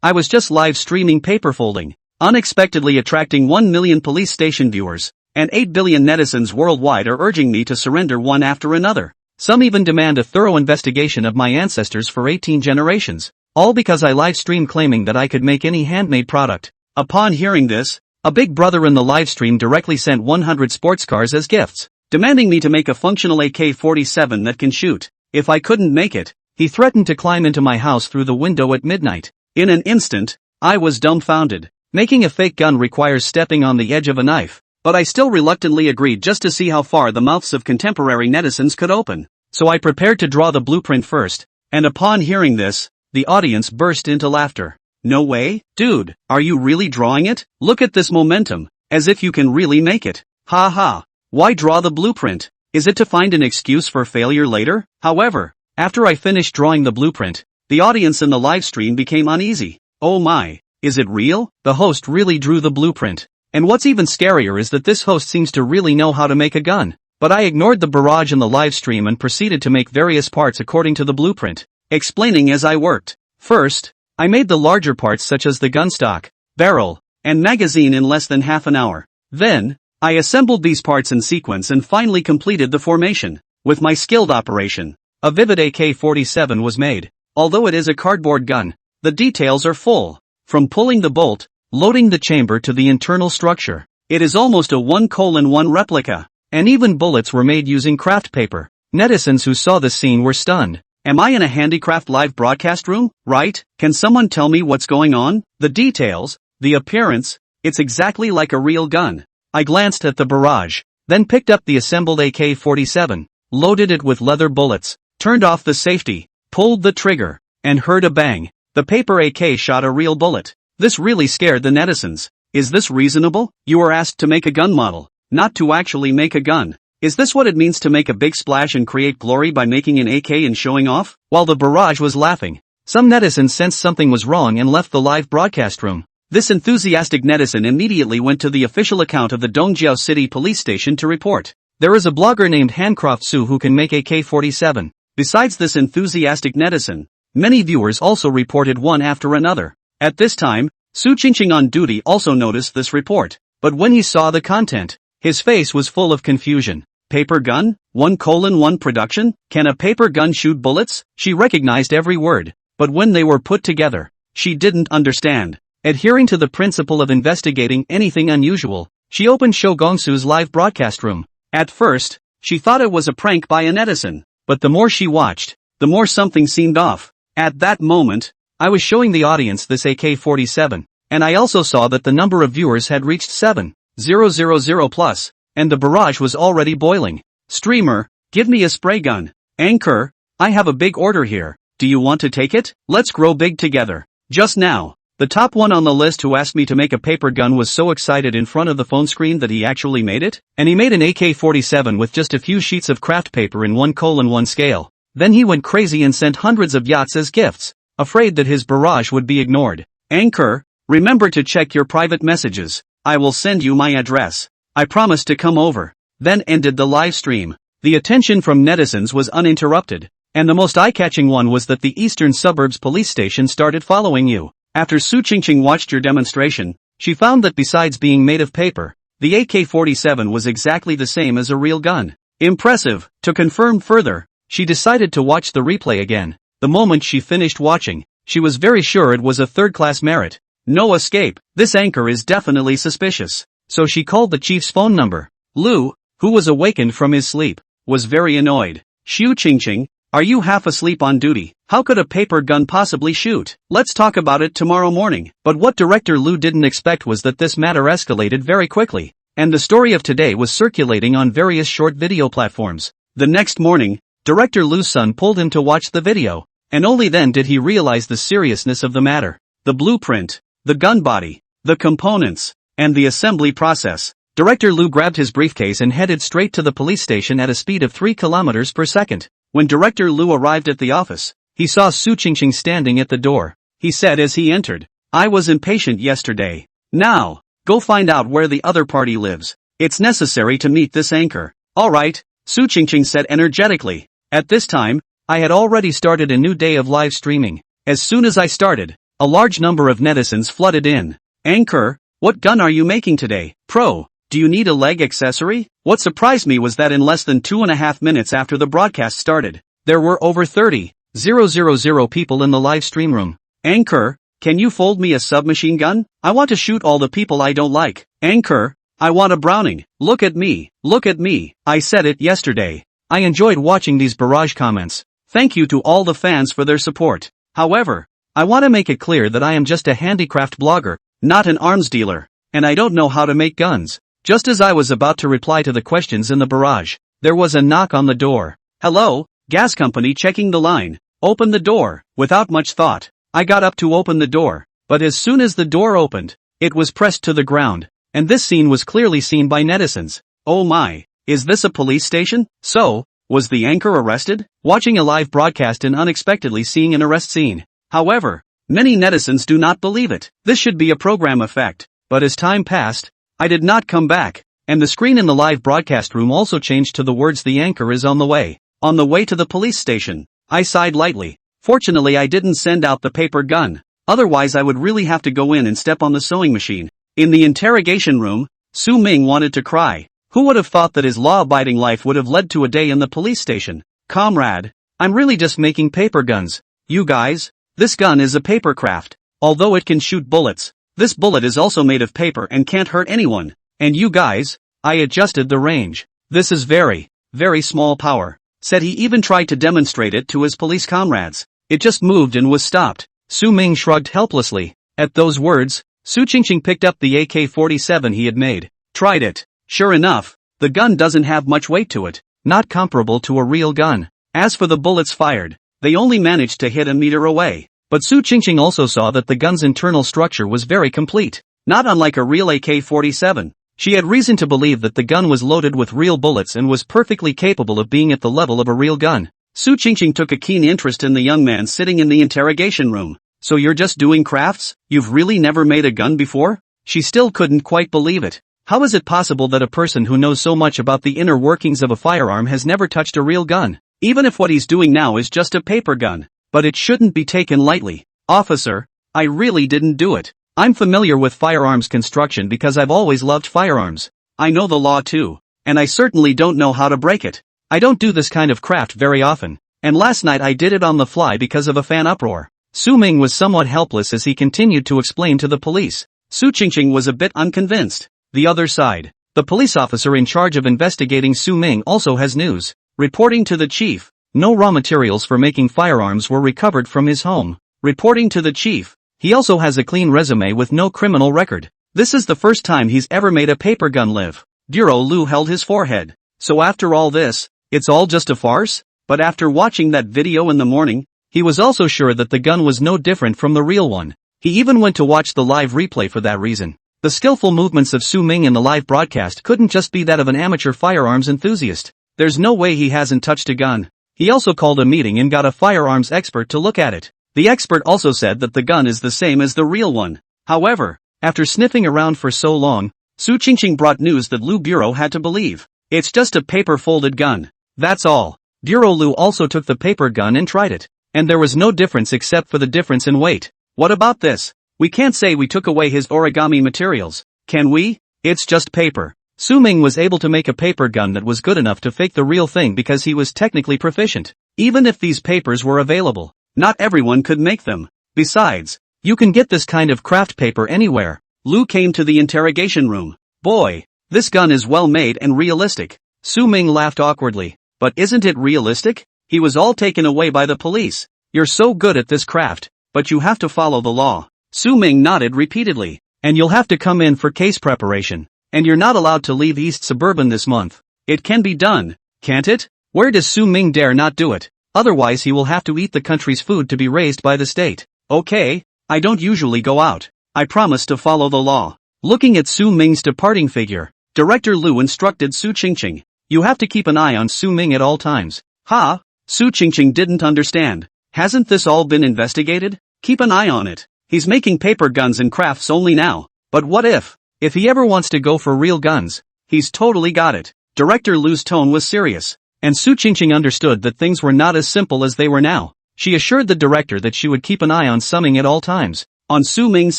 I was just live streaming paper folding, unexpectedly attracting 1 million police station viewers, and 8 billion netizens worldwide are urging me to surrender one after another. Some even demand a thorough investigation of my ancestors for 18 generations, all because I live streamed claiming that I could make any handmade product. Upon hearing this, a big brother in the livestream directly sent 100 sports cars as gifts, demanding me to make a functional AK-47 that can shoot. If I couldn't make it, he threatened to climb into my house through the window at midnight. In an instant, I was dumbfounded. Making a fake gun requires stepping on the edge of a knife, but I still reluctantly agreed just to see how far the mouths of contemporary netizens could open. So I prepared to draw the blueprint first, and upon hearing this, the audience burst into laughter. No way, dude, are you really drawing it? Look at this momentum, as if you can really make it. Ha ha. Why draw the blueprint? Is it to find an excuse for failure later? However, after I finished drawing the blueprint, the audience in the live stream became uneasy. Oh my, is it real? The host really drew the blueprint. And what's even scarier is that this host seems to really know how to make a gun. But I ignored the barrage in the live stream and proceeded to make various parts according to the blueprint, explaining as I worked. First, I made the larger parts such as the gun stock, barrel, and magazine in less than half an hour. Then, I assembled these parts in sequence and finally completed the formation. With my skilled operation, a vivid AK-47 was made. Although it is a cardboard gun, the details are full. From pulling the bolt, loading the chamber to the internal structure, it is almost a 1:1 replica. And even bullets were made using craft paper. Netizens who saw this scene were stunned. Am I in a handicraft live broadcast room, right? Can someone tell me what's going on? The details, the appearance, it's exactly like a real gun. I glanced at the barrage, then picked up the assembled AK-47, loaded it with leather bullets, turned off the safety, pulled the trigger, and heard a bang. The paper AK shot a real bullet. This really scared the netizens. Is this reasonable? You were asked to make a gun model, not to actually make a gun. Is this what it means to make a big splash and create glory by making an AK and showing off? While the barrage was laughing, some netizens sensed something was wrong and left the live broadcast room. This enthusiastic netizen immediately went to the official account of the Dongjiao City police station to report. There is a blogger named Handcraft Su who can make AK-47. Besides this enthusiastic netizen, many viewers also reported one after another. At this time, Su Qingqing on duty also noticed this report, but when he saw the content, his face was full of confusion. Paper gun? 1:1 production? Can a paper gun shoot bullets? She recognized every word, but when they were put together, she didn't understand. Adhering to the principle of investigating anything unusual, she opened Shou Gongsu's live broadcast room. At first, she thought it was a prank by a netizen, but the more she watched, the more something seemed off. At that moment, I was showing the audience this AK-47, and I also saw that the number of viewers had reached 7,000 plus. And the barrage was already boiling. Streamer, give me a spray gun. Anchor, I have a big order here. Do you want to take it? Let's grow big together. Just now, the top one on the list who asked me to make a paper gun was so excited in front of the phone screen that he actually made it. And he made an AK-47 with just a few sheets of craft paper in 1:1 scale. Then he went crazy and sent hundreds of yachts as gifts, afraid that his barrage would be ignored. Anchor, remember to check your private messages. I will send you my address. I promised to come over. Then ended the live stream. The attention from netizens was uninterrupted, and the most eye-catching one was that the Eastern Suburbs police station started following you. After Su Qingqing watched your demonstration, she found that besides being made of paper, the AK-47 was exactly the same as a real gun. Impressive. To confirm further, she decided to watch the replay again. The moment she finished watching, she was very sure it was a third-class merit. No escape. This anchor is definitely suspicious. So she called the chief's phone number. Lu, who was awakened from his sleep, was very annoyed. Xu Qingqing, are you half asleep on duty? How could a paper gun possibly shoot? Let's talk about it tomorrow morning. But what Director Lu didn't expect was that this matter escalated very quickly, and the story of today was circulating on various short video platforms. The next morning, Director Lu's son pulled him to watch the video, and only then did he realize the seriousness of the matter. The blueprint, the gun body, the components, and the assembly process. Director Lu grabbed his briefcase and headed straight to the police station at a speed of 3 kilometers per second. When Director Lu arrived at the office, he saw Su Qingqing standing at the door. He said as he entered, I was impatient yesterday. Now, go find out where the other party lives. It's necessary to meet this anchor. Alright, Su Qingqing said energetically. At this time, I had already started a new day of live streaming. As soon as I started, a large number of netizens flooded in. Anchor, what gun are you making today? Pro, do you need a leg accessory? What surprised me was that in less than 2.5 minutes after the broadcast started, there were over 30,000 people in the live stream room. Anchor, can you fold me a submachine gun? I want to shoot all the people I don't like. Anchor, I want a Browning. Look at me, look at me. I said it yesterday. I enjoyed watching these barrage comments. Thank you to all the fans for their support. However, I want to make it clear that I am just a handicraft blogger, not an arms dealer, and I don't know how to make guns. Just as I was about to reply to the questions in the barrage, there was a knock on the door. Hello, gas company checking the line. Open the door. Without much thought, I got up to open the door, but as soon as the door opened, it was pressed to the ground, and this scene was clearly seen by netizens. Oh my, is this a police station? So, was the anchor arrested? Watching a live broadcast and unexpectedly seeing an arrest scene. However, many netizens do not believe it. This should be a program effect, but as time passed, I did not come back, and the screen in the live broadcast room also changed to the words "The anchor is on the way." On the way to the police station. I sighed lightly. Fortunately I didn't send out the paper gun. Otherwise I would really have to go in and step on the sewing machine. In the interrogation room, Su Ming wanted to cry. Who would have thought that his law-abiding life would have led to a day in the police station? Comrade, I'm really just making paper guns. You guys, this gun is a paper craft. Although it can shoot bullets, this bullet is also made of paper and can't hurt anyone. And you guys, I adjusted the range. This is very, very small power. Said he even tried to demonstrate it to his police comrades. It just moved and was stopped. Su Ming shrugged helplessly. At those words, Su Qingqing picked up the AK-47 he had made. Tried it. Sure enough, the gun doesn't have much weight to it. Not comparable to a real gun. As for the bullets fired, they only managed to hit a meter away. But Su Qingqing also saw that the gun's internal structure was very complete. Not unlike a real AK-47. She had reason to believe that the gun was loaded with real bullets and was perfectly capable of being at the level of a real gun. Su Qingqing took a keen interest in the young man sitting in the interrogation room. So you're just doing crafts? You've really never made a gun before? She still couldn't quite believe it. How is it possible that a person who knows so much about the inner workings of a firearm has never touched a real gun? Even if what he's doing now is just a paper gun. But it shouldn't be taken lightly. Officer, I really didn't do it. I'm familiar with firearms construction because I've always loved firearms. I know the law too. And I certainly don't know how to break it. I don't do this kind of craft very often. And last night I did it on the fly because of a fan uproar. Su Ming was somewhat helpless as he continued to explain to the police. Su Qingqing was a bit unconvinced. The other side. The police officer in charge of investigating Su Ming also has news. Reporting to the chief. No raw materials for making firearms were recovered from his home. Reporting to the chief. He also has a clean resume with no criminal record. This is the first time he's ever made a paper gun live. Duro Lu held his forehead. So after all this, it's all just a farce? But after watching that video in the morning, he was also sure that the gun was no different from the real one. He even went to watch the live replay for that reason. The skillful movements of Su Ming in the live broadcast couldn't just be that of an amateur firearms enthusiast. There's no way he hasn't touched a gun. He also called a meeting and got a firearms expert to look at it. The expert also said that the gun is the same as the real one. However, after sniffing around for so long, Su Qingqing brought news that Lu Bureau had to believe. It's just a paper-folded gun. That's all. Duro Lu also took the paper gun and tried it. And there was no difference except for the difference in weight. What about this? We can't say we took away his origami materials, can we? It's just paper. Su Ming was able to make a paper gun that was good enough to fake the real thing because he was technically proficient. Even if these papers were available, not everyone could make them. Besides, you can get this kind of craft paper anywhere. Lu came to the interrogation room. Boy, this gun is well made and realistic. Su Ming laughed awkwardly. But isn't it realistic? He was all taken away by the police. You're so good at this craft, but you have to follow the law. Su Ming nodded repeatedly. And you'll have to come in for case preparation. And you're not allowed to leave East Suburban this month. It can be done, can't it? Where does Su Ming dare not do it? Otherwise he will have to eat the country's food to be raised by the state. Okay, I don't usually go out. I promise to follow the law. Looking at Su Ming's departing figure, Director Lu instructed Su Qingqing. You have to keep an eye on Su Ming at all times. Ha? Su Qingqing didn't understand. Hasn't this all been investigated? Keep an eye on it. He's making paper guns and crafts only now. But what if? If he ever wants to go for real guns, he's totally got it. Director Lu's tone was serious. And Su Qingqing understood that things were not as simple as they were now. She assured the director that she would keep an eye on Su-ming at all times. On Su-ming's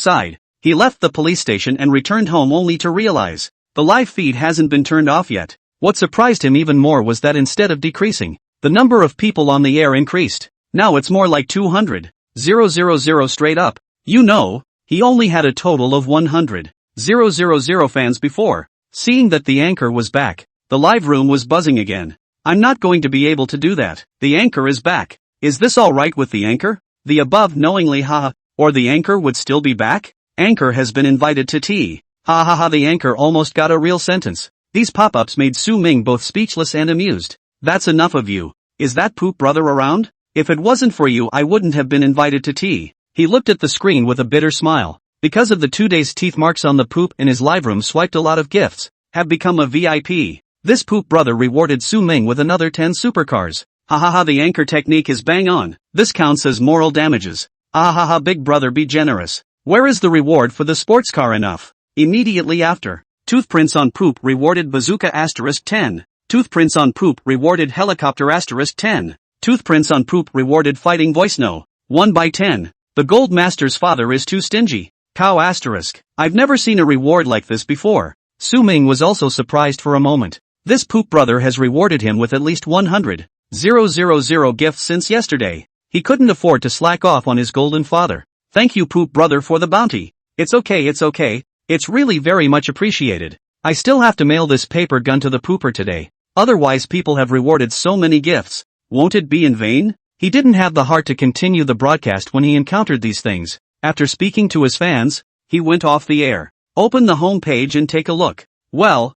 side, he left the police station and returned home only to realize the live feed hasn't been turned off yet. What surprised him even more was that instead of decreasing, the number of people on the air increased. Now it's more like 200,000 straight up. You know, he only had a total of 100,000 fans before. Seeing that the anchor was back, the live room was buzzing again. I'm not going to be able to do that. The anchor is back. Is this alright with the anchor? The above knowingly haha, or the anchor would still be back? Anchor has been invited to tea. Ha ha ha, the anchor almost got a real sentence. These pop-ups made Su-ming both speechless and amused. That's enough of you. Is that poop brother around? If it wasn't for you I wouldn't have been invited to tea. He looked at the screen with a bitter smile. Because of the 2 days teeth marks on the poop in his live room swiped a lot of gifts, have become a VIP. This poop brother rewarded Su-ming with another 10 supercars. Ha ha ha, the anchor technique is bang on. This counts as moral damages. Ah ha ha, big brother be generous. Where is the reward for the sports car enough? Immediately after, Toothprints on Poop rewarded Bazooka *10. Toothprints on Poop rewarded Helicopter *10. Toothprints on Poop rewarded Fighting Voice No. 1 by 10. The Gold Master's father is too stingy. Cow *. I've never seen a reward like this before. Su-ming was also surprised for a moment. This poop brother has rewarded him with at least 100,000 gifts since yesterday. He couldn't afford to slack off on his golden father. Thank you poop brother for the bounty. It's okay. It's really very much appreciated. I still have to mail this paper gun to the pooper today. Otherwise people have rewarded so many gifts. Won't it be in vain? He didn't have the heart to continue the broadcast when he encountered these things. After speaking to his fans, he went off the air. Open the home page and take a look. Well,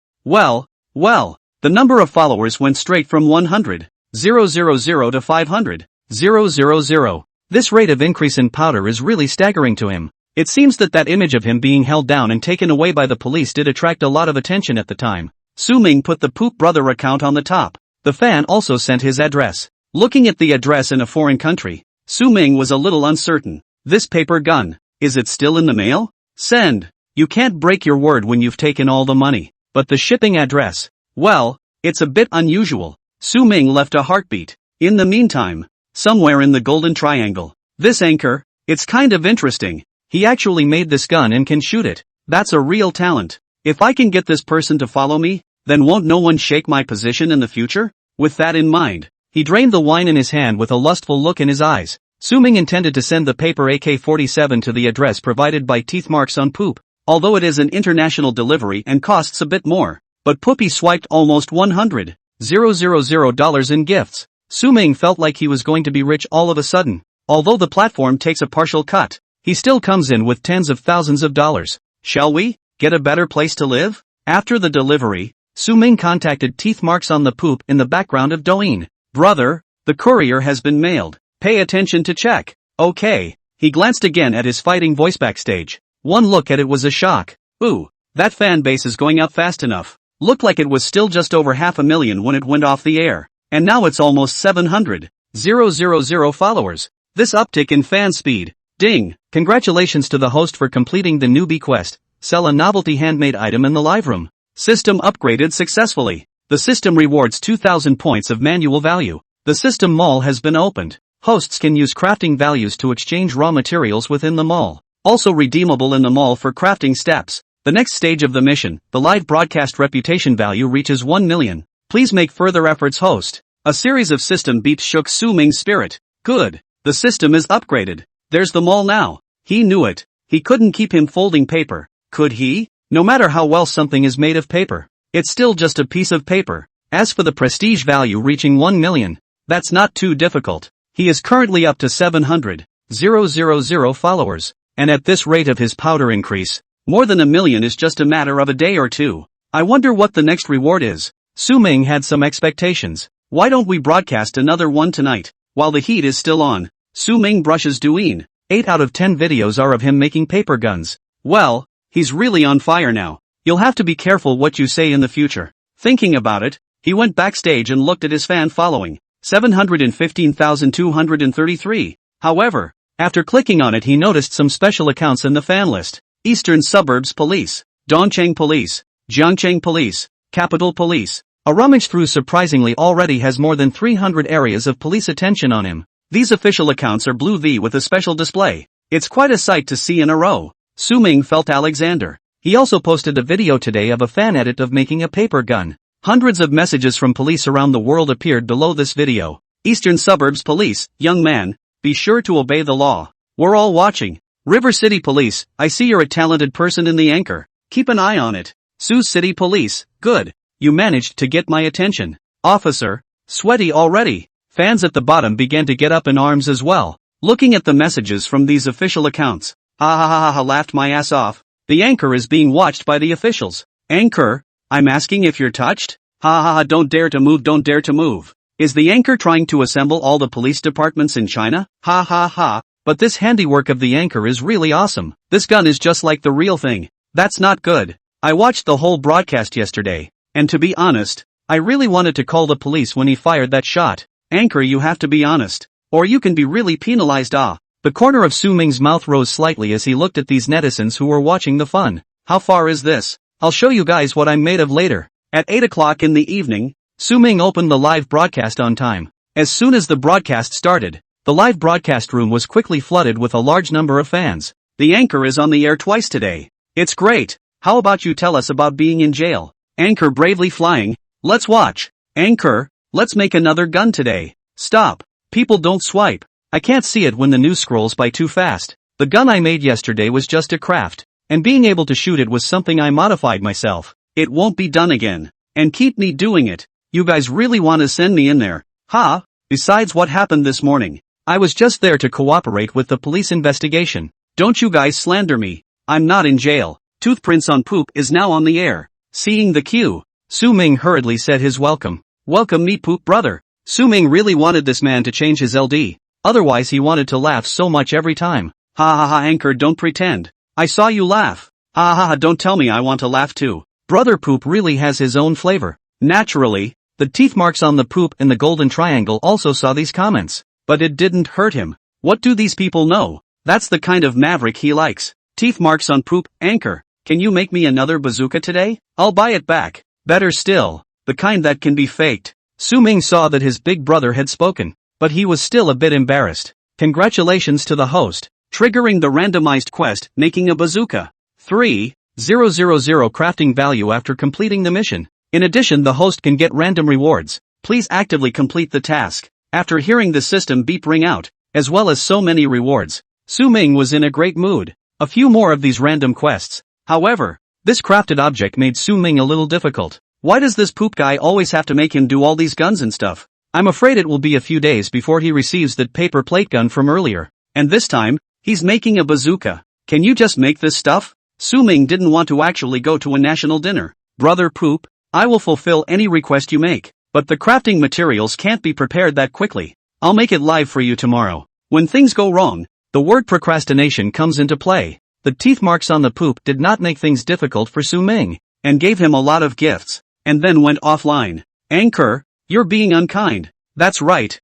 the number of followers went straight from 100,000 to 500,000. This rate of increase in powder is really staggering to him. It seems that image of him being held down and taken away by the police did attract a lot of attention at the time. Su-ming put the poop brother account on the top. The fan also sent his address. Looking at the address in a foreign country, Su-ming was a little uncertain. This paper gun, is it still in the mail? Send. You can't break your word when you've taken all the money. But the shipping address, well, it's a bit unusual. Su-ming left a heartbeat. In the meantime, somewhere in the Golden Triangle, this anchor, it's kind of interesting. He actually made this gun and can shoot it. That's a real talent. If I can get this person to follow me, then won't no one shake my position in the future? With that in mind, he drained the wine in his hand with a lustful look in his eyes. Su-ming intended to send the paper AK-47 to the address provided by Teeth Marks on Poop, although it is an international delivery and costs a bit more. But Poopy swiped almost $100,000 in gifts. Su-ming felt like he was going to be rich all of a sudden. Although the platform takes a partial cut, he still comes in with tens of thousands of dollars. Shall we get a better place to live? After the delivery, Su-ming contacted Teeth Marks on the Poop in the background of Douyin. Brother, the courier has been mailed. Pay attention to check. Okay. He glanced again at his fighting voice backstage. One look at it was a shock. Ooh, that fan base is going up fast enough. Looked like it was still just over 500,000 when it went off the air. And now it's almost 700,000 followers. This uptick in fan speed. Ding! Congratulations to the host for completing the newbie quest. Sell a novelty handmade item in the live room. System upgraded successfully. The system rewards 2,000 points of manual value. The system mall has been opened. Hosts can use crafting values to exchange raw materials within the mall. Also redeemable in the mall for crafting steps. The next stage of the mission, the live broadcast reputation value reaches 1 million. Please make further efforts host. A series of system beeps shook Su-ming's spirit. Good. The system is upgraded. There's the mall now. He knew it. He couldn't keep him folding paper. Could he? No matter how well something is made of paper, it's still just a piece of paper. As for the prestige value reaching 1 million, that's not too difficult. He is currently up to 700,000 followers. And at this rate of his powder increase, more than 1 million is just a matter of a day or two. I wonder what the next reward is. Su-ming had some expectations. Why don't we broadcast another one tonight, while the heat is still on? Su-ming brushes Douyin. 8 out of 10 videos are of him making paper guns. Well, he's really on fire now. You'll have to be careful what you say in the future. Thinking about it, he went backstage and looked at his fan following. 715,233. However, after clicking on it he noticed some special accounts in the fan list. Eastern Suburbs Police, Dongcheng Police, Jiangcheng Police, Capital Police. A rummage through surprisingly already has more than 300 areas of police attention on him. These official accounts are blue V with a special display. It's quite a sight to see in a row. Su Ming felt Alexander. He also posted a video today of a fan edit of making a paper gun. Hundreds of messages from police around the world appeared below this video. Eastern Suburbs Police, young man, be sure to obey the law. We're all watching. River City Police, I see you're a talented person in the anchor. Keep an eye on it. Sioux City Police, good. You managed to get my attention. Officer, sweaty already. Fans at the bottom began to get up in arms as well, looking at the messages from these official accounts. Ha ha ha ha ha, laughed my ass off. The anchor is being watched by the officials. Anchor, I'm asking if you're touched? Ha ha ha, don't dare to move, don't dare to move. Is the anchor trying to assemble all the police departments in China? Ha ha ha, but this handiwork of the anchor is really awesome. This gun is just like the real thing. That's not good. I watched the whole broadcast yesterday, and to be honest, I really wanted to call the police when he fired that shot. Anchor, you have to be honest, or you can be really penalized. The corner of Su Ming's mouth rose slightly as he looked at these netizens who were watching the fun. How far is this? I'll show you guys what I'm made of later. At 8 o'clock in the evening, Su Ming opened the live broadcast on time. As soon as the broadcast started, the live broadcast room was quickly flooded with a large number of fans. The anchor is on the air twice today. It's great. How about you tell us about being in jail? Anchor bravely flying. Let's watch. Anchor, let's make another gun today. Stop. People don't swipe. I can't see it when the news scrolls by too fast. The gun I made yesterday was just a craft, and being able to shoot it was something I modified myself. It won't be done again. And keep me doing it. You guys really want to send me in there? Ha! Besides what happened this morning, I was just there to cooperate with the police investigation. Don't you guys slander me. I'm not in jail. Toothprints on Poop is now on the air. Seeing the cue, Su Ming hurriedly said his welcome. Welcome me Poop brother. Su Ming really wanted this man to change his LD. Otherwise he wanted to laugh so much every time. Ha ha ha, anchor, don't pretend. I saw you laugh. Ha ha ha, don't tell me I want to laugh too. Brother Poop really has his own flavor. Naturally, the teeth marks on the poop in the golden triangle also saw these comments. But it didn't hurt him. What do these people know? That's the kind of maverick he likes. Teeth marks on Poop, anchor. Can you make me another bazooka today? I'll buy it back. Better still, the kind that can be faked. Su Ming saw that his big brother had spoken, but he was still a bit embarrassed. Congratulations to the host, triggering the randomized quest, making a bazooka. 3,000 crafting value after completing the mission. In addition, the host can get random rewards. Please actively complete the task. After hearing the system beep ring out, as well as so many rewards, Su Ming was in a great mood. A few more of these random quests. However, this crafted object made Su Ming a little difficult. Why does this poop guy always have to make him do all these guns and stuff? I'm afraid it will be a few days before he receives that paper plate gun from earlier. And this time, he's making a bazooka. Can you just make this stuff? Su Ming didn't want to actually go to a national dinner. Brother Poop, I will fulfill any request you make, but the crafting materials can't be prepared that quickly. I'll make it live for you tomorrow. When things go wrong, the word procrastination comes into play. The teeth marks on the poop did not make things difficult for Su Ming, and gave him a lot of gifts, and then went offline. Anchor, you're being unkind. That's right.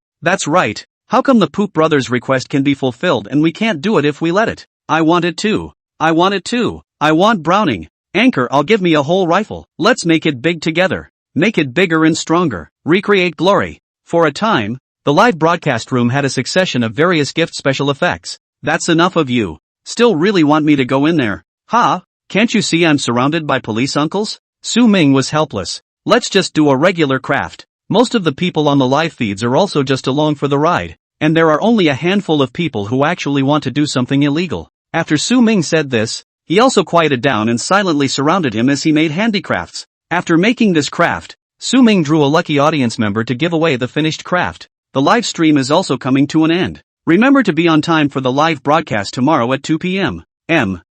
How come the Poop Brothers request can be fulfilled and we can't do it if we let it? I want it too. I want Browning. Anchor, I'll give me a whole rifle. Let's make it big together. Make it bigger and stronger. Recreate glory. For a time, the live broadcast room had a succession of various gift special effects. That's enough of you. Still really want me to go in there? Ha? Can't you see I'm surrounded by police uncles? Su Ming was helpless. Let's just do a regular craft. Most of the people on the live feeds are also just along for the ride, and there are only a handful of people who actually want to do something illegal. After Su Ming said this, he also quieted down and silently surrounded him as he made handicrafts. After making this craft, Su Ming drew a lucky audience member to give away the finished craft. The live stream is also coming to an end. Remember to be on time for the live broadcast tomorrow at 2 p.m.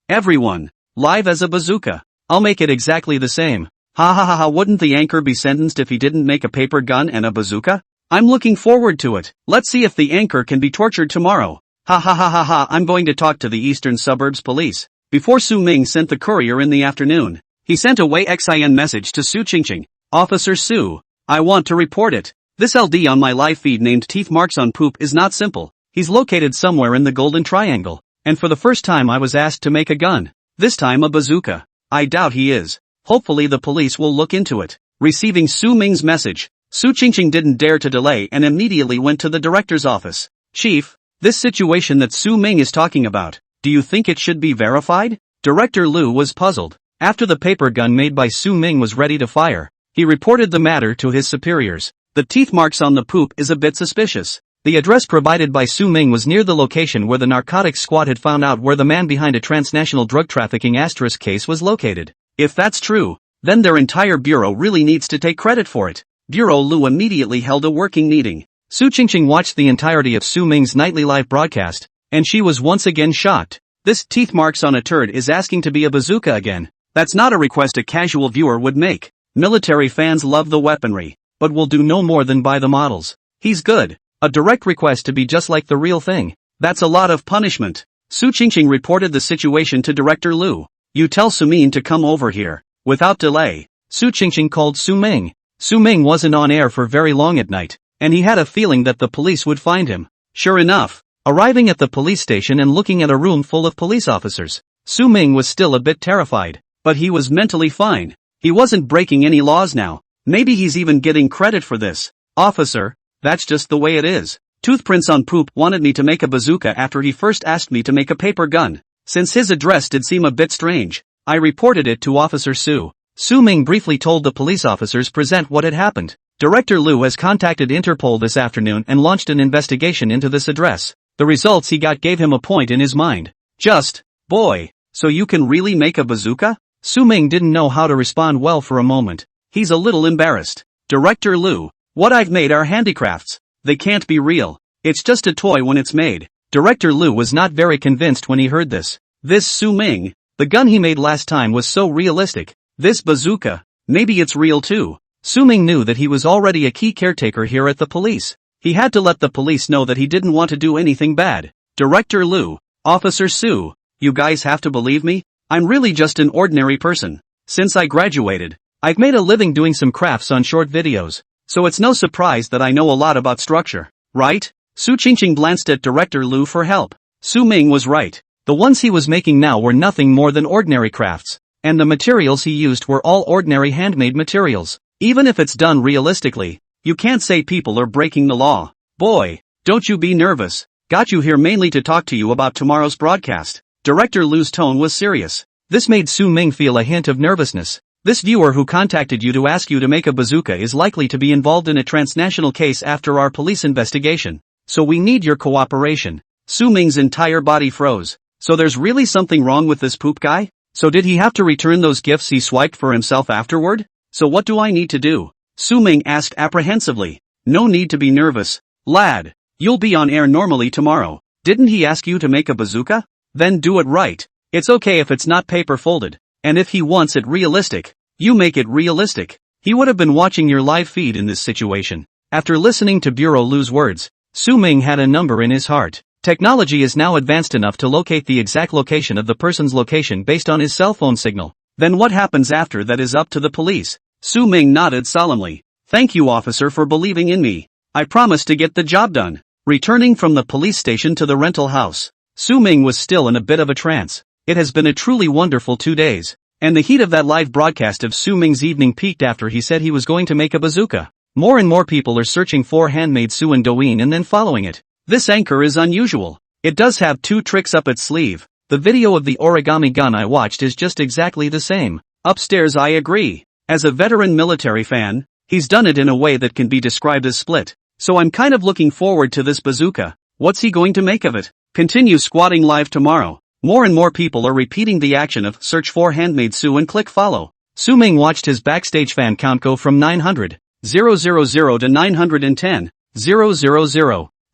Everyone, live as a bazooka. I'll make it exactly the same. Ha ha ha ha, wouldn't the anchor be sentenced if he didn't make a paper gun and a bazooka? I'm looking forward to it. Let's see if the anchor can be tortured tomorrow. Ha ha ha ha ha, I'm going to talk to the Eastern Suburbs Police. Before Su Ming sent the courier in the afternoon, he sent a WeiXin message to Su Qingqing. Officer Su, I want to report it. This LD on my live feed named Teeth Marks on Poop is not simple. He's located somewhere in the Golden Triangle, and for the first time I was asked to make a gun. This time a bazooka. I doubt he is. Hopefully the police will look into it. Receiving Su Ming's message, Su Qingqing didn't dare to delay and immediately went to the director's office. Chief, this situation that Su Ming is talking about, do you think it should be verified? Director Liu was puzzled. After the paper gun made by Su Ming was ready to fire, he reported the matter to his superiors. The teeth marks on the poop is a bit suspicious. The address provided by Su Ming was near the location where the narcotics squad had found out where the man behind a transnational drug trafficking asterisk case was located. If that's true, then their entire bureau really needs to take credit for it. Bureau Liu immediately held a working meeting. Su Qingqing watched the entirety of Su Ming's nightly live broadcast, and she was once again shocked. This teeth marks on a turd is asking to be a bazooka again. That's not a request a casual viewer would make. Military fans love the weaponry, but will do no more than buy the models. He's good. A direct request to be just like the real thing. That's a lot of punishment. Su Qingqing reported the situation to Director Liu. You tell Su Ming to come over here. Without delay, Su Qingqing called Su Ming. Su Ming wasn't on air for very long at night, and he had a feeling that the police would find him. Sure enough, arriving at the police station and looking at a room full of police officers, Su Ming was still a bit terrified, but he was mentally fine. He wasn't breaking any laws now. Maybe he's even getting credit for this. Officer, that's just the way it is. Toothprints on poop wanted me to make a bazooka after he first asked me to make a paper gun. Since his address did seem a bit strange, I reported it to Officer Su. Su Ming briefly told the police officers present what had happened. Director Liu has contacted Interpol this afternoon and launched an investigation into this address. The results he got gave him a point in his mind. Just, boy, so you can really make a bazooka? Su Ming didn't know how to respond well for a moment. He's a little embarrassed. Director Liu, what I've made are handicrafts. They can't be real. It's just a toy when it's made. Director Liu was not very convinced when he heard this. This Su Ming, the gun he made last time was so realistic. This bazooka, maybe it's real too. Su Ming knew that he was already a key caretaker here at the police. He had to let the police know that he didn't want to do anything bad. Director Liu, Officer Su, you guys have to believe me? I'm really just an ordinary person. Since I graduated, I've made a living doing some crafts on short videos, so it's no surprise that I know a lot about structure, right? Su Qingqing glanced at Director Liu for help. Su Ming was right. The ones he was making now were nothing more than ordinary crafts, and the materials he used were all ordinary handmade materials. Even if it's done realistically, you can't say people are breaking the law. Boy, don't you be nervous. Got you here mainly to talk to you about tomorrow's broadcast. Director Liu's tone was serious. This made Su Ming feel a hint of nervousness. This viewer who contacted you to ask you to make a bazooka is likely to be involved in a transnational case after our police investigation, so we need your cooperation. Su Ming's entire body froze. So there's really something wrong with this poop guy? So did he have to return those gifts he swiped for himself afterward? So what do I need to do? Su Ming asked apprehensively. No need to be nervous, lad. You'll be on air normally tomorrow. Didn't he ask you to make a bazooka? Then do it right. It's okay if it's not paper folded. And if he wants it realistic, you make it realistic. He would have been watching your live feed in this situation. After listening to Bureau Liu's words, Su Ming had a number in his heart. Technology is now advanced enough to locate the exact location of the person's location based on his cell phone signal. Then what happens after that is up to the police. Su Ming nodded solemnly. Thank you, officer, for believing in me. I promise to get the job done. Returning from the police station to the rental house, Su Ming was still in a bit of a trance. It has been a truly wonderful 2 days, and the heat of that live broadcast of Su Ming's evening peaked after he said he was going to make a bazooka. More and more people are searching for handmade Su and Douyin and then following it. This anchor is unusual. It does have 2 tricks up its sleeve. The video of the origami gun I watched is just exactly the same. Upstairs, I agree. As a veteran military fan, he's done it in a way that can be described as split. So I'm kind of looking forward to this bazooka. What's he going to make of it? Continue squatting live tomorrow. More and more people are repeating the action of search for handmade Su and click follow. Su Ming watched his backstage fan count go from 900,000 to 910,000,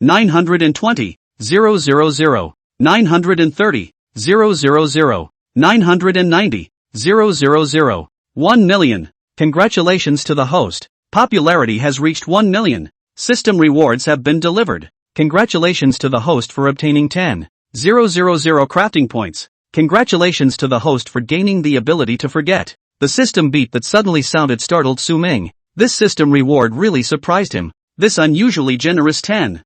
920,000, 930,000, 990,000, 1 million. Congratulations to the host. Popularity has reached 1 million. System rewards have been delivered. Congratulations to the host for obtaining 10,000 crafting points. Congratulations to the host for gaining the ability to forget. The system beat that suddenly sounded startled Su Ming. This system reward really surprised him. This unusually generous 10,000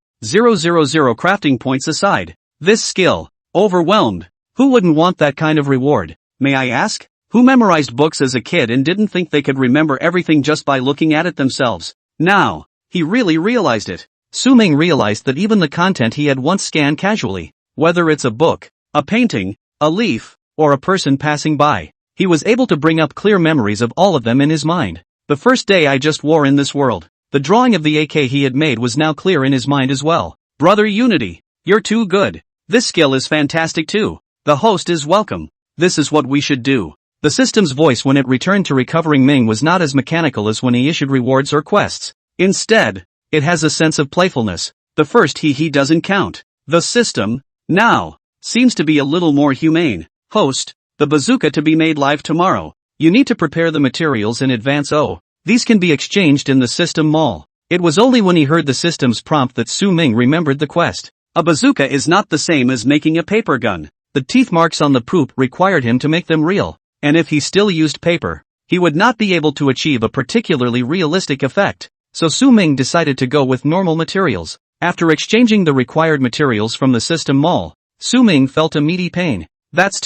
crafting points aside. This skill. Overwhelmed. Who wouldn't want that kind of reward? May I ask? Who memorized books as a kid and didn't think they could remember everything just by looking at it themselves? Now, he really realized it. Su Ming realized that even the content he had once scanned casually, whether it's a book, a painting, a leaf, or a person passing by, he was able to bring up clear memories of all of them in his mind. The first day I just wore in this world. The drawing of the AK he had made was now clear in his mind as well. Brother Unity, you're too good. This skill is fantastic too. The host is welcome. This is what we should do. The system's voice when it returned to recovering Ming was not as mechanical as when he issued rewards or quests. Instead, it has a sense of playfulness. The first he doesn't count. The system, now, seems to be a little more humane. Host, the bazooka to be made live tomorrow. You need to prepare the materials in advance. Oh, these can be exchanged in the system mall. It was only when he heard the system's prompt that Su Ming remembered the quest. A bazooka is not the same as making a paper gun. The teeth marks on the poop required him to make them real, and if he still used paper, he would not be able to achieve a particularly realistic effect. So Su Ming decided to go with normal materials. After exchanging the required materials from the system mall, Su Ming felt a meaty pain. That's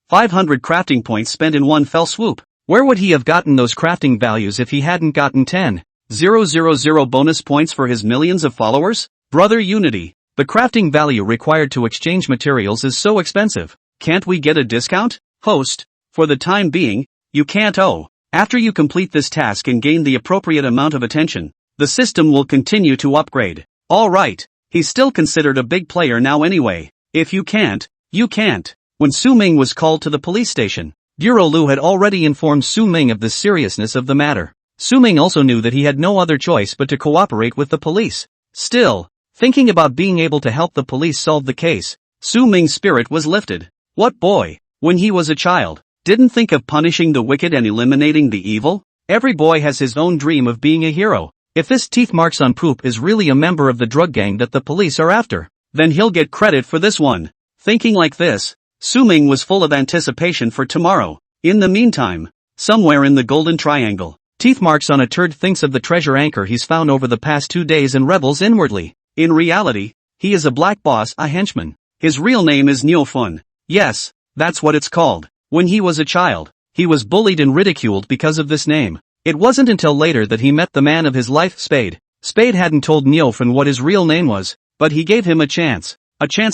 500 crafting points spent in one fell swoop. Where would he have gotten those crafting values if he hadn't gotten 10,000 bonus points for his millions of followers? Brother Unity, the crafting value required to exchange materials is so expensive. Can't we get a discount? Host, for the time being, you can't. Oh, after you complete this task and gain the appropriate amount of attention, the system will continue to upgrade. Alright, he's still considered a big player now anyway. If you can't, you can't. When Su Ming was called to the police station, Bureau Lu had already informed Su Ming of the seriousness of the matter. Su Ming also knew that he had no other choice but to cooperate with the police. Still, thinking about being able to help the police solve the case, Su Ming's spirit was lifted. What boy, when he was a child, didn't think of punishing the wicked and eliminating the evil? Every boy has his own dream of being a hero. If this teeth marks on poop is really a member of the drug gang that the police are after, then he'll get credit for this one. Thinking like this, Su Ming was full of anticipation for tomorrow. In the meantime, somewhere in the Golden Triangle, teeth marks on a turd thinks of the treasure anchor he's found over the past 2 days and rebels inwardly. In reality, he is a black boss, a henchman. His real name is Niofun. Yes, that's what it's called. When he was a child, he was bullied and ridiculed because of this name. It wasn't until later that he met the man of his life, Spade. Spade hadn't told Niofun what his real name was, but he gave him a chance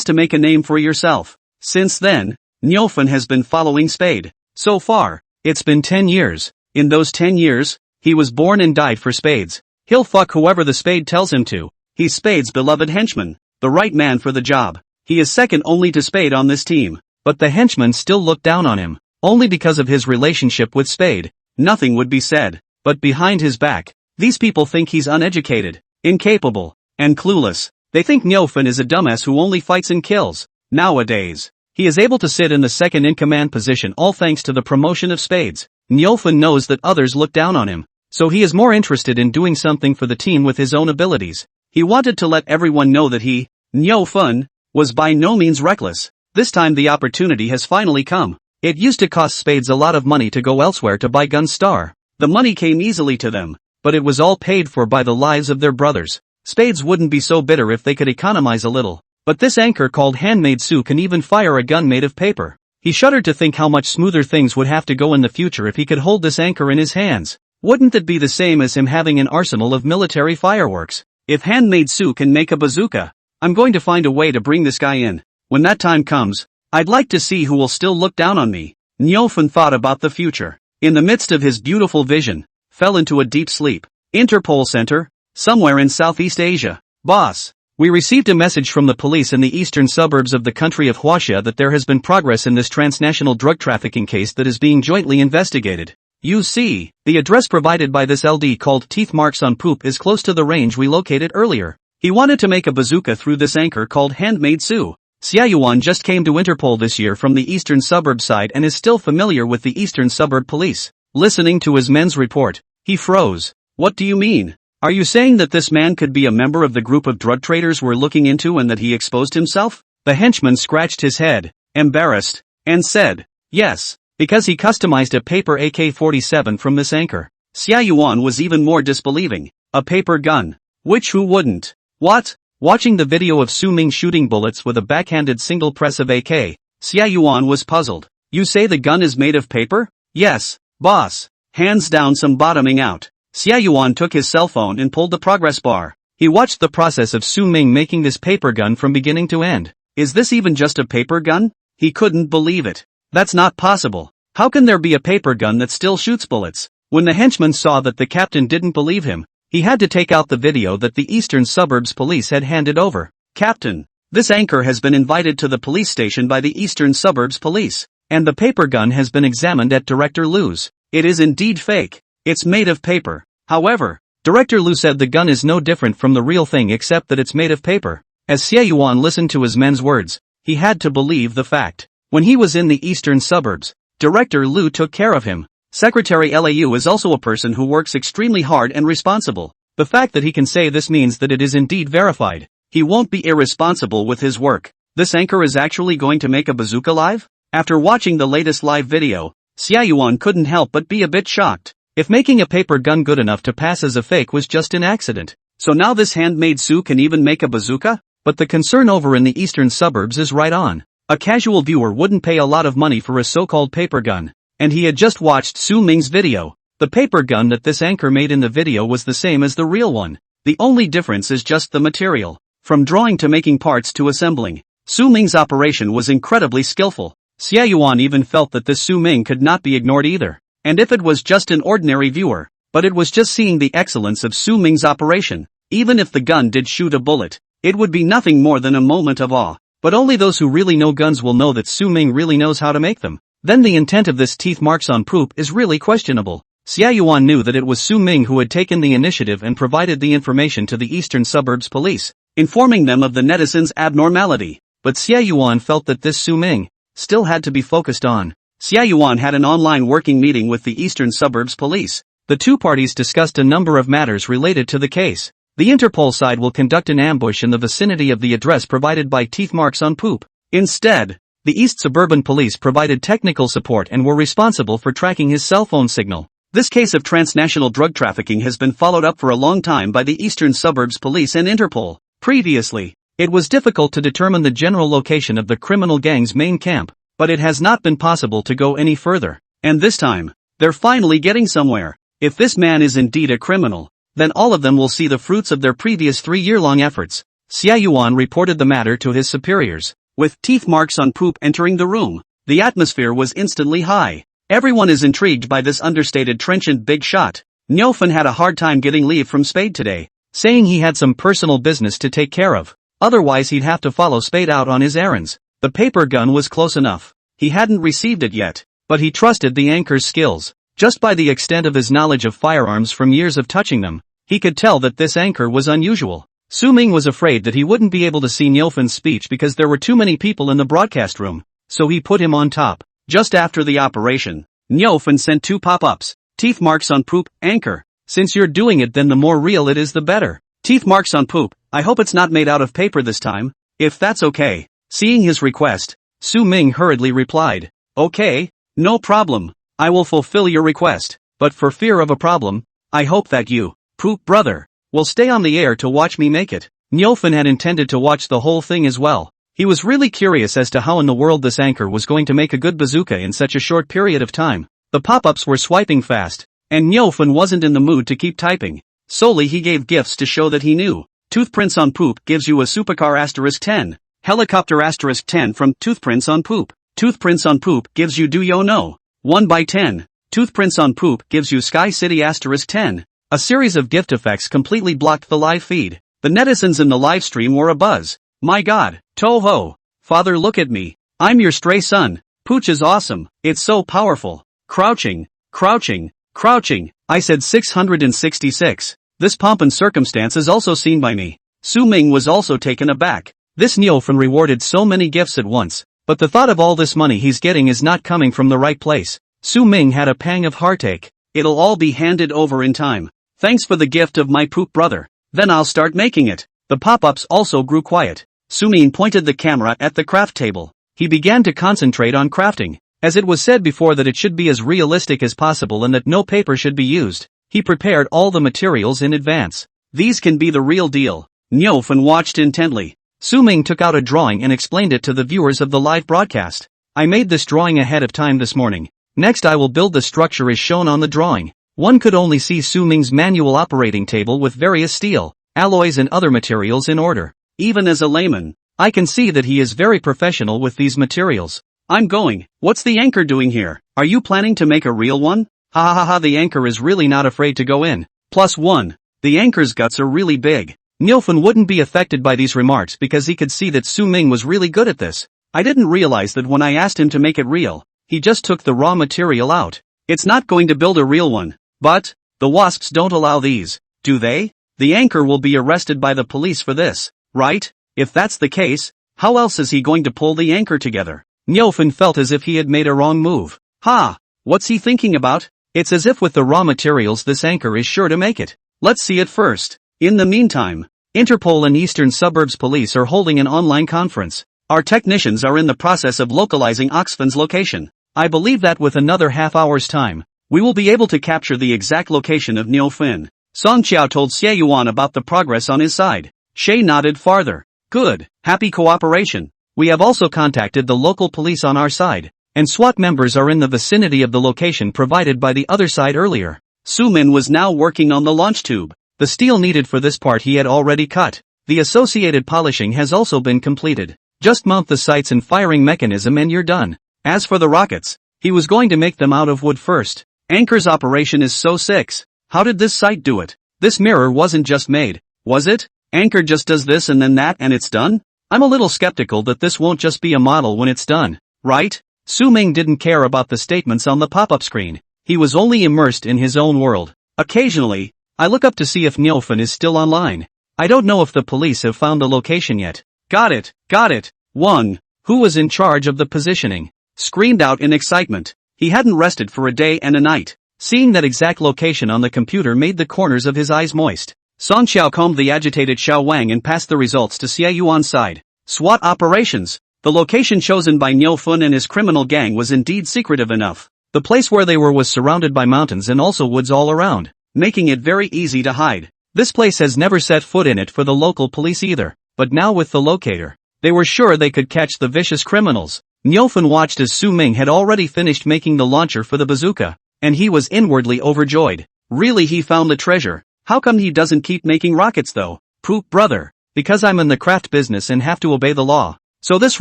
to make a name for yourself. Since then, Niofun has been following Spade. So far, it's been 10 years. In those 10 years, he was born and died for Spades. He'll fuck whoever the Spade tells him to. He's Spade's beloved henchman, the right man for the job. He is second only to Spade on this team. But the henchmen still look down on him, only because of his relationship with Spade. Nothing would be said, but behind his back, these people think he's uneducated, incapable, and clueless. They think Niofun is a dumbass who only fights and kills. Nowadays, he is able to sit in the second-in-command position all thanks to the promotion of Spades. Niofun knows that others look down on him, so he is more interested in doing something for the team with his own abilities. He wanted to let everyone know that he, Niofun, was by no means reckless. This time the opportunity has finally come. It used to cost Spades a lot of money to go elsewhere to buy Gunstar. The money came easily to them, but it was all paid for by the lives of their brothers. Spades wouldn't be so bitter if they could economize a little. But this anchor called Handmade Su can even fire a gun made of paper. He shuddered to think how much smoother things would have to go in the future if he could hold this anchor in his hands. Wouldn't it be the same as him having an arsenal of military fireworks? If Handmade Su can make a bazooka, I'm going to find a way to bring this guy in. When that time comes, I'd like to see who will still look down on me. Niofun thought about the future. In the midst of his beautiful vision, fell into a deep sleep. Interpol Center, somewhere in Southeast Asia. Boss, we received a message from the police in the eastern suburbs of the country of Huaxia that there has been progress in this transnational drug trafficking case that is being jointly investigated. You see, the address provided by this LD called Teeth Marks on Poop is close to the range we located earlier. He wanted to make a bazooka through this anchor called Handmade Su. Xiaoyuan just came to Interpol this year from the eastern suburb side and is still familiar with the eastern suburb police. Listening to his men's report, he froze. What do you mean? Are you saying that this man could be a member of the group of drug traders we're looking into and that he exposed himself? The henchman scratched his head, embarrassed, and said, yes, because he customized a paper AK-47 from this anchor. Xiaoyuan was even more disbelieving. A paper gun. Which who wouldn't? What? Watching the video of Su Ming shooting bullets with a backhanded single press of AK, Xiaoyuan was puzzled. You say the gun is made of paper? Yes, boss. Hands down some bottoming out. Xiaoyuan took his cell phone and pulled the progress bar. He watched the process of Su Ming making this paper gun from beginning to end. Is this even just a paper gun? He couldn't believe it. That's not possible. How can there be a paper gun that still shoots bullets? When the henchman saw that the captain didn't believe him, he had to take out the video that the Eastern Suburbs Police had handed over. Captain, this anchor has been invited to the police station by the Eastern Suburbs Police, and the paper gun has been examined at Director Liu's. It is indeed fake. It's made of paper. However, Director Liu said the gun is no different from the real thing except that it's made of paper. As Xie Yuan listened to his men's words, he had to believe the fact. When he was in the eastern suburbs, Director Liu took care of him. Secretary Liu is also a person who works extremely hard and responsible. The fact that he can say this means that it is indeed verified. He won't be irresponsible with his work. This anchor is actually going to make a bazooka live? After watching the latest live video, Xie Yuan couldn't help but be a bit shocked. If making a paper gun good enough to pass as a fake was just an accident, so now this handmade Su can even make a bazooka? But the concern over in the eastern suburbs is right on. A casual viewer wouldn't pay a lot of money for a so-called paper gun, and he had just watched Su Ming's video. The paper gun that this anchor made in the video was the same as the real one. The only difference is just the material. From drawing to making parts to assembling, Su Ming's operation was incredibly skillful. Xie Yuan even felt that this Su Ming could not be ignored either. And if it was just an ordinary viewer, but it was just seeing the excellence of Su Ming's operation, even if the gun did shoot a bullet, it would be nothing more than a moment of awe. But only those who really know guns will know that Su Ming really knows how to make them. Then the intent of this teeth marks on poop is really questionable. Xie Yuan knew that it was Su Ming who had taken the initiative and provided the information to the Eastern Suburbs Police, informing them of the netizens' abnormality. But Xie Yuan felt that this Su Ming still had to be focused on. Xie Yuan had an online working meeting with the Eastern Suburbs Police. The two parties discussed a number of matters related to the case. The Interpol side will conduct an ambush in the vicinity of the address provided by teeth marks on poop. Instead, the East Suburban Police provided technical support and were responsible for tracking his cell phone signal. This case of transnational drug trafficking has been followed up for a long time by the Eastern Suburbs Police and Interpol. Previously, it was difficult to determine the general location of the criminal gang's main camp, but it has not been possible to go any further. And this time, they're finally getting somewhere. If this man is indeed a criminal, then all of them will see the fruits of their previous 3-year-long efforts. Xie Yuan reported the matter to his superiors. With teeth marks on poop entering the room, the atmosphere was instantly high. Everyone is intrigued by this understated trenchant big shot. Nyofen had a hard time getting leave from Spade today, saying he had some personal business to take care of. Otherwise he'd have to follow Spade out on his errands. The paper gun was close enough. He hadn't received it yet, but he trusted the anchor's skills. Just by the extent of his knowledge of firearms from years of touching them, he could tell that this anchor was unusual. Su Ming was afraid that he wouldn't be able to see Nyofen's speech because there were too many people in the broadcast room, so he put him on top. Just after the operation, Nyofen sent 2 pop-ups. Teeth marks on poop, anchor. Since you're doing it, then the more real it is the better. Teeth marks on poop, I hope it's not made out of paper this time. If that's okay. Seeing his request, Su Ming hurriedly replied, okay, no problem, I will fulfill your request, but for fear of a problem, I hope that you, poop brother, will stay on the air to watch me make it. Nyofen had intended to watch the whole thing as well. He was really curious as to how in the world this anchor was going to make a good bazooka in such a short period of time. The pop-ups were swiping fast, and Nyofen wasn't in the mood to keep typing. Solely he gave gifts to show that he knew. Toothprints on poop gives you a supercar *10. Helicopter *10 from Toothprints on poop. Toothprints on poop gives you Do You Know? 1x10. Toothprints on poop gives you Sky City *10. A series of gift effects completely blocked the live feed. The netizens in the live stream were abuzz. My god, Toho. Father, look at me. I'm your stray son. Pooch is awesome. It's so powerful. Crouching, crouching, crouching. I said 666. This pomp and circumstance is also seen by me. Su Ming was also taken aback. This Nyofen rewarded so many gifts at once, but the thought of all this money he's getting is not coming from the right place. Su Ming had a pang of heartache. It'll all be handed over in time. Thanks for the gift of my poop brother. Then I'll start making it. The pop-ups also grew quiet. Su Ming pointed the camera at the craft table. He began to concentrate on crafting. As it was said before that it should be as realistic as possible and that no paper should be used, he prepared all the materials in advance. These can be the real deal. Nyofen watched intently. Su Ming took out a drawing and explained it to the viewers of the live broadcast. I made this drawing ahead of time this morning. Next I will build the structure as shown on the drawing. One could only see Su Ming's manual operating table with various steel. alloys and other materials in order. Even as a layman, I can see that he is very professional with these materials. I'm going. What's the anchor doing here? Are you planning to make a real one? Ha ha ha ha, the anchor is really not afraid to go in. +1. The anchor's guts are really big. Nilfun wouldn't be affected by these remarks because he could see that Su Ming was really good at this. I didn't realize that when I asked him to make it real, he just took the raw material out. It's not going to build a real one. But, the wasps don't allow these, do they? The anchor will be arrested by the police for this, right? If that's the case, how else is he going to pull the anchor together? Nilfun felt as if he had made a wrong move. Ha! What's he thinking about? It's as if with the raw materials this anchor is sure to make it. Let's see it first. In the meantime, Interpol and Eastern Suburbs Police are holding an online conference. Our technicians are in the process of localizing Oxfan's location. I believe that with another half hour's time, we will be able to capture the exact location of Nilfun. Song Qiao told Xie Yuan about the progress on his side. Shay nodded farther. Good, happy cooperation. We have also contacted the local police on our side, and SWAT members are in the vicinity of the location provided by the other side earlier. Su Min was now working on the launch tube. The steel needed for this part he had already cut. The associated polishing has also been completed. Just mount the sights and firing mechanism and you're done. As for the rockets, he was going to make them out of wood first. Anchor's operation is so sick. How did this site do it? This mirror wasn't just made, was it? Anchor just does this and then that and it's done? I'm a little skeptical that this won't just be a model when it's done, right? Su Ming didn't care about the statements on the pop-up screen. He was only immersed in his own world. Occasionally, I look up to see if Nilfun is still online. I don't know if the police have found the location yet. Got it. Wang, who was in charge of the positioning, screamed out in excitement. He hadn't rested for a day and a night. Seeing that exact location on the computer made the corners of his eyes moist. Song Qiao calmed the agitated Xiao Wang and passed the results to Xie Yuan's side. SWAT operations. The location chosen by Nilfun and his criminal gang was indeed secretive enough. The place where they were was surrounded by mountains and also woods all around, making it very easy to hide. This place has never set foot in it for the local police either, but now with the locator, they were sure they could catch the vicious criminals. Nilfun watched as Su Ming had already finished making the launcher for the bazooka, and he was inwardly overjoyed. Really, he found the treasure. How come he doesn't keep making rockets though? Poop brother, because I'm in the craft business and have to obey the law. So this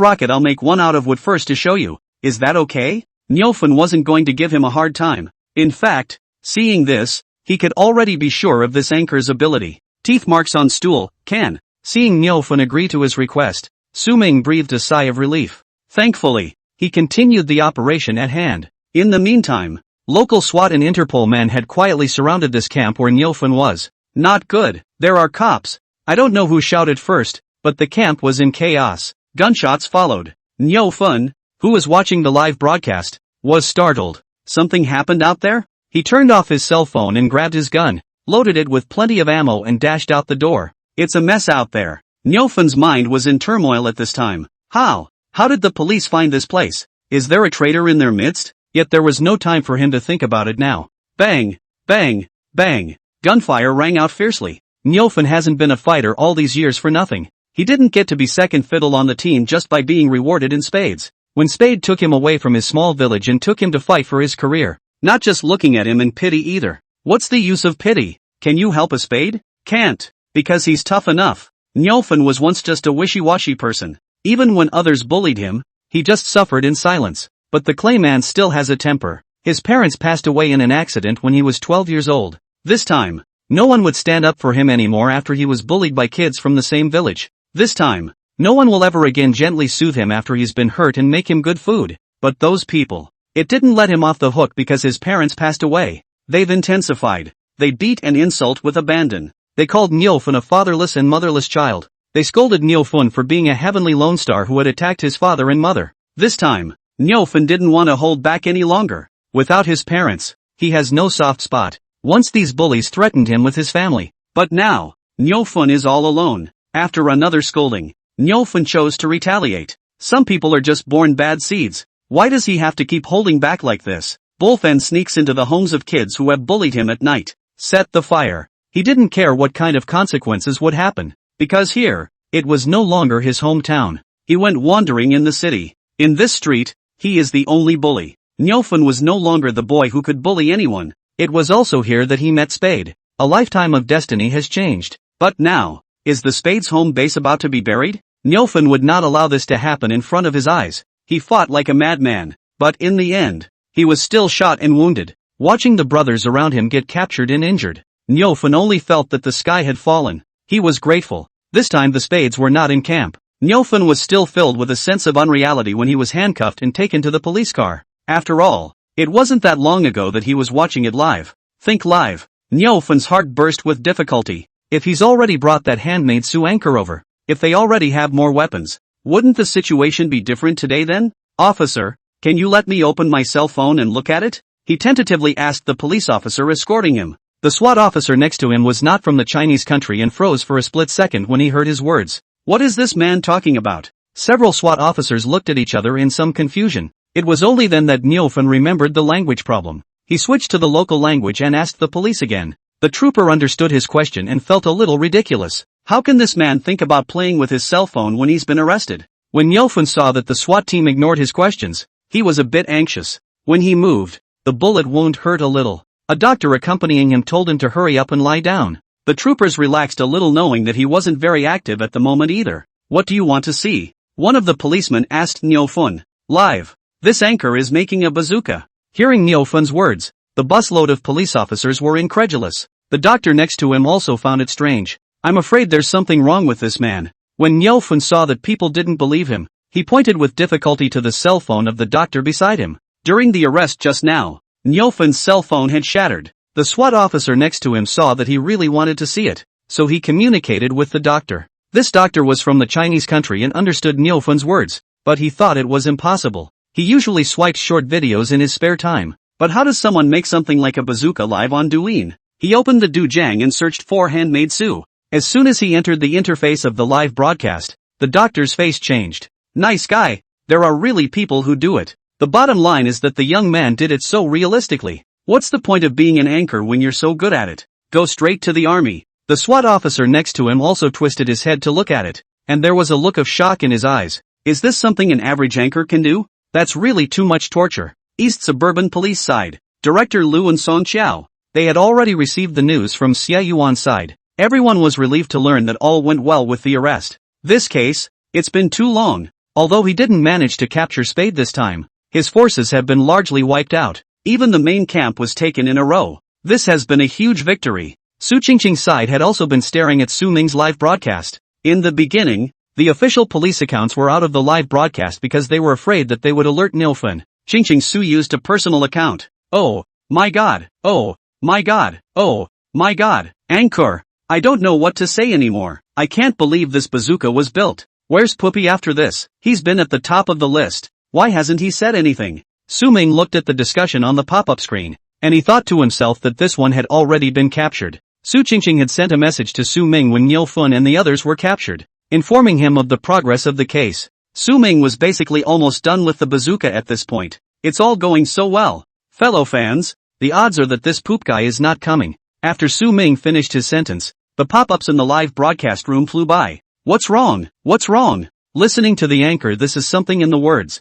rocket I'll make one out of wood first to show you. Is that okay? Nilfun wasn't going to give him a hard time. In fact, seeing this, he could already be sure of this anchor's ability. Teeth marks on stool, can. Seeing Nilfun agree to his request, Su Ming breathed a sigh of relief. Thankfully, he continued the operation at hand. In the meantime, local SWAT and Interpol men had quietly surrounded this camp where Nilfun was. Not good. There are cops. I don't know who shouted first, but the camp was in chaos. Gunshots followed. Nilfun, who was watching the live broadcast, was startled. Something happened out there? He turned off his cell phone and grabbed his gun, loaded it with plenty of ammo and dashed out the door. It's a mess out there. Nilfun's mind was in turmoil at this time. How did the police find this place? Is there a traitor in their midst? Yet there was no time for him to think about it now. Bang, bang, bang. Gunfire rang out fiercely. Nilfun hasn't been a fighter all these years for nothing. He didn't get to be second fiddle on the team just by being rewarded in spades. When Spade took him away from his small village and took him to fight for his career. Not just looking at him in pity either. What's the use of pity? Can you help a Spade? Can't. Because he's tough enough. Nilfun was once just a wishy-washy person. Even when others bullied him, he just suffered in silence. But the Clayman still has a temper. His parents passed away in an accident when he was 12 years old. This time, no one would stand up for him anymore after he was bullied by kids from the same village. This time, no one will ever again gently soothe him after he's been hurt and make him good food. But those people, it didn't let him off the hook because his parents passed away. They've intensified. They beat and insult with abandon. They called Nilfun a fatherless and motherless child. They scolded Nilfun for being a heavenly lone star who had attacked his father and mother. This time, Nilfun didn't want to hold back any longer. Without his parents, he has no soft spot. Once these bullies threatened him with his family. But now, Nilfun is all alone. After another scolding, Nilfun chose to retaliate. Some people are just born bad seeds. Why does he have to keep holding back like this? Bullfen sneaks into the homes of kids who have bullied him at night. Set the fire. He didn't care what kind of consequences would happen. Because here, it was no longer his hometown. He went wandering in the city. In this street, he is the only bully. Nilfun was no longer the boy who could bully anyone. It was also here that he met Spade. A lifetime of destiny has changed. But now, is the Spade's home base about to be buried? Nyofun would not allow this to happen in front of his eyes. He fought like a madman, but in the end, he was still shot and wounded. Watching the brothers around him get captured and injured, Nyofun only felt that the sky had fallen. He was grateful. This time the Spades were not in camp. Nyofun was still filled with a sense of unreality when he was handcuffed and taken to the police car. After all, it wasn't that long ago that he was watching it live. Think live. Nyofun's heart burst with difficulty. If he's already brought that handmaid Sue anchor over, if they already have more weapons, wouldn't the situation be different today then? Officer, can you let me open my cell phone and look at it? He tentatively asked the police officer escorting him. The SWAT officer next to him was not from the Chinese country and froze for a split second when he heard his words. What is this man talking about? Several SWAT officers looked at each other in some confusion. It was only then that Nyofun remembered the language problem. He switched to the local language and asked the police again. The trooper understood his question and felt a little ridiculous. How can this man think about playing with his cell phone when he's been arrested? When Nyofun saw that the SWAT team ignored his questions, he was a bit anxious. When he moved, the bullet wound hurt a little. A doctor accompanying him told him to hurry up and lie down. The troopers relaxed a little knowing that he wasn't very active at the moment either. What do you want to see? One of the policemen asked Nyofun. Live. This anchor is making a bazooka. Hearing Nyofun's words, the busload of police officers were incredulous. The doctor next to him also found it strange. I'm afraid there's something wrong with this man. When Nyofun saw that people didn't believe him, he pointed with difficulty to the cell phone of the doctor beside him. During the arrest just now, Nyofun's cell phone had shattered. The SWAT officer next to him saw that he really wanted to see it, so he communicated with the doctor. This doctor was from the Chinese country and understood Nyofun's words, but he thought it was impossible. He usually swiped short videos in his spare time, but how does someone make something like a bazooka live on Douyin? He opened the Doujang and searched for handmade Sue. As soon as he entered the interface of the live broadcast, the doctor's face changed. Nice guy, there are really people who do it. The bottom line is that the young man did it so realistically. What's the point of being an anchor when you're so good at it? Go straight to the army. The SWAT officer next to him also twisted his head to look at it, and there was a look of shock in his eyes. Is this something an average anchor can do? That's really too much torture. East Suburban Police side. Director Lu and Song Chiao. They had already received the news from Xie Yuan's side. Everyone was relieved to learn that all went well with the arrest. This case, it's been too long. Although he didn't manage to capture Spade this time, his forces have been largely wiped out. Even the main camp was taken in a row. This has been a huge victory. Su Qingqing's side had also been staring at Su Ming's live broadcast. In the beginning, the official police accounts were out of the live broadcast because they were afraid that they would alert Nyofun. Qingqing Su used a personal account. Oh, my god, oh, my god, oh, my god. Anchor, I don't know what to say anymore. I can't believe this bazooka was built. Where's Puppy after this? He's been at the top of the list. Why hasn't he said anything? Su Ming looked at the discussion on the pop-up screen, and he thought to himself that this one had already been captured. Su Qingqing had sent a message to Su Ming when Nyofun and the others were captured, informing him of the progress of the case. Su Ming was basically almost done with the bazooka at this point. It's all going so well. Fellow fans, the odds are that this poop guy is not coming. After Su Ming finished his sentence, the pop-ups in the live broadcast room flew by. What's wrong? What's wrong? Listening to the anchor, this is something in the words.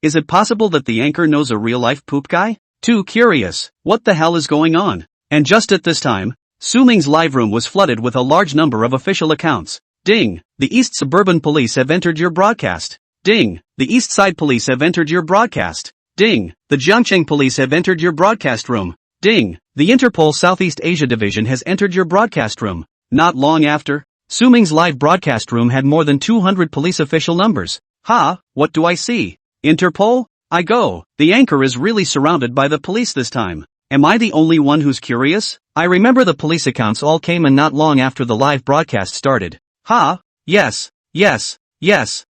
Is it possible that the anchor knows a real-life poop guy? Too curious. What the hell is going on? And just at this time, Su Ming's live room was flooded with a large number of official accounts. Ding! The East Suburban Police have entered your broadcast. Ding! The East Side Police have entered your broadcast. Ding! The Jiangcheng Police have entered your broadcast room. Ding! The Interpol Southeast Asia Division has entered your broadcast room. Not long after, Su Ming's live broadcast room had more than 200 police official numbers. What do I see? Interpol? I go. The anchor is really surrounded by the police this time. Am I the only one who's curious? I remember the police accounts all came in not long after the live broadcast started. Yes.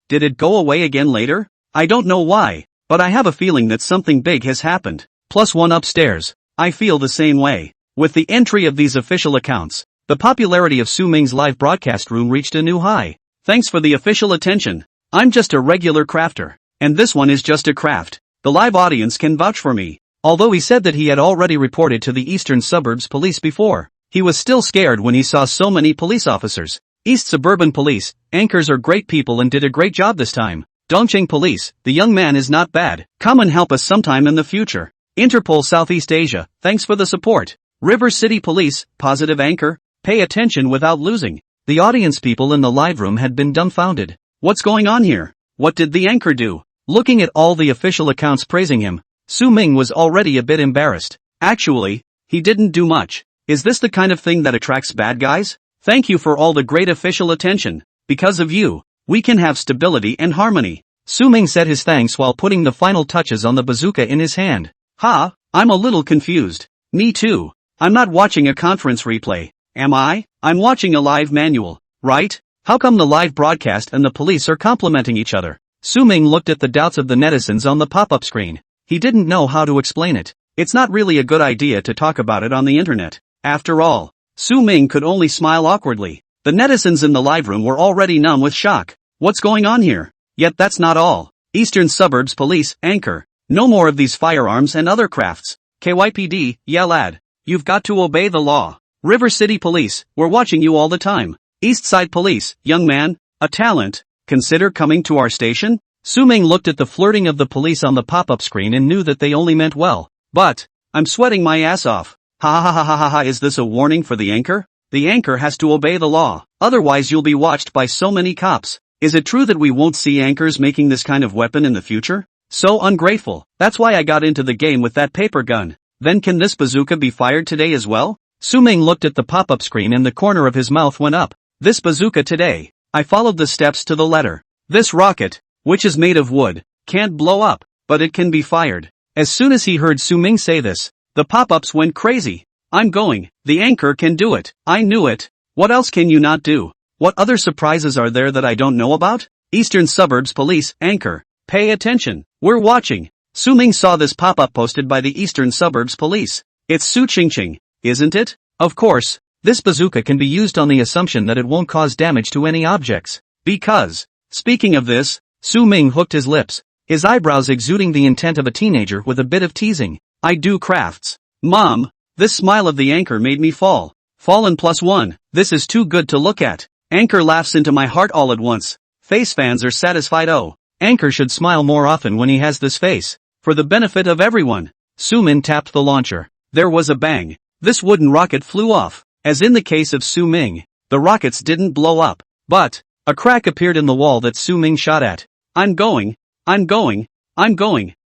Did it go away again later? I don't know why, but I have a feeling that something big has happened. +1 upstairs. I feel the same way. With the entry of these official accounts, the popularity of Su Ming's live broadcast room reached a new high. Thanks for the official attention. I'm just a regular crafter. And this one is just a craft. The live audience can vouch for me. Although he said that he had already reported to the Eastern Suburbs Police before, he was still scared when he saw so many police officers. East Suburban Police, anchors are great people and did a great job this time. Dongqing Police, the young man is not bad. Come and help us sometime in the future. Interpol Southeast Asia, thanks for the support. River City Police, positive anchor. pay attention without losing. The audience people in the live room had been dumbfounded. What's going on here? What did the anchor do? Looking at all the official accounts praising him, Su Ming was already a bit embarrassed. Actually, he didn't do much. Is this the kind of thing that attracts bad guys? Thank you for all the great official attention. Because of you, we can have stability and harmony. Su Ming said his thanks while putting the final touches on the bazooka in his hand. Ha, I'm a little confused. Me too. I'm not watching a conference replay, am I? I'm watching a live manual, right? How come the live broadcast and the police are complimenting each other? Su Ming looked at the doubts of the netizens on the pop-up screen. He didn't know how to explain it. It's not really a good idea to talk about it on the internet. After all, Su Ming could only smile awkwardly. The netizens in the live room were already numb with shock. What's going on here? Yet that's not all. Eastern Suburbs Police, anchor. No more of these firearms and other crafts. KYPD, yeah lad. You've got to obey the law. River City Police, we're watching you all the time. East Side Police, young man, a talent. Consider coming to our station? Su Ming looked at the flirting of the police on the pop-up screen and knew that they only meant well. But, I'm sweating my ass off. Ha ha ha ha ha ha, is this a warning for the anchor? The anchor has to obey the law, otherwise you'll be watched by so many cops. Is it true that we won't see anchors making this kind of weapon in the future? So ungrateful. That's why I got into the game with that paper gun. Then can this bazooka be fired today as well? Su Ming looked at the pop-up screen and the corner of his mouth went up. This bazooka today. I followed the steps to the letter. This rocket, which is made of wood, can't blow up, but it can be fired. As soon as he heard Su Ming say this, the pop-ups went crazy. I'm going. The anchor can do it. I knew it. What else can you not do? What other surprises are there that I don't know about? Eastern Suburbs Police, anchor. Pay attention. We're watching. Su Ming saw this pop-up posted by the Eastern Suburbs Police. It's Su Qingqing, isn't it? Of course. This bazooka can be used on the assumption that it won't cause damage to any objects. Because, speaking of this, Su Ming hooked his lips, his eyebrows exuding the intent of a teenager with a bit of teasing. I do crafts. Mom, this smile of the anchor made me fall. Fallen +1, this is too good to look at. Anchor laughs into my heart all at once. Face fans are satisfied. Oh, Anchor should smile more often when he has this face. For the benefit of everyone. Su Ming tapped the launcher. There was a bang. This wooden rocket flew off. As in the case of Su Ming, the rockets didn't blow up. But, a crack appeared in the wall that Su Ming shot at. I'm going.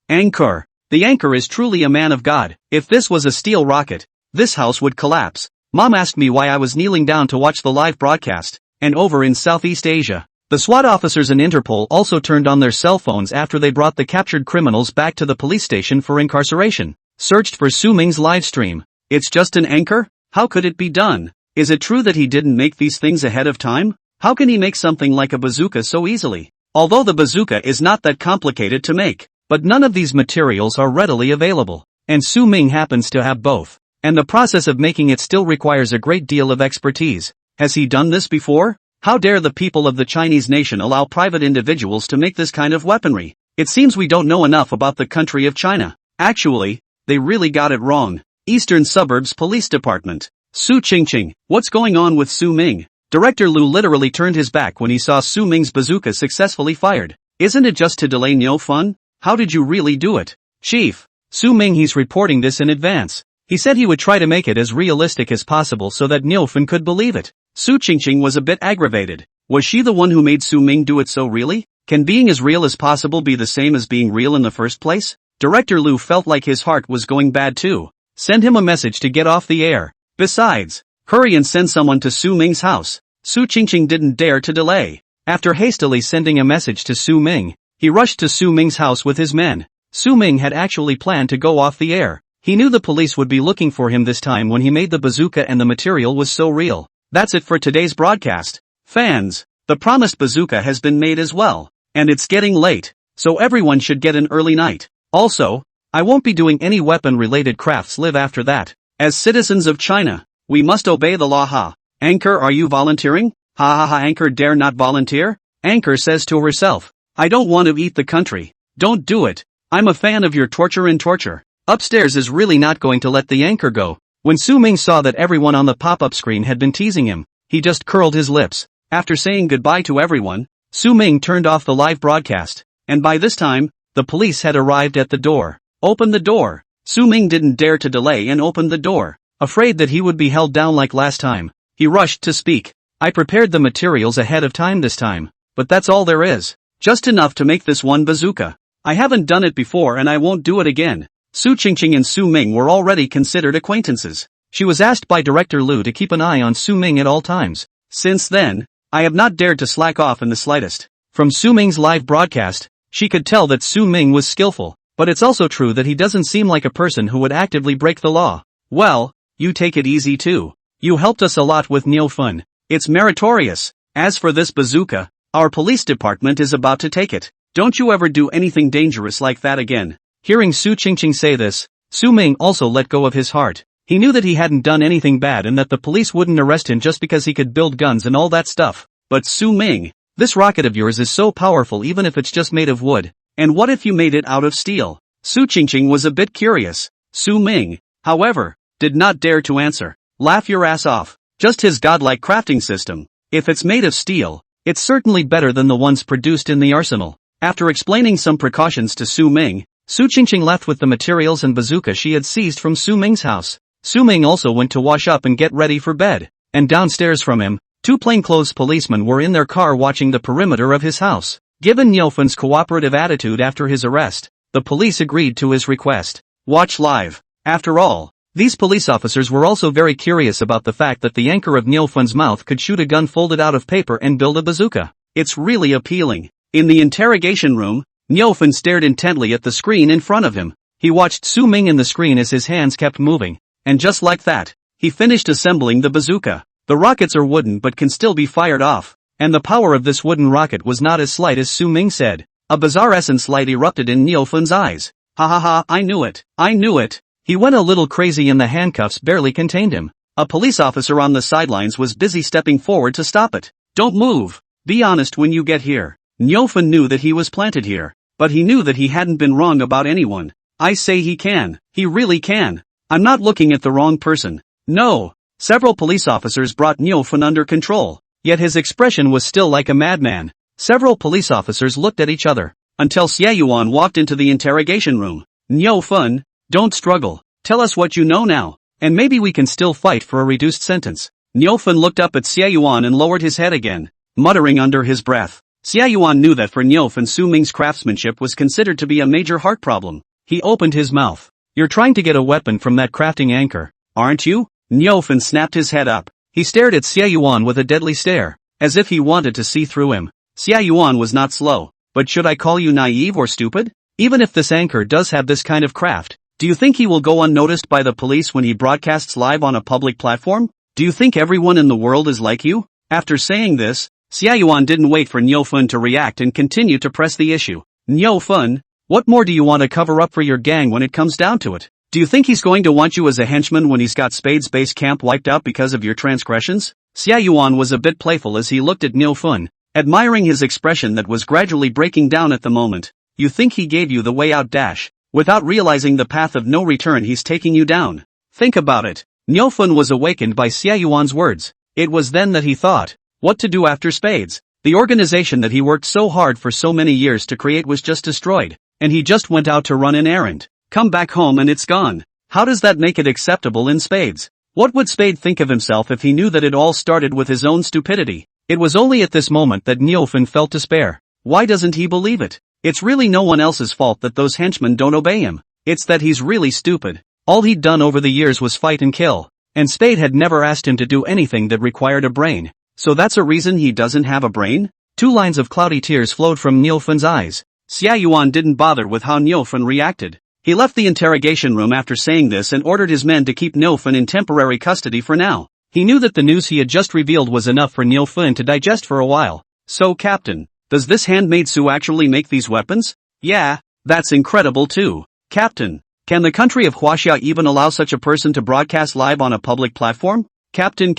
Anchor. The anchor is truly a man of God. If this was a steel rocket, this house would collapse. Mom asked me why I was kneeling down to watch the live broadcast. And over in Southeast Asia, the SWAT officers and Interpol also turned on their cell phones after they brought the captured criminals back to the police station for incarceration. Searched for Su Ming's live stream. It's just an anchor? How could it be done? Is it true that he didn't make these things ahead of time? How can he make something like a bazooka so easily? Although the bazooka is not that complicated to make, but none of these materials are readily available. And Su Ming happens to have both. And the process of making it still requires a great deal of expertise. Has he done this before? How dare the people of the Chinese nation allow private individuals to make this kind of weaponry? It seems we don't know enough about the country of China. Actually, they really got it wrong. Eastern Suburbs Police Department. Su Qingqing, what's going on with Su Ming? Director Liu literally turned his back when he saw Su Ming's bazooka successfully fired. Isn't it just to delay no fun? How did you really do it? Chief, Su Ming, he's reporting this in advance. He said he would try to make it as realistic as possible so that Niofan could believe it. Su Qingqing was a bit aggravated. Was she the one who made Su Ming do it so really? Can being as real as possible be the same as being real in the first place? Director Liu felt like his heart was going bad too. Send him a message to get off the air. Besides, hurry and send someone to Su Ming's house. Su Qingqing didn't dare to delay. After hastily sending a message to Su Ming, he rushed to Su Ming's house with his men. Su Ming had actually planned to go off the air. He knew the police would be looking for him this time when he made the bazooka and the material was so real. That's it for today's broadcast. Fans, the promised bazooka has been made as well. And it's getting late, so everyone should get an early night. Also, I won't be doing any weapon-related crafts live after that. As citizens of China, we must obey the law. Ha. Anchor, are you volunteering? Ha ha ha, Anchor dare not volunteer? Anchor says to herself, I don't want to eat the country. Don't do it. I'm a fan of your torture and torture. Upstairs is really not going to let the anchor go. When Su Ming saw that everyone on the pop-up screen had been teasing him, he just curled his lips. After saying goodbye to everyone, Su Ming turned off the live broadcast. And by this time, the police had arrived at the door. Open the door. Su Ming didn't dare to delay and opened the door, afraid that he would be held down like last time. He rushed to speak. I prepared the materials ahead of time this time, but that's all there is. Just enough to make this one bazooka. I haven't done it before and I won't do it again. Su Qingqing and Su Ming were already considered acquaintances. She was asked by Director Liu to keep an eye on Su Ming at all times. Since then, I have not dared to slack off in the slightest. From Su Ming's live broadcast, she could tell that Su Ming was skillful, but it's also true that he doesn't seem like a person who would actively break the law. Well, you take it easy too. You helped us a lot with Niu Fun. It's meritorious. As for this bazooka, our police department is about to take it. Don't you ever do anything dangerous like that again. Hearing Su Qingqing say this, Su Ming also let go of his heart. He knew that he hadn't done anything bad and that the police wouldn't arrest him just because he could build guns and all that stuff. But Su Ming, this rocket of yours is so powerful even if it's just made of wood. And what if you made it out of steel? Su Qingqing was a bit curious. Su Ming, however, did not dare to answer. Laugh your ass off. Just his godlike crafting system. If it's made of steel, it's certainly better than the ones produced in the arsenal. After explaining some precautions to Su Ming, Su Qingqing left with the materials and bazooka she had seized from Su Ming's house. Su Ming also went to wash up and get ready for bed. And downstairs from him, two plainclothes policemen were in their car watching the perimeter of his house. Given Niu Fun's cooperative attitude after his arrest, the police agreed to his request. Watch live. After all, these police officers were also very curious about the fact that the anchor of Niu Fun's mouth could shoot a gun folded out of paper and build a bazooka. It's really appealing. In the interrogation room, Niu Fun stared intently at the screen in front of him. He watched Su Ming in the screen as his hands kept moving. And just like that, he finished assembling the bazooka. The rockets are wooden but can still be fired off. And the power of this wooden rocket was not as slight as Su Ming said. A bizarre essence light erupted in Niu Fun's eyes. Ha ha ha, I knew it. I knew it. He went a little crazy and the handcuffs barely contained him. A police officer on the sidelines was busy stepping forward to stop it. Don't move. Be honest when you get here. Niu Fun knew that he was planted here. But he knew that he hadn't been wrong about anyone. I say he can. He really can. I'm not looking at the wrong person. No. Several police officers brought Niu Fun under control. Yet his expression was still like a madman. Several police officers looked at each other. Until Xie Yuan walked into the interrogation room. Niu Fun, don't struggle. Tell us what you know now. And maybe we can still fight for a reduced sentence. Niu Fun looked up at Xie Yuan and lowered his head again, muttering under his breath. Xie Yuan knew that for Niu Fun Su Ming's craftsmanship was considered to be a major heart problem. He opened his mouth. You're trying to get a weapon from that crafting anchor, aren't you? Niu Fun snapped his head up. He stared at Xie Yuan with a deadly stare, as if he wanted to see through him. Xie Yuan was not slow. But should I call you naive or stupid? Even if this anchor does have this kind of craft, do you think he will go unnoticed by the police when he broadcasts live on a public platform? Do you think everyone in the world is like you? After saying this, Xie Yuan didn't wait for Niu Fun to react and continued to press the issue. Niu Fun, what more do you want to cover up for your gang when it comes down to it? Do you think he's going to want you as a henchman when he's got Spade's base camp wiped out because of your transgressions? Xie Yuan was a bit playful as he looked at Niu Fun, admiring his expression that was gradually breaking down at the moment. You think he gave you the way out dash? Without realizing the path of no return he's taking you down. Think about it. Niu Fun was awakened by Xie Yuan's words. It was then that he thought, what to do after Spades? The organization that he worked so hard for so many years to create was just destroyed, and he just went out to run an errand. Come back home and it's gone. How does that make it acceptable in Spades? What would Spade think of himself if he knew that it all started with his own stupidity? It was only at this moment that Niu Fun felt despair. Why doesn't he believe it? It's really no one else's fault that those henchmen don't obey him. It's that he's really stupid. All he'd done over the years was fight and kill, and Spade had never asked him to do anything that required a brain. So that's a reason he doesn't have a brain? 2 lines of cloudy tears flowed from Niu Fun's eyes. Xie Yuan didn't bother with how Niu Fun reacted. He left the interrogation room after saying this and ordered his men to keep Niu Fun in temporary custody for now. He knew that the news he had just revealed was enough for Niu Fun to digest for a while. So Captain, does this handmade Su actually make these weapons? Yeah, that's incredible too. Captain, can the country of Huaxia even allow such a person to broadcast live on a public platform? Captain,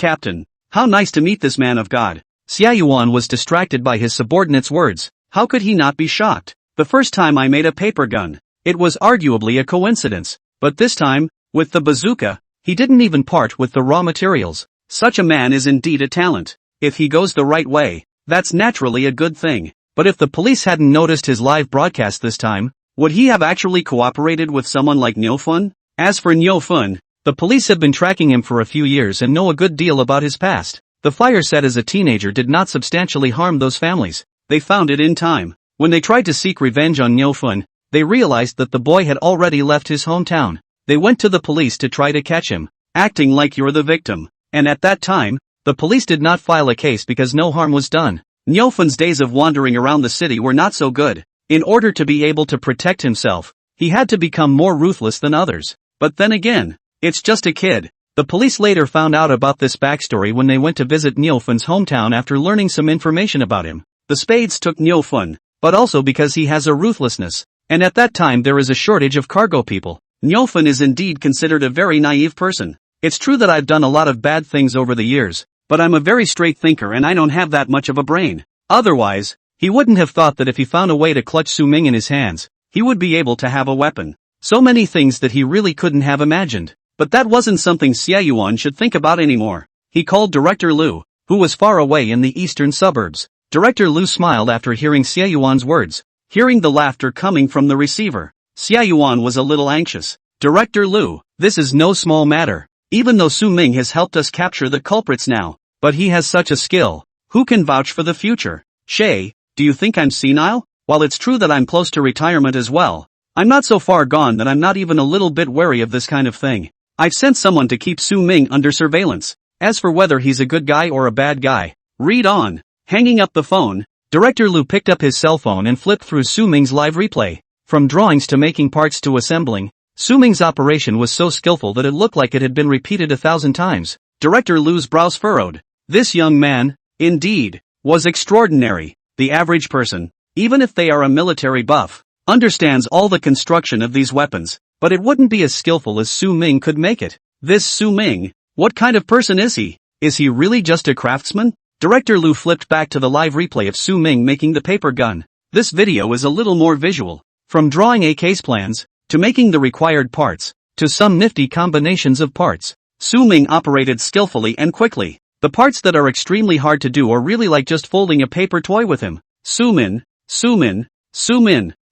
how nice to meet this man of God. Xie Yuan was distracted by his subordinate's words. How could he not be shocked? The first time I made a paper gun, it was arguably a coincidence. But this time, with the bazooka, he didn't even part with the raw materials. Such a man is indeed a talent. If he goes the right way, that's naturally a good thing. But if the police hadn't noticed his live broadcast this time, would he have actually cooperated with someone like Niu Fun? As for Niu Fun, The police have been tracking him for a few years and know a good deal about his past. The fire set as a teenager did not substantially harm those families. They found it in time. When they tried to seek revenge on Nyofun, they realized that the boy had already left his hometown. They went to the police to try to catch him, acting like you're the victim. And at that time, the police did not file a case because no harm was done. Nyofun's days of wandering around the city were not so good. In order to be able to protect himself, he had to become more ruthless than others. But then again, it's just a kid. The police later found out about this backstory when they went to visit Nyofun's hometown after learning some information about him. The Spades took Nyofun, but also because he has a ruthlessness. And at that time there is a shortage of cargo people. Nyofun is indeed considered a very naive person. It's true that I've done a lot of bad things over the years, but I'm a very straight thinker and I don't have that much of a brain. Otherwise, he wouldn't have thought that if he found a way to clutch Su Ming in his hands, he would be able to have a weapon. So many things that he really couldn't have imagined. But that wasn't something Xie Yuan should think about anymore. He called Director Liu, who was far away in the eastern suburbs. Director Liu smiled after hearing Xie Yuan's words. Hearing the laughter coming from the receiver, Xie Yuan was a little anxious. Director Liu, this is no small matter. Even though Su Ming has helped us capture the culprits now, but he has such a skill. Who can vouch for the future? Shay, do you think I'm senile? While it's true that I'm close to retirement as well, I'm not so far gone that I'm not even a little bit wary of this kind of thing. I've sent someone to keep Su Ming under surveillance. As for whether he's a good guy or a bad guy, read on. Hanging up the phone, Director Liu picked up his cell phone and flipped through Su Ming's live replay. From drawings to making parts to assembling, Su Ming's operation was so skillful that it looked like it had been repeated 1,000 times. Director Liu's brows furrowed. This young man, indeed, was extraordinary. The average person, even if they are a military buff, understands all the construction of these weapons, but it wouldn't be as skillful as Su Ming could make it. This Su Ming, what kind of person is he? Is he really just a craftsman? Director Liu flipped back to the live replay of Su Ming making the paper gun. This video is a little more visual. From drawing a case plans, to making the required parts, to some nifty combinations of parts, Su Ming operated skillfully and quickly. The parts that are extremely hard to do are really like just folding a paper toy with him. Su Min.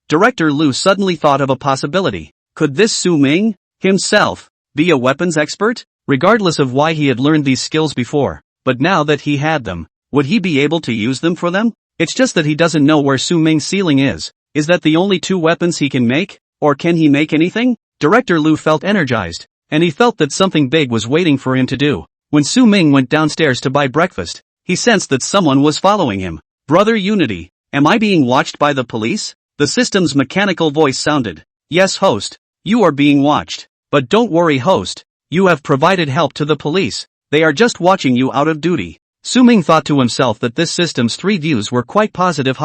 Director Liu suddenly thought of a possibility. Could this Su Ming, himself, be a weapons expert? Regardless of why he had learned these skills before, but now that he had them, would he be able to use them for them? It's just that he doesn't know where Su Ming's ceiling is. Is that the only two weapons he can make? Or can he make anything? Director Liu felt energized, and he felt that something big was waiting for him to do. When Su Ming went downstairs to buy breakfast, he sensed that someone was following him. Brother Unity, am I being watched by the police? The system's mechanical voice sounded. Yes, host, you are being watched. But don't worry, host, you have provided help to the police. They are just watching you out of duty. Su Ming thought to himself that this system's 3 views were quite positive.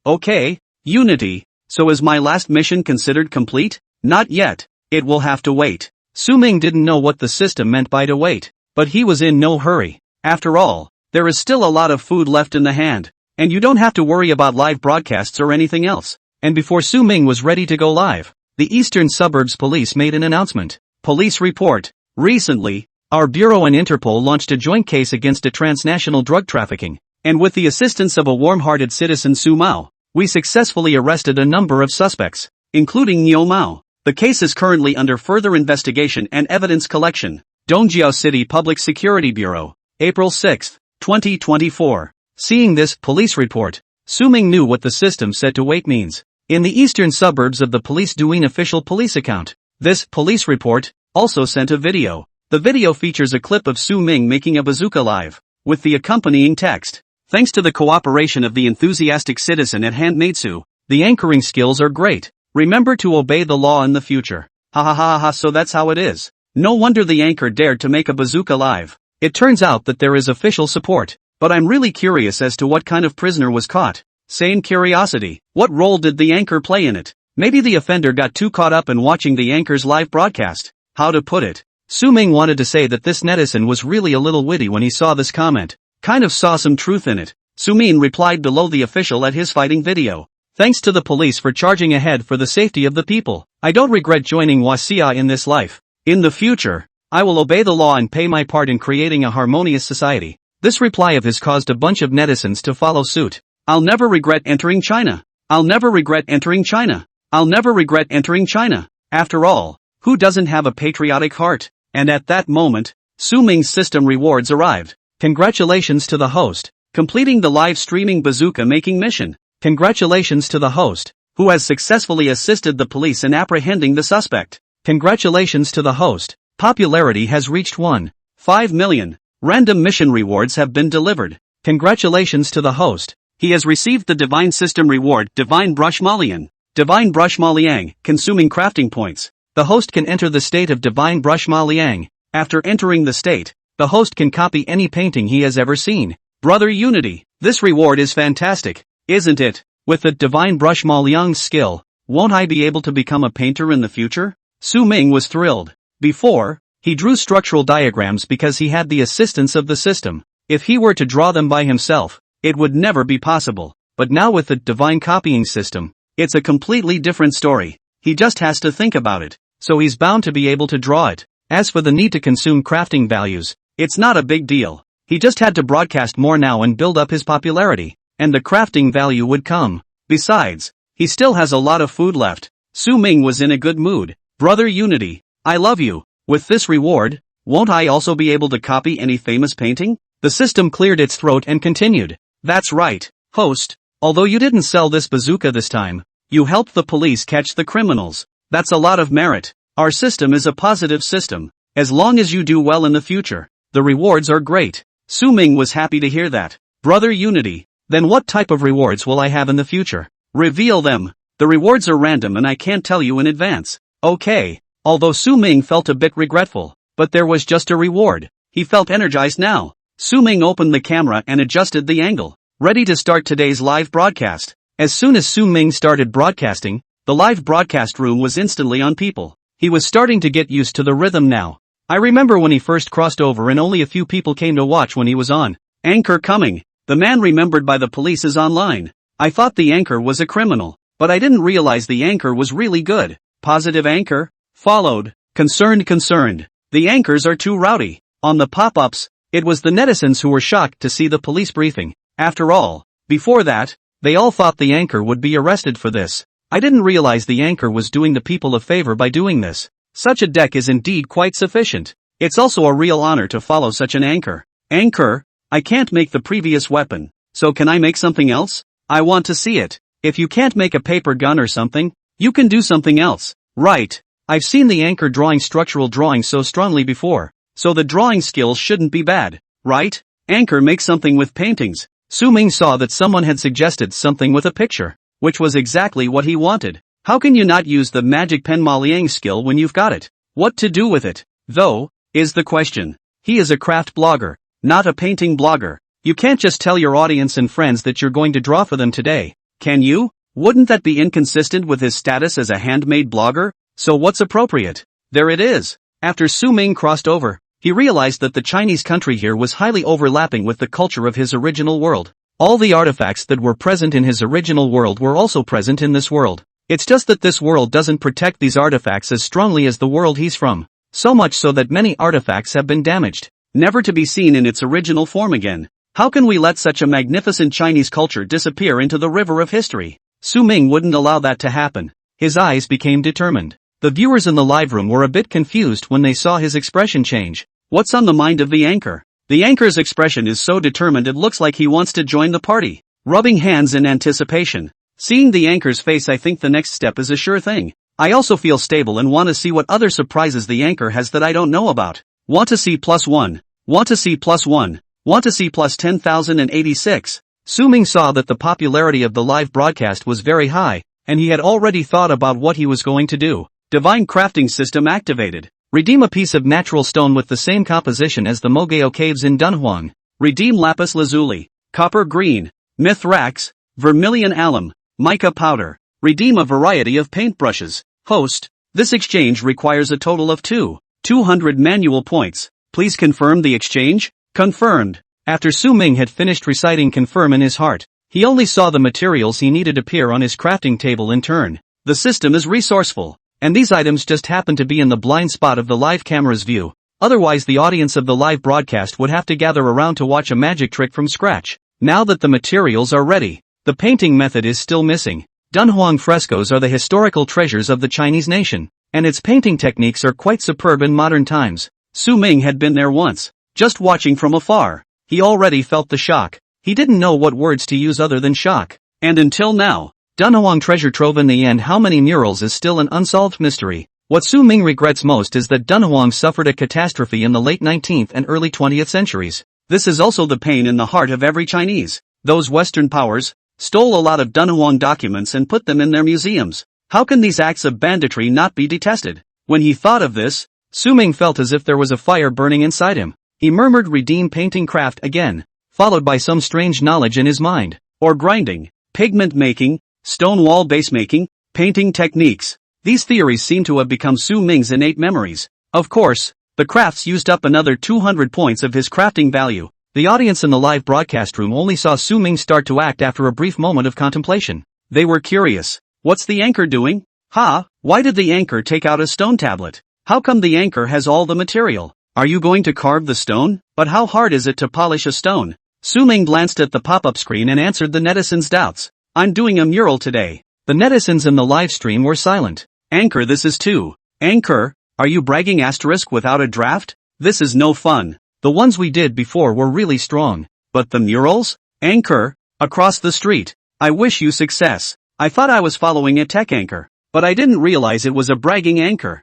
Okay, Unity, so is my last mission considered complete? Not yet, it will have to wait. Su Ming didn't know what the system meant by to wait, but he was in no hurry. After all, there is still a lot of food left in the hand, and you don't have to worry about live broadcasts or anything else. And before Su Ming was ready to go live, the Eastern Suburbs Police made an announcement. Police report. Recently, our Bureau and Interpol launched a joint case against a transnational drug trafficking, and with the assistance of a warm-hearted citizen Su Mao, we successfully arrested a number of suspects, including Niu Mao. The case is currently under further investigation and evidence collection. Dongjiao City Public Security Bureau, April 6, 2024. Seeing this police report, Su Ming knew what the system said to wait means. In the eastern suburbs of the Police Douyin official police account, this police report also sent a video. The video features a clip of Su Ming making a bazooka live, with the accompanying text. Thanks to the cooperation of the enthusiastic citizen at Handmaidsu, the anchoring skills are great. Remember to obey the law in the future. So that's how it is. No wonder the anchor dared to make a bazooka live. It turns out that there is official support, but I'm really curious as to what kind of prisoner was caught. Sane curiosity, what role did the anchor play in it? Maybe the offender got too caught up in watching the anchor's live broadcast. How to put it? Su Ming wanted to say that this netizen was really a little witty when he saw this comment. Kind of saw some truth in it. Su Ming replied below the official at his fighting video. Thanks to the police for charging ahead for the safety of the people. I don't regret joining Wasia in this life. In the future, I will obey the law and pay my part in creating a harmonious society. This reply of his caused a bunch of netizens to follow suit. I'll never regret entering China. I'll never regret entering China. I'll never regret entering China. After all, who doesn't have a patriotic heart? And at that moment, Su Ming's system rewards arrived. Congratulations to the host, completing the live streaming bazooka making mission. Congratulations to the host, who has successfully assisted the police in apprehending the suspect. Congratulations to the host, popularity has reached 1.5 million. Random mission rewards have been delivered. Congratulations to the host, he has received the Divine System Reward Divine Brush Malian. Divine Brush Maliang, consuming crafting points. The host can enter the state of Divine Brush Maliang. After entering the state, the host can copy any painting he has ever seen. Brother Unity, this reward is fantastic, isn't it? With the Divine Brush Maliang's skill, won't I be able to become a painter in the future? Su Ming was thrilled. Before, he drew structural diagrams because he had the assistance of the system. If he were to draw them by himself, it would never be possible. But now with the Divine Copying System, it's a completely different story. He just has to think about it, so he's bound to be able to draw it. As for the need to consume crafting values, it's not a big deal. He just had to broadcast more now and build up his popularity, and the crafting value would come. Besides, he still has a lot of food left. Su Ming was in a good mood. Brother Unity, I love you. With this reward, won't I also be able to copy any famous painting? The system cleared its throat and continued. That's right, host. Although you didn't sell this bazooka this time, you helped the police catch the criminals. That's a lot of merit. Our system is a positive system. As long as you do well in the future, the rewards are great. Su Ming was happy to hear that. Brother Unity, then what type of rewards will I have in the future? Reveal them. The rewards are random and I can't tell you in advance. Okay. Although Su Ming felt a bit regretful, but there was just a reward. He felt energized now. Su Ming opened the camera and adjusted the angle, ready to start today's live broadcast. As soon as Su Ming started broadcasting, the live broadcast room was instantly on people. He was starting to get used to the rhythm now. I remember when he first crossed over and only a few people came to watch when he was on. Anchor coming. The man remembered by the police is online. I thought the anchor was a criminal, but I didn't realize the anchor was really good. Positive anchor? Followed. Concerned. The anchors are too rowdy. On the pop-ups, it was the netizens who were shocked to see the police briefing. After all, before that, they all thought the anchor would be arrested for this. I didn't realize the anchor was doing the people a favor by doing this. Such a deck is indeed quite sufficient. It's also a real honor to follow such an anchor. Anchor, I can't make the previous weapon, so can I make something else? I want to see it. If you can't make a paper gun or something, you can do something else. Right. I've seen the anchor drawing structural drawings so strongly before, so the drawing skills shouldn't be bad, right? Anchor makes something with paintings. Su Ming saw that someone had suggested something with a picture, which was exactly what he wanted. How can you not use the magic pen Maliang skill when you've got it? What to do with it, though, is the question. He is a craft blogger, not a painting blogger. You can't just tell your audience and friends that you're going to draw for them today, can you? Wouldn't that be inconsistent with his status as a handmade blogger? So what's appropriate? There it is. After Su Ming crossed over, he realized that the Chinese country here was highly overlapping with the culture of his original world. All the artifacts that were present in his original world were also present in this world. It's just that this world doesn't protect these artifacts as strongly as the world he's from. So much so that many artifacts have been damaged, never to be seen in its original form again. How can we let such a magnificent Chinese culture disappear into the river of history? Su Ming wouldn't allow that to happen. His eyes became determined. The viewers in the live room were a bit confused when they saw his expression change. What's on the mind of the anchor? The anchor's expression is so determined it looks like he wants to join the party. Rubbing hands in anticipation. Seeing the anchor's face, I think the next step is a sure thing. I also feel stable and want to see what other surprises the anchor has that I don't know about. Want to see +1. Want to see +1. Want to see plus 10,086. Su Ming saw that the popularity of the live broadcast was very high, and he had already thought about what he was going to do. Divine Crafting System activated. Redeem a piece of natural stone with the same composition as the Mogao Caves in Dunhuang. Redeem lapis lazuli, copper green, mithrax, vermilion alum, mica powder. Redeem a variety of paintbrushes. Host, this exchange requires a total of 200 manual points. Please confirm the exchange. Confirmed. After Su Ming had finished reciting confirm in his heart, he only saw the materials he needed appear on his crafting table in turn. The system is resourceful, and these items just happen to be in the blind spot of the live camera's view. Otherwise the audience of the live broadcast would have to gather around to watch a magic trick from scratch. Now that the materials are ready, the painting method is still missing. Dunhuang frescoes are the historical treasures of the Chinese nation, and its painting techniques are quite superb in modern times. Su Ming had been there once, just watching from afar. He already felt the shock. He didn't know what words to use other than shock. And until now, Dunhuang treasure trove in the end how many murals is still an unsolved mystery. What Su Ming regrets most is that Dunhuang suffered a catastrophe in the late 19th and early 20th centuries. This is also the pain in the heart of every Chinese. Those Western powers stole a lot of Dunhuang documents and put them in their museums. How can these acts of banditry not be detested? When he thought of this, Su Ming felt as if there was a fire burning inside him. He murmured redeem painting craft again, followed by some strange knowledge in his mind. Or grinding, pigment making, stone wall base making, painting techniques. These theories seem to have become Su Ming's innate memories. Of course, the crafts used up another 200 points of his crafting value. The audience in the live broadcast room only saw Su Ming start to act after a brief moment of contemplation. They were curious. What's the anchor doing? Why did the anchor take out a stone tablet? How come the anchor has all the material? Are you going to carve the stone? But how hard is it to polish a stone? Su Ming glanced at the pop-up screen and answered the netizens' doubts. I'm doing a mural today. The netizens in the live stream were silent. Anchor, this is too. Anchor, are you bragging asterisk without a draft? This is no fun. The ones we did before were really strong. But the murals? Anchor, across the street. I wish you success. I thought I was following a tech anchor. But I didn't realize it was a bragging anchor.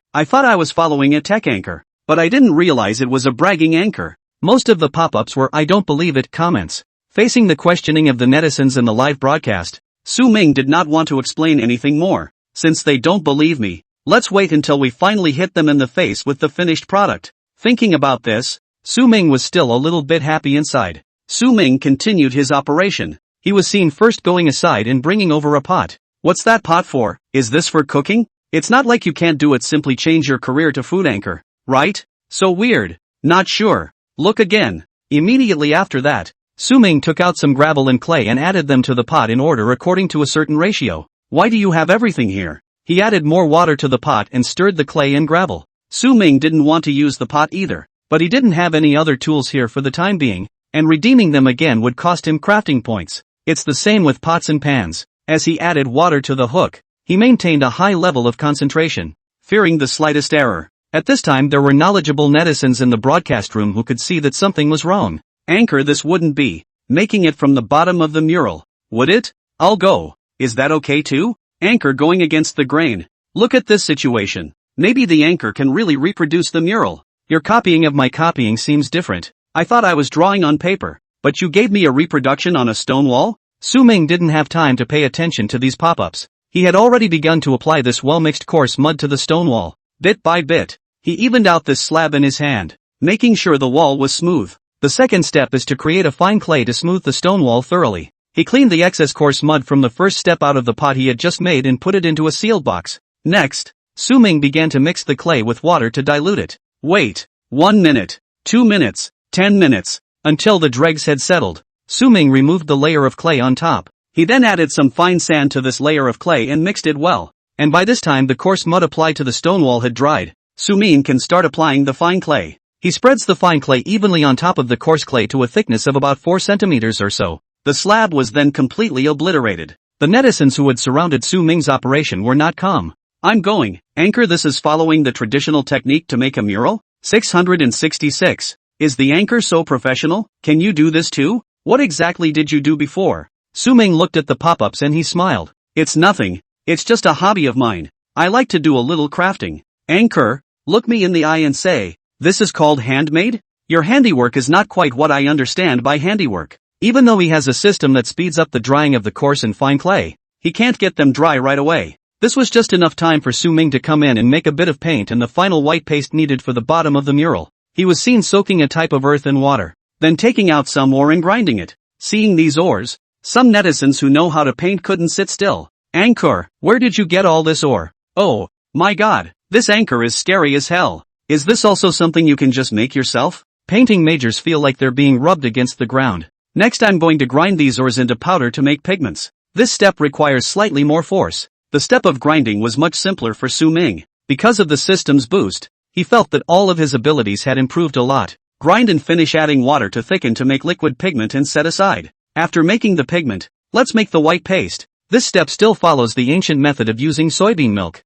Most of the pop-ups were I don't believe it comments. Facing the questioning of the netizens in the live broadcast, Su Ming did not want to explain anything more. Since they don't believe me, let's wait until we finally hit them in the face with the finished product. Thinking about this, Su Ming was still a little bit happy inside. Su Ming continued his operation. He was seen first going aside and bringing over a pot. What's that pot for? Is this for cooking? It's not like you can't do it, simply change your career to food anchor, right? So weird. Not sure. Look again. Immediately after that, Su Ming took out some gravel and clay and added them to the pot in order according to a certain ratio. Why do you have everything here? He added more water to the pot and stirred the clay and gravel. Su Ming didn't want to use the pot either, but he didn't have any other tools here for the time being, and redeeming them again would cost him crafting points. It's the same with pots and pans. As he added water to the hook, he maintained a high level of concentration, fearing the slightest error. At this time there were knowledgeable netizens in the broadcast room who could see that something was wrong. Anchor, this wouldn't be making it from the bottom of the mural, would it? I'll go. Is that okay too? Anchor, going against the grain. Look at this situation. Maybe the anchor can really reproduce the mural. Your copying of my copying seems different. I thought I was drawing on paper, but you gave me a reproduction on a stone wall? Su Ming didn't have time to pay attention to these pop-ups. He had already begun to apply this well-mixed coarse mud to the stone wall. Bit by bit, he evened out this slab in his hand, making sure the wall was smooth. The second step is to create a fine clay to smooth the stone wall thoroughly. He cleaned the excess coarse mud from the first step out of the pot he had just made and put it into a sealed box. Next, Su Ming began to mix the clay with water to dilute it. Wait. 1 minute, 2 minutes, 10 minutes, until the dregs had settled. Su Ming removed the layer of clay on top. He then added some fine sand to this layer of clay and mixed it well. And by this time the coarse mud applied to the stone wall had dried. Su Ming can start applying the fine clay. He spreads the fine clay evenly on top of the coarse clay to a thickness of about 4 centimeters or so. The slab was then completely obliterated. The netizens who had surrounded Su Ming's operation were not calm. I'm going. Anchor, this is following the traditional technique to make a mural? 666. Is the anchor so professional? Can you do this too? What exactly did you do before? Su Ming looked at the pop-ups and he smiled. It's nothing. It's just a hobby of mine. I like to do a little crafting. Anchor, look me in the eye and say, this is called handmade? Your handiwork is not quite what I understand by handiwork. Even though he has a system that speeds up the drying of the coarse and fine clay, he can't get them dry right away. This was just enough time for Su Ming to come in and make a bit of paint and the final white paste needed for the bottom of the mural. He was seen soaking a type of earth in water, then taking out some ore and grinding it. Seeing these ores, some netizens who know how to paint couldn't sit still. Anchor, where did you get all this ore? Oh, my god, this anchor is scary as hell. Is this also something you can just make yourself? Painting majors feel like they're being rubbed against the ground. Next I'm going to grind these ores into powder to make pigments. This step requires slightly more force. The step of grinding was much simpler for Su Ming. Because of the system's boost, he felt that all of his abilities had improved a lot. Grind and finish adding water to thicken to make liquid pigment and set aside. After making the pigment, let's make the white paste. This step still follows the ancient method of using soybean milk.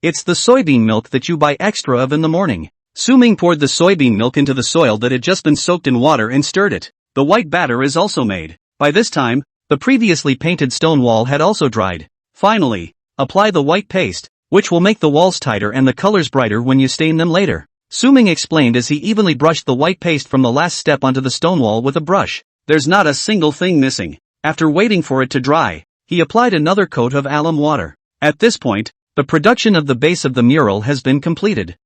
It's the soybean milk that you buy extra of in the morning. Su-ming poured the soybean milk into the soil that had just been soaked in water and stirred it. The white batter is also made. By this time, the previously painted stone wall had also dried. Finally, apply the white paste, which will make the walls tighter and the colors brighter when you stain them later. Su-ming explained as he evenly brushed the white paste from the last step onto the stone wall with a brush. There's not a single thing missing. After waiting for it to dry, he applied another coat of alum water. At this point, the production of the base of the mural has been completed.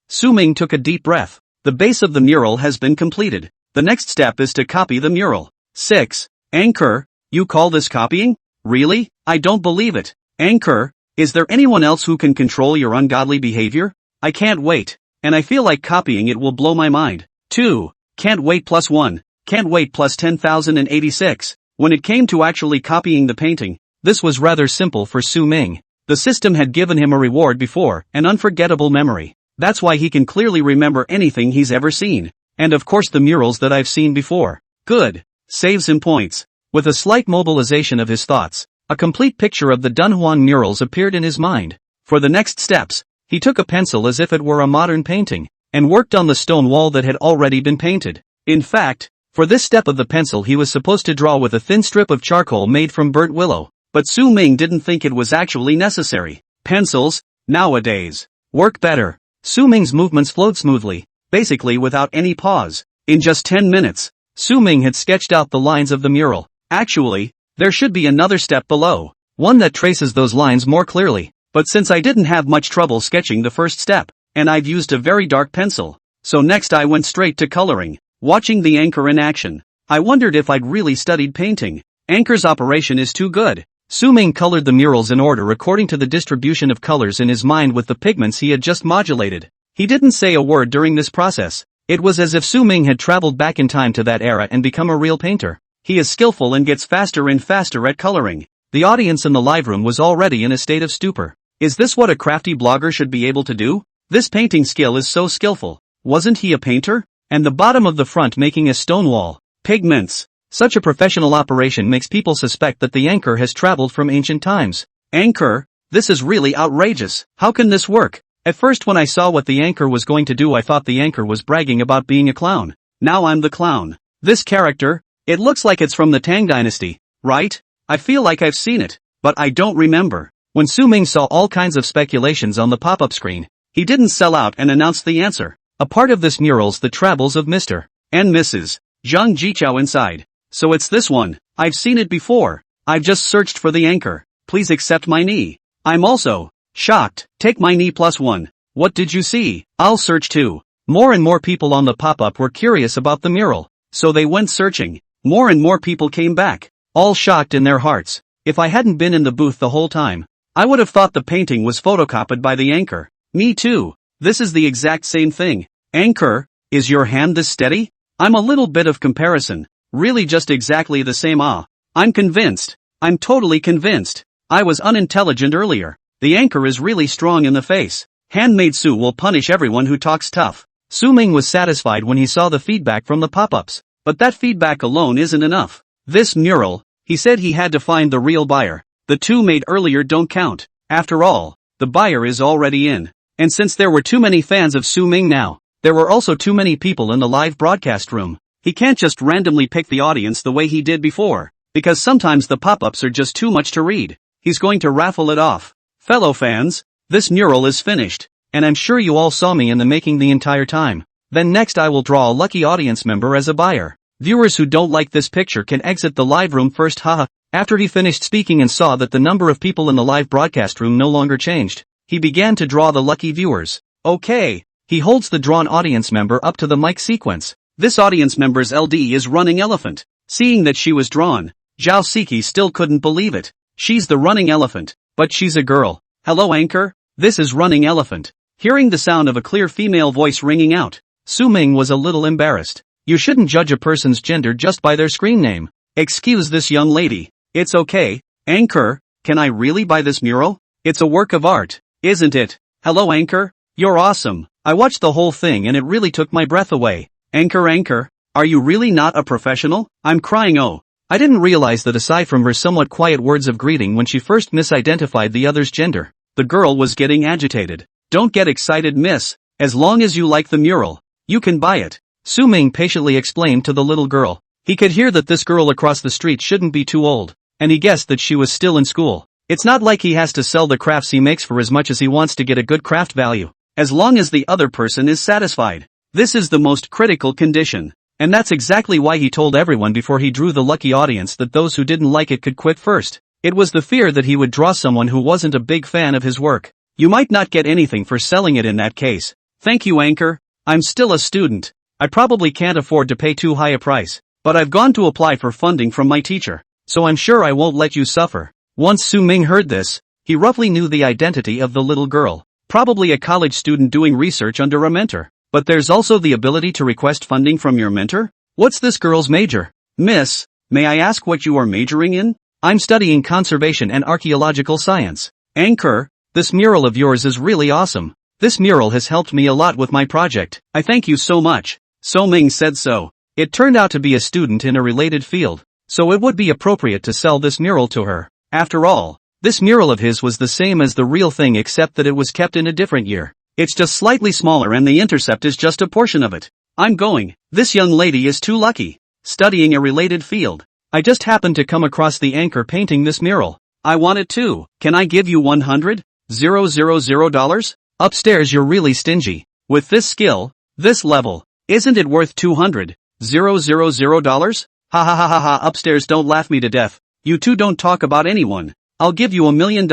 Su-ming took a deep breath. The base of the mural has been completed. The next step is to copy the mural. 6. Anchor, you call this copying? Really? I don't believe it. Anchor, is there anyone else who can control your ungodly behavior? I can't wait. And I feel like copying it will blow my mind. 2. Can't wait plus 1. Can't wait plus 10,086. When it came to actually copying the painting, this was rather simple for Su-ming. The system had given him a reward before, an unforgettable memory. That's why he can clearly remember anything he's ever seen. And of course the murals that I've seen before. Good. Saves him points. With a slight mobilization of his thoughts, a complete picture of the Dunhuan murals appeared in his mind. For the next steps, he took a pencil as if it were a modern painting, and worked on the stone wall that had already been painted. In fact, for this step of the pencil he was supposed to draw with a thin strip of charcoal made from burnt willow, but Su-ming didn't think it was actually necessary. Pencils, nowadays, work better. Su-ming's movements flowed smoothly, basically without any pause. In just 10 minutes, Su-ming had sketched out the lines of the mural. Actually, there should be another step below, one that traces those lines more clearly, but since I didn't have much trouble sketching the first step, and I've used a very dark pencil, so next I went straight to coloring. Watching the anchor in action, I wondered if I'd really studied painting. Anchor's operation is too good. Su-ming colored the murals in order according to the distribution of colors in his mind with the pigments he had just modulated. He didn't say a word during this process. It was as if Su-ming had traveled back in time to that era and become a real painter. He is skillful and gets faster and faster at coloring. The audience in the live room was already in a state of stupor. Is this what a crafty blogger should be able to do? This painting skill is so skillful. Wasn't he a painter? And the bottom of the front making a stone wall. Pigments. Such a professional operation makes people suspect that the anchor has traveled from ancient times. Anchor, this is really outrageous. How can this work? At first when I saw what the anchor was going to do I thought the anchor was bragging about being a clown. Now I'm the clown. This character, it looks like it's from the Tang dynasty, right? I feel like I've seen it, but I don't remember. When Su-ming saw all kinds of speculations on the pop-up screen, he didn't sell out and announced the answer. A part of this mural's the travels of Mr. and Mrs. Zhang Jichao inside. So it's this one. I've seen it before. I've just searched for the anchor. Please accept my knee. I'm also shocked. Take my knee plus 1. What did you see? I'll search too. More and more people on the pop-up were curious about the mural, so they went searching. More and more people came back, all shocked in their hearts. If I hadn't been in the booth the whole time, I would have thought the painting was photocopied by the anchor. Me too. This is the exact same thing. Anchor, is your hand this steady? I'm a little bit of comparison. Really just exactly the same. I'm convinced. I'm totally convinced. I was unintelligent earlier. The anchor is really strong in the face. Handmaid Su will punish everyone who talks tough. Su-ming was satisfied when he saw the feedback from the pop-ups. But that feedback alone isn't enough. This mural, he said he had to find the real buyer. The two made earlier don't count. After all, the buyer is already in. And since there were too many fans of Su-ming now, there were also too many people in the live broadcast room. He can't just randomly pick the audience the way he did before, because sometimes the pop-ups are just too much to read. He's going to raffle it off. Fellow fans, this mural is finished, and I'm sure you all saw me in the making the entire time. Then next I will draw a lucky audience member as a buyer. Viewers who don't like this picture can exit the live room first. Haha. After he finished speaking and saw that the number of people in the live broadcast room no longer changed, he began to draw the lucky viewers. Okay. He holds the drawn audience member up to the mic sequence. This audience member's LD is Running Elephant. Seeing that she was drawn, Zhao Siki still couldn't believe it. She's the Running Elephant, but she's a girl. Hello anchor, this is Running Elephant. Hearing the sound of a clear female voice ringing out, Su-ming was a little embarrassed. You shouldn't judge a person's gender just by their screen name. Excuse this young lady. It's okay. Anchor, can I really buy this mural? It's a work of art, isn't it? Hello anchor, you're awesome. I watched the whole thing and it really took my breath away. Anchor, are you really not a professional? I'm crying. Oh, I didn't realize that aside from her somewhat quiet words of greeting when she first misidentified the other's gender, the girl was getting agitated. Don't get excited, miss. As long as you like the mural, you can buy it. Su Ming patiently explained to the little girl. He could hear that this girl across the street shouldn't be too old, and he guessed that she was still in school. It's not like he has to sell the crafts he makes for as much as he wants to get a good craft value. As long as the other person is satisfied. This is the most critical condition. And that's exactly why he told everyone before he drew the lucky audience that those who didn't like it could quit first. It was the fear that he would draw someone who wasn't a big fan of his work. You might not get anything for selling it in that case. Thank you, anchor. I'm still a student. I probably can't afford to pay too high a price, but I've gone to apply for funding from my teacher, so I'm sure I won't let you suffer. Once Su Ming heard this, he roughly knew the identity of the little girl. Probably a college student doing research under a mentor. But there's also the ability to request funding from your mentor? What's this girl's major? Miss, may I ask what you are majoring in? I'm studying conservation and archaeological science. Anchor, this mural of yours is really awesome. This mural has helped me a lot with my project. I thank you so much. Su Ming said so. It turned out to be a student in a related field, so it would be appropriate to sell this mural to her. After all, this mural of his was the same as the real thing except that it was kept in a different year. It's just slightly smaller and the intercept is just a portion of it. I'm going. This young lady is too lucky. Studying a related field. I just happened to come across the anchor painting this mural. I want it too. Can I give you $100,000? Upstairs you're really stingy. With this skill, this level, isn't it worth $200,000? Ha ha ha ha ha, upstairs don't laugh me to death. You two don't talk about anyone. I'll give you $1 million.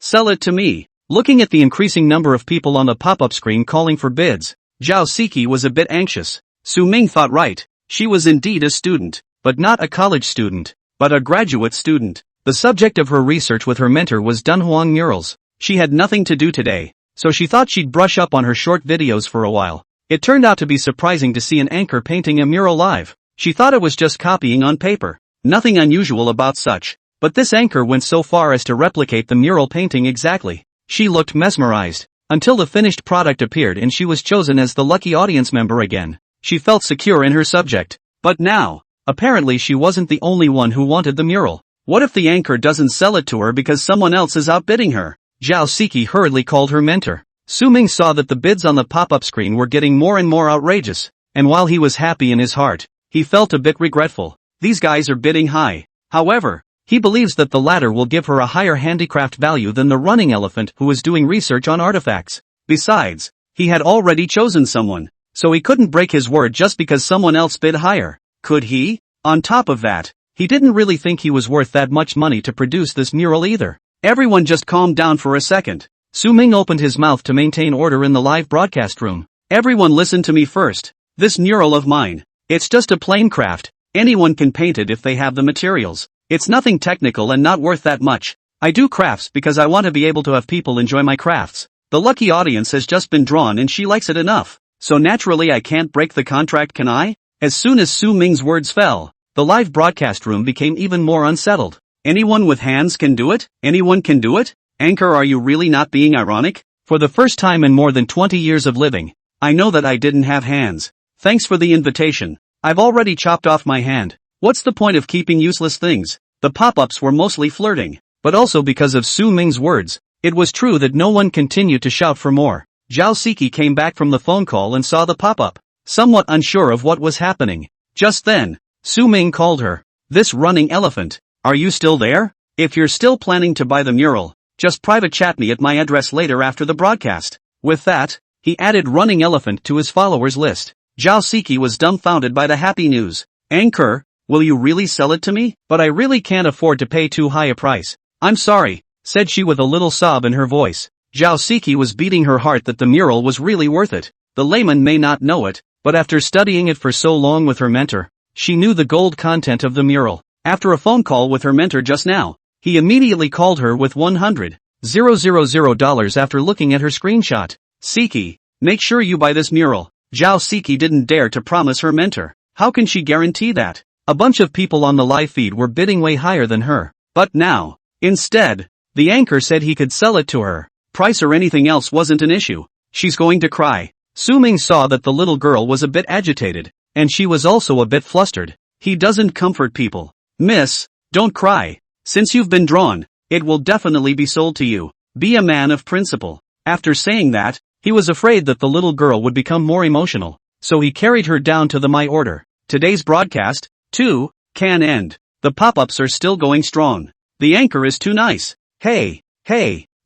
Sell it to me. Looking at the increasing number of people on the pop-up screen calling for bids, Zhao Siki was a bit anxious. Su Ming thought right, she was indeed a student, but not a college student, but a graduate student. The subject of her research with her mentor was Dunhuang murals. She had nothing to do today, so she thought she'd brush up on her short videos for a while. It turned out to be surprising to see an anchor painting a mural live. She thought it was just copying on paper. Nothing unusual about such, but this anchor went so far as to replicate the mural painting exactly. She looked mesmerized, until the finished product appeared and she was chosen as the lucky audience member again. She felt secure in her subject. But now, apparently she wasn't the only one who wanted the mural. What if the anchor doesn't sell it to her because someone else is outbidding her? Zhao Siki hurriedly called her mentor. Su Ming saw that the bids on the pop-up screen were getting more and more outrageous, and while he was happy in his heart, he felt a bit regretful. These guys are bidding high. However, he believes that the latter will give her a higher handicraft value than the running elephant who is doing research on artifacts. Besides, he had already chosen someone, so he couldn't break his word just because someone else bid higher. Could he? On top of that, he didn't really think he was worth that much money to produce this mural either. Everyone just calmed down for a second. Su Ming opened his mouth to maintain order in the live broadcast room. Everyone listen to me first. This mural of mine, it's just a plain craft. Anyone can paint it if they have the materials. It's nothing technical and not worth that much. I do crafts because I want to be able to have people enjoy my crafts. The lucky audience has just been drawn and she likes it enough. So naturally I can't break the contract, can I? As soon as Su Ming's words fell, the live broadcast room became even more unsettled. Anyone with hands can do it? Anyone can do it? Anchor, are you really not being ironic? For the first time in more than 20 years of living, I know that I didn't have hands. Thanks for the invitation. I've already chopped off my hand. What's the point of keeping useless things? The pop-ups were mostly flirting, but also because of Su Ming's words. It was true that no one continued to shout for more. Zhao Siki came back from the phone call and saw the pop-up, somewhat unsure of what was happening. Just then, Su Ming called her. This running elephant, are you still there? If you're still planning to buy the mural, just private chat me at my address later after the broadcast. With that, he added running elephant to his followers list. Zhao Siki was dumbfounded by the happy news. Anchor, will you really sell it to me? But I really can't afford to pay too high a price. I'm sorry, said she with a little sob in her voice. Zhao Siki was beating her heart that the mural was really worth it. The layman may not know it, but after studying it for so long with her mentor, she knew the gold content of the mural. After a phone call with her mentor just now, he immediately called her with $100,000 after looking at her screenshot. Siki, make sure you buy this mural. Zhao Siki didn't dare to promise her mentor. How can she guarantee that? A bunch of people on the live feed were bidding way higher than her. But now, instead, the anchor said he could sell it to her. Price or anything else wasn't an issue. She's going to cry. Su Ming saw that the little girl was a bit agitated, and she was also a bit flustered. He doesn't comfort people. Miss, don't cry. Since you've been drawn, it will definitely be sold to you. Be a man of principle. After saying that, He was afraid that the little girl would become more emotional, so he carried her down to the My Order. Today's broadcast, 2, can end. The pop-ups are still going strong. The anchor is too nice. Hey,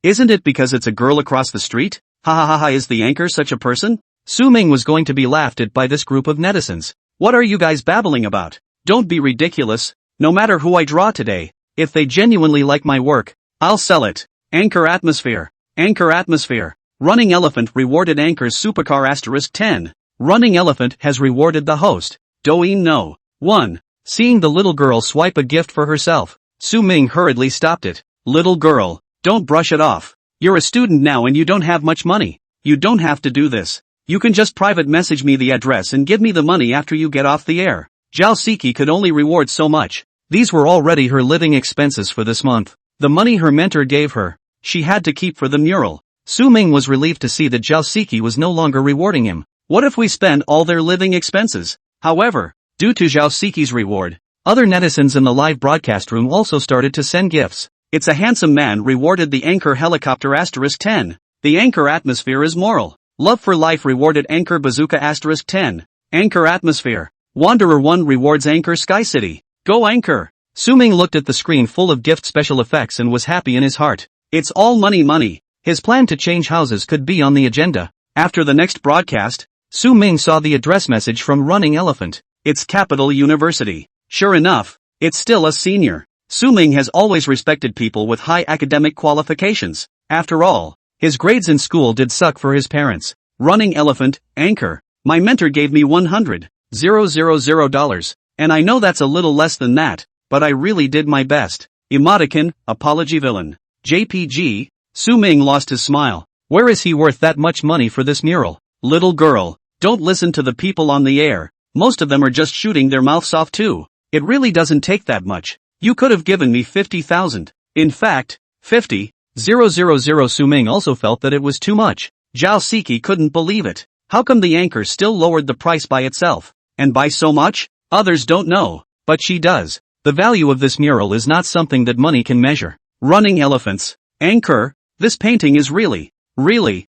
isn't it because it's a girl across the street? Ha ha ha ha, is the anchor such a person? Su Ming was going to be laughed at by this group of netizens. What are you guys babbling about? Don't be ridiculous. No matter who I draw today, if they genuinely like my work, I'll sell it. Anchor atmosphere. Anchor atmosphere. Running Elephant rewarded Anchor's supercar *10. Running Elephant has rewarded the host. Doin no. 1. Seeing the little girl swipe a gift for herself, Su Ming hurriedly stopped it. Little girl, don't brush it off. You're a student now and you don't have much money. You don't have to do this. You can just private message me the address and give me the money after you get off the air. Zhao Siki could only reward so much. These were already her living expenses for this month. The money her mentor gave her, she had to keep for the mural. Su Ming was relieved to see that Zhao Siki was no longer rewarding him. What if we spend all their living expenses? However, due to Zhao Siki's reward, other netizens in the live broadcast room also started to send gifts. It's a handsome man rewarded the Anchor helicopter *10. The Anchor atmosphere is moral. Love for life rewarded Anchor bazooka *10. Anchor atmosphere. Wanderer 1 rewards Anchor Sky City. Go Anchor! Su Ming looked at the screen full of gift special effects and was happy in his heart. It's all money. His plan to change houses could be on the agenda. After the next broadcast, Su Ming saw the address message from Running Elephant. It's Capital University. Sure enough, it's still a senior. Su Ming has always respected people with high academic qualifications. After all, his grades in school did suck for his parents. Running Elephant, Anchor. My mentor gave me $100,000, and I know that's a little less than that, but I really did my best. Emoticon, apology villain. JPG, Su Ming lost his smile. Where is he worth that much money for this mural? Little girl, don't listen to the people on the air. Most of them are just shooting their mouths off too. It really doesn't take that much. You could have given me 50,000. In fact, 50,000. Su Ming also felt that it was too much. Zhao Siki couldn't believe it. How come the Anchor still lowered the price by itself? And by so much? Others don't know, but she does. The value of this mural is not something that money can measure. Running Elephants. Anchor, this painting is really worth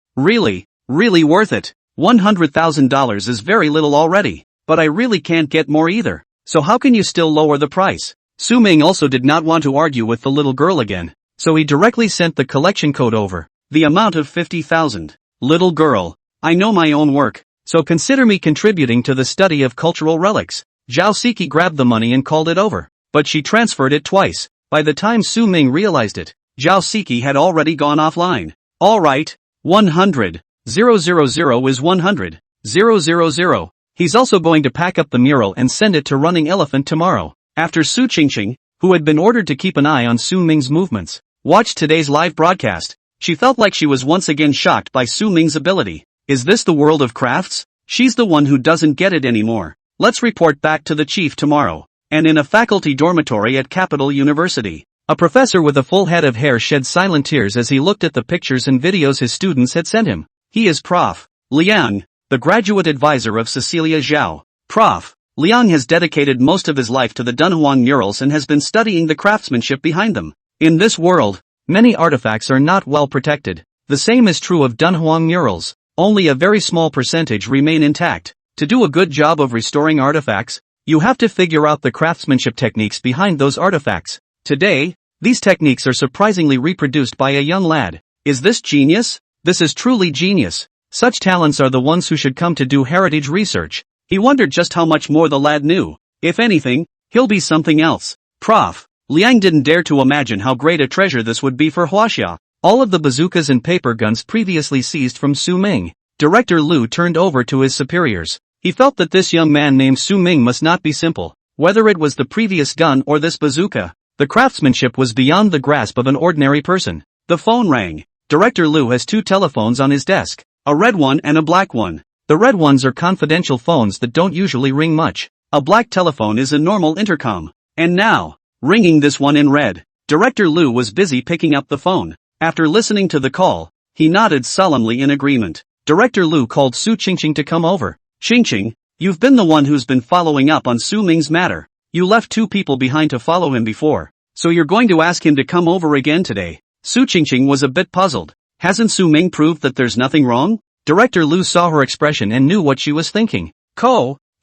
it. $100,000 is very little already, but I really can't get more either. So how can you still lower the price? Su Ming also did not want to argue with the little girl again, so he directly sent the collection code over. The amount of 50,000. Little girl, I know my own work, so consider me contributing to the study of cultural relics. Zhao Siki grabbed the money and called it over, but she transferred it twice. By the time Su Ming realized it, Zhao Siki had already gone offline. Alright, 100,000 is 100,000. He's also going to pack up the mural and send it to Running Elephant tomorrow. After Su Qingqing, who had been ordered to keep an eye on Su Ming's movements, watched today's live broadcast, she felt like she was once again shocked by Su Ming's ability. Is this the world of crafts? She's the one who doesn't get it anymore. Let's report back to the chief tomorrow. And in a faculty dormitory at Capital University, a professor with a full head of hair shed silent tears as he looked at the pictures and videos his students had sent him. He is Prof. Liang, the graduate advisor of Cecilia Zhao. Prof. Liang has dedicated most of his life to the Dunhuang murals and has been studying the craftsmanship behind them. In this world, many artifacts are not well protected. The same is true of Dunhuang murals. Only a very small percentage remain intact. To do a good job of restoring artifacts, you have to figure out the craftsmanship techniques behind those artifacts. Today, these techniques are surprisingly reproduced by a young lad. Is this genius? This is truly genius. Such talents are the ones who should come to do heritage research. He wondered just how much more the lad knew. If anything, he'll be something else. Prof. Liang didn't dare to imagine how great a treasure this would be for Huaxia. All of the bazookas and paper guns previously seized from Su Ming, Director Lu turned over to his superiors. He felt that this young man named Su Ming must not be simple. Whether it was the previous gun or this bazooka, the craftsmanship was beyond the grasp of an ordinary person. The phone rang. Director Lu has two telephones on his desk, a red one and a black one. The red ones are confidential phones that don't usually ring much. A black telephone is a normal intercom. And now, ringing this one in red. Director Lu was busy picking up the phone. After listening to the call, he nodded solemnly in agreement. Director Lu called Su Qingqing to come over. Qingqing, you've been the one who's been following up on Su Ming's matter. You left two people behind to follow him before, so you're going to ask him to come over again today. Su Qingqing was a bit puzzled. Hasn't Su Ming proved that there's nothing wrong? Director Lu saw her expression and knew what she was thinking.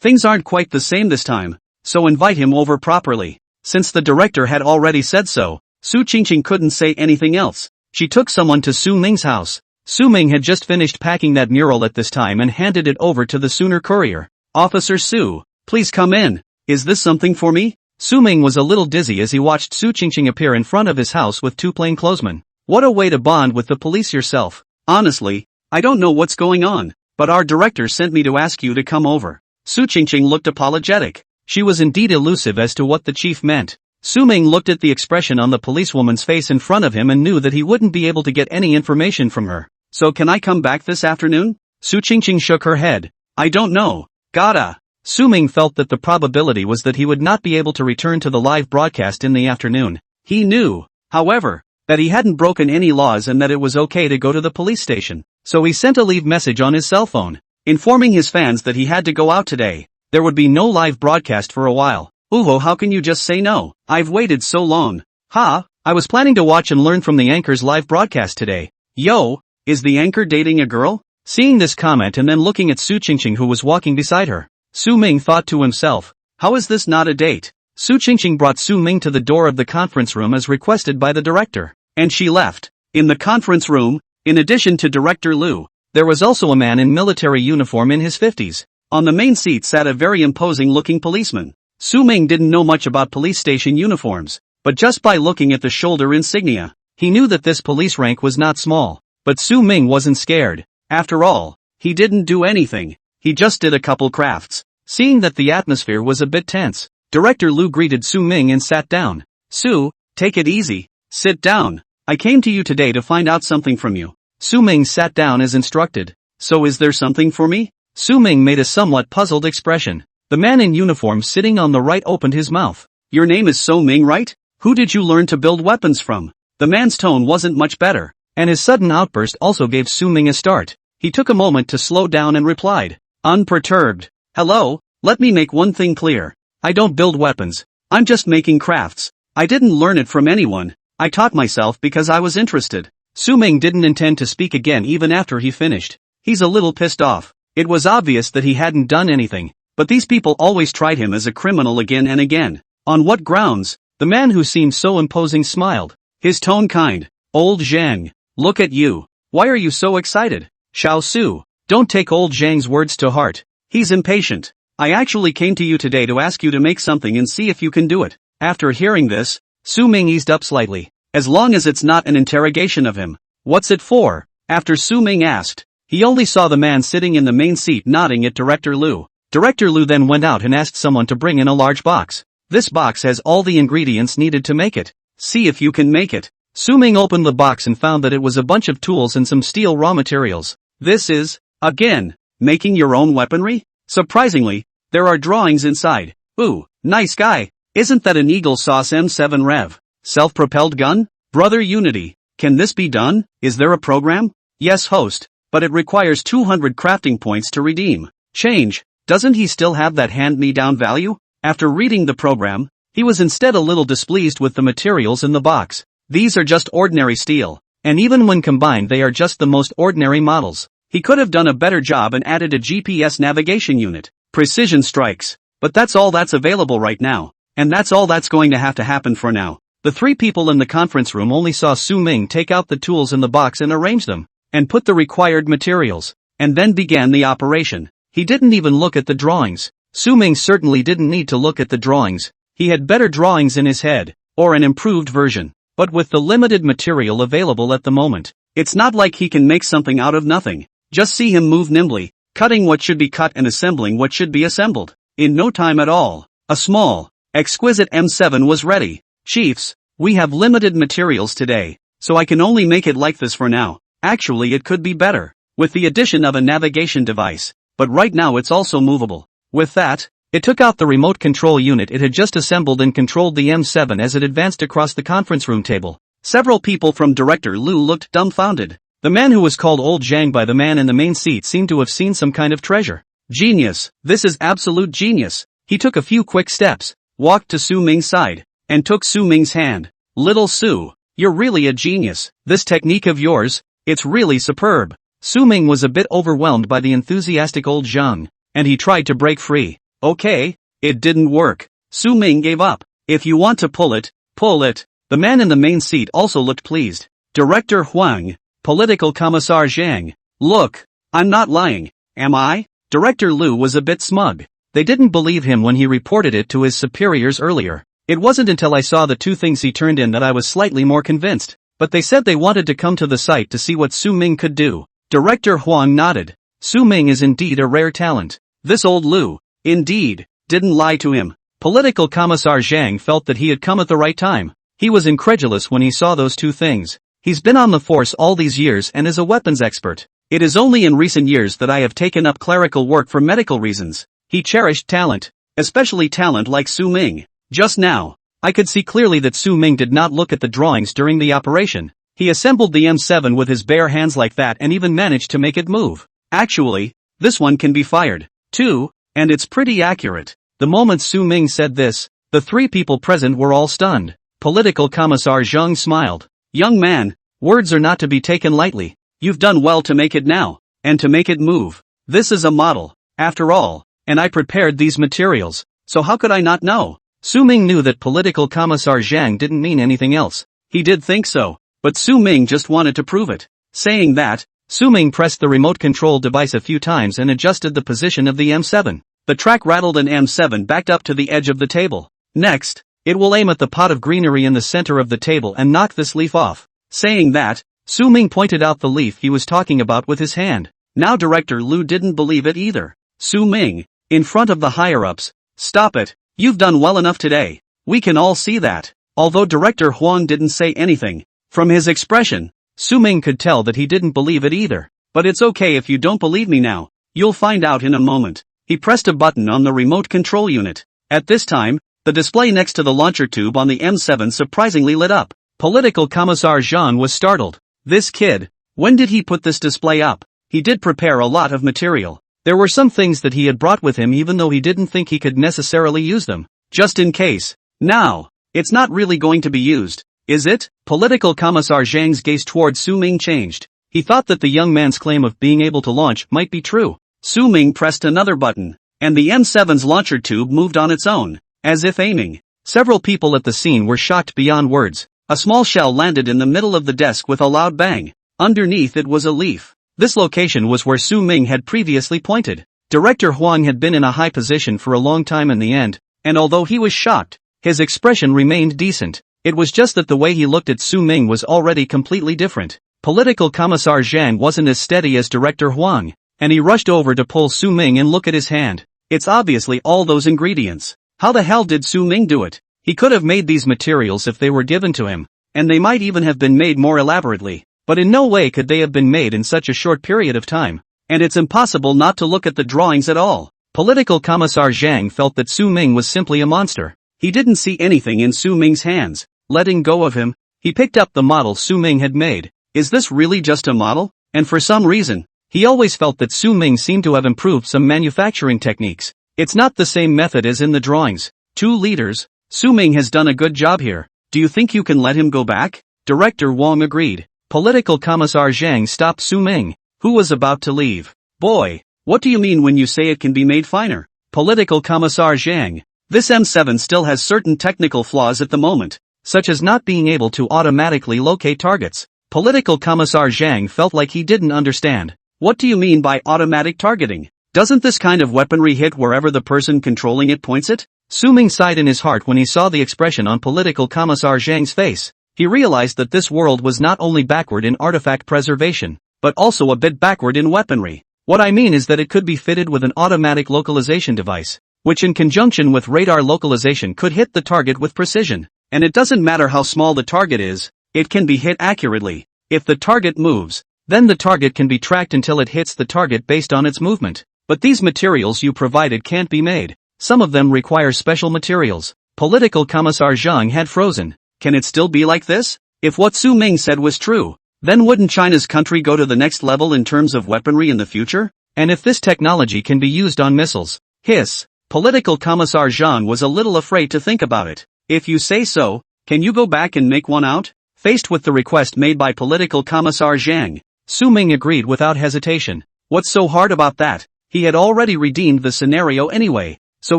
Things aren't quite the same this time, so invite him over properly. Since the director had already said so, Su Qingqing couldn't say anything else. She took someone to Su Ming's house. Su Ming had just finished packing that mural at this time and handed it over to the Sooner courier. Officer Su, please come in. Is this something for me? Su Ming was a little dizzy as he watched Su Qingqing appear in front of his house with two plainclothesmen. What a way to bond with the police yourself. Honestly, I don't know what's going on, but our director sent me to ask you to come over. Su Qingqing looked apologetic. She was indeed elusive as to what the chief meant. Su Ming looked at the expression on the policewoman's face in front of him and knew that he wouldn't be able to get any information from her. So can I come back this afternoon? Su Qingqing shook her head. I don't know. Gotta. Su Ming felt that the probability was that he would not be able to return to the live broadcast in the afternoon. He knew, however, that he hadn't broken any laws and that it was okay to go to the police station. So he sent a leave message on his cell phone, informing his fans that he had to go out today. There would be no live broadcast for a while. How can you just say no? I've waited so long. I was planning to watch and learn from the anchor's live broadcast today. Yo, is the anchor dating a girl? Seeing this comment and then looking at Su Qingqing who was walking beside her, Su Ming thought to himself, how is this not a date? Su Qingqing brought Su Ming to the door of the conference room as requested by the director, and she left. In the conference room, in addition to Director Lu, there was also a man in military uniform in his 50s. On the main seat sat a very imposing-looking policeman. Su Ming didn't know much about police station uniforms, but just by looking at the shoulder insignia, he knew that this police rank was not small. But Su Ming wasn't scared. After all, he didn't do anything. He just did a couple crafts. Seeing that the atmosphere was a bit tense, Director Lu greeted Su Ming and sat down. Su, take it easy. Sit down. I came to you today to find out something from you. Su Ming sat down as instructed. So is there something for me? Su Ming made a somewhat puzzled expression. The man in uniform sitting on the right opened his mouth. Your name is So Ming, right? Who did you learn to build weapons from? The man's tone wasn't much better, and his sudden outburst also gave Su Ming a start. He took a moment to slow down and replied, unperturbed. Hello, let me make one thing clear. I don't build weapons. I'm just making crafts. I didn't learn it from anyone. I taught myself because I was interested. Su Ming didn't intend to speak again even after he finished. He's a little pissed off. It was obvious that he hadn't done anything. But these people always tried him as a criminal again and again. On what grounds? The man who seemed so imposing smiled. His tone kind. Old Zhang, look at you. Why are you so excited? Xiao Su, don't take old Zhang's words to heart. He's impatient. I actually came to you today to ask you to make something and see if you can do it. After hearing this, Su Ming eased up slightly. As long as it's not an interrogation of him. What's it for? After Su Ming asked, he only saw the man sitting in the main seat nodding at Director Lu. Director Lu then went out and asked someone to bring in a large box. This box has all the ingredients needed to make it. See if you can make it. Su Ming opened the box and found that it was a bunch of tools and some steel raw materials. This is, again, making your own weaponry? Surprisingly, there are drawings inside. Ooh, nice guy. Isn't that an Eagle Sauce M7 Rev? Self-propelled gun? Brother Unity, can this be done? Is there a program? Yes, host, but it requires 200 crafting points to redeem. Change. Doesn't he still have that hand-me-down value? After reading the program, he was instead a little displeased with the materials in the box. These are just ordinary steel, and even when combined they are just the most ordinary models. He could have done a better job and added a GPS navigation unit, precision strikes, but that's all that's available right now, and that's all that's going to happen for now. The three people in the conference room only saw Su Ming take out the tools in the box and arrange them, and put the required materials, and then began the operation. He didn't even look at the drawings. Su Ming certainly didn't need to look at the drawings. He had better drawings in his head, or an improved version. But with the limited material available at the moment, it's not like he can make something out of nothing. Just see him move nimbly, cutting what should be cut and assembling what should be assembled. In no time at all, a small, exquisite M7 was ready. Chiefs, we have limited materials today, so I can only make it like this for now. Actually it could be better, with the addition of a navigation device. But right now it's also movable. With that, it took out the remote control unit it had just assembled and controlled the M7 as it advanced across the conference room table. Several people from Director Lu looked dumbfounded. The man who was called Old Zhang by the man in the main seat seemed to have seen some kind of treasure. Genius, this is absolute genius. He took a few quick steps, walked to Su Ming's side, and took Su Ming's hand. Little Su, you're really a genius. This technique of yours, it's really superb. Su Ming was a bit overwhelmed by the enthusiastic old Zhang, and he tried to break free. Okay, it didn't work. Su Ming gave up. If you want to pull it, pull it. The man in the main seat also looked pleased. Director Huang, Political Commissar Zhang. Look, I'm not lying, am I? Director Liu was a bit smug. They didn't believe him when he reported it to his superiors earlier. It wasn't until I saw the two things he turned in that I was slightly more convinced. But they said they wanted to come to the site to see what Su Ming could do. Director Huang nodded. Su Ming is indeed a rare talent. This old Liu, indeed, didn't lie to him. Political Commissar Zhang felt that he had come at the right time. He was incredulous when he saw those two things. He's been on the force all these years and is a weapons expert. It is only in recent years that I have taken up clerical work for medical reasons. He cherished talent, especially talent like Su Ming. Just now, I could see clearly that Su Ming did not look at the drawings during the operation. He assembled the M7 with his bare hands like that and even managed to make it move. Actually, this one can be fired, too, and it's pretty accurate. The moment Su Ming said this, the three people present were all stunned. Political Commissar Zhang smiled. Young man, words are not to be taken lightly. You've done well to make it now, and to make it move. This is a model, after all, and I prepared these materials, so how could I not know? Su Ming knew that Political Commissar Zhang didn't mean anything else. He did think so, but Su Ming just wanted to prove it. Saying that, Su Ming pressed the remote control device a few times and adjusted the position of the M7. The track rattled and M7 backed up to the edge of the table. Next, it will aim at the pot of greenery in the center of the table and knock this leaf off. Saying that, Su Ming pointed out the leaf he was talking about with his hand. Now Director Liu didn't believe it either. Su Ming, in front of the higher-ups, stop it. You've done well enough today. We can all see that. Although Director Huang didn't say anything, from his expression, Su Ming could tell that he didn't believe it either. But it's okay if you don't believe me now. You'll find out in a moment. He pressed a button on the remote control unit. At this time, the display next to the launcher tube on the M7 surprisingly lit up. Political Commissar Zhang was startled. This kid, when did he put this display up? He did prepare a lot of material. There were some things that he had brought with him even though he didn't think he could necessarily use them. Just in case. Now, it's not really going to be used, is it? Political Commissar Zhang's gaze toward Su Ming changed. He thought that the young man's claim of being able to launch might be true. Su Ming pressed another button, and the M7's launcher tube moved on its own, as if aiming. Several people at the scene were shocked beyond words. A small shell landed in the middle of the desk with a loud bang. Underneath it was a leaf. This location was where Su Ming had previously pointed. Director Huang had been in a high position for a long time in the end, and although he was shocked, his expression remained decent. It was just that the way he looked at Su Ming was already completely different. Political Commissar Zhang wasn't as steady as Director Huang, and he rushed over to pull Su Ming and look at his hand. It's obviously all those ingredients. How the hell did Su Ming do it? He could have made these materials if they were given to him, and they might even have been made more elaborately. But in no way could they have been made in such a short period of time, and it's impossible not to look at the drawings at all. Political Commissar Zhang felt that Su Ming was simply a monster. He didn't see anything in Su Ming's hands. Letting go of him, he picked up the model Su Ming had made. Is this really just a model? And for some reason, he always felt that Su Ming seemed to have improved some manufacturing techniques. It's not the same method as in the drawings. 2 liters, Su Ming has done a good job here. Do you think you can let him go back? Director Wang agreed. Political Commissar Zhang stopped Su Ming, who was about to leave. Boy, what do you mean when you say it can be made finer? Political Commissar Zhang, this M7 still has certain technical flaws at the moment, such as not being able to automatically locate targets. Political Commissar Zhang felt like he didn't understand. What do you mean by automatic targeting? Doesn't this kind of weaponry hit wherever the person controlling it points it? Su Ming sighed in his heart when he saw the expression on Political Commissar Zhang's face. He realized that this world was not only backward in artifact preservation, but also a bit backward in weaponry. What I mean is that it could be fitted with an automatic localization device, which in conjunction with radar localization could hit the target with precision. And it doesn't matter how small the target is, it can be hit accurately. If the target moves, then the target can be tracked until it hits the target based on its movement. But these materials you provided can't be made. Some of them require special materials. Political Commissar Zhang had frozen. Can it still be like this? If what Su Ming said was true, then wouldn't China's country go to the next level in terms of weaponry in the future? And if this technology can be used on missiles? Hiss. Political Commissar Zhang was a little afraid to think about it. If you say so, can you go back and make one out? Faced with the request made by Political Commissar Zhang, Su Ming agreed without hesitation. What's so hard about that? He had already redeemed the scenario anyway, so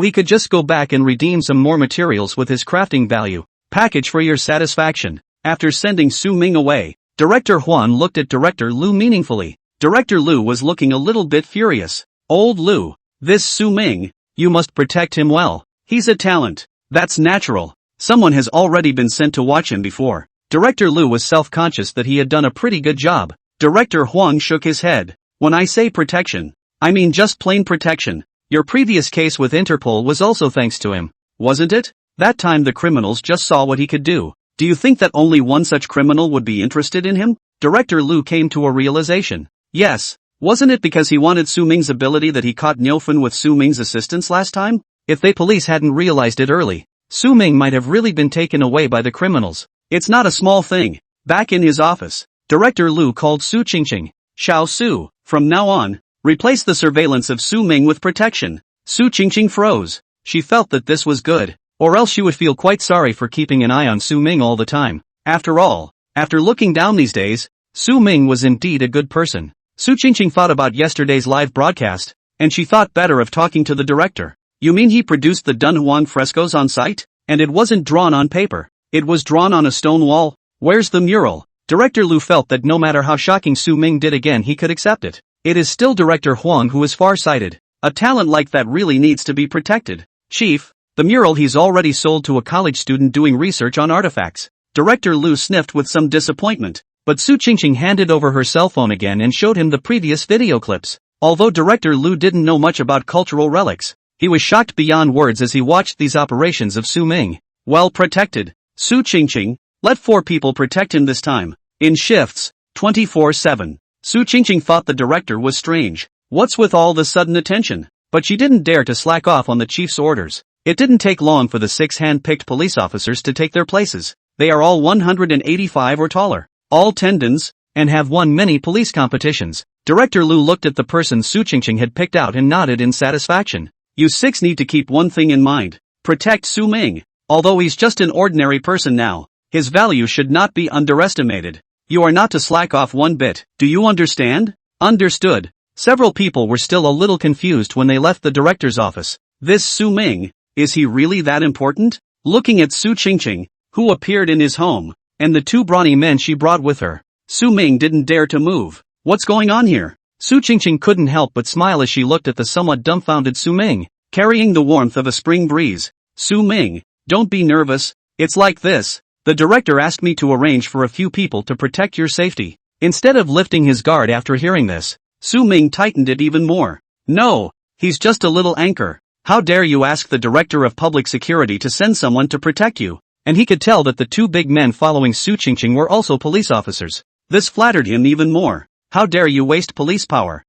he could just go back and redeem some more materials with his crafting value package for your satisfaction. After sending Su Ming away, Director Huan looked at Director Lu meaningfully. Director Lu was looking a little bit furious. Old Lu, this Su Ming, you must protect him well. He's a talent. That's natural. Someone has already been sent to watch him before. Director Lu was self-conscious that he had done a pretty good job. Director Huang shook his head. When I say protection, I mean just plain protection. Your previous case with Interpol was also thanks to him, wasn't it? That time the criminals just saw what he could do. Do you think that only one such criminal would be interested in him? Director Lu came to a realization. Yes. Wasn't it because he wanted Su Ming's ability that he caught Niufun with Su Ming's assistance last time? If the police hadn't realized it early, Su Ming might have really been taken away by the criminals. It's not a small thing. Back in his office, Director Lu called Su Qingqing. Xiao Su, from now on, replace the surveillance of Su Ming with protection. Su Qingqing froze. She felt that this was good, or else she would feel quite sorry for keeping an eye on Su Ming all the time. After all, after looking down these days, Su Ming was indeed a good person. Su Qingqing thought about yesterday's live broadcast, and she thought better of talking to the director. You mean he produced the Dunhuang frescoes on site? And it wasn't drawn on paper. It was drawn on a stone wall? Where's the mural? Director Lu felt that no matter how shocking Su Ming did again he could accept it. It is still Director Huang who is far-sighted. A talent like that really needs to be protected. Chief, the mural he's already sold to a college student doing research on artifacts. Director Lu sniffed with some disappointment. But Su Qingqing handed over her cell phone again and showed him the previous video clips. Although Director Lu didn't know much about cultural relics, he was shocked beyond words as he watched these operations of Su Ming. Well protected. Su Qingqing, let 4 people protect him this time. In shifts, 24/7. Su Qingqing thought the director was strange. What's with all the sudden attention? But she didn't dare to slack off on the chief's orders. It didn't take long for the 6 hand-picked police officers to take their places. They are all 185 or taller, all tendons, and have won many police competitions. Director Lu looked at the person Su Qingqing had picked out and nodded in satisfaction. You 6 need to keep one thing in mind. Protect Su Ming. Although he's just an ordinary person now, his value should not be underestimated. You are not to slack off one bit. Do you understand? Understood. Several people were still a little confused when they left the director's office. This Su Ming, is he really that important? Looking at Su Qingqing, who appeared in his home, and the 2 brawny men she brought with her, Su Ming didn't dare to move. What's going on here? Su Qingqing couldn't help but smile as she looked at the somewhat dumbfounded Su Ming, carrying the warmth of a spring breeze. Su Ming, don't be nervous. It's like this. The director asked me to arrange for a few people to protect your safety. Instead of lifting his guard after hearing this, Su Ming tightened it even more. No, he's just a little anchor. How dare you ask the director of public security to send someone to protect you? And he could tell that the 2 big men following Su Qingqing were also police officers. This flattered him even more. How dare you waste police power?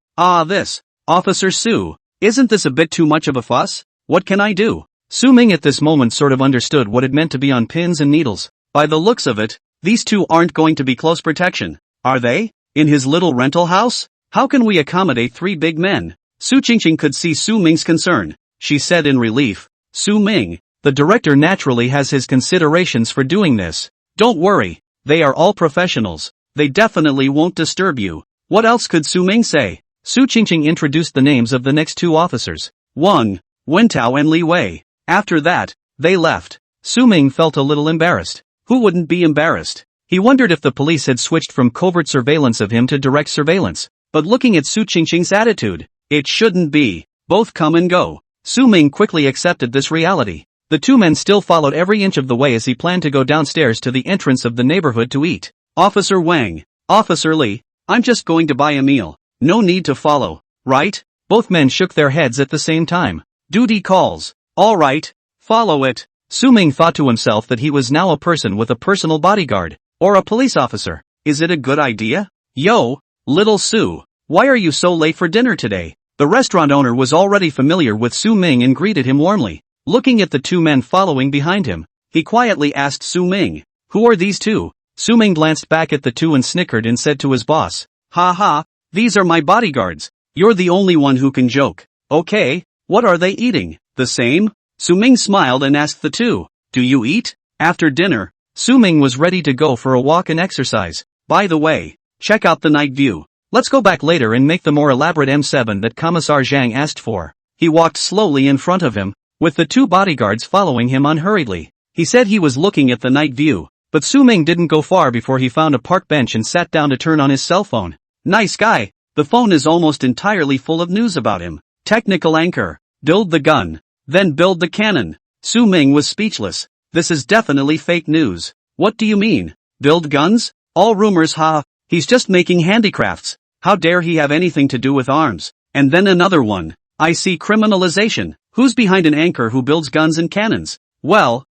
This. Officer Su, isn't this a bit too much of a fuss? What can I do? Su Ming at this moment sort of understood what it meant to be on pins and needles. By the looks of it, these 2 aren't going to be close protection. Are they? In his little rental house? How can we accommodate 3 big men? Su Qingqing could see Su Ming's concern. She said in relief. Su Ming, the director naturally has his considerations for doing this. Don't worry. They are all professionals. They definitely won't disturb you. What else could Su Ming say? Su Qingqing introduced the names of the next 2 officers. Wang, Wentao and Li Wei. After that, they left. Su Ming felt a little embarrassed. Who wouldn't be embarrassed? He wondered if the police had switched from covert surveillance of him to direct surveillance. But looking at Su Qingqing's attitude, it shouldn't be. Both come and go. Su Ming quickly accepted this reality. The 2 men still followed every inch of the way as he planned to go downstairs to the entrance of the neighborhood to eat. Officer Wang, Officer Li, I'm just going to buy a meal. No need to follow, right? Both men shook their heads at the same time. Duty calls. All right, follow it. Su Ming thought to himself that he was now a person with a personal bodyguard, or a police officer. Is it a good idea? Yo, little Su, why are you so late for dinner today? The restaurant owner was already familiar with Su Ming and greeted him warmly. Looking at the 2 men following behind him, he quietly asked Su Ming, who are these 2? Su Ming glanced back at the 2 and snickered and said to his boss, ha ha, these are my bodyguards. You're the only one who can joke. Okay, what are they eating? The same? Su Ming smiled and asked the 2, do you eat? After dinner, Su Ming was ready to go for a walk and exercise. By the way, check out the night view. Let's go back later and make the more elaborate M7 that Commissar Zhang asked for. He walked slowly in front of him, with the 2 bodyguards following him unhurriedly. He said he was looking at the night view, but Su Ming didn't go far before he found a park bench and sat down to turn on his cell phone. Nice guy. The phone is almost entirely full of news about him. Technical anchor. Build the gun. Then build the cannon. Su Ming was speechless. This is definitely fake news. What do you mean? Build guns? All rumors, he's just making handicrafts. How dare he have anything to do with arms? And then another one. I see criminalization. Who's behind an anchor who builds guns and cannons? Well,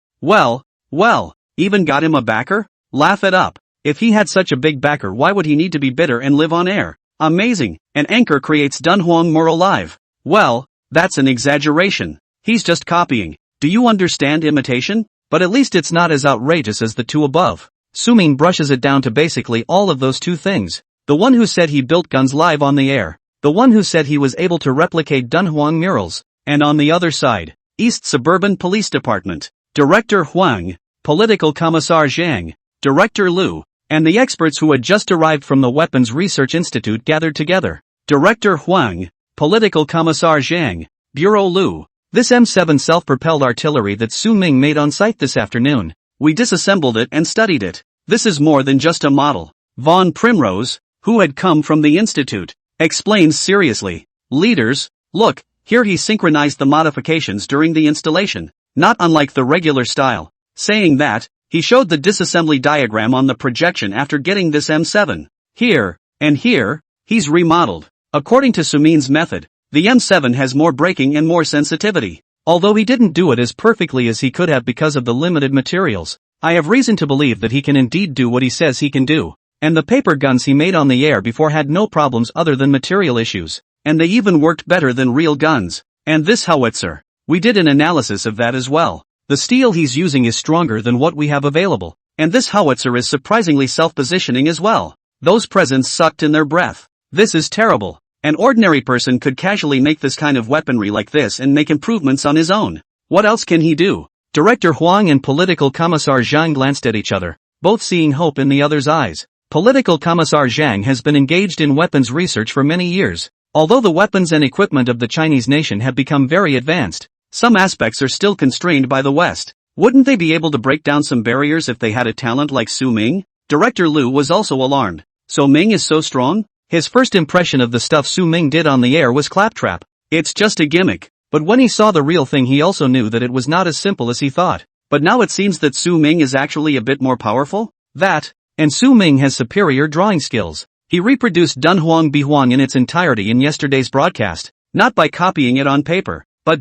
even got him a backer? Laugh it up. If he had such a big backer, why would he need to be bitter and live on air? Amazing. An anchor creates Dunhuang more alive. Well, that's an exaggeration. He's just copying. Do you understand imitation? But at least it's not as outrageous as the 2 above. Su Ming brushes it down to basically all of those 2 things. The one who said he built guns live on the air. The one who said he was able to replicate Dunhuang murals. And on the other side, East Suburban Police Department. Director Huang, Political Commissar Zhang, Director Liu, and the experts who had just arrived from the Weapons Research Institute gathered together. Director Huang, Political Commissar Zhang, Bureau Liu. This M7 self-propelled artillery that Su Ming made on site this afternoon. We disassembled it and studied it. This is more than just a model. Von Primrose, who had come from the institute, explains seriously. Leaders, look, here he synchronized the modifications during the installation, not unlike the regular style. Saying that, he showed the disassembly diagram on the projection after getting this M7. Here, and here, he's remodeled. According to Su Ming's method, the M7 has more braking and more sensitivity. Although he didn't do it as perfectly as he could have because of the limited materials, I have reason to believe that he can indeed do what he says he can do. And the paper guns he made on the air before had no problems other than material issues. And they even worked better than real guns. And this howitzer, we did an analysis of that as well. The steel he's using is stronger than what we have available. And this howitzer is surprisingly self-positioning as well. Those presents sucked in their breath. This is terrible. An ordinary person could casually make this kind of weaponry like this and make improvements on his own. What else can he do? Director Huang and Political Commissar Zhang glanced at each other, both seeing hope in the other's eyes. Political Commissar Zhang has been engaged in weapons research for many years. Although the weapons and equipment of the Chinese nation have become very advanced, some aspects are still constrained by the West. Wouldn't they be able to break down some barriers if they had a talent like Su Ming? Director Liu was also alarmed. So Ming is so strong? His first impression of the stuff Su Ming did on the air was claptrap. It's just a gimmick. But when he saw the real thing, he also knew that it was not as simple as he thought. But now it seems that Su Ming is actually a bit more powerful? And Su Ming has superior drawing skills. He reproduced Dunhuang Bihuang in its entirety in yesterday's broadcast, not by copying it on paper, but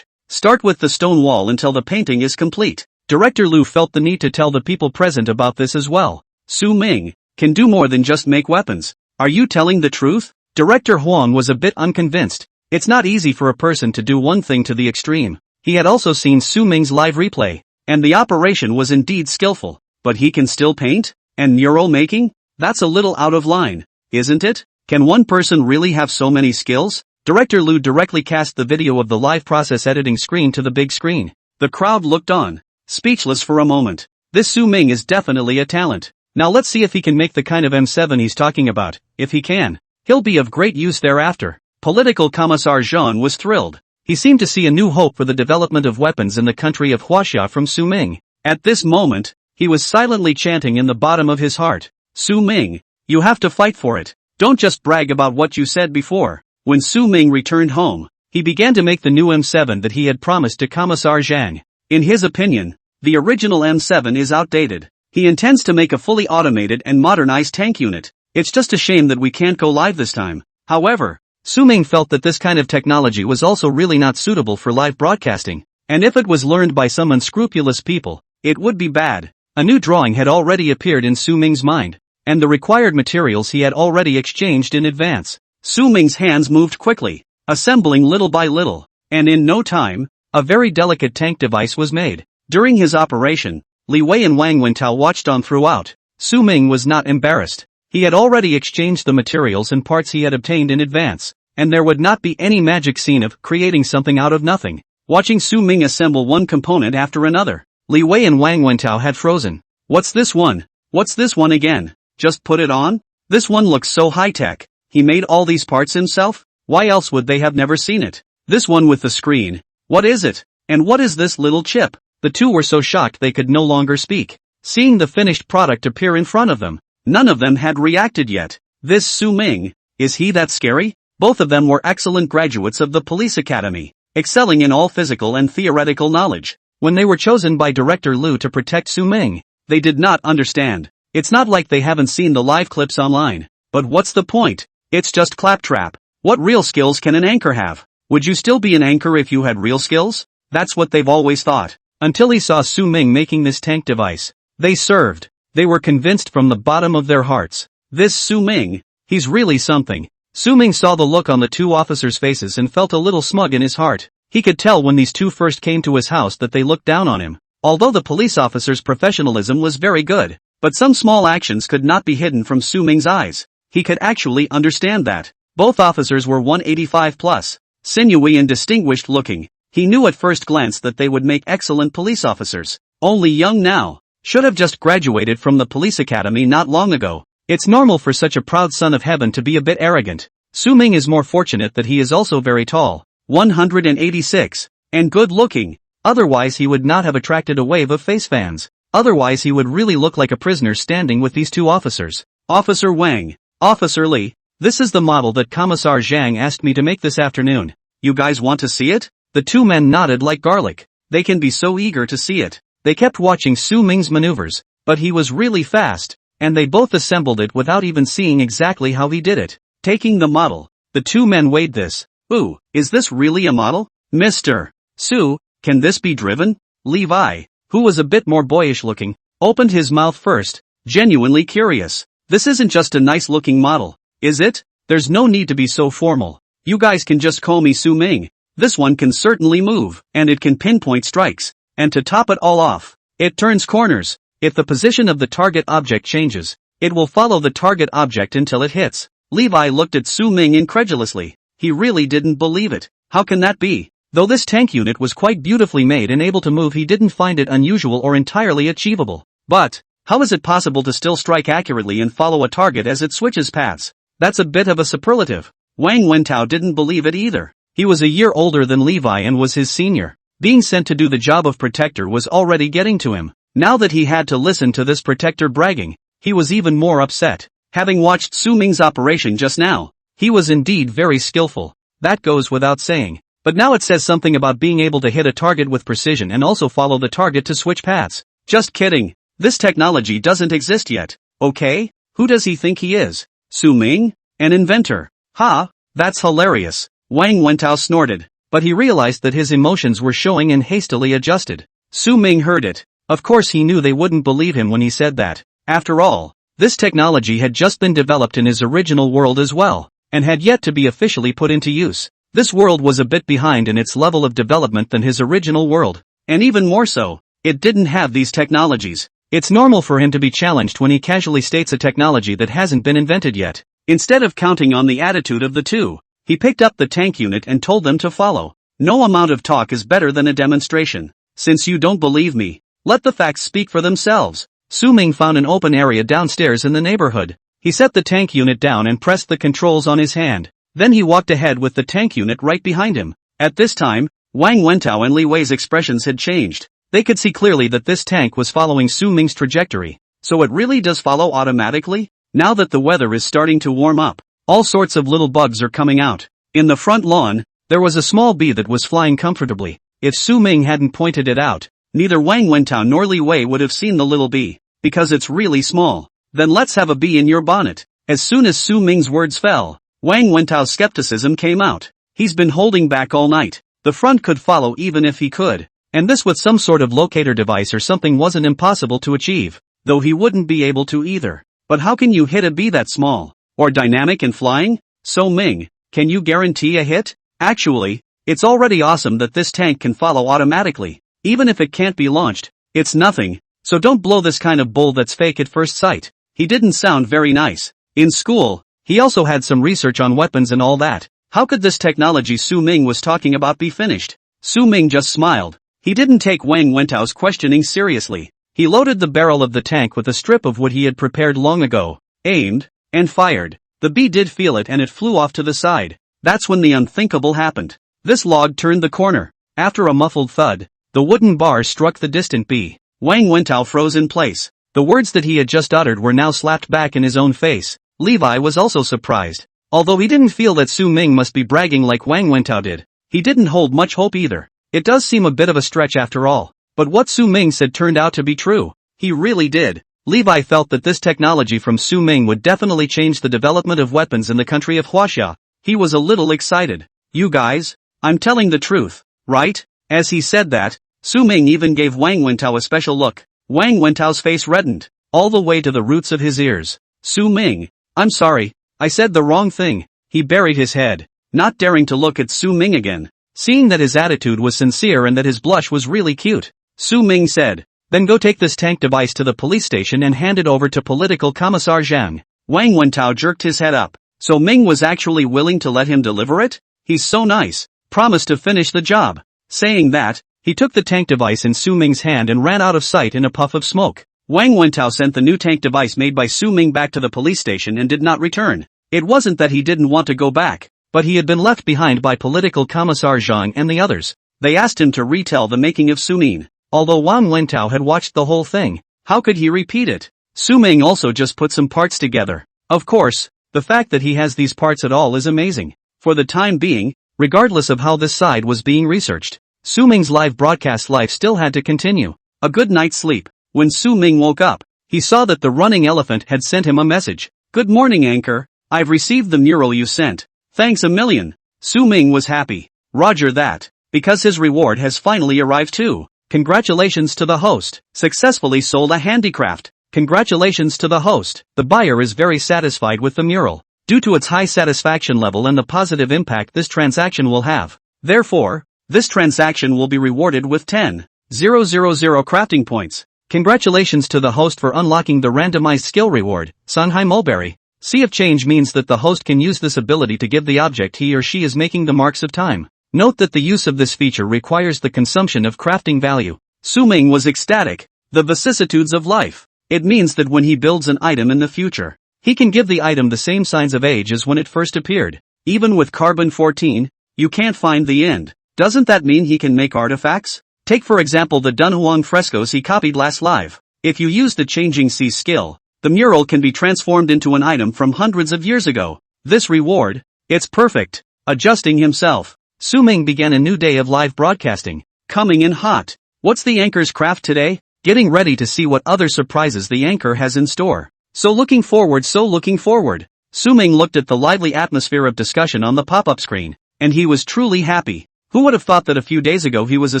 start with the stone wall until the painting is complete. Director Liu felt the need to tell the people present about this as well. Su Ming can do more than just make weapons. Are you telling the truth? Director Huang was a bit unconvinced. It's not easy for a person to do one thing to the extreme. He had also seen Su Ming's live replay, and the operation was indeed skillful. But he can still paint? And mural making? That's a little out of line, isn't it? Can one person really have so many skills? Director Liu directly cast the video of the live process editing screen to the big screen. The crowd looked on, speechless for a moment. This Su Ming is definitely a talent. Now let's see if he can make the kind of M7 he's talking about. If he can, he'll be of great use thereafter. Political Commissar Zhang was thrilled. He seemed to see a new hope for the development of weapons in the country of Huaxia from Su Ming. At this moment, he was silently chanting in the bottom of his heart. Su Ming, you have to fight for it. Don't just brag about what you said before. When Su Ming returned home, he began to make the new M7 that he had promised to Commissar Zhang. In his opinion, the original M7 is outdated. He intends to make a fully automated and modernized tank unit. It's just a shame that we can't go live this time. However, Su Ming felt that this kind of technology was also really not suitable for live broadcasting. And if it was learned by some unscrupulous people, it would be bad. A new drawing had already appeared in Su Ming's mind, and the required materials he had already exchanged in advance. Su Ming's hands moved quickly, assembling little by little, and in no time, a very delicate tank device was made. During his operation, Li Wei and Wang Wentao watched on throughout. Su Ming was not embarrassed. He had already exchanged the materials and parts he had obtained in advance, and there would not be any magic scene of creating something out of nothing. Watching Su Ming assemble one component after another, Li Wei and Wang Wentao had frozen. What's this one? What's this one again? Just put it on? This one looks so high-tech. He made all these parts himself? Why else would they have never seen it? This one with the screen. What is it? And what is this little chip? The two were so shocked they could no longer speak. Seeing the finished product appear in front of them, none of them had reacted yet. This Su Ming, is he that scary? Both of them were excellent graduates of the police academy, excelling in all physical and theoretical knowledge. When they were chosen by Director Liu to protect Su Ming, they did not understand. It's not like they haven't seen the live clips online. But what's the point? It's just claptrap. What real skills can an anchor have? Would you still be an anchor if you had real skills? That's what they've always thought. Until he saw Su Ming making this tank device. They served. They were convinced from the bottom of their hearts. This Su Ming, he's really something. Su Ming saw the look on the two officers' faces and felt a little smug in his heart. He could tell when these two first came to his house that they looked down on him. Although the police officer's professionalism was very good, but some small actions could not be hidden from Su Ming's eyes. He could actually understand that. Both officers were 185 plus, sinewy and distinguished looking. He knew at first glance that they would make excellent police officers. Only young now. Should have just graduated from the police academy not long ago. It's normal for such a proud son of heaven to be a bit arrogant. Su Ming is more fortunate that he is also very tall, 186, and good looking. Otherwise he would not have attracted a wave of face fans. Otherwise he would really look like a prisoner standing with these two officers. Officer Wang. Officer Li. This is the model that Commissar Zhang asked me to make this afternoon. You guys want to see it? The two men nodded like garlic. They can be so eager to see it. They kept watching Su Ming's maneuvers, but he was really fast, and they both assembled it without even seeing exactly how he did it. Taking the model, the two men weighed this. Ooh, is this really a model? Mr. Su, can this be driven? Levi, who was a bit more boyish looking, opened his mouth first, genuinely curious. This isn't just a nice looking model, is it? There's no need to be so formal. You guys can just call me Su Ming. This one can certainly move, and it can pinpoint strikes. And to top it all off, it turns corners. If the position of the target object changes, it will follow the target object until it hits. Levi looked at Su Ming incredulously. He really didn't believe it. How can that be? Though this tank unit was quite beautifully made and able to move, he didn't find it unusual or entirely achievable. But, how is it possible to still strike accurately and follow a target as it switches paths? That's a bit of a superlative. Wang Wentao didn't believe it either. He was a year older than Levi and was his senior. Being sent to do the job of protector was already getting to him. Now that he had to listen to this protector bragging, he was even more upset. Having watched Su Ming's operation just now, he was indeed very skillful. That goes without saying. But now it says something about being able to hit a target with precision and also follow the target to switch paths. Just kidding. This technology doesn't exist yet. Okay? Who does he think he is? Su Ming? An inventor. Ha! That's hilarious. Wang Wentao snorted, but he realized that his emotions were showing and hastily adjusted. Su Ming heard it. Of course he knew they wouldn't believe him when he said that. After all, this technology had just been developed in his original world as well, and had yet to be officially put into use. This world was a bit behind in its level of development than his original world, and even more so, it didn't have these technologies. It's normal for him to be challenged when he casually states a technology that hasn't been invented yet. Instead of counting on the attitude of the two, he picked up the tank unit and told them to follow. No amount of talk is better than a demonstration. Since you don't believe me, let the facts speak for themselves. Su Ming found an open area downstairs in the neighborhood. He set the tank unit down and pressed the controls on his hand. Then he walked ahead with the tank unit right behind him. At this time, Wang Wentao and Li Wei's expressions had changed. They could see clearly that this tank was following Su Ming's trajectory. So it really does follow automatically? Now that the weather is starting to warm up, all sorts of little bugs are coming out. In the front lawn, there was a small bee that was flying comfortably. If Su Ming hadn't pointed it out, neither Wang Wentao nor Li Wei would have seen the little bee, because it's really small. Then let's have a bee in your bonnet. As soon as Su Ming's words fell, Wang Wentao's skepticism came out. He's been holding back all night. The front could follow even if he could. And this with some sort of locator device or something wasn't impossible to achieve. Though he wouldn't be able to either. But how can you hit a bee that small? Or dynamic and flying? So Ming, can you guarantee a hit? Actually, it's already awesome that this tank can follow automatically. Even if it can't be launched, it's nothing. So don't blow this kind of bull that's fake at first sight. He didn't sound very nice. In school, he also had some research on weapons and all that. How could this technology Su Ming was talking about be finished? Su Ming just smiled. He didn't take Wang Wentao's questioning seriously. He loaded the barrel of the tank with a strip of wood he had prepared long ago, aimed, and fired. The bee did feel it and it flew off to the side. That's when the unthinkable happened. This log turned the corner. After a muffled thud, the wooden bar struck the distant bee. Wang Wentao froze in place. The words that he had just uttered were now slapped back in his own face. Levi was also surprised. Although he didn't feel that Su Ming must be bragging like Wang Wentao did, he didn't hold much hope either. It does seem a bit of a stretch after all. But what Su Ming said turned out to be true. He really did. Levi felt that this technology from Su Ming would definitely change the development of weapons in the country of Huaxia. He was a little excited. You guys, I'm telling the truth, right? As he said that, Su Ming even gave Wang Wentao a special look. Wang Wentao's face reddened, all the way to the roots of his ears. Su Ming, I'm sorry, I said the wrong thing. He buried his head, not daring to look at Su Ming again. Seeing that his attitude was sincere and that his blush was really cute, Su Ming said, then go take this tank device to the police station and hand it over to Political Commissar Zhang. Wang Wentao jerked his head up. So Ming was actually willing to let him deliver it? He's so nice. Promised to finish the job. Saying that, he took the tank device in Su Ming's hand and ran out of sight in a puff of smoke. Wang Wentao sent the new tank device made by Su Ming back to the police station and did not return. It wasn't that he didn't want to go back, but he had been left behind by Political Commissar Zhang and the others. They asked him to retell the making of Su Ming. Although Wang Wentao had watched the whole thing, how could he repeat it? Su Ming also just put some parts together. Of course, the fact that he has these parts at all is amazing. For the time being, regardless of how this side was being researched, Su Ming's live broadcast life still had to continue. A good night's sleep. When Su Ming woke up, he saw that the running elephant had sent him a message. Good morning, Anchor. I've received the mural you sent. Thanks a million. Su Ming was happy. Roger that. Because his reward has finally arrived too. Congratulations to the host. Successfully sold a handicraft. Congratulations to the host. The buyer is very satisfied with the mural, due to its high satisfaction level and the positive impact this transaction will have. Therefore, this transaction will be rewarded with 10,000 crafting points. Congratulations to the host for unlocking the randomized skill reward, Songhai Mulberry. Sea of Change means that the host can use this ability to give the object he or she is making the marks of time. Note that the use of this feature requires the consumption of crafting value. Su Ming was ecstatic. The vicissitudes of life. It means that when he builds an item in the future, he can give the item the same signs of age as when it first appeared. Even with carbon 14, you can't find the end. Doesn't that mean he can make artifacts? Take for example the Dunhuang frescoes he copied last live. If you use the changing sea skill, the mural can be transformed into an item from hundreds of years ago. This reward, it's perfect. Adjusting himself, Su Ming began a new day of live broadcasting. Coming in hot. What's the anchor's craft today? Getting ready to see what other surprises the anchor has in store. So looking forward. Su Ming looked at the lively atmosphere of discussion on the pop-up screen, and he was truly happy. Who would have thought that a few days ago he was a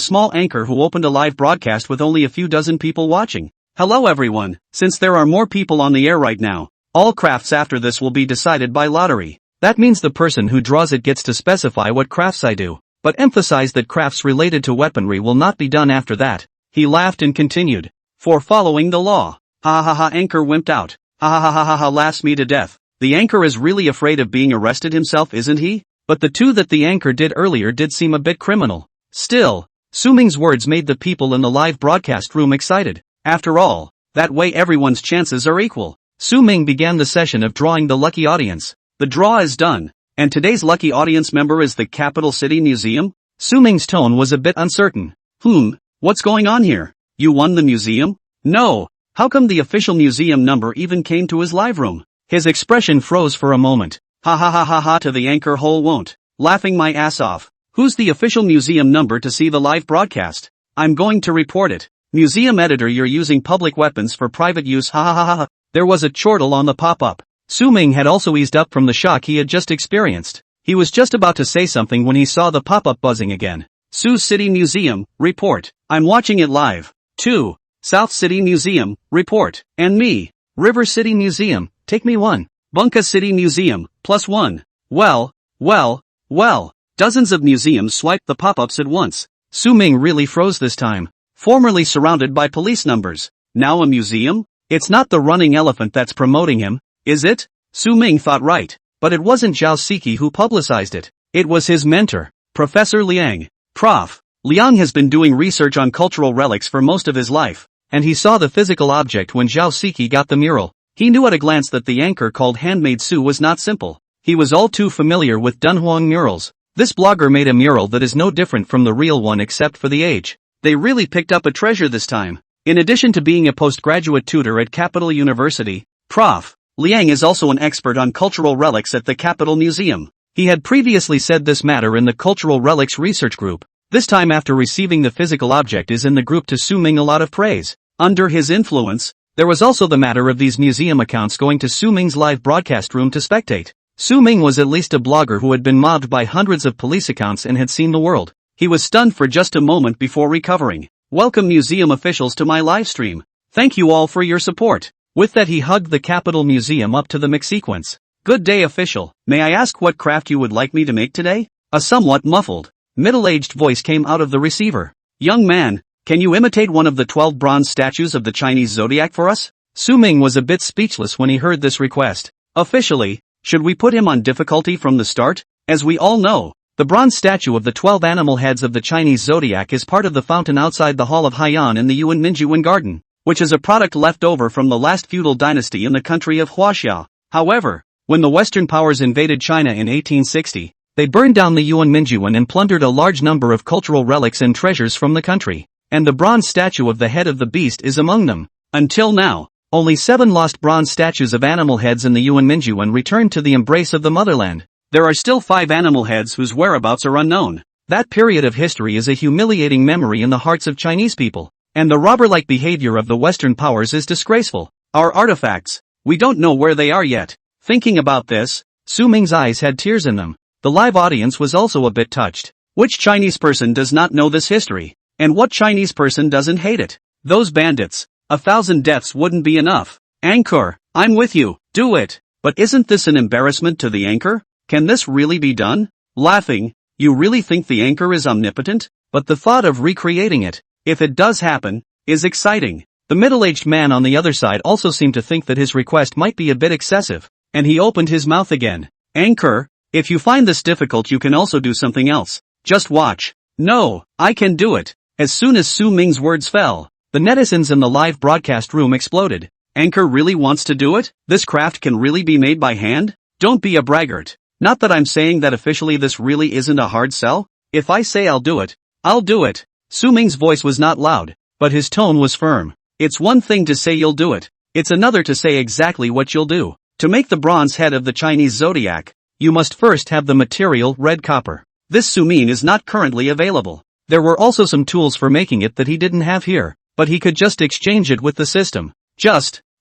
small anchor who opened a live broadcast with only a few dozen people watching? Hello everyone, since there are more people on the air right now, all crafts after this will be decided by lottery. That means the person who draws it gets to specify what crafts I do, but emphasize that crafts related to weaponry will not be done after that. He laughed and continued. For following the law. Ha ha ha, anchor wimped out. Ha ha ha ha ha, laughs me to death. The anchor is really afraid of being arrested himself, isn't he? But the two that the anchor did earlier did seem a bit criminal. Still, Su Ming's words made the people in the live broadcast room excited. After all, that way everyone's chances are equal. Su Ming began the session of drawing the lucky audience. The draw is done, and today's lucky audience member is the Capital City Museum? Su Ming's tone was a bit uncertain. What's going on here? You won the museum? No. How come the official museum number even came to his live room? His expression froze for a moment. Ha ha ha ha ha, to the anchor hole won't. Laughing my ass off. Who's the official museum number to see the live broadcast? I'm going to report it. Museum editor, you're using public weapons for private use, ha ha ha ha. There was a chortle on the pop-up. Su Ming had also eased up from the shock he had just experienced. He was just about to say something when he saw the pop-up buzzing again. Sioux City Museum, report. I'm watching it live. 2. South City Museum, report. And me. River City Museum, take me 1. Bunka City Museum, +1. Well. Dozens of museums swiped the pop-ups at once. Su Ming really froze this time. Formerly surrounded by police numbers. Now a museum? It's not the running elephant that's promoting him, is it? Su Ming thought right. But it wasn't Zhao Siki who publicized it. It was his mentor, Professor Liang. Prof. Liang has been doing research on cultural relics for most of his life, and he saw the physical object when Zhao Siki got the mural. He knew at a glance that the anchor called Handmade Su was not simple. He was all too familiar with Dunhuang murals. This blogger made a mural that is no different from the real one except for the age. They really picked up a treasure this time. In addition to being a postgraduate tutor at Capital University, Prof. Liang is also an expert on cultural relics at the Capital Museum. He had previously said this matter in the Cultural Relics Research Group. This time after receiving the physical object is in the group to Su Ming a lot of praise. Under his influence, there was also the matter of these museum accounts going to Su Ming's live broadcast room to spectate. Su Ming was at least a blogger who had been mobbed by hundreds of police accounts and had seen the world. He was stunned for just a moment before recovering. Welcome museum officials to my live stream. Thank you all for your support. With that he hugged the Capitol Museum up to the mix sequence. Good day official, may I ask what craft you would like me to make today? A somewhat muffled, middle-aged voice came out of the receiver. Young man, can you imitate one of the 12 bronze statues of the Chinese zodiac for us? Su Ming was a bit speechless when he heard this request. Officially, should we put him on difficulty from the start? As we all know, the bronze statue of the 12 animal heads of the Chinese zodiac is part of the fountain outside the Hall of Haiyan in the Yuan Mingyuan Garden, which is a product left over from the last feudal dynasty in the country of Huaxia. However, when the Western powers invaded China in 1860, they burned down the Yuan Mingyuan and plundered a large number of cultural relics and treasures from the country, and the bronze statue of the head of the beast is among them. Until now, only 7 lost bronze statues of animal heads in the Yuan Mingyuan returned to the embrace of the motherland. There are still 5 animal heads whose whereabouts are unknown. That period of history is a humiliating memory in the hearts of Chinese people, and the robber-like behavior of the Western powers is disgraceful. Our artifacts, we don't know where they are yet. Thinking about this, Su Ming's eyes had tears in them. The live audience was also a bit touched. Which Chinese person does not know this history? And what Chinese person doesn't hate it? Those bandits. 1,000 deaths wouldn't be enough. Anchor, I'm with you, do it. But isn't this an embarrassment to the anchor? Can this really be done? Laughing, you really think the anchor is omnipotent? But the thought of recreating it, if it does happen, is exciting. The middle-aged man on the other side also seemed to think that his request might be a bit excessive, and he opened his mouth again. Anchor, if you find this difficult you can also do something else. Just watch. No, I can do it. As soon as Su Ming's words fell, the netizens in the live broadcast room exploded. Anchor really wants to do it? This craft can really be made by hand? Don't be a braggart. Not that I'm saying that officially this really isn't a hard sell. If I say I'll do it, I'll do it. Su Ming's voice was not loud, but his tone was firm. It's one thing to say you'll do it. It's another to say exactly what you'll do. To make the bronze head of the Chinese zodiac, you must first have the material red copper. This Su Ming is not currently available. There were also some tools for making it that he didn't have here, but he could just exchange it with the system.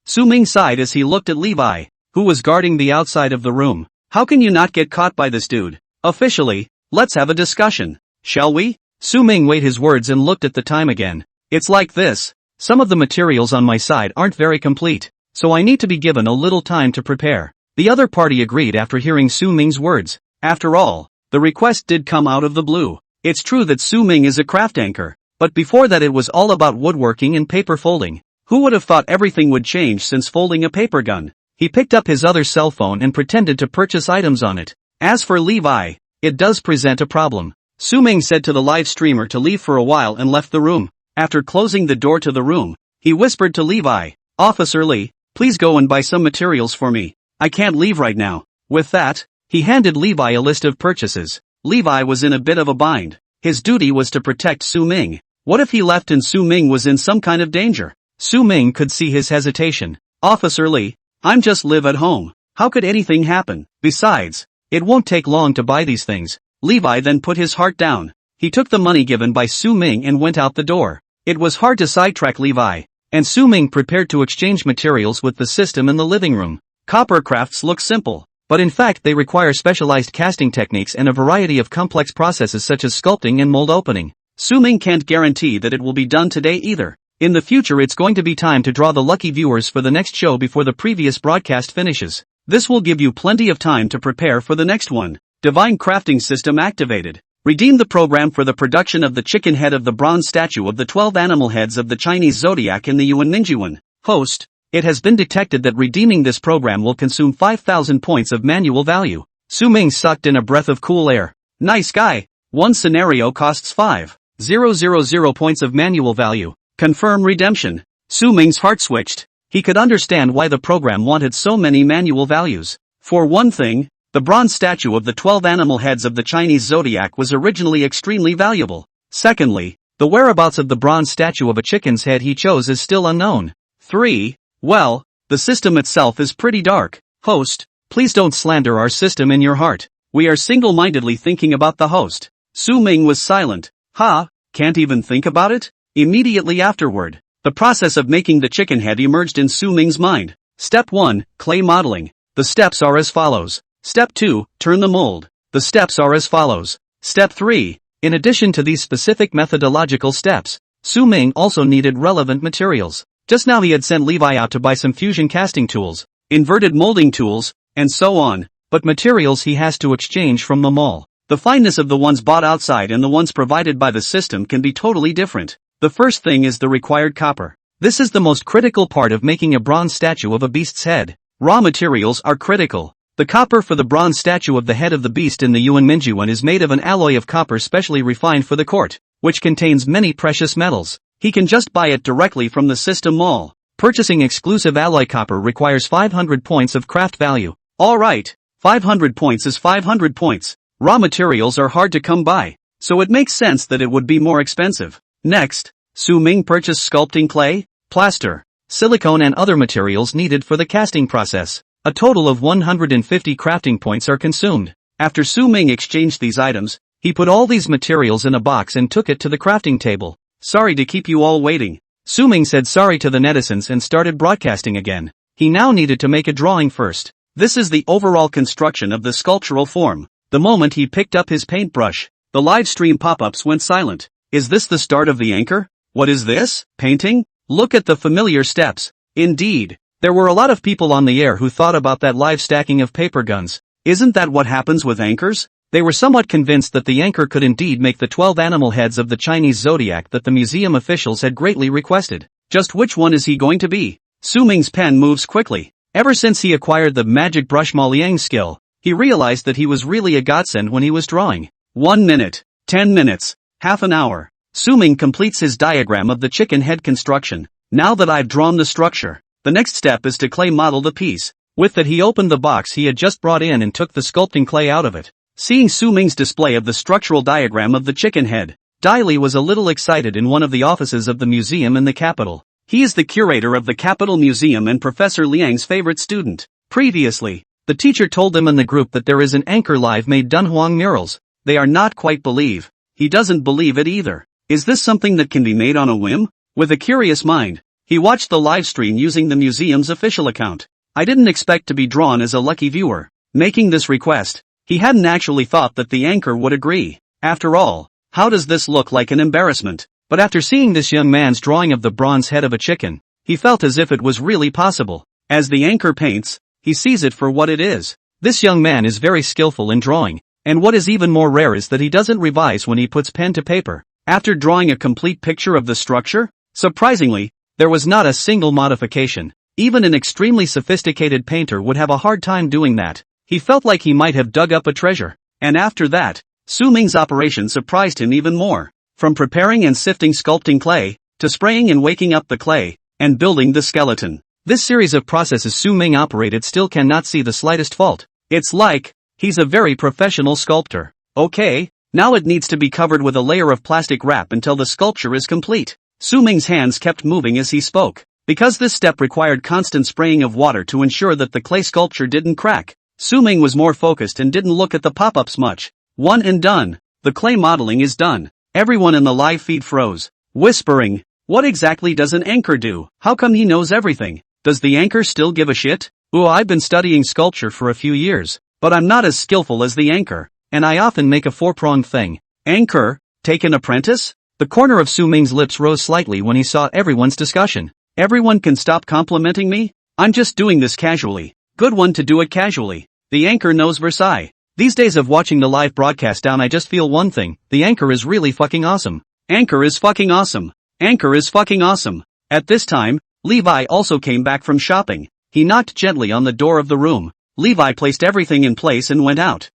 Su Ming sighed as he looked at Levi, who was guarding the outside of the room. How can you not get caught by this dude? Officially, let's have a discussion. Shall we? Su Ming weighed his words and looked at the time again. It's like this. Some of the materials on my side aren't very complete, so I need to be given a little time to prepare. The other party agreed after hearing Su Ming's words. After all, the request did come out of the blue. It's true that Su Ming is a craft anchor, but before that it was all about woodworking and paper folding. Who would have thought everything would change since folding a paper gun? He picked up his other cell phone and pretended to purchase items on it. As for Levi, it does present a problem. Su Ming said to the live streamer to leave for a while and left the room. After closing the door to the room, he whispered to Levi, Officer Lee, please go and buy some materials for me. I can't leave right now. With that, he handed Levi a list of purchases. Levi was in a bit of a bind. His duty was to protect Su Ming. What if he left and Su Ming was in some kind of danger? Su Ming could see his hesitation. Officer Lee, I'm just live at home. How could anything happen? Besides, it won't take long to buy these things. Levi then put his heart down. He took the money given by Su Ming and went out the door. It was hard to sidetrack Levi, and Su Ming prepared to exchange materials with the system in the living room. Copper crafts look simple, but in fact they require specialized casting techniques and a variety of complex processes such as sculpting and mold opening. Su Ming can't guarantee that it will be done today either. In the future it's going to be time to draw the lucky viewers for the next show before the previous broadcast finishes. This will give you plenty of time to prepare for the next one. Divine crafting system activated. Redeem the program for the production of the chicken head of the bronze statue of the 12 animal heads of the Chinese zodiac in the Yuan Mingyuan. Host, it has been detected that redeeming this program will consume 5,000 points of manual value. Su Ming sucked in a breath of cool air. Nice guy. One scenario costs 5,000 points of manual value. Confirm redemption. Su Ming's heart switched. He could understand why the program wanted so many manual values. For one thing, the bronze statue of the 12 animal heads of the Chinese zodiac was originally extremely valuable. Secondly, the whereabouts of the bronze statue of a chicken's head he chose is still unknown. 3. Well, the system itself is pretty dark. Host, please don't slander our system in your heart. We are single-mindedly thinking about the host. Su Ming was silent. Can't even think about it? Immediately afterward, the process of making the chicken head emerged in Su Ming's mind. Step 1, clay modeling. The steps are as follows. Step 2, turn the mold. The steps are as follows. Step 3, in addition to these specific methodological steps, Su Ming also needed relevant materials. Just now he had sent Levi out to buy some fusion casting tools, inverted molding tools, and so on, but materials he has to exchange from the mall. The fineness of the ones bought outside and the ones provided by the system can be totally different. The first thing is the required copper. This is the most critical part of making a bronze statue of a beast's head. Raw materials are critical. The copper for the bronze statue of the head of the beast in the Yuan Mingyuan is made of an alloy of copper specially refined for the court, which contains many precious metals. He can just buy it directly from the system mall. Purchasing exclusive alloy copper requires 500 points of craft value. Alright, 500 points is 500 points. Raw materials are hard to come by, so it makes sense that it would be more expensive. Next, Su Ming purchased sculpting clay, plaster, silicone and other materials needed for the casting process. A total of 150 crafting points are consumed. After Su Ming exchanged these items, he put all these materials in a box and took it to the crafting table. Sorry to keep you all waiting. Su Ming said sorry to the netizens and started broadcasting again. He now needed to make a drawing first. This is the overall construction of the sculptural form. The moment he picked up his paintbrush, the live stream pop-ups went silent. Is this the start of the anchor? What is this? Painting? Look at the familiar steps. Indeed, there were a lot of people on the air who thought about that live stacking of paper guns. Isn't that what happens with anchors? They were somewhat convinced that the anchor could indeed make the 12 animal heads of the Chinese zodiac that the museum officials had greatly requested. Just which one is he going to be? Su Ming's pen moves quickly. Ever since he acquired the magic brush Moliang skill, he realized that he was really a godsend when he was drawing. 1 minute, 10 minutes, half an hour. Su Ming completes his diagram of the chicken head construction. Now that I've drawn the structure, the next step is to clay model the piece. With that he opened the box he had just brought in and took the sculpting clay out of it. Seeing Su Ming's display of the structural diagram of the chicken head, Dai Li was a little excited in one of the offices of the museum in the capital. He is the curator of the Capital Museum and Professor Liang's favorite student. Previously, the teacher told them in the group that there is an anchor live made Dunhuang murals. They are not quite believe. He doesn't believe it either. Is this something that can be made on a whim? With a curious mind, he watched the live stream using the museum's official account. I didn't expect to be drawn as a lucky viewer. Making this request, he hadn't actually thought that the anchor would agree. After all, how does this look like an embarrassment? But after seeing this young man's drawing of the bronze head of a chicken, he felt as if it was really possible. As the anchor paints, he sees it for what it is. This young man is very skillful in drawing, and what is even more rare is that he doesn't revise when he puts pen to paper. After drawing a complete picture of the structure, surprisingly, there was not a single modification. Even an extremely sophisticated painter would have a hard time doing that. He felt like he might have dug up a treasure. And after that, Su Ming's operation surprised him even more. From preparing and sifting sculpting clay, to spraying and waking up the clay, and building the skeleton. This series of processes Su Ming operated still cannot see the slightest fault. It's like, he's a very professional sculptor. Okay, now it needs to be covered with a layer of plastic wrap until the sculpture is complete. Su Ming's hands kept moving as he spoke. Because this step required constant spraying of water to ensure that the clay sculpture didn't crack, Su Ming was more focused and didn't look at the pop-ups much. One and done. The clay modeling is done. Everyone in the live feed froze, whispering, what exactly does an anchor do? How come he knows everything? Does the anchor still give a shit? I've been studying sculpture for a few years, but I'm not as skillful as the anchor, and I often make a four-pronged thing. Anchor? Take an apprentice? The corner of Su Ming's lips rose slightly when he saw everyone's discussion. Everyone can stop complimenting me? I'm just doing this casually. Good one to do it casually. The anchor knows Versailles. These days of watching the live broadcast down I just feel one thing, the anchor is really fucking awesome. Anchor is fucking awesome. Anchor is fucking awesome. At this time, Levi also came back from shopping. He knocked gently on the door of the room. Levi placed everything in place and went out.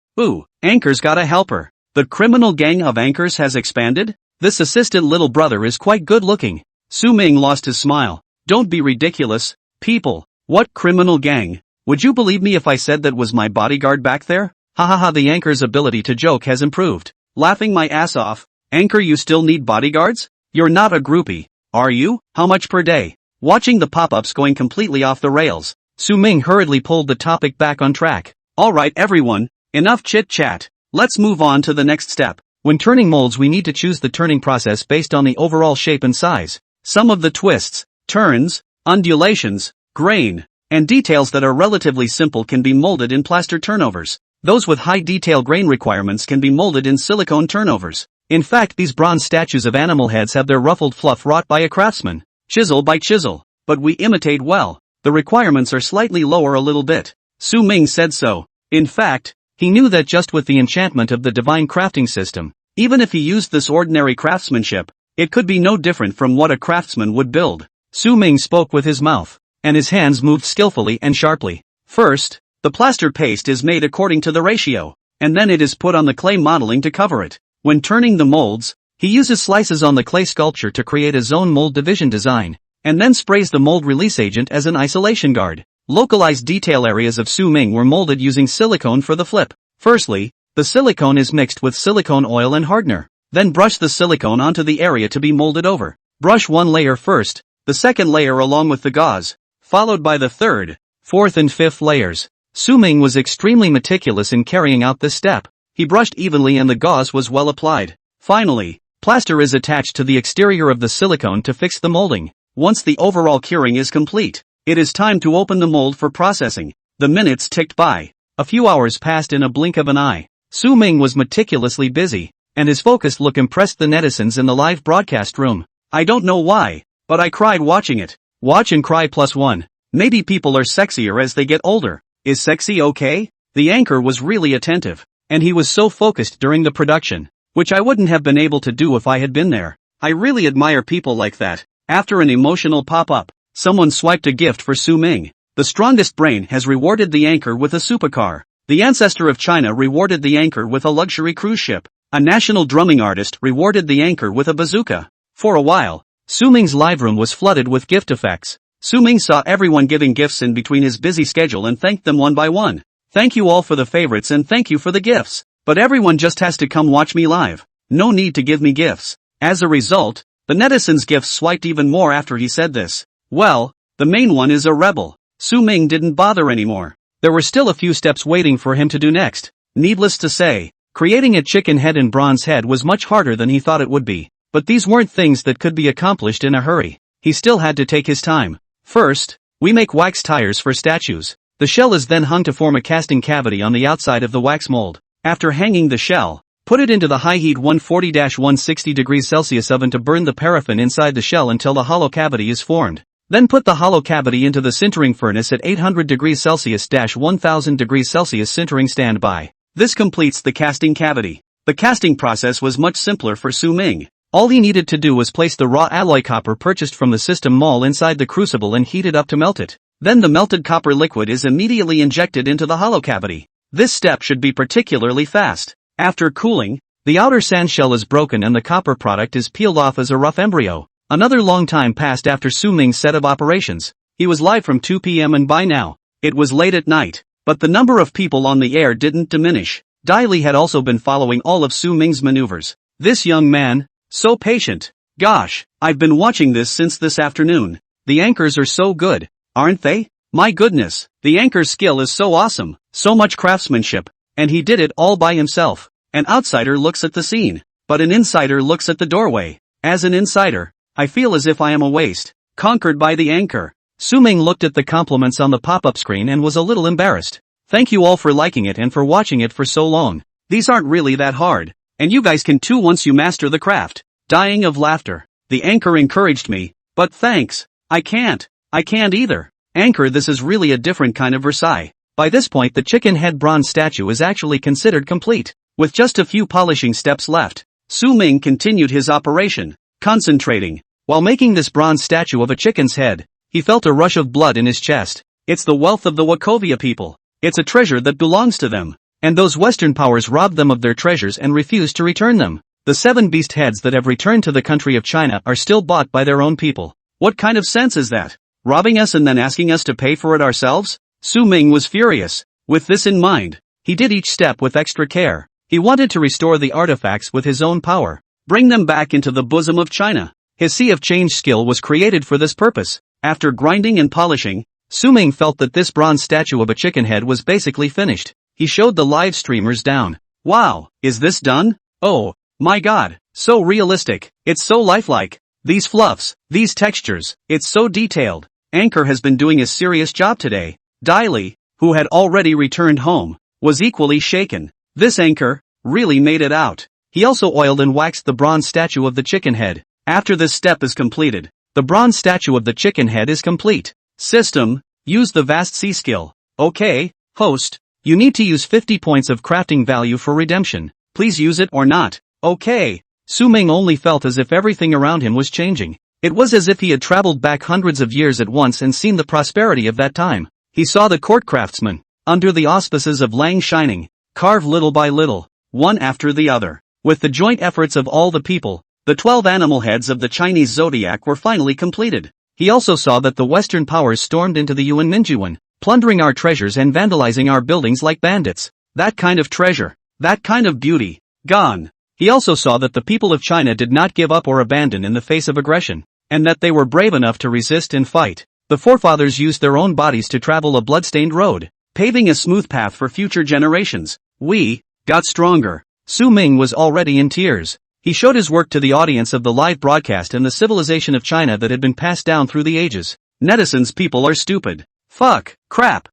Anchor's got a helper. The criminal gang of anchors has expanded? This assistant little brother is quite good looking. Su Ming lost his smile. Don't be ridiculous. People, what criminal gang? Would you believe me if I said that was my bodyguard back there? Ha ha ha, the anchor's ability to joke has improved. Laughing my ass off. Anchor, you still need bodyguards? You're not a groupie, are you? How much per day? Watching the pop-ups going completely off the rails, Su Ming hurriedly pulled the topic back on track. Alright everyone, enough chit-chat. Let's move on to the next step. When turning molds, we need to choose the turning process based on the overall shape and size. Some of the twists, turns, undulations, grain, and details that are relatively simple can be molded in plaster turnovers. Those with high detail grain requirements can be molded in silicone turnovers. In fact, these bronze statues of animal heads have their ruffled fluff wrought by a craftsman, chisel by chisel, but we imitate well. The requirements are slightly lower a little bit. Su Ming said so. In fact, he knew that just with the enchantment of the divine crafting system, even if he used this ordinary craftsmanship, it could be no different from what a craftsman would build. Su Ming spoke with his mouth, and his hands moved skillfully and sharply. First, the plaster paste is made according to the ratio, and then it is put on the clay modeling to cover it. When turning the molds, he uses slices on the clay sculpture to create a zone mold division design, and then sprays the mold release agent as an isolation guard. Localized detail areas of Su Ming were molded using silicone for the flip. Firstly, the silicone is mixed with silicone oil and hardener. Then brush the silicone onto the area to be molded over. Brush one layer first, the second layer along with the gauze, followed by the third, fourth and fifth layers. Su Ming was extremely meticulous in carrying out this step. He brushed evenly and the gauze was well applied. Finally, plaster is attached to the exterior of the silicone to fix the molding. Once the overall curing is complete, it is time to open the mold for processing. The minutes ticked by. A few hours passed in a blink of an eye. Su Ming was meticulously busy, and his focused look impressed the netizens in the live broadcast room. I don't know why, but I cried watching it. Watch and cry +1. Maybe people are sexier as they get older. Is sexy okay? The anchor was really attentive, and he was so focused during the production, which I wouldn't have been able to do if I had been there. I really admire people like that. After an emotional pop-up, someone swiped a gift for Su Ming. The strongest brain has rewarded the anchor with a supercar. The ancestor of China rewarded the anchor with a luxury cruise ship. A national drumming artist rewarded the anchor with a bazooka. For a while, Su Ming's live room was flooded with gift effects. Su Ming saw everyone giving gifts in between his busy schedule and thanked them one by one. Thank you all for the favorites and thank you for the gifts. But everyone just has to come watch me live. No need to give me gifts. As a result, the netizens' gifts swiped even more after he said this. Well, the main one is a rebel. Su Ming didn't bother anymore. There were still a few steps waiting for him to do next. Needless to say, creating a chicken head and bronze head was much harder than he thought it would be. But these weren't things that could be accomplished in a hurry. He still had to take his time. First, we make wax tires for statues. The shell is then hung to form a casting cavity on the outside of the wax mold. After hanging the shell, put it into the high-heat 140-160 degrees Celsius oven to burn the paraffin inside the shell until the hollow cavity is formed. Then put the hollow cavity into the sintering furnace at 800 degrees Celsius 1000 degrees Celsius sintering standby. This completes the casting cavity. The casting process was much simpler for Su Ming. All he needed to do was place the raw alloy copper purchased from the system mall inside the crucible and heat it up to melt it. Then the melted copper liquid is immediately injected into the hollow cavity. This step should be particularly fast. After cooling, the outer sand shell is broken and the copper product is peeled off as a rough embryo. Another long time passed after Su Ming's set of operations. He was live from 2 p.m. and by now, it was late at night. But the number of people on the air didn't diminish. Dai Li had also been following all of Su Ming's maneuvers. This young man, so patient. Gosh, I've been watching this since this afternoon. The anchors are so good, aren't they? My goodness, the anchor's skill is so awesome, so much craftsmanship, and he did it all by himself. An outsider looks at the scene, but an insider looks at the doorway. As an insider, I feel as if I am a waste, conquered by the anchor. Su Ming looked at the compliments on the pop-up screen and was a little embarrassed. Thank you all for liking it and for watching it for so long. These aren't really that hard, and you guys can too once you master the craft. Dying of laughter. The anchor encouraged me, but thanks. I can't either. Anchor, this is really a different kind of Versailles. By this point the chicken head bronze statue is actually considered complete. With just a few polishing steps left, Su Ming continued his operation, concentrating. While making this bronze statue of a chicken's head, he felt a rush of blood in his chest. It's the wealth of the Wachovia people. It's a treasure that belongs to them. And those Western powers robbed them of their treasures and refused to return them. The 7 beast heads that have returned to the country of China are still bought by their own people. What kind of sense is that? Robbing us and then asking us to pay for it ourselves? Su Ming was furious. With this in mind, he did each step with extra care. He wanted to restore the artifacts with his own power, bring them back into the bosom of China. His Sea of Change skill was created for this purpose. After grinding and polishing, Su Ming felt that this bronze statue of a chicken head was basically finished. He showed the live streamers down. Wow, is this done? Oh, my god, so realistic, it's so lifelike. These fluffs, these textures, it's so detailed. Anchor has been doing a serious job today. Daili, who had already returned home, was equally shaken. This Anchor really made it out. He also oiled and waxed the bronze statue of the chicken head. After this step is completed, the bronze statue of the chicken head is complete. System, use the vast sea skill. Okay, host, you need to use 50 points of crafting value for redemption. Please use it or not. Okay. Su Ming only felt as if everything around him was changing. It was as if he had traveled back hundreds of years at once and seen the prosperity of that time. He saw the court craftsmen, under the auspices of Lang Shining, carve little by little, one after the other. With the joint efforts of all the people, the 12 animal heads of the Chinese zodiac were finally completed. He also saw that the Western powers stormed into the Yuan Minjuan, plundering our treasures and vandalizing our buildings like bandits. That kind of treasure, that kind of beauty, gone. He also saw that the people of China did not give up or abandon in the face of aggression, and that they were brave enough to resist and fight. The forefathers used their own bodies to travel a bloodstained road, paving a smooth path for future generations. We got stronger. Su Ming was already in tears. He showed his work to the audience of the live broadcast and the civilization of China that had been passed down through the ages. Netizens, people are stupid. Fuck, crap,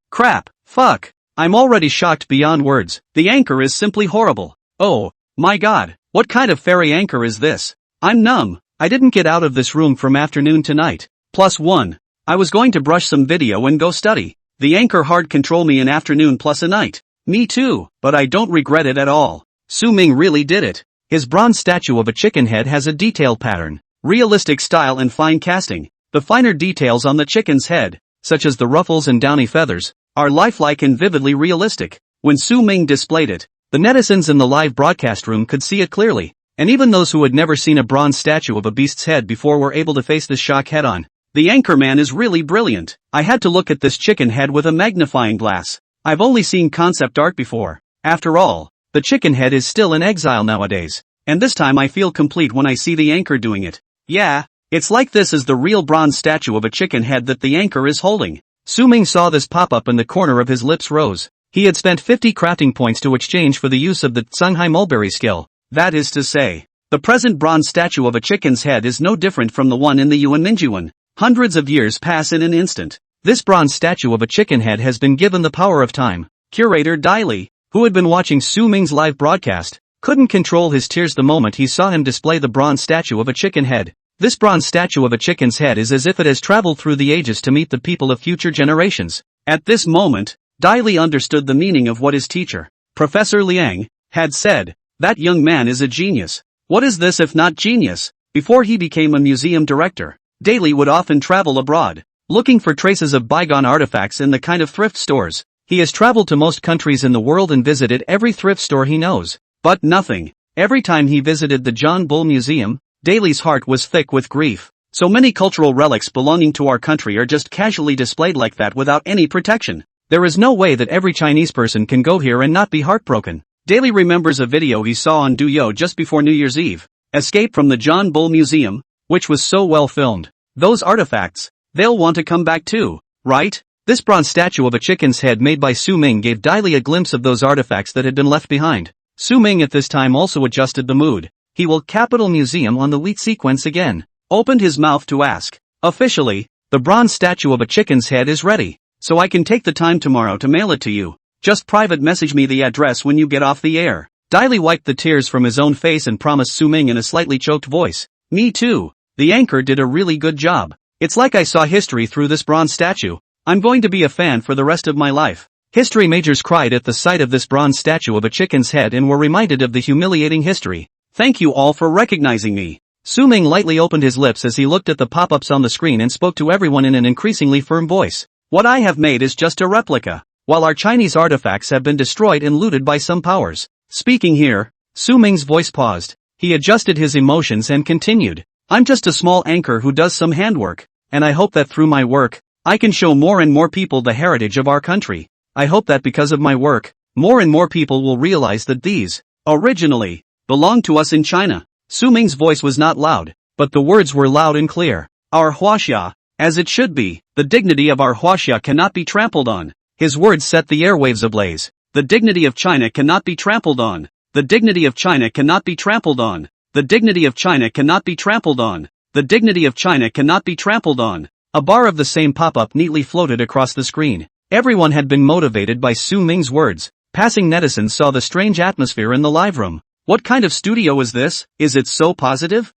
fuck. I'm already shocked beyond words. The Anchor is simply horrible. Oh, my god, what kind of fairy anchor is this? I'm numb. I didn't get out of this room from afternoon to night. +1. I was going to brush some video and go study. The Anchor hard control me an afternoon plus a night. Me too, but I don't regret it at all. Su Ming really did it. His bronze statue of a chicken head has a detailed pattern, realistic style and fine casting. The finer details on the chicken's head, such as the ruffles and downy feathers, are lifelike and vividly realistic. When Su Ming displayed it, the netizens in the live broadcast room could see it clearly, and even those who had never seen a bronze statue of a beast's head before were able to face this shock head-on. The Anchorman is really brilliant. I had to look at this chicken head with a magnifying glass. I've only seen concept art before. After all, the chicken head is still in exile nowadays, and this time I feel complete when I see the Anchor doing it. Yeah, it's like this is the real bronze statue of a chicken head that the Anchor is holding. Su Ming saw this pop up and the corner of his lips rose. He had spent 50 crafting points to exchange for the use of the Tsunghai Mulberry skill. That is to say, the present bronze statue of a chicken's head is no different from the one in the Yuan Minjuan. Hundreds of years pass in an instant. This bronze statue of a chicken head has been given the power of time. Curator Daili, who had been watching Su Ming's live broadcast, couldn't control his tears the moment he saw him display the bronze statue of a chicken head. This bronze statue of a chicken's head is as if it has traveled through the ages to meet the people of future generations. At this moment, Daili understood the meaning of what his teacher, Professor Liang, had said. That young man is a genius. What is this if not genius? Before he became a museum director, Daili would often travel abroad, looking for traces of bygone artifacts in the kind of thrift stores. He has traveled to most countries in the world and visited every thrift store he knows. But nothing. Every time he visited the John Bull Museum, Daili's heart was thick with grief. So many cultural relics belonging to our country are just casually displayed like that without any protection. There is no way that every Chinese person can go here and not be heartbroken. Daili remembers a video he saw on Douyo just before New Year's Eve. Escape from the John Bull Museum, which was so well filmed. Those artifacts, they'll want to come back too, right? This bronze statue of a chicken's head made by Su Ming gave Daili a glimpse of those artifacts that had been left behind. Su Ming at this time also adjusted the mood. He will Capital Museum on the lead sequence again. Opened his mouth to ask. Officially, the bronze statue of a chicken's head is ready, so I can take the time tomorrow to mail it to you. Just private message me the address when you get off the air. Daili wiped the tears from his own face and promised Su Ming in a slightly choked voice. Me too. The Anchor did a really good job. It's like I saw history through this bronze statue. I'm going to be a fan for the rest of my life. History majors cried at the sight of this bronze statue of a chicken's head and were reminded of the humiliating history. Thank you all for recognizing me. Su Ming lightly opened his lips as he looked at the pop-ups on the screen and spoke to everyone in an increasingly firm voice. What I have made is just a replica, while our Chinese artifacts have been destroyed and looted by some powers. Speaking here, Su Ming's voice paused. He adjusted his emotions and continued. I'm just a small anchor who does some handwork, and I hope that through my work, I can show more and more people the heritage of our country. I hope that because of my work, more and more people will realize that these, originally, belonged to us in China. Su Ming's voice was not loud, but the words were loud and clear. Our huaxia, as it should be, the dignity of our huaxia cannot be trampled on. His words set the airwaves ablaze. The dignity of China cannot be trampled on. The dignity of China cannot be trampled on. The dignity of China cannot be trampled on. The dignity of China cannot be trampled on. A bar of the same pop-up neatly floated across the screen. Everyone had been motivated by Su Ming's words. Passing netizens saw the strange atmosphere in the live room. What kind of studio is this? Is it so positive?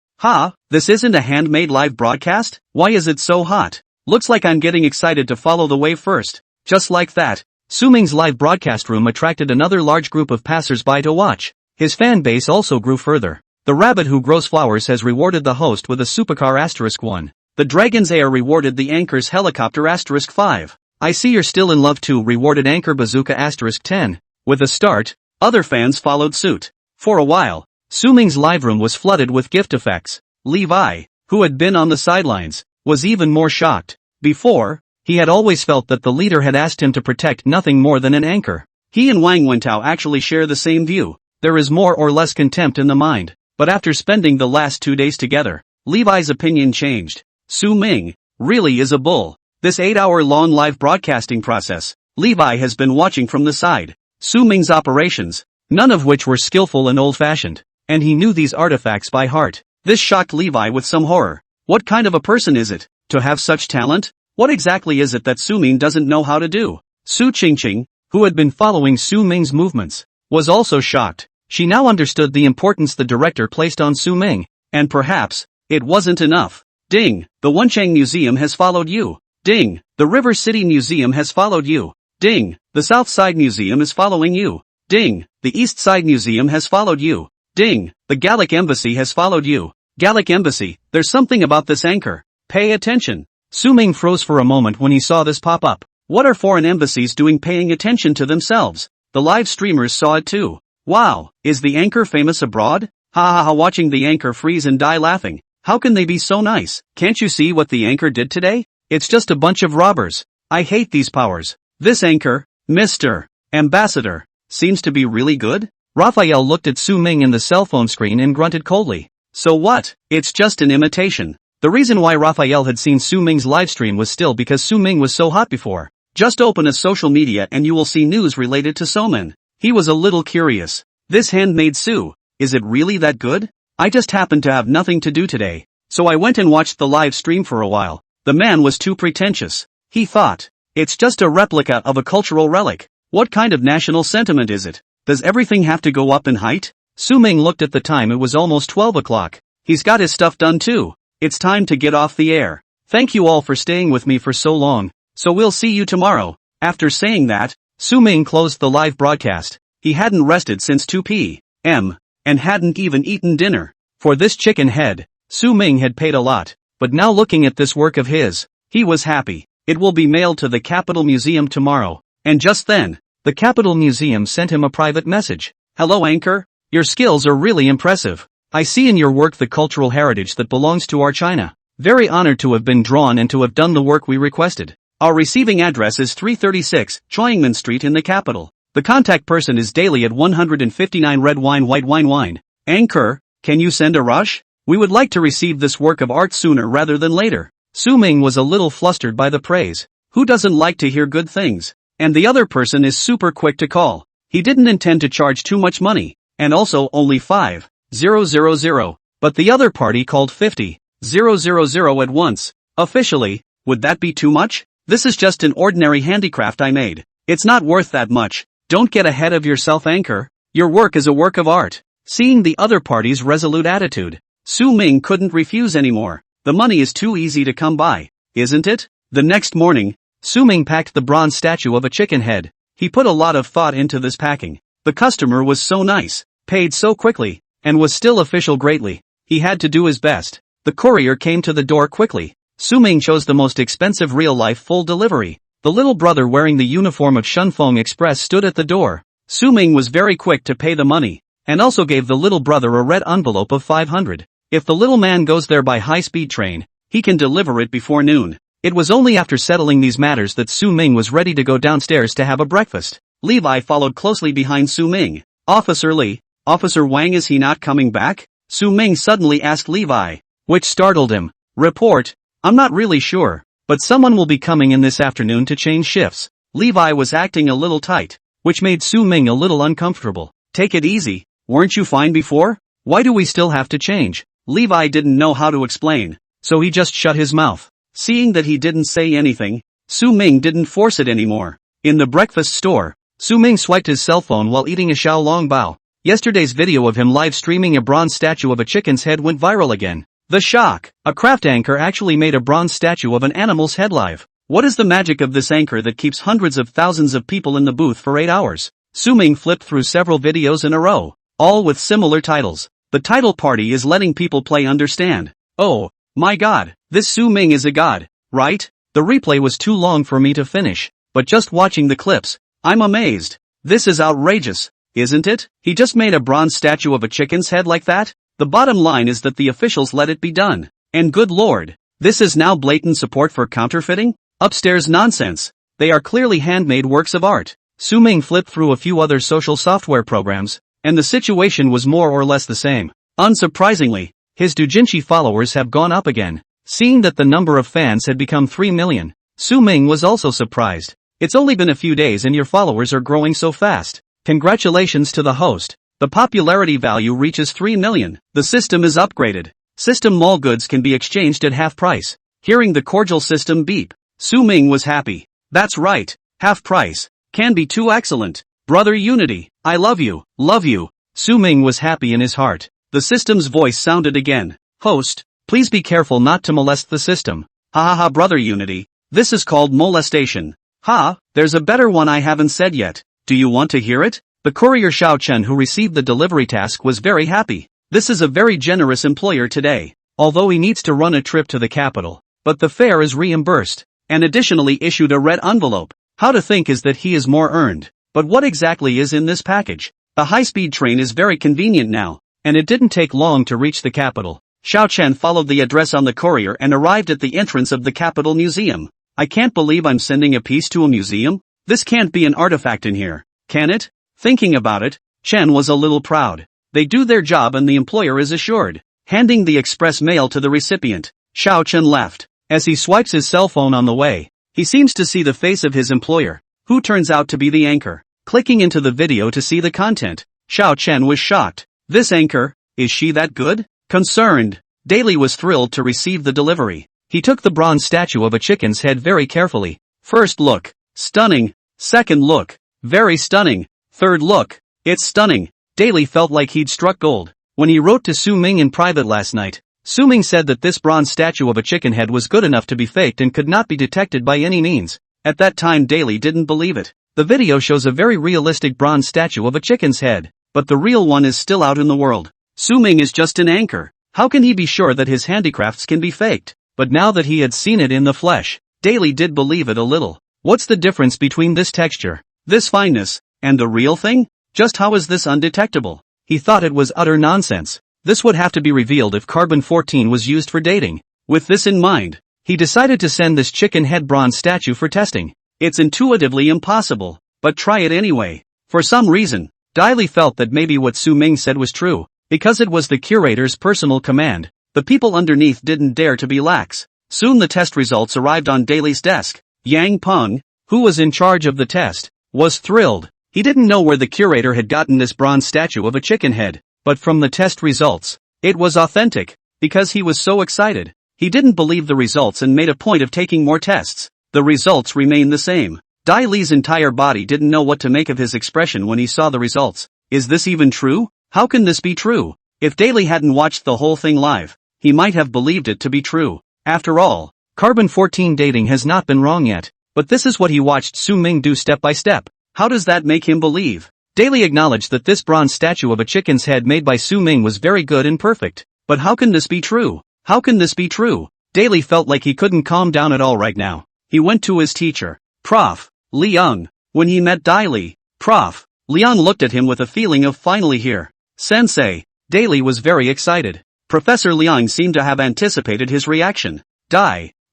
This isn't a handmade live broadcast? Why is it so hot? Looks like I'm getting excited to follow the wave first. Just like that, Su Ming's live broadcast room attracted another large group of passers-by to watch. His fan base also grew further. The rabbit who grows flowers has rewarded the host with a supercar *1. The dragon's heir rewarded the anchor's helicopter *5. I see you're still in love too rewarded anchor bazooka *10. With a start, other fans followed suit. For a while, Su Ming's live room was flooded with gift effects. Levi, who had been on the sidelines, was even more shocked. Before, he had always felt that the leader had asked him to protect nothing more than an anchor. He and Wang Wentao actually share the same view. There is more or less contempt in the mind. But after spending the last 2 days together, Levi's opinion changed. Su Ming really is a bull. This 8-hour-long live broadcasting process, Levi has been watching from the side. Su Ming's operations, none of which were skillful and old-fashioned, and he knew these artifacts by heart. This shocked Levi with some horror. What kind of a person is it, to have such talent? What exactly is it that Su Ming doesn't know how to do? Su Qingqing, who had been following Su Ming's movements, was also shocked. She now understood the importance the director placed on Su Ming, and perhaps, it wasn't enough. Ding, the Wenchang Museum has followed you. Ding, the River City Museum has followed you. Ding, the South Side Museum is following you. Ding, the East Side Museum has followed you. Ding, the Gallic Embassy has followed you. Gallic Embassy, there's something about this anchor. Pay attention. Su Ming froze for a moment when he saw this pop up. What are foreign embassies doing paying attention to themselves? The live streamers saw it too. Wow, is the anchor famous abroad? Watching the anchor freeze and die laughing. How can they be so nice? Can't you see what the anchor did today? It's just a bunch of robbers. I hate these powers. This anchor, Mr. Ambassador, seems to be really good? Raphael looked at Su Ming in the cell phone screen and grunted coldly. So what? It's just an imitation. The reason why Raphael had seen Su Ming's livestream was still because Su Ming was so hot before. Just open a social media and you will see news related to Soman. He was a little curious. This handmade Su, is it really that good? I just happened to have nothing to do today, so I went and watched the live stream for a while. The man was too pretentious. He thought, it's just a replica of a cultural relic. What kind of national sentiment is it? Does everything have to go up in height? Su Ming looked at the time. It was almost 12 o'clock. He's got his stuff done too. It's time to get off the air. Thank you all for staying with me for so long. So we'll see you tomorrow. After saying that, Su Ming closed the live broadcast. He hadn't rested since 2 p.m. and hadn't even eaten dinner. For this chicken head, Su Ming had paid a lot. But now looking at this work of his, he was happy. It will be mailed to the Capitol Museum tomorrow. And just then, the Capitol Museum sent him a private message. Hello Anchor, your skills are really impressive. I see in your work the cultural heritage that belongs to our China. Very honored to have been drawn and to have done the work we requested. Our receiving address is 336 Choingman Street in the capital. The contact person is daily at 159 red wine white wine. Anchor, can you send a rush? We would like to receive this work of art sooner rather than later. Su Ming was a little flustered by the praise. Who doesn't like to hear good things? And the other person is super quick to call. He didn't intend to charge too much money, and also only 5,000. But the other party called 50,000 at once. Officially, would that be too much? This is just an ordinary handicraft I made. It's not worth that much. Don't get ahead of yourself Anchor. Your work is a work of art. Seeing the other party's resolute attitude, Su Ming couldn't refuse anymore. The money is too easy to come by, isn't it? The next morning, Su Ming packed the bronze statue of a chicken head. He put a lot of thought into this packing. The customer was so nice, paid so quickly, and was still official greatly. He had to do his best. The courier came to the door quickly. Su Ming chose the most expensive real-life full delivery. The little brother wearing the uniform of Shunfeng Express stood at the door. Su Ming was very quick to pay the money, and also gave the little brother a red envelope of 500. If the little man goes there by high-speed train, he can deliver it before noon. It was only after settling these matters that Su Ming was ready to go downstairs to have a breakfast. Levi followed closely behind Su Ming. Officer Lee, Officer Wang, is he not coming back? Su Ming suddenly asked Levi, which startled him. Report, I'm not really sure, but someone will be coming in this afternoon to change shifts. Levi was acting a little tight, which made Su Ming a little uncomfortable. Take it easy, weren't you fine before? Why do we still have to change? Levi didn't know how to explain, so he just shut his mouth. Seeing that he didn't say anything, Su Ming didn't force it anymore. In the breakfast store, Su Ming swiped his cell phone while eating a xiaolong bao. Yesterday's video of him live streaming a bronze statue of a chicken's head went viral again. The shock! A craft anchor actually made a bronze statue of an animal's head live. What is the magic of this anchor that keeps hundreds of thousands of people in the booth for 8 hours? Su Ming flipped through several videos in a row, all with similar titles. The title party is letting people play understand. Oh, my god, this Su Ming is a god, right? The replay was too long for me to finish, but just watching the clips, I'm amazed. This is outrageous, isn't it? He just made a bronze statue of a chicken's head like that? The bottom line is that the officials let it be done. And good lord, this is now blatant support for counterfeiting? Upstairs nonsense. They are clearly handmade works of art. Su Ming flipped through a few other social software programs, and the situation was more or less the same. Unsurprisingly, his doujinshi followers have gone up again. Seeing that the number of fans had become 3 million, Su Ming was also surprised. It's only been a few days and your followers are growing so fast. Congratulations to the host. The popularity value reaches 3 million. The system is upgraded. System mall goods can be exchanged at half price. Hearing the cordial system beep, Su Ming was happy. That's right, half price. Can be too excellent. Brother Unity, I love you, love you. Su Ming was happy in his heart. The system's voice sounded again. Host, please be careful not to molest the system. Ha ha ha, Brother Unity. This is called molestation. Ha, there's a better one I haven't said yet. Do you want to hear it? The courier Xiao Chen who received the delivery task was very happy. This is a very generous employer today. Although he needs to run a trip to the capital, but the fare is reimbursed, and additionally issued a red envelope. How to think is that he is more earned. But what exactly is in this package? The high-speed train is very convenient now, and it didn't take long to reach the capital. Xiao Chen followed the address on the courier and arrived at the entrance of the Capital Museum. I can't believe I'm sending a piece to a museum. This can't be an artifact in here, can it? Thinking about it, Chen was a little proud. They do their job and the employer is assured. Handing the express mail to the recipient, Xiao Chen left. As he swipes his cell phone on the way, he seems to see the face of his employer, who turns out to be the anchor. Clicking into the video to see the content, Xiao Chen was shocked. This anchor, is she that good? Concerned, Daly was thrilled to receive the delivery. He took the bronze statue of a chicken's head very carefully. First look, stunning. Second look, very stunning. Third look, it's stunning. Daly felt like he'd struck gold. When he wrote to Su Ming in private last night, Su Ming said that this bronze statue of a chicken head was good enough to be faked and could not be detected by any means. At that time Daly didn't believe it. The video shows a very realistic bronze statue of a chicken's head, but the real one is still out in the world. Su Ming is just an anchor. How can he be sure that his handicrafts can be faked? But now that he had seen it in the flesh, Daly did believe it a little. What's the difference between this texture, this fineness, and the real thing? Just how is this undetectable? He thought it was utter nonsense. This would have to be revealed if carbon-14 was used for dating. With this in mind, he decided to send this chicken head bronze statue for testing. It's intuitively impossible, but try it anyway. For some reason, Daly felt that maybe what Su Ming said was true, because it was the curator's personal command. The people underneath didn't dare to be lax. Soon the test results arrived on Daly's desk. Yang Peng, who was in charge of the test, was thrilled. He didn't know where the curator had gotten this bronze statue of a chicken head, but from the test results, it was authentic. Because he was so excited, he didn't believe the results and made a point of taking more tests. The results remained the same. Daly's entire body didn't know what to make of his expression when he saw the results. Is this even true? How can this be true? If Daly hadn't watched the whole thing live, he might have believed it to be true. After all, carbon-14 dating has not been wrong yet, but this is what he watched Su Ming do step by step. How does that make him believe? Daly acknowledged that this bronze statue of a chicken's head made by Su Ming was very good and perfect. But how can this be true? How can this be true? Daly felt like he couldn't calm down at all right now. He went to his teacher, Prof. Liang. When he met Daly, Prof. Liang looked at him with a feeling of finally here. Sensei. Daly was very excited. Professor Liang seemed to have anticipated his reaction.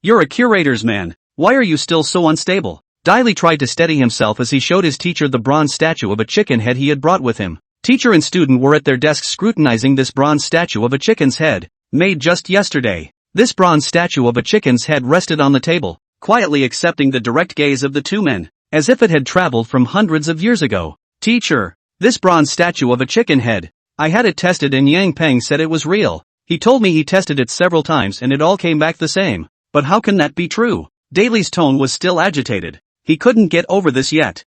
You're a curator's man. Why are you still so unstable? Daily tried to steady himself as he showed his teacher the bronze statue of a chicken head he had brought with him. Teacher and student were at their desks scrutinizing this bronze statue of a chicken's head, made just yesterday. This bronze statue of a chicken's head rested on the table, quietly accepting the direct gaze of the two men, as if it had traveled from hundreds of years ago. Teacher, this bronze statue of a chicken head, I had it tested and Yang Peng said it was real. He told me he tested it several times and it all came back the same. But how can that be true? Daly's tone was still agitated. He couldn't get over this yet.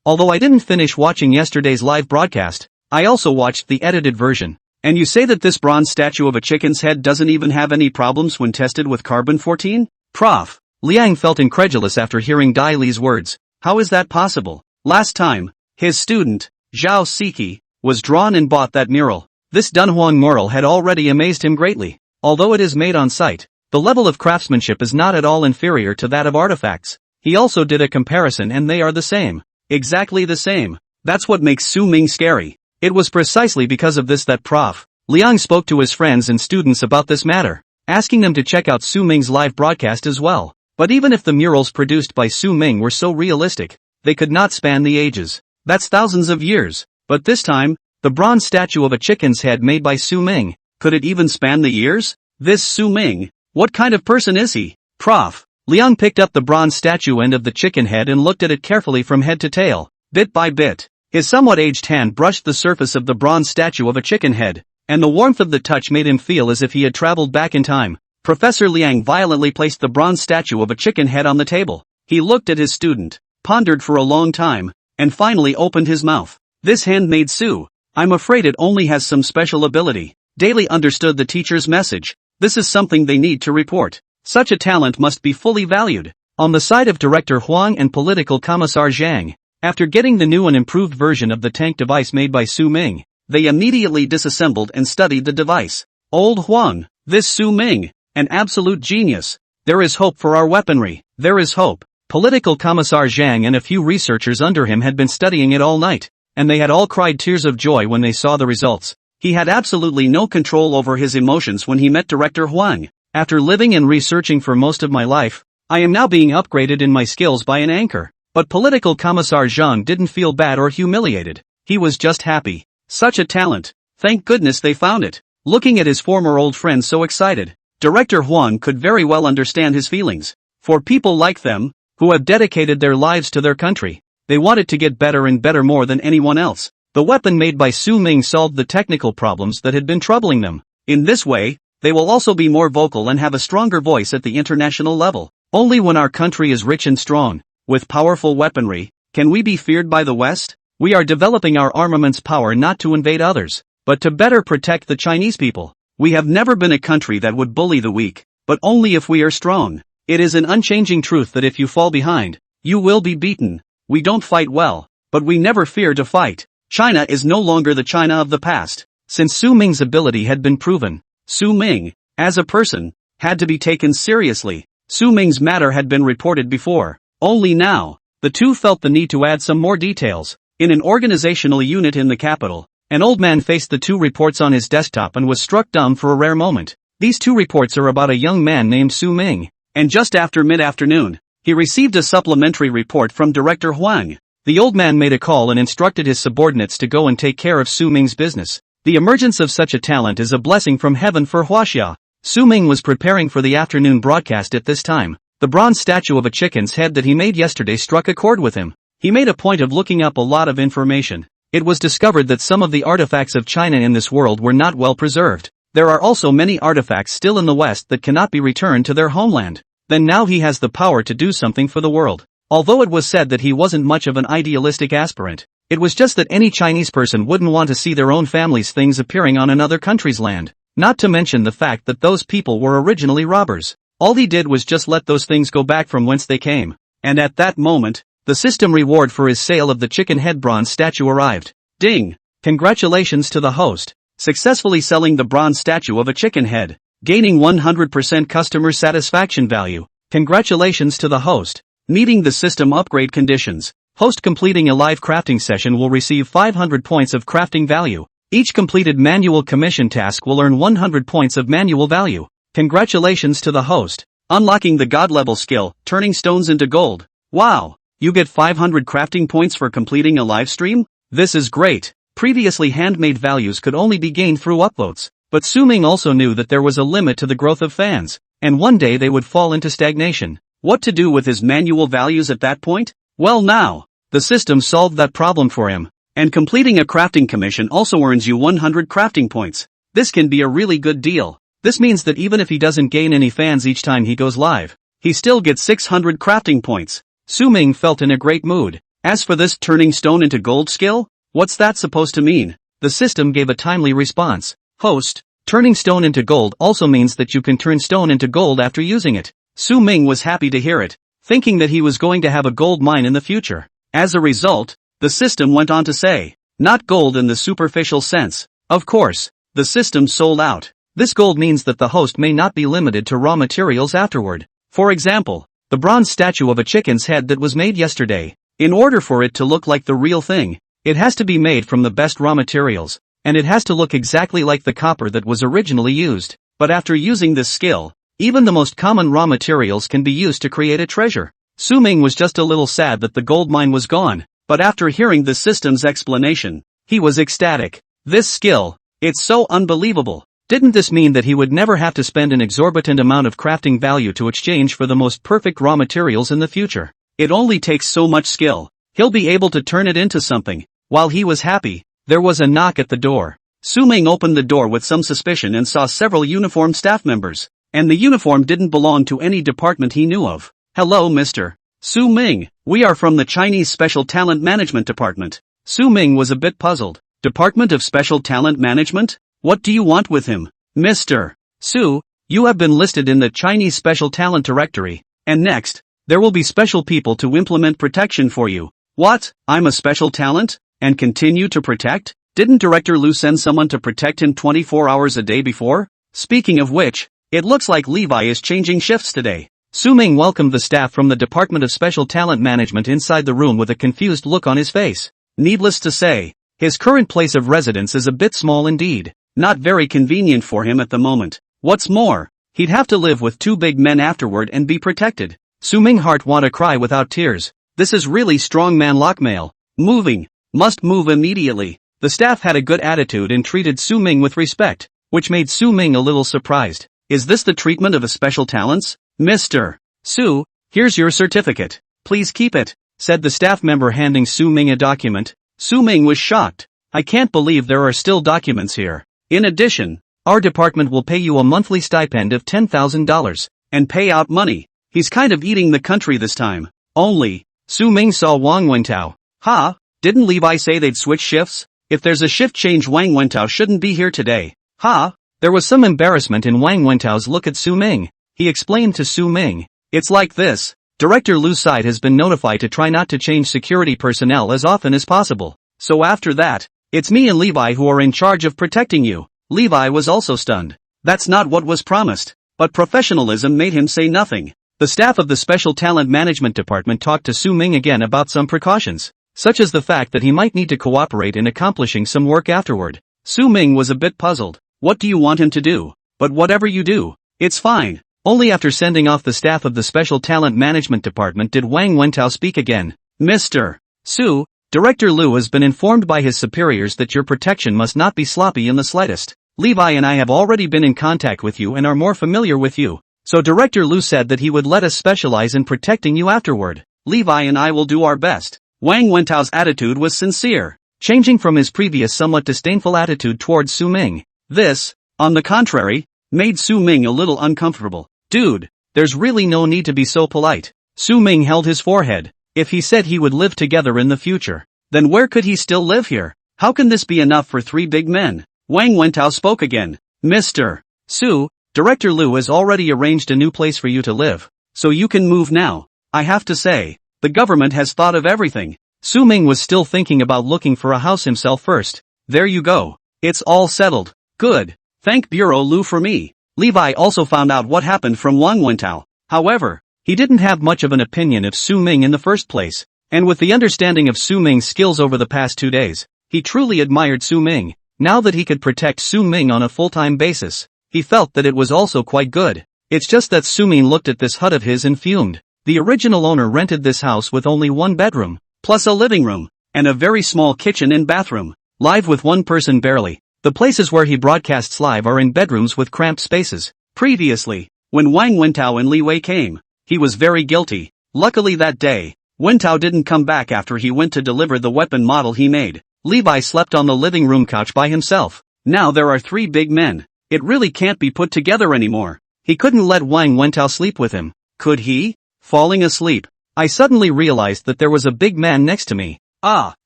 Although I didn't finish watching yesterday's live broadcast, I also watched the edited version. And you say that this bronze statue of a chicken's head doesn't even have any problems when tested with carbon-14? Prof. Liang felt incredulous after hearing Dai Li's words. How is that possible? Last time, his student, Zhao Siki, was drawn and bought that mural. This Dunhuang mural had already amazed him greatly. Although it is made on site, the level of craftsmanship is not at all inferior to that of artifacts. He also did a comparison and they are the same. Exactly the same. That's what makes Su Ming scary. It was precisely because of this that Prof. Liang spoke to his friends and students about this matter, asking them to check out Su Ming's live broadcast as well. But even if the murals produced by Su Ming were so realistic, they could not span the ages. That's thousands of years. But this time, the bronze statue of a chicken's head made by Su Ming, could it even span the years? This Su Ming, what kind of person is he? Prof. Liang picked up the bronze statue end of the chicken head and looked at it carefully from head to tail, bit by bit. His somewhat aged hand brushed the surface of the bronze statue of a chicken head, and the warmth of the touch made him feel as if he had traveled back in time. Professor Liang violently placed the bronze statue of a chicken head on the table. He looked at his student, pondered for a long time, and finally opened his mouth. This handmade Su, I'm afraid it only has some special ability. Daly understood the teacher's message. This is something they need to report. Such a talent must be fully valued. On the side of Director Huang and Political Commissar Zhang, after getting the new and improved version of the tank device made by Su Ming, they immediately disassembled and studied the device. Old Huang, this Su Ming, an absolute genius. There is hope for our weaponry. There is hope. Political Commissar Zhang and a few researchers under him had been studying it all night, and they had all cried tears of joy when they saw the results. He had absolutely no control over his emotions when he met Director Huang. After living and researching for most of my life, I am now being upgraded in my skills by an anchor. But Political Commissar Zhang didn't feel bad or humiliated. He was just happy. Such a talent. Thank goodness they found it. Looking at his former old friend so excited, Director Huang could very well understand his feelings. For people like them, who have dedicated their lives to their country, they wanted to get better and better more than anyone else. The weapon made by Su Ming solved the technical problems that had been troubling them. In this way, they will also be more vocal and have a stronger voice at the international level. Only when our country is rich and strong, with powerful weaponry, can we be feared by the West. We are developing our armaments power not to invade others, but to better protect the Chinese people. We have never been a country that would bully the weak, but only if we are strong. It is an unchanging truth that if you fall behind, you will be beaten. We don't fight well, but we never fear to fight. China is no longer the China of the past. Since Su Ming's ability had been proven, Su Ming, as a person, had to be taken seriously. Su Ming's matter had been reported before. Only now, the two felt the need to add some more details. In an organizational unit in the capital, an old man faced the two reports on his desktop and was struck dumb for a rare moment. These two reports are about a young man named Su Ming, and just after mid-afternoon, he received a supplementary report from Director Huang. The old man made a call and instructed his subordinates to go and take care of Su Ming's business. The emergence of such a talent is a blessing from heaven for Huaxia. Su Ming was preparing for the afternoon broadcast at this time. The bronze statue of a chicken's head that he made yesterday struck a chord with him. He made a point of looking up a lot of information. It was discovered that some of the artifacts of China in this world were not well preserved. There are also many artifacts still in the West that cannot be returned to their homeland. Then now he has the power to do something for the world. Although it was said that he wasn't much of an idealistic aspirant, it was just that any Chinese person wouldn't want to see their own family's things appearing on another country's land. Not to mention the fact that those people were originally robbers. All he did was just let those things go back from whence they came. And at that moment, the system reward for his sale of the chicken head bronze statue arrived. Ding! Congratulations to the host. Successfully selling the bronze statue of a chicken head. Gaining 100% customer satisfaction value. Congratulations to the host. Meeting the system upgrade conditions. Host completing a live crafting session will receive 500 points of crafting value. Each completed manual commission task will earn 100 points of manual value. Congratulations to the host. Unlocking the god-level skill, turning stones into gold. Wow! You get 500 crafting points for completing a live stream? This is great. Previously handmade values could only be gained through upvotes, but Su-ming also knew that there was a limit to the growth of fans, and one day they would fall into stagnation. What to do with his manual values at that point? Well now, the system solved that problem for him, and completing a crafting commission also earns you 100 crafting points. This can be a really good deal. This means that even if he doesn't gain any fans each time he goes live, he still gets 600 crafting points. Su-ming felt in a great mood. As for this turning stone into gold skill, what's that supposed to mean? The system gave a timely response. Host, turning stone into gold also means that you can turn stone into gold after using it. Su-ming was happy to hear it, thinking that he was going to have a gold mine in the future. As a result, the system went on to say, not gold in the superficial sense. Of course, the system sold out. This gold means that the host may not be limited to raw materials afterward. For example, the bronze statue of a chicken's head that was made yesterday. In order for it to look like the real thing, it has to be made from the best raw materials, and it has to look exactly like the copper that was originally used. But after using this skill, even the most common raw materials can be used to create a treasure. Su-ming was just a little sad that the gold mine was gone, but after hearing the system's explanation, he was ecstatic. This skill, it's so unbelievable. Didn't this mean that he would never have to spend an exorbitant amount of crafting value to exchange for the most perfect raw materials in the future? It only takes so much skill. He'll be able to turn it into something. While he was happy, there was a knock at the door. Su-ming opened the door with some suspicion and saw several uniformed staff members. And the uniform didn't belong to any department he knew of. Hello, Mr. Su-ming. We are from the Chinese Special Talent Management Department. Su-ming was a bit puzzled. Department of Special Talent Management? What do you want with him? Mr. Su, you have been listed in the Chinese Special Talent Directory, and next, there will be special people to implement protection for you. What? I'm a special talent? And continue to protect? Didn't Director Lu send someone to protect him 24 hours a day before? Speaking of which, it looks like Levi is changing shifts today. Su-ming welcomed the staff from the Department of Special Talent Management inside the room with a confused look on his face. Needless to say, his current place of residence is a bit small indeed. Not very convenient for him at the moment. What's more, he'd have to live with two big men afterward and be protected. Su-ming heart want to cry without tears. This is really strong man lockmail. Moving. Must move immediately. The staff had a good attitude and treated Su-ming with respect, which made Su-ming a little surprised. Is this the treatment of a special talents? Mr. Su, here's your certificate. Please keep it, said the staff member handing Su-ming a document. Su-ming was shocked. I can't believe there are still documents here. In addition, our department will pay you a monthly stipend of $10,000, and pay out money. He's kind of eating the country this time. Only, Su-ming saw Wang Wentao. Ha, didn't Levi say they'd switch shifts? If there's a shift change, Wang Wentao shouldn't be here today. Ha, there was some embarrassment in Wang Wentao's look at Su-ming. He explained to Su-ming, it's like this. Director Lu's side has been notified to try not to change security personnel as often as possible. So after that, it's me and Levi who are in charge of protecting you. Levi was also stunned. That's not what was promised. But professionalism made him say nothing. The staff of the Special Talent Management Department talked to Su-ming again about some precautions, such as the fact that he might need to cooperate in accomplishing some work afterward. Su-ming was a bit puzzled. What do you want him to do? But whatever you do, it's fine. Only after sending off the staff of the Special Talent Management Department did Wang Wentao speak again. Mr. Su, Director Lu has been informed by his superiors that your protection must not be sloppy in the slightest. Levi and I have already been in contact with you and are more familiar with you. So Director Lu said that he would let us specialize in protecting you afterward. Levi and I will do our best. Wang Wentao's attitude was sincere, changing from his previous somewhat disdainful attitude towards Su-ming. This, on the contrary, made Su-ming a little uncomfortable. Dude, there's really no need to be so polite. Su-ming held his forehead. If he said he would live together in the future, then where could he still live here? How can this be enough for three big men? Wang Wentao spoke again. Mr. Su, Director Lu has already arranged a new place for you to live, so you can move now. I have to say, the government has thought of everything. Su-ming was still thinking about looking for a house himself first. There you go. It's all settled. Good. Thank Bureau Lu for me. Levi also found out what happened from Wang Wentao. However, he didn't have much of an opinion of Su-ming in the first place, and with the understanding of Su-ming's skills over the past 2 days, he truly admired Su-ming. Now that he could protect Su-ming on a full-time basis, he felt that it was also quite good. It's just that Suming looked at this hut of his and fumed. The original owner rented this house with only one bedroom, plus a living room, and a very small kitchen and bathroom. Live with one person barely. The places where he broadcasts live are in bedrooms with cramped spaces. Previously, when Wang Wentao and Li Wei came, he was very guilty. Luckily that day, Wentao didn't come back after he went to deliver the weapon model he made. Levi slept on the living room couch by himself. Now there are 3 big men. It really can't be put together anymore. He couldn't let Wang Wentao sleep with him. Could he? Falling asleep. I suddenly realized that there was a big man next to me.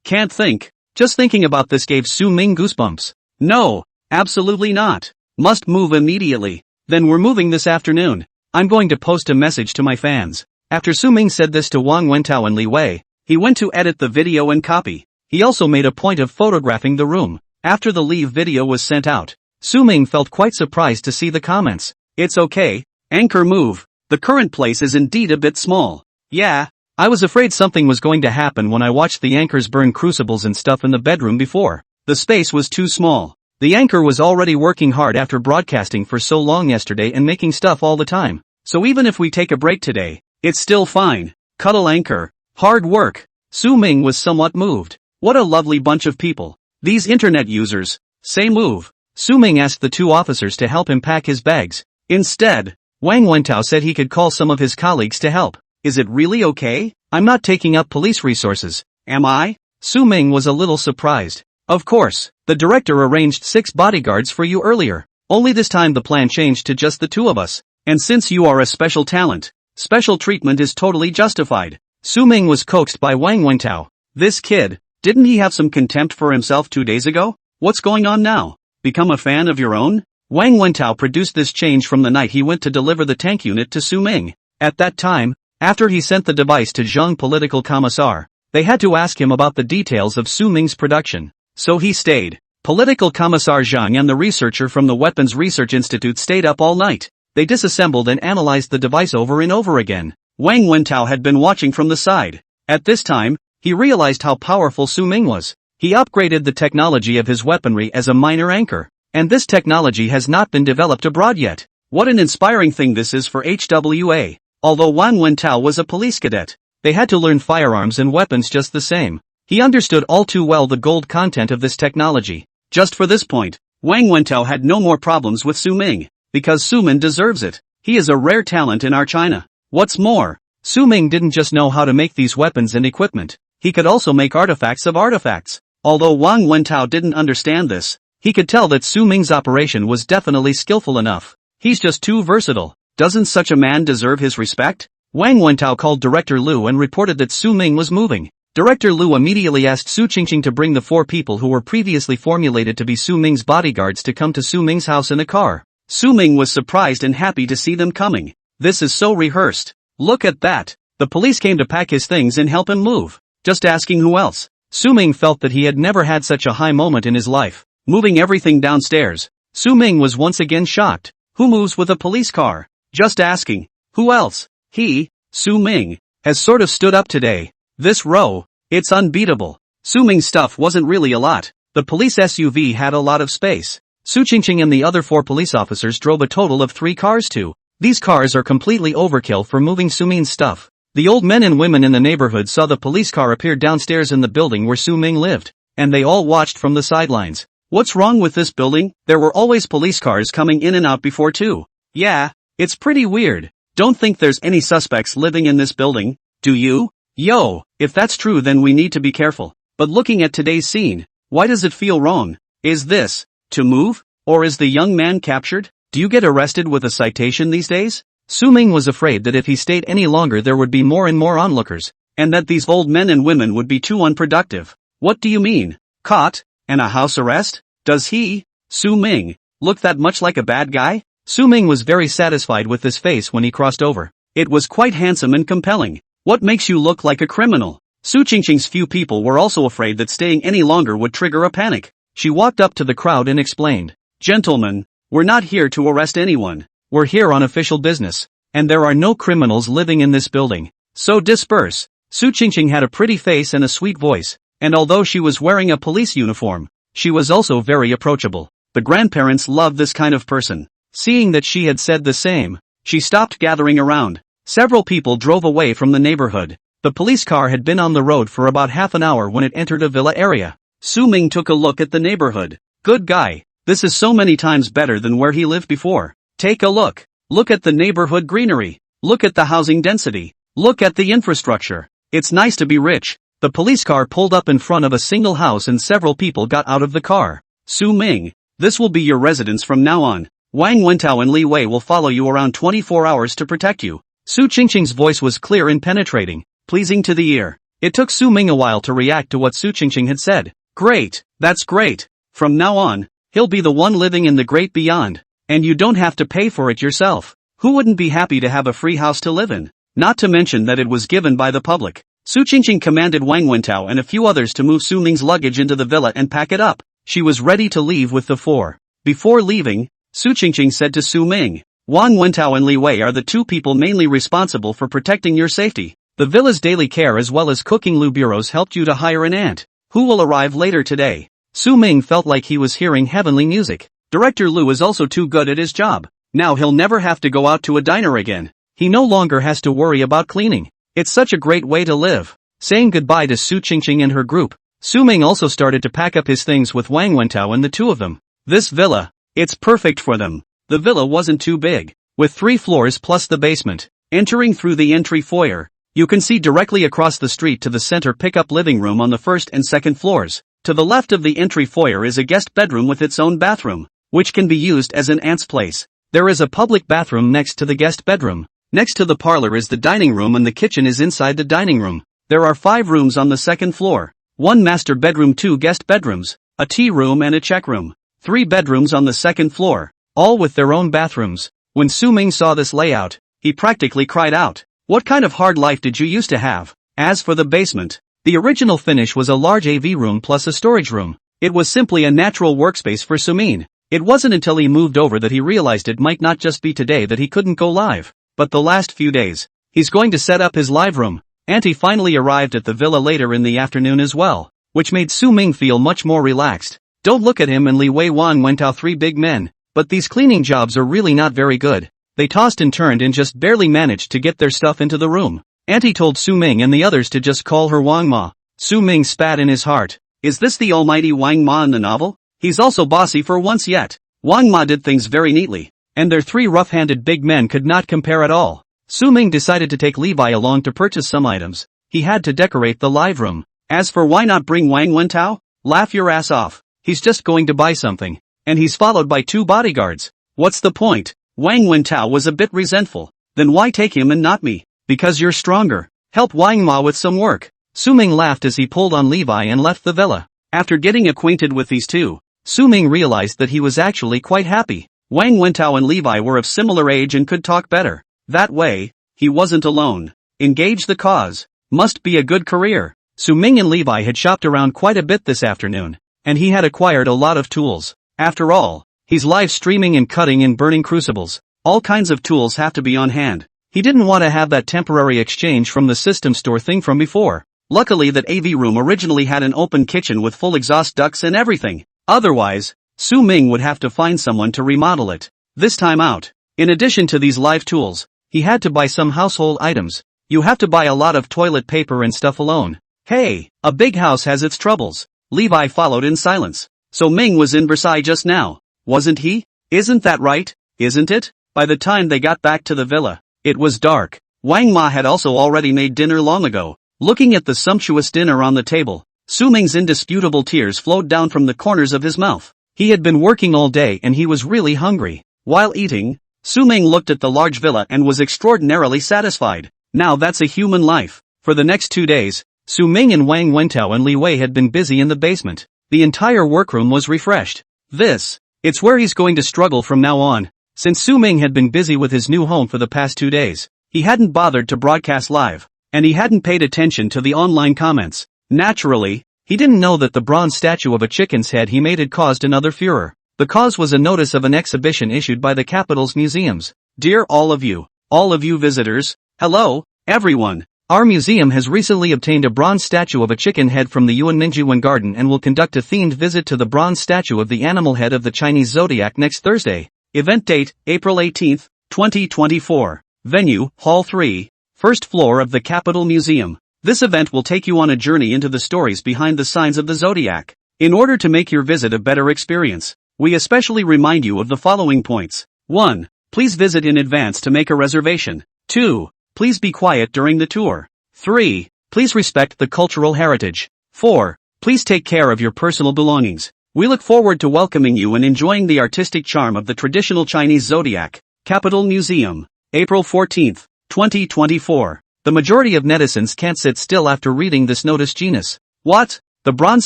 Can't think. Just thinking about this gave Suming goosebumps. No, absolutely not. Must move immediately. Then we're moving this afternoon. I'm going to post a message to my fans. After Suming said this to Wang Wentao and Li Wei, he went to edit the video and copy. He also made a point of photographing the room. After the leave video was sent out, Suming felt quite surprised to see the comments. It's okay, anchor move. The current place is indeed a bit small. Yeah, I was afraid something was going to happen when I watched the anchors burn crucibles and stuff in the bedroom before. The space was too small. The anchor was already working hard after broadcasting for so long yesterday and making stuff all the time. So even if we take a break today, it's still fine. Cuddle anchor. Hard work. Suming was somewhat moved. What a lovely bunch of people. These internet users. Say move. Suming asked the 2 officers to help him pack his bags. Instead, Wang Wentao said he could call some of his colleagues to help. Is it really okay? I'm not taking up police resources, am I? Suming was a little surprised. Of course, the director arranged 6 bodyguards for you earlier. Only this time the plan changed to just the 2 of us. And since you are a special talent, special treatment is totally justified. Suming was coaxed by Wang Wentao. This kid, didn't he have some contempt for himself 2 days ago? What's going on now? Become a fan of your own? Wang Wentao produced this change from the night he went to deliver the tank unit to Suming. At that time, after he sent the device to Zhang Political Commissar, they had to ask him about the details of Suming's production. So he stayed. Political Commissar Zhang and the researcher from the Weapons Research Institute stayed up all night. They disassembled and analyzed the device over and over again. Wang Wentao had been watching from the side. At this time, he realized how powerful Suming was. He upgraded the technology of his weaponry as a minor anchor. And this technology has not been developed abroad yet. What an inspiring thing this is for HWA. Although Wang Wentao was a police cadet, they had to learn firearms and weapons just the same. He understood all too well the gold content of this technology. Just for this point, Wang Wentao had no more problems with Suming, because Suming deserves it. He is a rare talent in our China. What's more, Suming didn't just know how to make these weapons and equipment, he could also make artifacts of artifacts. Although Wang Wentao didn't understand this, he could tell that Suming's operation was definitely skillful enough. He's just too versatile. Doesn't such a man deserve his respect? Wang Wentao called Director Liu and reported that Suming was moving. Director Liu immediately asked Su Qingqing to bring the 4 people who were previously formulated to be Suming's bodyguards to come to Suming's house in a car. Suming was surprised and happy to see them coming. This is so rehearsed. Look at that. The police came to pack his things and help him move. Just asking who else. Suming felt that he had never had such a high moment in his life. Moving everything downstairs. Suming was once again shocked. Who moves with a police car? Just asking. Who else? He, Suming, has sort of stood up today. This row, it's unbeatable. Suming's stuff wasn't really a lot. The police SUV had a lot of space. Su Qingqing and the other 4 police officers drove a total of 3 cars too. These cars are completely overkill for moving Suming's stuff. The old men and women in the neighborhood saw the police car appear downstairs in the building where Suming lived, and they all watched from the sidelines. What's wrong with this building? There were always police cars coming in and out before too. Yeah, it's pretty weird. Don't think there's any suspects living in this building, do you? Yo, if that's true then we need to be careful. But looking at today's scene, why does it feel wrong? Is this to move? Or is the young man captured? Do you get arrested with a citation these days? Suming was afraid that if he stayed any longer there would be more and more onlookers, and that these old men and women would be too unproductive. What do you mean? Caught? And a house arrest? Does he, Suming, look that much like a bad guy? Suming was very satisfied with this face when he crossed over. It was quite handsome and compelling. What makes you look like a criminal? Su Qingqing's few people were also afraid that staying any longer would trigger a panic. She walked up to the crowd and explained, "Gentlemen, we're not here to arrest anyone. We're here on official business. And there are no criminals living in this building. So disperse." Su Qingqing had a pretty face and a sweet voice, and although she was wearing a police uniform, she was also very approachable. The grandparents loved this kind of person. Seeing that she had said the same, She stopped gathering around. Several people drove away from the neighborhood. The police car had been on the road for about half an hour when it entered a villa area. Su Ming took a look at the neighborhood. Good guy. This is so many times better than where he lived before. Take a look. Look at the neighborhood greenery. Look at the housing density. Look at the infrastructure. It's nice to be rich. The police car pulled up in front of a single house and several people got out of the car. Su Ming, this will be your residence from now on. Wang Wentao and Li Wei will follow you around 24 hours to protect you. Su Qingqing's voice was clear and penetrating, pleasing to the ear. It took Su Ming a while to react to what Su Qingqing had said. Great, that's great. From now on, he'll be the one living in the great beyond. And you don't have to pay for it yourself. Who wouldn't be happy to have a free house to live in? Not to mention that it was given by the public. Su Qingqing commanded Wang Wentao and a few others to move Su Ming's luggage into the villa and pack it up. She was ready to leave with the four. Before leaving, Su Qingqing said to Su Ming, Wang Wentao and Li Wei are the two people mainly responsible for protecting your safety. The villa's daily care as well as cooking Lu bureaus helped you to hire an aunt, who will arrive later today. Su Ming felt like he was hearing heavenly music. Director Lu is also too good at his job. Now he'll never have to go out to a diner again. He no longer has to worry about cleaning. It's such a great way to live. Saying goodbye to Su Qingqing and her group, Su Ming also started to pack up his things with Wang Wentao and the two of them. This villa, it's perfect for them. The villa wasn't too big, with 3 floors plus the basement. Entering through the entry foyer, you can see directly across the street to the center pickup living room on the first and second floors. To the left of the entry foyer is a guest bedroom with its own bathroom, which can be used as an aunt's place. There is a public bathroom next to the guest bedroom. Next to the parlor is the dining room and the kitchen is inside the dining room. There are 5 rooms on the second floor. 1 master bedroom, 2 guest bedrooms, a tea room and a check room. 3 bedrooms on the second floor, all with their own bathrooms. When Su Ming saw this layout, he practically cried out. What kind of hard life did you used to have? As for the basement, the original finish was a large AV room plus a storage room. It was simply a natural workspace for Su Ming. It wasn't until he moved over that he realized it might not just be today that he couldn't go live, but the last few days. He's going to set up his live room. Auntie finally arrived at the villa later in the afternoon as well, which made Su Ming feel much more relaxed. Don't look at him and Li Wei, Wang Wentao, 3 big men, but these cleaning jobs are really not very good. They tossed and turned and just barely managed to get their stuff into the room. Auntie told Su Ming and the others to just call her Wang Ma. Su Ming spat in his heart. Is this the almighty Wang Ma in the novel? He's also bossy for once yet. Wang Ma did things very neatly, and their 3 rough-handed big men could not compare at all. Su Ming decided to take Levi along to purchase some items. He had to decorate the live room. As for why not bring Wang Wentao? Laugh your ass off. He's just going to buy something. And he's followed by 2 bodyguards. What's the point? Wang Wentao was a bit resentful. Then why take him and not me? Because you're stronger. Help Wang Ma with some work. Su Ming laughed as he pulled on Levi and left the villa. After getting acquainted with these two, Su Ming realized that he was actually quite happy. Wang Wentao and Levi were of similar age and could talk better. That way, he wasn't alone. Engage the cause. Must be a good career. Su Ming and Levi had shopped around quite a bit this afternoon, and he had acquired a lot of tools. After all, he's live streaming and cutting and burning crucibles. All kinds of tools have to be on hand. He didn't want to have that temporary exchange from the system store thing from before. Luckily that AV room originally had an open kitchen with full exhaust ducts and everything. Otherwise, Su Ming would have to find someone to remodel it. This time out, in addition to these live tools, he had to buy some household items. You have to buy a lot of toilet paper and stuff alone. Hey, a big house has its troubles. Levi followed in silence. So Ming was in Versailles just now, wasn't he? Isn't that right? Isn't it? By the time they got back to the villa, it was dark. Wang Ma had also already made dinner long ago. Looking at the sumptuous dinner on the table, Su Ming's indisputable tears flowed down from the corners of his mouth. He had been working all day and he was really hungry. While eating, Su Ming looked at the large villa and was extraordinarily satisfied. Now that's a human life. For the next 2 days, Su Ming and Wang Wentao and Li Wei had been busy in the basement. The entire workroom was refreshed. It's where he's going to struggle from now on. Since Su Ming had been busy with his new home for the past 2 days, he hadn't bothered to broadcast live, and he hadn't paid attention to the online comments. Naturally, he didn't know that the bronze statue of a chicken's head he made had caused another furor. The cause was a notice of an exhibition issued by the capital's museums. Dear all of you visitors, hello, everyone. Our museum has recently obtained a bronze statue of a chicken head from the Yuan Ninjuan Garden and will conduct a themed visit to the bronze statue of the animal head of the Chinese zodiac next Thursday. Event date, April 18th, 2024. Venue, Hall 3, first floor of the Capitol Museum. This event will take you on a journey into the stories behind the signs of the zodiac. In order to make your visit a better experience, we especially remind you of the following points. 1. Please visit in advance to make a reservation. 2. Please be quiet during the tour. 3. Please respect the cultural heritage. 4. Please take care of your personal belongings. We look forward to welcoming you and enjoying the artistic charm of the traditional Chinese zodiac. Capitol Museum. April 14, 2024. The majority of netizens can't sit still after reading this notice. Genus. What? The bronze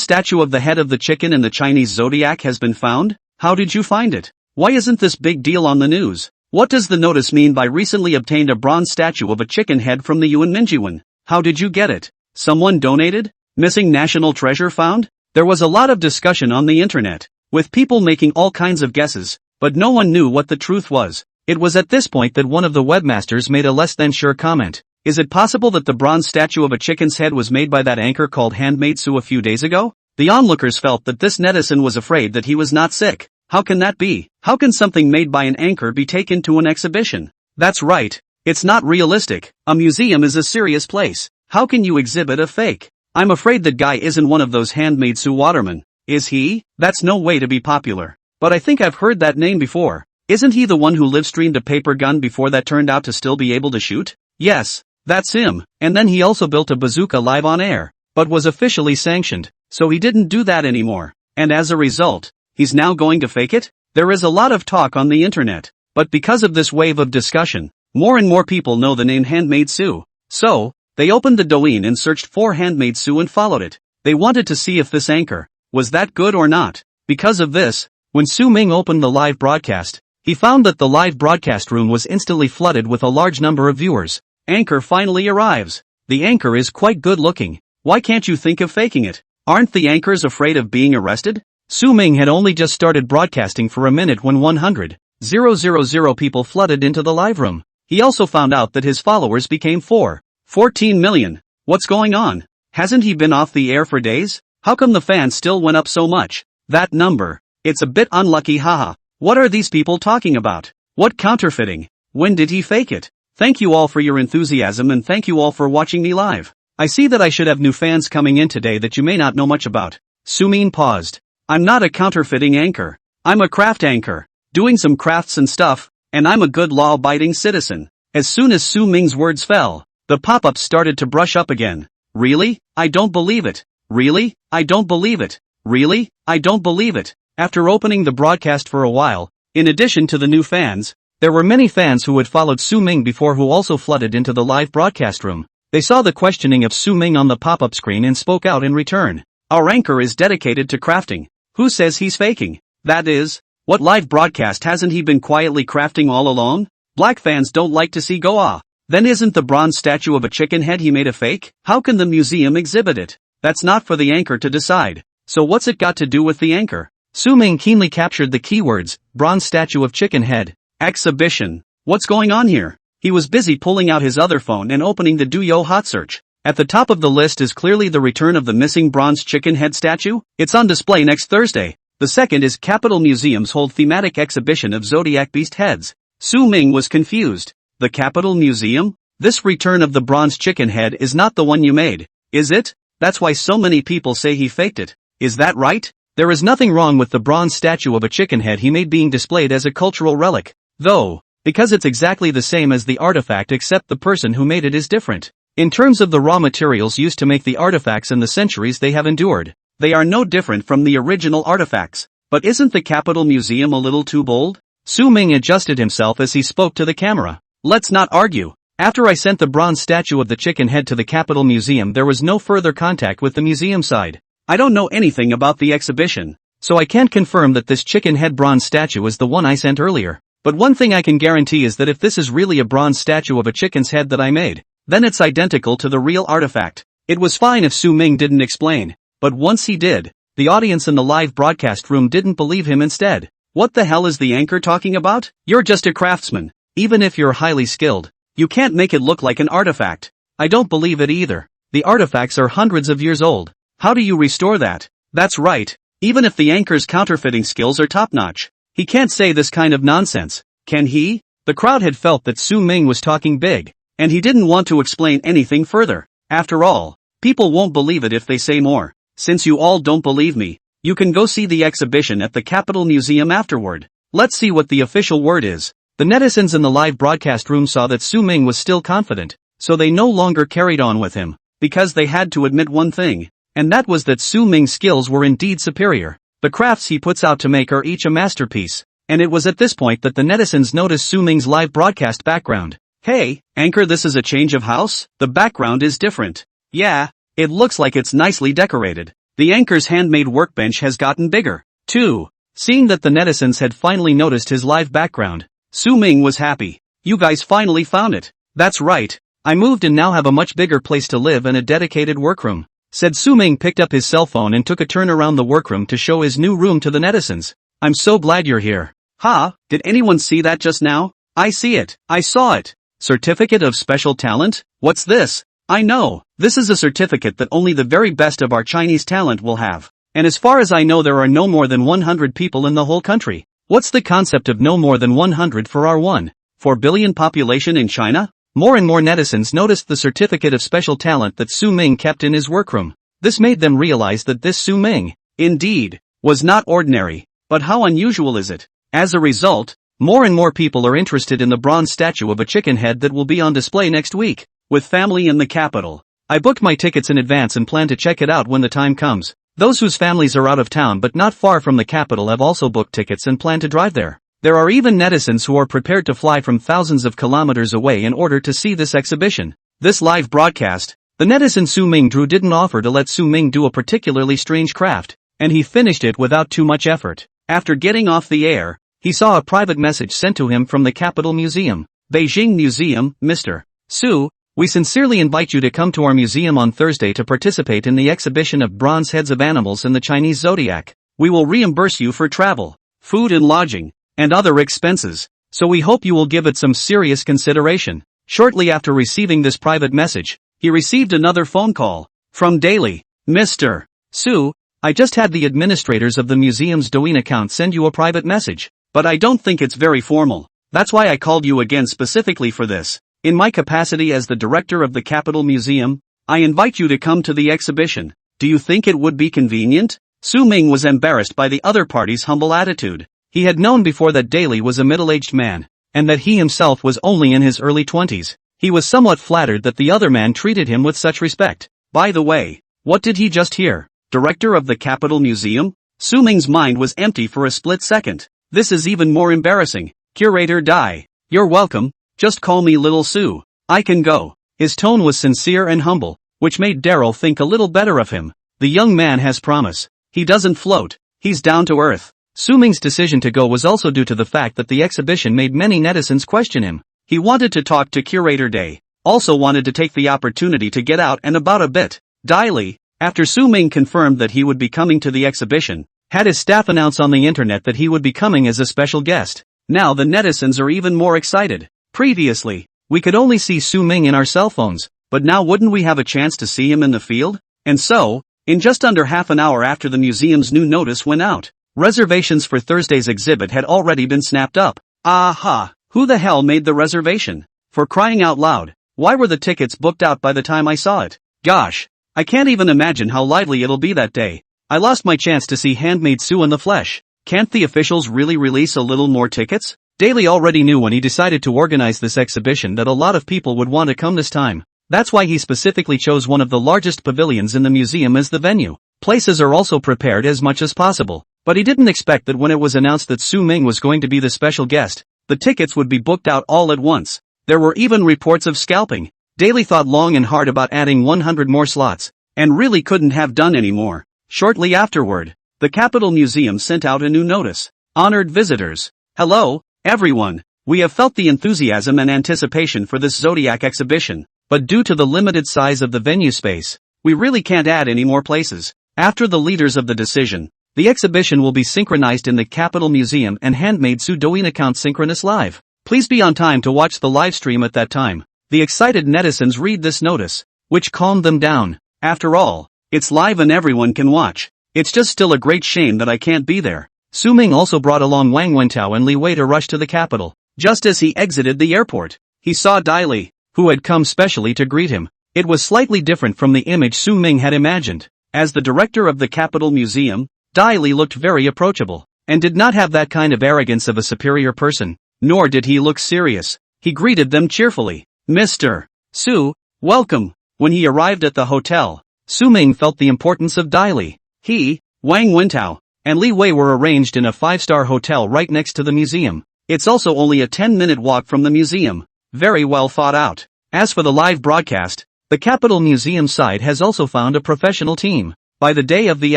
statue of the head of the chicken in the Chinese zodiac has been found? How did you find it? Why isn't this big deal on the news? What does the notice mean by recently obtained a bronze statue of a chicken head from the Yuan Mingyuan? How did you get it? Someone donated? Missing national treasure found? There was a lot of discussion on the internet, with people making all kinds of guesses, but no one knew what the truth was. It was at this point that one of the webmasters made a less than sure comment. Is it possible that the bronze statue of a chicken's head was made by that anchor called Handmaid Sue a few days ago? The onlookers felt that this netizen was afraid that he was not sick. How can that be? How can something made by an anchor be taken to an exhibition? That's right. It's not realistic. A museum is a serious place. How can you exhibit a fake? I'm afraid that guy isn't one of those Handmaid Sue watermen. Is he? That's no way to be popular. But I think I've heard that name before. Isn't he the one who live-streamed a paper gun before that turned out to still be able to shoot? Yes, that's him. And then he also built a bazooka live on air, but was officially sanctioned, so he didn't do that anymore. And as a result, he's now going to fake it? There is a lot of talk on the internet, but because of this wave of discussion, more and more people know the name Handmaid Sue. So, they opened the Douyin and searched for Handmaid Sue and followed it. They wanted to see if this anchor was that good or not. Because of this, when Su Ming opened the live broadcast, he found that the live broadcast room was instantly flooded with a large number of viewers. Anchor finally arrives. The anchor is quite good looking. Why can't you think of faking it? Aren't the anchors afraid of being arrested? Su Ming had only just started broadcasting for a minute when 100,000 people flooded into the live room. He also found out that his followers became 14 million. What's going on? Hasn't he been off the air for days? How come the fans still went up so much? That number. It's a bit unlucky, haha. What are these people talking about? What counterfeiting? When did he fake it? Thank you all for your enthusiasm and thank you all for watching me live. I see that I should have new fans coming in today that you may not know much about. Su Ming paused. I'm not a counterfeiting anchor. I'm a craft anchor, doing some crafts and stuff, and I'm a good law-abiding citizen. As soon as Su Ming's words fell, the pop-ups started to brush up again. Really? I don't believe it. Really? I don't believe it. Really? I don't believe it. After opening the broadcast for a while, in addition to the new fans, there were many fans who had followed Su Ming before who also flooded into the live broadcast room. They saw the questioning of Su Ming on the pop-up screen and spoke out in return. Our anchor is dedicated to crafting. Who says he's faking? That is, what live broadcast hasn't he been quietly crafting all along? Black fans don't like to see go-ah. Then isn't the bronze statue of a chicken head he made a fake? How can the museum exhibit it? That's not for the anchor to decide. So what's it got to do with the anchor? Su Ming keenly captured the keywords, bronze statue of chicken head, exhibition. What's going on here? He was busy pulling out his other phone and opening the Douyin hot search. At the top of the list is clearly the return of the missing bronze chicken head statue. It's on display next Thursday. The second is Capitol Museum's hold thematic exhibition of zodiac beast heads. Su Ming was confused. The Capitol Museum? This return of the bronze chicken head is not the one you made, is it? That's why so many people say he faked it. Is that right? There is nothing wrong with the bronze statue of a chicken head he made being displayed as a cultural relic, though, because it's exactly the same as the artifact except the person who made it is different. In terms of the raw materials used to make the artifacts and the centuries they have endured, they are no different from the original artifacts. But isn't the Capitol Museum a little too bold? Su Ming adjusted himself as he spoke to the camera. Let's not argue. After I sent the bronze statue of the chicken head to the Capitol Museum, there was no further contact with the museum side. I don't know anything about the exhibition, so I can't confirm that this chicken head bronze statue is the one I sent earlier. But one thing I can guarantee is that if this is really a bronze statue of a chicken's head that I made, then it's identical to the real artifact. It was fine if Su Ming didn't explain, but once he did, the audience in the live broadcast room didn't believe him instead. What the hell is the anchor talking about? You're just a craftsman. Even if you're highly skilled, you can't make it look like an artifact. I don't believe it either. The artifacts are hundreds of years old. How do you restore that? That's right. Even if the anchor's counterfeiting skills are top-notch, he can't say this kind of nonsense, can he? The crowd had felt that Su Ming was talking big, and he didn't want to explain anything further. After all, people won't believe it if they say more. Since you all don't believe me, you can go see the exhibition at the Capitol Museum afterward. Let's see what the official word is. The netizens in the live broadcast room saw that Su Ming was still confident, so they no longer carried on with him, because they had to admit one thing, and that was that Su Ming's skills were indeed superior. The crafts he puts out to make are each a masterpiece, and it was at this point that the netizens noticed Su Ming's live broadcast background. Hey, anchor, this is a change of house? The background is different. Yeah, it looks like it's nicely decorated. The anchor's handmade workbench has gotten bigger, too. Seeing that the netizens had finally noticed his live background, Su Ming was happy. You guys finally found it. That's right. I moved and now have a much bigger place to live and a dedicated workroom, said Su Ming, picked up his cell phone and took a turn around the workroom to show his new room to the netizens. I'm so glad you're here. Ha, did anyone see that just now? I see it. I saw it. Certificate of Special Talent? What's this? I know. This is a certificate that only the very best of our Chinese talent will have. And as far as I know, there are no more than 100 people in the whole country. What's the concept of no more than 100 for our 1.4 billion population in China? More and more netizens noticed the certificate of special talent that Su Ming kept in his workroom. This made them realize that this Su Ming, indeed, was not ordinary. But how unusual is it? As a result, more and more people are interested in the bronze statue of a chicken head that will be on display next week, with family in the capital. I booked my tickets in advance and plan to check it out when the time comes. Those whose families are out of town but not far from the capital have also booked tickets and plan to drive there. There are even netizens who are prepared to fly from thousands of kilometers away in order to see this exhibition. This live broadcast, the netizen Su Ming drew didn't offer to let Su Ming do a particularly strange craft, and he finished it without too much effort. After getting off the air, he saw a private message sent to him from the Capitol Museum. Beijing Museum, Mr. Su, we sincerely invite you to come to our museum on Thursday to participate in the exhibition of bronze heads of animals in the Chinese zodiac. We will reimburse you for travel, food and lodging, and other expenses, so we hope you will give it some serious consideration. Shortly after receiving this private message, he received another phone call from Daily. Mr. Su, I just had the administrators of the museum's Douyin account send you a private message, but I don't think it's very formal. That's why I called you again specifically for this. In my capacity as the director of the Capitol Museum, I invite you to come to the exhibition. Do you think it would be convenient? Su Ming was embarrassed by the other party's humble attitude. He had known before that Daly was a middle-aged man, and that he himself was only in his early 20s. He was somewhat flattered that the other man treated him with such respect. By the way, what did he just hear? Director of the Capitol Museum? Su Ming's mind was empty for a split second. This is even more embarrassing. Curator Dai. You're welcome. Just call me Little Su. I can go. His tone was sincere and humble, which made Daryl think a little better of him. The young man has promise. He doesn't float. He's down to earth. Su Ming's decision to go was also due to the fact that the exhibition made many netizens question him. He wanted to talk to Curator Day, also wanted to take the opportunity to get out and about a bit. Daily, after Su Ming confirmed that he would be coming to the exhibition, had his staff announce on the internet that he would be coming as a special guest. Now the netizens are even more excited. Previously, we could only see Su Ming in our cell phones, but now wouldn't we have a chance to see him in the field? And so, in just under half an hour after the museum's new notice went out, reservations for Thursday's exhibit had already been snapped up. Aha! Who the hell made the reservation? For crying out loud, why were the tickets booked out by the time I saw it? Gosh! I can't even imagine how lively it'll be that day. I lost my chance to see Handmaid Su in the flesh. Can't the officials really release a little more tickets? Daly already knew when he decided to organize this exhibition that a lot of people would want to come this time. That's why he specifically chose one of the largest pavilions in the museum as the venue. Places are also prepared as much as possible. But he didn't expect that when it was announced that Su Ming was going to be the special guest, the tickets would be booked out all at once. There were even reports of scalping. Daly thought long and hard about adding 100 more slots, and really couldn't have done any more. Shortly afterward, the Capitol Museum sent out a new notice. Honored visitors. Hello, everyone. We have felt the enthusiasm and anticipation for this Zodiac exhibition, but due to the limited size of the venue space, we really can't add any more places. After the leaders of the decision, the exhibition will be synchronized in the Capitol Museum and Handmaid Su Douyin account synchronous live. Please be on time to watch the live stream at that time. The excited netizens read this notice, which calmed them down. After all, it's live and everyone can watch. It's just still a great shame that I can't be there. Su Ming also brought along Wang Wentao and Li Wei to rush to the capital. Just as he exited the airport, he saw Dai Li, who had come specially to greet him. It was slightly different from the image Su Ming had imagined. As the director of the Capital Museum, Dai Li looked very approachable, and did not have that kind of arrogance of a superior person, nor did he look serious. He greeted them cheerfully. Mr. Su, welcome. When he arrived at the hotel, Su Ming felt the importance of Dai Li. He, Wang Wentao, and Li Wei were arranged in a 5-star hotel right next to the museum. It's also only a 10-minute walk from the museum. Very well thought out. As for the live broadcast, the Capital Museum side has also found a professional team. By the day of the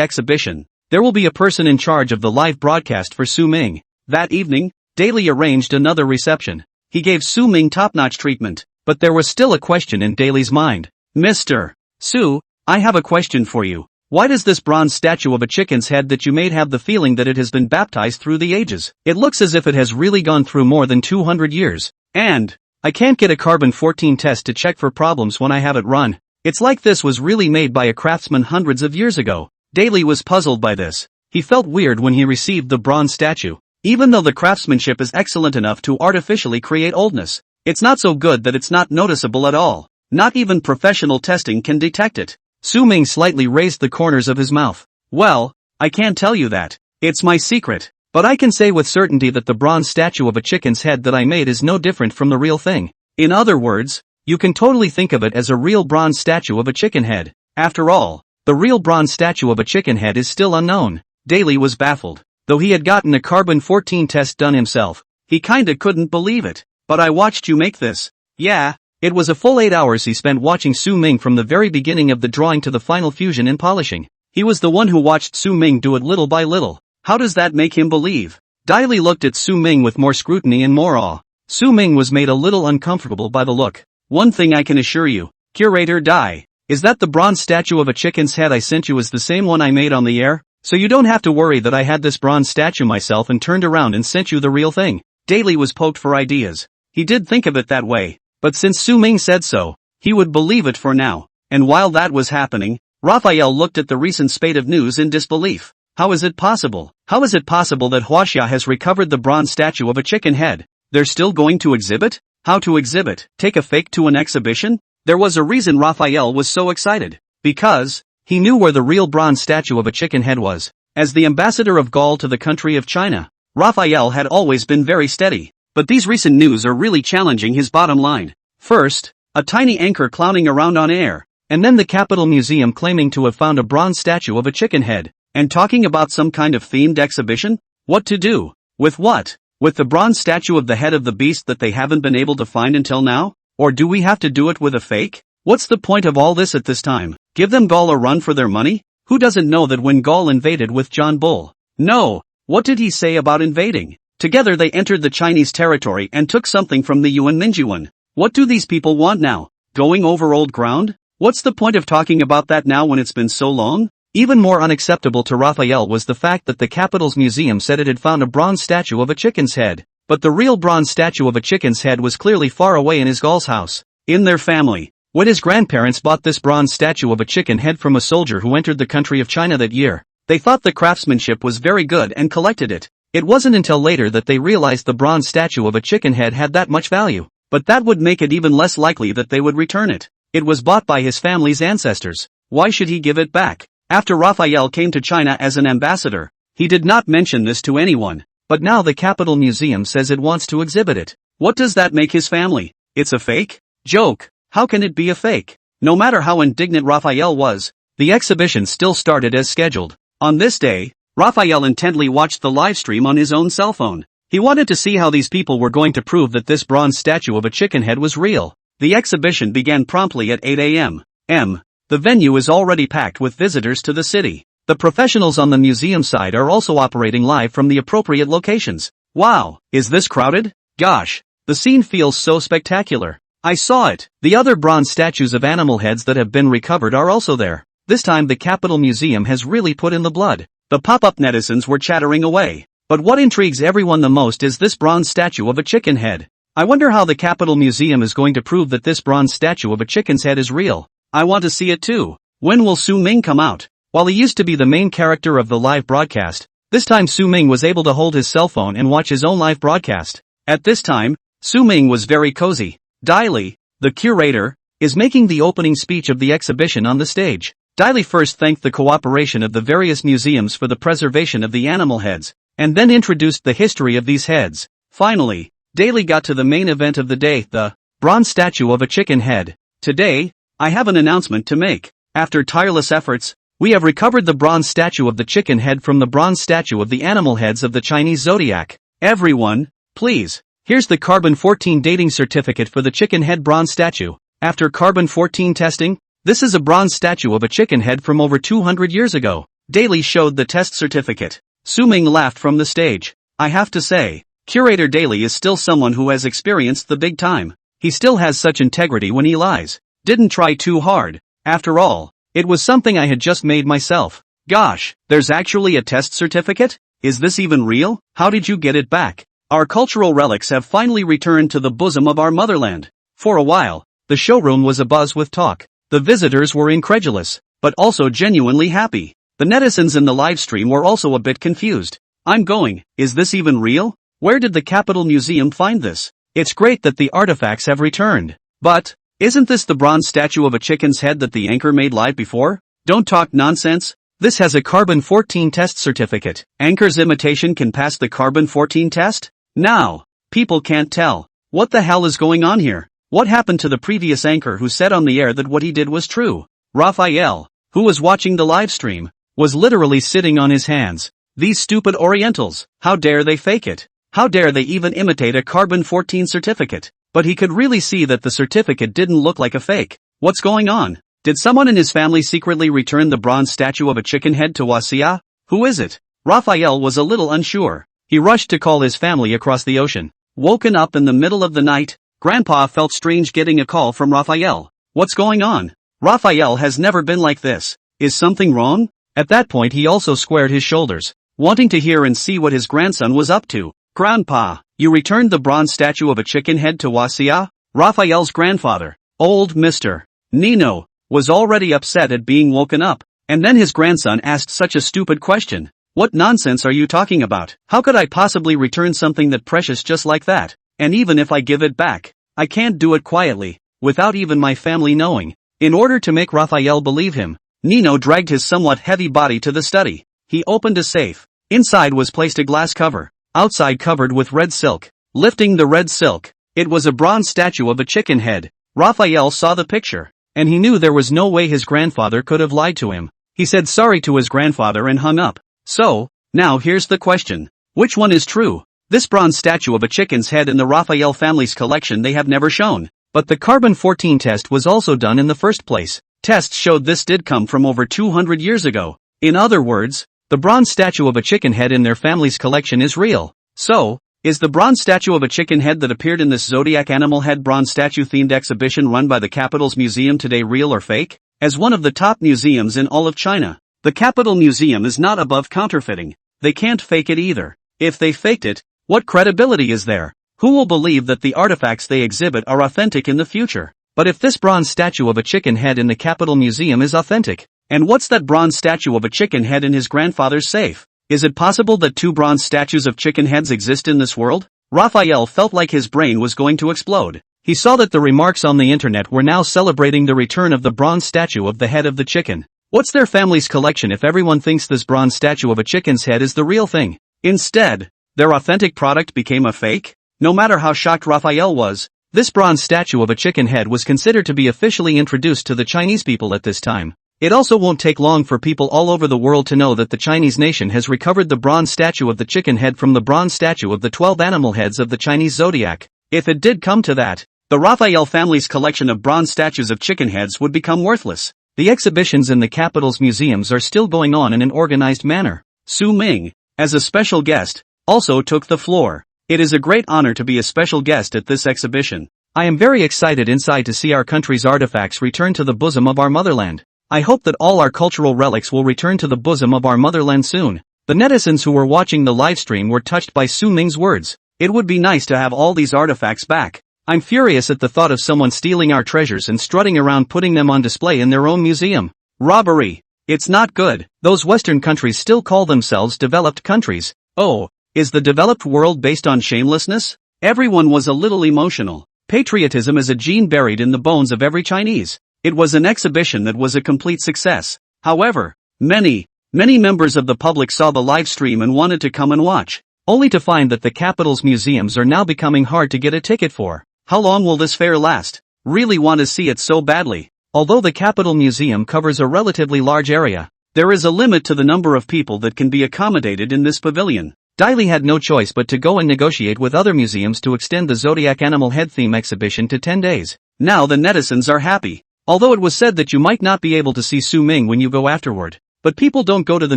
exhibition, there will be a person in charge of the live broadcast for Su Ming. That evening, Dai Li arranged another reception. He gave Su Ming top-notch treatment, but there was still a question in Dai Li's mind. Mr. Su, I have a question for you. Why does this bronze statue of a chicken's head that you made have the feeling that it has been baptized through the ages? It looks as if it has really gone through more than 200 years. And I can't get a carbon-14 test to check for problems when I have it run. It's like this was really made by a craftsman hundreds of years ago. Dai Li was puzzled by this. He felt weird when he received the bronze statue. Even though the craftsmanship is excellent enough to artificially create oldness, it's not so good that it's not noticeable at all. Not even professional testing can detect it. Su Ming slightly raised the corners of his mouth. Well, I can't tell you that. It's my secret. But I can say with certainty that the bronze statue of a chicken's head that I made is no different from the real thing. In other words, you can totally think of it as a real bronze statue of a chicken head. After all, the real bronze statue of a chicken head is still unknown. Dai Li was baffled. Though he had gotten a carbon-14 test done himself, he kinda couldn't believe it. But I watched you make this. Yeah. It was a full 8 hours he spent watching Su Ming from the very beginning of the drawing to the final fusion and polishing. He was the one who watched Su Ming do it little by little. How does that make him believe? Dai Li looked at Su Ming with more scrutiny and more awe. Su Ming was made a little uncomfortable by the look. One thing I can assure you, Curator Dai, is that the bronze statue of a chicken's head I sent you is the same one I made on the air, so you don't have to worry that I had this bronze statue myself and turned around and sent you the real thing. Dai Li was poked for ideas. He did think of it that way. But since Su Ming said so, he would believe it for now. And while that was happening, Raphael looked at the recent spate of news in disbelief. How is it possible? How is it possible that Huaxia has recovered the bronze statue of a chicken head? They're still going to exhibit? How to exhibit? Take a fake to an exhibition? There was a reason Raphael was so excited. Because he knew where the real bronze statue of a chicken head was. As the ambassador of Gaul to the country of China, Raphael had always been very steady. But these recent news are really challenging his bottom line. First, a tiny anchor clowning around on air, and then the Capital Museum claiming to have found a bronze statue of a chicken head, and talking about some kind of themed exhibition? What to do? With what? With the bronze statue of the head of the beast that they haven't been able to find until now? Or do we have to do it with a fake? What's the point of all this at this time? Give them Gaul a run for their money? Who doesn't know that when Gaul invaded with John Bull? No. What did he say about invading? Together they entered the Chinese territory and took something from the Yuan Mingyuan. What do these people want now? Going over old ground? What's the point of talking about that now when it's been so long? Even more unacceptable to Raphael was the fact that the Capital's museum said it had found a bronze statue of a chicken's head. But the real bronze statue of a chicken's head was clearly far away in his Gaul's house. In their family. When his grandparents bought this bronze statue of a chicken head from a soldier who entered the country of China that year, they thought the craftsmanship was very good and collected it. It wasn't until later that they realized the bronze statue of a chicken head had that much value. But that would make it even less likely that they would return it. It was bought by his family's ancestors. Why should he give it back? After Raphael came to China as an ambassador, he did not mention this to anyone. But now the Capital Museum says it wants to exhibit it. What does that make his family? It's a fake? Joke. How can it be a fake? No matter how indignant Raphael was, the exhibition still started as scheduled. On this day, Raphael intently watched the live stream on his own cell phone. He wanted to see how these people were going to prove that this bronze statue of a chicken head was real. The exhibition began promptly at 8 a.m. The venue is already packed with visitors to the city. The professionals on the museum side are also operating live from the appropriate locations. Wow, is this crowded? Gosh, the scene feels so spectacular. I saw it. The other bronze statues of animal heads that have been recovered are also there. This time the Capital Museum has really put in the blood. The pop-up netizens were chattering away. But what intrigues everyone the most is this bronze statue of a chicken head. I wonder how the Capital Museum is going to prove that this bronze statue of a chicken's head is real. I want to see it too. When will Su Ming come out? While he used to be the main character of the live broadcast, this time Su Ming was able to hold his cell phone and watch his own live broadcast. At this time, Su Ming was very cozy. Daili, the curator, is making the opening speech of the exhibition on the stage. Daili first thanked the cooperation of the various museums for the preservation of the animal heads, and then introduced the history of these heads. Finally, Daili got to the main event of the day, the bronze statue of a chicken head. Today, I have an announcement to make. After tireless efforts, we have recovered the bronze statue of the chicken head from the bronze statue of the animal heads of the Chinese zodiac. Everyone, please, here's the carbon-14 dating certificate for the chicken head bronze statue. After carbon-14 testing, this is a bronze statue of a chicken head from over 200 years ago. Daili showed the test certificate. Su Ming laughed from the stage. I have to say, Curator Daili is still someone who has experienced the big time. He still has such integrity when he lies. Didn't try too hard. After all, it was something I had just made myself. Gosh, there's actually a test certificate? Is this even real? How did you get it back? Our cultural relics have finally returned to the bosom of our motherland. For a while, the showroom was abuzz with talk. The visitors were incredulous, but also genuinely happy. The netizens in the live stream were also a bit confused. I'm going, is this even real? Where did the Capitol Museum find this? It's great that the artifacts have returned. But, isn't this the bronze statue of a chicken's head that the anchor made live before? Don't talk nonsense. This has a carbon-14 test certificate. Anchor's imitation can pass the carbon-14 test? Now, people can't tell. What the hell is going on here? What happened to the previous anchor who said on the air that what he did was true? Raphael, who was watching the live stream, was literally sitting on his hands. These stupid Orientals, how dare they fake it? How dare they even imitate a carbon-14 certificate? But he could really see that the certificate didn't look like a fake. What's going on? Did someone in his family secretly return the bronze statue of a chicken head to Wasia? Who is it? Raphael was a little unsure. He rushed to call his family across the ocean. Woken up in the middle of the night, Grandpa felt strange getting a call from Raphael. What's going on? Raphael has never been like this. Is something wrong? At that point he also squared his shoulders, wanting to hear and see what his grandson was up to. Grandpa, you returned the bronze statue of a chicken head to Wasia? Raphael's grandfather, old Mr. Nino, was already upset at being woken up, and then his grandson asked such a stupid question. What nonsense are you talking about? How could I possibly return something that precious just like that? And even if I give it back, I can't do it quietly, without even my family knowing. In order to make Raphael believe him, Nino dragged his somewhat heavy body to the study. He opened a safe. Inside was placed a glass cover, outside covered with red silk. Lifting the red silk, it was a bronze statue of a chicken head. Raphael saw the picture, and he knew there was no way his grandfather could have lied to him. He said sorry to his grandfather and hung up. So, now here's the question. Which one is true? This bronze statue of a chicken's head in the Raphael family's collection they have never shown. But the carbon-14 test was also done in the first place. Tests showed this did come from over 200 years ago. In other words, the bronze statue of a chicken head in their family's collection is real. So, is the bronze statue of a chicken head that appeared in this zodiac animal head bronze statue themed exhibition run by the Capitol's Museum today real or fake? As one of the top museums in all of China, the Capitol Museum is not above counterfeiting. They can't fake it either. If they faked it, what credibility is there? Who will believe that the artifacts they exhibit are authentic in the future? But if this bronze statue of a chicken head in the Capitol Museum is authentic, and what's that bronze statue of a chicken head in his grandfather's safe? Is it possible that two bronze statues of chicken heads exist in this world? Raphael felt like his brain was going to explode. He saw that the remarks on the internet were now celebrating the return of the bronze statue of the head of the chicken. What's their family's collection if everyone thinks this bronze statue of a chicken's head is the real thing? Instead, their authentic product became a fake? No matter how shocked Raphael was, this bronze statue of a chicken head was considered to be officially introduced to the Chinese people at this time. It also won't take long for people all over the world to know that the Chinese nation has recovered the bronze statue of the chicken head from the bronze statue of the 12 animal heads of the Chinese zodiac. If it did come to that, the Raphael family's collection of bronze statues of chicken heads would become worthless. The exhibitions in the Capitol's museums are still going on in an organized manner. Su Ming, as a special guest, also took the floor. It is a great honor to be a special guest at this exhibition. I am very excited inside to see our country's artifacts return to the bosom of our motherland. I hope that all our cultural relics will return to the bosom of our motherland soon. The netizens who were watching the livestream were touched by Su Ming's words. It would be nice to have all these artifacts back. I'm furious at the thought of someone stealing our treasures and strutting around putting them on display in their own museum. Robbery. It's not good. Those Western countries still call themselves developed countries. Oh, is the developed world based on shamelessness? Everyone was a little emotional. Patriotism is a gene buried in the bones of every Chinese. It was an exhibition that was a complete success. However, many members of the public saw the live stream and wanted to come and watch, only to find that the capital's museums are now becoming hard to get a ticket for. How long will this fair last? Really want to see it so badly. Although the Capital Museum covers a relatively large area, there is a limit to the number of people that can be accommodated in this pavilion. Daili had no choice but to go and negotiate with other museums to extend the Zodiac Animal Head theme exhibition to 10 days. Now the netizens are happy. Although it was said that you might not be able to see Su Ming when you go afterward. But people don't go to the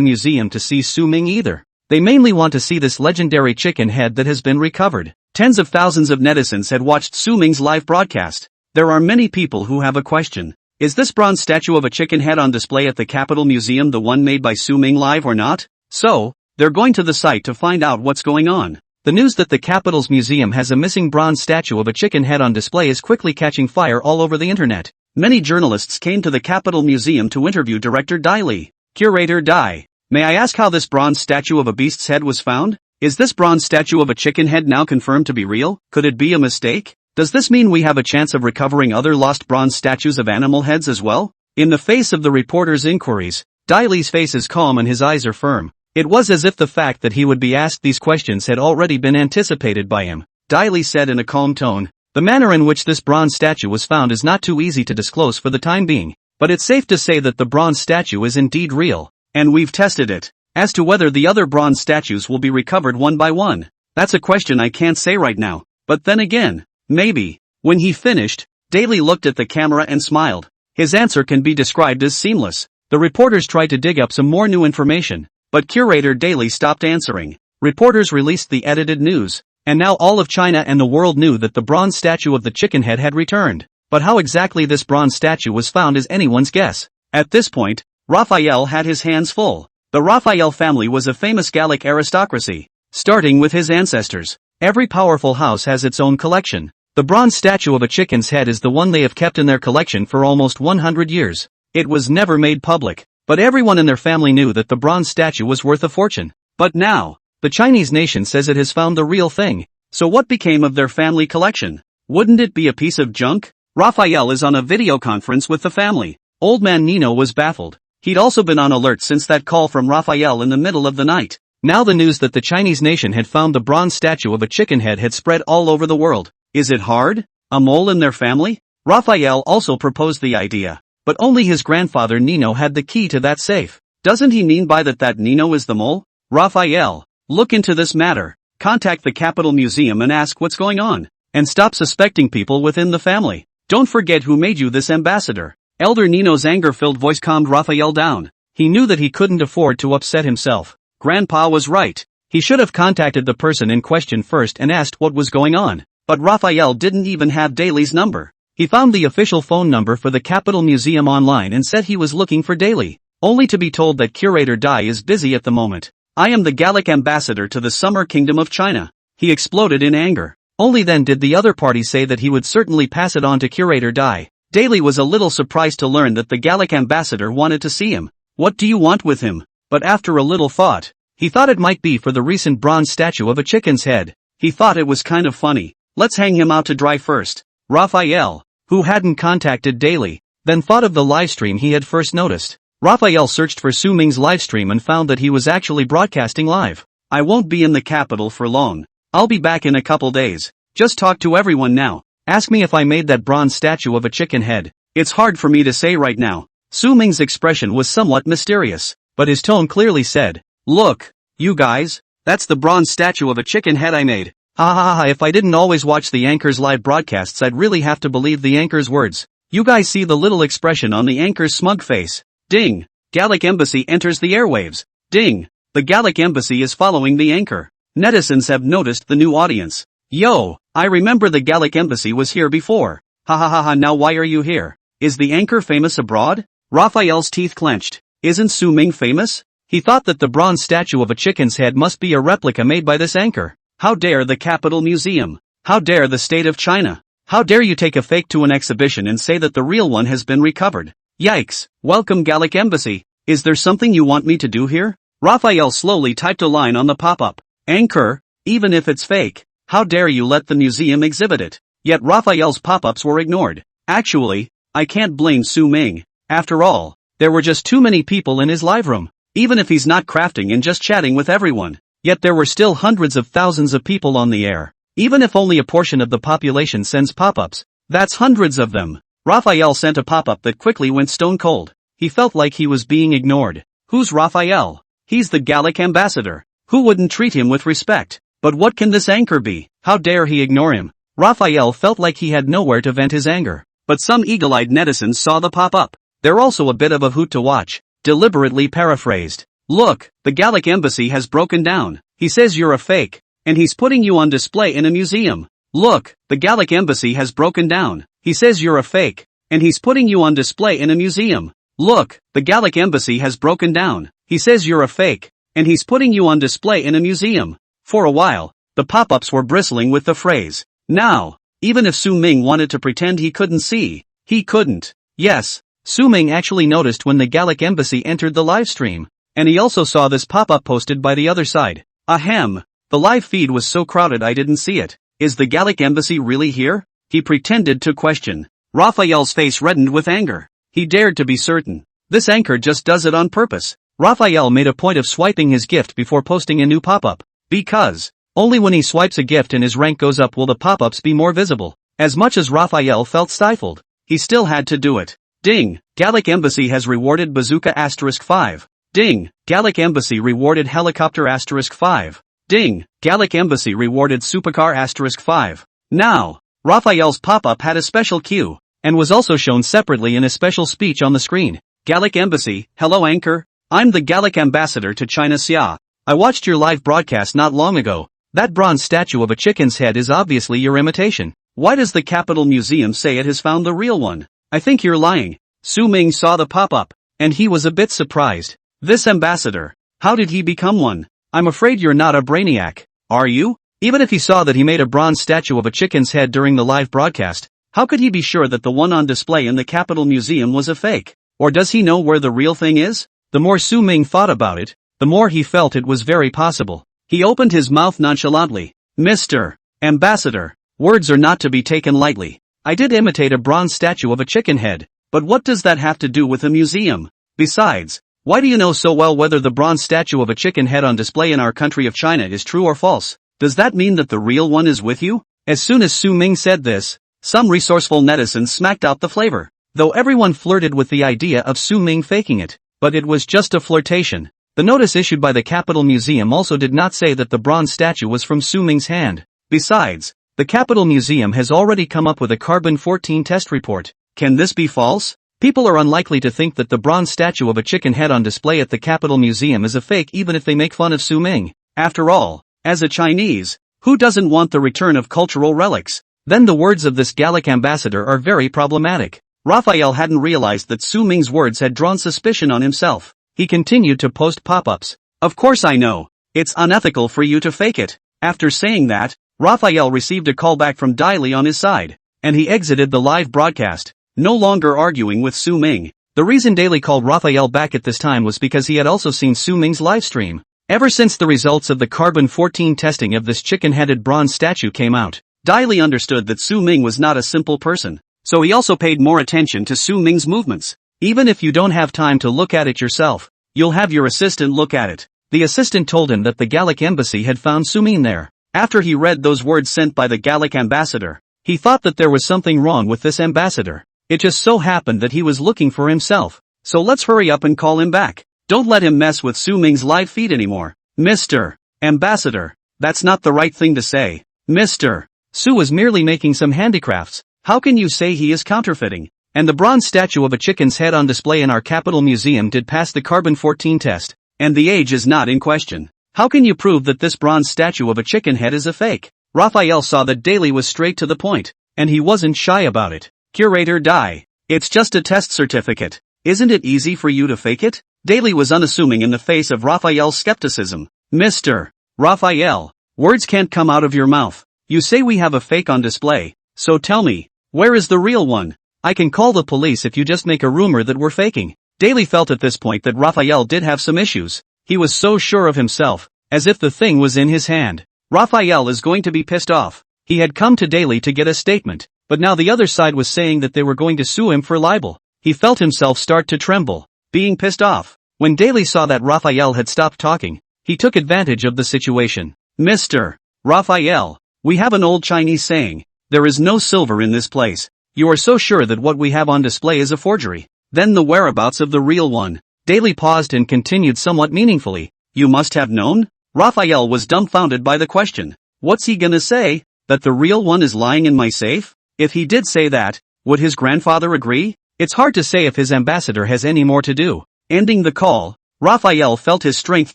museum to see Su Ming either. They mainly want to see this legendary chicken head that has been recovered. Tens of thousands of netizens had watched Su Ming's live broadcast. There are many people who have a question. Is this bronze statue of a chicken head on display at the Capital Museum the one made by Su Ming live or not? So, they're going to the site to find out what's going on. The news that the Capital's museum has a missing bronze statue of a chicken head on display is quickly catching fire all over the internet. Many journalists came to the Capital Museum to interview director Dai Li. Curator Dai, may I ask how this bronze statue of a beast's head was found? Is this bronze statue of a chicken head now confirmed to be real? Could it be a mistake? Does this mean we have a chance of recovering other lost bronze statues of animal heads as well? In the face of the reporter's inquiries, Dai Li's face is calm and his eyes are firm. It was as if the fact that he would be asked these questions had already been anticipated by him. Dai Li said in a calm tone, the manner in which this bronze statue was found is not too easy to disclose for the time being, but it's safe to say that the bronze statue is indeed real, and we've tested it. As to whether the other bronze statues will be recovered one by one, that's a question I can't say right now, but then again, maybe. When he finished, Daly looked at the camera and smiled. His answer can be described as seamless. The reporters tried to dig up some more new information, but curator Daly stopped answering. Reporters released the edited news, and now all of China and the world knew that the bronze statue of the chicken head had returned. But how exactly this bronze statue was found is anyone's guess. At this point, Raphael had his hands full. The Raphael family was a famous Gallic aristocracy. Starting with his ancestors, every powerful house has its own collection. The bronze statue of a chicken's head is the one they have kept in their collection for almost 100 years. It was never made public, but everyone in their family knew that the bronze statue was worth a fortune. But now, the Chinese nation says it has found the real thing. So what became of their family collection? Wouldn't it be a piece of junk? Raphael is on a video conference with the family. Old man Nino was baffled. He'd also been on alert since that call from Raphael in the middle of the night. Now the news that the Chinese nation had found the bronze statue of a chicken head had spread all over the world. Is it hard? A mole in their family? Raphael also proposed the idea. But only his grandfather Nino had the key to that safe. Doesn't he mean by that Nino is the mole? Raphael, look into this matter. Contact the Capital Museum and ask what's going on. And stop suspecting people within the family. Don't forget who made you this ambassador. Elder Nino's anger-filled voice calmed Raphael down. He knew that he couldn't afford to upset himself. Grandpa was right. He should have contacted the person in question first and asked what was going on. But Raphael didn't even have Daly's number. He found the official phone number for the Capital Museum online and said he was looking for Daly, only to be told that curator Dai is busy at the moment. I am the Gallic ambassador to the Summer Kingdom of China. He exploded in anger. Only then did the other party say that he would certainly pass it on to curator Dai. Daly was a little surprised to learn that the Gallic ambassador wanted to see him. What do you want with him? But after a little thought, he thought it might be for the recent bronze statue of a chicken's head. He thought it was kind of funny. Let's hang him out to dry first. Raphael, who hadn't contacted Daly, then thought of the livestream he had first noticed. Raphael searched for Su Ming's livestream and found that he was actually broadcasting live. I won't be in the capital for long. I'll be back in a couple days. Just talk to everyone now. Ask me if I made that bronze statue of a chicken head. It's hard for me to say right now. Su Ming's expression was somewhat mysterious, but his tone clearly said, look, you guys, that's the bronze statue of a chicken head I made. Ha ha ha, if I didn't always watch the anchor's live broadcasts I'd really have to believe the anchor's words. You guys see the little expression on the anchor's smug face. Ding! Gallic Embassy enters the airwaves. Ding! The Gallic Embassy is following the anchor. Netizens have noticed the new audience. Yo, I remember the Gallic Embassy was here before. Ha ha ha ha, now why are you here? Is the anchor famous abroad? Raphael's teeth clenched. Isn't Su Ming famous? He thought that the bronze statue of a chicken's head must be a replica made by this anchor. How dare the Capital Museum? How dare the state of China? How dare you take a fake to an exhibition and say that the real one has been recovered? Yikes! Welcome Gallic Embassy. Is there something you want me to do here? Raphael slowly typed a line on the pop-up. Anchor, even if it's fake. How dare you let the museum exhibit it? Yet Raphael's pop-ups were ignored. Actually, I can't blame Su Ming. After all, there were just too many people in his live room. Even if he's not crafting and just chatting with everyone. Yet there were still hundreds of thousands of people on the air. Even if only a portion of the population sends pop-ups, that's hundreds of them. Raphael sent a pop-up that quickly went stone cold. He felt like he was being ignored. Who's Raphael? He's the Gallic ambassador. Who wouldn't treat him with respect? But what can this anchor be? How dare he ignore him? Raphael felt like he had nowhere to vent his anger. But some eagle-eyed netizens saw the pop-up. They're also a bit of a hoot to watch. Deliberately paraphrased. Look, the Gallic embassy has broken down. He says you're a fake. And he's putting you on display in a museum. Look, the Gallic embassy has broken down. He says you're a fake. And he's putting you on display in a museum. Look, the Gallic embassy has broken down. He says you're a fake. And he's putting you on display in a museum. For a while, the pop-ups were bristling with the phrase. Now, even if Su Ming wanted to pretend he couldn't see, he couldn't. Yes, Su Ming actually noticed when the Gallic embassy entered the live stream. And he also saw this pop-up posted by the other side. Ahem. The live feed was so crowded I didn't see it. Is the Gallic embassy really here? He pretended to question. Raphael's face reddened with anger. He dared to be certain. This anchor just does it on purpose. Raphael made a point of swiping his gift before posting a new pop-up. Because only when he swipes a gift and his rank goes up will the pop-ups be more visible. As much as Raphael felt stifled, he still had to do it. Ding! Gallic embassy has rewarded bazooka *5. Ding! Gallic embassy rewarded helicopter *5. Ding! Gallic embassy rewarded supercar *5. Now, Raphael's pop-up had a special cue, and was also shown separately in a special speech on the screen. Gallic embassy, hello anchor, I'm the Gallic ambassador to China Xia. I watched your live broadcast not long ago. That bronze statue of a chicken's head is obviously your imitation. Why does the Capitol Museum say it has found the real one? I think you're lying. Su Ming saw the pop-up, and he was a bit surprised. This ambassador, how did he become one? I'm afraid you're not a brainiac, are you? Even if he saw that he made a bronze statue of a chicken's head during the live broadcast, how could he be sure that the one on display in the Capitol Museum was a fake? Or does he know where the real thing is? The more Su Ming thought about it, the more he felt it was very possible. He opened his mouth nonchalantly. Mr. Ambassador, words are not to be taken lightly. I did imitate a bronze statue of a chicken head, but what does that have to do with a museum? Besides, why do you know so well whether the bronze statue of a chicken head on display in our country of China is true or false? Does that mean that the real one is with you? As soon as Su Ming said this, some resourceful netizens smacked out the flavor. Though everyone flirted with the idea of Su Ming faking it, but it was just a flirtation. The notice issued by the Capitol Museum also did not say that the bronze statue was from Su Ming's hand. Besides, the Capitol Museum has already come up with a carbon-14 test report. Can this be false? People are unlikely to think that the bronze statue of a chicken head on display at the Capitol Museum is a fake even if they make fun of Su Ming. After all, as a Chinese, who doesn't want the return of cultural relics? Then the words of this Gallic ambassador are very problematic. Raphael hadn't realized that Su Ming's words had drawn suspicion on himself. He continued to post pop-ups. Of course I know. It's unethical for you to fake it. After saying that, Raphael received a callback from Daily on his side, and he exited the live broadcast, no longer arguing with Su Ming. The reason Daily called Raphael back at this time was because he had also seen Su Ming's live stream. Ever since the results of the carbon-14 testing of this chicken-headed bronze statue came out, Daily understood that Su Ming was not a simple person. So he also paid more attention to Su Ming's movements. Even if you don't have time to look at it yourself, you'll have your assistant look at it. The assistant told him that the Gallic embassy had found Su Ming there. After he read those words sent by the Gallic ambassador, he thought that there was something wrong with this ambassador. It just so happened that he was looking for himself. So let's hurry up and call him back. Don't let him mess with Su Ming's live feed anymore. Mr. Ambassador, that's not the right thing to say. Mr. Su was merely making some handicrafts. How can you say he is counterfeiting? And the bronze statue of a chicken's head on display in our Capitol Museum did pass the carbon-14 test, and the age is not in question. How can you prove that this bronze statue of a chicken head is a fake? Raphael saw that Daily was straight to the point, and he wasn't shy about it. Curator Dai, it's just a test certificate. Isn't it easy for you to fake it? Daily was unassuming in the face of Raphael's skepticism. Mr. Raphael, words can't come out of your mouth. You say we have a fake on display, so tell me, where is the real one? I can call the police if you just make a rumor that we're faking. Daily felt at this point that Raphael did have some issues. He was so sure of himself, as if the thing was in his hand. Raphael is going to be pissed off. He had come to Daly to get a statement, but now the other side was saying that they were going to sue him for libel. He felt himself start to tremble, being pissed off. When Daly saw that Raphael had stopped talking, he took advantage of the situation. Mr. Raphael, we have an old Chinese saying, there is no silver in this place. You are so sure that what we have on display is a forgery. Then the whereabouts of the real one. Daly paused and continued somewhat meaningfully. You must have known? Raphael was dumbfounded by the question. What's he gonna say? That the real one is lying in my safe? If he did say that, would his grandfather agree? It's hard to say if his ambassador has any more to do. Ending the call, Raphael felt his strength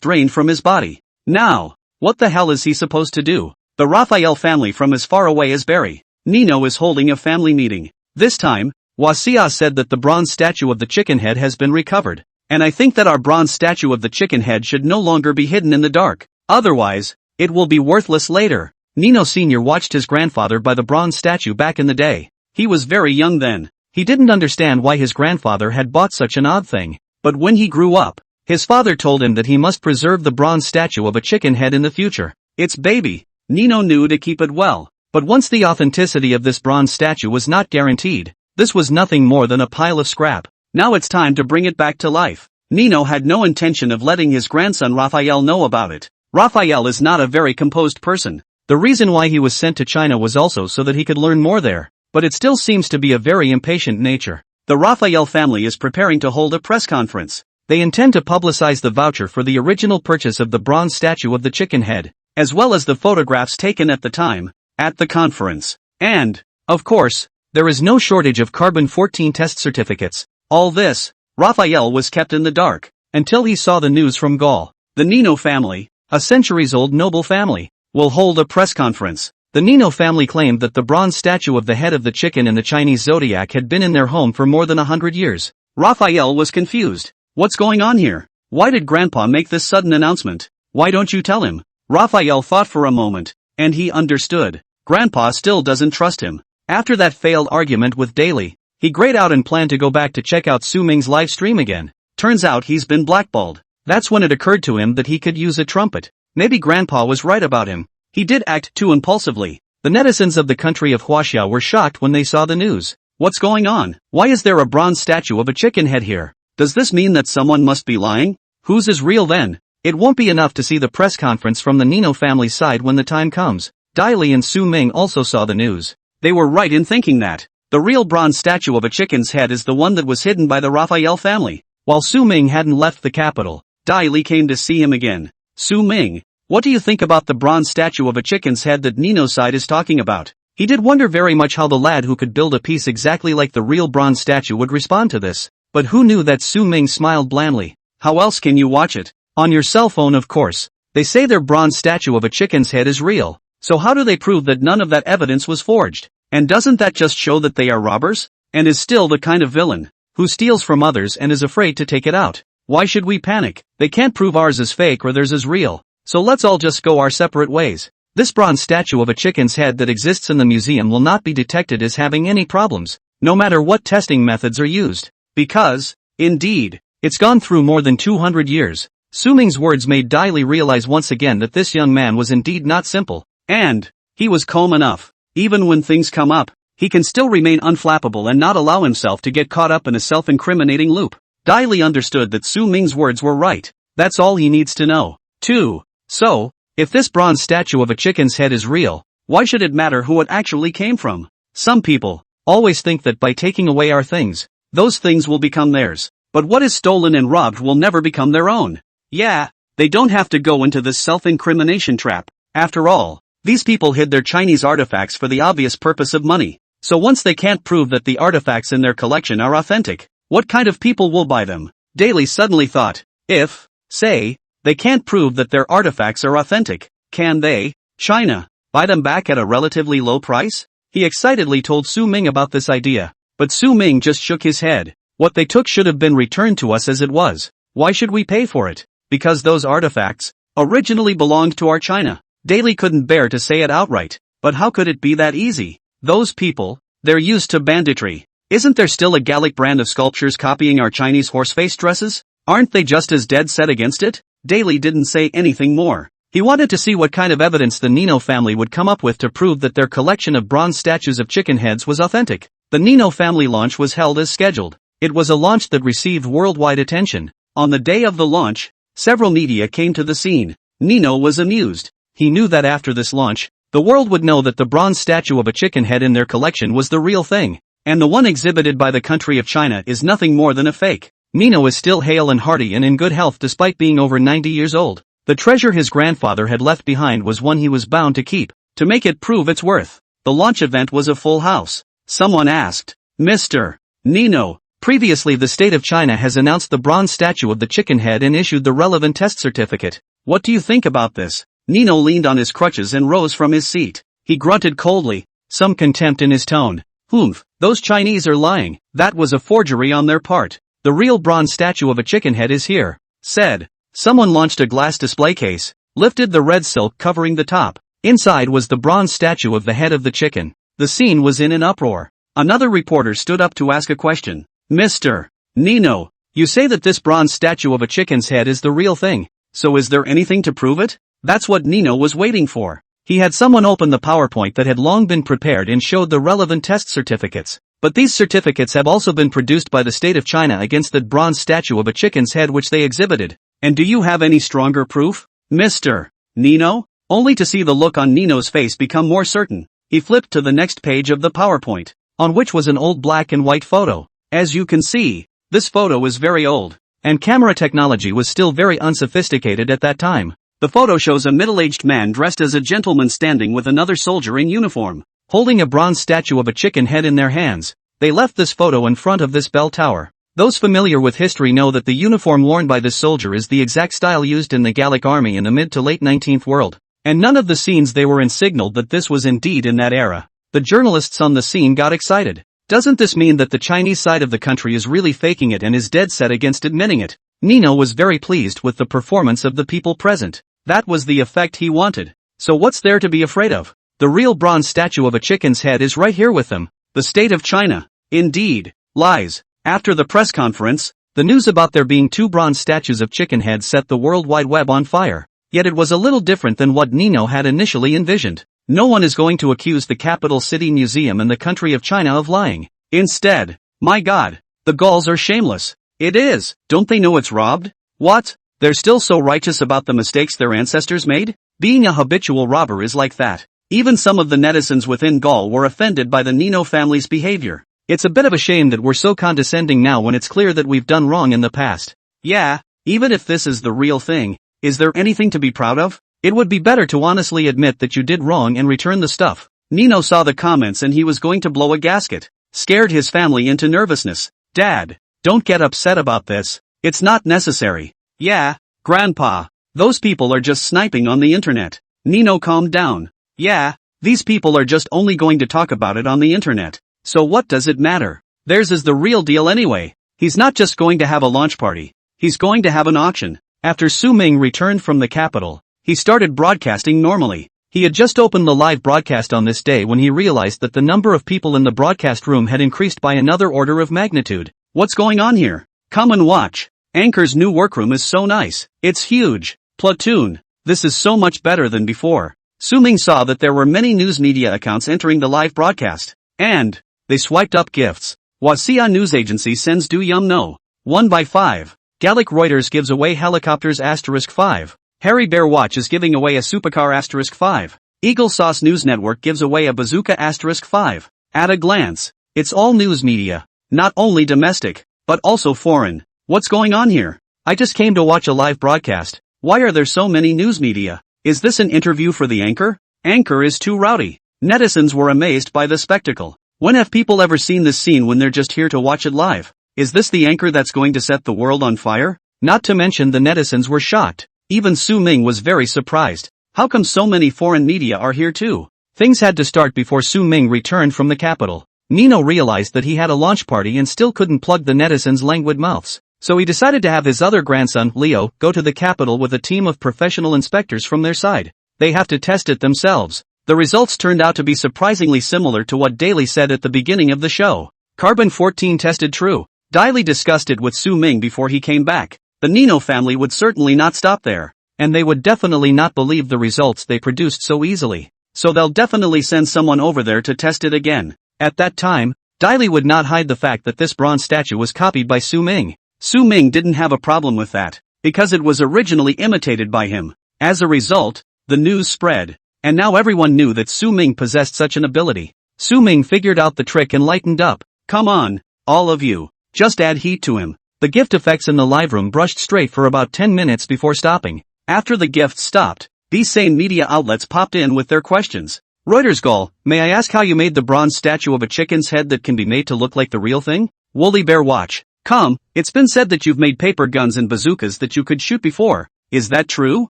drained from his body. Now, what the hell is he supposed to do? The Raphael family from as far away as Barry. Nino is holding a family meeting. This time, Wasia said that the bronze statue of the chicken head has been recovered. And I think that our bronze statue of the chicken head should no longer be hidden in the dark. Otherwise, it will be worthless later. Nino Sr. watched his grandfather by the bronze statue back in the day. He was very young then. He didn't understand why his grandfather had bought such an odd thing. But when he grew up, his father told him that he must preserve the bronze statue of a chicken head in the future. Its baby. Nino knew to keep it well. But once the authenticity of this bronze statue was not guaranteed, this was nothing more than a pile of scrap. Now it's time to bring it back to life. Nino had no intention of letting his grandson Raphael know about it. Raphael is not a very composed person. The reason why he was sent to China was also so that he could learn more there. But it still seems to be a very impatient nature. The Raphael family is preparing to hold a press conference. They intend to publicize the voucher for the original purchase of the bronze statue of the chicken head, as well as the photographs taken at the time, at the conference. And, of course, there is no shortage of carbon-14 test certificates. All this, Raphael was kept in the dark, until he saw the news from Gaul. The Nino family, a centuries-old noble family, will hold a press conference. The Nino family claimed that the bronze statue of the head of the chicken in the Chinese zodiac had been in their home for more than 100 years. Raphael was confused. What's going on here? Why did Grandpa make this sudden announcement? Why don't you tell him? Raphael thought for a moment, and he understood. Grandpa still doesn't trust him. After that failed argument with Daly, he grayed out and planned to go back to check out Su Ming's live stream again. Turns out he's been blackballed. That's when it occurred to him that he could use a trumpet. Maybe Grandpa was right about him. He did act too impulsively. The netizens of the country of Huaxia were shocked when they saw the news. What's going on? Why is there a bronze statue of a chicken head here? Does this mean that someone must be lying? Whose is real then? It won't be enough to see the press conference from the Nino family side when the time comes. Daly and Su Ming also saw the news. They were right in thinking that the real bronze statue of a chicken's head is the one that was hidden by the Raphael family. While Su Ming hadn't left the capital, Daly came to see him again. Su Ming, what do you think about the bronze statue of a chicken's head that Nino's side is talking about? He did wonder very much how the lad who could build a piece exactly like the real bronze statue would respond to this. But who knew that Su Ming smiled blandly. How else can you watch it? On your cell phone, of course. They say their bronze statue of a chicken's head is real. So how do they prove that none of that evidence was forged? And doesn't that just show that they are robbers? And is still the kind of villain who steals from others and is afraid to take it out? Why should we panic? They can't prove ours is fake or theirs is real. So let's all just go our separate ways. This bronze statue of a chicken's head that exists in the museum will not be detected as having any problems, no matter what testing methods are used. Because, indeed, it's gone through more than 200 years. Su Ming's words made Daly realize once again that this young man was indeed not simple. And he was calm enough. Even when things come up, he can still remain unflappable and not allow himself to get caught up in a self-incriminating loop. Daly understood that Su Ming's words were right. That's all he needs to know. 2. So, if this bronze statue of a chicken's head is real, why should it matter who it actually came from? Some people always think that by taking away our things, those things will become theirs. But what is stolen and robbed will never become their own. Yeah, they don't have to go into this self-incrimination trap. After all, these people hid their Chinese artifacts for the obvious purpose of money. So once they can't prove that the artifacts in their collection are authentic, what kind of people will buy them? Daly suddenly thought, if, say, they can't prove that their artifacts are authentic, can they, China, buy them back at a relatively low price? He excitedly told Su Ming about this idea, but Su Ming just shook his head. What they took should have been returned to us as it was. Why should we pay for it? Because those artifacts originally belonged to our China. Daly couldn't bear to say it outright, but how could it be that easy? Those people, they're used to banditry. Isn't there still a Gallic brand of sculptures copying our Chinese horse-face dresses? Aren't they just as dead set against it? Daly didn't say anything more. He wanted to see what kind of evidence the Nino family would come up with to prove that their collection of bronze statues of chicken heads was authentic. The Nino family launch was held as scheduled. It was a launch that received worldwide attention. On the day of the launch, several media came to the scene. Nino was amused. He knew that after this launch, the world would know that the bronze statue of a chicken head in their collection was the real thing, and the one exhibited by the country of China is nothing more than a fake. Nino is still hale and hearty and in good health despite being over 90 years old. The treasure his grandfather had left behind was one he was bound to keep, to make it prove its worth. The launch event was a full house. Someone asked, "Mr. Nino, previously the state of China has announced the bronze statue of the chicken head and issued the relevant test certificate. What do you think about this?" Nino leaned on his crutches and rose from his seat. He grunted coldly, some contempt in his tone. "Humph, those Chinese are lying. That was a forgery on their part. The real bronze statue of a chicken head is here," said. Someone launched a glass display case, lifted the red silk covering the top. Inside was the bronze statue of the head of the chicken. The scene was in an uproar. Another reporter stood up to ask a question. "Mr. Nino, you say that this bronze statue of a chicken's head is the real thing, so is there anything to prove it?" That's what Nino was waiting for. He had someone open the PowerPoint that had long been prepared and showed the relevant test certificates. But these certificates have also been produced by the state of China against that bronze statue of a chicken's head which they exhibited. And do you have any stronger proof, Mr. Nino? Only to see the look on Nino's face become more certain, he flipped to the next page of the PowerPoint, on which was an old black and white photo. As you can see, this photo is very old, and camera technology was still very unsophisticated at that time. The photo shows a middle-aged man dressed as a gentleman standing with another soldier in uniform, holding a bronze statue of a chicken head in their hands. They left this photo in front of this bell tower. Those familiar with history know that the uniform worn by this soldier is the exact style used in the Gallic army in the mid to late 19th world, and none of the scenes they were in signaled that this was indeed in that era. The journalists on the scene got excited. Doesn't this mean that the Chinese side of the country is really faking it and is dead set against admitting it? Nino was very pleased with the performance of the people present. That was the effect he wanted. So what's there to be afraid of? The real bronze statue of a chicken's head is right here with them. The state of China, indeed, lies. After the press conference, the news about there being two bronze statues of chicken heads set the World Wide Web on fire. Yet it was a little different than what Nino had initially envisioned. No one is going to accuse the capital city museum and the country of China of lying. Instead, my God, the Gauls are shameless. It is. Don't they know it's robbed? What? They're still so righteous about the mistakes their ancestors made? Being a habitual robber is like that. Even some of the netizens within Gaul were offended by the Nino family's behavior. It's a bit of a shame that we're so condescending now when it's clear that we've done wrong in the past. Yeah, even if this is the real thing, is there anything to be proud of? It would be better to honestly admit that you did wrong and return the stuff. Nino saw the comments and he was going to blow a gasket. Scared his family into nervousness. Dad, don't get upset about this. It's not necessary. Yeah, Grandpa, those people are just sniping on the internet. Nino calmed down. Yeah, these people are just only going to talk about it on the internet. So what does it matter? Theirs is the real deal anyway. He's not just going to have a launch party. He's going to have an auction. After Su Ming returned from the capital, he started broadcasting normally. He had just opened the live broadcast on this day when he realized that the number of people in the broadcast room had increased by another order of magnitude. What's going on here? Come and watch. Anchor's new workroom is so nice. It's huge. Platoon. This is so much better than before. Su Ming saw that there were many news media accounts entering the live broadcast. And they swiped up gifts. Wasia News Agency sends Do Yum No. 1/5. Gallic Reuters gives away helicopters *5. Harry Bear Watch is giving away a supercar *5. Eagle Sauce News Network gives away a bazooka *5. At a glance, it's all news media. Not only domestic, but also foreign. What's going on here? I just came to watch a live broadcast. Why are there so many news media? Is this an interview for the anchor? Anchor is too rowdy. Netizens were amazed by the spectacle. When have people ever seen this scene when they're just here to watch it live? Is this the anchor that's going to set the world on fire? Not to mention the netizens were shocked. Even Su Ming was very surprised. How come so many foreign media are here too? Things had to start before Su Ming returned from the capital. Nino realized that he had a launch party and still couldn't plug the netizens' languid mouths. So he decided to have his other grandson, Leo, go to the capital with a team of professional inspectors from their side. They have to test it themselves. The results turned out to be surprisingly similar to what Daly said at the beginning of the show. Carbon-14 tested true. Daly discussed it with Su Ming before he came back. The Nino family would certainly not stop there. and they would definitely not believe the results they produced so easily. So they'll definitely send someone over there to test it again. At that time, Daili would not hide the fact that this bronze statue was copied by Su Ming. Su Ming didn't have a problem with that, because it was originally imitated by him. As a result, the news spread, and now everyone knew that Su Ming possessed such an ability. Su Ming figured out the trick and lightened up. Come on, all of you, just add heat to him. The gift effects in the live room brushed straight for about 10 minutes before stopping. After the gifts stopped, these same media outlets popped in with their questions. Reuters Gall, may I ask how you made the bronze statue of a chicken's head that can be made to look like the real thing? Woolly Bear Watch, come, it's been said that you've made paper guns and bazookas that you could shoot before. Is that true?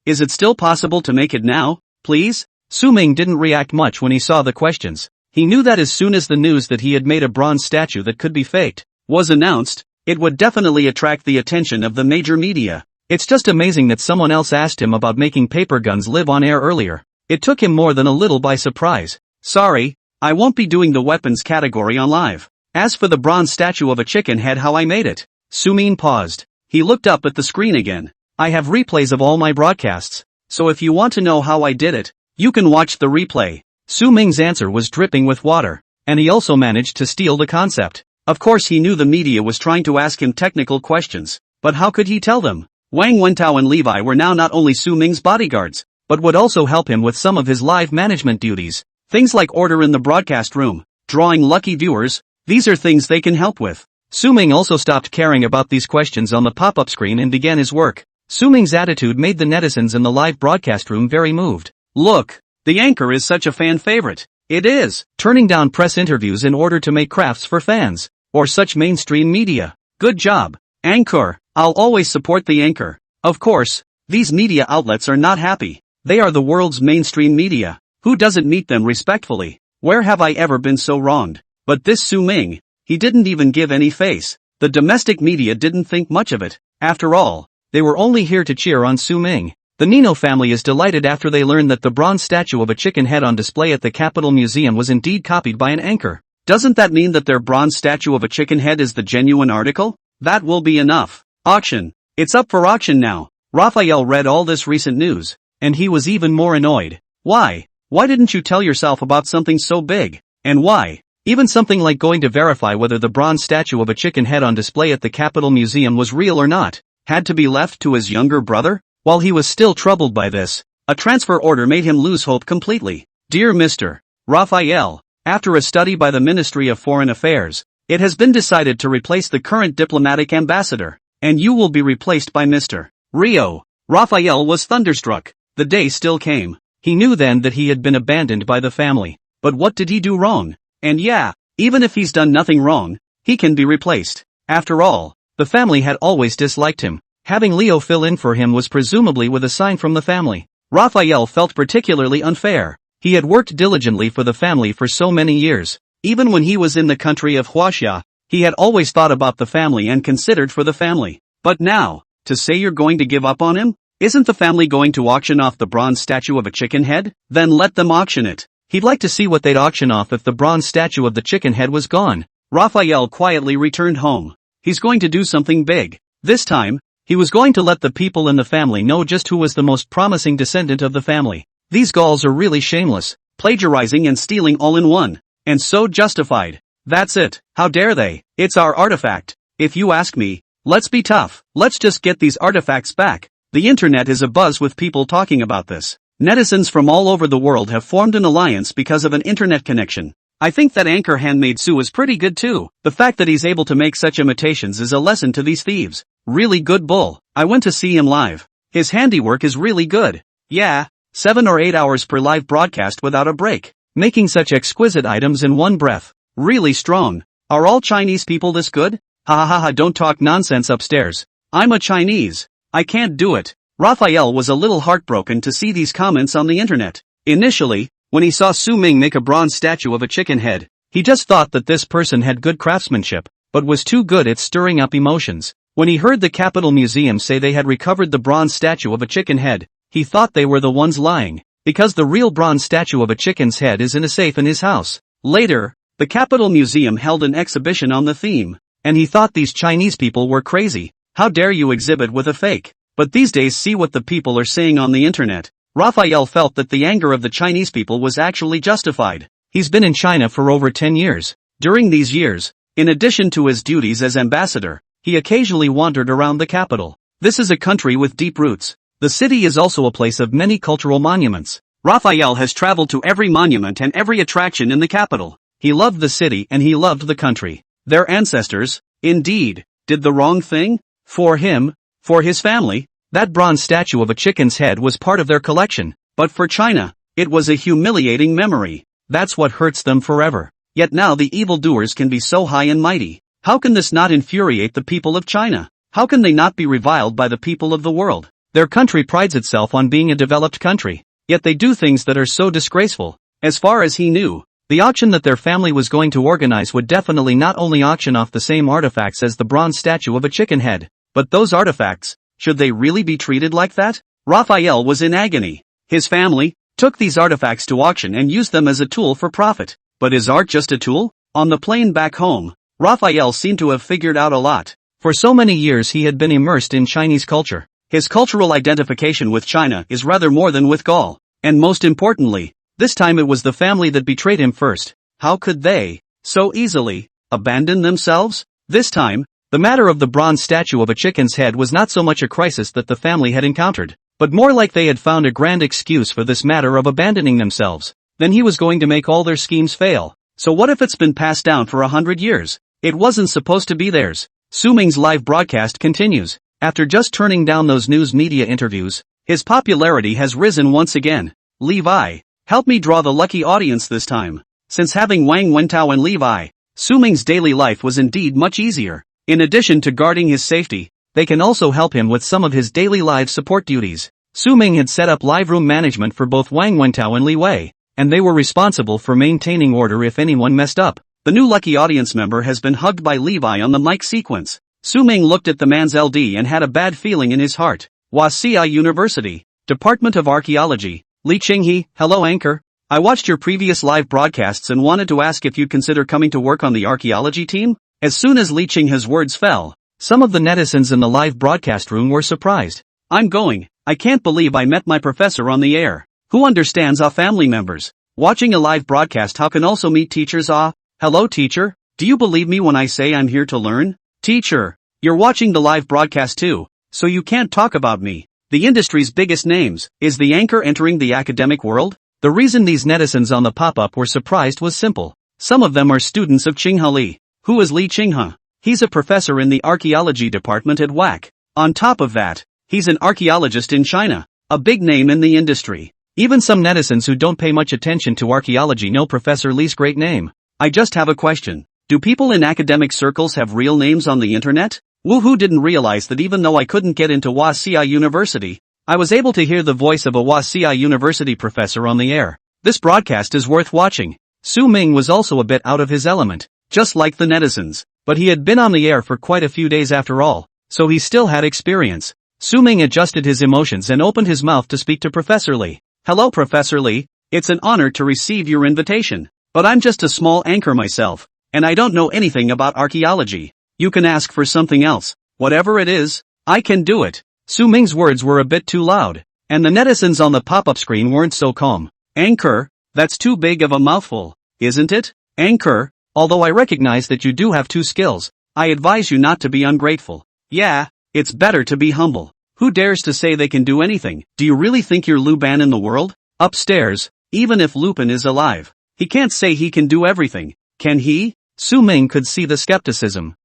Is it still possible to make it now, please? Su Ming didn't react much when he saw the questions. He knew that as soon as the news that he had made a bronze statue that could be faked was announced, it would definitely attract the attention of the major media. It's just amazing that someone else asked him about making paper guns live on air earlier. It took him more than a little by surprise. Sorry, I won't be doing the weapons category on live. As for the bronze statue of a chicken head, how I made it. Su Ming paused. He looked up at the screen again. I have replays of all my broadcasts, so if you want to know how I did it, you can watch the replay. Su Ming's answer was dripping with water, and he also managed to steal the concept. Of course he knew the media was trying to ask him technical questions, but how could he tell them? Wang Wentao and Levi were now not only Su Ming's bodyguards, but would also help him with some of his live management duties. Things like order in the broadcast room, drawing lucky viewers, these are things they can help with. Su Ming also stopped caring about these questions on the pop-up screen and began his work. Su Ming's attitude made the netizens in the live broadcast room very moved. Look, the anchor is such a fan favorite. It is. Turning down press interviews in order to make crafts for fans, or such mainstream media. Good job, anchor. I'll always support the anchor. Of course, these media outlets are not happy. They are the world's mainstream media. Who doesn't meet them respectfully? Where have I ever been so wronged? But this Su Ming, he didn't even give any face. The domestic media didn't think much of it. After all, they were only here to cheer on Su Ming. The Nino family is delighted after they learn that the bronze statue of a chicken head on display at the Capitol Museum was indeed copied by an anchor. Doesn't that mean that their bronze statue of a chicken head is the genuine article? That will be enough. Auction. It's up for auction now. Raphael read all this recent news, and he was even more annoyed. Why? Why didn't you tell yourself about something so big? And why? Even something like going to verify whether the bronze statue of a chicken head on display at the Capitol Museum was real or not, had to be left to his younger brother? While he was still troubled by this, a transfer order made him lose hope completely. Dear Mr. Raphael, after a study by the Ministry of Foreign Affairs, it has been decided to replace the current diplomatic ambassador, and you will be replaced by Mr. Rio. Raphael was thunderstruck. The day still came. He knew then that he had been abandoned by the family. But what did he do wrong? And yeah, even if he's done nothing wrong, he can be replaced. After all, the family had always disliked him. Having Leo fill in for him was presumably with a sign from the family. Raphael felt particularly unfair. He had worked diligently for the family for so many years. Even when he was in the country of Huaxia, he had always thought about the family and considered for the family. But now, to say you're going to give up on him? Isn't the family going to auction off the bronze statue of a chicken head? Then let them auction it. He'd like to see what they'd auction off if the bronze statue of the chicken head was gone. Raphael quietly returned home. He's going to do something big. This time, he was going to let the people in the family know just who was the most promising descendant of the family. These Gauls are really shameless, plagiarizing and stealing all in one. And so justified. That's it. How dare they? It's our artifact. If you ask me, let's be tough. Let's just get these artifacts back. The internet is abuzz with people talking about this. Netizens from all over the world have formed an alliance because of an internet connection. I think that anchor handmade Sue is pretty good too. The fact that he's able to make such imitations is a lesson to these thieves. Really good bull. I went to see him live. His handiwork is really good. Yeah, 7 or 8 hours per live broadcast without a break. Making such exquisite items in one breath. Really strong. Are all Chinese people this good? Ha ha ha ha, don't talk nonsense upstairs. I'm a Chinese. I can't do it. Raphael was a little heartbroken to see these comments on the internet. Initially, when he saw Su Ming make a bronze statue of a chicken head, he just thought that this person had good craftsmanship, but was too good at stirring up emotions. When he heard the Capitol Museum say they had recovered the bronze statue of a chicken head, he thought they were the ones lying, because the real bronze statue of a chicken's head is in a safe in his house. Later, the Capitol Museum held an exhibition on the theme, and he thought these Chinese people were crazy. How dare you exhibit with a fake? But these days see what the people are saying on the internet. Raphael felt that the anger of the Chinese people was actually justified. He's been in China for over 10 years. During these years, in addition to his duties as ambassador, he occasionally wandered around the capital. This is a country with deep roots. The city is also a place of many cultural monuments. Raphael has traveled to every monument and every attraction in the capital. He loved the city and he loved the country. Their ancestors, indeed, did the wrong thing? For him, for his family, that bronze statue of a chicken's head was part of their collection. But for China, it was a humiliating memory. That's what hurts them forever. Yet now the evildoers can be so high and mighty. How can this not infuriate the people of China? How can they not be reviled by the people of the world? Their country prides itself on being a developed country. Yet they do things that are so disgraceful. As far as he knew, the auction that their family was going to organize would definitely not only auction off the same artifacts as the bronze statue of a chicken head, but those artifacts, should they really be treated like that? Raphael was in agony. His family took these artifacts to auction and used them as a tool for profit. But is art just a tool? On the plane back home, Raphael seemed to have figured out a lot. For so many years he had been immersed in Chinese culture. His cultural identification with China is rather more than with Gaul. And most importantly, this time it was the family that betrayed him first. How could they, so easily, abandon themselves? This time, the matter of the bronze statue of a chicken's head was not so much a crisis that the family had encountered, but more like they had found a grand excuse for this matter of abandoning themselves. Then he was going to make all their schemes fail. So what if it's been passed down for 100 years? It wasn't supposed to be theirs. Su Ming's live broadcast continues. After just turning down those news media interviews, his popularity has risen once again. Levi, help me draw the lucky audience this time. Since having Wang Wentao and Levi, Su Ming's daily life was indeed much easier. In addition to guarding his safety, they can also help him with some of his daily live support duties. Su Ming had set up live room management for both Wang Wentao and Li Wei, and they were responsible for maintaining order if anyone messed up. The new lucky audience member has been hugged by Levi on the mic sequence. Su Ming looked at the man's LD and had a bad feeling in his heart. Wasai University, Department of Archaeology. Li Qinghe, hello anchor. I watched your previous live broadcasts and wanted to ask if you'd consider coming to work on the archaeology team? As soon as Li Qinghe's words fell, some of the netizens in the live broadcast room were surprised. I'm going. I can't believe I met my professor on the air. Who understands our family members? Watching a live broadcast, how can also meet teachers? Hello teacher. Do you believe me when I say I'm here to learn? Teacher, you're watching the live broadcast too, so you can't talk about me. The industry's biggest names. Is the anchor entering the academic world? The reason these netizens on the pop-up were surprised was simple. Some of them are students of Qinghe Li. Who is Li Qinghe? He's a professor in the archaeology department at WAC. On top of that, he's an archaeologist in China, a big name in the industry. Even some netizens who don't pay much attention to archaeology know Professor Li's great name. I just have a question. Do people in academic circles have real names on the internet? Woohoo didn't realize that even though I couldn't get into Wasai University, I was able to hear the voice of a Wasai University professor on the air. This broadcast is worth watching. Su Ming was also a bit out of his element, just like the netizens, but he had been on the air for quite a few days after all, so he still had experience. Su Ming adjusted his emotions and opened his mouth to speak to Professor Li. Hello Professor Li, it's an honor to receive your invitation, but I'm just a small anchor myself, and I don't know anything about archaeology. You can ask for something else. Whatever it is, I can do it. Su Ming's words were a bit too loud, and the netizens on the pop-up screen weren't so calm. Anchor, that's too big of a mouthful, isn't it? Anchor, although I recognize that you do have two skills, I advise you not to be ungrateful. Yeah, it's better to be humble. Who dares to say they can do anything? Do you really think you're Luban in the world? Upstairs, even if Lupin is alive, he can't say he can do everything, can he? Su Ming could see the skepticism.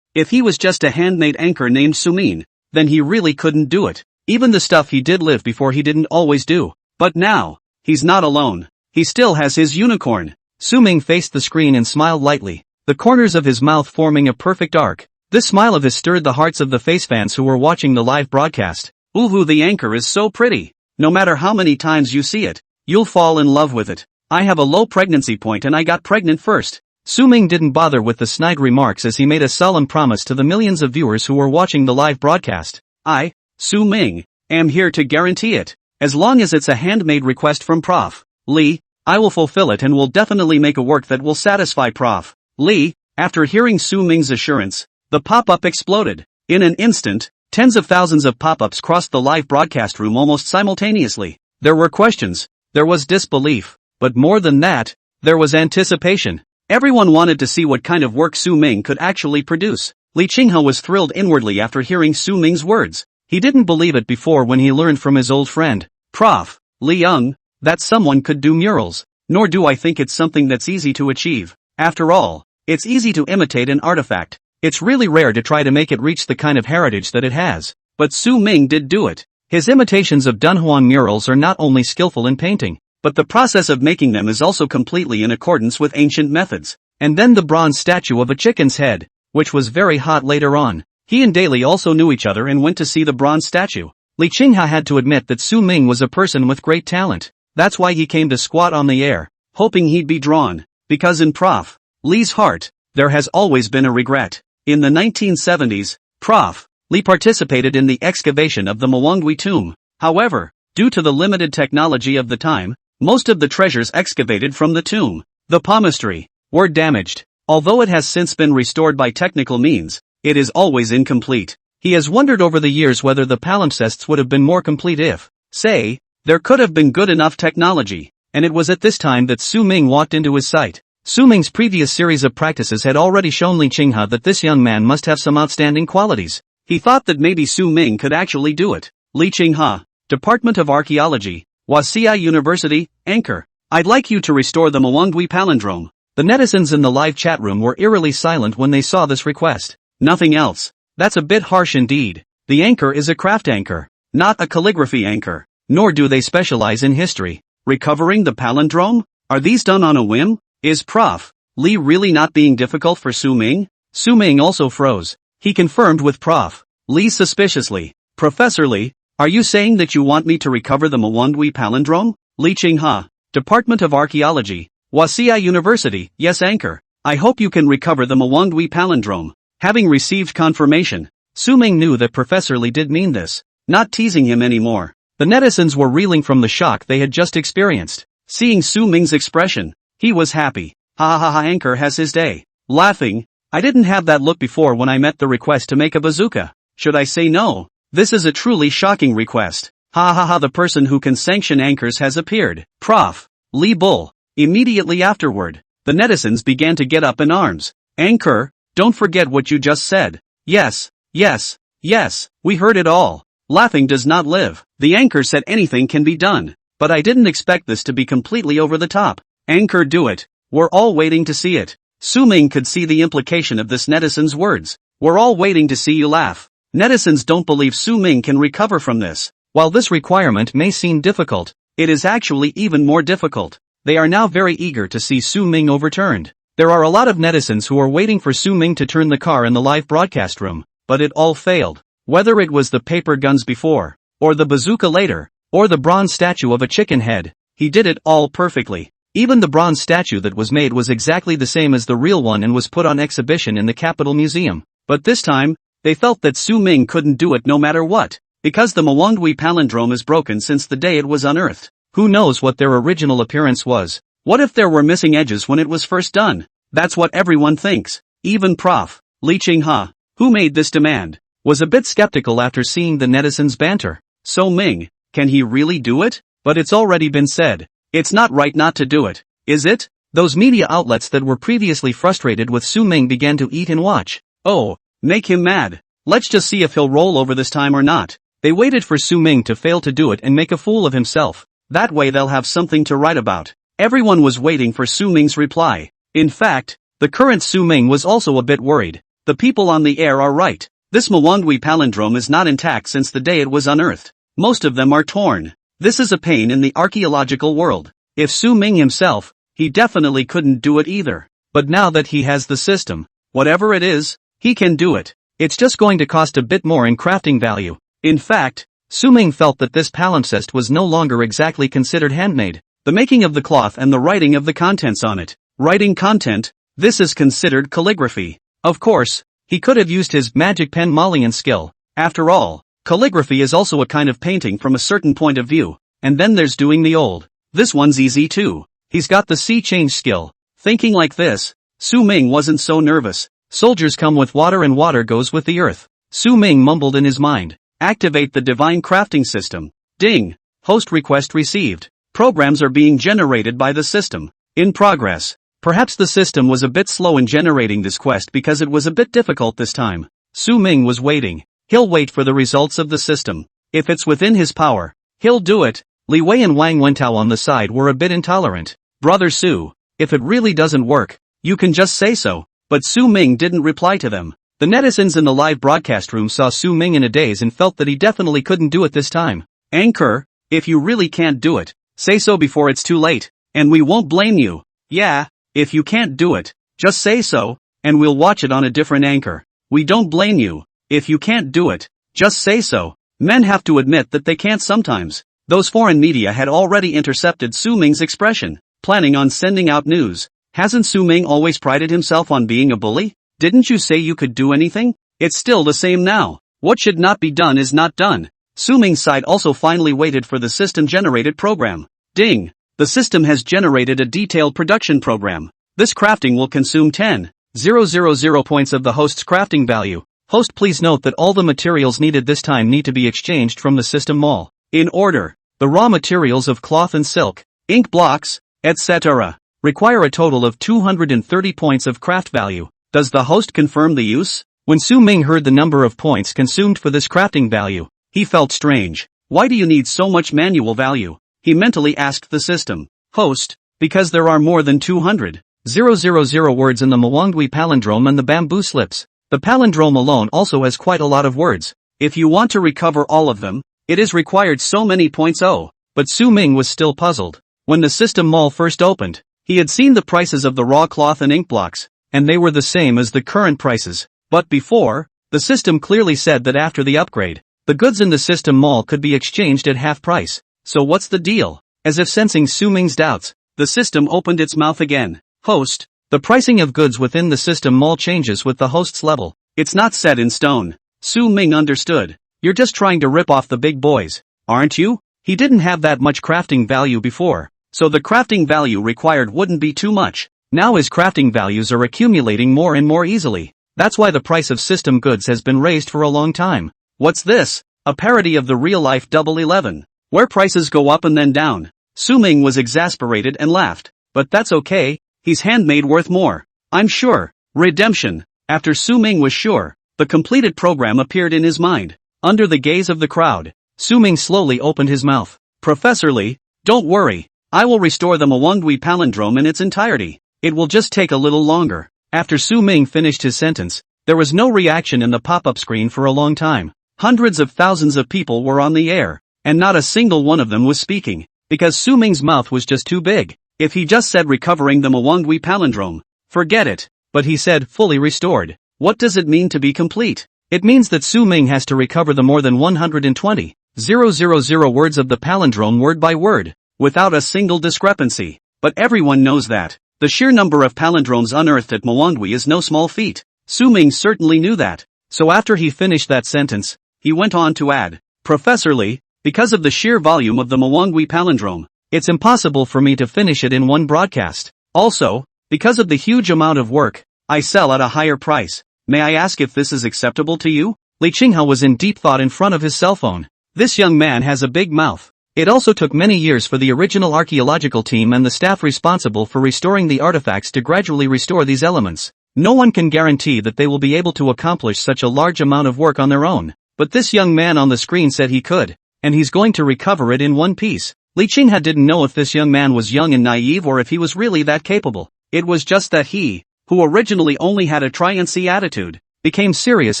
If he was just a handmade anchor named Su Ming, then he really couldn't do it. Even the stuff he did live before he didn't always do. But now, he's not alone. He still has his unicorn. Su Ming faced the screen and smiled lightly, the corners of his mouth forming a perfect arc. This smile of his stirred the hearts of the face fans who were watching the live broadcast. Ooh, the anchor is so pretty. No matter how many times you see it, you'll fall in love with it. I have a low pregnancy point and I got pregnant first. Su Ming didn't bother with the snide remarks as he made a solemn promise to the millions of viewers who were watching the live broadcast. I, Su Ming, am here to guarantee it. As long as it's a handmade request from Prof. Li, I will fulfill it and will definitely make a work that will satisfy Prof. Li. After hearing Su Ming's assurance, the pop-up exploded. In an instant, Tens of thousands of pop-ups crossed the live broadcast room almost simultaneously. There were questions, there was disbelief, but more than that, there was anticipation. Everyone wanted to see what kind of work Su Ming could actually produce. Li Qinghe was thrilled inwardly after hearing Su Ming's words. He didn't believe it before when he learned from his old friend, Prof. Li Young, that someone could do murals. Nor do I think it's something that's easy to achieve. After all, it's easy to imitate an artifact. It's really rare to try to make it reach the kind of heritage that it has. But Su Ming did do it. His imitations of Dunhuang murals are not only skillful in painting, but the process of making them is also completely in accordance with ancient methods. And then the bronze statue of a chicken's head, which was very hot later on. He and Daly also knew each other and went to see the bronze statue. Li Qinghe had to admit that Su Ming was a person with great talent. That's why he came to squat on the air, hoping he'd be drawn. Because in Prof. Li's heart, there has always been a regret. In the 1970s, Prof. Li participated in the excavation of the Mawangwi tomb. However, due to the limited technology of the time, most of the treasures excavated from the tomb, the palmistry, were damaged. Although it has since been restored by technical means, it is always incomplete. He has wondered over the years whether the palimpsests would have been more complete if, say, there could have been good enough technology. And it was at this time that Su Ming walked into his sight. Su Ming's previous series of practices had already shown Li Qinghe that this young man must have some outstanding qualities. He thought that maybe Su Ming could actually do it. Li Qinghe, Department of Archaeology, Wasai University, Anchor. I'd like you to restore the Mawangwi palindrome. The netizens in the live chat room were eerily silent when they saw this request. Nothing else. That's a bit harsh indeed. The anchor is a craft anchor, not a calligraphy anchor. Nor do they specialize in history. Recovering the palindrome? Are these done on a whim? Is Prof. Li really not being difficult for Su Ming? Su Ming also froze. He confirmed with Prof. Li suspiciously. Professor Li, are you saying that you want me to recover the Mawangwi palindrome? Li Qinghe, Department of Archaeology, Wasai University, yes Anchor. I hope you can recover the Mawangwi palindrome. Having received confirmation, Su Ming knew that Professor Li did mean this, not teasing him anymore. The netizens were reeling from the shock they had just experienced. Seeing Su Ming's expression, he was happy. Ha ha ha, Anchor has his day. Laughing, I didn't have that look before when I met the request to make a bazooka. Should I say no? This is a truly shocking request. Ha ha ha, the person who can sanction anchors has appeared. Prof. Li Bull. Immediately afterward, the netizens began to get up in arms. Anchor, don't forget what you just said. Yes, yes, yes, we heard it all. Laughing does not live. The anchor said anything can be done. But I didn't expect this to be completely over the top. Anchor, do it. We're all waiting to see it. Su Ming could see the implication of this netizen's words. We're all waiting to see you laugh. Netizens don't believe Su Ming can recover from this. While this requirement may seem difficult, it is actually even more difficult. They are now very eager to see Su Ming overturned. There are a lot of netizens who are waiting for Su Ming to turn the car in the live broadcast room, but it all failed. Whether it was the paper guns before, or the bazooka later, or the bronze statue of a chicken head, he did it all perfectly. Even the bronze statue that was made was exactly the same as the real one and was put on exhibition in the Capitol Museum. But this time, they felt that Su Ming couldn't do it no matter what, because the Mawangwi palindrome is broken since the day it was unearthed. Who knows what their original appearance was? What if there were missing edges when it was first done? That's what everyone thinks. Even Prof. Li Qinghe, who made this demand, was a bit skeptical after seeing the netizens' banter. So Ming, can he really do it? But it's already been said. It's not right not to do it, is it? Those media outlets that were previously frustrated with Su Ming began to eat and watch. Oh, make him mad. Let's just see if he'll roll over this time or not. They waited for Su Ming to fail to do it and make a fool of himself. That way they'll have something to write about. Everyone was waiting for Su Ming's reply. In fact, the current Su Ming was also a bit worried. The people on the air are right. This Mawangwi palindrome is not intact since the day it was unearthed. Most of them are torn. This is a pain in the archaeological world. If Su Ming himself, he definitely couldn't do it either. But now that he has the system, whatever it is, he can do it. It's just going to cost a bit more in crafting value. In fact, Su Ming felt that this palimpsest was no longer exactly considered handmade. The making of the cloth and the writing of the contents on it. Writing content, this is considered calligraphy. Of course, he could have used his magic pen Malian skill. After all, calligraphy is also a kind of painting from a certain point of view. And then there's doing the old. This one's easy too. He's got the sea change skill. Thinking like this, Su Ming wasn't so nervous. Soldiers come with water and water goes with the earth. Su Ming mumbled in his mind. Activate the divine crafting system. Ding. Host request received. Programs are being generated by the system. In progress. Perhaps the system was a bit slow in generating this quest because it was a bit difficult this time. Su Ming was waiting. He'll wait for the results of the system. If it's within his power, he'll do it. Li Wei and Wang Wentao on the side were a bit intolerant. Brother Su, if it really doesn't work, you can just say so. But Su Ming didn't reply to them. The netizens in the live broadcast room saw Su Ming in a daze and felt that he definitely couldn't do it this time. Anchor, if you really can't do it, say so before it's too late, and we won't blame you. Yeah, if you can't do it, just say so, and we'll watch it on a different anchor. We don't blame you. If you can't do it, just say so. Men have to admit that they can't sometimes. Those foreign media had already intercepted Su Ming's expression, planning on sending out news. Hasn't Su Ming always prided himself on being a bully? Didn't you say you could do anything? It's still the same now. What should not be done is not done. Su Ming's side also finally waited for the system-generated program. Ding! The system has generated a detailed production program. This crafting will consume 10,000 points of the host's crafting value. Host, please note that all the materials needed this time need to be exchanged from the system mall. In order, the raw materials of cloth and silk, ink blocks, etc. require a total of 230 points of craft value. Does the host confirm the use? When Su Ming heard the number of points consumed for this crafting value, he felt strange. Why do you need so much manual value? He mentally asked the system. Host, because there are more than 200,000 words in the Mwangwi palindrome and the bamboo slips. The palindrome alone also has quite a lot of words. If you want to recover all of them, it is required so many points. Oh, but Su Ming was still puzzled. When the system mall first opened, he had seen the prices of the raw cloth and ink blocks, and they were the same as the current prices. But before, the system clearly said that after the upgrade, the goods in the system mall could be exchanged at half price. So what's the deal? As if sensing Su Ming's doubts, the system opened its mouth again. Host, the pricing of goods within the system mall changes with the host's level. It's not set in stone. Su Ming understood. You're just trying to rip off the big boys, aren't you? He didn't have that much crafting value before, so the crafting value required wouldn't be too much. Now his crafting values are accumulating more and more easily. That's why the price of system goods has been raised for a long time. What's this? A parody of the real-life Double 11, where prices go up and then down. Su Ming was exasperated and laughed. But that's okay, he's handmade worth more. I'm sure. Redemption. After Su Ming was sure, the completed program appeared in his mind. Under the gaze of the crowd, Su Ming slowly opened his mouth. Professor Li, don't worry. I will restore the Mwangwi palindrome in its entirety. It will just take a little longer. After Su Ming finished his sentence, there was no reaction in the pop-up screen for a long time. Hundreds of thousands of people were on the air, and not a single one of them was speaking, because Su Ming's mouth was just too big. If he just said recovering the Mwangwi palindrome, forget it. But he said fully restored. What does it mean to be complete? It means that Su Ming has to recover the more than 120,000 words of the palindrome word by word, without a single discrepancy. But everyone knows that. The sheer number of palindromes unearthed at Mwangwi is no small feat. Su Ming certainly knew that. So after he finished that sentence, he went on to add, Professor Li, because of the sheer volume of the Mwangwi palindrome, it's impossible for me to finish it in one broadcast. Also, because of the huge amount of work, I sell at a higher price. May I ask if this is acceptable to you? Li Qinghe was in deep thought in front of his cell phone. This young man has a big mouth. It also took many years for the original archaeological team and the staff responsible for restoring the artifacts to gradually restore these elements. No one can guarantee that they will be able to accomplish such a large amount of work on their own. But this young man on the screen said he could, and he's going to recover it in one piece. Li Qinghe didn't know if this young man was young and naive or if he was really that capable. It was just that he, who originally only had a try-and-see attitude, became serious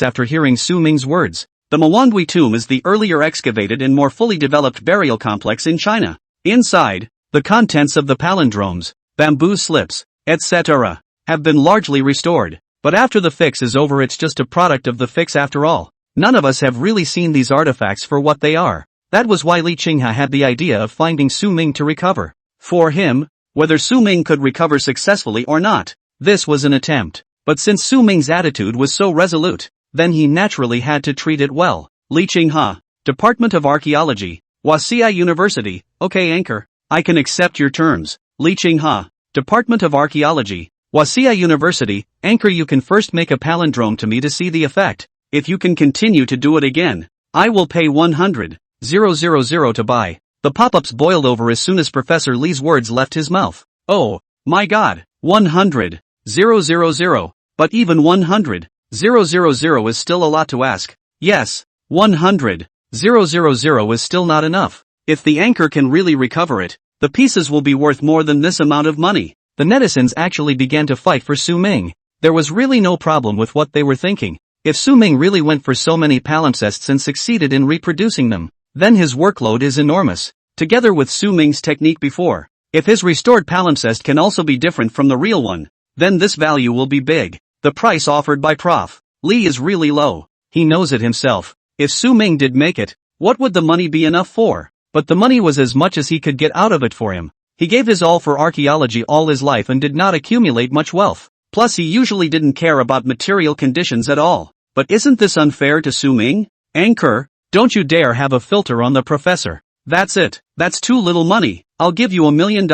after hearing Su Ming's words. The Mwangwi tomb is the earlier excavated and more fully developed burial complex in China. Inside, the contents of the palindromes, bamboo slips, etc., have been largely restored. But after the fix is over, it's just a product of the fix after all. None of us have really seen these artifacts for what they are. That was why Li Qinghe had the idea of finding Su Ming to recover. For him, whether Su Ming could recover successfully or not, this was an attempt. But since Su Ming's attitude was so resolute, then he naturally had to treat it well. Li Qinghe, Department of Archaeology, Waseda University. Okay, Anchor, I can accept your terms. Li Qinghe, Department of Archaeology, Waseda University. Anchor, you can first make a palindrome to me to see the effect. If you can continue to do it again, I will pay 100,000 to buy. The pop-ups boiled over as soon as Professor Lee's words left his mouth. Oh, my god, 100,000. But even 100,000 is still a lot to ask. Yes, 100,000 is still not enough. If the anchor can really recover it, the pieces will be worth more than this amount of money. The netizens actually began to fight for Su Ming. There was really no problem with what they were thinking. If Su Ming really went for so many palimpsests and succeeded in reproducing them, then his workload is enormous. Together with Su Ming's technique before, if his restored palimpsest can also be different from the real one, then this value will be big. The price offered by Prof. Lee is really low. He knows it himself. If Su Ming did make it, what would the money be enough for? But the money was as much as he could get out of it for him. He gave his all for archaeology all his life and did not accumulate much wealth. Plus he usually didn't care about material conditions at all. But isn't this unfair to Su Ming? Anchor, don't you dare have a filter on the professor. That's it. That's too little money. I'll give you $1 million.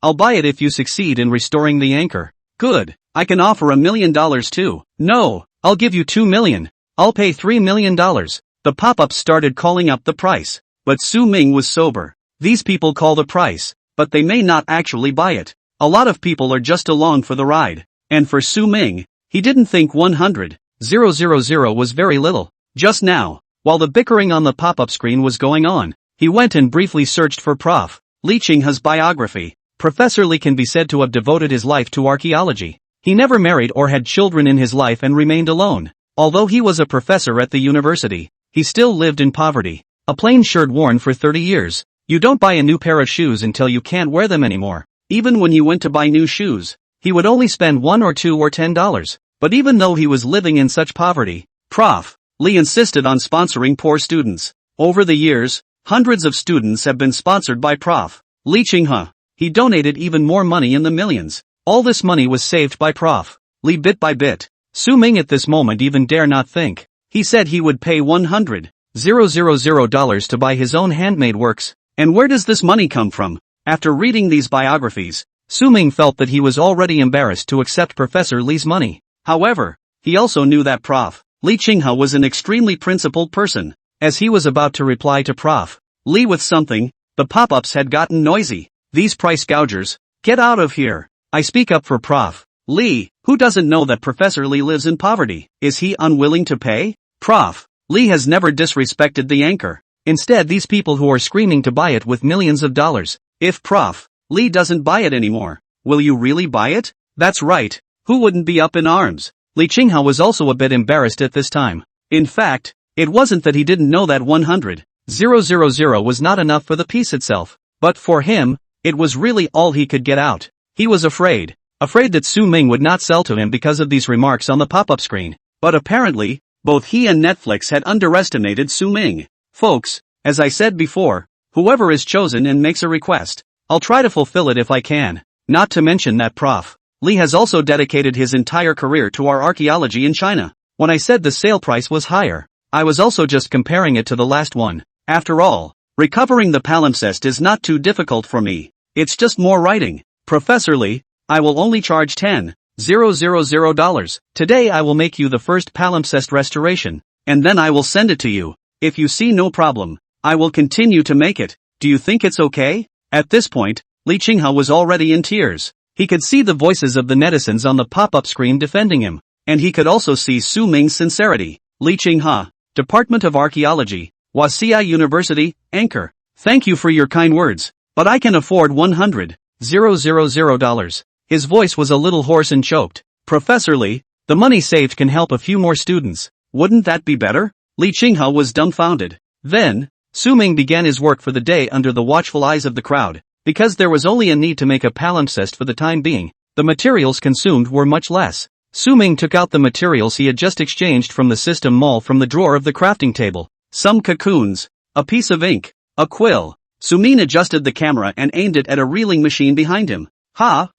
I'll buy it if you succeed in restoring the anchor. Good. I can offer $1 million too. No, I'll give you $2 million. I'll pay $3 million. The pop-ups started calling up the price. But Su Ming was sober. These people call the price, but they may not actually buy it. A lot of people are just along for the ride. And for Su Ming, he didn't think 100,000 was very little. Just now, while the bickering on the pop-up screen was going on, he went and briefly searched for Prof. Lee Ching-ha's biography. Professor Lee can be said to have devoted his life to archaeology. He never married or had children in his life and remained alone. Although he was a professor at the university, he still lived in poverty. A plain shirt worn for 30 years. You don't buy a new pair of shoes until you can't wear them anymore. Even when he went to buy new shoes, he would only spend $1 or $2 or $10. But even though he was living in such poverty, Prof. Lee insisted on sponsoring poor students. Over the years, hundreds of students have been sponsored by Prof. Lee Ching-ha. He donated even more money in the millions. All this money was saved by Prof. Lee bit by bit. Su Ming at this moment even dare not think. He said he would pay $100,000 to buy his own handmade works. And where does this money come from? After reading these biographies, Su Ming felt that he was already embarrassed to accept Professor Lee's money. However, he also knew that Prof. Lee Ching-ha was an extremely principled person. As he was about to reply to Prof. Lee with something, the pop-ups had gotten noisy. These price gougers, get out of here. I speak up for Prof. Lee, who doesn't know that Professor Lee lives in poverty? Is he unwilling to pay? Prof. Lee has never disrespected the anchor. Instead, these people who are screaming to buy it with millions of dollars. If Prof. Lee doesn't buy it anymore, will you really buy it? That's right. Who wouldn't be up in arms? Lee Ching-ha was also a bit embarrassed at this time. In fact, it wasn't that he didn't know that 100,000 was not enough for the piece itself. But for him, it was really all he could get out. He was afraid that Su Ming would not sell to him because of these remarks on the pop-up screen. But apparently, both he and Netflix had underestimated Su Ming. Folks, as I said before, whoever is chosen and makes a request, I'll try to fulfill it if I can. Not to mention that Prof. Lee has also dedicated his entire career to our archaeology in China. When I said the sale price was higher, I was also just comparing it to the last one. After all, recovering the palimpsest is not too difficult for me. It's just more writing. Professor Lee, I will only charge $10,000. Today I will make you the first palimpsest restoration, and then I will send it to you. If you see no problem, I will continue to make it. Do you think it's okay? At this point, Lee Ching-ha was already in tears. He could see the voices of the netizens on the pop-up screen defending him, and he could also see Su Ming's sincerity. Lee Ching-ha, Department of Archaeology, Waseda University, Anchor. Thank you for your kind words, but I can afford $100,000. His voice was a little hoarse and choked. Professor Lee, the money saved can help a few more students. Wouldn't that be better? Lee Ching-ha was dumbfounded. Then, Su Ming began his work for the day under the watchful eyes of the crowd. Because there was only a need to make a palimpsest for the time being, the materials consumed were much less. Su Ming took out the materials he had just exchanged from the system mall from the drawer of the crafting table. Some cocoons, a piece of ink, a quill. Su Ming adjusted the camera and aimed it at a reeling machine behind him. What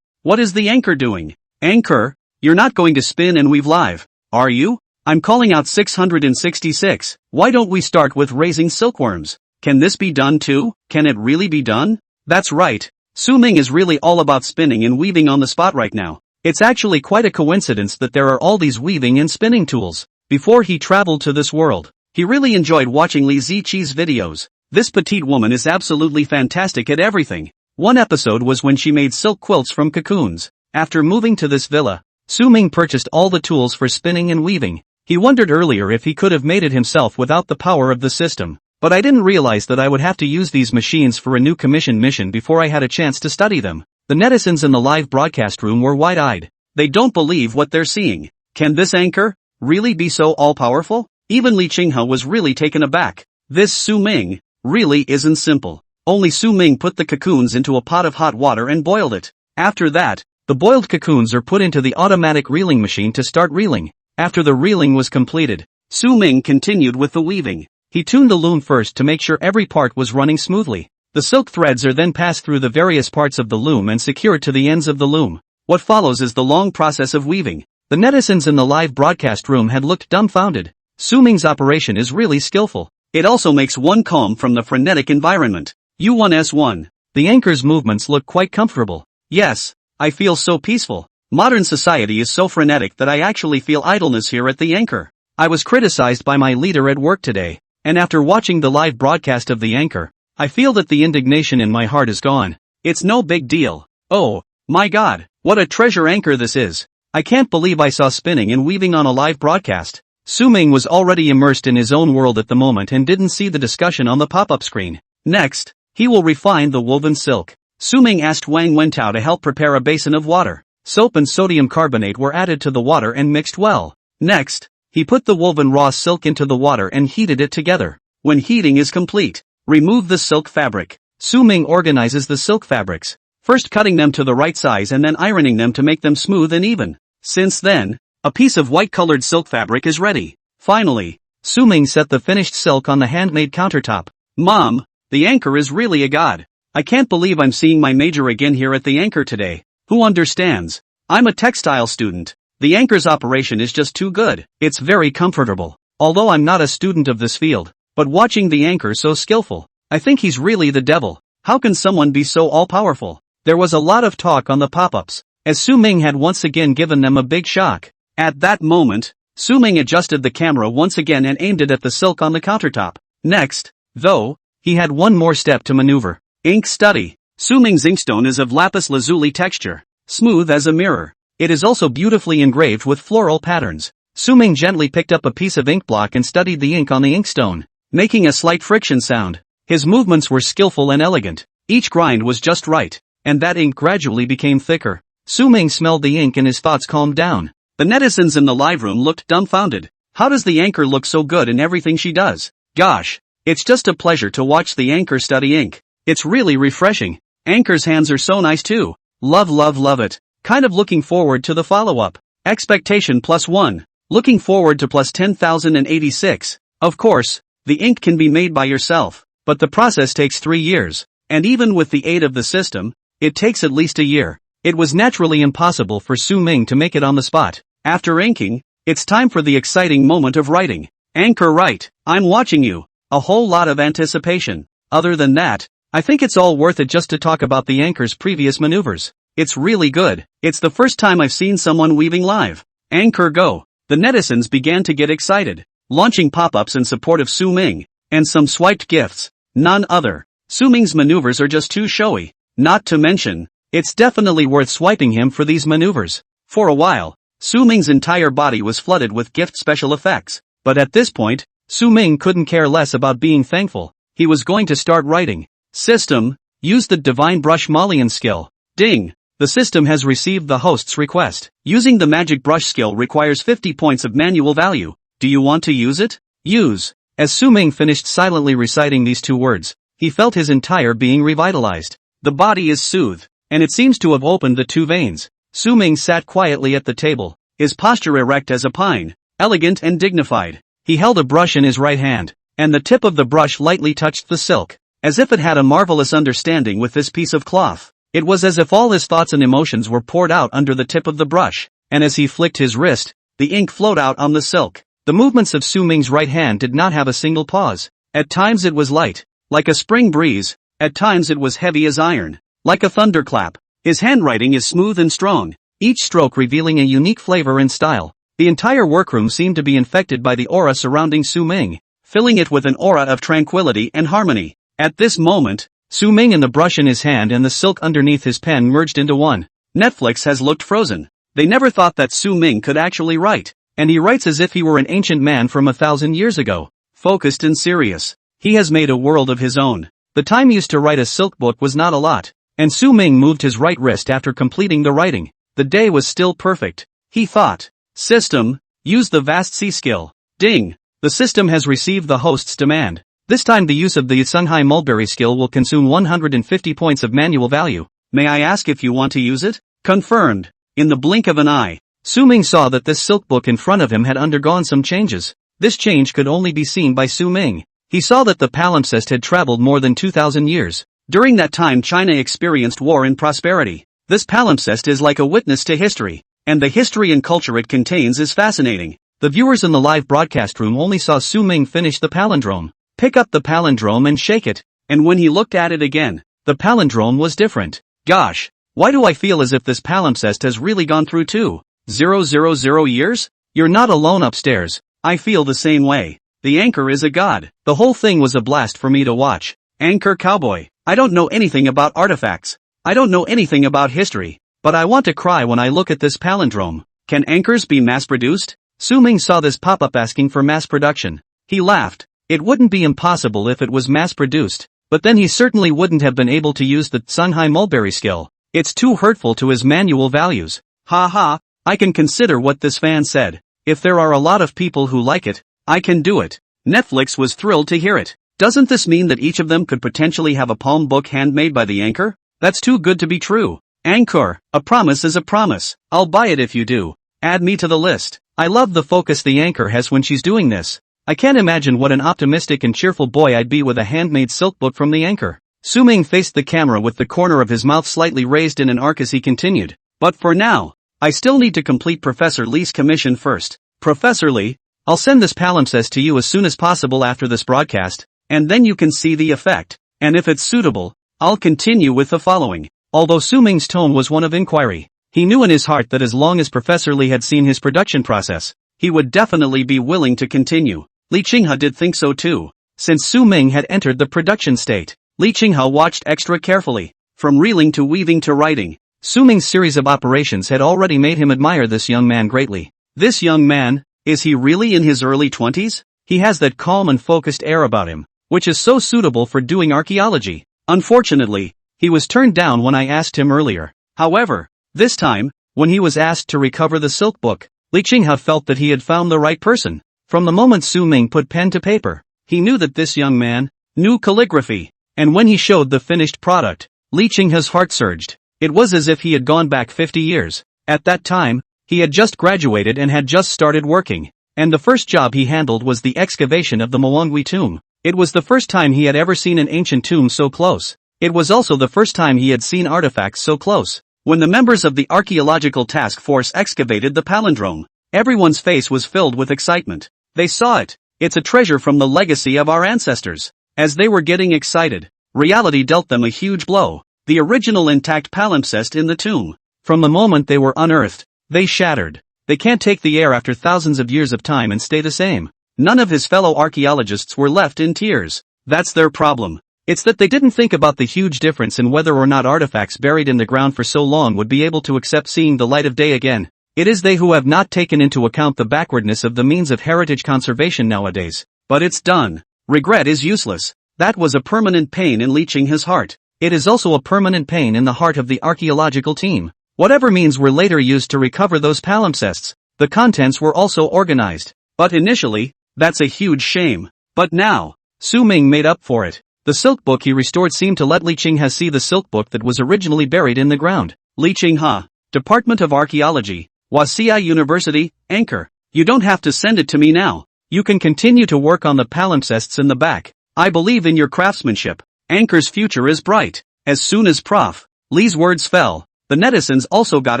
is the anchor doing? Anchor, you're not going to spin and weave live, are you? I'm calling out 666. Why don't we start with raising silkworms? Can this be done too? Can it really be done? That's right. Su Ming is really all about spinning and weaving on the spot right now. It's actually quite a coincidence that there are all these weaving and spinning tools. Before he traveled to this world, he really enjoyed watching Li Ziqi's videos. This petite woman is absolutely fantastic at everything. One episode was when she made silk quilts from cocoons. After moving to this villa, Su Ming purchased all the tools for spinning and weaving. He wondered earlier if he could have made it himself without the power of the system. But I didn't realize that I would have to use these machines for a new commission mission before I had a chance to study them. The netizens in the live broadcast room were wide-eyed. They don't believe what they're seeing. Can this anchor really be so all-powerful? Even Li Qinghe was really taken aback. This Su Ming really isn't simple. Only Su Ming put the cocoons into a pot of hot water and boiled it. After that, the boiled cocoons are put into the automatic reeling machine to start reeling. After the reeling was completed, Su Ming continued with the weaving. He tuned the loom first to make sure every part was running smoothly. The silk threads are then passed through the various parts of the loom and secured to the ends of the loom. What follows is the long process of weaving. The netizens in the live broadcast room had looked dumbfounded. Su Ming's operation is really skillful. It also makes one calm from the frenetic environment. U1S1. The anchor's movements look quite comfortable. Yes, I feel so peaceful. Modern society is so frenetic that I actually feel idleness here at the anchor. I was criticized by my leader at work today, and after watching the live broadcast of the anchor, I feel that the indignation in my heart is gone. It's no big deal. Oh, my God, what a treasure anchor this is. I can't believe I saw spinning and weaving on a live broadcast. Su Ming was already immersed in his own world at the moment and didn't see the discussion on the pop-up screen. Next, he will refine the woven silk. Su Ming asked Wang Wentao to help prepare a basin of water. Soap and sodium carbonate were added to the water and mixed well. Next, he put the woven raw silk into the water and heated it together. When heating is complete, remove the silk fabric. Su Ming organizes the silk fabrics, first cutting them to the right size and then ironing them to make them smooth and even. Since then, a piece of white-colored silk fabric is ready. Finally, Su Ming set the finished silk on the handmade countertop. Mom, the anchor is really a god. I can't believe I'm seeing my major again here at the anchor today. Who understands? I'm a textile student. The anchor's operation is just too good. It's very comfortable. Although I'm not a student of this field, but watching the anchor so skillful, I think he's really the devil. How can someone be so all-powerful? There was a lot of talk on the pop-ups, as Su Ming had once again given them a big shock. At that moment, Su Ming adjusted the camera once again and aimed it at the silk on the countertop. Next, though, he had one more step to maneuver. Ink study. Su Ming's inkstone is of lapis lazuli texture, smooth as a mirror. It is also beautifully engraved with floral patterns. Su Ming gently picked up a piece of ink block and studied the ink on the inkstone, making a slight friction sound. His movements were skillful and elegant. Each grind was just right, and that ink gradually became thicker. Su Ming smelled the ink and his thoughts calmed down. The netizens in the live room looked dumbfounded. How does the anchor look so good in everything she does? Gosh, it's just a pleasure to watch the anchor study ink. It's really refreshing. Anchor's hands are so nice too. Love it. Kind of looking forward to the follow-up. Expectation +1. Looking forward to +10,086. Of course, the ink can be made by yourself, but the process takes 3 years. And even with the aid of the system, it takes at least a year. It was naturally impossible for Su Ming to make it on the spot. After inking, it's time for the exciting moment of writing. Anchor write, I'm watching you. A whole lot of anticipation. Other than that, I think it's all worth it just to talk about the anchor's previous maneuvers. It's really good. It's the first time I've seen someone weaving live. Anchor go. The netizens began to get excited, launching pop-ups in support of Su Ming, and some swiped gifts. None other. Su Ming's maneuvers are just too showy. Not to mention, it's definitely worth swiping him for these maneuvers. For a while, Su Ming's entire body was flooded with gift special effects. But at this point, Su Ming couldn't care less about being thankful. He was going to start writing. System, use the Divine Brush Malian skill. Ding! The system has received the host's request. Using the Magic Brush skill requires 50 points of manual value. Do you want to use it? Use. As Su Ming finished silently reciting these 2 words, he felt his entire being revitalized. The body is soothed, and it seems to have opened the 2 veins. Su Ming sat quietly at the table, his posture erect as a pine, elegant and dignified. He held a brush in his right hand, and the tip of the brush lightly touched the silk, as if it had a marvelous understanding with this piece of cloth. It was as if all his thoughts and emotions were poured out under the tip of the brush, and as he flicked his wrist, the ink flowed out on the silk. The movements of Su Ming's right hand did not have a single pause. At times it was light, like a spring breeze. At times it was heavy as iron, like a thunderclap. His handwriting is smooth and strong, each stroke revealing a unique flavor and style. The entire workroom seemed to be infected by the aura surrounding Su Ming, filling it with an aura of tranquility and harmony. At this moment, Su Ming and the brush in his hand and the silk underneath his pen merged into one. Netflix has looked frozen. They never thought that Su Ming could actually write, and he writes as if he were an ancient man from 1,000 years ago, focused and serious. He has made a world of his own. The time used to write a silk book was not a lot, and Su Ming moved his right wrist after completing the writing. The day was still perfect. He thought. System, use the vast C skill. Ding. The system has received the host's demand. This time the use of the Shanghai Mulberry skill will consume 150 points of manual value. May I ask if you want to use it? Confirmed. In the blink of an eye, Su Ming saw that this silk book in front of him had undergone some changes. This change could only be seen by Su Ming. He saw that the palimpsest had traveled more than 2,000 years. During that time China experienced war and prosperity. This palimpsest is like a witness to history, and the history and culture it contains is fascinating. The viewers in the live broadcast room only saw Su Ming finish the palindrome, pick up the palindrome and shake it, and when he looked at it again, the palindrome was different. Gosh, why do I feel as if this palimpsest has really gone through 2,000 years? You're not alone upstairs. I feel the same way. The anchor is a god. The whole thing was a blast for me to watch. Anchor cowboy. I don't know anything about artifacts. I don't know anything about history, but I want to cry when I look at this palindrome. Can anchors be mass-produced? Su Ming saw this pop-up asking for mass production. He laughed. It wouldn't be impossible if it was mass-produced, but then he certainly wouldn't have been able to use the Shanghai Mulberry skill. It's too hurtful to his manual values. Ha ha, I can consider what this fan said. If there are a lot of people who like it, I can do it. Netflix was thrilled to hear it. Doesn't this mean that each of them could potentially have a palm book handmade by the anchor? That's too good to be true. Anchor, a promise is a promise. I'll buy it if you do. Add me to the list. I love the focus the anchor has when she's doing this. I can't imagine what an optimistic and cheerful boy I'd be with a handmade silk book from the anchor. Su Ming faced the camera with the corner of his mouth slightly raised in an arc as he continued. But for now, I still need to complete Professor Li's commission first. Professor Li, I'll send this palimpsest to you as soon as possible after this broadcast, and then you can see the effect. And if it's suitable, I'll continue with the following. Although Su Ming's tone was one of inquiry, he knew in his heart that as long as Professor Li had seen his production process, he would definitely be willing to continue. Li Qinghe did think so too. Since Su Ming had entered the production state, Li Qinghe watched extra carefully. From reeling to weaving to writing, Su Ming's series of operations had already made him admire this young man greatly. This young man, is he really in his early 20s? He has that calm and focused air about him, which is so suitable for doing archaeology. Unfortunately, he was turned down when I asked him earlier. However, this time, when he was asked to recover the silk book, Li Qinghe felt that he had found the right person. From the moment Su Ming put pen to paper, he knew that this young man knew calligraphy, and when he showed the finished product, Li Qinghe's heart surged. It was as if he had gone back 50 years. At that time, he had just graduated and had just started working, and the first job he handled was the excavation of the Mwangwi tomb. It was the first time he had ever seen an ancient tomb so close. It was also the first time he had seen artifacts so close. When the members of the archaeological task force excavated the palindrome, everyone's face was filled with excitement. They saw it. It's a treasure from the legacy of our ancestors. As they were getting excited, reality dealt them a huge blow. The original intact palimpsest in the tomb. From the moment they were unearthed, they shattered. They can't take the air after thousands of years of time and stay the same. None of his fellow archaeologists were left in tears. That's their problem. It's that they didn't think about the huge difference in whether or not artifacts buried in the ground for so long would be able to accept seeing the light of day again. It is they who have not taken into account the backwardness of the means of heritage conservation nowadays. But it's done. Regret is useless. That was a permanent pain in leeching his heart. It is also a permanent pain in the heart of the archaeological team. Whatever means were later used to recover those palimpsests, the contents were also organized. But initially, that's a huge shame. But now, Su Ming made up for it. The silk book he restored seemed to let Li Qinghe see the silk book that was originally buried in the ground. Li Qinghe, Department of Archaeology, Waseda University, Anchor. You don't have to send it to me now. You can continue to work on the palimpsests in the back. I believe in your craftsmanship. Anchor's future is bright. As soon as Prof. Li's words fell, the netizens also got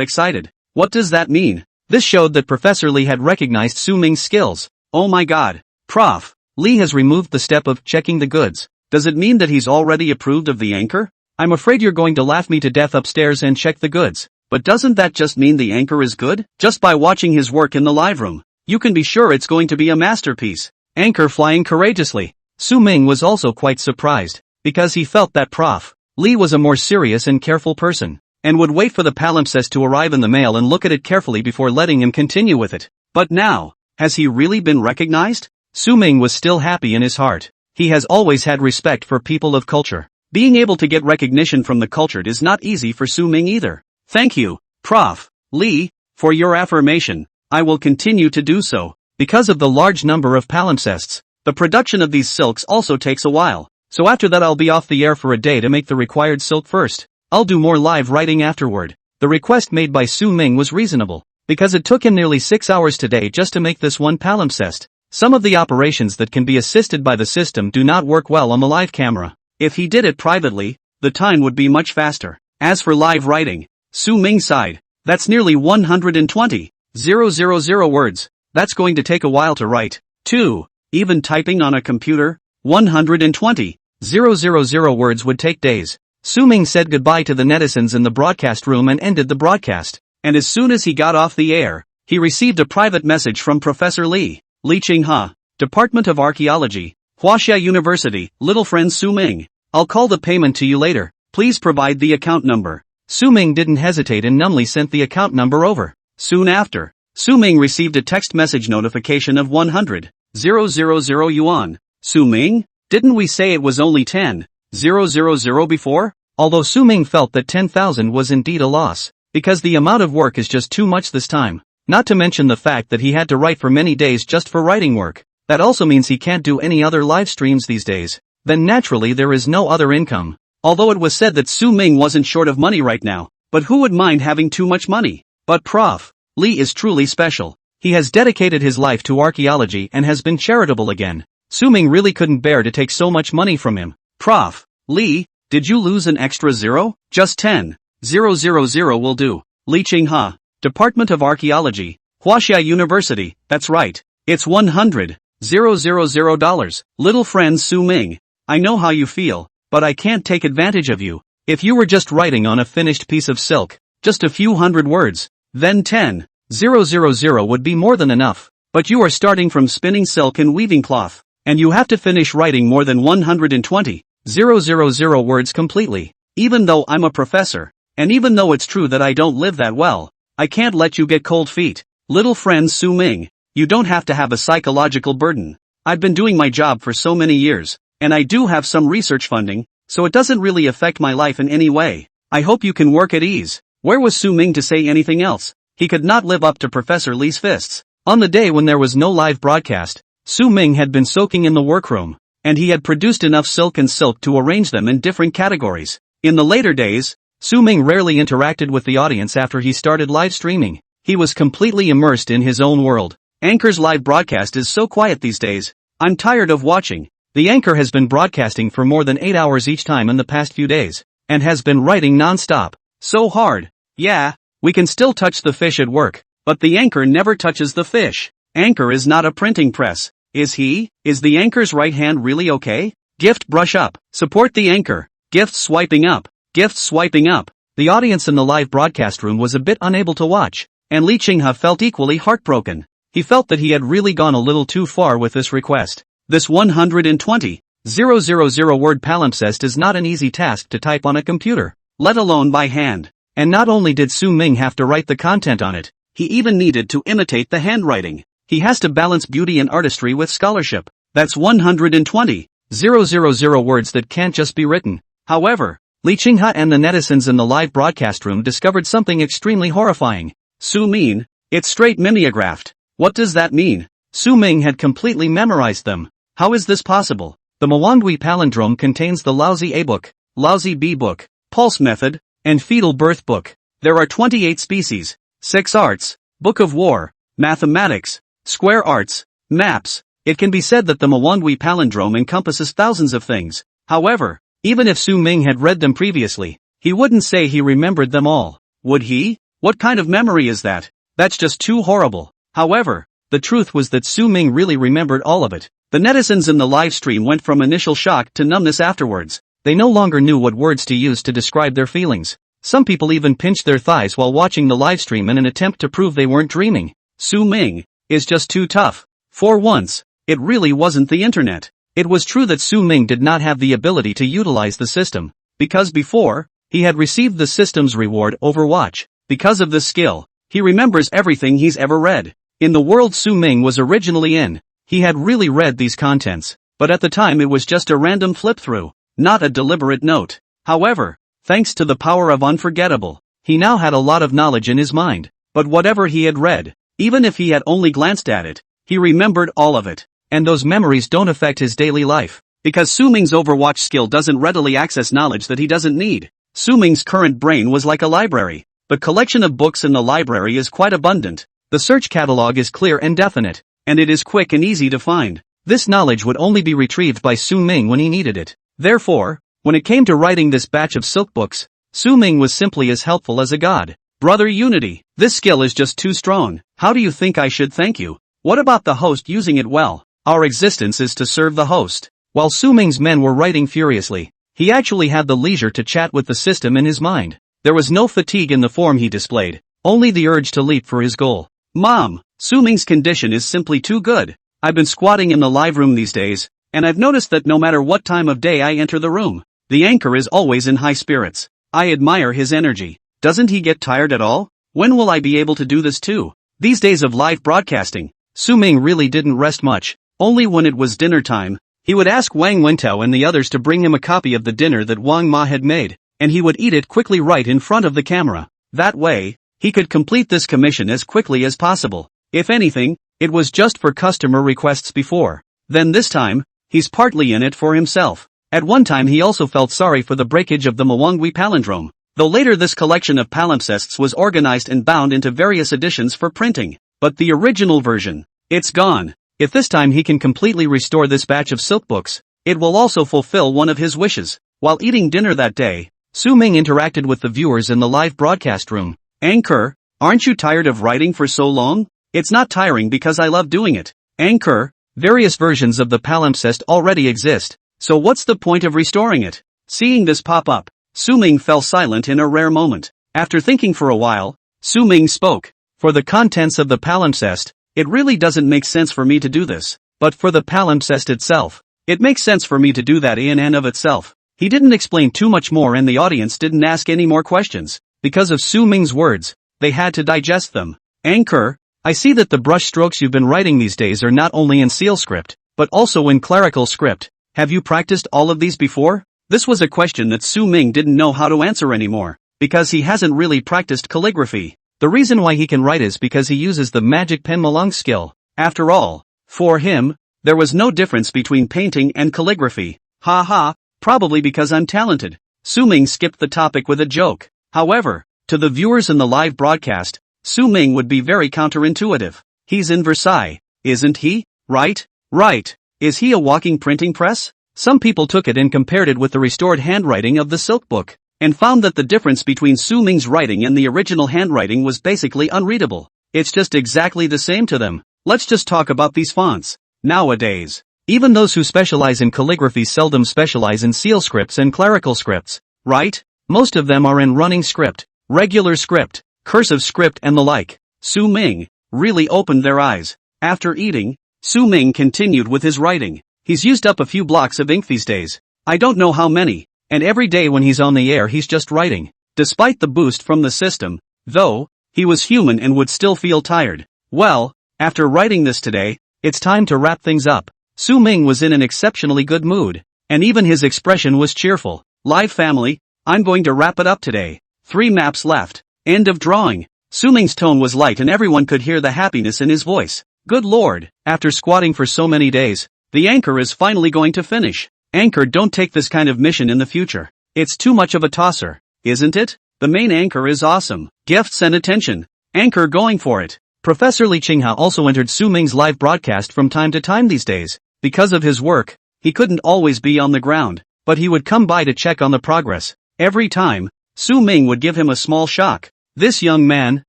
excited. What does that mean? This showed that Professor Li had recognized Su Ming's skills. Oh my god. Prof. Li has removed the step of checking the goods. Does it mean that he's already approved of the anchor? I'm afraid you're going to laugh me to death upstairs and check the goods. But doesn't that just mean the anchor is good? Just by watching his work in the live room, you can be sure it's going to be a masterpiece. Anchor flying courageously. Su Ming was also quite surprised, because he felt that Prof. Lee was a more serious and careful person, and would wait for the palimpsest to arrive in the mail and look at it carefully before letting him continue with it. But now, has he really been recognized? Su Ming was still happy in his heart. He has always had respect for people of culture. Being able to get recognition from the cultured is not easy for Su Ming either. Thank you, Prof. Lee, for your affirmation. I will continue to do so. Because of the large number of palimpsests, the production of these silks also takes a while. So after that I'll be off the air for a day to make the required silk first. I'll do more live writing afterward. The request made by Su Ming was reasonable, because it took him nearly 6 hours today just to make this one palimpsest. Some of the operations that can be assisted by the system do not work well on the live camera. If he did it privately, the time would be much faster. As for live writing, Su Ming sighed. That's nearly 120,000 words. That's going to take a while to write, too. Even typing on a computer, 120,000 words would take days. Su Ming said goodbye to the netizens in the broadcast room and ended the broadcast. And as soon as he got off the air, he received a private message from Professor Lee. Li Qinghe, Department of Archaeology, Huaxia University. Little friend Su Ming, I'll call the payment to you later. Please provide the account number. Su Ming didn't hesitate and numbly sent the account number over. Soon after, Su Ming received a text message notification of 100,000 yuan. Su Ming, didn't we say it was only 10,000 before? Although Su Ming felt that 10,000 was indeed a loss, because the amount of work is just too much this time. Not to mention the fact that he had to write for many days just for writing work. That also means he can't do any other live streams these days. Then naturally there is no other income. Although it was said that Su Ming wasn't short of money right now, but who would mind having too much money? But Prof. Lee is truly special. He has dedicated his life to archaeology and has been charitable again. Su Ming really couldn't bear to take so much money from him. Prof. Lee, did you lose an extra zero? Just 10,000 will do. Li Qinghe, Department of Archaeology, Huaxia University. That's right. It's $100,000. Little friend Su Ming, I know how you feel, but I can't take advantage of you. If you were just writing on a finished piece of silk, just a few hundred words, then 10,000 would be more than enough. But you are starting from spinning silk and weaving cloth, and you have to finish writing more than 120,000 words completely. Even though I'm a professor, and even though it's true that I don't live that well, I can't let you get cold feet. Little friend Su Ming, you don't have to have a psychological burden. I've been doing my job for so many years, and I do have some research funding, so it doesn't really affect my life in any way. I hope you can work at ease. Where was Su Ming to say anything else? He could not live up to Professor Lee's fists. On the day when there was no live broadcast, Su Ming had been soaking in the workroom, and he had produced enough silk to arrange them in different categories. In the later days, Su Ming rarely interacted with the audience after he started live streaming. He was completely immersed in his own world. Anchor's live broadcast is so quiet these days. I'm tired of watching. The anchor has been broadcasting for more than 8 hours each time in the past few days, and has been writing non-stop. So hard. Yeah, we can still touch the fish at work, but the anchor never touches the fish. Anchor is not a printing press. Is he? Is the anchor's right hand really okay? Gift brush up. Support the anchor. Gift swiping up. Gift swiping up. The audience in the live broadcast room was a bit unable to watch, and Li Qinghe felt equally heartbroken. He felt that he had really gone a little too far with this request. This 120,000 word palimpsest is not an easy task to type on a computer, let alone by hand. And not only did Su Ming have to write the content on it, he even needed to imitate the handwriting. He has to balance beauty and artistry with scholarship. That's 120,000 words that can't just be written. However, Li Qinghe and the netizens in the live broadcast room discovered something extremely horrifying. Su Ming, it's straight mimeographed. What does that mean? Su Ming had completely memorized them. How is this possible? The manhwa palindrome contains the lousy A book, lousy B book, pulse method, and fetal birth book. There are 28 species, 6 arts, book of war, mathematics, square arts, maps. It can be said that the manhwa palindrome encompasses thousands of things. However, even if Su Ming had read them previously, he wouldn't say he remembered them all. Would he? What kind of memory is that? That's just too horrible. However, the truth was that Su Ming really remembered all of it. The netizens in the live stream went from initial shock to numbness afterwards. They no longer knew what words to use to describe their feelings. Some people even pinched their thighs while watching the livestream in an attempt to prove they weren't dreaming. Su Ming is just too tough. For once, it really wasn't the internet. It was true that Su Ming did not have the ability to utilize the system, because before, he had received the system's reward Overwatch. Because of this skill, he remembers everything he's ever read. In the world Su Ming was originally in, he had really read these contents, but at the time it was just a random flip-through, not a deliberate note. However, thanks to the power of Unforgettable, he now had a lot of knowledge in his mind. But whatever he had read, even if he had only glanced at it, he remembered all of it. And those memories don't affect his daily life. Because Su Ming's Overwatch skill doesn't readily access knowledge that he doesn't need. Su Ming's current brain was like a library. The collection of books in the library is quite abundant. The search catalog is clear and definite, and it is quick and easy to find. This knowledge would only be retrieved by Su Ming when he needed it. Therefore, when it came to writing this batch of silk books, Su Ming was simply as helpful as a god. Brother Unity, this skill is just too strong. How do you think I should thank you? What about the host using it well? Our existence is to serve the host. While Su Ming's men were writing furiously, he actually had the leisure to chat with the system in his mind. There was no fatigue in the form he displayed, only the urge to leap for his goal. Mom, Su Ming's condition is simply too good. I've been squatting in the live room these days, and I've noticed that no matter what time of day I enter the room, the anchor is always in high spirits. I admire his energy. Doesn't he get tired at all? When will I be able to do this too? These days of live broadcasting, Su Ming really didn't rest much. Only when it was dinner time, he would ask Wang Wentao and the others to bring him a copy of the dinner that Wang Ma had made, and he would eat it quickly right in front of the camera. That way, he could complete this commission as quickly as possible. If anything, it was just for customer requests before. Then this time, he's partly in it for himself. At one time he also felt sorry for the breakage of the Mwangwi palindrome, though later this collection of palimpsests was organized and bound into various editions for printing. But the original version, it's gone. If this time he can completely restore this batch of silk books, it will also fulfill one of his wishes. While eating dinner that day, Su Ming interacted with the viewers in the live broadcast room. Anchor, aren't you tired of writing for so long? It's not tiring because I love doing it. Anchor, various versions of the palimpsest already exist, so what's the point of restoring it? Seeing this pop up, Su Ming fell silent in a rare moment. After thinking for a while, Su Ming spoke. For the contents of the palimpsest, it really doesn't make sense for me to do this. But for the palimpsest itself, it makes sense for me to do that in and of itself. He didn't explain too much more and the audience didn't ask any more questions. Because of Su Ming's words, they had to digest them. Anchor, I see that the brush strokes you've been writing these days are not only in seal script, but also in clerical script. Have you practiced all of these before? This was a question that Su Ming didn't know how to answer anymore, because he hasn't really practiced calligraphy. The reason why he can write is because he uses the magic pen Malung skill. After all, for him, there was no difference between painting and calligraphy. Ha ha, probably because I'm talented. Su Ming skipped the topic with a joke. However, to the viewers in the live broadcast, Su Ming would be very counterintuitive. He's in Versailles, isn't he? Right? Right. Is he a walking printing press? Some people took it and compared it with the restored handwriting of the Silk Book, and found that the difference between Su Ming's writing and the original handwriting was basically unreadable. It's just exactly the same to them. Let's just talk about these fonts. Nowadays, even those who specialize in calligraphy seldom specialize in seal scripts and clerical scripts, right? Most of them are in running script, regular script, cursive script and the like. Su Ming really opened their eyes. After eating, Su Ming continued with his writing. He's used up a few blocks of ink these days. I don't know how many. And every day when he's on the air he's just writing. Despite the boost from the system, though, he was human and would still feel tired. Well, after writing this today, it's time to wrap things up. Su Ming was in an exceptionally good mood, and even his expression was cheerful. Live family, I'm going to wrap it up today. 3 maps left. End of drawing. Su Ming's tone was light and everyone could hear the happiness in his voice. Good lord, after squatting for so many days, the anchor is finally going to finish. Anchor, don't take this kind of mission in the future. It's too much of a tosser, isn't it? The main anchor is awesome. Gifts and attention. Anchor going for it. Professor Li Qingha also entered Su Ming's live broadcast from time to time these days. Because of his work, he couldn't always be on the ground, but he would come by to check on the progress. Every time, Su Ming would give him a small shock. This young man,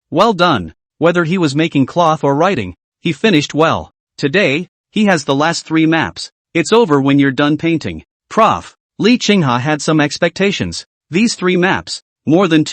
well done. Whether he was making cloth or writing, he finished well. Today, he has the last 3 maps. It's over when you're done painting. Prof, Li Qinghe had some expectations. These 3 maps, more than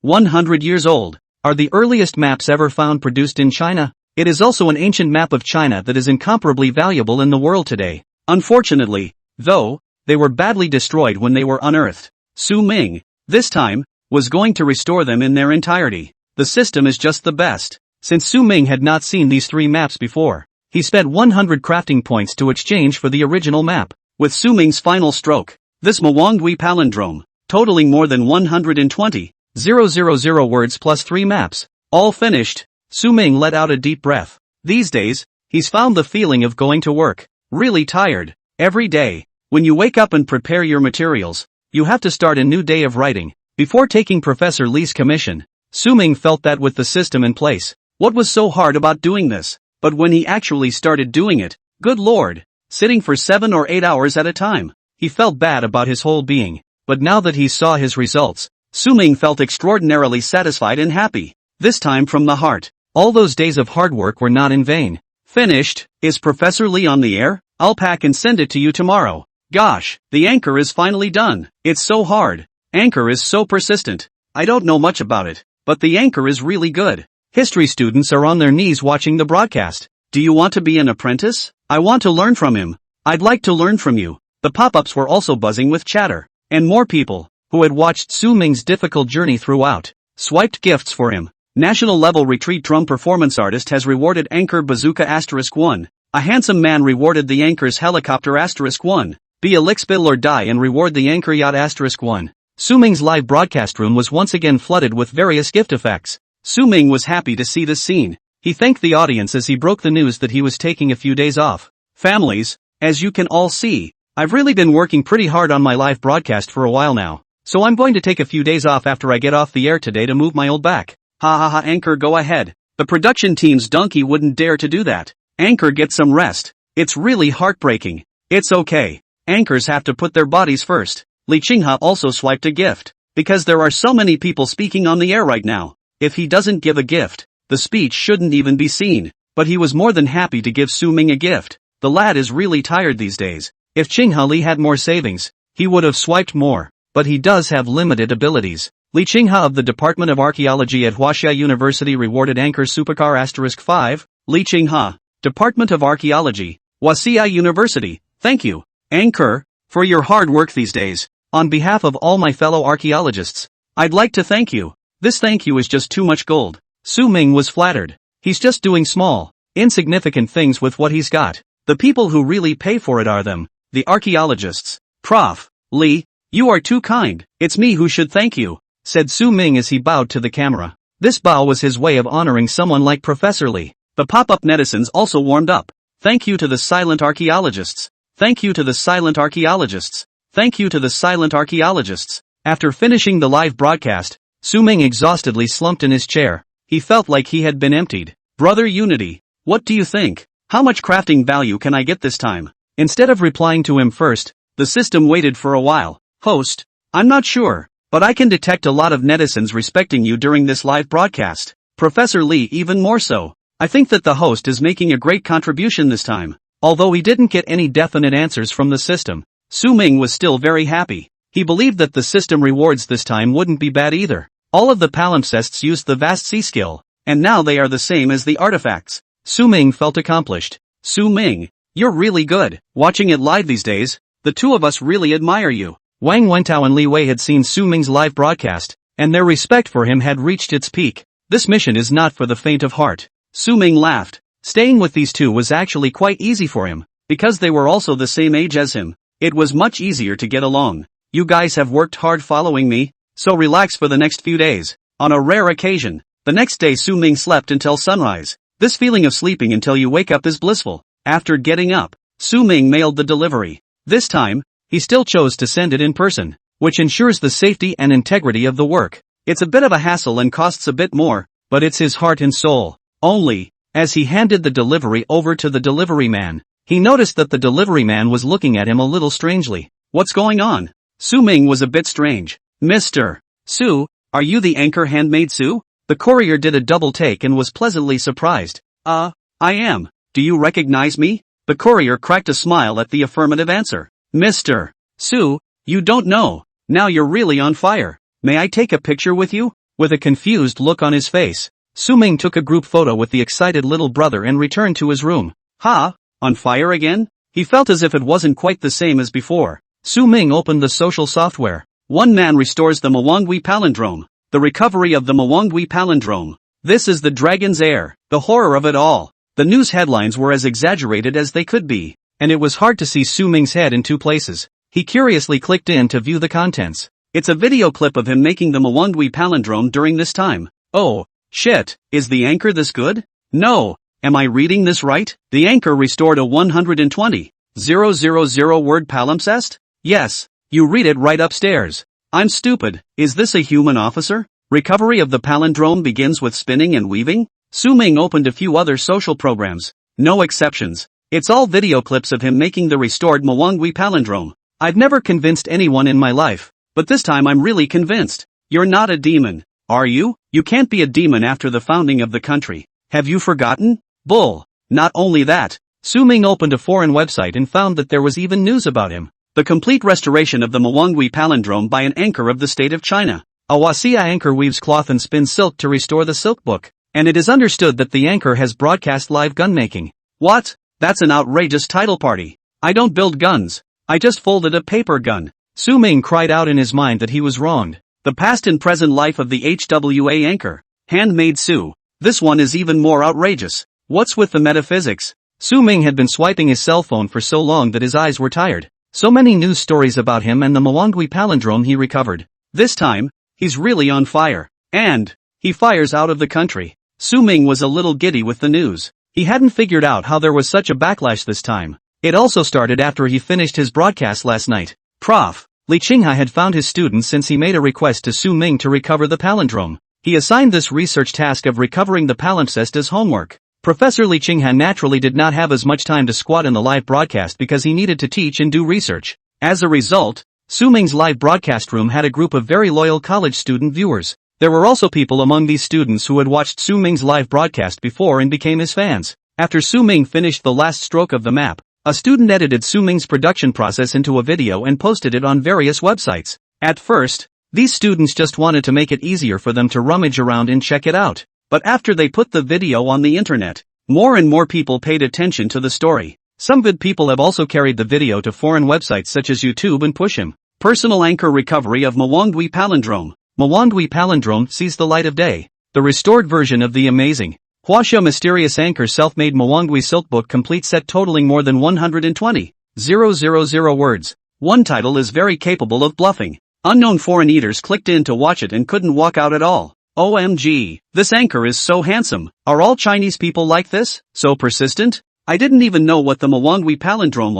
100 years old, are the earliest maps ever found produced in China. It is also an ancient map of China that is incomparably valuable in the world today. Unfortunately, though, they were badly destroyed when they were unearthed. Su Ming, this time, was going to restore them in their entirety. The system is just the best. Since Su Ming had not seen these 3 maps before, he spent 100 crafting points to exchange for the original map. With Su Ming's final stroke, this manhwa palindrome, totaling more than 120,000 words plus 3 maps, all finished, Su Ming let out a deep breath. These days, he's found the feeling of going to work, really tired. Every day, when you wake up and prepare your materials, you have to start a new day of writing. Before taking Professor Li's commission, Su Ming felt that with the system in place, what was so hard about doing this? But when he actually started doing it, good lord, sitting for 7 or 8 hours at a time, he felt bad about his whole being. But now that he saw his results, Su Ming felt extraordinarily satisfied and happy. This time from the heart. All those days of hard work were not in vain. Finished. Is Professor Li on the air? I'll pack and send it to you tomorrow. Gosh, the anchor is finally done. It's so hard. Anchor is so persistent. I don't know much about it, but the anchor is really good. History students are on their knees watching the broadcast. Do you want to be an apprentice? I want to learn from him. I'd like to learn from you. The pop-ups were also buzzing with chatter. And more people, who had watched Su Ming's difficult journey throughout, swiped gifts for him. National level retreat drum performance artist has rewarded anchor bazooka *1. A handsome man rewarded the anchor's helicopter *1. Be a lick, spill or die and reward the anchor yacht *1. Su Ming's live broadcast room was once again flooded with various gift effects. Su Ming was happy to see this scene. He thanked the audience as he broke the news that he was taking a few days off. Families, as you can all see, I've really been working pretty hard on my live broadcast for a while now, so I'm going to take a few days off after I get off the air today to move my old back. Ha ha ha, Anchor, go ahead. The production team's donkey wouldn't dare to do that. Anchor, get some rest. It's really heartbreaking. It's okay. Anchors have to put their bodies first. Li Qinghe also swiped a gift. Because there are so many people speaking on the air right now. If he doesn't give a gift, the speech shouldn't even be seen. But he was more than happy to give Su Ming a gift. The lad is really tired these days. If Qinghe Li had more savings, he would have swiped more. But he does have limited abilities. Li Qinghe of the Department of Archaeology at Huaxia University rewarded anchor Supercar *5. Li Qinghe, Department of Archaeology, Huaxia University, thank you, anchor, for your hard work these days. On behalf of all my fellow archaeologists, I'd like to thank you. This thank you is just too much gold. Su Ming was flattered. He's just doing small, insignificant things with what he's got. The people who really pay for it are them, the archaeologists. Prof. Li, you are too kind. It's me who should thank you, said Su Ming as he bowed to the camera. This bow was his way of honoring someone like Professor Li. The pop-up netizens also warmed up. Thank you to the silent archaeologists. Thank you to the silent archaeologists. Thank you to the silent archaeologists. After finishing the live broadcast, Su Ming exhaustedly slumped in his chair. He felt like he had been emptied. Brother Unity, what do you think? How much crafting value can I get this time? Instead of replying to him first, the system waited for a while. Host, I'm not sure, but I can detect a lot of netizens respecting you during this live broadcast. Professor Li even more so. I think that the host is making a great contribution this time. Although he didn't get any definite answers from the system, Su Ming was still very happy. He believed that the system rewards this time wouldn't be bad either. All of the palimpsests used the vast sea skill, and now they are the same as the artifacts. Su Ming felt accomplished. Su Ming, you're really good. Watching it live these days, the two of us really admire you. Wang Wentao and Li Wei had seen Su Ming's live broadcast, and their respect for him had reached its peak. This mission is not for the faint of heart. Su Ming laughed. Staying with these two was actually quite easy for him, because they were also the same age as him. It was much easier to get along. You guys have worked hard following me, so relax for the next few days. On a rare occasion, the next day Su Ming slept until sunrise. This feeling of sleeping until you wake up is blissful. After getting up, Su Ming mailed the delivery. This time, he still chose to send it in person, which ensures the safety and integrity of the work. It's a bit of a hassle and costs a bit more, but it's his heart and soul. Only, as he handed the delivery over to the delivery man, he noticed that the delivery man was looking at him a little strangely. What's going on? Su Ming was a bit strange. Mr. Su, are you the anchor handmaid Su? The courier did a double take and was pleasantly surprised. I am. Do you recognize me? The courier cracked a smile at the affirmative answer. Mr. Su, You don't know. Now you're really on fire. May I take a picture with you? With a confused look on his face, Su-ming took a group photo with the excited little brother and returned to his room. Ha? On fire again? He felt as if it wasn't quite the same as before. Su-ming opened the social software. One man restores the manhwa palindrome. The recovery of the manhwa palindrome. This is the dragon's heir. The horror of it all. The news headlines were as exaggerated as they could be, and it was hard to see Su-ming's head in two places. He curiously clicked in to view the contents. It's a video clip of him making the manhwa palindrome during this time. Oh, shit, is the anchor this good? No, am I reading this right? The anchor restored a 120,000 word palimpsest? Yes, you read it right upstairs. I'm stupid, is this a human officer? Recovery of the palindrome begins with spinning and weaving? Su-ming opened a few other social programs. No exceptions. It's all video clips of him making the restored manhwa palindrome. I've never convinced anyone in my life, but this time I'm really convinced. You're not a demon, are you? You can't be a demon after the founding of the country. Have you forgotten? Bull. Not only that, Su-ming opened a foreign website and found that there was even news about him. The complete restoration of the manhwa palindrome by an anchor of the state of China. A Wasia anchor weaves cloth and spins silk to restore the silk book, and it is understood that the anchor has broadcast live gun making. What? That's an outrageous title party. I don't build guns. I just folded a paper gun. Su-ming cried out in his mind that he was wronged. The past and present life of the HWA anchor. Handmade Su. This one is even more outrageous. What's with the metaphysics? Su-ming had been swiping his cell phone for so long that his eyes were tired. So many news stories about him and the manhwa palindrome he recovered. This time, he's really on fire. And he fires out of the country. Su-ming was a little giddy with the news. He hadn't figured out how there was such a backlash this time. It also started after he finished his broadcast last night. Prof. Li Qinghai had found his students since he made a request to Su-ming to recover the palindrome. He assigned this research task of recovering the palimpsest as homework. Professor Li Qinghai naturally did not have as much time to squat in the live broadcast because he needed to teach and do research. As a result, Su-ming's live broadcast room had a group of very loyal college student viewers. There were also people among these students who had watched Su-ming's live broadcast before and became his fans. After Su-ming finished the last stroke of the map, a student edited Su-ming's production process into a video and posted it on various websites. At first, these students just wanted to make it easier for them to rummage around and check it out. But after they put the video on the internet, more and more people paid attention to the story. Some good people have also carried the video to foreign websites such as YouTube and Pushim. Personal anchor recovery of manhwa palindrome. Manhwa palindrome sees the light of day. The restored version of the amazing Huaxia mysterious anchor self-made manhwa silk book complete set totaling more than 120,000 words. One title is very capable of bluffing. Unknown foreign eaters clicked in to watch it and couldn't walk out at all. OMG, this anchor is so handsome. Are all Chinese people like this? So persistent? I didn't even know what the manhwa palindrome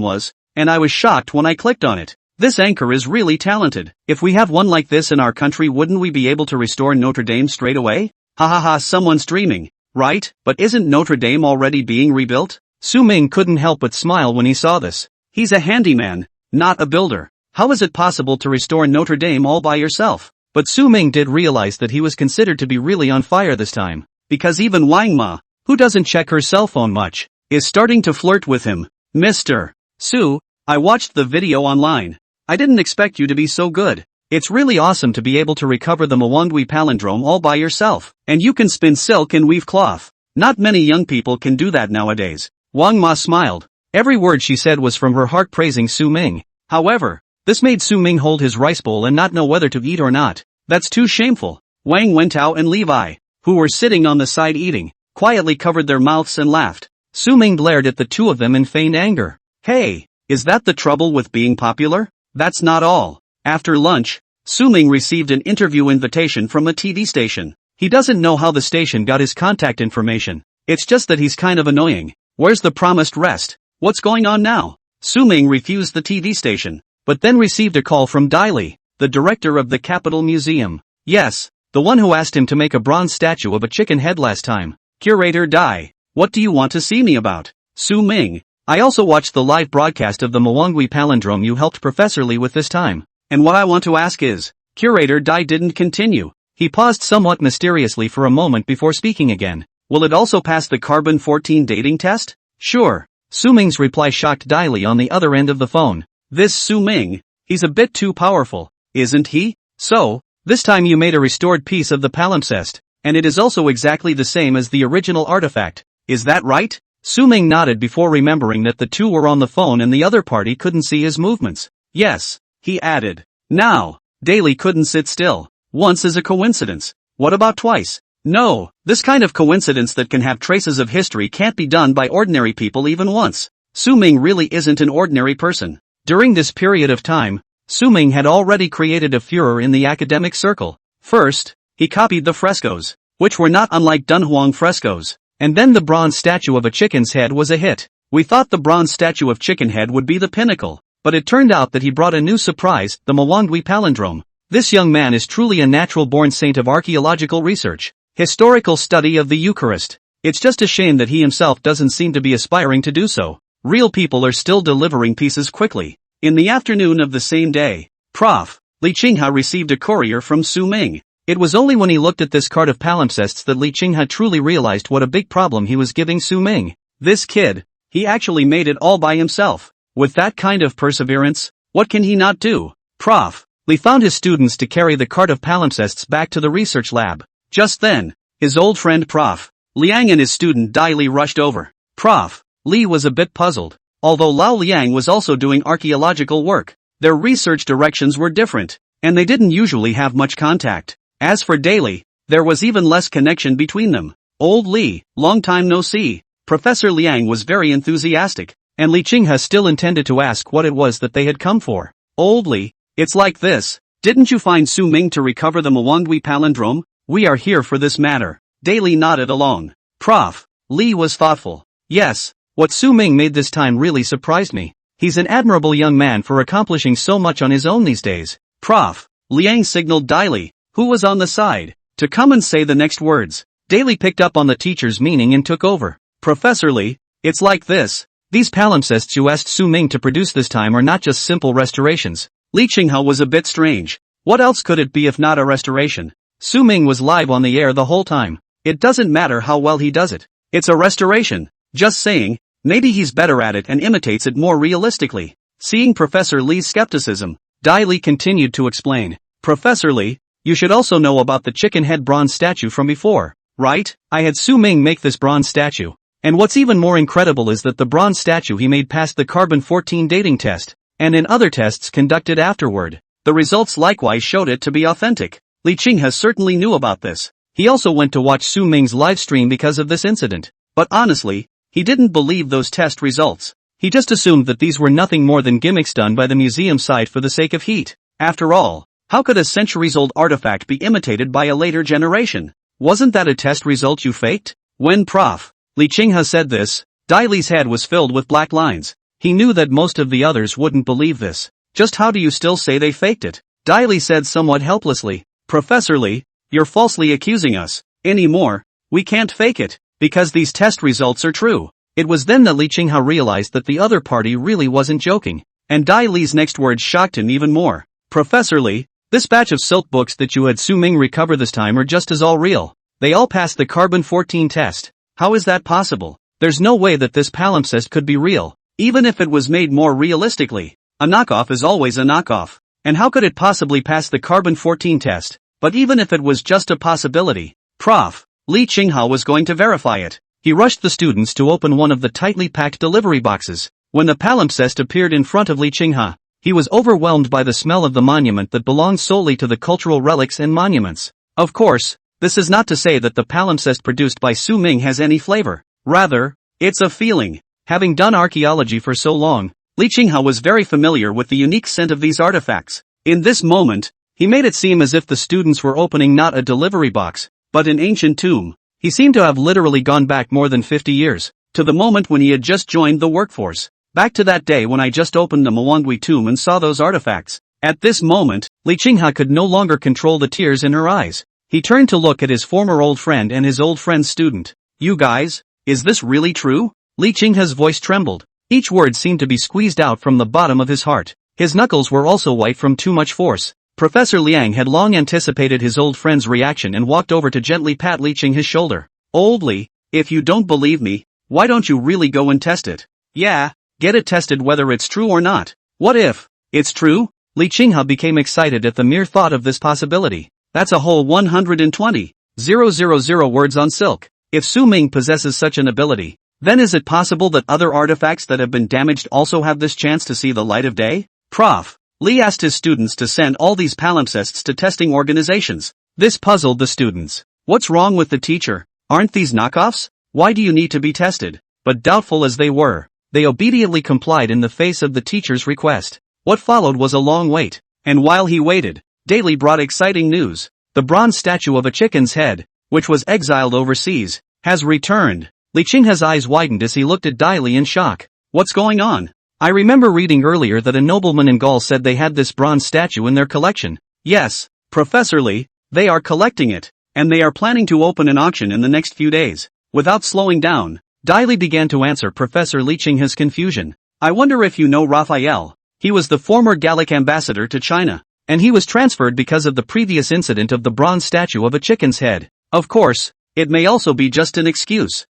was. And I was shocked when I clicked on it. This anchor is really talented. If we have one like this in our country, wouldn't we be able to restore Notre Dame straight away? Ha ha ha, someone's dreaming, right? But isn't Notre Dame already being rebuilt? Su-ming couldn't help but smile when he saw this. He's a handyman, not a builder. How is it possible to restore Notre Dame all by yourself? But Su-ming did realize that he was considered to be really on fire this time, because even Wang Ma, who doesn't check her cell phone much, is starting to flirt with him. Mr. Su, I watched the video online. I didn't expect you to be so good. It's really awesome to be able to recover the manhwa palindrome all by yourself. And you can spin silk and weave cloth. Not many young people can do that nowadays. Wang Ma smiled. Every word she said was from her heart praising Su-ming. However, this made Su-ming hold his rice bowl and not know whether to eat or not. That's too shameful. Wang Wentao and Levi, who were sitting on the side eating, quietly covered their mouths and laughed. Su-ming glared at the two of them in feigned anger. Hey, is that the trouble with being popular? That's not all. After lunch, Su-ming received an interview invitation from a TV station. He doesn't know how the station got his contact information. It's just that he's kind of annoying. Where's the promised rest? What's going on now? Su-ming refused the TV station, but then received a call from Dai Li, the director of the Capitol Museum. Yes, the one who asked him to make a bronze statue of a chicken head last time. Curator Dai, what do you want to see me about? Su-ming, I also watched the live broadcast of the manhwa palindrome you helped Professor Li with this time. And what I want to ask is, Curator Dai didn't continue. He paused somewhat mysteriously for a moment before speaking again. Will it also pass the carbon-14 dating test? Sure. Su Ming's reply shocked Dai Li on the other end of the phone. This Su Ming, he's a bit too powerful, isn't he? So, this time you made a restored piece of the palimpsest, and it is also exactly the same as the original artifact. Is that right? Su Ming nodded before remembering that the two were on the phone and the other party couldn't see his movements. Yes, he added. Now, Dai Li couldn't sit still. Once is a coincidence. What about twice? No, this kind of coincidence that can have traces of history can't be done by ordinary people even once. Su Ming really isn't an ordinary person. During this period of time, Su Ming had already created a furor in the academic circle. First, he copied the frescoes, which were not unlike Dunhuang frescoes. And then the bronze statue of a chicken's head was a hit. We thought the bronze statue of chicken head would be the pinnacle, but it turned out that he brought a new surprise, the manhwa palindrome. This young man is truly a natural-born saint of archaeological research. Historical study of the Eucharist. It's just a shame that he himself doesn't seem to be aspiring to do so. Real people are still delivering pieces quickly. In the afternoon of the same day, Prof. Li Qinghe received a courier from Su Ming. It was only when he looked at this card of palimpsests that Li Qinghe truly realized what a big problem he was giving Su Ming. This kid, he actually made it all by himself. With that kind of perseverance, what can he not do? Prof. Li found his students to carry the card of palimpsests back to the research lab. Just then, his old friend Prof. Liang and his student Dai Li rushed over. Prof. Li was a bit puzzled. Although Lao Liang was also doing archaeological work, their research directions were different, and they didn't usually have much contact. As for Dai Li, there was even less connection between them. Old Li, long time no see. Professor Liang was very enthusiastic, and Li Qinghe still intended to ask what it was that they had come for. Old Li, it's like this. Didn't you find Su Ming to recover the manhwa palindrome? We are here for this matter. Dai Li nodded along. Prof. Li was thoughtful. Yes, what Su Ming made this time really surprised me. He's an admirable young man for accomplishing so much on his own these days. Prof. Liang signaled Dai Li, who was on the side, to come and say the next words. Dai Li picked up on the teacher's meaning and took over. Professor Li, it's like this. These palimpsests you asked Su Ming to produce this time are not just simple restorations. Li Qinghe was a bit strange. What else could it be if not a restoration? Su Ming was live on the air the whole time. It doesn't matter how well he does it. It's a restoration. Just saying, maybe he's better at it and imitates it more realistically. Seeing Professor Li's skepticism, Dai Li continued to explain. Professor Li, you should also know about the chicken head bronze statue from before, right? I had Su Ming make this bronze statue. And what's even more incredible is that the bronze statue he made passed the carbon-14 dating test, and in other tests conducted afterward, the results likewise showed it to be authentic. Li Qinghe certainly knew about this. He also went to watch Su Ming's live stream because of this incident. But honestly, he didn't believe those test results. He just assumed that these were nothing more than gimmicks done by the museum side for the sake of heat. After all, how could a centuries-old artifact be imitated by a later generation? Wasn't that a test result you faked? When Prof. Li Qinghe said this, Dai Li's head was filled with black lines. He knew that most of the others wouldn't believe this. Just how do you still say they faked it? Dai Li said somewhat helplessly. Professor Li, you're falsely accusing us. Anymore, we can't fake it, because these test results are true. It was then that Li Qinghe realized that the other party really wasn't joking. And Dai Li's next words shocked him even more. Professor Li, this batch of silk books that you had Su Ming recover this time are just as all real. They all passed the carbon-14 test. How is that possible? There's no way that this palimpsest could be real, even if it was made more realistically. A knockoff is always a knockoff. And how could it possibly pass the carbon-14 test? But even if it was just a possibility, Prof. Li Qinghe was going to verify it. He rushed the students to open one of the tightly packed delivery boxes. When the palimpsest appeared in front of Li Qinghe, he was overwhelmed by the smell of the monument that belonged solely to the cultural relics and monuments. Of course, this is not to say that the palimpsest produced by Su Ming has any flavor. Rather, it's a feeling. Having done archaeology for so long, Li Qinghe was very familiar with the unique scent of these artifacts. In this moment, he made it seem as if the students were opening not a delivery box, but an ancient tomb. He seemed to have literally gone back more than 50 years, to the moment when he had just joined the workforce. Back to that day when I just opened the manhwa tomb and saw those artifacts. At this moment, Li Qinghe could no longer control the tears in her eyes. He turned to look at his former old friend and his old friend's student. You guys, is this really true? Li Qinghe's voice trembled. Each word seemed to be squeezed out from the bottom of his heart. His knuckles were also white from too much force. Professor Liang had long anticipated his old friend's reaction and walked over to gently pat Li Qinghe's shoulder. Old Li, if you don't believe me, why don't you really go and test it? Yeah, get it tested whether it's true or not. What if it's true? Li Qinghe became excited at the mere thought of this possibility. That's a whole 120,000 words on silk. If Su Ming possesses such an ability, then is it possible that other artifacts that have been damaged also have this chance to see the light of day? Prof. Li asked his students to send all these palimpsests to testing organizations. This puzzled the students. What's wrong with the teacher? Aren't these knockoffs? Why do you need to be tested? But doubtful as they were, they obediently complied in the face of the teacher's request. What followed was a long wait, and while he waited, Daily brought exciting news. The bronze statue of a chicken's head, which was exiled overseas, has returned. Li Qinghe's eyes widened as he looked at Daily in shock. What's going on? I remember reading earlier that a nobleman in Gaul said they had this bronze statue in their collection. Yes, Professor Li, they are collecting it, and they are planning to open an auction in the next few days. Without slowing down, Daily began to answer Professor Li Qinghe's confusion. I wonder if you know Raphael. He was the former Gallic ambassador to China, and he was transferred because of the previous incident of the bronze statue of a chicken's head. Of course, it may also be just an excuse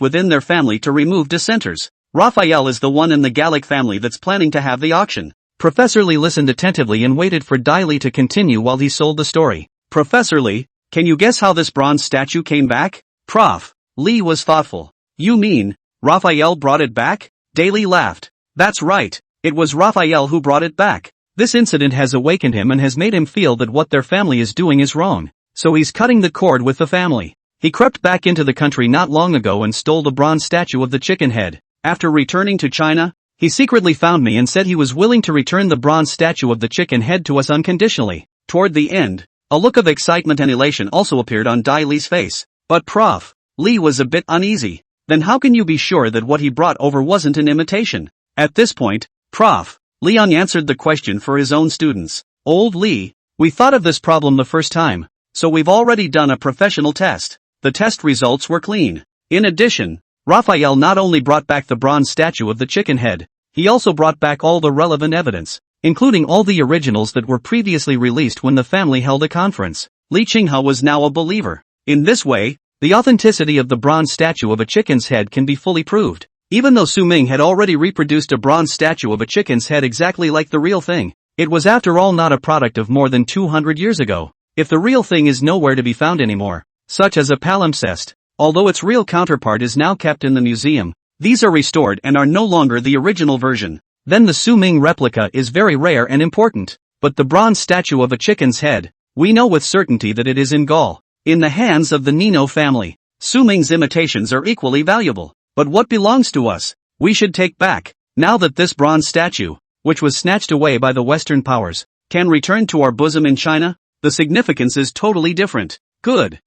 within their family to remove dissenters. Raphael is the one in the Gallic family that's planning to have the auction. Professor Li listened attentively and waited for Daily to continue while he sold the story. Professor Li, can you guess how this bronze statue came back? Prof. Li was thoughtful. You mean, Raphael brought it back? Daily laughed. That's right. It was Raphael who brought it back. This incident has awakened him and has made him feel that what their family is doing is wrong. So he's cutting the cord with the family. He crept back into the country not long ago and stole the bronze statue of the chicken head. After returning to China, he secretly found me and said he was willing to return the bronze statue of the chicken head to us unconditionally. Toward the end, a look of excitement and elation also appeared on Dai Li's face. But Prof. Li was a bit uneasy. Then how can you be sure that what he brought over wasn't an imitation? At this point, Prof. Liang answered the question for his own students. Old Li, we thought of this problem the first time, so we've already done a professional test. The test results were clean. In addition, Raphael not only brought back the bronze statue of the chicken head, he also brought back all the relevant evidence, including all the originals that were previously released when the family held a conference. Li Qinghe was now a believer. In this way, the authenticity of the bronze statue of a chicken's head can be fully proved. Even though Su Ming had already reproduced a bronze statue of a chicken's head exactly like the real thing, it was after all not a product of more than 200 years ago. If the real thing is nowhere to be found anymore, such as a palimpsest, although its real counterpart is now kept in the museum, these are restored and are no longer the original version, then the Su Ming replica is very rare and important. But the bronze statue of a chicken's head, we know with certainty that it is in Gaul, in the hands of the Nino family. Su Ming's imitations are equally valuable. But what belongs to us, we should take back. Now that this bronze statue, which was snatched away by the Western powers, can return to our bosom in China, the significance is totally different. Good,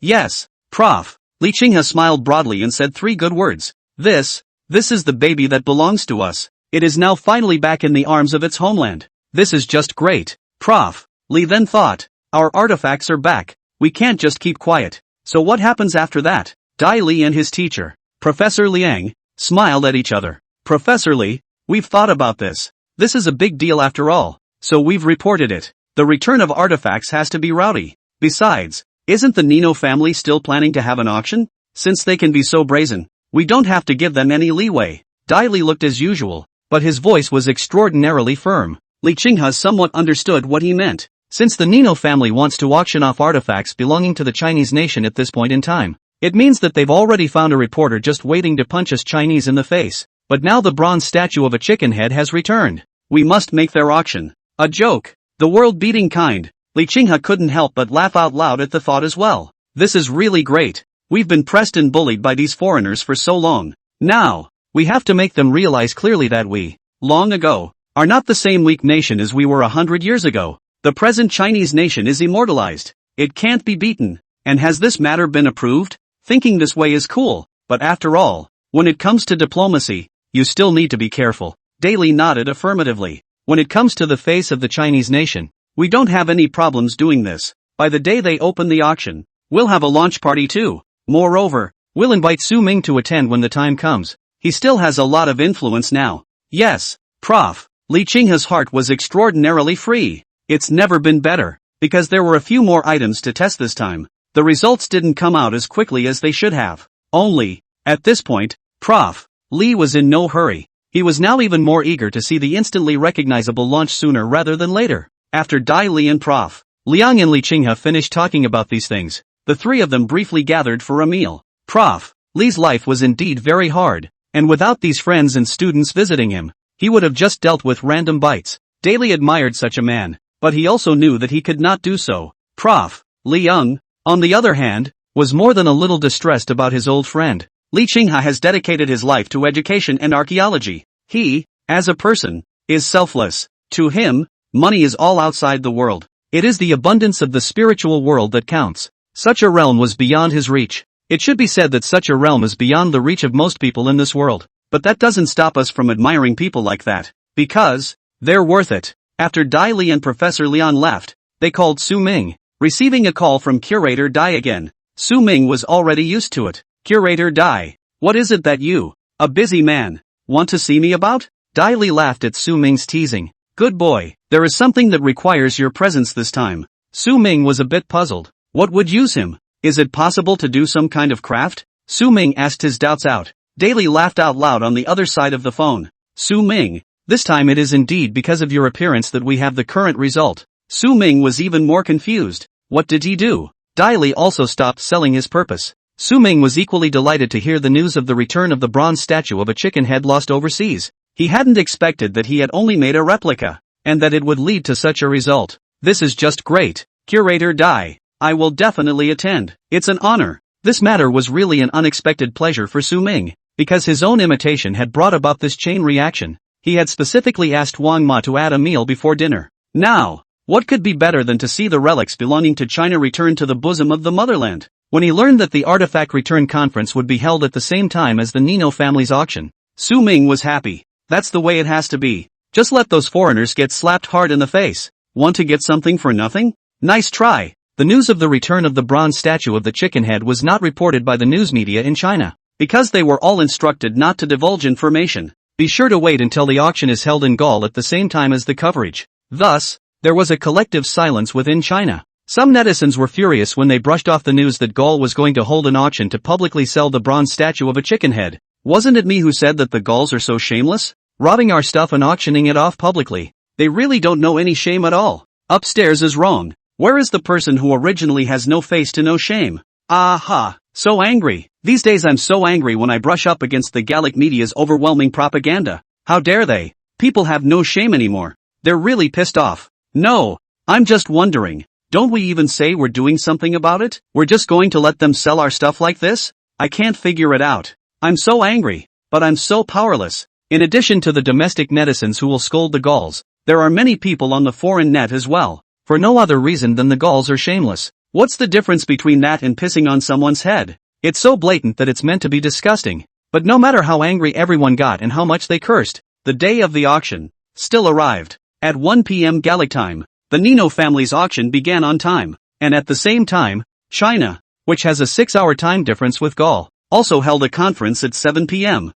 yes, Prof. Li Qinghe smiled broadly and said 3 good words. This is the baby that belongs to us. It is now finally back in the arms of its homeland. This is just great. Prof. Li then thought, our artifacts are back. We can't just keep quiet. So what happens after that? Dai Li and his teacher, Professor Liang, smiled at each other. Professor Li, we've thought about this. This is a big deal after all, so we've reported it. The return of artifacts has to be rowdy. Besides, isn't the Nino family still planning to have an auction? Since they can be so brazen, we don't have to give them any leeway. Dai Li looked as usual, but his voice was extraordinarily firm. Li Qinghe somewhat understood what he meant. Since the Nino family wants to auction off artifacts belonging to the Chinese nation at this point in time, it means that they've already found a reporter just waiting to punch us Chinese in the face. But now the bronze statue of a chicken head has returned. We must make their auction a joke. The world-beating kind. Li Qinghe couldn't help but laugh out loud at the thought as well. This is really great. We've been pressed and bullied by these foreigners for so long. Now, we have to make them realize clearly that we, long ago, are not the same weak nation as we were 100 years ago. The present Chinese nation is immortalized. It can't be beaten. And has this matter been approved? Thinking this way is cool, but after all, when it comes to diplomacy, you still need to be careful. Daily nodded affirmatively. When it comes to the face of the Chinese nation, we don't have any problems doing this. By the day they open the auction, we'll have a launch party too. Moreover, we'll invite Su Ming to attend when the time comes. He still has a lot of influence now. Yes, Prof. Li Qinghe's heart was extraordinarily free. It's never been better, because there were a few more items to test this time. The results didn't come out as quickly as they should have. Only, at this point, Prof. Li was in no hurry. He was now even more eager to see the instantly recognizable launch sooner rather than later. After Dai Li and Prof. Liang and Li Qinghe finished talking about these things, the three of them briefly gathered for a meal. Prof. Li's life was indeed very hard, and without these friends and students visiting him, he would have just dealt with random bites. Daily admired such a man, but he also knew that he could not do so. Prof. Liang, on the other hand, was more than a little distressed about his old friend. Li Qinghe has dedicated his life to education and archaeology. He, as a person, is selfless. To him, money is all outside the world. It is the abundance of the spiritual world that counts. Such a realm was beyond his reach. It should be said that such a realm is beyond the reach of most people in this world. But that doesn't stop us from admiring people like that. Because they're worth it. After Dai Li and Professor Lian left, they called Su Ming, receiving a call from Curator Dai again. Su Ming was already used to it. Curator Dai, what is it that you, a busy man, want to see me about? Dai Li laughed at Su Ming's teasing. Good boy, there is something that requires your presence this time. Su Ming was a bit puzzled. What would use him? Is it possible to do some kind of craft? Su Ming asked his doubts out. Dai Li laughed out loud on the other side of the phone. Su Ming, this time it is indeed because of your appearance that we have the current result. Su Ming was even more confused. What did he do? Dai Li also stopped selling his purpose. Su Ming was equally delighted to hear the news of the return of the bronze statue of a chicken head lost overseas. He hadn't expected that he had only made a replica, and that it would lead to such a result. This is just great. Curator Dai, I will definitely attend. It's an honor. This matter was really an unexpected pleasure for Su Ming, because his own imitation had brought about this chain reaction. He had specifically asked Wang Ma to add a meal before dinner. Now, what could be better than to see the relics belonging to China return to the bosom of the motherland? When he learned that the artifact return conference would be held at the same time as the Nino family's auction, Su Ming was happy. That's the way it has to be. Just let those foreigners get slapped hard in the face. Want to get something for nothing? Nice try. The news of the return of the bronze statue of the chicken head was not reported by the news media in China, because they were all instructed not to divulge information. Be sure to wait until the auction is held in Gaul at the same time as the coverage. Thus, there was a collective silence within China. Some netizens were furious when they brushed off the news that Gaul was going to hold an auction to publicly sell the bronze statue of a chicken head. Wasn't it me who said that the Gauls are so shameless? Robbing our stuff and auctioning it off publicly. They really don't know any shame at all. Upstairs is wrong. Where is the person who originally has no face to no shame? Aha, so angry. These days I'm so angry when I brush up against the Gallic media's overwhelming propaganda. How dare they? People have no shame anymore. They're really pissed off. No, I'm just wondering. Don't we even say we're doing something about it? We're just going to let them sell our stuff like this? I can't figure it out. I'm so angry, but I'm so powerless. In addition to the domestic netizens who will scold the Gauls, there are many people on the foreign net as well, for no other reason than the Gauls are shameless. What's the difference between that and pissing on someone's head? It's so blatant that it's meant to be disgusting. But no matter how angry everyone got and how much they cursed, the day of the auction still arrived. At 1 p.m. Gallic time, the Nino family's auction began on time, and at the same time, China, which has a 6-hour time difference with Gaul, also held a conference at 7 p.m.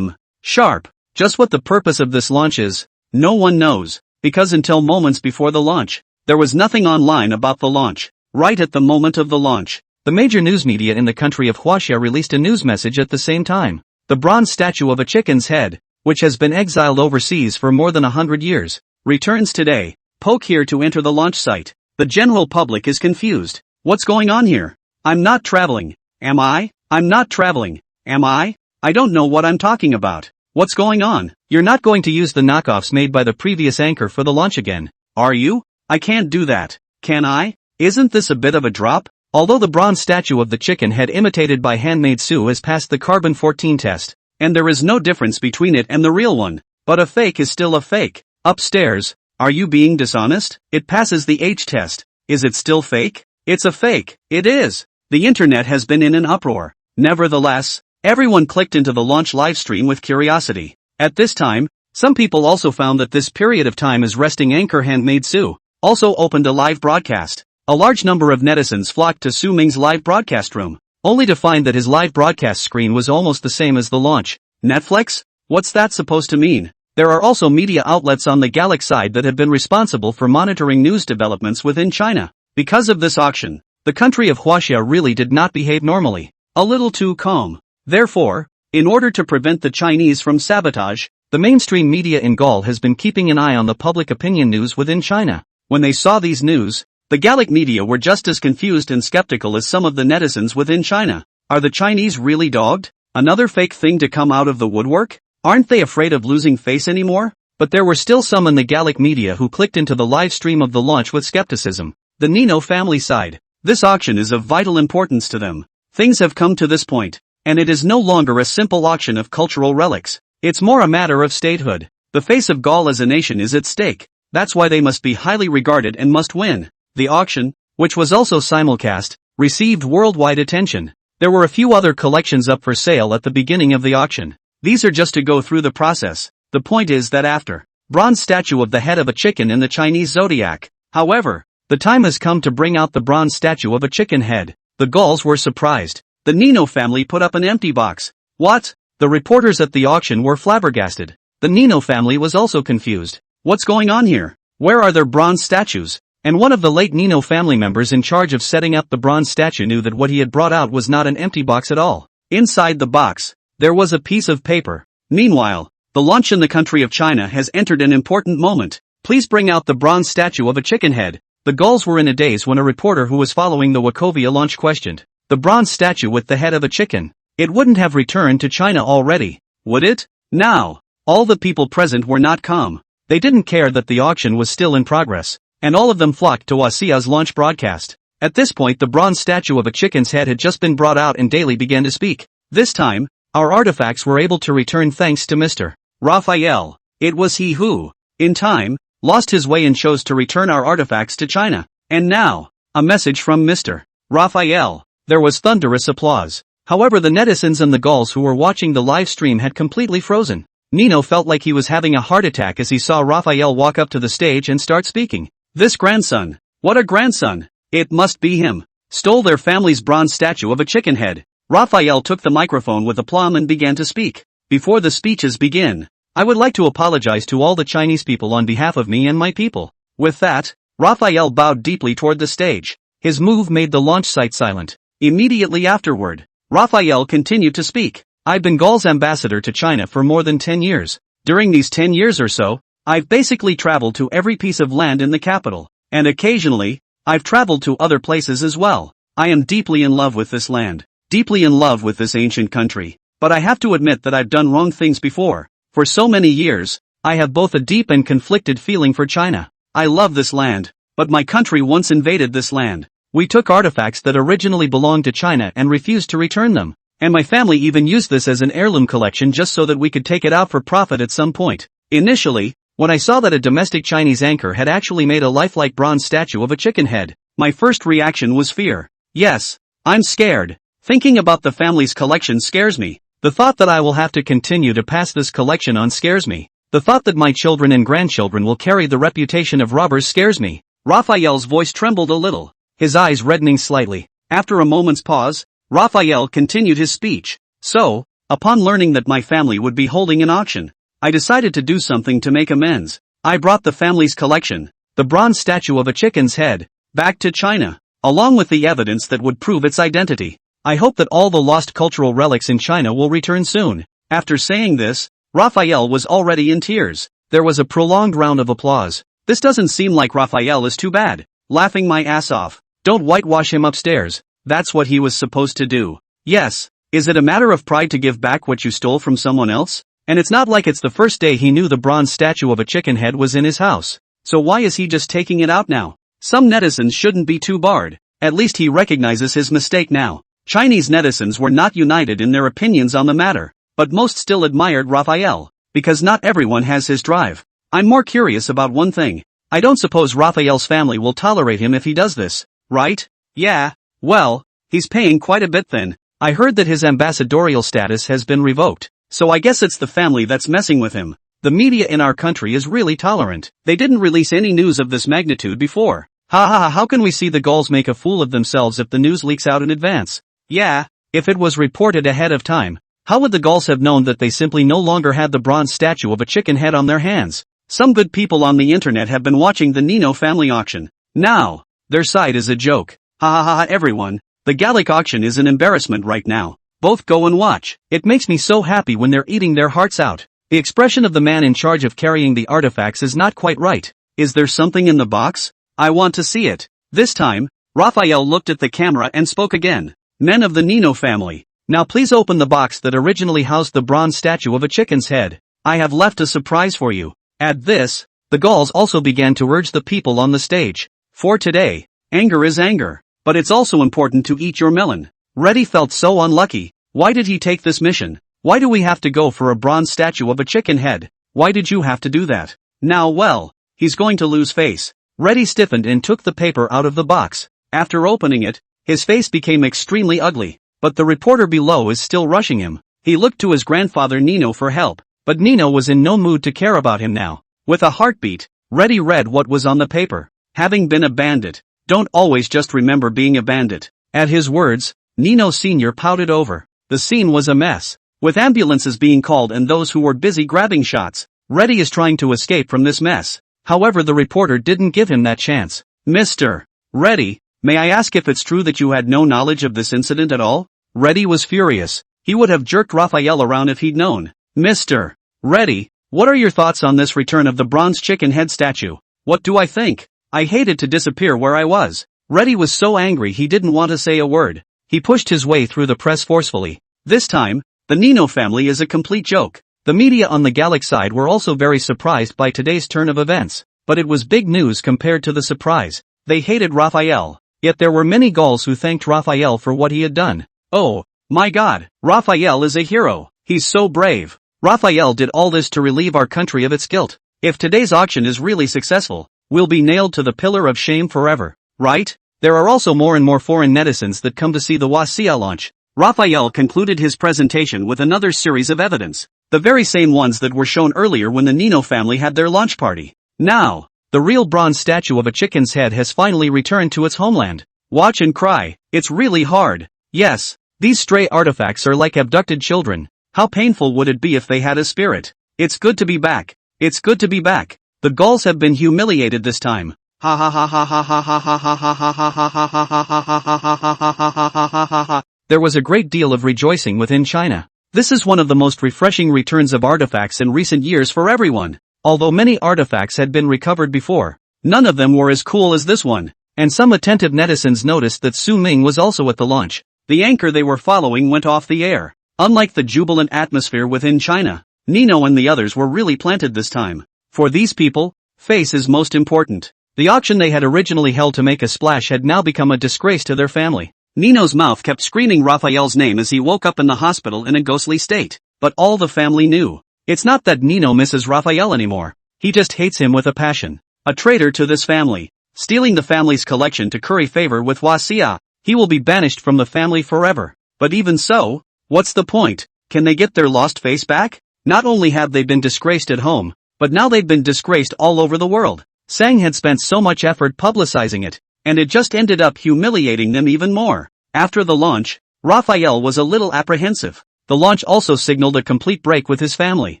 sharp. Just what the purpose of this launch is, no one knows, because until moments before the launch, there was nothing online about the launch. Right at the moment of the launch, the major news media in the country of Huaxia released a news message at the same time. The bronze statue of a chicken's head, which has been exiled overseas for more than 100 years, returns today. Poke here to enter the launch site. The general public is confused. What's going on here? I'm not traveling. Am I? I'm not traveling. Am I? I don't know what I'm talking about. What's going on? You're not going to use the knockoffs made by the previous anchor for the launch again, are you? I can't do that. Can I? Isn't this a bit of a drop? Although the bronze statue of the chicken head imitated by Handmaid Sue has passed the carbon-14 test, and there is no difference between it and the real one, but a fake is still a fake. Upstairs, are you being dishonest? It passes the H test. Is it still fake? It's a fake. It is. The internet has been in an uproar. Nevertheless, everyone clicked into the launch livestream with curiosity. At this time, some people also found that this period of time as resting anchor Handmaid Sue also opened a live broadcast. A large number of netizens flocked to Su Ming's live broadcast room, only to find that his live broadcast screen was almost the same as the launch. Netflix? What's that supposed to mean? There are also media outlets on the Gallic side that have been responsible for monitoring news developments within China. Because of this auction, the country of Huaxia really did not behave normally. A little too calm. Therefore, In order to prevent the Chinese from sabotage, the mainstream media in Gaul has been keeping an eye on the public opinion news within China. When they saw these news, the Gallic media were just as confused and skeptical as some of the netizens within China. Are the Chinese really dogged? Another fake thing to come out of the woodwork? Aren't they afraid of losing face anymore? But there were still some in the Gallic media who clicked into the live stream of the launch with skepticism. The Nino family side. This auction is of vital importance to them. Things have come to this point, and it is no longer a simple auction of cultural relics. It's more a matter of statehood. The face of Gaul as a nation is at stake. That's why they must be highly regarded and must win. The auction, which was also simulcast, received worldwide attention. There were a few other collections up for sale at the beginning of the auction. These are just to go through the process. The point is that after bronze statue of the head of a chicken in the Chinese zodiac. However, the time has come to bring out the bronze statue of a chicken head. The Gauls were surprised. The Nino family put up an empty box. What? The reporters at the auction were flabbergasted. The Nino family was also confused. What's going on here? Where are their bronze statues? And one of the late Nino family members in charge of setting up the bronze statue knew that what he had brought out was not an empty box at all. Inside the box, there was a piece of paper. Meanwhile, the launch in the country of China has entered an important moment. Please bring out the bronze statue of a chicken head. The Gauls were in a daze when a reporter who was following the Wachovia launch questioned. The bronze statue with the head of a chicken. It wouldn't have returned to China already, would it? Now, all the people present were not calm. They didn't care that the auction was still in progress, and all of them flocked to Wasia's launch broadcast. At this point the bronze statue of a chicken's head had just been brought out and Daly began to speak. This time, our artifacts were able to return thanks to Mr. Raphael. It was he who, in time, lost his way and chose to return our artifacts to China. And now, a message from Mr. Raphael. There was thunderous applause. However, the netizens and the Gauls who were watching the live stream had completely frozen. Nino felt like he was having a heart attack as he saw Raphael walk up to the stage and start speaking. This grandson, what a grandson! It must be him. Stole their family's bronze statue of a chicken head. Raphael took the microphone with aplomb and began to speak. Before the speeches begin, I would like to apologize to all the Chinese people on behalf of me and my people. With that, Raphael bowed deeply toward the stage. His move made the launch site silent. Immediately afterward, Raphael continued to speak. I've been Gaul's ambassador to China for more than 10 years. During these 10 years or so, I've basically traveled to every piece of land in the capital, and occasionally, I've traveled to other places as well. I am deeply in love with this land, deeply in love with this ancient country, but I have to admit that I've done wrong things before. For so many years, I have both a deep and conflicted feeling for China. I love this land, but my country once invaded this land. We took artifacts that originally belonged to China and refused to return them. And my family even used this as an heirloom collection just so that we could take it out for profit at some point. Initially, when I saw that a domestic Chinese anchor had actually made a lifelike bronze statue of a chicken head, my first reaction was fear. Yes, I'm scared. Thinking about the family's collection scares me. The thought that I will have to continue to pass this collection on scares me. The thought that my children and grandchildren will carry the reputation of robbers scares me. Raphael's voice trembled a little, his eyes reddening slightly. After a moment's pause, Raphael continued his speech. So, upon learning that my family would be holding an auction, I decided to do something to make amends. I brought the family's collection, the bronze statue of a chicken's head, back to China, along with the evidence that would prove its identity. I hope that all the lost cultural relics in China will return soon. After saying this, Raphael was already in tears. There was a prolonged round of applause. This doesn't seem like Raphael is too bad. Laughing my ass off. Don't whitewash him upstairs. That's what he was supposed to do. Yes, is it a matter of pride to give back what you stole from someone else? And it's not like it's the first day he knew the bronze statue of a chicken head was in his house. So why is he just taking it out now? Some netizens shouldn't be too barred. At least he recognizes his mistake now. Chinese netizens were not united in their opinions on the matter, but most still admired Raphael, because not everyone has his drive. I'm more curious about one thing. I don't suppose Raphael's family will tolerate him if he does this, right? Yeah, well, he's paying quite a bit then. I heard that his ambassadorial status has been revoked, so I guess it's the family that's messing with him. The media in our country is really tolerant. They didn't release any news of this magnitude before. Ha ha ha, how can we see the Gauls make a fool of themselves if the news leaks out in advance? Yeah, if it was reported ahead of time, how would the Gauls have known that they simply no longer had the bronze statue of a chicken head on their hands? Some good people on the internet have been watching the Nino family auction. Now, their side is a joke. Ha ha ha, everyone, the Gallic auction is an embarrassment right now. both go and watch. It makes me so happy when they're eating their hearts out. The expression of the man in charge of carrying the artifacts is not quite right. Is there something in the box? I want to see it. This time, Raphael looked at the camera and spoke again. Men of the Nino family, now please open the box that originally housed the bronze statue of a chicken's head. I have left a surprise for you. At this, the Gauls also began to urge the people on the stage. For today, anger is anger, but it's also important to eat your melon. Reddy felt so unlucky. Why did he take this mission? Why do we have to go for a bronze statue of a chicken head? Why did you have to do that? Now well, he's going to lose face. Reddy stiffened and took the paper out of the box. After opening it, his face became extremely ugly, but the reporter below is still rushing him. He looked to his grandfather Nino for help, but Nino was in no mood to care about him now. With a heartbeat, Reddy read what was on the paper. Having been a bandit, don't always just remember being a bandit. At his words, Nino Sr. pouted over. The scene was a mess, with ambulances being called and those who were busy grabbing shots. Reddy is trying to escape from this mess. However, the reporter didn't give him that chance. Mr. Reddy, may I ask if it's true that you had no knowledge of this incident at all? Reddy was furious. He would have jerked Raphael around if he'd known. Mr. Reddy, what are your thoughts on this return of the bronze chicken head statue? What do I think? I hated to disappear where I was. Reddy was so angry he didn't want to say a word. He pushed his way through the press forcefully. This time, the Nino family is a complete joke. The media on the Gallic side were also very surprised by today's turn of events, but it was big news compared to the surprise. They hated Raphael, yet there were many Gauls who thanked Raphael for what he had done. Oh, my God, Raphael is a hero. He's so brave. Raphael did all this to relieve our country of its guilt. If today's auction is really successful, we'll be nailed to the pillar of shame forever, right? There are also more and more foreign netizens that come to see the Wasia launch. Raphael concluded his presentation with another series of evidence, the very same ones that were shown earlier when the Nino family had their launch party. Now, the real bronze statue of a chicken's head has finally returned to its homeland. Watch and cry, it's really hard. Yes, these stray artifacts are like abducted children. How painful would it be if they had a spirit? It's good to be back. It's good to be back. The Gauls have been humiliated this time. Ha ha ha ha ha ha ha ha ha ha ha ha ha ha ha ha ha ha. There was a great deal of rejoicing within China. This is one of the most refreshing returns of artifacts in recent years for everyone. Although many artifacts had been recovered before, none of them were as cool as this one, and some attentive netizens noticed that Su Ming was also at the launch. The anchor they were following went off the air. Unlike the jubilant atmosphere within China, Nino and the others were really planted this time. For these people, face is most important. The auction they had originally held to make a splash had now become a disgrace to their family. Nino's mouth kept screaming Raphael's name as he woke up in the hospital in a ghostly state. But all the family knew. It's not that Nino misses Raphael anymore. He just hates him with a passion. A traitor to this family, stealing the family's collection to curry favor with Wasia. He will be banished from the family forever. But even so, what's the point? Can they get their lost face back? Not only have they been disgraced at home, but now they've been disgraced all over the world. Sang had spent so much effort publicizing it, and it just ended up humiliating them even more. After the launch, Raphael was a little apprehensive. The launch also signaled a complete break with his family.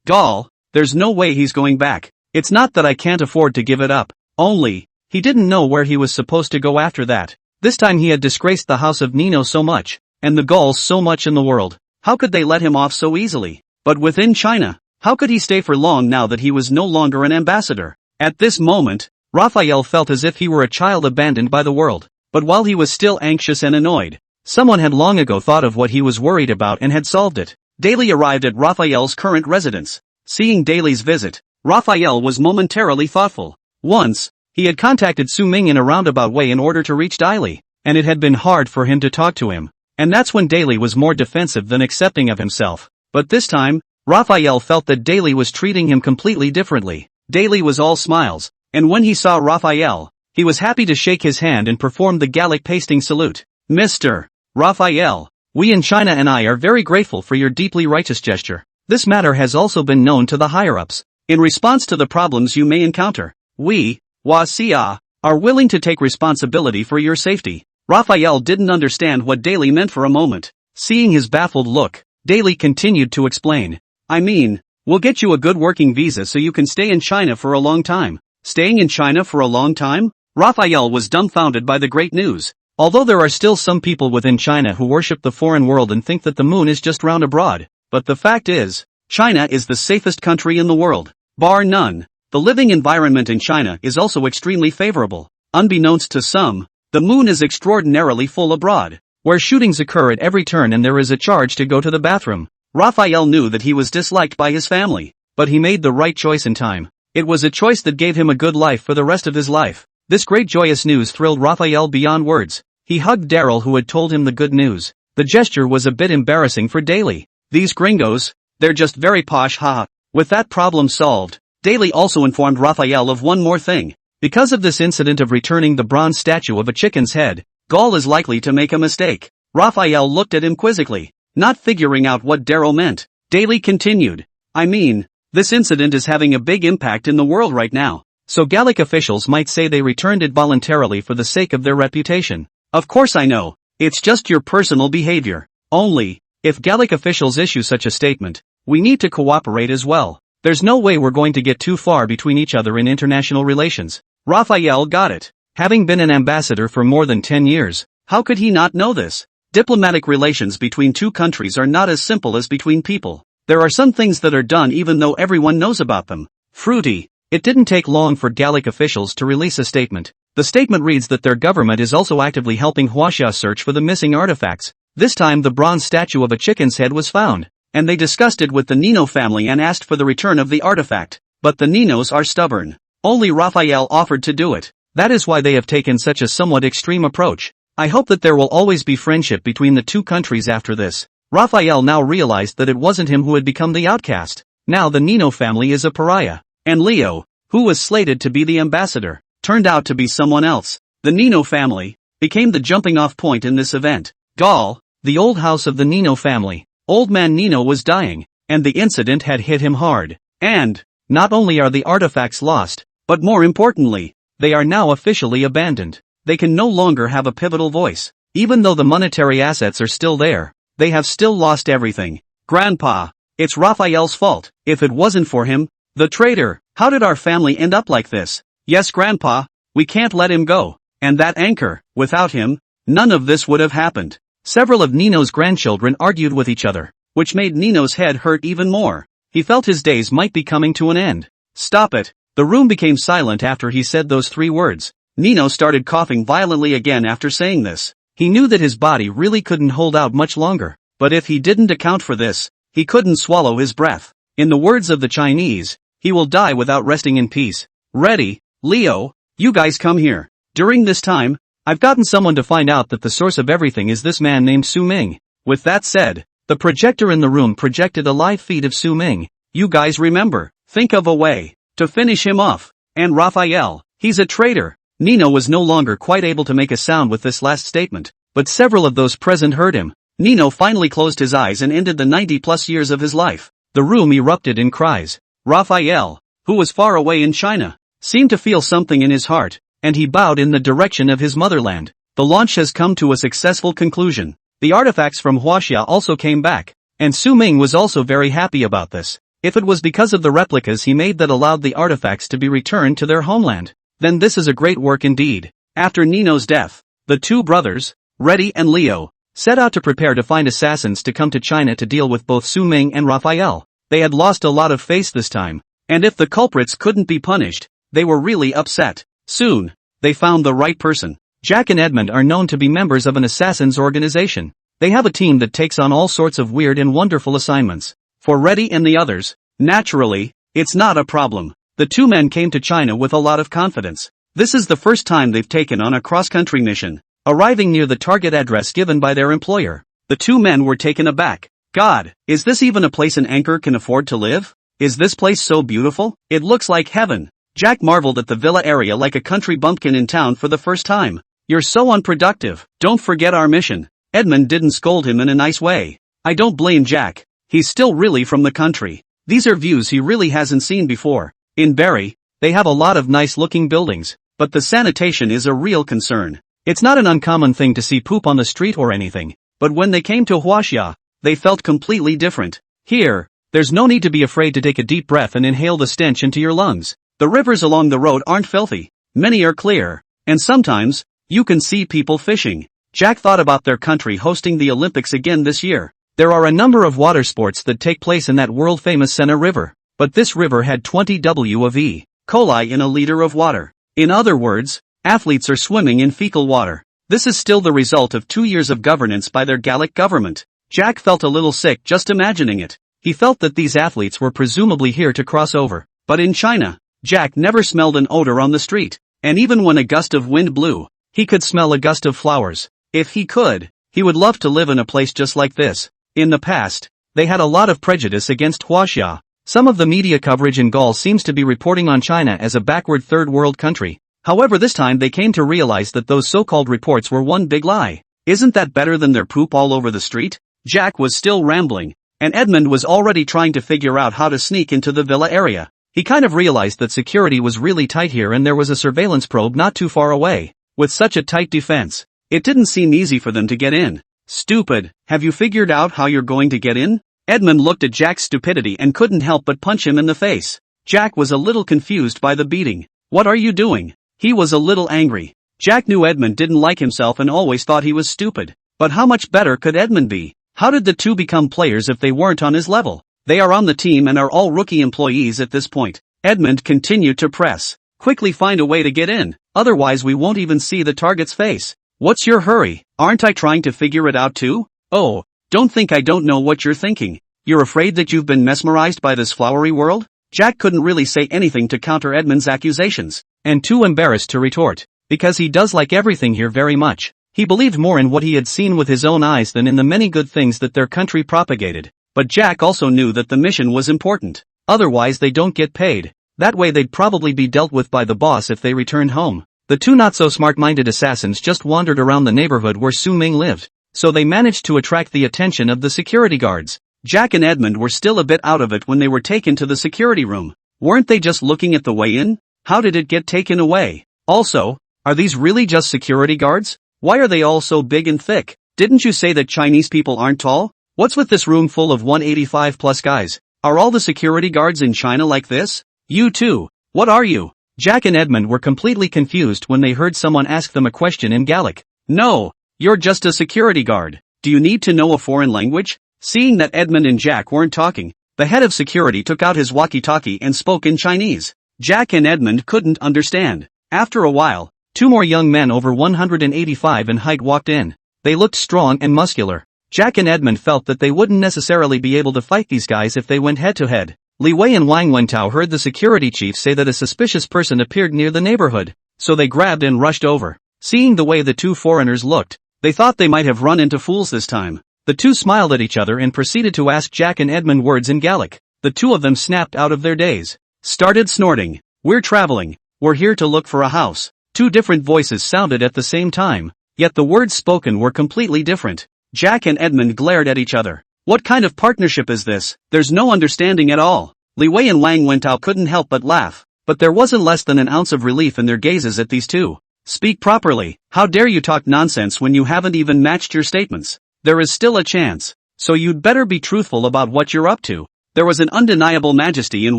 Gaul, there's no way he's going back. It's not that I can't afford to give it up. Only, he didn't know where he was supposed to go after that. This time he had disgraced the house of Nino so much, and the Gauls so much in the world. How could they let him off so easily? But within China, how could he stay for long now that he was no longer an ambassador? At this moment, Raphael felt as if he were a child abandoned by the world. But while he was still anxious and annoyed, someone had long ago thought of what he was worried about and had solved it. Daly arrived at Raphael's current residence. Seeing Daly's visit, Raphael was momentarily thoughtful. Once, he had contacted Su Ming in a roundabout way in order to reach Daly, and it had been hard for him to talk to him. And that's when Daly was more defensive than accepting of himself. But this time, Raphael felt that Daly was treating him completely differently. Daly was all smiles, and when he saw Raphael, he was happy to shake his hand and perform the Gallic pasting salute. Mr. Raphael, we in China and I are very grateful for your deeply righteous gesture. This matter has also been known to the higher-ups. In response to the problems you may encounter, we, Wasia, are willing to take responsibility for your safety. Raphael didn't understand what Daly meant for a moment. Seeing his baffled look, Daly continued to explain. I mean, we'll get you a good working visa so you can stay in China for a long time. Staying in China for a long time? Raphael was dumbfounded by the great news. Although there are still some people within China who worship the foreign world and think that the moon is just round abroad, but the fact is, China is the safest country in the world, bar none. The living environment in China is also extremely favorable. Unbeknownst to some, the moon is extraordinarily full abroad, where shootings occur at every turn and there is a charge to go to the bathroom. Raphael knew that he was disliked by his family, but he made the right choice in time. It was a choice that gave him a good life for the rest of his life. This great joyous news thrilled Raphael beyond words. He hugged Daryl, who had told him the good news. The gesture was a bit embarrassing for Daly. These gringos, they're just very posh, haha. With that problem solved, Daly also informed Raphael of one more thing. Because of this incident of returning the bronze statue of a chicken's head, Gaul is likely to make a mistake. Raphael looked at him quizzically, not figuring out what Daryl meant. Daly continued, I mean, this incident is having a big impact in the world right now, so Gallic officials might say they returned it voluntarily for the sake of their reputation. Of course I know, it's just your personal behavior. Only, if Gallic officials issue such a statement, we need to cooperate as well. There's no way we're going to get too far between each other in international relations. Raphael got it. Having been an ambassador for more than 10 years, how could he not know this? Diplomatic relations between two countries are not as simple as between people. There are some things that are done even though everyone knows about them. Fruity. It didn't take long for Gallic officials to release a statement. The statement reads that their government is also actively helping Huaxia search for the missing artifacts. This time the bronze statue of a chicken's head was found, and they discussed it with the Nino family and asked for the return of the artifact. But the Ninos are stubborn. Only Raphael offered to do it. That is why they have taken such a somewhat extreme approach. I hope that there will always be friendship between the two countries after this. Raphael now realized that it wasn't him who had become the outcast. Now the Nino family is a pariah. And Leo, who was slated to be the ambassador, turned out to be someone else. The Nino family became the jumping-off point in this event. Gaul, the old house of the Nino family. Old man Nino was dying, and the incident had hit him hard. And, not only are the artifacts lost, but more importantly, they are now officially abandoned. They can no longer have a pivotal voice. Even though the monetary assets are still there, they have still lost everything. Grandpa, it's Raphael's fault. If it wasn't for him, the traitor, how did our family end up like this? Yes, Grandpa, we can't let him go. And that anchor, without him, none of this would have happened. Several of Nino's grandchildren argued with each other, which made Nino's head hurt even more. He felt his days might be coming to an end. Stop it. The room became silent after he said those 3 words. Nino started coughing violently again after saying this. He knew that his body really couldn't hold out much longer, but if he didn't account for this, he couldn't swallow his breath. In the words of the Chinese, he will die without resting in peace. Ready, Leo, you guys come here. During this time, I've gotten someone to find out that the source of everything is this man named Su Ming. With that said, the projector in the room projected a live feed of Su Ming. You guys remember, think of a way to finish him off. And Raphael, he's a traitor. Nino was no longer quite able to make a sound with this last statement, but several of those present heard him. Nino finally closed his eyes and ended the 90+ years of his life. The room erupted in cries. Raphael, who was far away in China, seemed to feel something in his heart, and he bowed in the direction of his motherland. The launch has come to a successful conclusion. The artifacts from Huaxia also came back, and Su Ming was also very happy about this. If it was because of the replicas he made that allowed the artifacts to be returned to their homeland, then this is a great work indeed. After Nino's death, the 2 brothers, Reddy and Leo, set out to prepare to find assassins to come to China to deal with both Su Ming and Raphael. They had lost a lot of face this time, and if the culprits couldn't be punished, they were really upset. Soon, they found the right person. Jack and Edmund are known to be members of an assassin's organization. They have a team that takes on all sorts of weird and wonderful assignments. For Reddy and the others, naturally, it's not a problem. The 2 men came to China with a lot of confidence. This is the first time they've taken on a cross-country mission. Arriving near the target address given by their employer, the 2 men were taken aback. God, is this even a place an anchor can afford to live? Is this place so beautiful? It looks like heaven. Jack marveled at the villa area like a country bumpkin in town for the first time. You're so unproductive. Don't forget our mission. Edmund didn't scold him in a nice way. I don't blame Jack. He's still really from the country. These are views he really hasn't seen before. In Barry, they have a lot of nice-looking buildings, but the sanitation is a real concern. It's not an uncommon thing to see poop on the street or anything, but when they came to Huaxia, they felt completely different. Here, there's no need to be afraid to take a deep breath and inhale the stench into your lungs. The rivers along the road aren't filthy. Many are clear, and sometimes, You can see people fishing. Jack thought about their country hosting the Olympics again this year. There are a number of water sports that take place in that world-famous Sena River, but this river had 20 W of E. coli in a liter of water. In other words, athletes are swimming in fecal water. This is still the result of 2 years of governance by their Gallic government. Jack felt a little sick just imagining it. He felt that these athletes were presumably here to cross over. But in China, Jack never smelled an odor on the street. And even when a gust of wind blew, he could smell a gust of flowers. If he could, he would love to live in a place just like this. In the past, they had a lot of prejudice against Huaxia. Some of the media coverage in Gaul seems to be reporting on China as a backward third world country. However, this time they came to realize that those so-called reports were one big lie. Isn't that better than their poop all over the street? Jack was still rambling, and Edmund was already trying to figure out how to sneak into the villa area. He kind of realized that security was really tight here and there was a surveillance probe not too far away. With such a tight defense, it didn't seem easy for them to get in. Stupid, have you figured out how you're going to get in? Edmund looked at Jack's stupidity and couldn't help but punch him in the face. Jack was a little confused by the beating. What are you doing? He was a little angry. Jack knew Edmund didn't like himself and always thought he was stupid. But how much better could Edmund be? How did the two become players if they weren't on his level? They are on the team and are all rookie employees at this point. Edmund continued to press. Quickly find a way to get in, otherwise we won't even see the target's face. What's your hurry? Aren't I trying to figure it out too? Oh, don't think I don't know what you're thinking. You're afraid that you've been mesmerized by this flowery world? Jack couldn't really say anything to counter Edmund's accusations, and too embarrassed to retort, because he does like everything here very much. He believed more in what he had seen with his own eyes than in the many good things that their country propagated. But Jack also knew that the mission was important. Otherwise they don't get paid. That way they'd probably be dealt with by the boss if they returned home. The two not-so-smart-minded assassins just wandered around the neighborhood where Su Ming lived, so they managed to attract the attention of the security guards. Jack and Edmund were still a bit out of it when they were taken to the security room. Weren't they just looking at the way in? How did it get taken away? Also, are these really just security guards? Why are they all so big and thick? Didn't you say that Chinese people aren't tall? What's with this room full of 185+ guys? Are all the security guards in China like this? You too. What are you? Jack and Edmund were completely confused when they heard someone ask them a question in Gallic. No, you're just a security guard. Do you need to know a foreign language? Seeing that Edmund and Jack weren't talking, the head of security took out his walkie-talkie and spoke in Chinese. Jack and Edmund couldn't understand. After a while, two more young men over 185 in height walked in. They looked strong and muscular. Jack and Edmund felt that they wouldn't necessarily be able to fight these guys if they went head-to-head. Li Wei and Wang Wentao heard the security chief say that a suspicious person appeared near the neighborhood, so they grabbed and rushed over. Seeing the way the two foreigners looked, they thought they might have run into fools this time. The two smiled at each other and proceeded to ask Jack and Edmund words in Gallic. The two of them snapped out of their daze. Started snorting. We're traveling. We're here to look for a house. Two different voices sounded at the same time, yet the words spoken were completely different. Jack and Edmund glared at each other. What kind of partnership is this? There's no understanding at all. Li Wei and Wang Wentao couldn't help but laugh, but there wasn't less than an ounce of relief in their gazes at these two. Speak properly. How dare you talk nonsense when you haven't even matched your statements? There is still a chance, so you'd better be truthful about what you're up to. There was an undeniable majesty in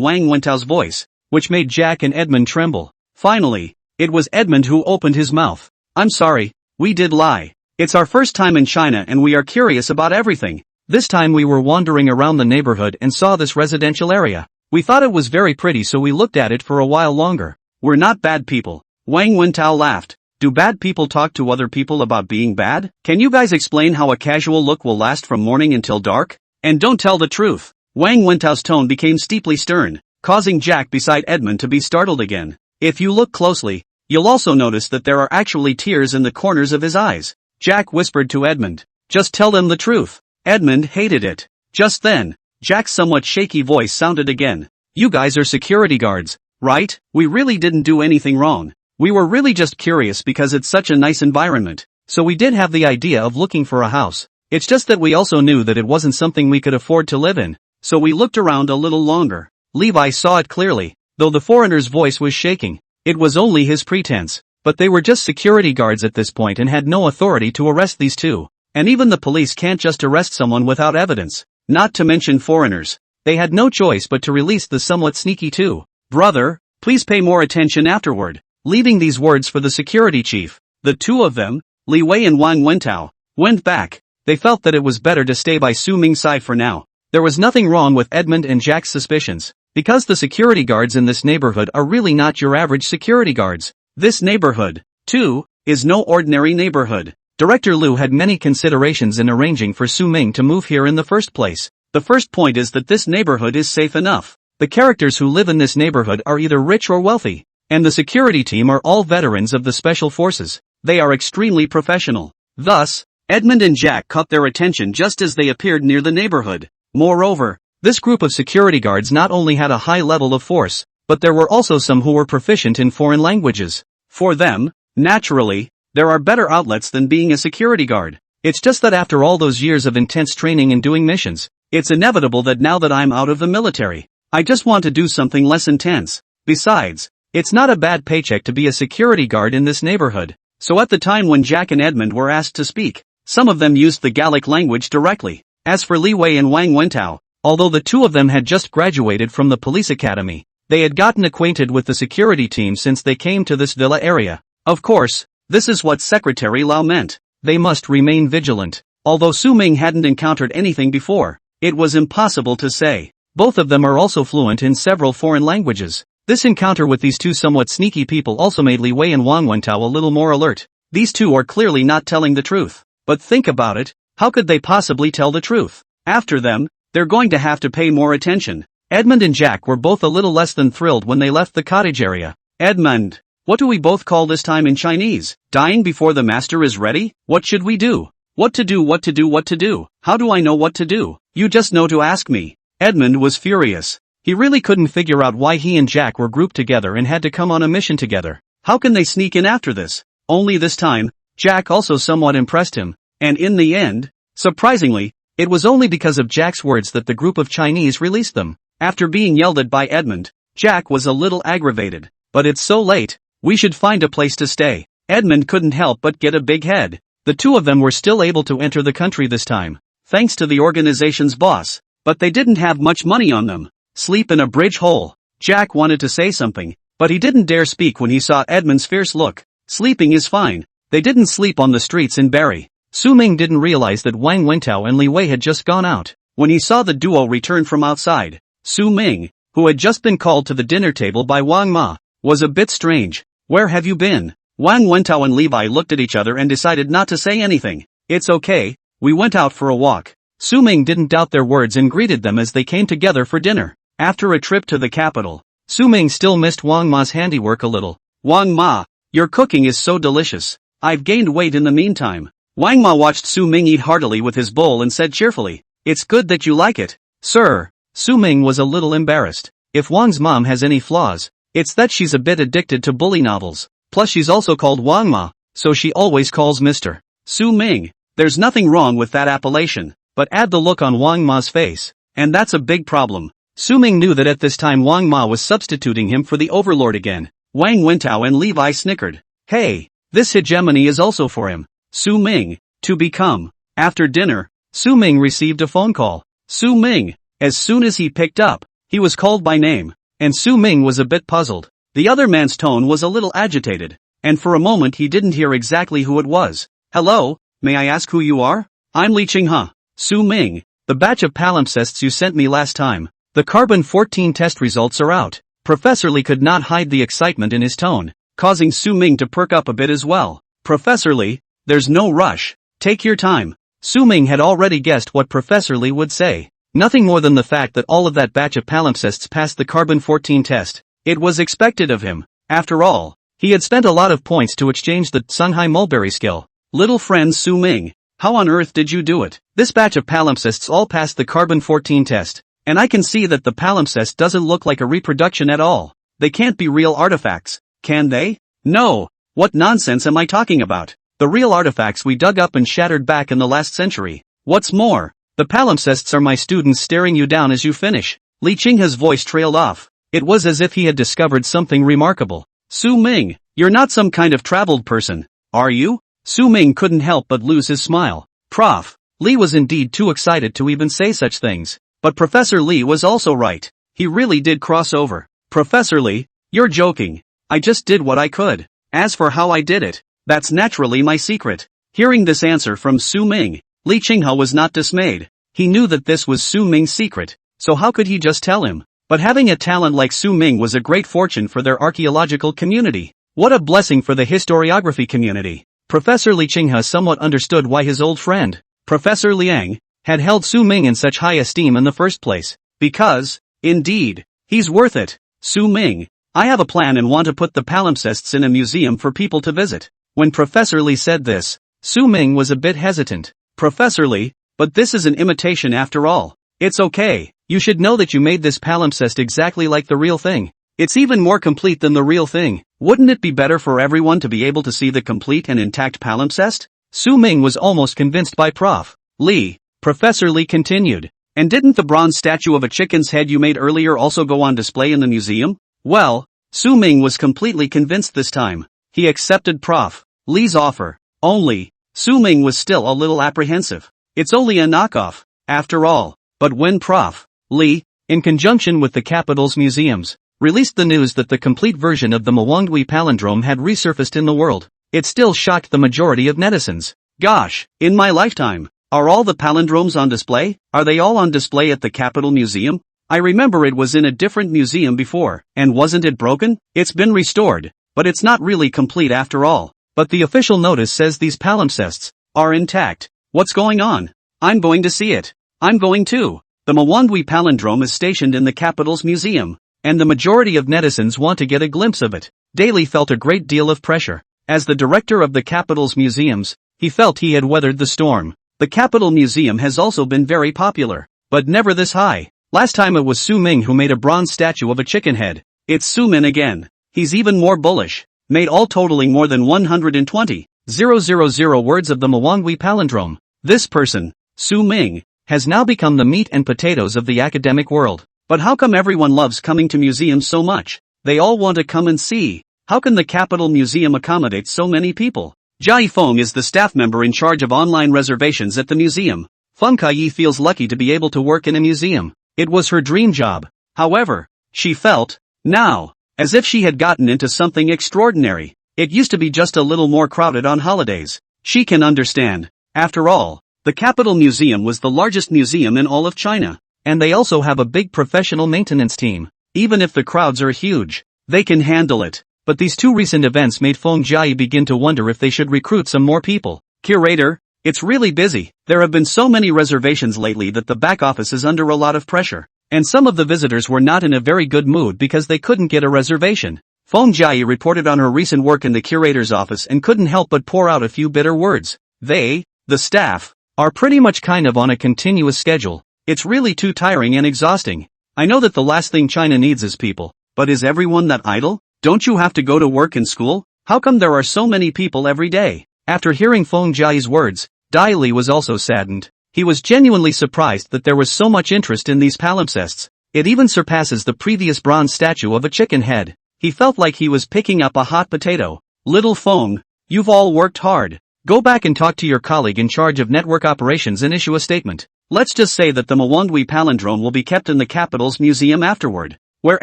Wang Wentao's voice, which made Jack and Edmund tremble. Finally, it was Edmund who opened his mouth. I'm sorry, we did lie. It's our first time in China and we are curious about everything. This time we were wandering around the neighborhood and saw this residential area. We thought it was very pretty, so we looked at it for a while longer. We're not bad people. Wang Wentao laughed. Do bad people talk to other people about being bad? Can you guys explain how a casual look will last from morning until dark? And don't tell the truth. Wang Wentao's tone became steeply stern, causing Jack beside Edmund to be startled again. If you look closely, you'll also notice that there are actually tears in the corners of his eyes. Jack whispered to Edmund. Just tell them the truth. Edmund hated it. Just then, Jack's somewhat shaky voice sounded again. You guys are security guards, right? We really didn't do anything wrong. We were really just curious because it's such a nice environment, so we did have the idea of looking for a house. It's just that we also knew that it wasn't something we could afford to live in, so we looked around a little longer. Levi saw it clearly, though the foreigner's voice was shaking. It was only his pretense, but they were just security guards at this point and had no authority to arrest these two. And even the police can't just arrest someone without evidence, not to mention foreigners. They had no choice but to release the somewhat sneaky two. Brother, please pay more attention afterward. Leaving these words for the security chief, The two of them, Li Wei and Wang Wentao, went back. They felt that it was better to stay by Su Ming's side for now. There was nothing wrong with Edmund and Jack's suspicions, because the security guards in this neighborhood are really not your average security guards. This neighborhood, too, is no ordinary neighborhood. Director Liu had many considerations in arranging for Su Ming to move here in the first place. The first point is that this neighborhood is safe enough. The characters who live in this neighborhood are either rich or wealthy, and the security team are all veterans of the special forces. They are extremely professional. Thus, Edmund and Jack caught their attention just as they appeared near the neighborhood. Moreover, this group of security guards not only had a high level of force, but there were also some who were proficient in foreign languages. For them, naturally, there are better outlets than being a security guard. It's just that after all those years of intense training and doing missions, it's inevitable that now that I'm out of the military, I just want to do something less intense. Besides, it's not a bad paycheck to be a security guard in this neighborhood. So at the time when Jack and Edmund were asked to speak, some of them used the Gallic language directly. As for Li Wei and Wang Wentao, although the two of them had just graduated from the police academy, they had gotten acquainted with the security team since they came to this villa area. Of course, this is what Secretary Lau meant. They must remain vigilant. Although Su Ming hadn't encountered anything before, it was impossible to say. Both of them are also fluent in several foreign languages. This encounter with these two somewhat sneaky people also made Li Wei and Wang Wentao a little more alert. These two are clearly not telling the truth. But think about it, how could they possibly tell the truth? After them, they're going to have to pay more attention. Edmund and Jack were both a little less than thrilled when they left the cottage area. Edmund, what do we both call this time in Chinese? Dying before the master is ready? What should we do? What to do, what to do, what to do? How do I know what to do? You just know to ask me. Edmund was furious. He really couldn't figure out why he and Jack were grouped together and had to come on a mission together. How can they sneak in after this? Only this time, Jack also somewhat impressed him. And in the end, surprisingly, it was only because of Jack's words that the group of Chinese released them. After being yelled at by Edmund, Jack was a little aggravated. But it's so late, we should find a place to stay. Edmund couldn't help but get a big head. The two of them were still able to enter the country this time, thanks to the organization's boss. But they didn't have much money on them. Sleep in a bridge hole. Jack wanted to say something, but he didn't dare speak when he saw Edmund's fierce look. Sleeping is fine. They didn't sleep on the streets in Barry. Su Ming didn't realize that Wang Wentao and Li Wei had just gone out. When he saw the duo return from outside, Su Ming, who had just been called to the dinner table by Wang Ma, was a bit strange. Where have you been? Wang Wentao and Levi looked at each other and decided not to say anything. It's okay, we went out for a walk. Su Ming didn't doubt their words and greeted them as they came together for dinner. After a trip to the capital, Su Ming still missed Wang Ma's handiwork a little. Wang Ma, your cooking is so delicious. I've gained weight in the meantime. Wang Ma watched Su Ming eat heartily with his bowl and said cheerfully, it's good that you like it. Sir, Su Ming was a little embarrassed. If Wang's mom has any flaws, it's that she's a bit addicted to bully novels. Plus she's also called Wang Ma, so she always calls Mr. Su Ming. There's nothing wrong with that appellation, but add the look on Wang Ma's face, and that's a big problem. Su Ming knew that at this time Wang Ma was substituting him for the overlord again. Wang Wentao and Levi snickered. Hey, this hegemony is also for him. Su Ming, to become. After dinner, Su Ming received a phone call. Su Ming. As soon as he picked up, he was called by name, and Su Ming was a bit puzzled. The other man's tone was a little agitated, and for a moment he didn't hear exactly who it was. Hello, may I ask who you are? I'm Li Qinghua. Su Ming, the batch of palimpsests you sent me last time. The carbon-14 test results are out. Professor Li could not hide the excitement in his tone, causing Su Ming to perk up a bit as well. Professor Li, there's no rush. Take your time. Su Ming had already guessed what Professor Li would say. Nothing more than the fact that all of that batch of palimpsests passed the carbon-14 test. It was expected of him. After all, he had spent a lot of points to exchange the Shanghai Mulberry skill. Little friend Su Ming, how on earth did you do it? This batch of palimpsests all passed the carbon-14 test. And I can see that the palimpsest doesn't look like a reproduction at all. They can't be real artifacts, can they? No, what nonsense am I talking about? The real artifacts we dug up and shattered back in the last century. What's more, the palimpsests are my students staring you down as you finish. Li Qinghua's voice trailed off. It was as if he had discovered something remarkable. Su Ming, you're not some kind of traveled person, are you? Su Ming couldn't help but lose his smile. Prof. Li was indeed too excited to even say such things. But Professor Li was also right. He really did cross over. Professor Li, you're joking. I just did what I could. As for how I did it, That's naturally my secret. Hearing this answer from Su Ming, Li Qinghe was not dismayed. He knew that this was Su Ming's secret, so how could he just tell him? But having a talent like Su Ming was a great fortune for their archaeological community. What a blessing for the historiography community. Professor Li Qinghe somewhat understood why his old friend, Professor Liang, had held Su Ming in such high esteem in the first place. Because, indeed, he's worth it. Su Ming, I have a plan and want to put the palimpsests in a museum for people to visit. When Professor Li said this, Su Ming was a bit hesitant. Professor Li, but this is an imitation after all. It's okay, you should know that you made this palimpsest exactly like the real thing. It's even more complete than the real thing. Wouldn't it be better for everyone to be able to see the complete and intact palimpsest? Su Ming was almost convinced by Prof. Li. Professor Li continued. And didn't the bronze statue of a chicken's head you made earlier also go on display in the museum? Well, Su Ming was completely convinced this time. He accepted Prof. Li's offer. Only, Su Ming was still a little apprehensive. It's only a knockoff, after all. But when Prof. Li, in conjunction with the capital's museums, released the news that the complete version of the manhwa palindrome had resurfaced in the world, it still shocked the majority of netizens. Gosh, in my lifetime, are all the palindromes on display? Are they all on display at the Capitol Museum? I remember it was in a different museum before, and wasn't it broken? It's been restored, but it's not really complete after all. But the official notice says these palimpsests are intact. What's going on? I'm going to see it. I'm going too. The manhwa palindrome is stationed in the Capitol's museum, and the majority of netizens want to get a glimpse of it. Daly felt a great deal of pressure. As the director of the Capitol's museums, he felt he had weathered the storm. The Capitol Museum has also been very popular, but never this high. Last time it was Su Ming who made a bronze statue of a chicken head. It's Su Ming again. He's even more bullish. Made all totaling more than 120,000 words of the manhwa palindrome. This person, Su Ming, has now become the meat and potatoes of the academic world. But how come everyone loves coming to museums so much? They all want to come and see. How can the Capitol Museum accommodate so many people? Jia Feng is the staff member in charge of online reservations at the museum. Feng Kaiyi feels lucky to be able to work in a museum. It was her dream job. However, she felt, now, as if she had gotten into something extraordinary. It used to be just a little more crowded on holidays. She can understand. After all, the Capitol Museum was the largest museum in all of China. And they also have a big professional maintenance team. Even if the crowds are huge, they can handle it. But these two recent events made Feng Jiayi begin to wonder if they should recruit some more people. Curator, it's really busy. There have been so many reservations lately that the back office is under a lot of pressure. And some of the visitors were not in a very good mood because they couldn't get a reservation. Feng Jiayi reported on her recent work in the curator's office and couldn't help but pour out a few bitter words. They, the staff, are pretty much kind of on a continuous schedule. It's really too tiring and exhausting. I know that the last thing China needs is people, but is everyone that idle? Don't you have to go to work and school? How come there are so many people every day? After hearing Feng Jiayi's words, Dai Li was also saddened. He was genuinely surprised that there was so much interest in these palimpsests. It even surpasses the previous bronze statue of a chicken head. He felt like he was picking up a hot potato. Little Feng, you've all worked hard. Go back and talk to your colleague in charge of network operations and issue a statement. Let's just say that the manhwa palindrome will be kept in the Capitol's museum afterward, where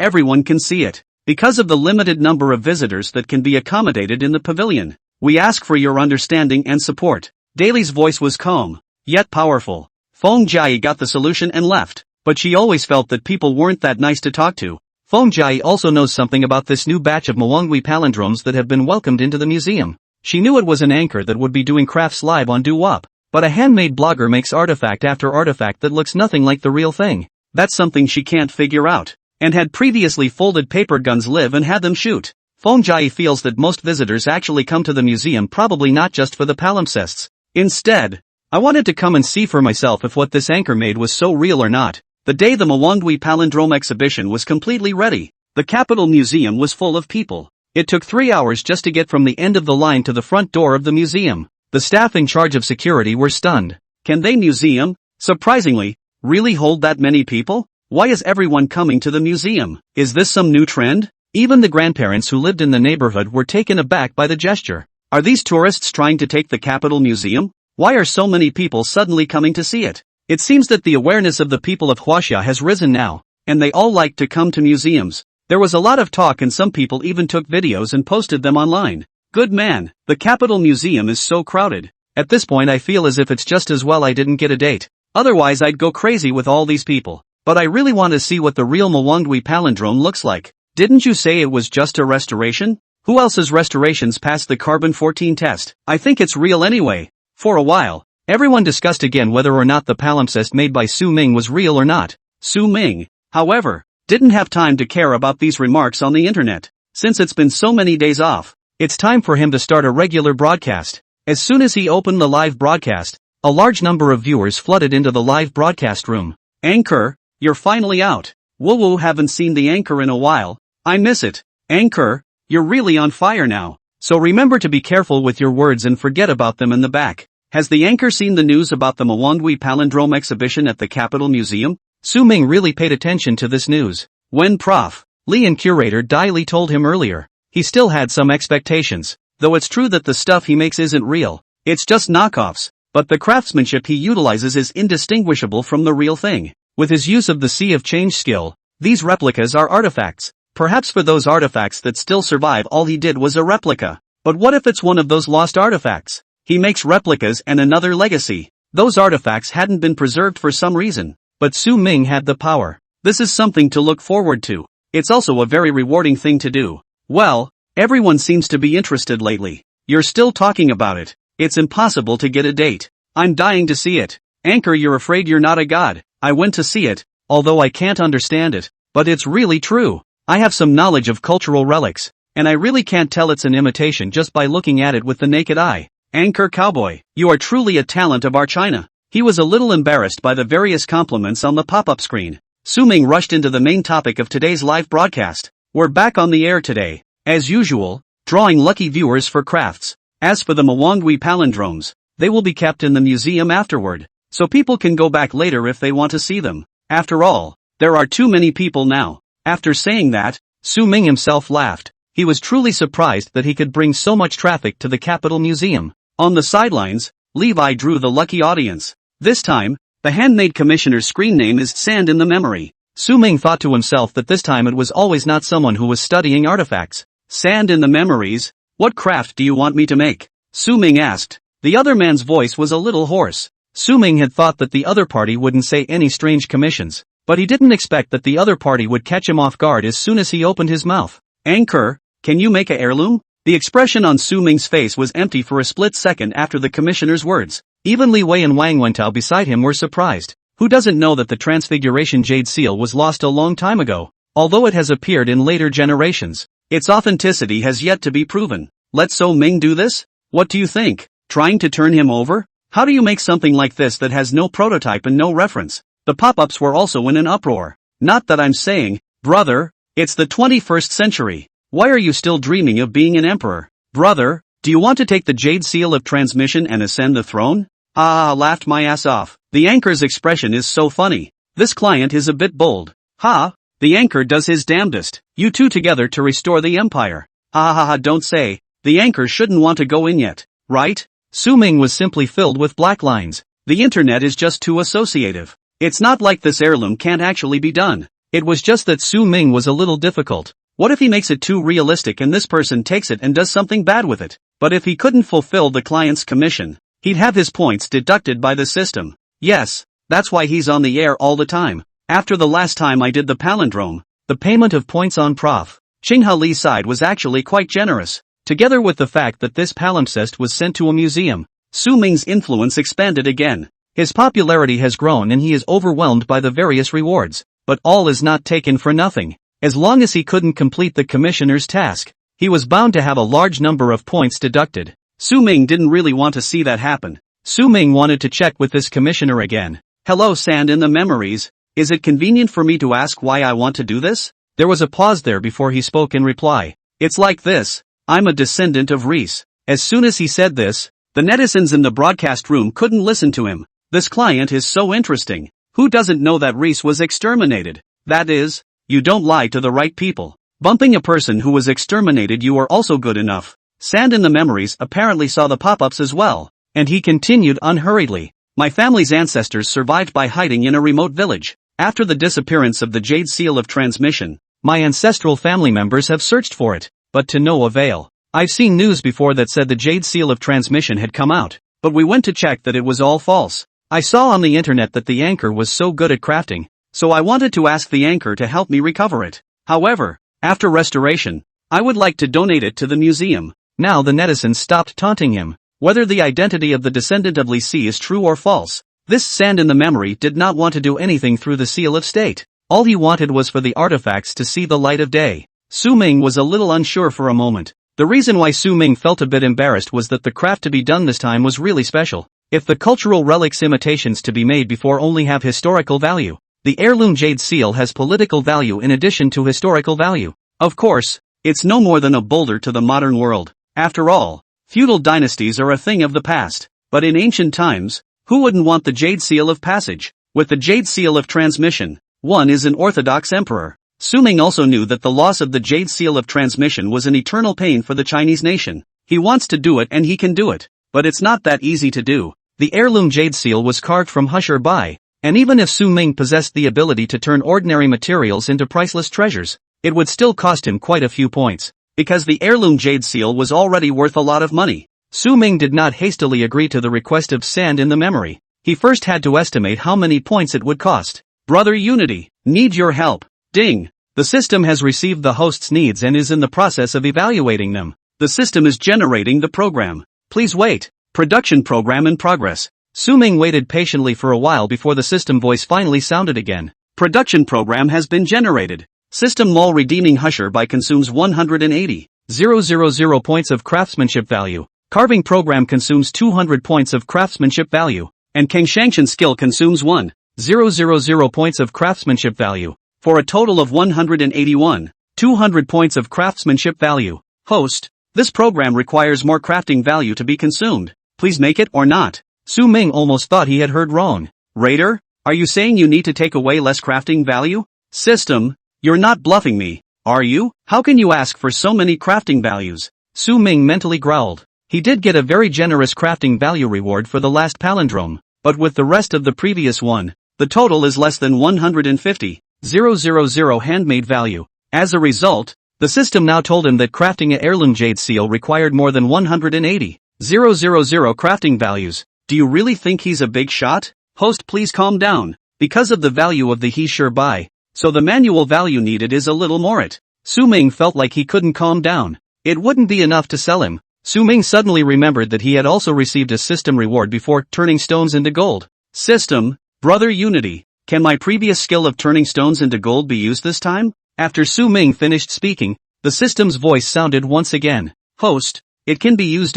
everyone can see it. Because of the limited number of visitors that can be accommodated in the pavilion, we ask for your understanding and support. Daly's voice was calm, yet powerful. Feng Jiayi got the solution and left, but she always felt that people weren't that nice to talk to. Feng Jiayi also knows something about this new batch of manhwa palindromes that have been welcomed into the museum. She knew it was an anchor that would be doing crafts live on Doo-Wop, but a handmade blogger makes artifact after artifact that looks nothing like the real thing. That's something she can't figure out. And had previously folded paper guns live and had them shoot. Feng Jiayi feels that most visitors actually come to the museum probably not just for the palimpsests. Instead, I wanted to come and see for myself if what this anchor made was so real or not. The day the manhwa palindrome exhibition was completely ready, the Capitol Museum was full of people. It took 3 hours just to get from the end of the line to the front door of the museum. The staff in charge of security were stunned. Can they museum, surprisingly, really hold that many people? Why is everyone coming to the museum? Is this some new trend? Even the grandparents who lived in the neighborhood were taken aback by the gesture. Are these tourists trying to take the Capitol Museum? Why are so many people suddenly coming to see it? It seems that the awareness of the people of Huaxia has risen now, and they all like to come to museums. There was a lot of talk and some people even took videos and posted them online. Good man, the Capitol Museum is so crowded. At this point I feel as if it's just as well I didn't get a date. Otherwise I'd go crazy with all these people. But I really want to see what the real manhwa palindrome looks like. Didn't you say it was just a restoration? Who else's restorations passed the carbon-14 test? I think it's real anyway. For a while, everyone discussed again whether or not the palimpsest made by Su Ming was real or not. Su Ming, however, didn't have time to care about these remarks on the internet. Since it's been so many days off, it's time for him to start a regular broadcast. As soon as he opened the live broadcast, a large number of viewers flooded into the live broadcast room. Anchor, you're finally out. Woo-woo, haven't seen the anchor in a while. I miss it. Anchor, you're really on fire now. So remember to be careful with your words and forget about them in the back. Has the anchor seen the news about the manhwa palindrome exhibition at the Capitol Museum? Su Ming really paid attention to this news. When Prof. Lee and curator Dai Li told him earlier, he still had some expectations. Though it's true that the stuff he makes isn't real, it's just knockoffs, but the craftsmanship he utilizes is indistinguishable from the real thing. With his use of the Sea of Change skill, these replicas are artifacts. Perhaps for those artifacts that still survive all he did was a replica. But what if it's one of those lost artifacts? He makes replicas and another legacy. Those artifacts hadn't been preserved for some reason, but Su Ming had the power. This is something to look forward to. It's also a very rewarding thing to do. Well, everyone seems to be interested lately. You're still talking about it. It's impossible to get a date. I'm dying to see it. Anchor, you're afraid you're not a god. I went to see it, although I can't understand it, but it's really true. I have some knowledge of cultural relics, and I really can't tell it's an imitation just by looking at it with the naked eye. Anchor Cowboy, you are truly a talent of our China. He was a little embarrassed by the various compliments on the pop-up screen. Su Ming rushed into the main topic of today's live broadcast. We're back on the air today, as usual, drawing lucky viewers for crafts. As for the manhwa palindromes, they will be kept in the museum afterward, so people can go back later if they want to see them. After all, there are too many people now. After saying that, Su Ming himself laughed. He was truly surprised that he could bring so much traffic to the Capitol Museum. On the sidelines, Levi drew the lucky audience. This time, the handmade commissioner's screen name is Sand in the Memory. Su Ming thought to himself that this time it was always not someone who was studying artifacts. Sand in the Memories? What craft do you want me to make? Su Ming asked. The other man's voice was a little hoarse. Su Ming had thought that the other party wouldn't say any strange commissions, but he didn't expect that the other party would catch him off guard as soon as he opened his mouth. Anchor, can you make a heirloom? The expression on Su Ming's face was empty for a split second after the commissioner's words. Even Li Wei and Wang Wentao beside him were surprised. Who doesn't know that the Transfiguration Jade Seal was lost a long time ago? Although it has appeared in later generations, its authenticity has yet to be proven. Let Su Ming do this? What do you think? Trying to turn him over? How do you make something like this that has no prototype and no reference? The pop-ups were also in an uproar. Not that I'm saying, brother, it's the 21st century. Why are you still dreaming of being an emperor? Brother, do you want to take the Jade Seal of Transmission and ascend the throne? Laughed my ass off. The anchor's expression is so funny. This client is a bit bold. The anchor does his damnedest. You two together to restore the empire. Don't say. The anchor shouldn't want to go in yet, right? Su Ming was simply filled with black lines. The internet is just too associative. It's not like this heirloom can't actually be done. It was just that Su Ming was a little difficult. What if he makes it too realistic and this person takes it and does something bad with it? But if he couldn't fulfill the client's commission, he'd have his points deducted by the system. Yes, that's why he's on the air all the time. After the last time I did the palindrome, the payment of points on Prof. Xingha Li's side was actually quite generous. Together with the fact that this palimpsest was sent to a museum, Su Ming's influence expanded again. His popularity has grown and he is overwhelmed by the various rewards. But all is not taken for nothing. As long as he couldn't complete the commissioner's task, he was bound to have a large number of points deducted. Su Ming didn't really want to see that happen. Su Ming wanted to check with this commissioner again. Hello, Sand in the Memories. Is it convenient for me to ask why I want to do this? There was a pause there before he spoke in reply. It's like this. I'm a descendant of Reese. As soon as he said this, the netizens in the broadcast room couldn't listen to him. This client is so interesting. Who doesn't know that Reese was exterminated? That is, you don't lie to the right people. Bumping a person who was exterminated, you are also good enough. Sand in the Memories apparently saw the pop-ups as well, and he continued unhurriedly. My family's ancestors survived by hiding in a remote village. After the disappearance of the Jade Seal of Transmission, my ancestral family members have searched for it, but to no avail. I've seen news before that said the jade seal of transmission had come out, but we went to check that it was all false. I saw on the internet that the anchor was so good at crafting, so I wanted to ask the anchor to help me recover it. However, after restoration, I would like to donate it to the museum. Now the netizens stopped taunting him. Whether the identity of the descendant of Li Si is true or false, this sand in the memory did not want to do anything through the seal of state. All he wanted was for the artifacts to see the light of day. Su Ming was a little unsure for a moment. The reason why Su Ming felt a bit embarrassed was that the craft to be done this time was really special. If the cultural relics imitations to be made before only have historical value, the heirloom jade seal has political value in addition to historical value. Of course, it's no more than a boulder to the modern world. After all, feudal dynasties are a thing of the past. But in ancient times, who wouldn't want the jade seal of passage? With the jade seal of transmission, one is an orthodox emperor. Su Ming also knew that the loss of the jade seal of transmission was an eternal pain for the Chinese nation. He wants to do it and he can do it. But it's not that easy to do. The heirloom jade seal was carved from Husher Bai, and even if Su Ming possessed the ability to turn ordinary materials into priceless treasures, it would still cost him quite a few points. Because the heirloom jade seal was already worth a lot of money, Su Ming did not hastily agree to the request of sand in the memory. He first had to estimate how many points it would cost. Brother Unity, need your help. Ding. The system has received the host's needs and is in the process of evaluating them. The system is generating the program. Please wait. Production program in progress. Su Ming waited patiently for a while before the system voice finally sounded again. Production program has been generated. System mall redeeming Husher by consumes 180,000 points of craftsmanship value. Carving program consumes 200 points of craftsmanship value. And Kengshangshan skill consumes 1,000 points of craftsmanship value. For a total of 181,200 points of craftsmanship value. Host, this program requires more crafting value to be consumed. Please make it or not. Su Ming almost thought he had heard wrong. Raider, are you saying you need to take away less crafting value? System, you're not bluffing me, are you? How can you ask for so many crafting values? Su Ming mentally growled. He did get a very generous crafting value reward for the last palindrome, but with the rest of the previous one, the total is less than 150,000 handmade value. As a result, the system now told him that crafting an heirloom jade seal required more than 180,000 crafting values. Do you really think he's a big shot? Host, please calm down. Because of the value of the he sure buy, so the manual value needed is a little more it. Su Ming felt like he couldn't calm down. It wouldn't be enough to sell him. Su Ming suddenly remembered that he had also received a system reward before turning stones into gold. System, Brother Unity, can my previous skill of turning stones into gold be used this time? After Su Ming finished speaking, the system's voice sounded once again. Host, it can be used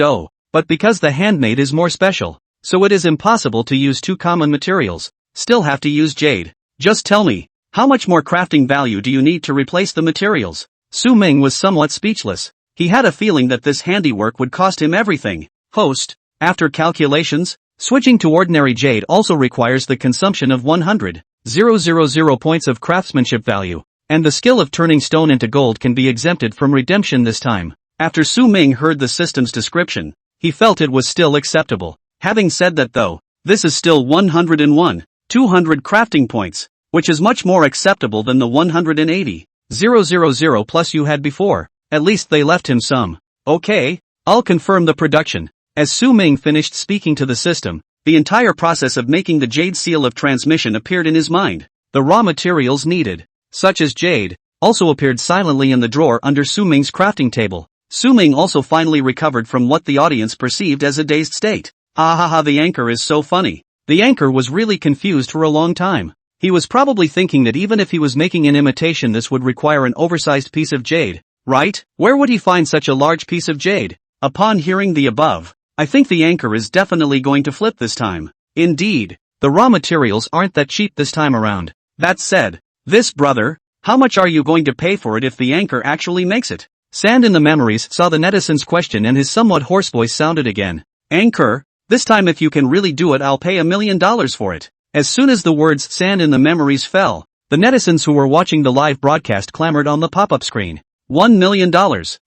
but because the handmade is more special, so it is impossible to use two common materials. Still have to use jade. Just tell me, how much more crafting value do you need to replace the materials? Su Ming was somewhat speechless. He had a feeling that this handiwork would cost him everything. Host, after calculations, switching to ordinary jade also requires the consumption of 100,000 points of craftsmanship value, and the skill of turning stone into gold can be exempted from redemption this time. After Su Ming heard the system's description, he felt it was still acceptable. Having said that though, this is still 101,200 crafting points, which is much more acceptable than the 180,000 plus you had before. At least they left him some. Okay, I'll confirm the production. As Su Ming finished speaking to the system, the entire process of making the jade seal of transmission appeared in his mind. The raw materials needed, such as jade, also appeared silently in the drawer under Su Ming's crafting table. Su Ming also finally recovered from what the audience perceived as a dazed state. Ahaha, the anchor is so funny. The anchor was really confused for a long time. He was probably thinking that even if he was making an imitation, this would require an oversized piece of jade, right? Where would he find such a large piece of jade? Upon hearing the above, I think the anchor is definitely going to flip this time. Indeed, the raw materials aren't that cheap this time around. That said, this brother, how much are you going to pay for it if the anchor actually makes it? Sand in the memories saw the netizens' question and his somewhat hoarse voice sounded again. Anchor, this time if you can really do it I'll pay $1 million for it. As soon as the words sand in the memories fell, the netizens who were watching the live broadcast clamored on the pop-up screen. $1 million.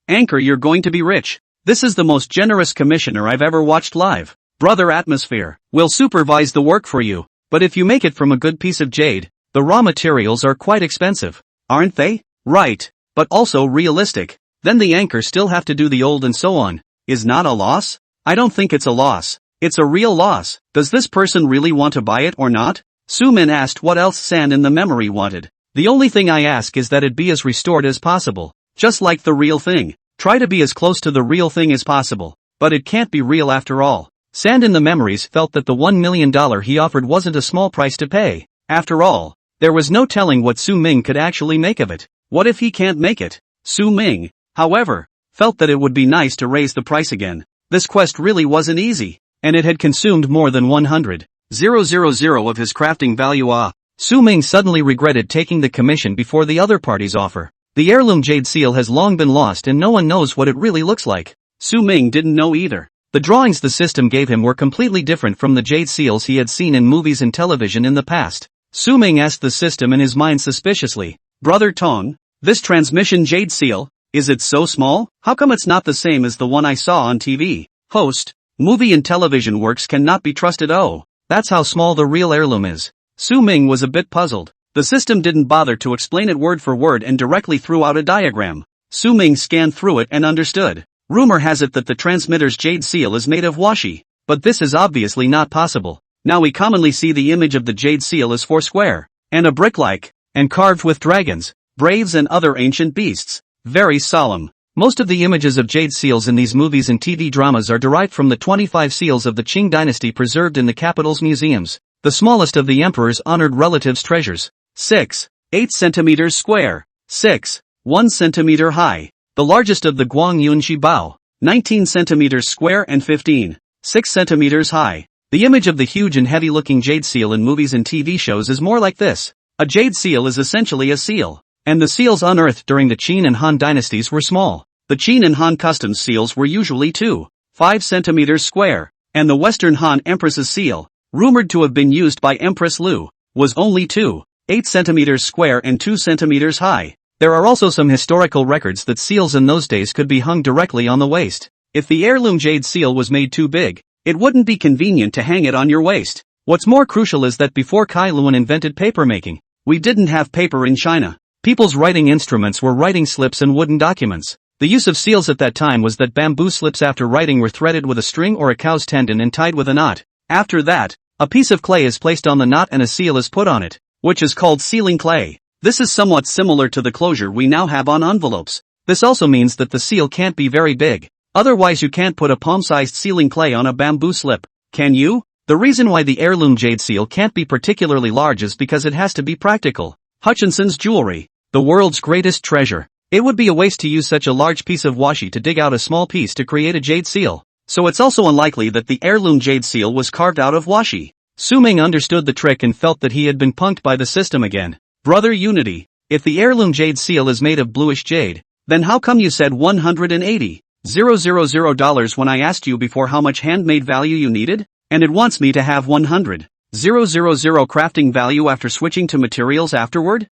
Anchor, you're going to be rich. This is the most generous commissioner I've ever watched live. Brother Atmosphere, will supervise the work for you, but if you make it from a good piece of jade, the raw materials are quite expensive, aren't they? Right, but also realistic. Then the anchor still have to do the old and so on. Is not a loss? I don't think it's a loss. It's a real loss. Does this person really want to buy it or not? Su-min asked what else Sand in the memory wanted. The only thing I ask is that it be as restored as possible. Just like the real thing. Try to be as close to the real thing as possible. But it can't be real after all. Sand in the memories felt that the $1 million he offered wasn't a small price to pay. After all, there was no telling what Su-ming could actually make of it. What if he can't make it? Su-ming, however, felt that it would be nice to raise the price again. This quest really wasn't easy, and it had consumed more than 100,000 of his crafting value. Su-ming suddenly regretted taking the commission before the other party's offer. The heirloom jade seal has long been lost and no one knows what it really looks like. Su-ming didn't know either. The drawings the system gave him were completely different from the jade seals he had seen in movies and television in the past. Su-ming asked the system in his mind suspiciously, "Brother Tong, this transmission jade seal, is it so small? How come it's not the same as the one I saw on TV?" Host, movie and television works cannot be trusted. Oh, that's how small the real heirloom is. Su-ming was a bit puzzled. The system didn't bother to explain it word for word and directly threw out a diagram. Su-ming scanned through it and understood. Rumor has it that the transmitter's jade seal is made of washi, but this is obviously not possible. Now we commonly see the image of the jade seal as four square, and a brick-like, and carved with dragons, braves and other ancient beasts. Very solemn. Most of the images of jade seals in these movies and TV dramas are derived from the 25 seals of the Qing dynasty preserved in the capital's museums. The smallest of the emperor's honored relatives' treasures. 6.8 centimeters square. 6.1 centimeter high. The largest of the Guangyun Shibao. 19 centimeters square and 15.6 centimeters high. The image of the huge and heavy-looking jade seal in movies and TV shows is more like this. A jade seal is essentially a seal. And the seals unearthed during the Qin and Han dynasties were small. The Qin and Han customs seals were usually 2.5 centimeters square. And the Western Han Empress's seal, rumored to have been used by Empress Lu, was only 2.8 centimeters square and 2 centimeters high. There are also some historical records that seals in those days could be hung directly on the waist. If the heirloom jade seal was made too big, it wouldn't be convenient to hang it on your waist. What's more crucial is that before Kai Luan invented papermaking, we didn't have paper in China. People's writing instruments were writing slips and wooden documents. The use of seals at that time was that bamboo slips after writing were threaded with a string or a cow's tendon and tied with a knot. After that, a piece of clay is placed on the knot and a seal is put on it, which is called sealing clay. This is somewhat similar to the closure we now have on envelopes. This also means that the seal can't be very big. Otherwise you can't put a palm-sized sealing clay on a bamboo slip, can you? The reason why the heirloom jade seal can't be particularly large is because it has to be practical. Hutchinson's jewelry, the world's greatest treasure. It would be a waste to use such a large piece of washi to dig out a small piece to create a jade seal. So it's also unlikely that the heirloom jade seal was carved out of washi. Su-ming understood the trick and felt that he had been punked by the system again. Brother Unity, if the heirloom jade seal is made of bluish jade, then how come you said $180,000 when I asked you before how much handmade value you needed? And it wants me to have 100,000 crafting value after switching to materials afterward?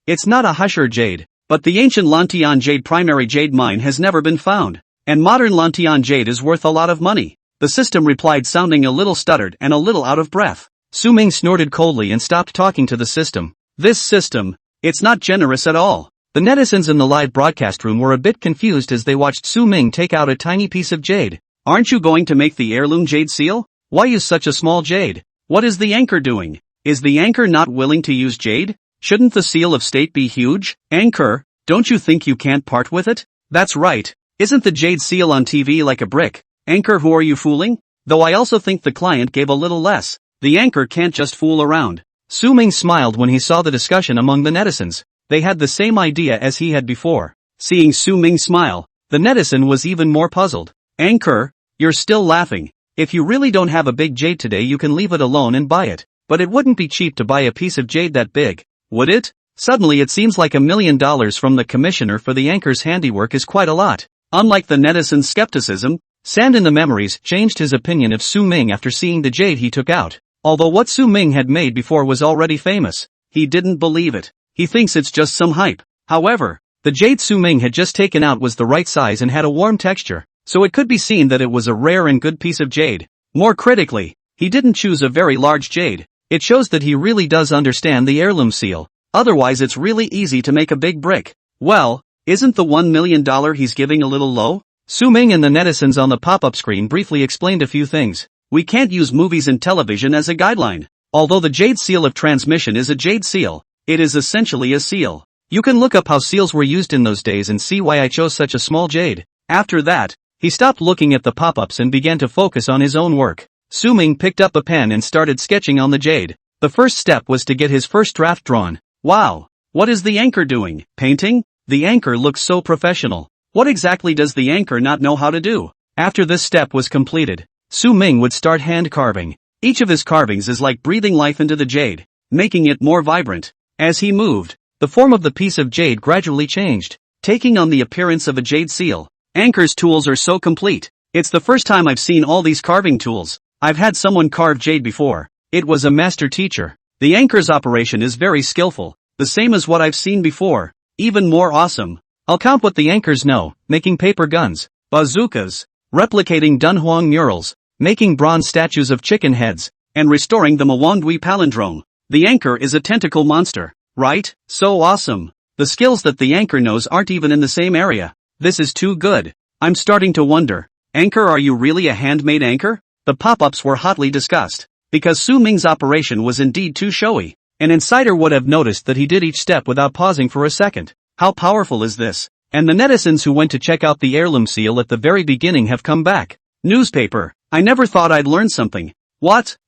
It's not a Husher jade, but the ancient Lantian jade primary jade mine has never been found, and modern Lantian jade is worth a lot of money. The system replied sounding a little stuttered and a little out of breath. Su-ming snorted coldly and stopped talking to the system. This system, it's not generous at all. The netizens in the live broadcast room were a bit confused as they watched Su-ming take out a tiny piece of jade. Aren't you going to make the heirloom jade seal? Why use such a small jade? What is the anchor doing? Is the anchor not willing to use jade? Shouldn't the seal of state be huge? Anchor, don't you think you can't part with it? That's right. Isn't the jade seal on TV like a brick? Anchor, who are you fooling? Though I also think the client gave a little less. The anchor can't just fool around. Su-ming smiled when he saw the discussion among the netizens. They had the same idea as he had before. Seeing Su-ming smile, the netizen was even more puzzled. Anchor, you're still laughing. If you really don't have a big jade today you can leave it alone and buy it. But it wouldn't be cheap to buy a piece of jade that big, would it? Suddenly it seems like $1 million from the commissioner for the anchor's handiwork is quite a lot. Unlike the netizen's skepticism, Sand in the Memories changed his opinion of Su-ming after seeing the jade he took out. Although what Su-ming had made before was already famous, he didn't believe it. He thinks it's just some hype. However, the jade Su-ming had just taken out was the right size and had a warm texture, so it could be seen that it was a rare and good piece of jade. More critically, he didn't choose a very large jade. It shows that he really does understand the heirloom seal. Otherwise it's really easy to make a big brick. Well, Isn't the $1 million he's giving a little low? Su Ming and the netizens on the pop-up screen briefly explained a few things. We can't use movies and television as a guideline. Although the jade seal of transmission is a jade seal, it is essentially a seal. You can look up how seals were used in those days and see why I chose such a small jade. After that, he stopped looking at the pop-ups and began to focus on his own work. Su Ming picked up a pen and started sketching on the jade. The first step was to get his first draft drawn. Wow! What is the anchor doing? Painting? The anchor looks so professional. What exactly does the anchor not know how to do? After this step was completed, Su Ming would start hand carving. Each of his carvings is like breathing life into the jade, making it more vibrant. As he moved, the form of the piece of jade gradually changed, taking on the appearance of a jade seal. Anchor's tools are so complete. It's the first time I've seen all these carving tools. I've had someone carve jade before. It was a master teacher. The anchor's operation is very skillful, the same as what I've seen before. Even more awesome. I'll count what the anchors know: making paper guns, bazookas, replicating Dunhuang murals, making bronze statues of chicken heads, and restoring the Mwangdui palindrome. The anchor is a tentacle monster, right? So awesome. The skills that the anchor knows aren't even in the same area. This is too good. I'm starting to wonder. Anchor, are you really a handmade anchor? The pop-ups were hotly discussed, because Su Ming's operation was indeed too showy. An insider would have noticed that he did each step without pausing for a second. How powerful is this? And the netizens who went to check out the heirloom seal at the very beginning have come back. Newspaper. I never thought I'd learn something. What?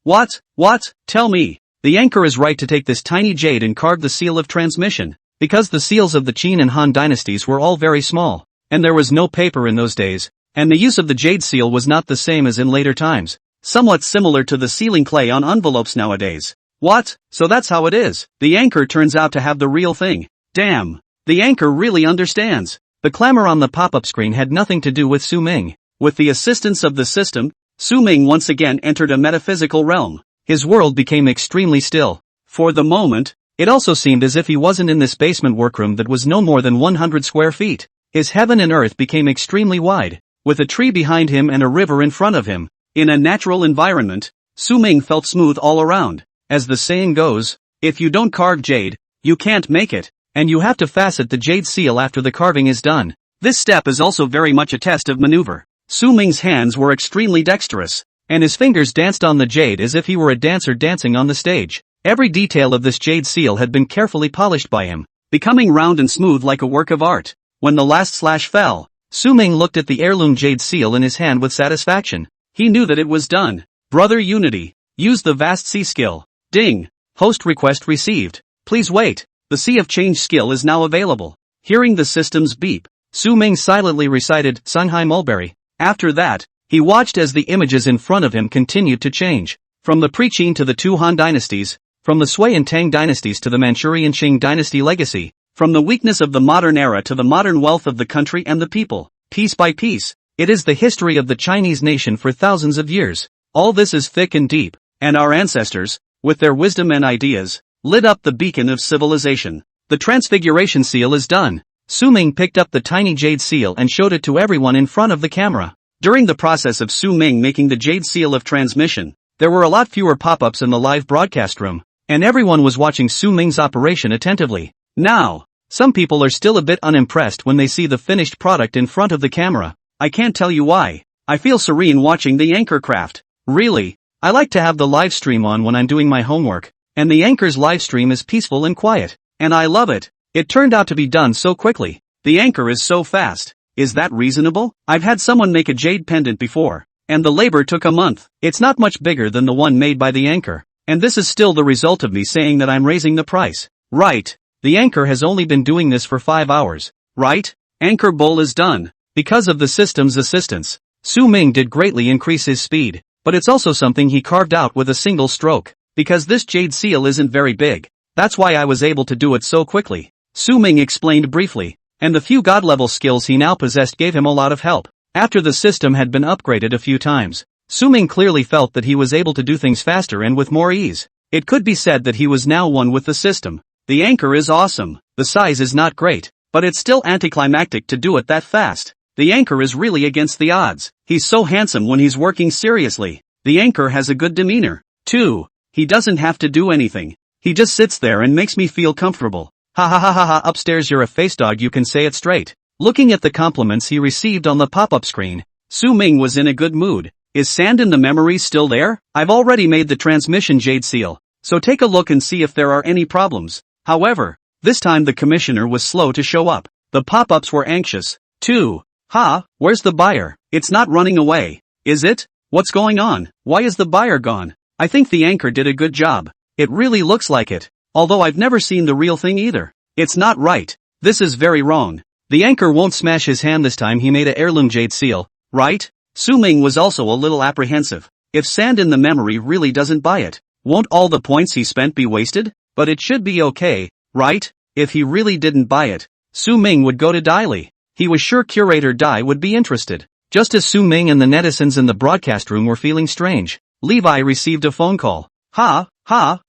Tell me. The anchor is right to take this tiny jade and carve the seal of transmission, because the seals of the Qin and Han dynasties were all very small, and there was no paper in those days, and the use of the jade seal was not the same as in later times, somewhat similar to the sealing clay on envelopes nowadays. What? So that's how it is. The anchor turns out to have the real thing. Damn. The anchor really understands. The clamor on the pop-up screen had nothing to do with Su Ming. With the assistance of the system, Su Ming once again entered a metaphysical realm. His world became extremely still. For the moment, it also seemed as if he wasn't in this basement workroom that was no more than 100 square feet. His heaven and earth became extremely wide, with a tree behind him and a river in front of him. In a natural environment, Su Ming felt smooth all around. As the saying goes, if you don't carve jade, you can't make it, and you have to facet the jade seal after the carving is done. This step is also very much a test of maneuver. Su Ming's hands were extremely dexterous, and his fingers danced on the jade as if he were a dancer dancing on the stage. Every detail of this jade seal had been carefully polished by him, becoming round and smooth like a work of art. When the last slash fell, Su Ming looked at the heirloom jade seal in his hand with satisfaction. He knew that it was done. Brother Unity, use the vast sea skill. Ding. Host request received. Please wait. The Sea of Change skill is now available. Hearing the system's beep, Su Ming silently recited Sunghai Mulberry. After that, he watched as the images in front of him continued to change. From the pre-Qin to the two Han dynasties, from the Sui and Tang dynasties to the Manchurian Qing dynasty legacy, from the weakness of the modern era to the modern wealth of the country and the people, piece by piece, it is the history of the Chinese nation for thousands of years. All this is thick and deep, and our ancestors, with their wisdom and ideas, lit up the beacon of civilization. The transfiguration seal is done. Su Ming picked up the tiny jade seal and showed it to everyone in front of the camera. During the process of Su Ming making the jade seal of transmission, there were a lot fewer pop-ups in the live broadcast room, and everyone was watching Su Ming's operation attentively. Now, some people are still a bit unimpressed when they see the finished product in front of the camera. I can't tell you why. I feel serene watching the anchor craft. Really, I like to have the live stream on when I'm doing my homework, and the anchor's live stream is peaceful and quiet, and I love it. It turned out to be done so quickly. The anchor is so fast. Is that reasonable? I've had someone make a jade pendant before, and the labor took a month. It's not much bigger than the one made by the anchor, and this is still the result of me saying that I'm raising the price. Right. The anchor has only been doing this for 5 hours. Right? Anchor bowl is done. Because of the system's assistance, Su Ming did greatly increase his speed. But it's also something he carved out with a single stroke. Because this jade seal isn't very big, that's why I was able to do it so quickly. Su Ming explained briefly, and the few god-level skills he now possessed gave him a lot of help. After the system had been upgraded a few times, Su Ming clearly felt that he was able to do things faster and with more ease. It could be said that he was now one with the system. The anchor is awesome. The size is not great, but it's still anticlimactic to do it that fast. The anchor is really against the odds. He's so handsome when he's working seriously. The anchor has a good demeanor, too. He doesn't have to do anything. He just sits there and makes me feel comfortable. Ha ha ha ha ha, upstairs you're a face dog, you can say it straight. Looking at the compliments he received on the pop-up screen, Su Ming was in a good mood. Is sand in the memories still there? I've already made the transmission jade seal, so take a look and see if there are any problems. However, this time the commissioner was slow to show up. The pop-ups were anxious, too. Where's the buyer? It's not running away, is it? What's going on? Why is the buyer gone? I think the anchor did a good job. It really looks like it. Although I've never seen the real thing either. It's not right. This is very wrong. The anchor won't smash his hand this time, he made a heirloom jade seal, right? Su Ming was also a little apprehensive. If sand in the memory really doesn't buy it, won't all the points he spent be wasted? But it should be okay, right? If he really didn't buy it, Su Ming would go to Dai Li. He was sure Curator Dai would be interested. Just as Su Ming and the netizens in the broadcast room were feeling strange, Levi received a phone call.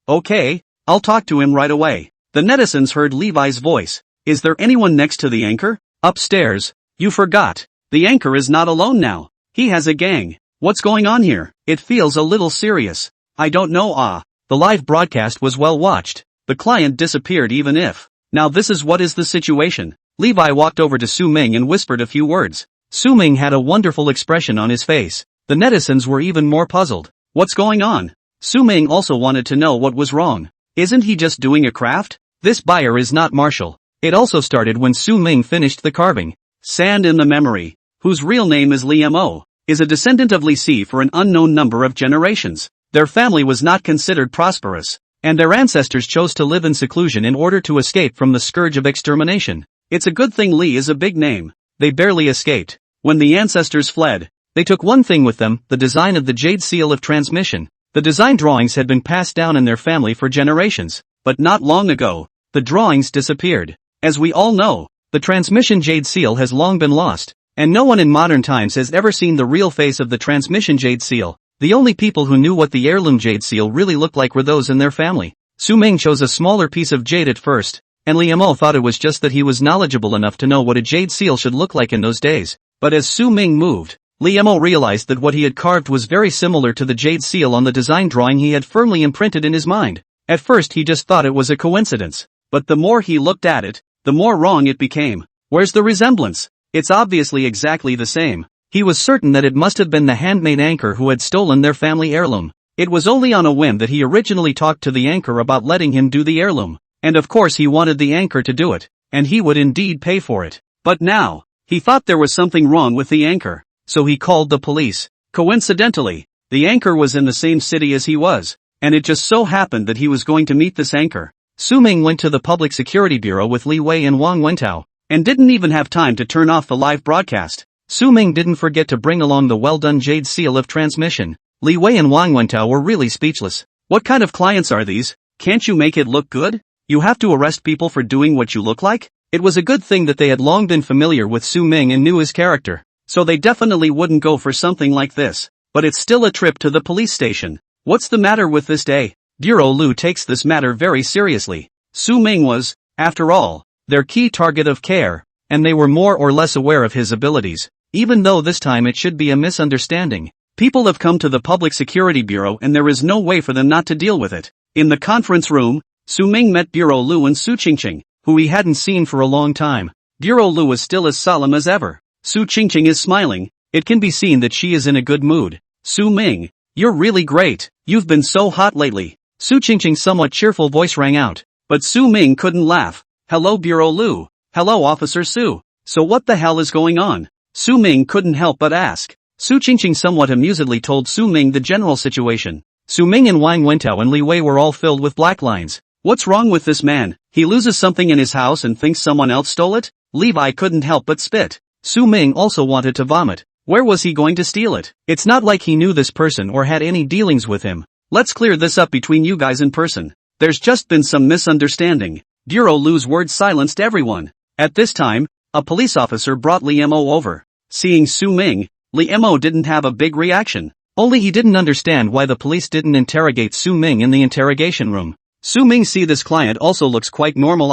Okay, I'll talk to him right away. The netizens heard Levi's voice. Is there anyone next to the anchor? Upstairs. You forgot. The anchor is not alone now. He has a gang. What's going on here? It feels a little serious. I don't know. The live broadcast was well watched. The client disappeared even if. Now this is what is the situation. Levi walked over to Su Ming and whispered a few words. Su Ming had a wonderful expression on his face. The netizens were even more puzzled. What's going on? Su Ming also wanted to know what was wrong. Isn't he just doing a craft? This buyer is not Marshall. It also started when Su Ming finished the carving. Sand in the memory, whose real name is Li Mo, is a descendant of Li Si for an unknown number of generations. Their family was not considered prosperous, and their ancestors chose to live in seclusion in order to escape from the scourge of extermination. It's a good thing Li is a big name. They barely escaped. When the ancestors fled, they took one thing with them, the design of the jade seal of transmission. The design drawings had been passed down in their family for generations, but not long ago, the drawings disappeared. As we all know, the transmission jade seal has long been lost, and no one in modern times has ever seen the real face of the transmission jade seal. The only people who knew what the heirloom jade seal really looked like were those in their family. Su Ming chose a smaller piece of jade at first, and Li Mo thought it was just that he was knowledgeable enough to know what a jade seal should look like in those days. But as Su Ming moved, Li Mo realized that what he had carved was very similar to the jade seal on the design drawing he had firmly imprinted in his mind. At first he just thought it was a coincidence, but the more he looked at it, the more wrong it became. Where's the resemblance? It's obviously exactly the same. He was certain that it must have been the handmade anchor who had stolen their family heirloom. It was only on a whim that he originally talked to the anchor about letting him do the heirloom. And of course he wanted the anchor to do it, and he would indeed pay for it. But now, he thought there was something wrong with the anchor, so he called the police. Coincidentally, the anchor was in the same city as he was, and it just so happened that he was going to meet this anchor. Su Ming went to the Public Security Bureau with Li Wei and Wang Wentao, and didn't even have time to turn off the live broadcast. Su Ming didn't forget to bring along the well-done jade seal of transmission. Li Wei and Wang Wentao were really speechless. What kind of clients are these? Can't you make it look good? You have to arrest people for doing what you look like? It was a good thing that they had long been familiar with Su Ming and knew his character, so they definitely wouldn't go for something like this. But it's still a trip to the police station. What's the matter with this day? Bureau Lu takes this matter very seriously. Su Ming was, after all, their key target of care, and they were more or less aware of his abilities, even though this time it should be a misunderstanding. People have come to the Public Security Bureau and there is no way for them not to deal with it. In the conference room, Su Ming met Bureau Lu and Su Qingqing, who he hadn't seen for a long time. Bureau Lu is still as solemn as ever. Su Qingqing is smiling. It can be seen that she is in a good mood. Su Ming, you're really great. You've been so hot lately. Su Qingqing's somewhat cheerful voice rang out, but Su Ming couldn't laugh. Hello Bureau Lu. Hello Officer Su. So what the hell is going on? Su Ming couldn't help but ask. Su Qingqing somewhat amusedly told Su Ming the general situation. Su Ming and Wang Wentao and Li Wei were all filled with black lines. What's wrong with this man? He loses something in his house and thinks someone else stole it? Levi couldn't help but spit. Su Ming also wanted to vomit. Where was he going to steal it? It's not like he knew this person or had any dealings with him. Let's clear this up between you guys in person. There's just been some misunderstanding. Bureau Lu's words silenced everyone. At this time, a police officer brought Li Mo over. Seeing Su Ming, Li Mo didn't have a big reaction. Only he didn't understand why the police didn't interrogate Su Ming in the interrogation room. Su Ming, see, this client also looks quite normal.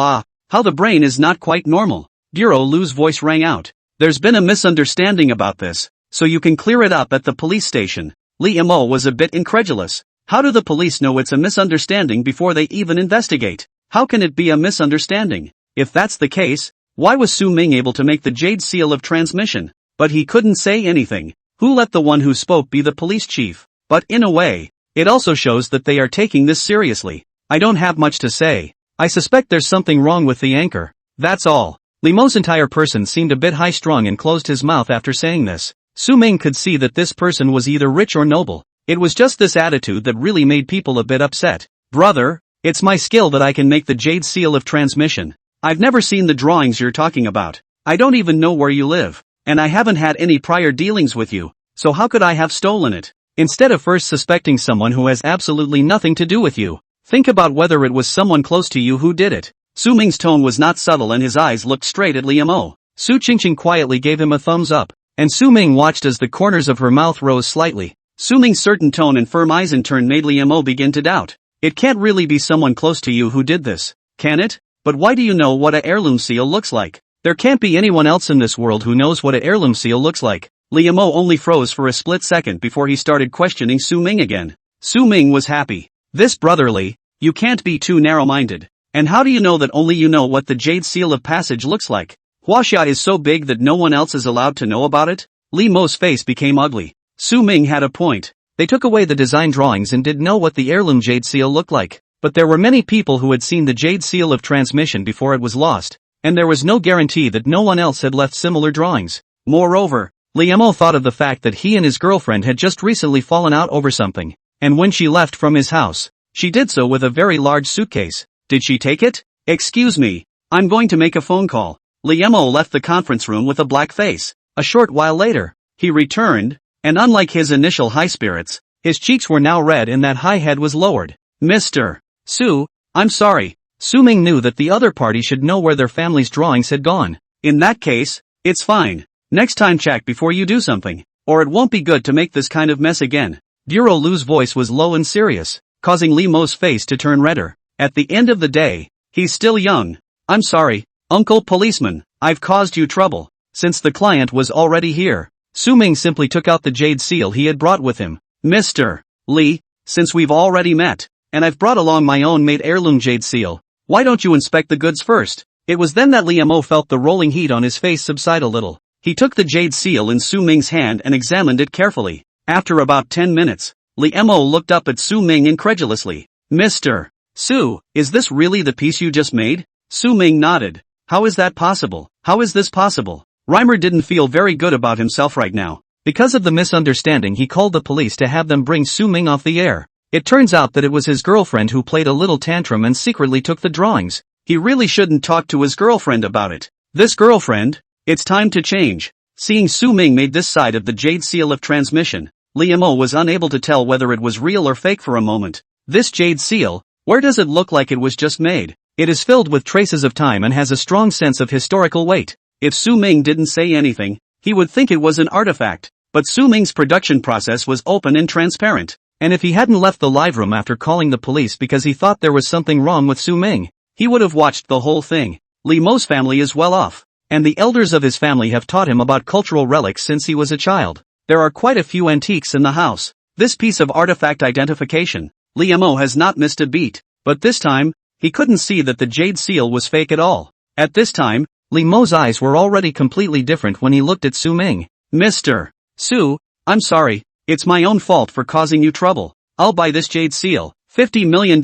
How the brain is not quite normal. Bureau Lu's voice rang out. There's been a misunderstanding about this, so you can clear it up at the police station. Li Mo was a bit incredulous. How do the police know it's a misunderstanding before they even investigate? How can it be a misunderstanding? If that's the case, why was Su Ming able to make the jade seal of transmission? But he couldn't say anything. Who let the one who spoke be the police chief? But in a way, it also shows that they are taking this seriously. I don't have much to say. I suspect there's something wrong with the anchor. That's all. Li Mo's entire person seemed a bit high-strung and closed his mouth after saying this. Su Ming could see that this person was either rich or noble. It was just this attitude that really made people a bit upset. Brother, it's my skill that I can make the jade seal of transmission. I've never seen the drawings you're talking about. I don't even know where you live. And I haven't had any prior dealings with you, so how could I have stolen it? Instead of first suspecting someone who has absolutely nothing to do with you, think about whether it was someone close to you who did it. Su Ming's tone was not subtle and his eyes looked straight at Li Mo. Su Qingqing quietly gave him a thumbs up, and Su Ming watched as the corners of her mouth rose slightly. Su Ming's certain tone and firm eyes in turn made Li Mo begin to doubt. It can't really be someone close to you who did this, can it? But why do you know what a heirloom seal looks like? There can't be anyone else in this world who knows what an heirloom seal looks like. Li Mo only froze for a split second before he started questioning Su Ming again. Su Ming was happy. This brotherly, you can't be too narrow-minded. And how do you know that only you know what the jade seal of passage looks like? Huaxia is so big that no one else is allowed to know about it? Li Mo's face became ugly. Su Ming had a point. They took away the design drawings and did know what the heirloom jade seal looked like. But there were many people who had seen the jade seal of transmission before it was lost. And there was no guarantee that no one else had left similar drawings. Moreover, Li Mo thought of the fact that he and his girlfriend had just recently fallen out over something, and when she left from his house, she did so with a very large suitcase. Did she take it? Excuse me, I'm going to make a phone call. Li Mo left the conference room with a black face. A short while later, he returned, and unlike his initial high spirits, his cheeks were now red and that high head was lowered. Mr. Su, I'm sorry. Su Ming knew that the other party should know where their family's drawings had gone. In that case, it's fine. Next time check before you do something, or it won't be good to make this kind of mess again. Bureau Lu's voice was low and serious, causing Li Mo's face to turn redder. At the end of the day, he's still young. I'm sorry, Uncle Policeman, I've caused you trouble. Since the client was already here, Su Ming simply took out the jade seal he had brought with him. Mr. Li, since we've already met, and I've brought along my own made heirloom jade seal, why don't you inspect the goods first? It was then that Li Mo felt the rolling heat on his face subside a little. He took the jade seal in Su Ming's hand and examined it carefully. After about 10 minutes, Li Mo looked up at Su Ming incredulously. Mr. Su, is this really the piece you just made? Su Ming nodded. How is that possible? How is this possible? Reimer didn't feel very good about himself right now. Because of the misunderstanding, he called the police to have them bring Su Ming off the air. It turns out that it was his girlfriend who played a little tantrum and secretly took the drawings. He really shouldn't talk to his girlfriend about it. This girlfriend? It's time to change. Seeing Su Ming made this side of the jade seal of transmission, Li Mo was unable to tell whether it was real or fake for a moment. This jade seal, where does it look like it was just made? It is filled with traces of time and has a strong sense of historical weight. If Su Ming didn't say anything, he would think it was an artifact. But Su Ming's production process was open and transparent. And if he hadn't left the live room after calling the police because he thought there was something wrong with Su Ming, he would have watched the whole thing. Li Mo's family is well off, and the elders of his family have taught him about cultural relics since he was a child. There are quite a few antiques in the house. This piece of artifact identification, Li Mo has not missed a beat, but this time, he couldn't see that the jade seal was fake at all. At this time, Li Mo's eyes were already completely different when he looked at Su Ming. Mr. Su, I'm sorry. It's my own fault for causing you trouble. I'll buy this jade seal, $50 million.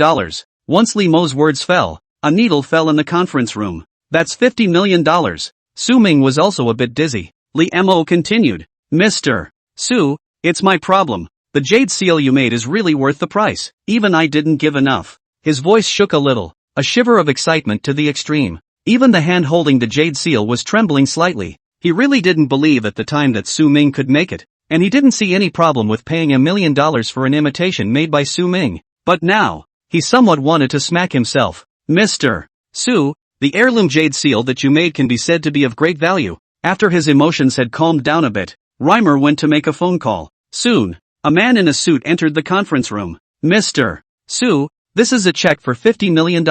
Once Li Mo's words fell, a needle fell in the conference room. That's $50 million. Su Ming was also a bit dizzy. Li Mo continued. Mr. Su, it's my problem. The jade seal you made is really worth the price. Even I didn't give enough. His voice shook a little, a shiver of excitement to the extreme. Even the hand holding the jade seal was trembling slightly. He really didn't believe at the time that Su Ming could make it. And he didn't see any problem with paying $1 million for an imitation made by Su Ming. But now, he somewhat wanted to smack himself. Mr. Su, the heirloom jade seal that you made can be said to be of great value. After his emotions had calmed down a bit, Reimer went to make a phone call. Soon, a man in a suit entered the conference room. Mr. Su, this is a check for $50 million.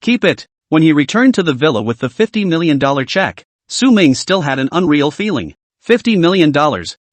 Keep it. When he returned to the villa with the $50 million check, Su Ming still had an unreal feeling. $50 million.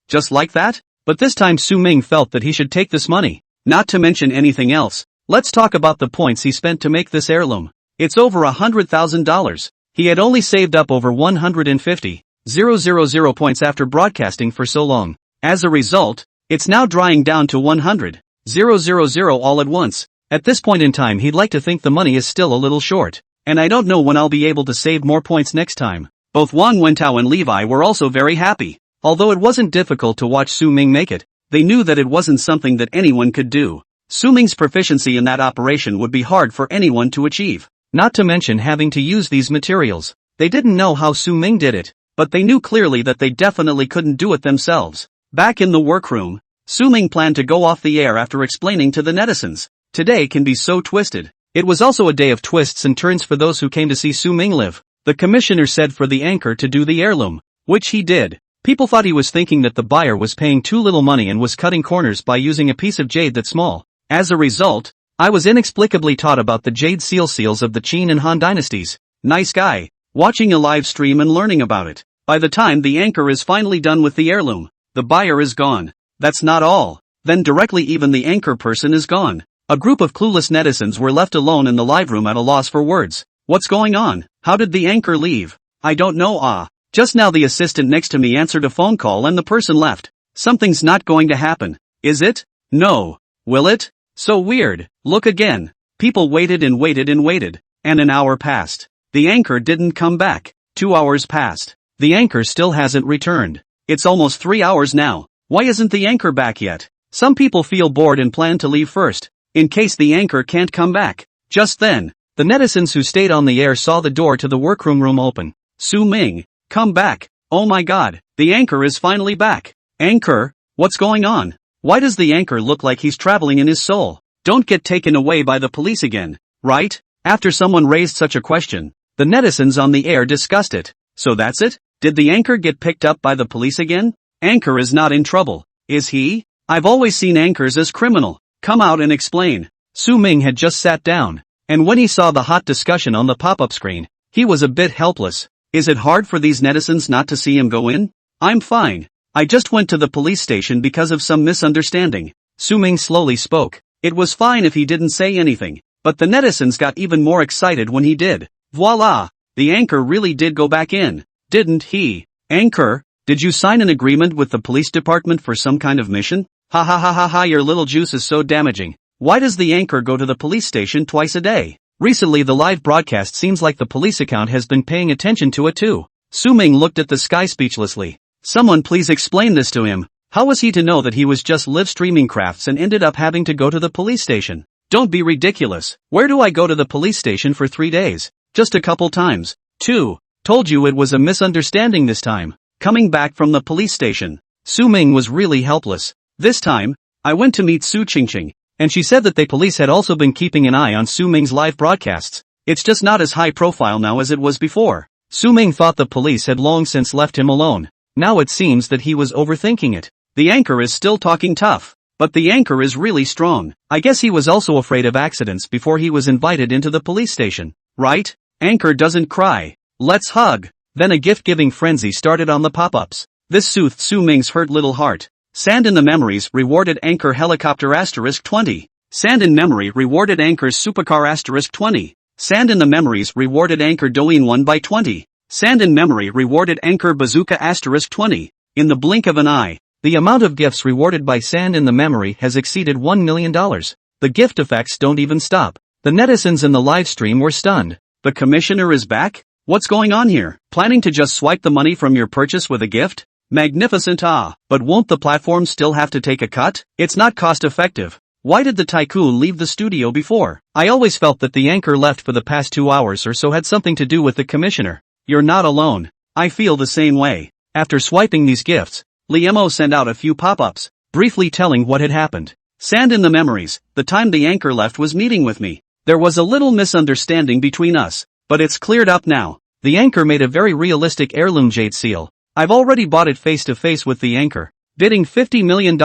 Just like that? But this time Su Ming felt that he should take this money. Not to mention anything else, let's talk about the points he spent to make this heirloom. It's over $100,000. He had only saved up over 150,000 points after broadcasting for so long. As a result, it's now drying down to 100,000 all at once. At this point in time, he'd like to think the money is still a little short. And I don't know when I'll be able to save more points next time. Both Wang Wentao and Levi were also very happy. Although it wasn't difficult to watch Su Ming make it, they knew that it wasn't something that anyone could do. Su Ming's proficiency in that operation would be hard for anyone to achieve. Not to mention having to use these materials. They didn't know how Su Ming did it, but they knew clearly that they definitely couldn't do it themselves. Back in the workroom, Su Ming planned to go off the air after explaining to the netizens. Today can be so twisted. It was also a day of twists and turns for those who came to see Su Ming live. The commissioner said for the anchor to do the heirloom, which he did. People thought he was thinking that the buyer was paying too little money and was cutting corners by using a piece of jade that small. As a result, I was inexplicably taught about the jade seals of the Qin and Han dynasties. Nice guy. Watching a live stream and learning about it. By the time the anchor is finally done with the heirloom, the buyer is gone. That's not all. Then directly even the anchor person is gone. A group of clueless netizens were left alone in the live room at a loss for words. What's going on? How did the anchor leave? I don't know. Just now the assistant next to me answered a phone call and the person left. Something's not going to happen. Is it? No. Will it? So weird. Look again. People waited and waited and waited. And an hour passed. The anchor didn't come back. 2 hours passed. The anchor still hasn't returned. It's almost 3 hours now. Why isn't the anchor back yet? Some people feel bored and plan to leave first, in case the anchor can't come back. Just then, the netizens who stayed on the air saw the door to the workroom room open. Su Ming, come back. Oh my god, the anchor is finally back. Anchor, what's going on? Why does the anchor look like he's traveling in his soul? Don't get taken away by the police again, right? After someone raised such a question, the netizens on the air discussed it. So that's it? Did the anchor get picked up by the police again? Anchor is not in trouble, is he? I've always seen anchors as criminal. Come out and explain. Su Ming had just sat down, and when he saw the hot discussion on the pop-up screen, he was a bit helpless. Is it hard for these netizens not to see him go in? I'm fine. I just went to the police station because of some misunderstanding. Su Ming slowly spoke. It was fine if he didn't say anything, but the netizens got even more excited when he did. Voila! The anchor really did go back in, didn't he? Anchor, did you sign an agreement with the police department for some kind of mission? Ha ha ha ha ha, your little juice is so damaging. Why does the anchor go to the police station twice a day? Recently the live broadcast seems like the police account has been paying attention to it too. Su Ming looked at the sky speechlessly. Someone please explain this to him. How was he to know that he was just live streaming crafts and ended up having to go to the police station? Don't be ridiculous. Where do I go to the police station for 3 days? Just a couple times. 2. Told you it was a misunderstanding this time. Coming back from the police station, Su Ming was really helpless. This time, I went to meet Su Qingqing, and she said that the police had also been keeping an eye on Su Ming's live broadcasts. It's just not as high profile now as it was before. Su Ming thought the police had long since left him alone. Now it seems that he was overthinking it. The anchor is still talking tough, but the anchor is really strong. I guess he was also afraid of accidents before he was invited into the police station, right? Anchor doesn't cry. Let's hug. Then a gift-giving frenzy started on the pop-ups. This soothed Su Ming's hurt little heart. Sand in the Memories rewarded Anchor Helicopter *20. Sand in Memory rewarded Anchor's Supercar *20. Sand in the Memories rewarded Anchor Douyin 1 by 20. Sand in Memory rewarded Anchor Bazooka *20. In the blink of an eye, the amount of gifts rewarded by Sand in the Memory has exceeded $1 million. The gift effects don't even stop. The netizens in the live stream were stunned. The commissioner is back? What's going on here? Planning to just swipe the money from your purchase with a gift? Magnificent. But won't the platform still have to take a cut? It's not cost effective. Why did the tycoon leave the studio before? I always felt that the anchor left for the past 2 hours or so had something to do with the commissioner. You're not alone. I feel the same way. After swiping these gifts, Liemo sent out a few pop-ups, briefly telling what had happened. Sand in the Memories, the time the anchor left was meeting with me. There was a little misunderstanding between us, but it's cleared up now. The anchor made a very realistic heirloom jade seal. I've already bought it face to face with the anchor, bidding $50 million,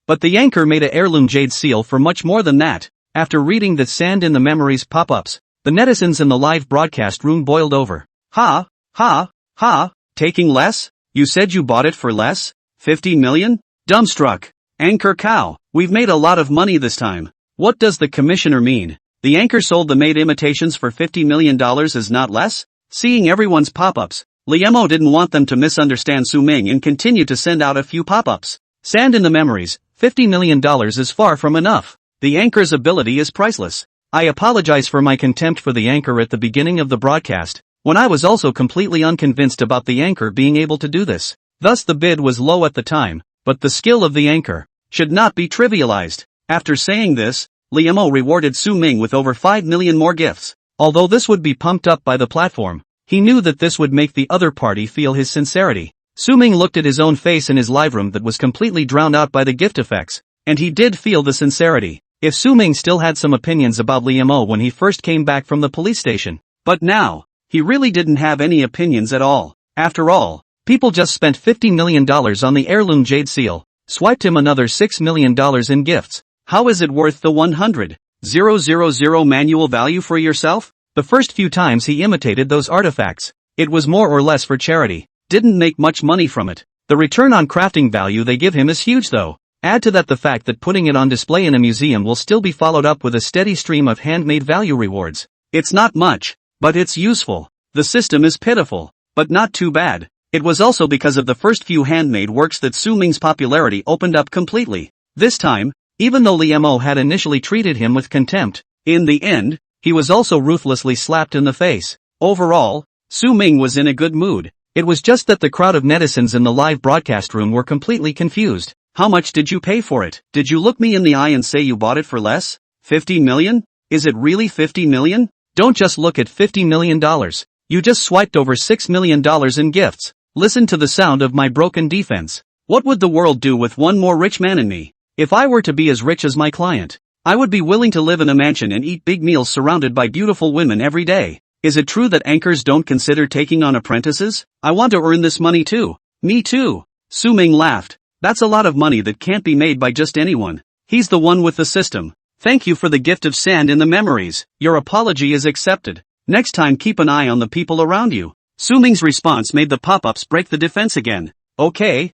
but the anchor made a heirloom jade seal for much more than that. After reading the Sand in the Memories pop-ups, the netizens in the live broadcast room boiled over. Ha, ha, ha, taking less? You said you bought it for less? 50 million? Dumbstruck. Anchor cow, we've made a lot of money this time. What does the commissioner mean? The anchor sold the maid imitations for $50 million as not less? Seeing everyone's pop-ups, Liemo didn't want them to misunderstand Su Ming and continued to send out a few pop-ups. Sand in the memories, $50 million is far from enough. The anchor's ability is priceless. I apologize for my contempt for the anchor at the beginning of the broadcast, when I was also completely unconvinced about the anchor being able to do this. Thus the bid was low at the time, but the skill of the anchor should not be trivialized. After saying this, Liemo rewarded Su Ming with over 5 million more gifts. Although this would be pumped up by the platform, he knew that this would make the other party feel his sincerity. Su Ming looked at his own face in his live room that was completely drowned out by the gift effects, and he did feel the sincerity. If Su Ming still had some opinions about Liemo when he first came back from the police station, but now, he really didn't have any opinions at all. After all, people just spent $50 million on the heirloom jade seal, swiped him another $6 million in gifts. How is it worth the 100,000 manual value for yourself? The first few times he imitated those artifacts, it was more or less for charity, didn't make much money from it. The return on crafting value they give him is huge though. Add to that the fact that putting it on display in a museum will still be followed up with a steady stream of handmade value rewards. It's not much, but it's useful. The system is pitiful, but not too bad. It was also because of the first few handmade works that Su Ming's popularity opened up completely. This time, even though Liemo had initially treated him with contempt, in the end, he was also ruthlessly slapped in the face. Overall, Su Ming was in a good mood. It was just that the crowd of netizens in the live broadcast room were completely confused. How much did you pay for it? Did you look me in the eye and say you bought it for less? 50 million? Is it really 50 million? Don't just look at $50 million. You just swiped over $6 million in gifts. Listen to the sound of my broken defense. What would the world do with one more rich man in me? If I were to be as rich as my client, I would be willing to live in a mansion and eat big meals surrounded by beautiful women every day. Is it true that anchors don't consider taking on apprentices? I want to earn this money too. Me too. Su Ming laughed. That's a lot of money that can't be made by just anyone. He's the one with the system. Thank you for the gift of sand in the memories. Your apology is accepted. Next time keep an eye on the people around you. Su Ming's response made the pop-ups break the defense again. Okay.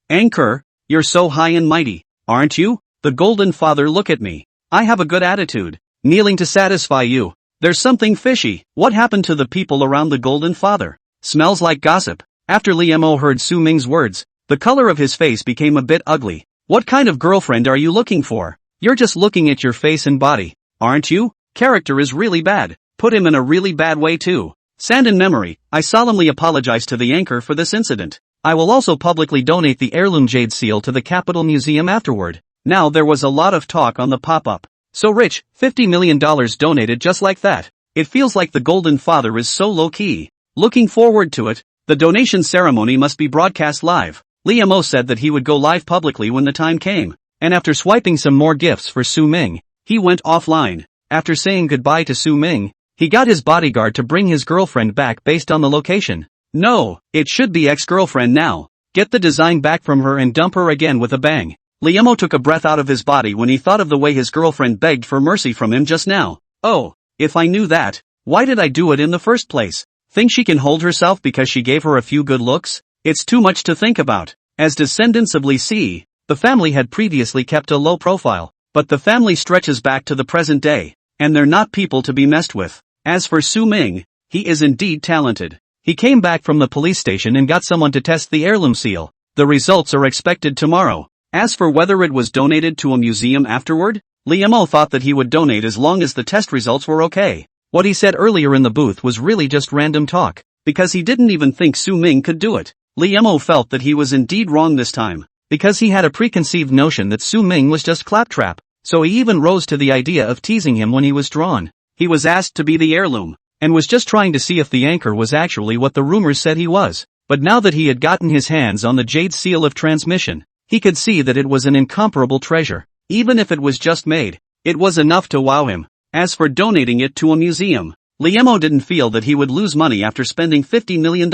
Anchor, you're so high and mighty, aren't you? The Golden Father, look at me. I have a good attitude. Kneeling to satisfy you. There's something fishy. What happened to the people around the Golden Father? Smells like gossip. After Liemo heard Su Ming's words, the color of his face became a bit ugly. What kind of girlfriend are you looking for? You're just looking at your face and body, aren't you? Character is really bad. Put him in a really bad way too. Sand in memory, I solemnly apologize to the anchor for this incident. I will also publicly donate the heirloom jade seal to the Capitol Museum afterward. Now there was a lot of talk on the pop-up. So rich, $50 million donated just like that. It feels like the Golden Father is so low-key. Looking forward to it. The donation ceremony must be broadcast live. Liemo said that he would go live publicly when the time came. And after swiping some more gifts for Su Ming, he went offline. After saying goodbye to Su Ming, he got his bodyguard to bring his girlfriend back based on the location. No, it should be ex-girlfriend now. Get the design back from her and dump her again with a bang. Liemo took a breath out of his body when he thought of the way his girlfriend begged for mercy from him just now. Oh, if I knew that, why did I do it in the first place? Think she can hold herself because she gave her a few good looks? It's too much to think about. As descendants of Li Si, the family had previously kept a low profile, but the family stretches back to the present day, and they're not people to be messed with. As for Su Ming, he is indeed talented. He came back from the police station and got someone to test the heirloom seal. The results are expected tomorrow. As for whether it was donated to a museum afterward, Liemo thought that he would donate as long as the test results were okay. What he said earlier in the booth was really just random talk, because he didn't even think Su Ming could do it. Liemo felt that he was indeed wrong this time, because he had a preconceived notion that Su Ming was just claptrap, so he even rose to the idea of teasing him when he was drawn. He was asked to be the heirloom, and was just trying to see if the anchor was actually what the rumors said he was. But now that he had gotten his hands on the jade seal of transmission, he could see that it was an incomparable treasure. Even if it was just made, it was enough to wow him. As for donating it to a museum, Liemo didn't feel that he would lose money after spending $50 million.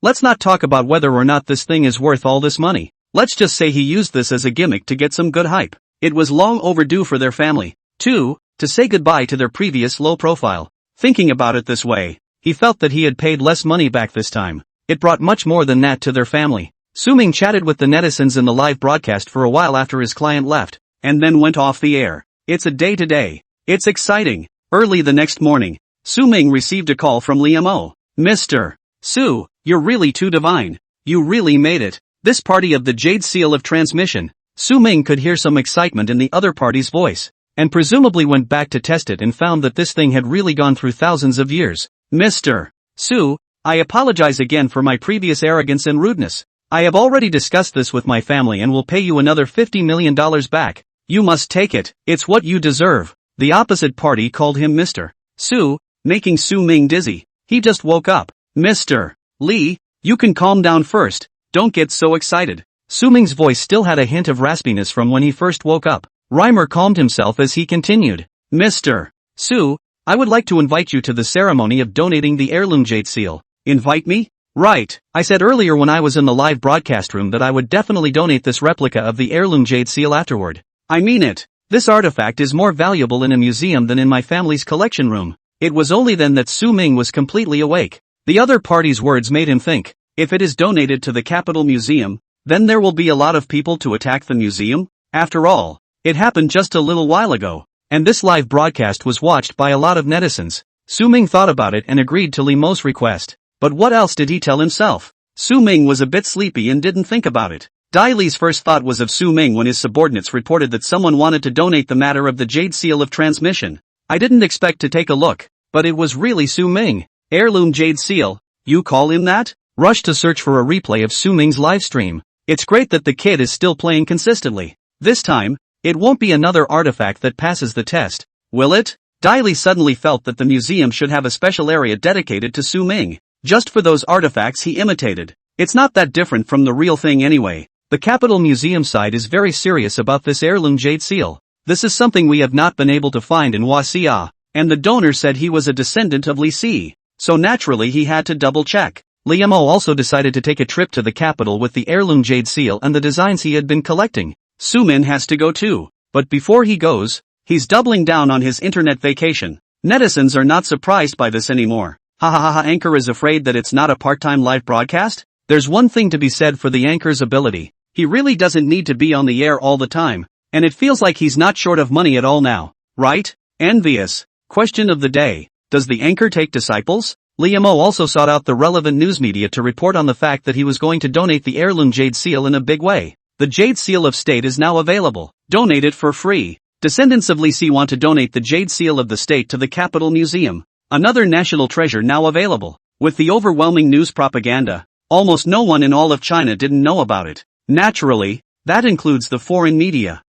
Let's not talk about whether or not this thing is worth all this money. Let's just say he used this as a gimmick to get some good hype. It was long overdue for their family, too, to say goodbye to their previous low profile. Thinking about it this way, he felt that he had paid less money back this time. It brought much more than that to their family. Su Ming chatted with the netizens in the live broadcast for a while after his client left, and then went off the air. It's a day today. It's exciting. Early the next morning, Su Ming received a call from Li Mo. Mr. Su, you're really too divine. You really made it. This party of the Jade Seal of Transmission. Su Ming could hear some excitement in the other party's voice, and presumably went back to test it and found that this thing had really gone through thousands of years. Mr. Su, I apologize again for my previous arrogance and rudeness. I have already discussed this with my family and will pay you another $50 million back. You must take it, it's what you deserve. The opposite party called him Mr. Su, making Su Ming dizzy. He just woke up. Mr. Li, you can calm down first, don't get so excited. Su Ming's voice still had a hint of raspiness from when he first woke up. Reimer calmed himself as he continued. Mr. Su, I would like to invite you to the ceremony of donating the heirloom jade seal. Invite me? Right, I said earlier when I was in the live broadcast room that I would definitely donate this replica of the heirloom jade seal afterward. I mean it. This artifact is more valuable in a museum than in my family's collection room. It was only then that Su Ming was completely awake. The other party's words made him think, if it is donated to the Capital Museum, then there will be a lot of people to attack the museum? After all, it happened just a little while ago, and this live broadcast was watched by a lot of netizens. Su Ming thought about it and agreed to Li Mo's request. But what else did he tell himself? Su Ming was a bit sleepy and didn't think about it. Dai Li's first thought was of Su Ming when his subordinates reported that someone wanted to donate the matter of the Jade Seal of Transmission. I didn't expect to take a look, but it was really Su Ming. Heirloom Jade Seal, you call him that? Rush to search for a replay of Su Ming's live stream. It's great that the kid is still playing consistently. This time, it won't be another artifact that passes the test, will it? Dai Li suddenly felt that the museum should have a special area dedicated to Su Ming, just for those artifacts he imitated. It's not that different from the real thing anyway. The Capital Museum side is very serious about this heirloom jade seal. This is something we have not been able to find in Huaxia, and the donor said he was a descendant of Li Si, so naturally he had to double check. Li Mo also decided to take a trip to the capital with the heirloom jade seal and the designs he had been collecting. Su Min has to go too, but before he goes, he's doubling down on his internet vacation. Netizens are not surprised by this anymore. Ha ha ha ha, anchor is afraid that it's not a part-time live broadcast? There's one thing to be said for the anchor's ability. He really doesn't need to be on the air all the time, and it feels like he's not short of money at all now, right? Envious. Question of the day. Does the anchor take disciples? Li Mo also sought out the relevant news media to report on the fact that he was going to donate the heirloom jade seal in a big way. The Jade Seal of State is now available. Donate it for free. Descendants of Li Si want to donate the Jade Seal of the State to the Capital Museum. Another national treasure now available. With the overwhelming news propaganda, almost no one in all of China didn't know about it. Naturally, that includes the foreign media.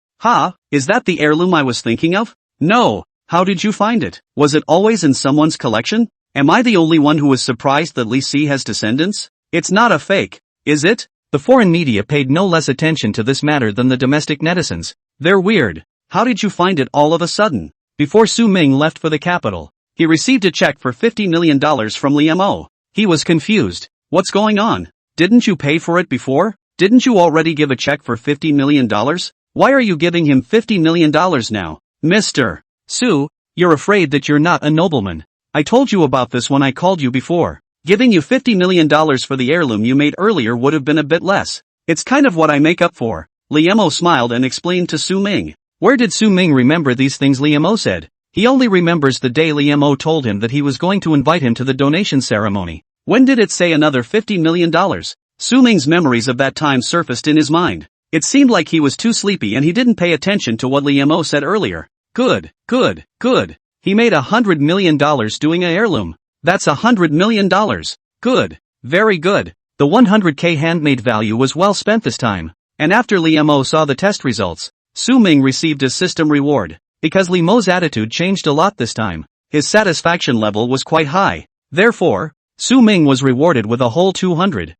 Is that the heirloom I was thinking of? No. How did you find it? Was it always in someone's collection? Am I the only one who was surprised that Li Si has descendants? It's not a fake, is it? The foreign media paid no less attention to this matter than the domestic netizens. They're weird. How did you find it all of a sudden? Before Su Ming left for the capital, he received a check for $50 million from Li Mo. He was confused. What's going on? Didn't you pay for it before? Didn't you already give a check for $50 million? Why are you giving him $50 million now? Mr. Su, you're afraid that you're not a nobleman. I told you about this when I called you before. Giving you $50 million for the heirloom you made earlier would have been a bit less. It's kind of what I make up for. Li Mo smiled and explained to Su Ming. Where did Su Ming remember these things? Li Mo said. He only remembers the day Li Mo told him that he was going to invite him to the donation ceremony. When did it say another $50 million? Su Ming's memories of that time surfaced in his mind. It seemed like he was too sleepy and he didn't pay attention to what Li Mo said earlier. Good. He made $100 million doing a heirloom. That's $100 million. Good. Very good. The 100k handmade value was well spent this time. And after Li Mo saw the test results, Su Ming received a system reward. Because Li Mo's attitude changed a lot this time, his satisfaction level was quite high. Therefore, Su Ming was rewarded with a whole 200,000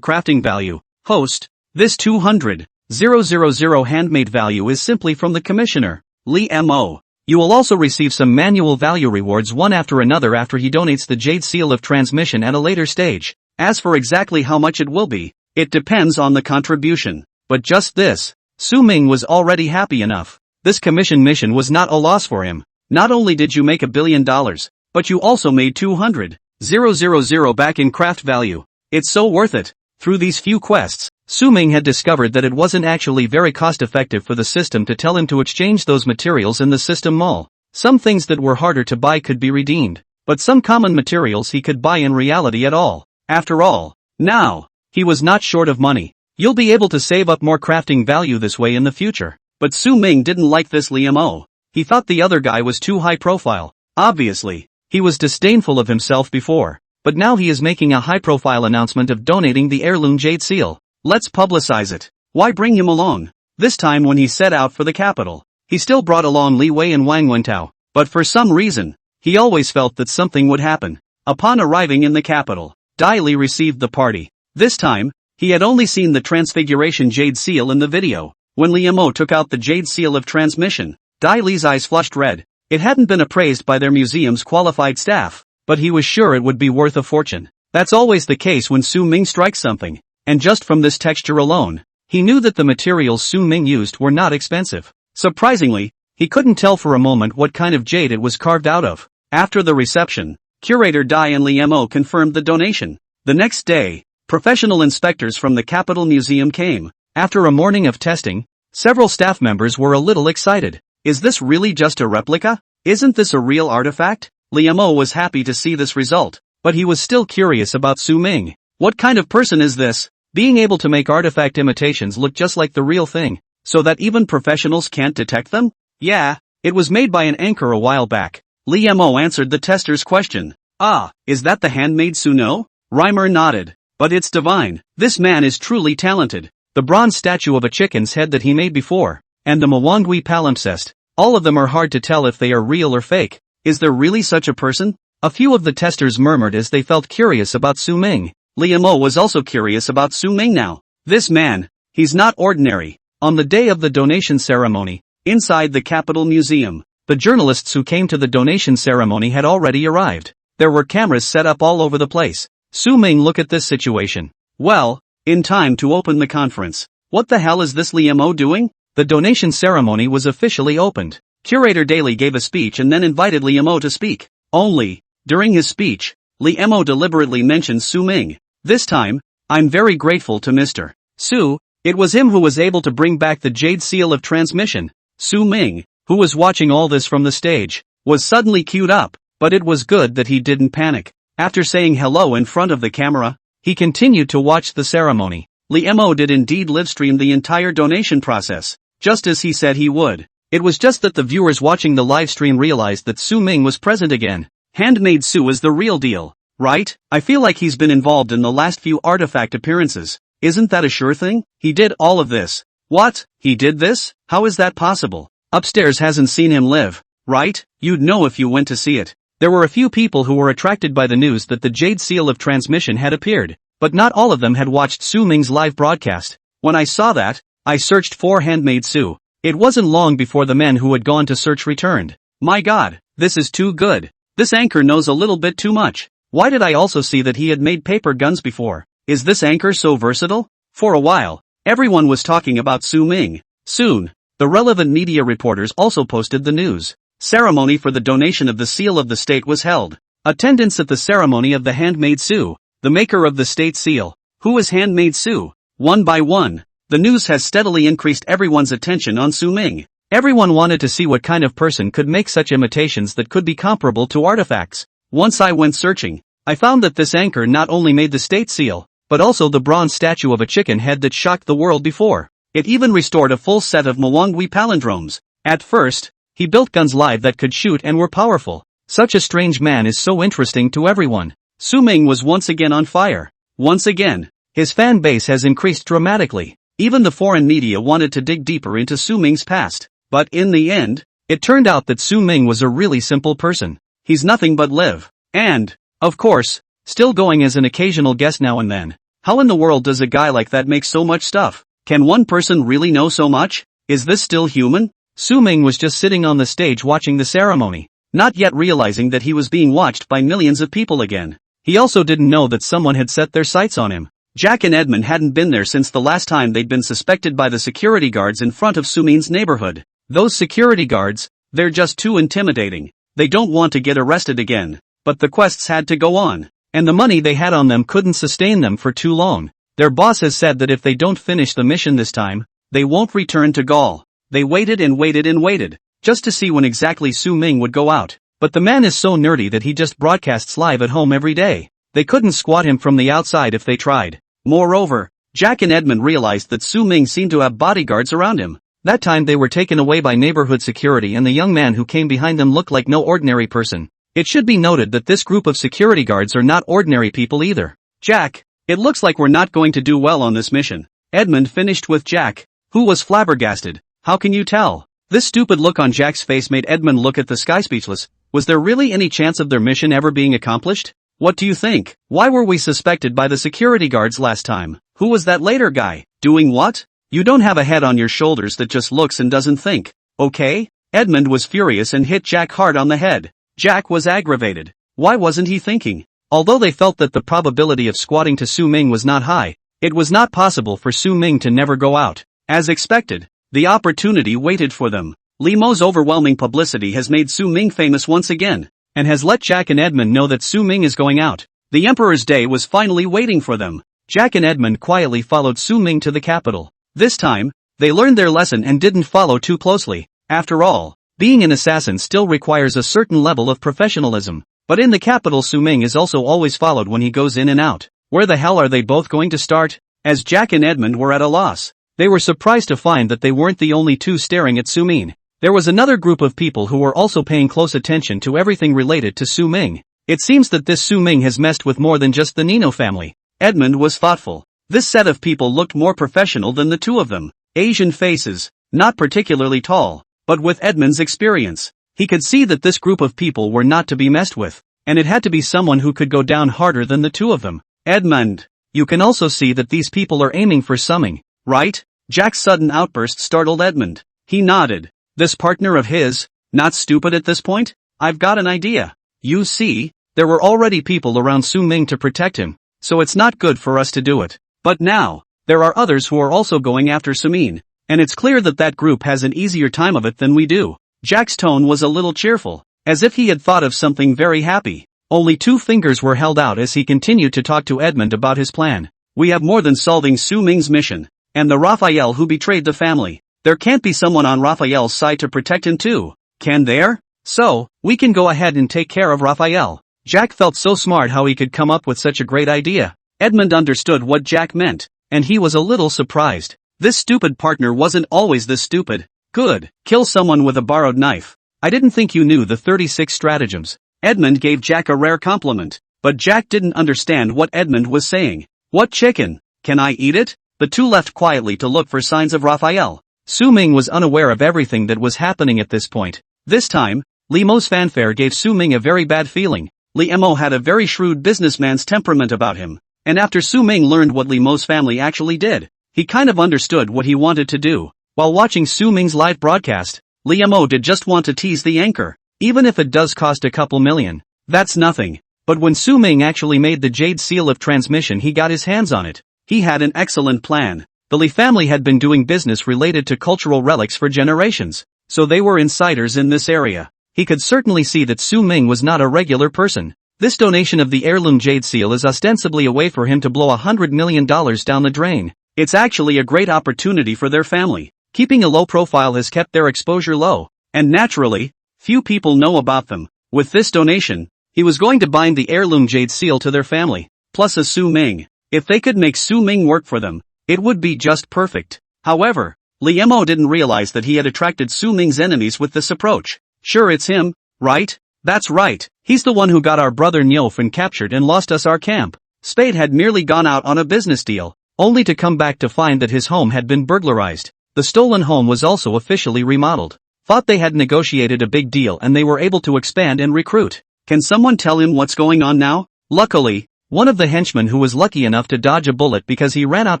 crafting value. Host, this 200,000 handmade value is simply from the commissioner, Li Mo. You will also receive some manual value rewards one after another after he donates the Jade Seal of Transmission at a later stage. As for exactly how much it will be, it depends on the contribution. But just this, Su Ming was already happy enough. This commission mission was not a loss for him. Not only did you make $1 billion, but you also made 200,000 back in craft value. It's so worth it. Through these few quests, Su Ming had discovered that it wasn't actually very cost-effective for the system to tell him to exchange those materials in the system mall. Some things that were harder to buy could be redeemed, but some common materials he could buy in reality at all. After all, now, he was not short of money. You'll be able to save up more crafting value this way in the future. But Su Ming didn't like this Liam-o. He thought the other guy was too high profile. Obviously, he was disdainful of himself before, but now he is making a high-profile announcement of donating the heirloom jade seal. Let's publicize it. Why bring him along? This time when he set out for the capital, he still brought along Li Wei and Wang Wentao, but for some reason, he always felt that something would happen. Upon arriving in the capital, Dai Li received the party. This time, he had only seen the transfiguration jade seal in the video. When Liam-o took out the jade seal of transmission, Dai Li's eyes flushed red. It hadn't been appraised by their museum's qualified staff, but he was sure it would be worth a fortune. That's always the case when Su Ming strikes something. And just from this texture alone, he knew that the materials Su Ming used were not expensive. Surprisingly, he couldn't tell for a moment what kind of jade it was carved out of. After the reception, Curator Dai and Liam-o confirmed the donation. The next day, professional inspectors from the Capital Museum came. After a morning of testing, several staff members were a little excited. Is this really just a replica? Isn't this a real artifact? Liam-o was happy to see this result, but he was still curious about Su Ming. What kind of person is this? Being able to make artifact imitations look just like the real thing, so that even professionals can't detect them? Yeah, it was made by an anchor a while back. Liam-o answered the tester's question. Ah, is that the handmade Suno? Reimer nodded. But it's divine. This man is truly talented. The bronze statue of a chicken's head that he made before, and the Mwangwi palimpsest, all of them are hard to tell if they are real or fake. Is there really such a person? A few of the testers murmured as they felt curious about Su Ming. Liam-o was also curious about Su Ming now. This man, he's not ordinary. On the day of the donation ceremony, inside the Capital Museum, the journalists who came to the donation ceremony had already arrived. There were cameras set up all over the place. Su Ming look at this situation. Well, in time to open the conference. What the hell is this Liam-o doing? The donation ceremony was officially opened. Curator Daly gave a speech and then invited Liam-o to speak. Only, during his speech, Liam-o deliberately mentioned Su Ming. This time, I'm very grateful to Mr. Su. It was him who was able to bring back the jade seal of transmission. Su Ming, who was watching all this from the stage, was suddenly queued up, but it was good that he didn't panic. After saying hello in front of the camera, he continued to watch the ceremony. Liam-o did indeed livestream the entire donation process, just as he said he would. It was just that the viewers watching the live stream realized that Su Ming was present again. Handmade Su is the real deal, right? I feel like he's been involved in the last few artifact appearances. Isn't that a sure thing? He did all of this. What? He did this? How is that possible? Upstairs hasn't seen him live, right? You'd know if you went to see it. There were a few people who were attracted by the news that the jade seal of transmission had appeared, but not all of them had watched Su Ming's live broadcast. When I saw that, I searched for handmade Su. It wasn't long before the men who had gone to search returned. My God, this is too good. This anchor knows a little bit too much. Why did I also see that he had made paper guns before? Is this anchor so versatile? For a while, everyone was talking about Su Ming. Soon, the relevant media reporters also posted the news. Ceremony for the donation of the seal of the state was held. Attendance at the ceremony of the handmade Su, the maker of the state seal. Who is handmade Su? One by one, the news has steadily increased everyone's attention on Su Ming. Everyone wanted to see what kind of person could make such imitations that could be comparable to artifacts. Once I went searching, I found that this anchor not only made the state seal, but also the bronze statue of a chicken head that shocked the world before. It even restored a full set of Mwangwi palindromes. At first, he built guns live that could shoot and were powerful. Such a strange man is so interesting to everyone. Su Ming was once again on fire. Once again, his fan base has increased dramatically. Even the foreign media wanted to dig deeper into Su Ming's past. But in the end, it turned out that Su Ming was a really simple person. He's nothing but live. And, of course, still going as an occasional guest now and then. How in the world does a guy like that make so much stuff? Can one person really know so much? Is this still human? Su Ming was just sitting on the stage watching the ceremony, not yet realizing that he was being watched by millions of people again. He also didn't know that someone had set their sights on him. Jack and Edmund hadn't been there since the last time they'd been suspected by the security guards in front of Su Ming's neighborhood. Those security guards, they're just too intimidating. They don't want to get arrested again. But the quests had to go on, and the money they had on them couldn't sustain them for too long. Their boss has said that if they don't finish the mission this time, they won't return to Gaul. They waited and waited and waited, just to see when exactly Su Ming would go out. But the man is so nerdy that he just broadcasts live at home every day. They couldn't squat him from the outside if they tried. Moreover, Jack and Edmund realized that Su Ming seemed to have bodyguards around him. That time they were taken away by neighborhood security and the young man who came behind them looked like no ordinary person. It should be noted that this group of security guards are not ordinary people either. Jack, it looks like we're not going to do well on this mission. Edmund finished with Jack, who was flabbergasted. How can you tell? This stupid look on Jack's face made Edmund look at the sky speechless. Was there really any chance of their mission ever being accomplished? What do you think? Why were we suspected by the security guards last time? Who was that later guy? Doing what? You don't have a head on your shoulders that just looks and doesn't think, okay? Edmund was furious and hit Jack hard on the head. Jack was aggravated. Why wasn't he thinking? Although they felt that the probability of squatting to Su Ming was not high, it was not possible for Su Ming to never go out. As expected, the opportunity waited for them. Li Mo's overwhelming publicity has made Su Ming famous once again, and has let Jack and Edmund know that Su Ming is going out. The Emperor's Day was finally waiting for them. Jack and Edmund quietly followed Su Ming to the capital. This time, they learned their lesson and didn't follow too closely. After all, being an assassin still requires a certain level of professionalism. But in the capital, Su Ming is also always followed when he goes in and out. Where the hell are they both going to start? As Jack and Edmund were at a loss, they were surprised to find that they weren't the only two staring at Su Ming. There was another group of people who were also paying close attention to everything related to Su Ming. It seems that this Su Ming has messed with more than just the Nino family. Edmund was thoughtful. This set of people looked more professional than the two of them. Asian faces, not particularly tall, but with Edmund's experience, he could see that this group of people were not to be messed with, and it had to be someone who could go down harder than the two of them. Edmund, you can also see that these people are aiming for something, right? Jack's sudden outburst startled Edmund. He nodded. This partner of his, not stupid at this point? I've got an idea. You see, there were already people around Su Ming to protect him, so it's not good for us to do it. But now, there are others who are also going after Su Ming, and it's clear that that group has an easier time of it than we do. Jack's tone was a little cheerful, as if he had thought of something very happy. Only two fingers were held out as he continued to talk to Edmund about his plan. We have more than solving Su Ming's mission, and the Raphael who betrayed the family. There can't be someone on Raphael's side to protect him too, can there? So, we can go ahead and take care of Raphael. Jack felt so smart how he could come up with such a great idea. Edmund understood what Jack meant, and he was a little surprised. This stupid partner wasn't always this stupid. Good. Kill someone with a borrowed knife. I didn't think you knew the 36 stratagems. Edmund gave Jack a rare compliment, but Jack didn't understand what Edmund was saying. What chicken? Can I eat it? The two left quietly to look for signs of Raphael. Su Ming was unaware of everything that was happening at this point. This time, Li Mo's fanfare gave Su Ming a very bad feeling. Li Mo had a very shrewd businessman's temperament about him, and after Su Ming learned what Li Mo's family actually did, he kind of understood what he wanted to do. While watching Su Ming's live broadcast, Li Mo did just want to tease the anchor, even if it does cost a couple million. That's nothing. But when Su Ming actually made the jade seal of transmission, he got his hands on it. He had an excellent plan. The Li family had been doing business related to cultural relics for generations, so they were insiders in this area. He could certainly see that Su Ming was not a regular person. This donation of the heirloom jade seal is ostensibly a way for him to blow $100 million down the drain. It's actually a great opportunity for their family. Keeping a low profile has kept their exposure low, and naturally, few people know about them. With this donation, he was going to bind the heirloom jade seal to their family, plus a Su Ming. If they could make Su Ming work for them, it would be just perfect. However, Li Mo didn't realize that he had attracted Su Ming's enemies with this approach. Sure, it's him, right? That's right. He's the one who got our brother Nyofan captured and lost us our camp. Spade had merely gone out on a business deal, only to come back to find that his home had been burglarized. The stolen home was also officially remodeled. Thought they had negotiated a big deal and they were able to expand and recruit. Can someone tell him what's going on now? Luckily, one of the henchmen who was lucky enough to dodge a bullet because he ran out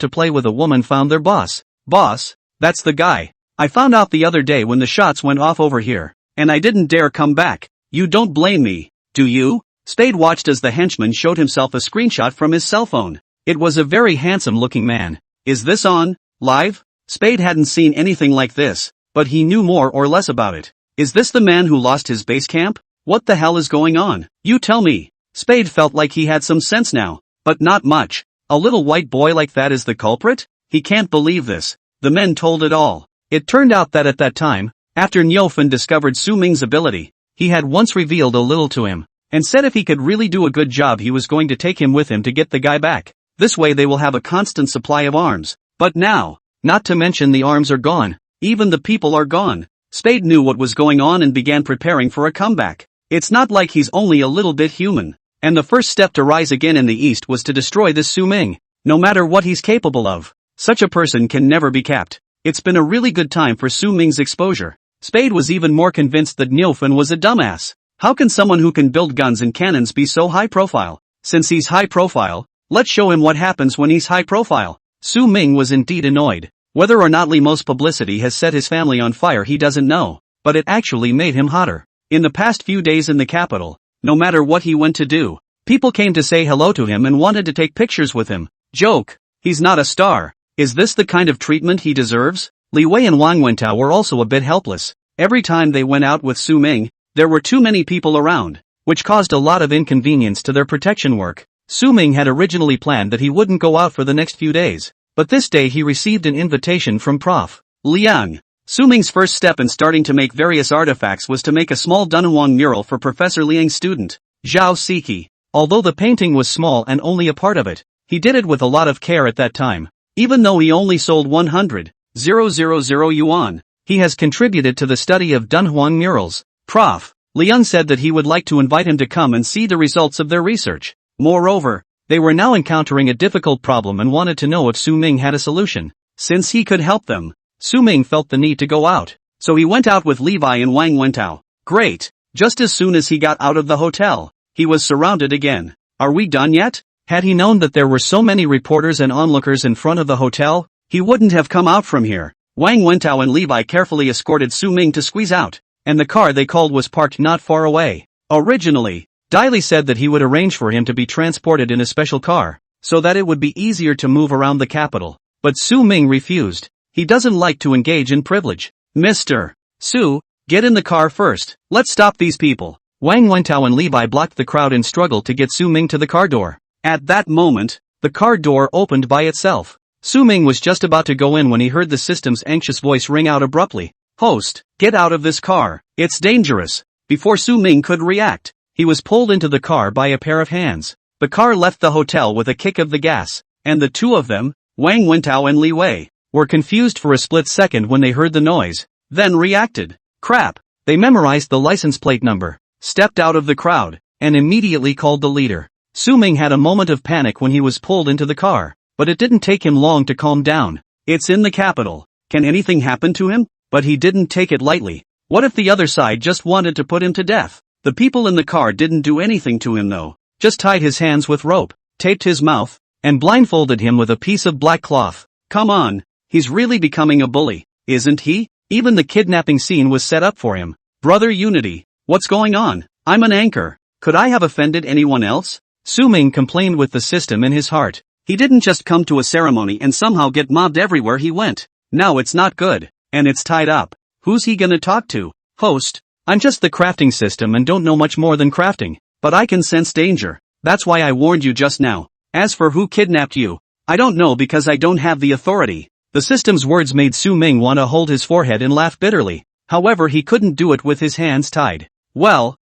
to play with a woman found their boss. Boss, that's the guy. I found out the other day when the shots went off over here, and I didn't dare come back. You don't blame me, do you? Spade watched as the henchman showed himself a screenshot from his cell phone. It was a very handsome-looking man. Is this on, live? Spade hadn't seen anything like this, but he knew more or less about it. Is this the man who lost his base camp? What the hell is going on? You tell me. Spade felt like he had some sense now, but not much. A little white boy like that is the culprit? He can't believe this. The men told it all. It turned out that at that time, after Nyofun discovered Su Ming's ability, he had once revealed a little to him, and said if he could really do a good job he was going to take him with him to get the guy back. This way they will have a constant supply of arms. But now, not to mention the arms are gone, even the people are gone. Spade knew what was going on and began preparing for a comeback. It's not like he's only a little bit human. And the first step to rise again in the East was to destroy this Su Ming. No matter what he's capable of, such a person can never be capped. It's been a really good time for Su Ming's exposure. Spade was even more convinced that Nyofun was a dumbass. How can someone who can build guns and cannons be so high profile? Since he's high profile, let's show him what happens when he's high profile. Su Ming was indeed annoyed. Whether or not Limo's publicity has set his family on fire he doesn't know, but it actually made him hotter. In the past few days in the capital, no matter what he went to do, people came to say hello to him and wanted to take pictures with him. Joke. He's not a star. Is this the kind of treatment he deserves? Li Wei and Wang Wentao were also a bit helpless. Every time they went out with Su Ming, there were too many people around, which caused a lot of inconvenience to their protection work. Su Ming had originally planned that he wouldn't go out for the next few days, but this day he received an invitation from Prof. Liang. Su Ming's first step in starting to make various artifacts was to make a small Dunhuang mural for Professor Liang's student, Zhao Siki. Although the painting was small and only a part of it, he did it with a lot of care at that time. Even though he only sold 100,000 yuan, he has contributed to the study of Dunhuang murals. Prof. Liang said that he would like to invite him to come and see the results of their research. Moreover, they were now encountering a difficult problem and wanted to know if Su Ming had a solution. Since he could help them, Su Ming felt the need to go out. So he went out with Levi and Wang Wentao. Great! Just as soon as he got out of the hotel, he was surrounded again. Are we done yet? Had he known that there were so many reporters and onlookers in front of the hotel, he wouldn't have come out from here. Wang Wentao and Levi carefully escorted Su Ming to squeeze out, and the car they called was parked not far away. Originally, Dai Li said that he would arrange for him to be transported in a special car, so that it would be easier to move around the capital. But Su Ming refused. He doesn't like to engage in privilege. Mr. Su, get in the car first. Let's stop these people. Wang Wentao and Levi blocked the crowd and struggled to get Su Ming to the car door. At that moment, the car door opened by itself. Su Ming was just about to go in when he heard the system's anxious voice ring out abruptly. Host, get out of this car. It's dangerous. Before Su Ming could react, he was pulled into the car by a pair of hands. The car left the hotel with a kick of the gas, and the two of them, Wang Wentao and Li Wei, were confused for a split second when they heard the noise, then reacted. Crap. They memorized the license plate number, stepped out of the crowd, and immediately called the leader. Su Ming had a moment of panic when he was pulled into the car, but it didn't take him long to calm down. It's in the capital. Can anything happen to him? But he didn't take it lightly. What if the other side just wanted to put him to death? The people in the car didn't do anything to him though, just tied his hands with rope, taped his mouth, and blindfolded him with a piece of black cloth. Come on, he's really becoming a bully, isn't he? Even the kidnapping scene was set up for him. Brother Unity, what's going on? I'm an anchor. Could I have offended anyone else? Su Ming complained with the system in his heart. He didn't just come to a ceremony and somehow get mobbed everywhere he went. Now it's not good, and it's tied up. Who's he gonna talk to? Host, I'm just the crafting system and don't know much more than crafting, but I can sense danger. That's why I warned you just now. As for who kidnapped you, I don't know because I don't have the authority. The system's words made Su Ming want to hold his forehead and laugh bitterly. However, he couldn't do it with his hands tied. Well,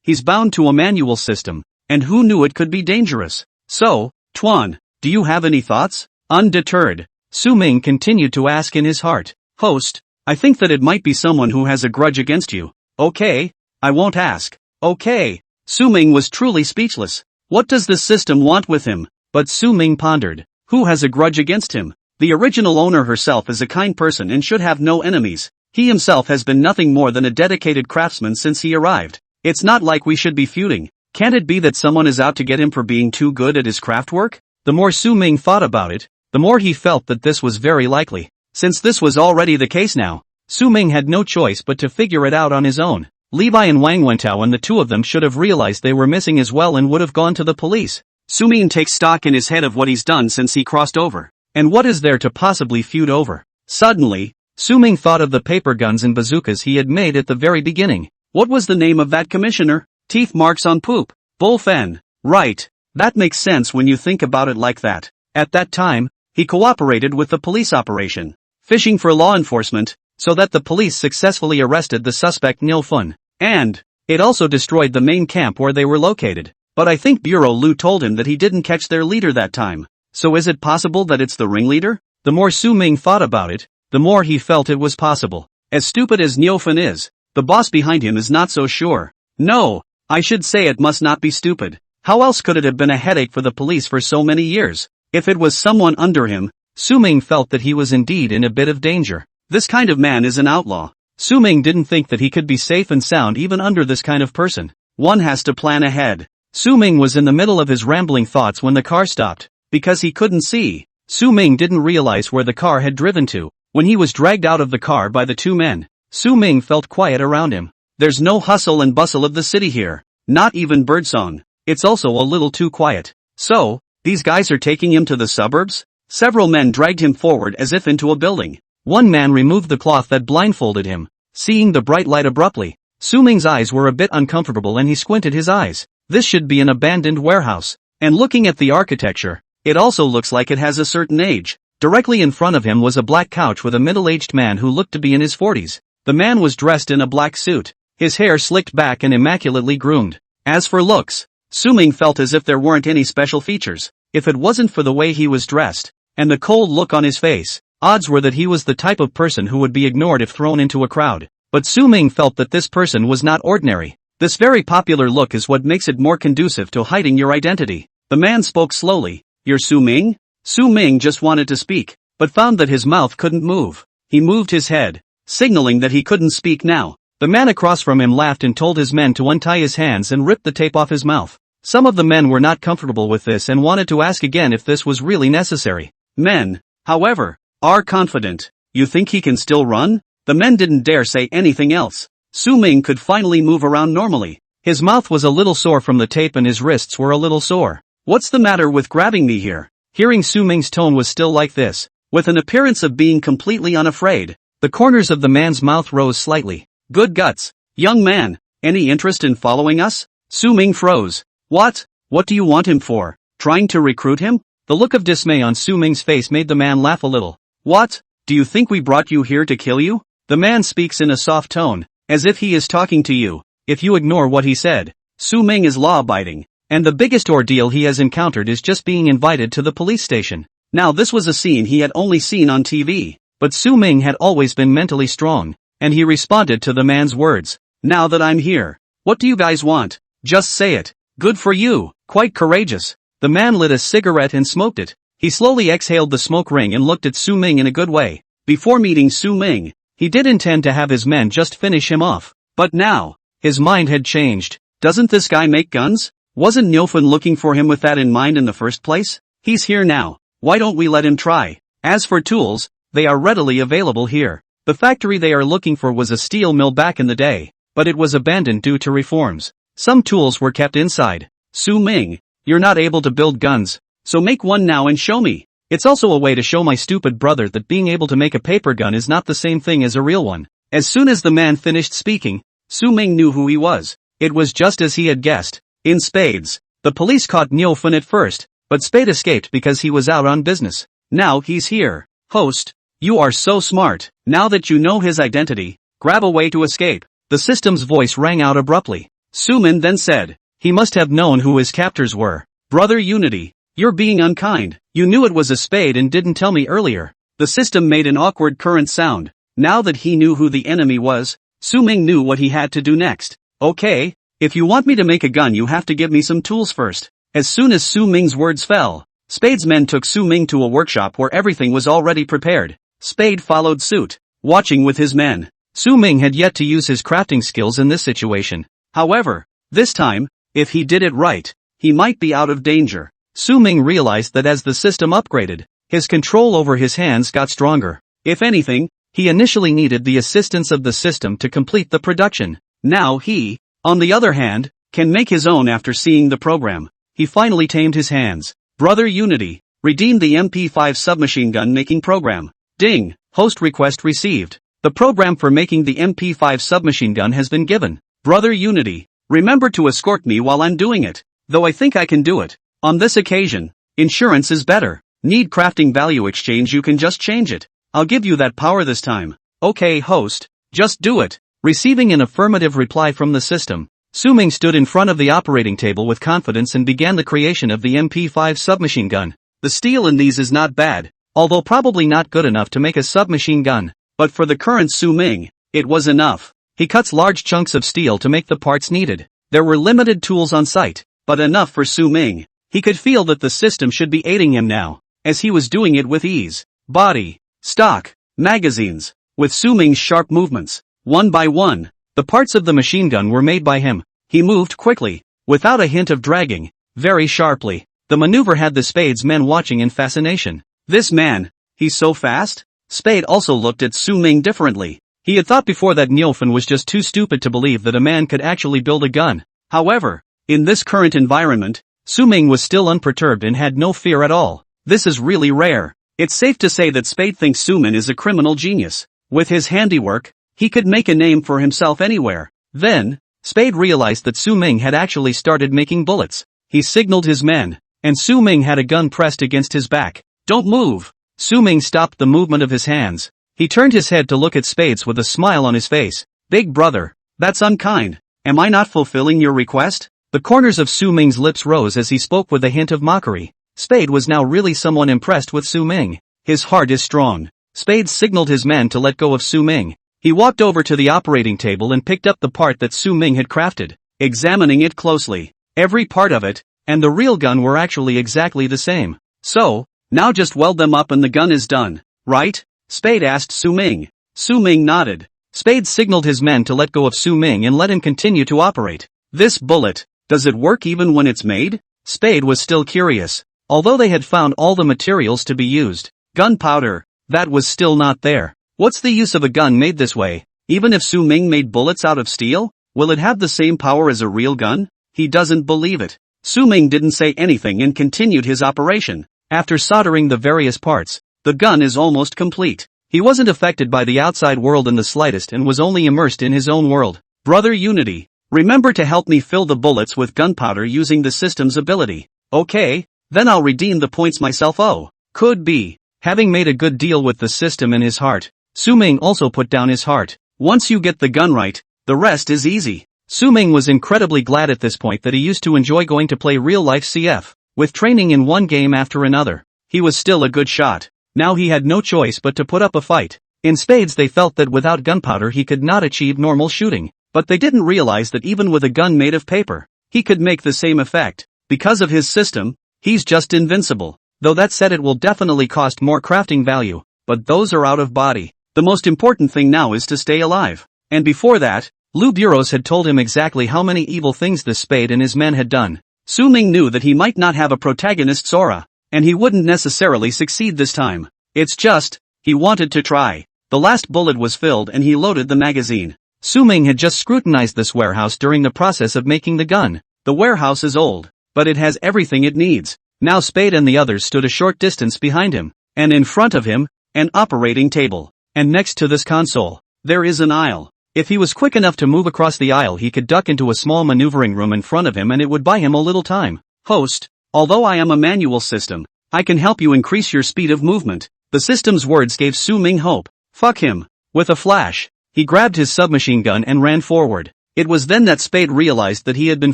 he's bound to a manual system, and who knew it could be dangerous? So, Tuan, do you have any thoughts? Undeterred, Su Ming continued to ask in his heart. Host, I think that it might be someone who has a grudge against you. Okay, I won't ask. Okay. Su Ming was truly speechless. What does this system want with him? But Su Ming pondered. Who has a grudge against him? The original owner herself is a kind person and should have no enemies. He himself has been nothing more than a dedicated craftsman since he arrived. It's not like we should be feuding. Can't it be that someone is out to get him for being too good at his craft work? The more Su Ming thought about it, the more he felt that this was very likely. Since this was already the case now, Su Ming had no choice but to figure it out on his own. Levi and Wang Wentao and the two of them should have realized they were missing as well and would have gone to the police. Su Ming takes stock in his head of what he's done since he crossed over. And what is there to possibly feud over? Suddenly, Su Ming thought of the paper guns and bazookas he had made at the very beginning. What was the name of that commissioner? Teeth marks on poop. Bullfen. Right. That makes sense when you think about it like that. At that time, he cooperated with the police operation, fishing for law enforcement, so that the police successfully arrested the suspect Nilfun. And it also destroyed the main camp where they were located. But I think Bureau Lu told him that he didn't catch their leader that time. So is it possible that it's the ringleader? The more Su Ming thought about it, the more he felt it was possible. As stupid as Nilfun is, the boss behind him is not so sure. No, I should say it must not be stupid. How else could it have been a headache for the police for so many years? If it was someone under him, Su Ming felt that he was indeed in a bit of danger. This kind of man is an outlaw. Su Ming didn't think that he could be safe and sound even under this kind of person. One has to plan ahead. Su Ming was in the middle of his rambling thoughts when the car stopped. Because he couldn't see, Su Ming didn't realize where the car had driven to. When he was dragged out of the car by the two men, Su Ming felt quiet around him. There's no hustle and bustle of the city here. Not even birdsong. It's also a little too quiet. So, these guys are taking him to the suburbs? Several men dragged him forward as if into a building. One man removed the cloth that blindfolded him. Seeing the bright light abruptly, Su Ming's eyes were a bit uncomfortable and he squinted his eyes. This should be an abandoned warehouse. And looking at the architecture, it also looks like it has a certain age. Directly in front of him was a black couch with a middle-aged man who looked to be in his 40s. The man was dressed in a black suit, his hair slicked back and immaculately groomed. As for looks, Su Ming felt as if there weren't any special features. If it wasn't for the way he was dressed, and the cold look on his face, odds were that he was the type of person who would be ignored if thrown into a crowd. But Su Ming felt that this person was not ordinary. This very popular look is what makes it more conducive to hiding your identity. The man spoke slowly. You're Su Ming? Su Ming just wanted to speak, but found that his mouth couldn't move. He moved his head, signaling that he couldn't speak now. The man across from him laughed and told his men to untie his hands and rip the tape off his mouth. Some of the men were not comfortable with this and wanted to ask again if this was really necessary. Men, however, are confident. You think he can still run? The men didn't dare say anything else. Su Ming could finally move around normally. His mouth was a little sore from the tape and his wrists were a little sore. What's the matter with grabbing me here? Hearing Su Ming's tone was still like this, with an appearance of being completely unafraid. The corners of the man's mouth rose slightly. Good guts. Young man, any interest in following us? Su Ming froze. What? What do you want him for? Trying to recruit him? The look of dismay on Su Ming's face made the man laugh a little. What? Do you think we brought you here to kill you? The man speaks in a soft tone, as if he is talking to you. If you ignore what he said, Su Ming is law-abiding. And the biggest ordeal he has encountered is just being invited to the police station. Now this was a scene he had only seen on TV, but Su Ming had always been mentally strong, and he responded to the man's words. Now that I'm here, what do you guys want? Just say it. Good for you, quite courageous. The man lit a cigarette and smoked it. He slowly exhaled the smoke ring and looked at Su Ming in a good way. Before meeting Su Ming, he did intend to have his men just finish him off. But now, his mind had changed. Doesn't this guy make guns? Wasn't Nilfun looking for him with that in mind in the first place? He's here now. Why don't we let him try? As for tools, they are readily available here. The factory they are looking for was a steel mill back in the day, but it was abandoned due to reforms. Some tools were kept inside. Su Ming, you're not able to build guns, so make one now and show me. It's also a way to show my stupid brother that being able to make a paper gun is not the same thing as a real one. As soon as the man finished speaking, Su Ming knew who he was. It was just as he had guessed. In spades, the police caught Nilfun at first, but Spade escaped because he was out on business. Now he's here. Host, you are so smart. Now that you know his identity, grab a way to escape. The system's voice rang out abruptly. Su Min then said, he must have known who his captors were. Brother Unity, you're being unkind. You knew it was a spade and didn't tell me earlier. The system made an awkward current sound. Now that he knew who the enemy was, Su Ming knew what he had to do next. Okay. If you want me to make a gun you have to give me some tools first. As soon as Su Ming's words fell, Spade's men took Su Ming to a workshop where everything was already prepared. Spade followed suit, watching with his men. Su Ming had yet to use his crafting skills in this situation. However, this time, if he did it right, he might be out of danger. Su Ming realized that as the system upgraded, his control over his hands got stronger. If anything, he initially needed the assistance of the system to complete the production. Now he, on the other hand, can make his own after seeing the program. He finally tamed his hands. Brother Unity, redeem the MP5 submachine gun making program. Ding, host request received. The program for making the MP5 submachine gun has been given. Brother Unity, remember to escort me while I'm doing it. Though I think I can do it. On this occasion, insurance is better. Need crafting value exchange, you can just change it. I'll give you that power this time. Okay host, just do it. Receiving an affirmative reply from the system, Su-ming stood in front of the operating table with confidence and began the creation of the MP5 submachine gun. The steel in these is not bad, although probably not good enough to make a submachine gun. But for the current Su-ming, it was enough. He cuts large chunks of steel to make the parts needed. There were limited tools on site, but enough for Su-ming. He could feel that the system should be aiding him now, as he was doing it with ease. Body, stock, magazines. With Su-ming's sharp movements, one by one, the parts of the machine gun were made by him. He moved quickly, without a hint of dragging, very sharply. The maneuver had the Spade's men watching in fascination. This man, he's so fast? Spade also looked at Su-ming differently. He had thought before that Niofan was just too stupid to believe that a man could actually build a gun. However, in this current environment, Su-ming was still unperturbed and had no fear at all. This is really rare. It's safe to say that Spade thinks Su-ming is a criminal genius. With his handiwork, he could make a name for himself anywhere. Then, Spade realized that Su-ming had actually started making bullets. He signaled his men, and Su-ming had a gun pressed against his back. Don't move! Su-ming stopped the movement of his hands. He turned his head to look at Spade with a smile on his face. Big brother, that's unkind. Am I not fulfilling your request? The corners of Su-ming's lips rose as he spoke with a hint of mockery. Spade was now really someone impressed with Su-ming. His heart is strong. Spade signaled his men to let go of Su-ming. He walked over to the operating table and picked up the part that Su-ming had crafted, examining it closely. Every part of it, and the real gun were actually exactly the same. So, now just weld them up and the gun is done, right? Spade asked Su-ming. Su-ming nodded. Spade signaled his men to let go of Su-ming and let him continue to operate. This bullet, does it work even when it's made? Spade was still curious. Although they had found all the materials to be used, gunpowder, that was still not there. What's the use of a gun made this way? Even if Su-ming made bullets out of steel, will it have the same power as a real gun? He doesn't believe it. Su-ming didn't say anything and continued his operation. After soldering the various parts, the gun is almost complete. He wasn't affected by the outside world in the slightest and was only immersed in his own world. Brother Unity, remember to help me fill the bullets with gunpowder using the system's ability. Okay, then I'll redeem the points myself. Oh, could be. Having made a good deal with the system in his heart, Su-ming also put down his heart. Once you get the gun right, the rest is easy. Su-ming was incredibly glad at this point that he used to enjoy going to play real-life CF. With training in one game after another, he was still a good shot. Now he had no choice but to put up a fight. In Spades they felt that without gunpowder he could not achieve normal shooting. But they didn't realize that even with a gun made of paper, he could make the same effect. Because of his system, he's just invincible. Though that said, it will definitely cost more crafting value, but those are out of body. The most important thing now is to stay alive. And before that, Lu Buros had told him exactly how many evil things this Spade and his men had done. Su-ming knew that he might not have a protagonist's aura, and he wouldn't necessarily succeed this time. It's just, he wanted to try. The last bullet was filled and he loaded the magazine. Su-ming had just scrutinized this warehouse during the process of making the gun. The warehouse is old, but it has everything it needs. Now Spade and the others stood a short distance behind him, and in front of him, an operating table. And next to this console, there is an aisle. If he was quick enough to move across the aisle, he could duck into a small maneuvering room in front of him and it would buy him a little time. Host, although I am a manual system, I can help you increase your speed of movement. The system's words gave Su-ming hope. Fuck him. With a flash, he grabbed his submachine gun and ran forward. It was then that Spade realized that he had been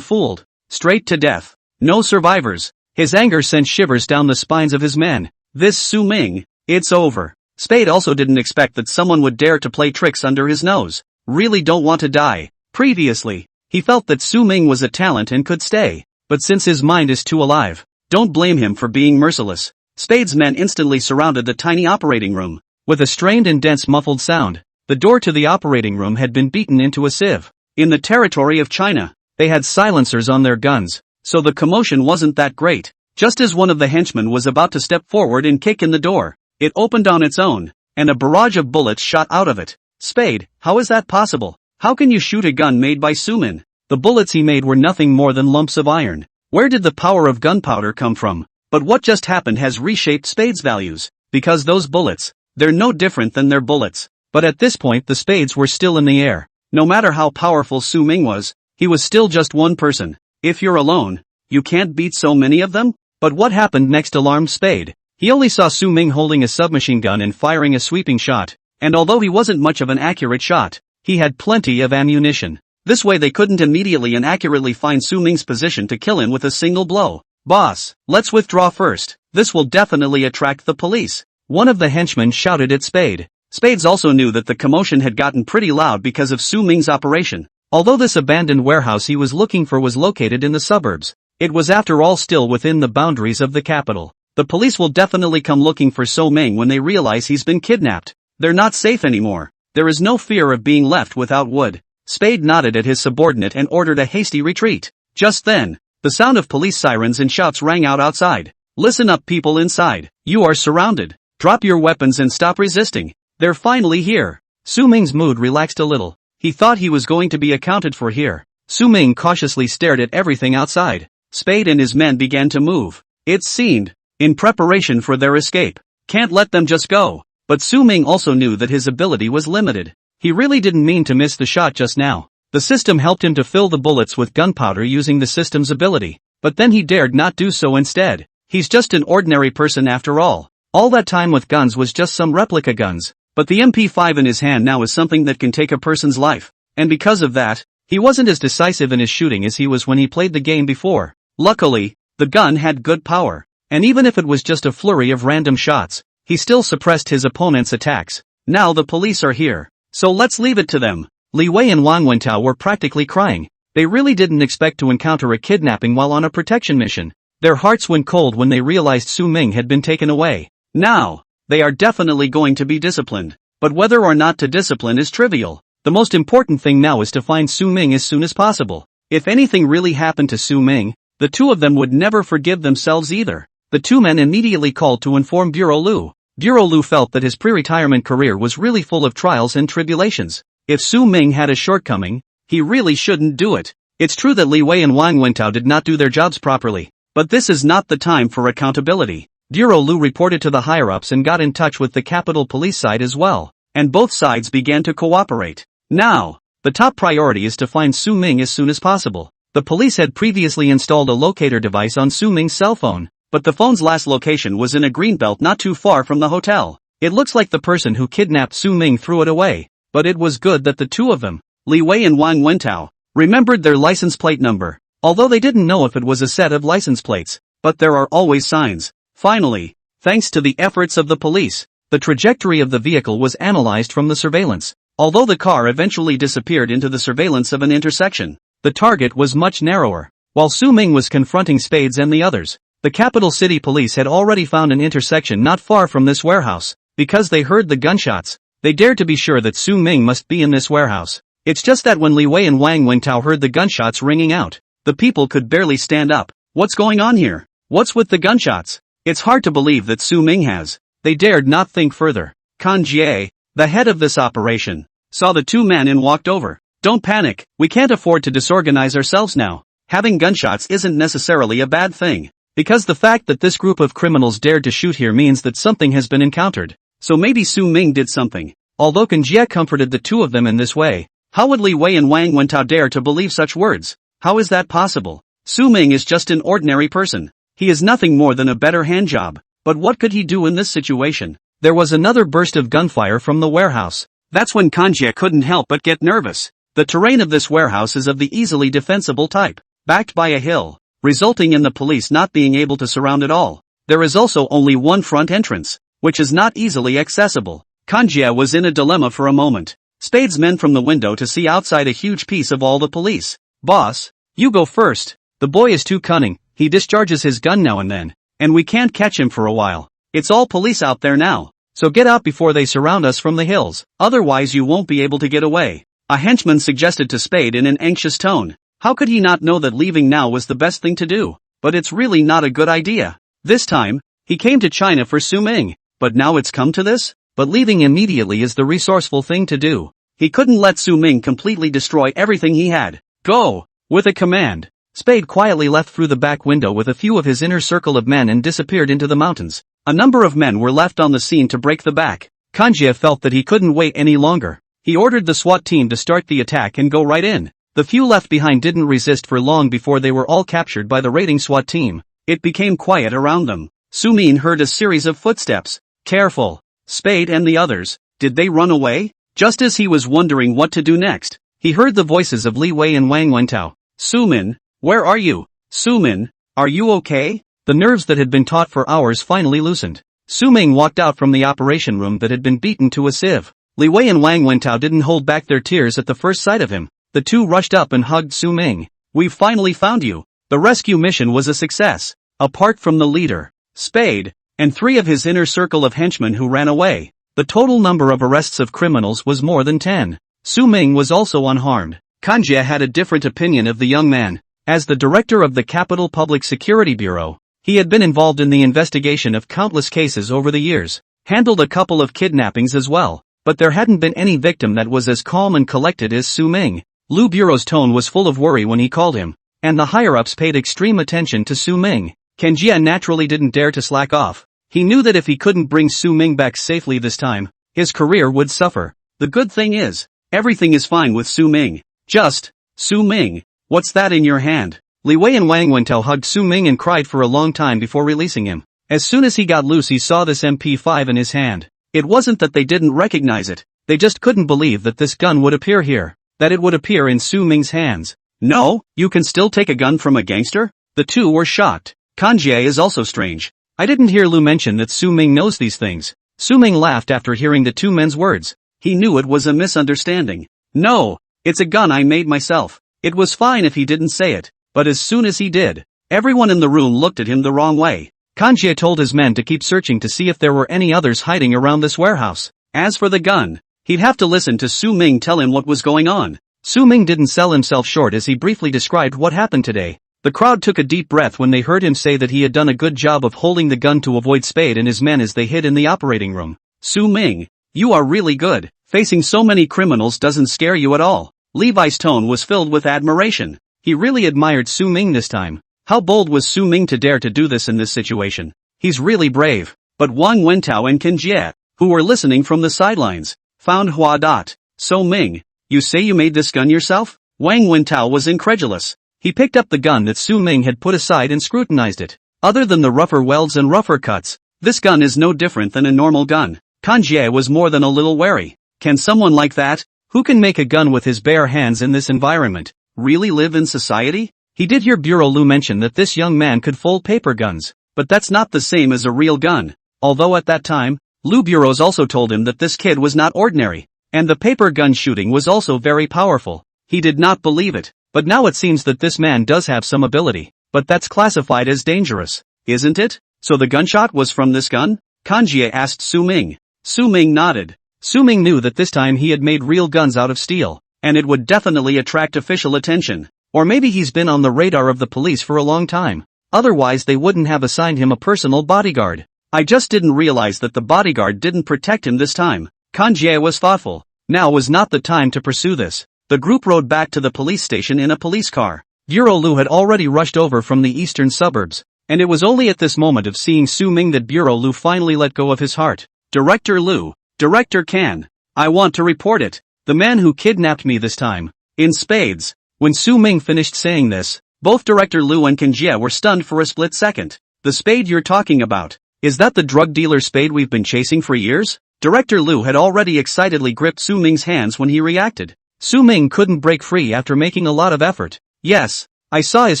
fooled. Straight to death. No survivors. His anger sent shivers down the spines of his men. This Su-ming, it's over. Spade also didn't expect that someone would dare to play tricks under his nose. Really don't want to die. Previously, he felt that Su-ming was a talent and could stay. But since his mind is too alive, don't blame him for being merciless. Spade's men instantly surrounded the tiny operating room. With a strained and dense muffled sound, the door to the operating room had been beaten into a sieve. In the territory of China, they had silencers on their guns, so the commotion wasn't that great. Just as one of the henchmen was about to step forward and kick in the door, it opened on its own, and a barrage of bullets shot out of it. Spade, how is that possible? How can you shoot a gun made by Su-ming? The bullets he made were nothing more than lumps of iron. Where did the power of gunpowder come from? But what just happened has reshaped Spade's values, because those bullets, they're no different than their bullets. But at this point the Spades were still in the air. No matter how powerful Su-ming was, he was still just one person. If you're alone, You can't beat so many of them? But what happened next alarmed Spade. He only saw Su Ming holding a submachine gun and firing a sweeping shot, and although he wasn't much of an accurate shot, he had plenty of ammunition. This way they couldn't immediately and accurately find Su Ming's position to kill him with a single blow. Boss, let's withdraw first. This will definitely attract the police. One of the henchmen shouted at Spade. Spades also knew that the commotion had gotten pretty loud because of Su Ming's operation. Although this abandoned warehouse he was looking for was located in the suburbs, it was after all still within the boundaries of the capital. The police will definitely come looking for Su Ming when they realize he's been kidnapped. They're not safe anymore. There is no fear of being left without wood. Spade nodded at his subordinate and ordered a hasty retreat. Just then, the sound of police sirens and shouts rang out outside. Listen up, people inside. You are surrounded. Drop your weapons and stop resisting. They're finally here. Su Ming's mood relaxed a little. He thought he was going to be accounted for here. Su Ming cautiously stared at everything outside. Spade and his men began to move. It seemed, in preparation for their escape. Can't let them just go. But Su Ming also knew that his ability was limited. He really didn't mean to miss the shot just now. The system helped him to fill the bullets with gunpowder using the system's ability. But then he dared not do so instead. He's just an ordinary person after all. All that time with guns was just some replica guns. But the MP5 in his hand now is something that can take a person's life. And because of that, he wasn't as decisive in his shooting as he was when he played the game before. Luckily, the gun had good power. And even if it was just a flurry of random shots, he still suppressed his opponent's attacks. Now the police are here. So let's leave it to them. Li Wei and Wang Wentao were practically crying. They really didn't expect to encounter a kidnapping while on a protection mission. Their hearts went cold when they realized Su Ming had been taken away. Now, they are definitely going to be disciplined. But whether or not to discipline is trivial. The most important thing now is to find Su Ming as soon as possible. If anything really happened to Su Ming, the two of them would never forgive themselves either. The two men immediately called to inform Bureau Lu. Bureau Lu felt that his pre-retirement career was really full of trials and tribulations. If Su Ming had a shortcoming, he really shouldn't do it. It's true that Li Wei and Wang Wentao did not do their jobs properly, but this is not the time for accountability. Bureau Lu reported to the higher-ups and got in touch with the Capitol Police side as well, and both sides began to cooperate. Now, the top priority is to find Su Ming as soon as possible. The police had previously installed a locator device on Su Ming's cell phone, but the phone's last location was in a greenbelt not too far from the hotel. It looks like the person who kidnapped Su Ming threw it away, but it was good that the two of them, Li Wei and Wang Wentao, remembered their license plate number, although they didn't know if it was a set of license plates, but there are always signs. Finally, thanks to the efforts of the police, the trajectory of the vehicle was analyzed from the surveillance. Although the car eventually disappeared into the surveillance of an intersection, the target was much narrower. While Su Ming was confronting Spades and the others, the capital city police had already found an intersection not far from this warehouse. Because they heard the gunshots, they dared to be sure that Su Ming must be in this warehouse. It's just that when Li Wei and Wang Wentao heard the gunshots ringing out, the people could barely stand up. What's going on here? What's with the gunshots? It's hard to believe that Su Ming has. They dared not think further. Kan Jie, the head of this operation, saw the two men and walked over. Don't panic, we can't afford to disorganize ourselves now. Having gunshots isn't necessarily a bad thing, because the fact that this group of criminals dared to shoot here means that something has been encountered. So maybe Su Ming did something. Although Kan Jie comforted the two of them in this way, how would Li Wei and Wang Wentao dare to believe such words? How is that possible? Su Ming is just an ordinary person. He is nothing more than a better handjob. But what could he do in this situation? There was another burst of gunfire from the warehouse. That's when Kan Jie couldn't help but get nervous. The terrain of this warehouse is of the easily defensible type, backed by a hill, resulting in the police not being able to surround it all. There is also only one front entrance, which is not easily accessible. Kan Jie was in a dilemma for a moment. Spades men from the window to see outside a huge piece of all the police. Boss, you go first. The boy is too cunning, he discharges his gun now and then, and we can't catch him for a while. It's all police out there now, so get out before they surround us from the hills, otherwise you won't be able to get away. A henchman suggested to Spade in an anxious tone. How could he not know that leaving now was the best thing to do? But it's really not a good idea. This time, he came to China for Su Ming, but now it's come to this? But leaving immediately is the resourceful thing to do. He couldn't let Su Ming completely destroy everything he had. Go! With a command, Spade quietly left through the back window with a few of his inner circle of men and disappeared into the mountains. A number of men were left on the scene to break the back. Kan Jie felt that he couldn't wait any longer. He ordered the SWAT team to start the attack and go right in. The few left behind didn't resist for long before they were all captured by the raiding SWAT team. It became quiet around them. Sumin heard a series of footsteps. Careful. Spade and the others, did they run away? Just as he was wondering what to do next, he heard the voices of Li Wei and Wang Wentao. Sumin, where are you? Sumin, are you okay? The nerves that had been taut for hours finally loosened. Su Ming walked out from the operation room that had been beaten to a sieve. Li Wei and Wang Wentao didn't hold back their tears at the first sight of him. The two rushed up and hugged Su Ming. We've finally found you. The rescue mission was a success. Apart from the leader, Spade, and 3 of his inner circle of henchmen who ran away, the total number of arrests of criminals was more than 10. Su Ming was also unharmed. Kanjie had a different opinion of the young man. As the director of the Capital Public Security Bureau, he had been involved in the investigation of countless cases over the years, handled a couple of kidnappings as well, but there hadn't been any victim that was as calm and collected as Su Ming. Lu Bureau's tone was full of worry when he called him, and the higher-ups paid extreme attention to Su Ming. Kanjie naturally didn't dare to slack off. He knew that if he couldn't bring Su Ming back safely this time, his career would suffer. The good thing is, everything is fine with Su Ming. Just, Su Ming, what's that in your hand? Li Wei and Wang Wentao hugged Su Ming and cried for a long time before releasing him. As soon as he got loose he saw this MP5 in his hand. It wasn't that they didn't recognize it, they just couldn't believe that this gun would appear here, that it would appear in Su Ming's hands. No, you can still take a gun from a gangster? The two were shocked. Kanjie is also strange. I didn't hear Lu mention that Su Ming knows these things. Su Ming laughed after hearing the two men's words. He knew it was a misunderstanding. No, it's a gun I made myself. It was fine if he didn't say it, but as soon as he did, everyone in the room looked at him the wrong way. Kanjie told his men to keep searching to see if there were any others hiding around this warehouse. As for the gun, he'd have to listen to Su Ming tell him what was going on. Su Ming didn't sell himself short as he briefly described what happened today. The crowd took a deep breath when they heard him say that he had done a good job of holding the gun to avoid Spade and his men as they hid in the operating room. Su Ming, you are really good. Facing so many criminals doesn't scare you at all. Levi's tone was filled with admiration. He really admired Su Ming this time. How bold was Su Ming to dare to do this in this situation? He's really brave. But Wang Wentao and Kanjie, who were listening from the sidelines, found Hua. So Ming, you say you made this gun yourself? Wang Wentao was incredulous. He picked up the gun that Su Ming had put aside and scrutinized it. Other than the rougher welds and rougher cuts, this gun is no different than a normal gun. Kanjie was more than a little wary. Can someone like that, who can make a gun with his bare hands in this environment, really live in society? He did hear Bureau Lu mention that this young man could fold paper guns, but that's not the same as a real gun. Although at that time, Lu Bureau's also told him that this kid was not ordinary, and the paper gun shooting was also very powerful. He did not believe it. But now it seems that this man does have some ability, but that's classified as dangerous, isn't it? So the gunshot was from this gun? Kanjie asked Su Ming. Su Ming nodded. Su Ming knew that this time he had made real guns out of steel, and it would definitely attract official attention. Or maybe he's been on the radar of the police for a long time. Otherwise they wouldn't have assigned him a personal bodyguard. I just didn't realize that the bodyguard didn't protect him this time. Kanjie was thoughtful. Now was not the time to pursue this. The group rode back to the police station in a police car. Bureau Lu had already rushed over from the eastern suburbs, and it was only at this moment of seeing Su Ming that Bureau Lu finally let go of his heart. Director Lu, Director Kan, I want to report it. The man who kidnapped me this time, in spades. When Su Ming finished saying this, both Director Lu and Kanjie were stunned for a split second. The Spade you're talking about, is that the drug dealer Spade we've been chasing for years? Director Lu had already excitedly gripped Su Ming's hands when he reacted. Su Ming couldn't break free after making a lot of effort. Yes, I saw his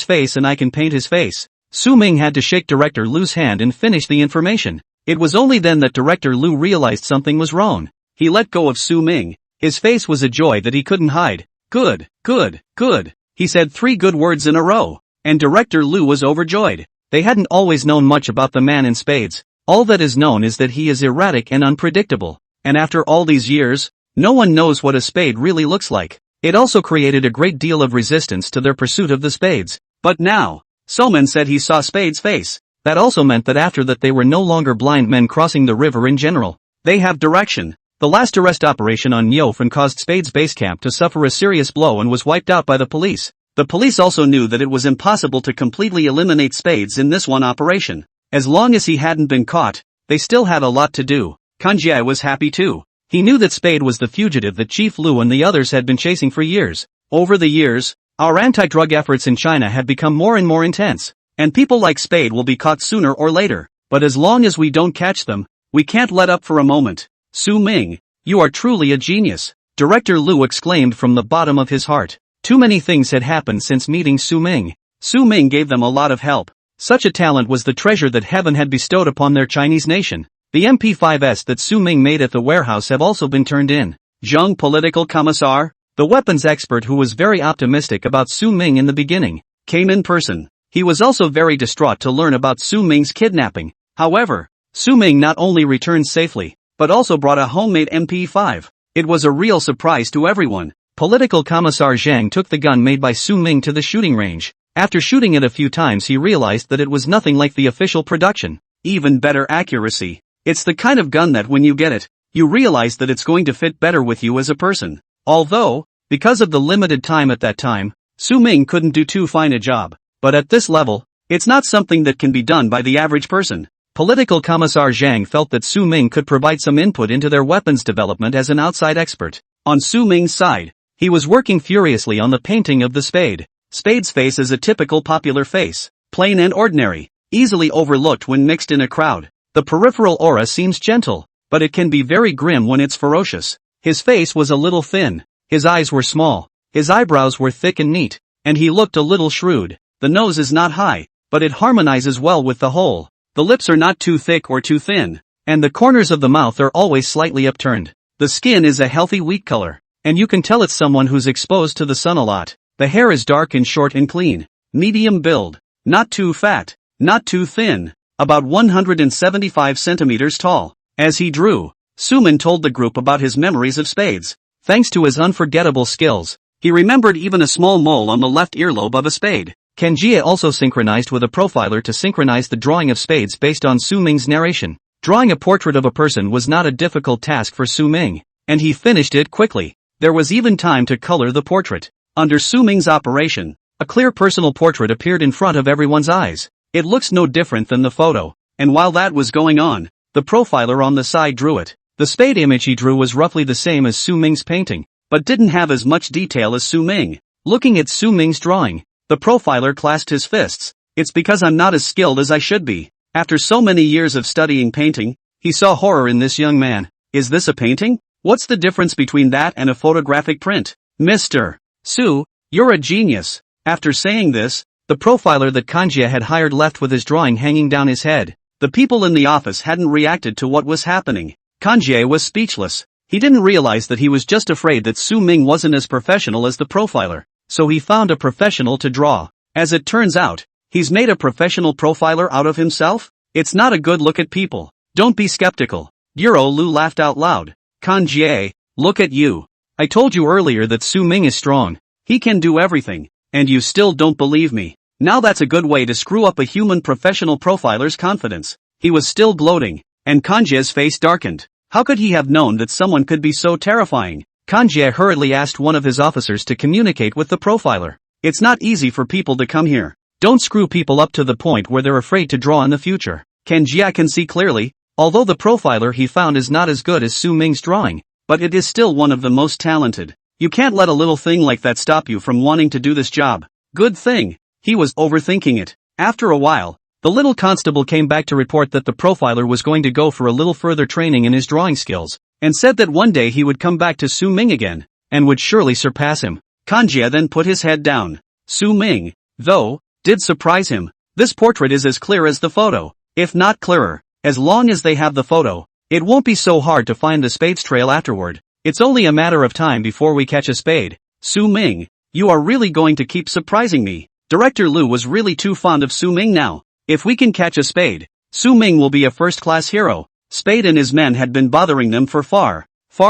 face and I can paint his face. Su Ming had to shake Director Lu's hand and finish the information. It was only then that Director Lu realized something was wrong. He let go of Su Ming. His face was a joy that he couldn't hide. Good, good, good. He said 3 good words in a row. And Director Lu was overjoyed. They hadn't always known much about the man in spades. All that is known is that he is erratic and unpredictable. And after all these years, no one knows what a spade really looks like. It also created a great deal of resistance to their pursuit of the spades. But now, Soman said he saw Spade's face. That also meant that after that they were no longer blind men crossing the river in general. They have direction. The last arrest operation on Nyofren caused Spade's base camp to suffer a serious blow and was wiped out by the police. The police also knew that it was impossible to completely eliminate Spades in this one operation. As long as he hadn't been caught, they still had a lot to do. Kanjie was happy too. He knew that Spade was the fugitive that Chief Lu and the others had been chasing for years. Over the years, our anti-drug efforts in China have become more and more intense, and people like Spade will be caught sooner or later, but as long as we don't catch them, we can't let up for a moment. Su Ming, you are truly a genius, Director Liu exclaimed from the bottom of his heart. Too many things had happened since meeting Su Ming. Su Ming gave them a lot of help. Such a talent was the treasure that heaven had bestowed upon their Chinese nation. The MP5s that Su Ming made at the warehouse have also been turned in. Zheng Political Commissar, the weapons expert who was very optimistic about Su Ming in the beginning, came in person. He was also very distraught to learn about Su Ming's kidnapping. However, Su Ming not only returned safely, but also brought a homemade MP5. It was a real surprise to everyone. Political Commissar Zhang took the gun made by Su Ming to the shooting range. After shooting it a few times he realized that it was nothing like the official production. Even better accuracy. It's the kind of gun that when you get it, you realize that it's going to fit better with you as a person. Although, because of the limited time at that time, Su Ming couldn't do too fine a job. But at this level, it's not something that can be done by the average person. Political Commissar Zhang felt that Su Ming could provide some input into their weapons development as an outside expert. On Su Ming's side, he was working furiously on the painting of the Spade. Spade's face is a typical popular face, plain and ordinary, easily overlooked when mixed in a crowd. The peripheral aura seems gentle, but it can be very grim when it's ferocious. His face was a little thin, his eyes were small, his eyebrows were thick and neat, and he looked a little shrewd. The nose is not high, but it harmonizes well with the whole. The lips are not too thick or too thin, and the corners of the mouth are always slightly upturned. The skin is a healthy wheat color, and you can tell it's someone who's exposed to the sun a lot. The hair is dark and short and clean, medium build, not too fat, not too thin, about 175 centimeters tall. As he drew, Suman told the group about his memories of spades. Thanks to his unforgettable skills, he remembered even a small mole on the left earlobe of a spade. Kanjia also synchronized with a profiler to synchronize the drawing of spades based on Su Ming's narration. Drawing a portrait of a person was not a difficult task for Su Ming, and he finished it quickly. There was even time to color the portrait. Under Su Ming's operation, a clear personal portrait appeared in front of everyone's eyes. It looks no different than the photo, and while that was going on, the profiler on the side drew it. The spade image he drew was roughly the same as Su Ming's painting, but didn't have as much detail as Su Ming. Looking at Su Ming's drawing, the profiler clasped his fists. It's because I'm not as skilled as I should be. After so many years of studying painting, he saw horror in this young man. Is this a painting? What's the difference between that and a photographic print? Mr. Su, you're a genius. After saying this, the profiler that Kanjia had hired left with his drawing hanging down his head. The people in the office hadn't reacted to what was happening. Kanjia was speechless. He didn't realize that he was just afraid that Su Ming wasn't as professional as the profiler, so he found a professional to draw. As it turns out, he's made a professional profiler out of himself? It's not a good look at people. Don't be skeptical. Yuro Lu laughed out loud. Kanjie, look at you. I told you earlier that Su Ming is strong. He can do everything, and you still don't believe me. Now that's a good way to screw up a human professional profiler's confidence. He was still gloating, and Kanjie's face darkened. How could he have known that someone could be so terrifying? Kanjie hurriedly asked one of his officers to communicate with the profiler. It's not easy for people to come here. Don't screw people up to the point where they're afraid to draw in the future. Kanjia can see clearly, although the profiler he found is not as good as Su Ming's drawing, but it is still one of the most talented. You can't let a little thing like that stop you from wanting to do this job. Good thing. He was overthinking it. After a while, the little constable came back to report that the profiler was going to go for a little further training in his drawing skills, and said that one day he would come back to Su Ming again, and would surely surpass him. Kanjia then put his head down. Su Ming, though, did surprise him. This portrait is as clear as the photo, if not clearer. As long as they have the photo, it won't be so hard to find the spade's trail afterward. It's only a matter of time before we catch a spade. Su Ming, you are really going to keep surprising me. Director Liu was really too fond of Su Ming now. If we can catch a spade, Su Ming will be a first-class hero. Spade and his men had been bothering them for far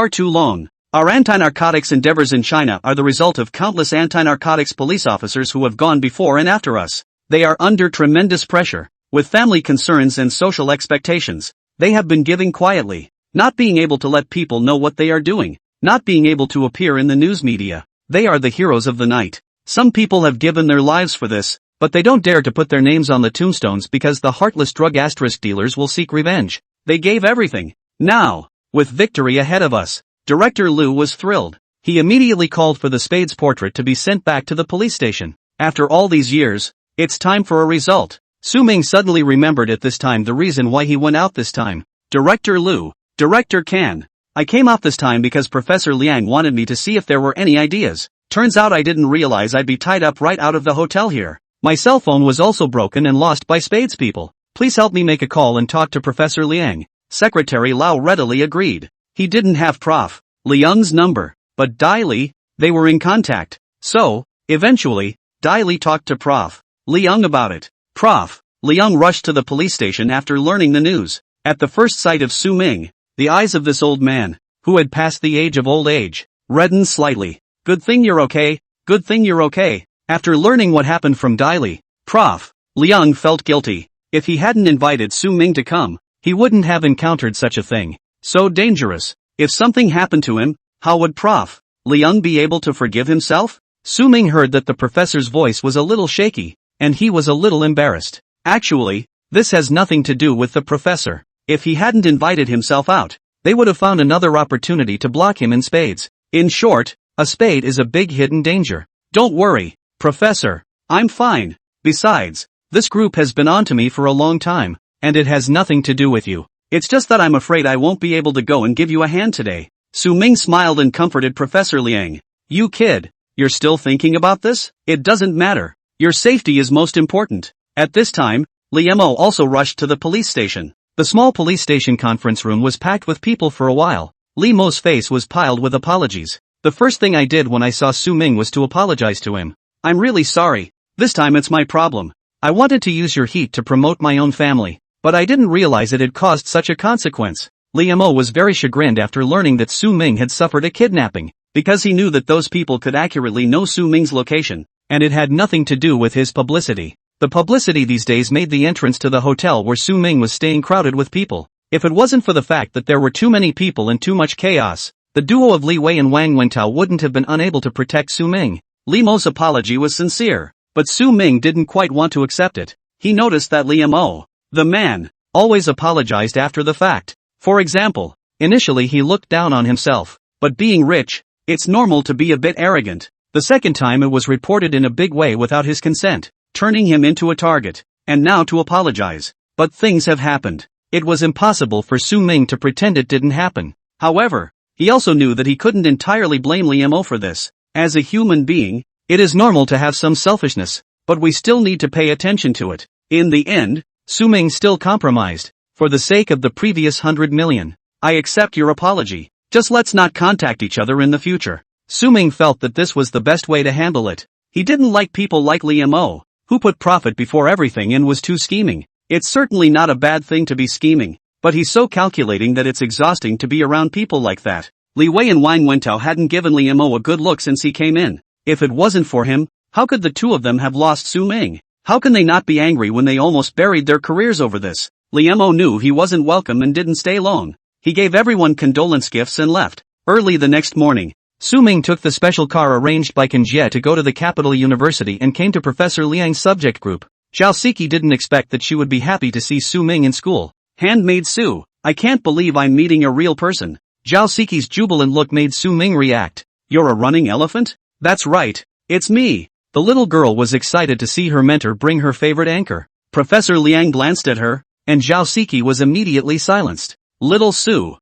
too long. Our anti-narcotics endeavors in China are the result of countless anti-narcotics police officers who have gone before and after us. They are under tremendous pressure, with family concerns and social expectations. They have been giving quietly, not being able to let people know what they are doing, not being able to appear in the news media. They are the heroes of the night. Some people have given their lives for this, but they don't dare to put their names on the tombstones because the heartless drug asterisk dealers will seek revenge. They gave everything. Now, with victory ahead of us, Director Liu was thrilled. He immediately called for the Spade's portrait to be sent back to the police station. After all these years, it's time for a result. Su Ming suddenly remembered at this time the reason why he went out this time. Director Liu. Director Kan. I came out this time because Professor Liang wanted me to see if there were any ideas. Turns out I didn't realize I'd be tied up right out of the hotel here. My cell phone was also broken and lost by Spade's people. Please help me make a call and talk to Professor Liang. Secretary Lao readily agreed. He didn't have Prof. Liang's number, but Dai Li, they were in contact. So, eventually, Dai Li talked to Prof. Liang about it. Prof. Liang rushed to the police station after learning the news. At the first sight of Su Ming, the eyes of this old man, who had passed the age of old age, reddened slightly. Good thing you're okay, good thing you're okay. After learning what happened from Dai Li, Prof. Liang felt guilty. If he hadn't invited Su Ming to come, he wouldn't have encountered such a thing. So dangerous. If something happened to him, how would Prof. Liang be able to forgive himself? Su Ming heard that the professor's voice was a little shaky, and he was a little embarrassed. Actually, this has nothing to do with the professor. If he hadn't invited himself out, they would have found another opportunity to block him in spades. In short, a spade is a big hidden danger. Don't worry, Professor. I'm fine. Besides, this group has been on to me for a long time, and it has nothing to do with you. It's just that I'm afraid I won't be able to go and give you a hand today. Su Ming smiled and comforted Professor Liang. You kid, you're still thinking about this? It doesn't matter. Your safety is most important. At this time, Li Mo also rushed to the police station. The small police station conference room was packed with people for a while. Li Mo's face was piled with apologies. The first thing I did when I saw Su Ming was to apologize to him. I'm really sorry. This time it's my problem. I wanted to use your heat to promote my own family, but I didn't realize it had caused such a consequence. Li Mo was very chagrined after learning that Su Ming had suffered a kidnapping, because he knew that those people could accurately know Su Ming's location, and it had nothing to do with his publicity. The publicity these days made the entrance to the hotel where Su Ming was staying crowded with people. If it wasn't for the fact that there were too many people and too much chaos, the duo of Li Wei and Wang Wentao wouldn't have been unable to protect Su Ming. Li Mo's apology was sincere, but Su Ming didn't quite want to accept it. He noticed that Li Mo, the man, always apologized after the fact. For example, initially he looked down on himself, but being rich, it's normal to be a bit arrogant. The second time it was reported in a big way without his consent, turning him into a target, and now to apologize. But things have happened. It was impossible for Su Ming to pretend it didn't happen. However, he also knew that he couldn't entirely blame Li Mo for this. As a human being, it is normal to have some selfishness, but we still need to pay attention to it. In the end, Su Ming still compromised. For the sake of the previous 100 million, I accept your apology. Just let's not contact each other in the future. Su Ming felt that this was the best way to handle it. He didn't like people like Li Mo, who put profit before everything and was too scheming. It's certainly not a bad thing to be scheming, but he's so calculating that it's exhausting to be around people like that. Li Wei and Wang Wentao hadn't given Li Mo a good look since he came in. If it wasn't for him, how could the two of them have lost Su Ming? How can they not be angry when they almost buried their careers over this? Li Mo knew he wasn't welcome and didn't stay long. He gave everyone condolence gifts and left. Early the next morning, Su Ming took the special car arranged by Kanjie to go to the capital university and came to Professor Liang's subject group. Zhao Siki didn't expect that she would be happy to see Su Ming in school. Handmaid Su, I can't believe I'm meeting a real person. Zhao Siki's jubilant look made Su Ming react. You're a running elephant? That's right, it's me. The little girl was excited to see her mentor bring her favorite anchor. Professor Liang glanced at her, and Zhao Siki was immediately silenced. Little Su.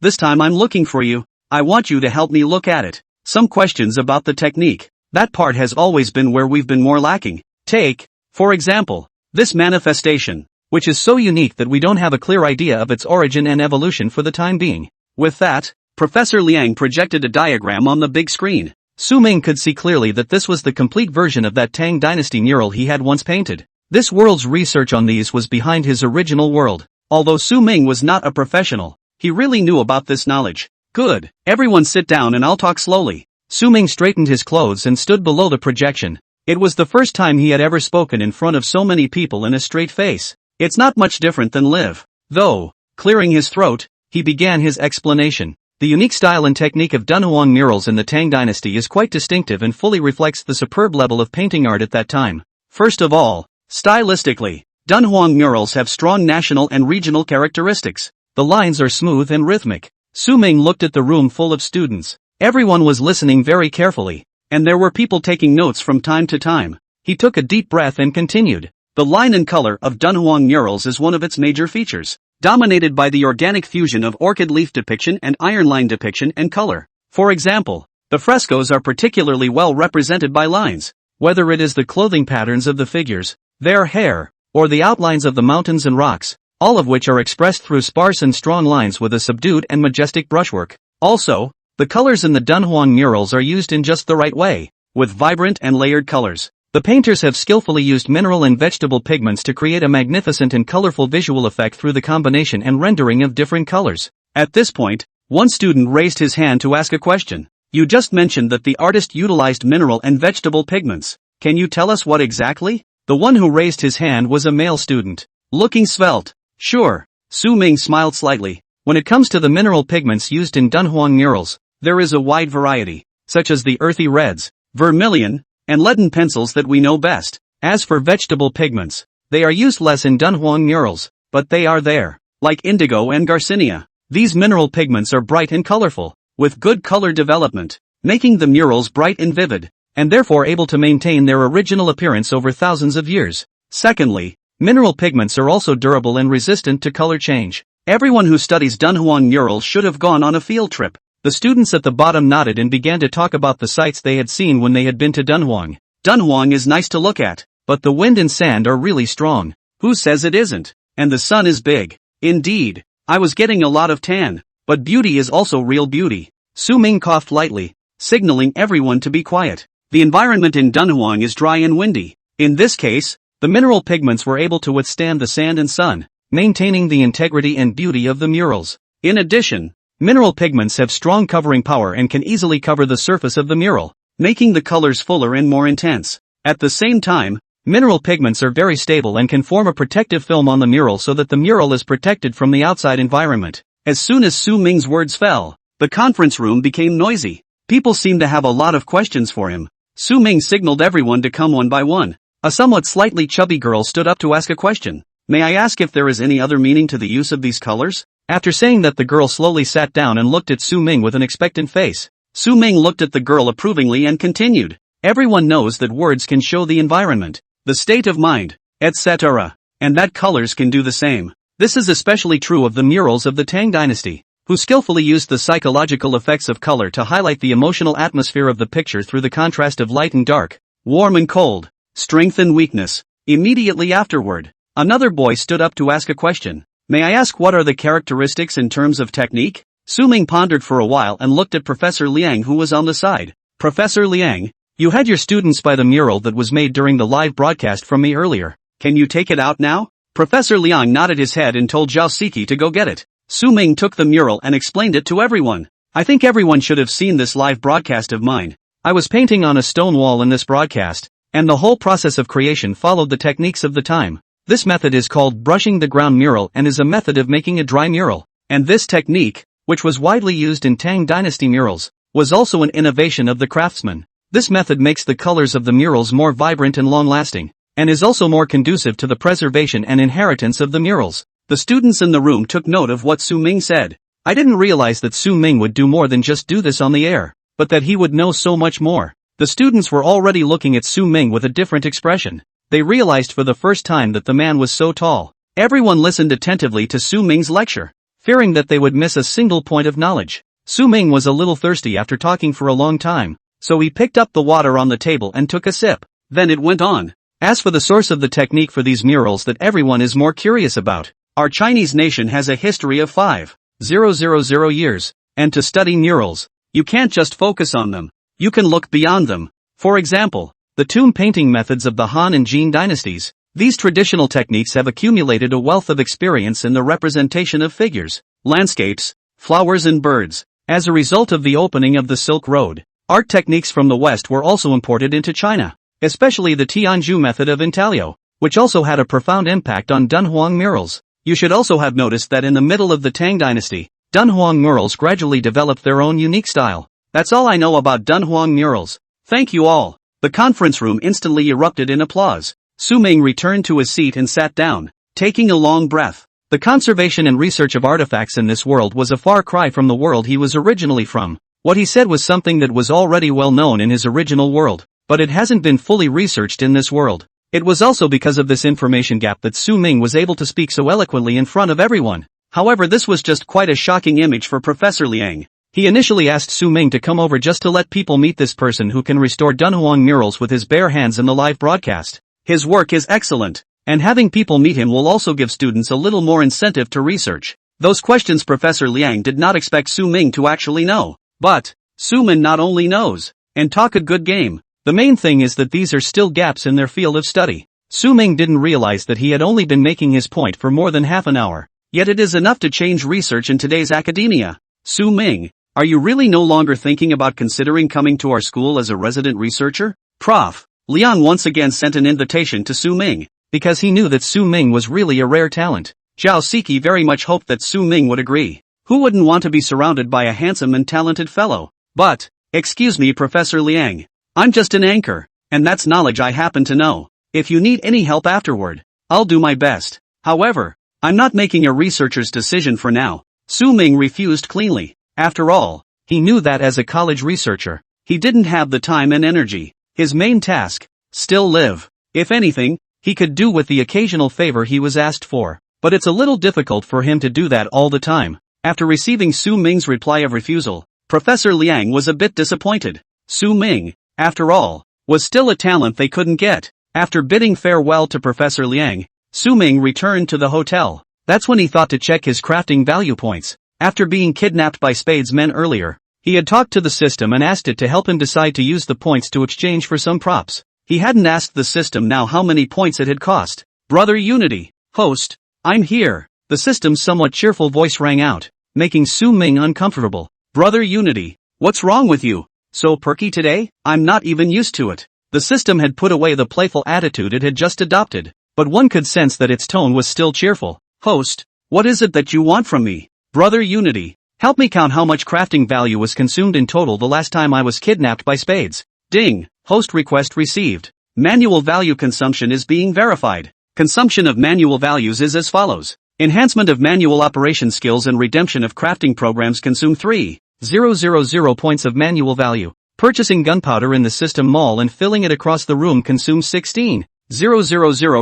This time I'm looking for you. I want you to help me look at it. Some questions about the technique. That part has always been where we've been more lacking. Take, for example, this manifestation, which is so unique that we don't have a clear idea of its origin and evolution for the time being. With that, Professor Liang projected a diagram on the big screen. Su Ming could see clearly that this was the complete version of that Tang Dynasty mural he had once painted. This world's research on these was behind his original world. Although Su Ming was not a professional, he really knew about this knowledge. Good. Everyone sit down and I'll talk slowly. Su Ming straightened his clothes and stood below the projection. It was the first time he had ever spoken in front of so many people in a straight face. It's not much different than live. Though, clearing his throat, he began his explanation. The unique style and technique of Dunhuang murals in the Tang Dynasty is quite distinctive and fully reflects the superb level of painting art at that time. First of all, stylistically, Dunhuang murals have strong national and regional characteristics. The lines are smooth and rhythmic. Su Ming looked at the room full of students. Everyone was listening very carefully, and there were people taking notes from time to time. He took a deep breath and continued. The line and color of Dunhuang murals is one of its major features, dominated by the organic fusion of orchid leaf depiction and iron line depiction and color. For example, the frescoes are particularly well represented by lines, whether it is the clothing patterns of the figures, their hair, or the outlines of the mountains and rocks, all of which are expressed through sparse and strong lines with a subdued and majestic brushwork. Also, the colors in the Dunhuang murals are used in just the right way, with vibrant and layered colors. The painters have skillfully used mineral and vegetable pigments to create a magnificent and colorful visual effect through the combination and rendering of different colors. At this point, one student raised his hand to ask a question. You just mentioned that the artist utilized mineral and vegetable pigments. Can you tell us what exactly? The one who raised his hand was a male student, looking svelte. Sure. Su Ming smiled slightly. When it comes to the mineral pigments used in Dunhuang murals, there is a wide variety, such as the earthy reds, vermilion, and leaden pencils that we know best. As for vegetable pigments, they are used less in Dunhuang murals, but they are there, like indigo and garcinia. These mineral pigments are bright and colorful, with good color development, making the murals bright and vivid, and therefore able to maintain their original appearance over thousands of years. Secondly, mineral pigments are also durable and resistant to color change. Everyone who studies Dunhuang murals should have gone on a field trip. The students at the bottom nodded and began to talk about the sights they had seen when they had been to Dunhuang. Dunhuang is nice to look at, but the wind and sand are really strong. Who says it isn't? And the sun is big. Indeed, I was getting a lot of tan, but beauty is also real beauty. Su Ming coughed lightly, signaling everyone to be quiet. The environment in Dunhuang is dry and windy. In this case, the mineral pigments were able to withstand the sand and sun, maintaining the integrity and beauty of the murals. In addition, mineral pigments have strong covering power and can easily cover the surface of the mural, making the colors fuller and more intense. At the same time, mineral pigments are very stable and can form a protective film on the mural so that the mural is protected from the outside environment. As soon as Su Ming's words fell, the conference room became noisy. People seemed to have a lot of questions for him. Su Ming signaled everyone to come one by one. A somewhat slightly chubby girl stood up to ask a question. May I ask if there is any other meaning to the use of these colors? After saying that, the girl slowly sat down and looked at Su Ming with an expectant face. Su Ming looked at the girl approvingly and continued. Everyone knows that words can show the environment, the state of mind, etc., and that colors can do the same. This is especially true of the murals of the Tang dynasty, who skillfully used the psychological effects of color to highlight the emotional atmosphere of the picture through the contrast of light and dark, warm and cold, strength and weakness. Immediately afterward, another boy stood up to ask a question. May I ask what are the characteristics in terms of technique? Su Ming pondered for a while and looked at Professor Liang, who was on the side. Professor Liang, you had your students by the mural that was made during the live broadcast from me earlier. Can you take it out now? Professor Liang nodded his head and told Zhao Siki to go get it. Su Ming took the mural and explained it to everyone. I think everyone should have seen this live broadcast of mine. I was painting on a stone wall in this broadcast, and the whole process of creation followed the techniques of the time. This method is called brushing the ground mural and is a method of making a dry mural. And this technique, which was widely used in Tang dynasty murals, was also an innovation of the craftsman. This method makes the colors of the murals more vibrant and long-lasting, and is also more conducive to the preservation and inheritance of the murals. The students in the room took note of what Su Ming said. I didn't realize that Su Ming would do more than just do this on the air, but that he would know so much more. The students were already looking at Su Ming with a different expression. They realized for the first time that the man was so tall. Everyone listened attentively to Su Ming's lecture, fearing that they would miss a single point of knowledge. Su Ming was a little thirsty after talking for a long time, so he picked up the water on the table and took a sip. Then it went on. As for the source of the technique for these murals that everyone is more curious about, our Chinese nation has a history of 5,000 years, and to study murals, you can't just focus on them. You can look beyond them. For example, the tomb painting methods of the Han and Jin dynasties. These traditional techniques have accumulated a wealth of experience in the representation of figures, landscapes, flowers and birds. As a result of the opening of the Silk Road, art techniques from the West were also imported into China, especially the Tianzhu method of intaglio, which also had a profound impact on Dunhuang murals. You should also have noticed that in the middle of the Tang dynasty, Dunhuang murals gradually developed their own unique style. That's all I know about Dunhuang murals. Thank you all. The conference room instantly erupted in applause. Su Ming returned to his seat and sat down, taking a long breath. The conservation and research of artifacts in this world was a far cry from the world he was originally from. What he said was something that was already well known in his original world, but it hasn't been fully researched in this world. It was also because of this information gap that Su Ming was able to speak so eloquently in front of everyone. However, this was just quite a shocking image for Professor Liang. He initially asked Su Ming to come over just to let people meet this person who can restore Dunhuang murals with his bare hands in the live broadcast. His work is excellent, and having people meet him will also give students a little more incentive to research. Those questions Professor Liang did not expect Su Ming to actually know. But Su Ming not only knows and talk a good game. The main thing is that these are still gaps in their field of study. Su Ming didn't realize that he had only been making his point for more than half an hour. Yet it is enough to change research in today's academia. Su Ming, are you really no longer thinking about considering coming to our school as a resident researcher? Prof. Liang once again sent an invitation to Su Ming, because he knew that Su Ming was really a rare talent. Zhao Siki very much hoped that Su Ming would agree. Who wouldn't want to be surrounded by a handsome and talented fellow? But, excuse me Professor Liang. I'm just an anchor, and that's knowledge I happen to know. If you need any help afterward, I'll do my best. However, I'm not making a researcher's decision for now. Su Ming refused cleanly. After all, he knew that as a college researcher, he didn't have the time and energy. His main task, still live. If anything, he could do with the occasional favor he was asked for, but it's a little difficult for him to do that all the time. After receiving Su Ming's reply of refusal, Professor Liang was a bit disappointed. Su Ming, after all, was still a talent they couldn't get. After bidding farewell to Professor Liang, Su Ming returned to the hotel. That's when he thought to check his crafting value points. After being kidnapped by Spade's men earlier, he had talked to the system and asked it to help him decide to use the points to exchange for some props. He hadn't asked the system now how many points it had cost. Brother Unity, host, I'm here. The system's somewhat cheerful voice rang out, making Su Ming uncomfortable. Brother Unity, what's wrong with you? So perky today? I'm not even used to it. The system had put away the playful attitude it had just adopted, but one could sense that its tone was still cheerful. Host, what is it that you want from me? Brother Unity, help me count how much crafting value was consumed in total the last time I was kidnapped by Spades. Ding, host request received. Manual value consumption is being verified. Consumption of manual values is as follows. Enhancement of manual operation skills and redemption of crafting programs consume 3,000 points of manual value. Purchasing gunpowder in the system mall and filling it across the room consumes 16,000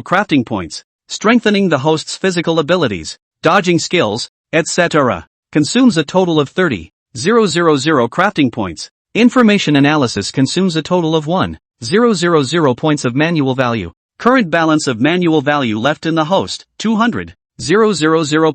crafting points. Strengthening the host's physical abilities, dodging skills, etc. consumes a total of 30,000 crafting points. Information analysis consumes a total of 1,000 points of manual value. Current balance of manual value left in the host, 200,000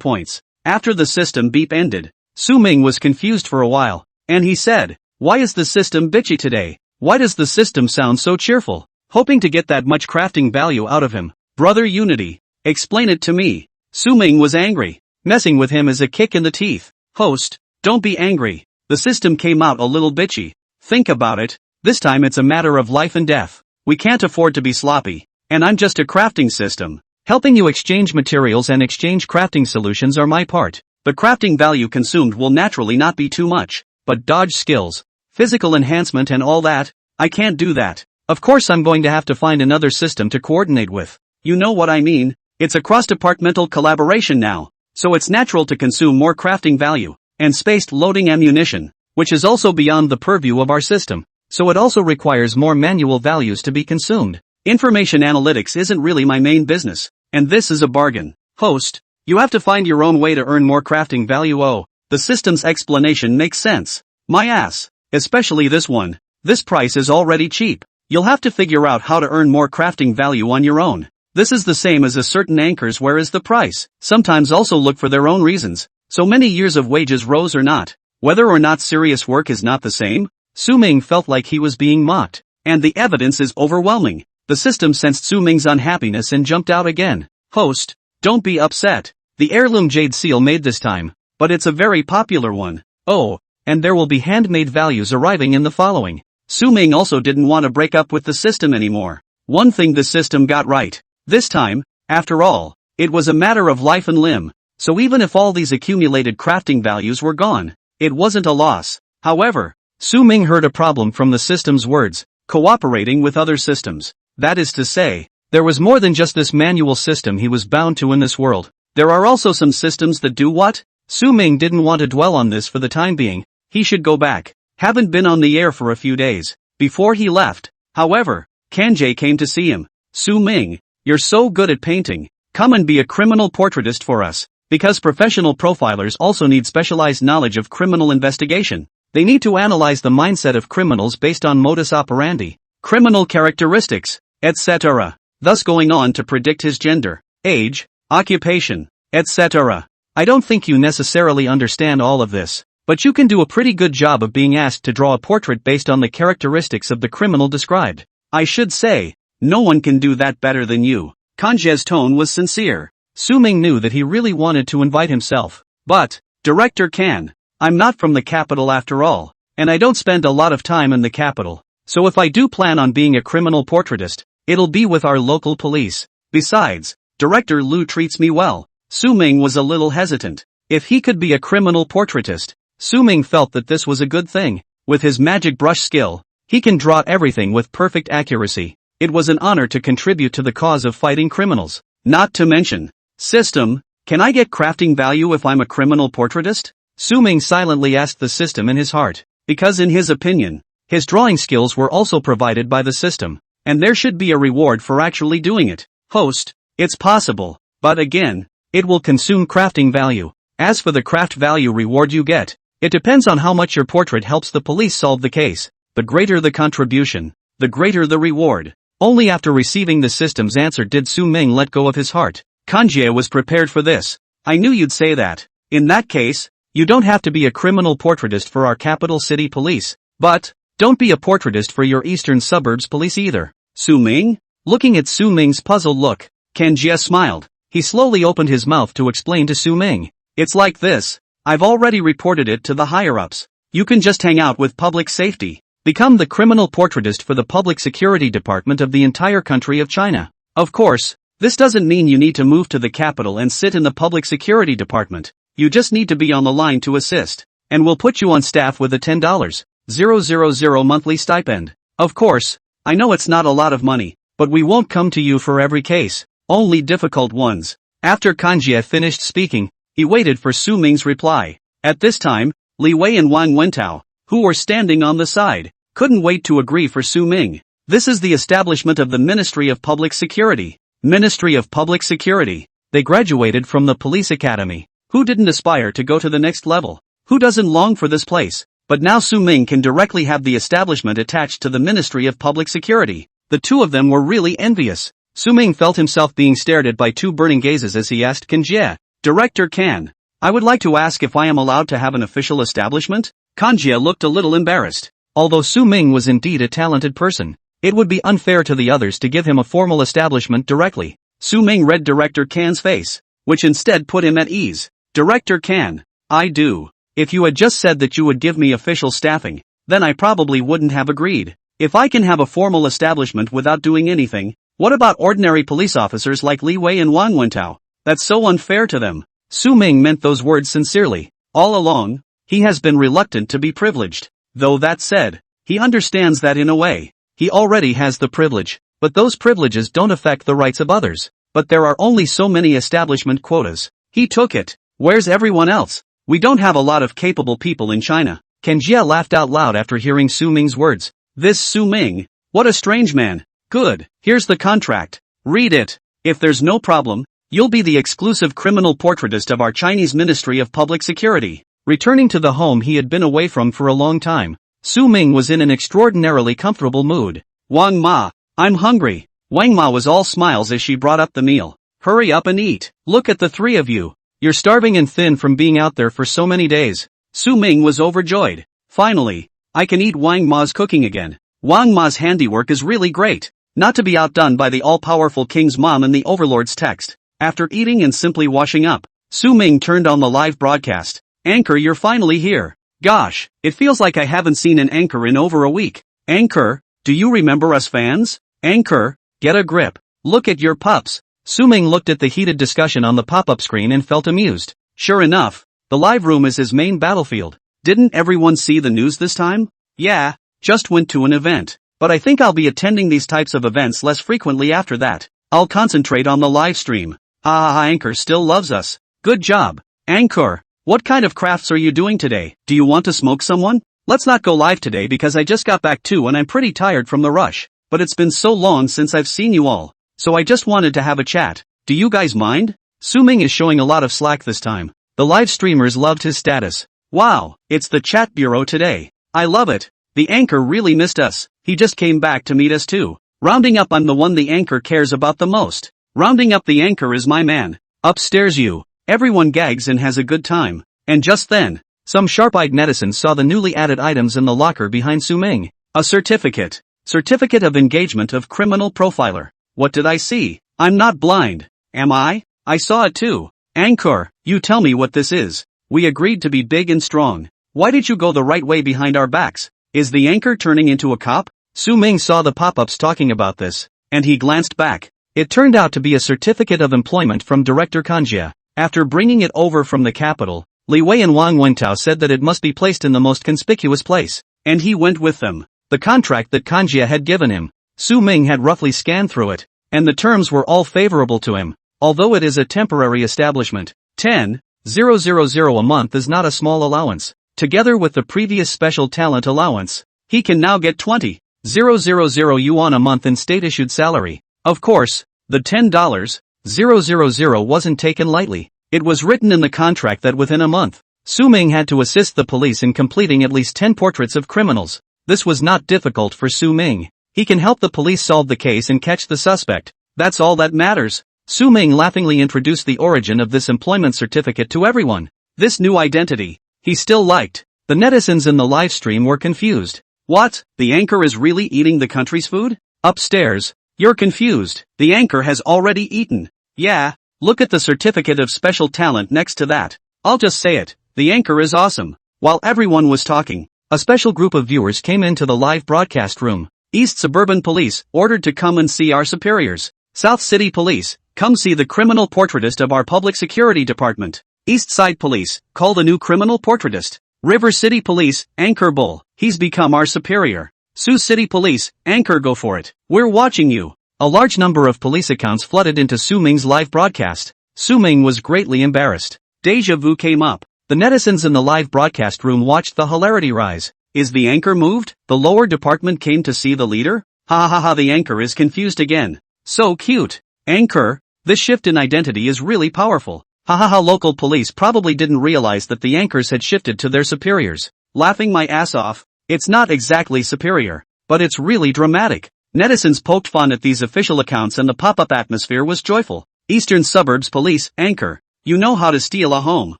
points. After the system beep ended, Su Ming was confused for a while, and he said, why is the system bitchy today? Why does the system sound so cheerful? Hoping to get that much crafting value out of him. Brother Unity, explain it to me. Su Ming was angry. Messing with him is a kick in the teeth. Host, don't be angry. The system came out a little bitchy. Think about it. This time it's a matter of life and death. We can't afford to be sloppy. And I'm just a crafting system. Helping you exchange materials and exchange crafting solutions are my part. The crafting value consumed will naturally not be too much. But dodge skills, physical enhancement and all that, I can't do that. Of course I'm going to have to find another system to coordinate with. You know what I mean? It's a cross-departmental collaboration now. So it's natural to consume more crafting value, and spaced loading ammunition, which is also beyond the purview of our system. So it also requires more manual values to be consumed. Information analytics isn't really my main business, and this is a bargain. Host, you have to find your own way to earn more crafting value. Oh, the system's explanation makes sense. My ass. Especially this one. This price is already cheap. You'll have to figure out how to earn more crafting value on your own. This is the same as a certain anchors whereas the price sometimes also look for their own reasons. So many years of wages rose or not. Whether or not serious work is not the same. Su Ming felt like he was being mocked. And the evidence is overwhelming. The system sensed Su Ming's unhappiness and jumped out again. Host, don't be upset. The heirloom jade seal made this time. But it's a very popular one. Oh, and there will be handmade values arriving in the following. Su Ming also didn't want to break up with the system anymore. One thing the system got right. This time, after all, it was a matter of life and limb. So even if all these accumulated crafting values were gone, it wasn't a loss. However, Su Ming heard a problem from the system's words, cooperating with other systems. That is to say, there was more than just this manual system he was bound to in this world. There are also some systems that do what? Su Ming didn't want to dwell on this for the time being. He should go back. Haven't been on the air for a few days. Before he left, however, Kanjie came to see him. Su Ming, you're so good at painting. Come and be a criminal portraitist for us. Because professional profilers also need specialized knowledge of criminal investigation. They need to analyze the mindset of criminals based on modus operandi, criminal characteristics, etc., thus going on to predict his gender, age, occupation, etc. I don't think you necessarily understand all of this, but you can do a pretty good job of being asked to draw a portrait based on the characteristics of the criminal described. I should say, no one can do that better than you. Kanjie's tone was sincere. Su Ming knew that he really wanted to invite himself. But, Director Kan, I'm not from the capital after all, and I don't spend a lot of time in the capital, so if I do plan on being a criminal portraitist, it'll be with our local police. Besides, Director Lu treats me well. Su Ming was a little hesitant. If he could be a criminal portraitist, Su Ming felt that this was a good thing. With his magic brush skill, he can draw everything with perfect accuracy. It was an honor to contribute to the cause of fighting criminals. Not to mention, system, can I get crafting value if I'm a criminal portraitist? Su Ming silently asked the system in his heart, because in his opinion, his drawing skills were also provided by the system, and there should be a reward for actually doing it. Host, it's possible, but again, it will consume crafting value. As for the craft value reward you get, it depends on how much your portrait helps the police solve the case. The greater the contribution, the greater the reward. Only after receiving the system's answer did Su Ming let go of his heart. Kanjie was prepared for this. I knew you'd say that. In that case, you don't have to be a criminal portraitist for our capital city police, but don't be a portraitist for your eastern suburbs police either. Su Ming? Looking at Su Ming's puzzled look, Kanjie smiled. He slowly opened his mouth to explain to Su Ming. It's like this. I've already reported it to the higher-ups. You can just hang out with public safety. Become the criminal portraitist for the public security department of the entire country of China. Of course, this doesn't mean you need to move to the capital and sit in the public security department. You just need to be on the line to assist. And we'll put you on staff with a $10,000 monthly stipend. Of course, I know it's not a lot of money, but we won't come to you for every case, only difficult ones. After Kanjie finished speaking, he waited for Su Ming's reply. At this time, Li Wei and Wang Wentao, who were standing on the side, couldn't wait to agree for Su Ming. This is the establishment of the Ministry of Public Security. Ministry of Public Security. They graduated from the police academy. Who didn't aspire to go to the next level? Who doesn't long for this place? But now Su Ming can directly have the establishment attached to the Ministry of Public Security. The two of them were really envious. Su Ming felt himself being stared at by two burning gazes as he asked Kanjie, Director Kan, I would like to ask if I am allowed to have an official establishment? Kanjie looked a little embarrassed. Although Su Ming was indeed a talented person, it would be unfair to the others to give him a formal establishment directly. Su Ming read Director Kan's face, which instead put him at ease. Director Kan, I do. If you had just said that you would give me official staffing, then I probably wouldn't have agreed. If I can have a formal establishment without doing anything, what about ordinary police officers like Li Wei and Wang Wentao? That's so unfair to them. Su Ming meant those words sincerely. All along, he has been reluctant to be privileged. Though that said, he understands that in a way, he already has the privilege, but those privileges don't affect the rights of others. But there are only so many establishment quotas. He took it. Where's everyone else? We don't have a lot of capable people in China. Kanjie laughed out loud after hearing Su Ming's words. This Su Ming? What a strange man. Good, here's the contract. Read it. If there's no problem, you'll be the exclusive criminal portraitist of our Chinese Ministry of Public Security. Returning to the home he had been away from for a long time, Su Ming was in an extraordinarily comfortable mood. Wang Ma, I'm hungry. Wang Ma was all smiles as she brought up the meal. Hurry up and eat. Look at the three of you. You're starving and thin from being out there for so many days. Su Ming was overjoyed. Finally, I can eat Wang Ma's cooking again. Wang Ma's handiwork is really great. Not to be outdone by the all-powerful king's mom and the overlord's text. After eating and simply washing up, Su Ming turned on the live broadcast. Anchor, you're finally here. Gosh, it feels like I haven't seen an anchor in over a week. Anchor, do you remember us fans? Anchor, get a grip. Look at your pups. Su Ming looked at the heated discussion on the pop-up screen and felt amused. Sure enough, the live room is his main battlefield. Didn't everyone see the news this time? Yeah, just went to an event. But I think I'll be attending these types of events less frequently after that. I'll concentrate on the live stream. Anchor still loves us. Good job. Anchor, what kind of crafts are you doing today? Do you want to smoke someone? Let's not go live today because I just got back too and I'm pretty tired from the rush. But it's been so long since I've seen you all. So I just wanted to have a chat. Do you guys mind? Su-ming is showing a lot of slack this time. The live streamers loved his status. Wow, it's the chat bureau today. I love it. The anchor really missed us. He just came back to meet us too. Rounding up, I'm the one the anchor cares about the most. Rounding up, the anchor is my man. Upstairs you. Everyone gags and has a good time. And just then, some sharp-eyed netizens saw the newly added items in the locker behind Su-ming. A certificate. Certificate of engagement of criminal profiler. What did I see? I'm not blind. Am I? I saw it too. Anchor, you tell me what this is. We agreed to be big and strong. Why did you go the right way behind our backs? Is the anchor turning into a cop? Su-ming saw the pop-ups talking about this, and he glanced back. It turned out to be a certificate of employment from Director Kanjia. After bringing it over from the capital, Li Wei and Wang Wentao said that it must be placed in the most conspicuous place, and he went with them. The contract that Kanjia had given him, Su-ming had roughly scanned through it, and the terms were all favorable to him. Although it is a temporary establishment, 10,000 a month is not a small allowance. Together with the previous special talent allowance, he can now get 20,000 yuan a month in state-issued salary. Of course, the $10,000 wasn't taken lightly. It was written in the contract that within a month, Su-ming had to assist the police in completing at least 10 portraits of criminals. This was not difficult for Su-ming. He can help the police solve the case and catch the suspect. That's all that matters. Su-ming laughingly introduced the origin of this employment certificate to everyone. This new identity, he still liked. The netizens in the live stream were confused. What? The anchor is really eating the country's food? Upstairs, you're confused. The anchor has already eaten. Yeah, look at the certificate of special talent next to that. I'll just say it, the anchor is awesome. While everyone was talking, a special group of viewers came into the live broadcast room. East Suburban Police, ordered to come and see our superiors. South City Police, come see the criminal portraitist of our public security department. East Side Police, call the new criminal portraitist. River City Police, Anchor Bull, he's become our superior. Sioux City Police, Anchor, go for it. We're watching you. A large number of police accounts flooded into Su-ming's live broadcast. Su-ming was greatly embarrassed. Deja vu came up. The netizens in the live broadcast room watched the hilarity rise. Is the anchor moved? The lower department came to see the leader? Ha ha ha, the anchor is confused again. So cute. Anchor, this shift in identity is really powerful. Ha ha ha, local police probably didn't realize that the anchors had shifted to their superiors. Laughing my ass off. It's not exactly superior, but it's really dramatic. Netizens poked fun at these official accounts and the pop-up atmosphere was joyful. Eastern Suburbs Police, Anchor. You know how to steal a home,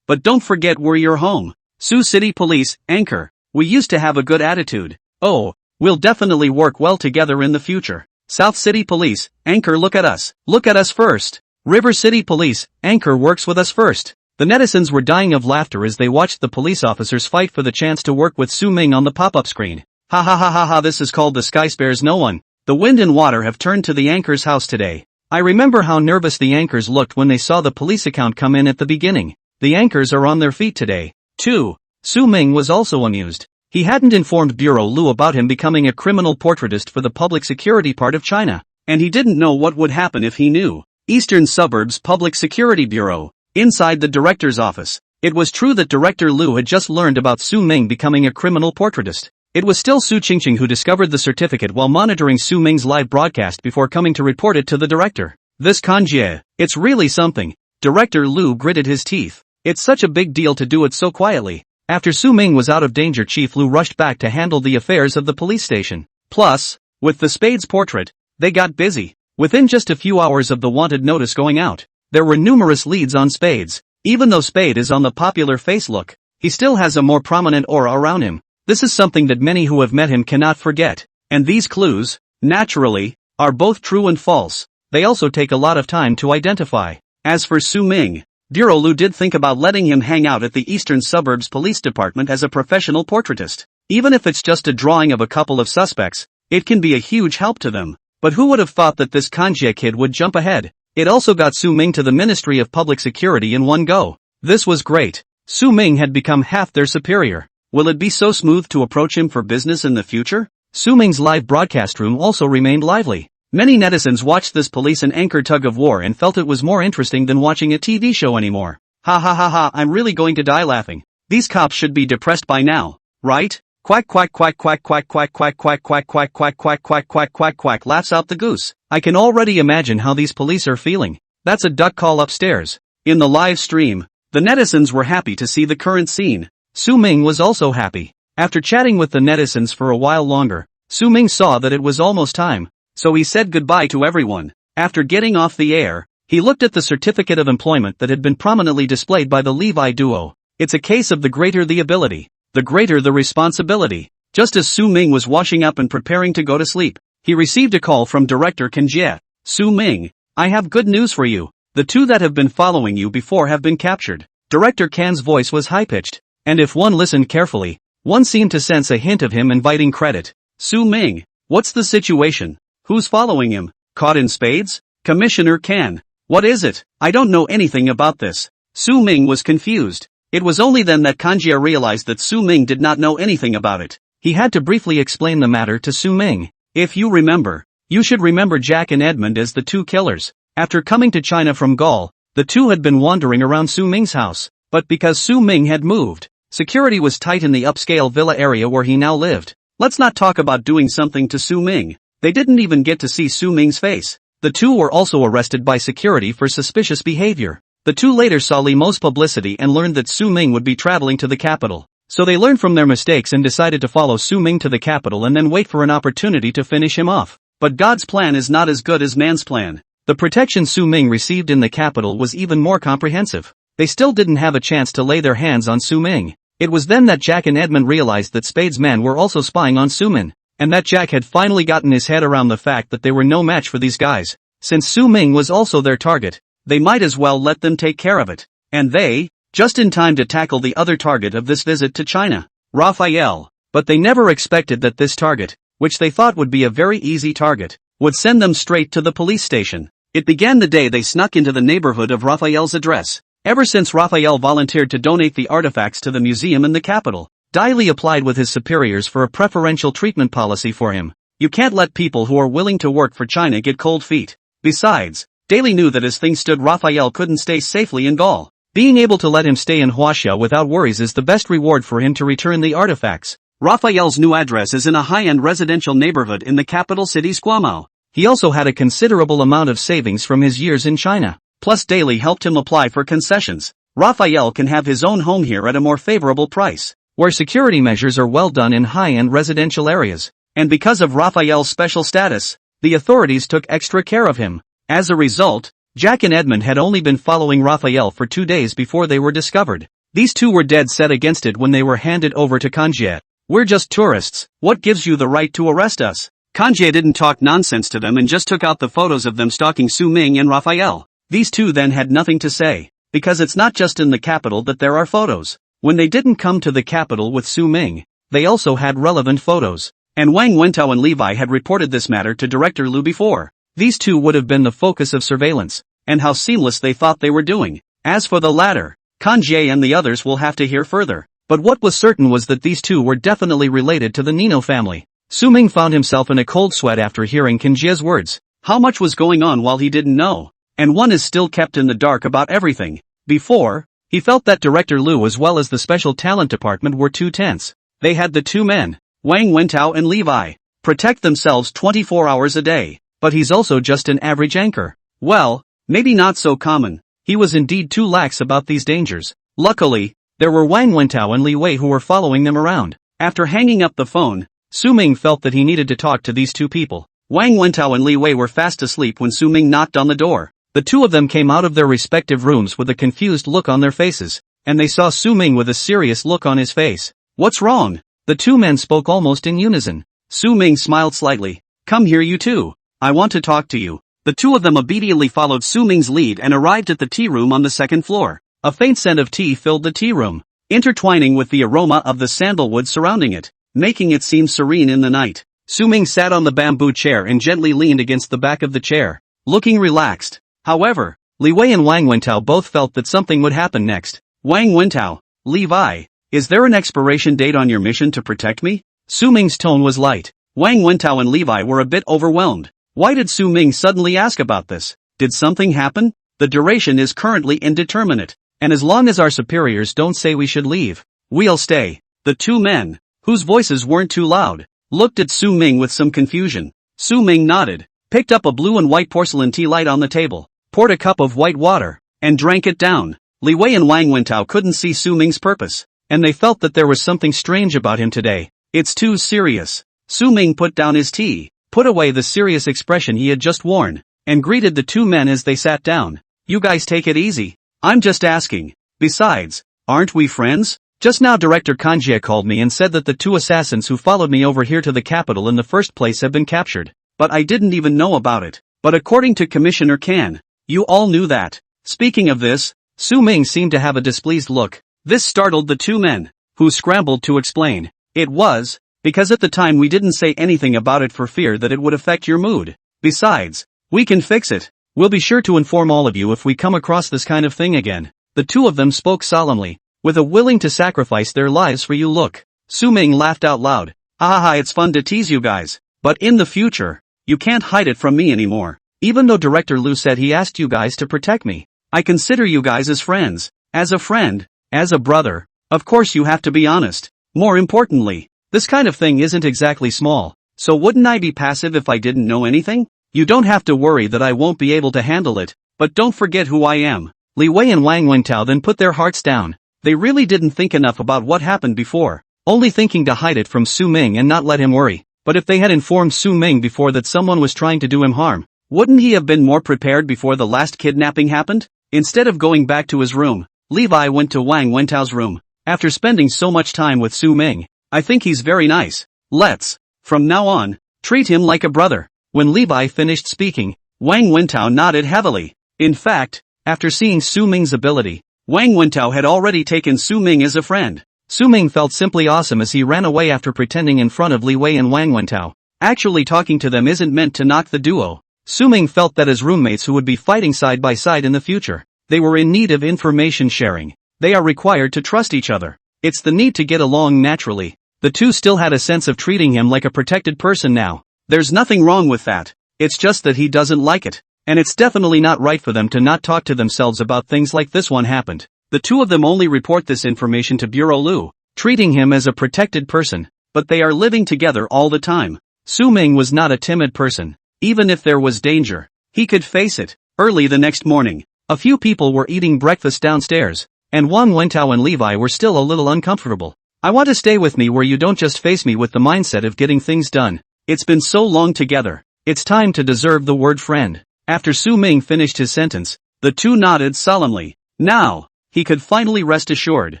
but don't forget we're your home. Sioux City Police, Anchor. We used to have a good attitude. Oh, we'll definitely work well together in the future. South City Police, Anchor, look at us. Look at us first. River City Police, Anchor works with us first. The netizens were dying of laughter as they watched the police officers fight for the chance to work with Su-ming on the pop-up screen. Ha ha ha ha ha, this is called The Sky Spares No One. The wind and water have turned to the anchor's house today. I remember how nervous the anchors looked when they saw the police account come in at the beginning. The anchors are on their feet today, too. Su-ming was also amused. He hadn't informed Bureau Lu about him becoming a criminal portraitist for the public security part of China, and he didn't know what would happen if he knew. Eastern Suburbs Public Security Bureau. Inside the director's office. It was true that Director Lu had just learned about Su-ming becoming a criminal portraitist. It was still Su Qingqing who discovered the certificate while monitoring Su-ming's live broadcast before coming to report it to the director. This Kanjie, it's really something. Director Lu gritted his teeth. It's such a big deal to do it so quietly. After Su-ming was out of danger, Chief Lu rushed back to handle the affairs of the police station. Plus, with the Spade's portrait, they got busy. Within just a few hours of the wanted notice going out, there were numerous leads on Spades. Even though Spade is on the popular face look, he still has a more prominent aura around him. This is something that many who have met him cannot forget. And these clues, naturally, are both true and false. They also take a lot of time to identify. As for Su-ming, Bureau Lu did think about letting him hang out at the Eastern Suburbs Police Department as a professional portraitist. Even if it's just a drawing of a couple of suspects, it can be a huge help to them. But who would have thought that this Kanjie kid would jump ahead? It also got Su-ming to the Ministry of Public Security in one go. This was great. Su-ming had become half their superior. Will it be so smooth to approach him for business in the future? Su-ming's live broadcast room also remained lively. Many netizens watched this police and anchor tug-of-war and felt it was more interesting than watching a TV show anymore. Ha ha ha ha, I'm really going to die laughing. These cops should be depressed by now, right? Quack quack quack quack quack quack quack quack quack quack quack quack quack quack quack quack, laughs out the goose. I can already imagine how these police are feeling. That's a duck call upstairs. In the live stream, the netizens were happy to see the current scene. Su Ming was also happy. After chatting with the netizens for a while longer, Su Ming saw that it was almost time, so he said goodbye to everyone. After getting off the air, he looked at the certificate of employment that had been prominently displayed by the Levi duo. It's a case of the greater the ability, the greater the responsibility. Just as Su Ming was washing up and preparing to go to sleep, he received a call from director Kan Jie. Su Ming, I have good news for you. The two that have been following you before have been captured. Director Kan's voice was high-pitched, and if one listened carefully, one seemed to sense a hint of him inviting credit. Su Ming, what's the situation? Who's following him? Caught in spades? Commissioner Kan. What is it? I don't know anything about this. Su Ming was confused. It was only then that Kan Jie realized that Su Ming did not know anything about it. He had to briefly explain the matter to Su Ming. If you remember, you should remember Jack and Edmund as the two killers. After coming to China from Gaul, the two had been wandering around Su Ming's house, but because Su Ming had moved, security was tight in the upscale villa area where he now lived. Let's not talk about doing something to Su Ming. They didn't even get to see Su Ming's face. The two were also arrested by security for suspicious behavior. The two later saw Li Mo's publicity and learned that Su Ming would be traveling to the capital. So they learned from their mistakes and decided to follow Su Ming to the capital and then wait for an opportunity to finish him off. But God's plan is not as good as man's plan. The protection Su Ming received in the capital was even more comprehensive. They still didn't have a chance to lay their hands on Su Ming. It was then that Jack and Edmund realized that Spade's men were also spying on Su Ming, and that Jack had finally gotten his head around the fact that they were no match for these guys. Since Su Ming was also their target, they might as well let them take care of it. And they, just in time to tackle the other target of this visit to China, Raphael. But they never expected that this target, which they thought would be a very easy target, would send them straight to the police station. It began the day they snuck into the neighborhood of Raphael's address. Ever since Raphael volunteered to donate the artifacts to the museum in the capital, Daily applied with his superiors for a preferential treatment policy for him. You can't let people who are willing to work for China get cold feet. Besides, Daily knew that as things stood, Raphael couldn't stay safely in Gaul. Being able to let him stay in Huaxia without worries is the best reward for him to return the artifacts. Raphael's new address is in a high-end residential neighborhood in the capital city Squamao. He also had a considerable amount of savings from his years in China. Plus Daily helped him apply for concessions. Raphael can have his own home here at a more favorable price, where security measures are well done in high-end residential areas. And because of Raphael's special status, the authorities took extra care of him. As a result, Jack and Edmund had only been following Raphael for 2 days before they were discovered. These two were dead set against it when they were handed over to Kan Jie. We're just tourists. What gives you the right to arrest us? Kan Jie didn't talk nonsense to them and just took out the photos of them stalking Su Ming and Raphael. These two then had nothing to say, because it's not just in the capital that there are photos. When they didn't come to the capital with Su Ming, they also had relevant photos. And Wang Wentao and Levi had reported this matter to Director Liu before. These two would have been the focus of surveillance, and how seamless they thought they were doing. As for the latter, Kan Jie and the others will have to hear further. But what was certain was that these two were definitely related to the Nino family. Su Ming found himself in a cold sweat after hearing Kan Jie's words. How much was going on while he didn't know? And one is still kept in the dark about everything. Before, he felt that Director Liu as well as the Special Talent Department were too tense. They had the two men, Wang Wentao and Levi, protect themselves 24 hours a day. But he's also just an average anchor. Well, maybe not so common. He was indeed too lax about these dangers. Luckily, there were Wang Wentao and Li Wei who were following them around. After hanging up the phone, Su Ming felt that he needed to talk to these two people. Wang Wentao and Li Wei were fast asleep when Su Ming knocked on the door. The two of them came out of their respective rooms with a confused look on their faces, and they saw Su Ming with a serious look on his face. What's wrong? The two men spoke almost in unison. Su Ming smiled slightly. Come here you two. I want to talk to you. The two of them obediently followed Su Ming's lead and arrived at the tea room on the second floor. A faint scent of tea filled the tea room, intertwining with the aroma of the sandalwood surrounding it, making it seem serene in the night. Su Ming sat on the bamboo chair and gently leaned against the back of the chair, looking relaxed. However, Li Wei and Wang Wentao both felt that something would happen next. Wang Wentao, Levi, is there an expiration date on your mission to protect me? Su Ming's tone was light. Wang Wentao and Levi were a bit overwhelmed. Why did Su Ming suddenly ask about this? Did something happen? The duration is currently indeterminate, and as long as our superiors don't say we should leave, we'll stay. The two men, whose voices weren't too loud, looked at Su Ming with some confusion. Su Ming nodded, picked up a blue and white porcelain tea light on the table, poured a cup of white water, and drank it down. Li Wei and Wang Wentao couldn't see Su Ming's purpose, and they felt that there was something strange about him today. It's too serious. Su Ming put down his tea, put away the serious expression he had just worn, and greeted the two men as they sat down. You guys take it easy. I'm just asking. Besides, aren't we friends? Just now Director Kanjie called me and said that the two assassins who followed me over here to the capital in the first place have been captured. But I didn't even know about it. But according to Commissioner Kan, you all knew that. Speaking of this, Su Ming seemed to have a displeased look. This startled the two men, who scrambled to explain. It was because at the time we didn't say anything about it for fear that it would affect your mood. Besides, we can fix it. We'll be sure to inform all of you if we come across this kind of thing again. The two of them spoke solemnly, with a willing to sacrifice their lives for you look. Su Ming laughed out loud. Haha, it's fun to tease you guys. But in the future, you can't hide it from me anymore. Even though Director Liu said he asked you guys to protect me, I consider you guys as friends. As a friend, as a brother. Of course you have to be honest. More importantly, this kind of thing isn't exactly small. So wouldn't I be passive if I didn't know anything? You don't have to worry that I won't be able to handle it, but don't forget who I am. Li Wei and Wang Wentao then put their hearts down. They really didn't think enough about what happened before, only thinking to hide it from Su Ming and not let him worry. But if they had informed Su Ming before that someone was trying to do him harm, wouldn't he have been more prepared before the last kidnapping happened? Instead of going back to his room, Levi went to Wang Wentao's room. After spending so much time with Su Ming, I think he's very nice. Let's, from now on, treat him like a brother. When Levi finished speaking, Wang Wentao nodded heavily. In fact, after seeing Su Ming's ability, Wang Wentao had already taken Su Ming as a friend. Su Ming felt simply awesome as he ran away after pretending in front of Li Wei and Wang Wentao. Actually talking to them isn't meant to knock the duo. Su Ming felt that as roommates who would be fighting side by side in the future, they were in need of information sharing. They are required to trust each other. It's the need to get along naturally. The two still had a sense of treating him like a protected person now. There's nothing wrong with that. It's just that he doesn't like it. And it's definitely not right for them to not talk to themselves about things like this one happened. The two of them only report this information to Bureau Liu, treating him as a protected person, but they are living together all the time. Su Ming was not a timid person. Even if there was danger, he could face it. Early the next morning, a few people were eating breakfast downstairs, and Wang Wentao and Levi were still a little uncomfortable. I want to stay with me where you don't just face me with the mindset of getting things done. It's been so long together. It's time to deserve the word friend. After Su Ming finished his sentence, the two nodded solemnly. Now, he could finally rest assured.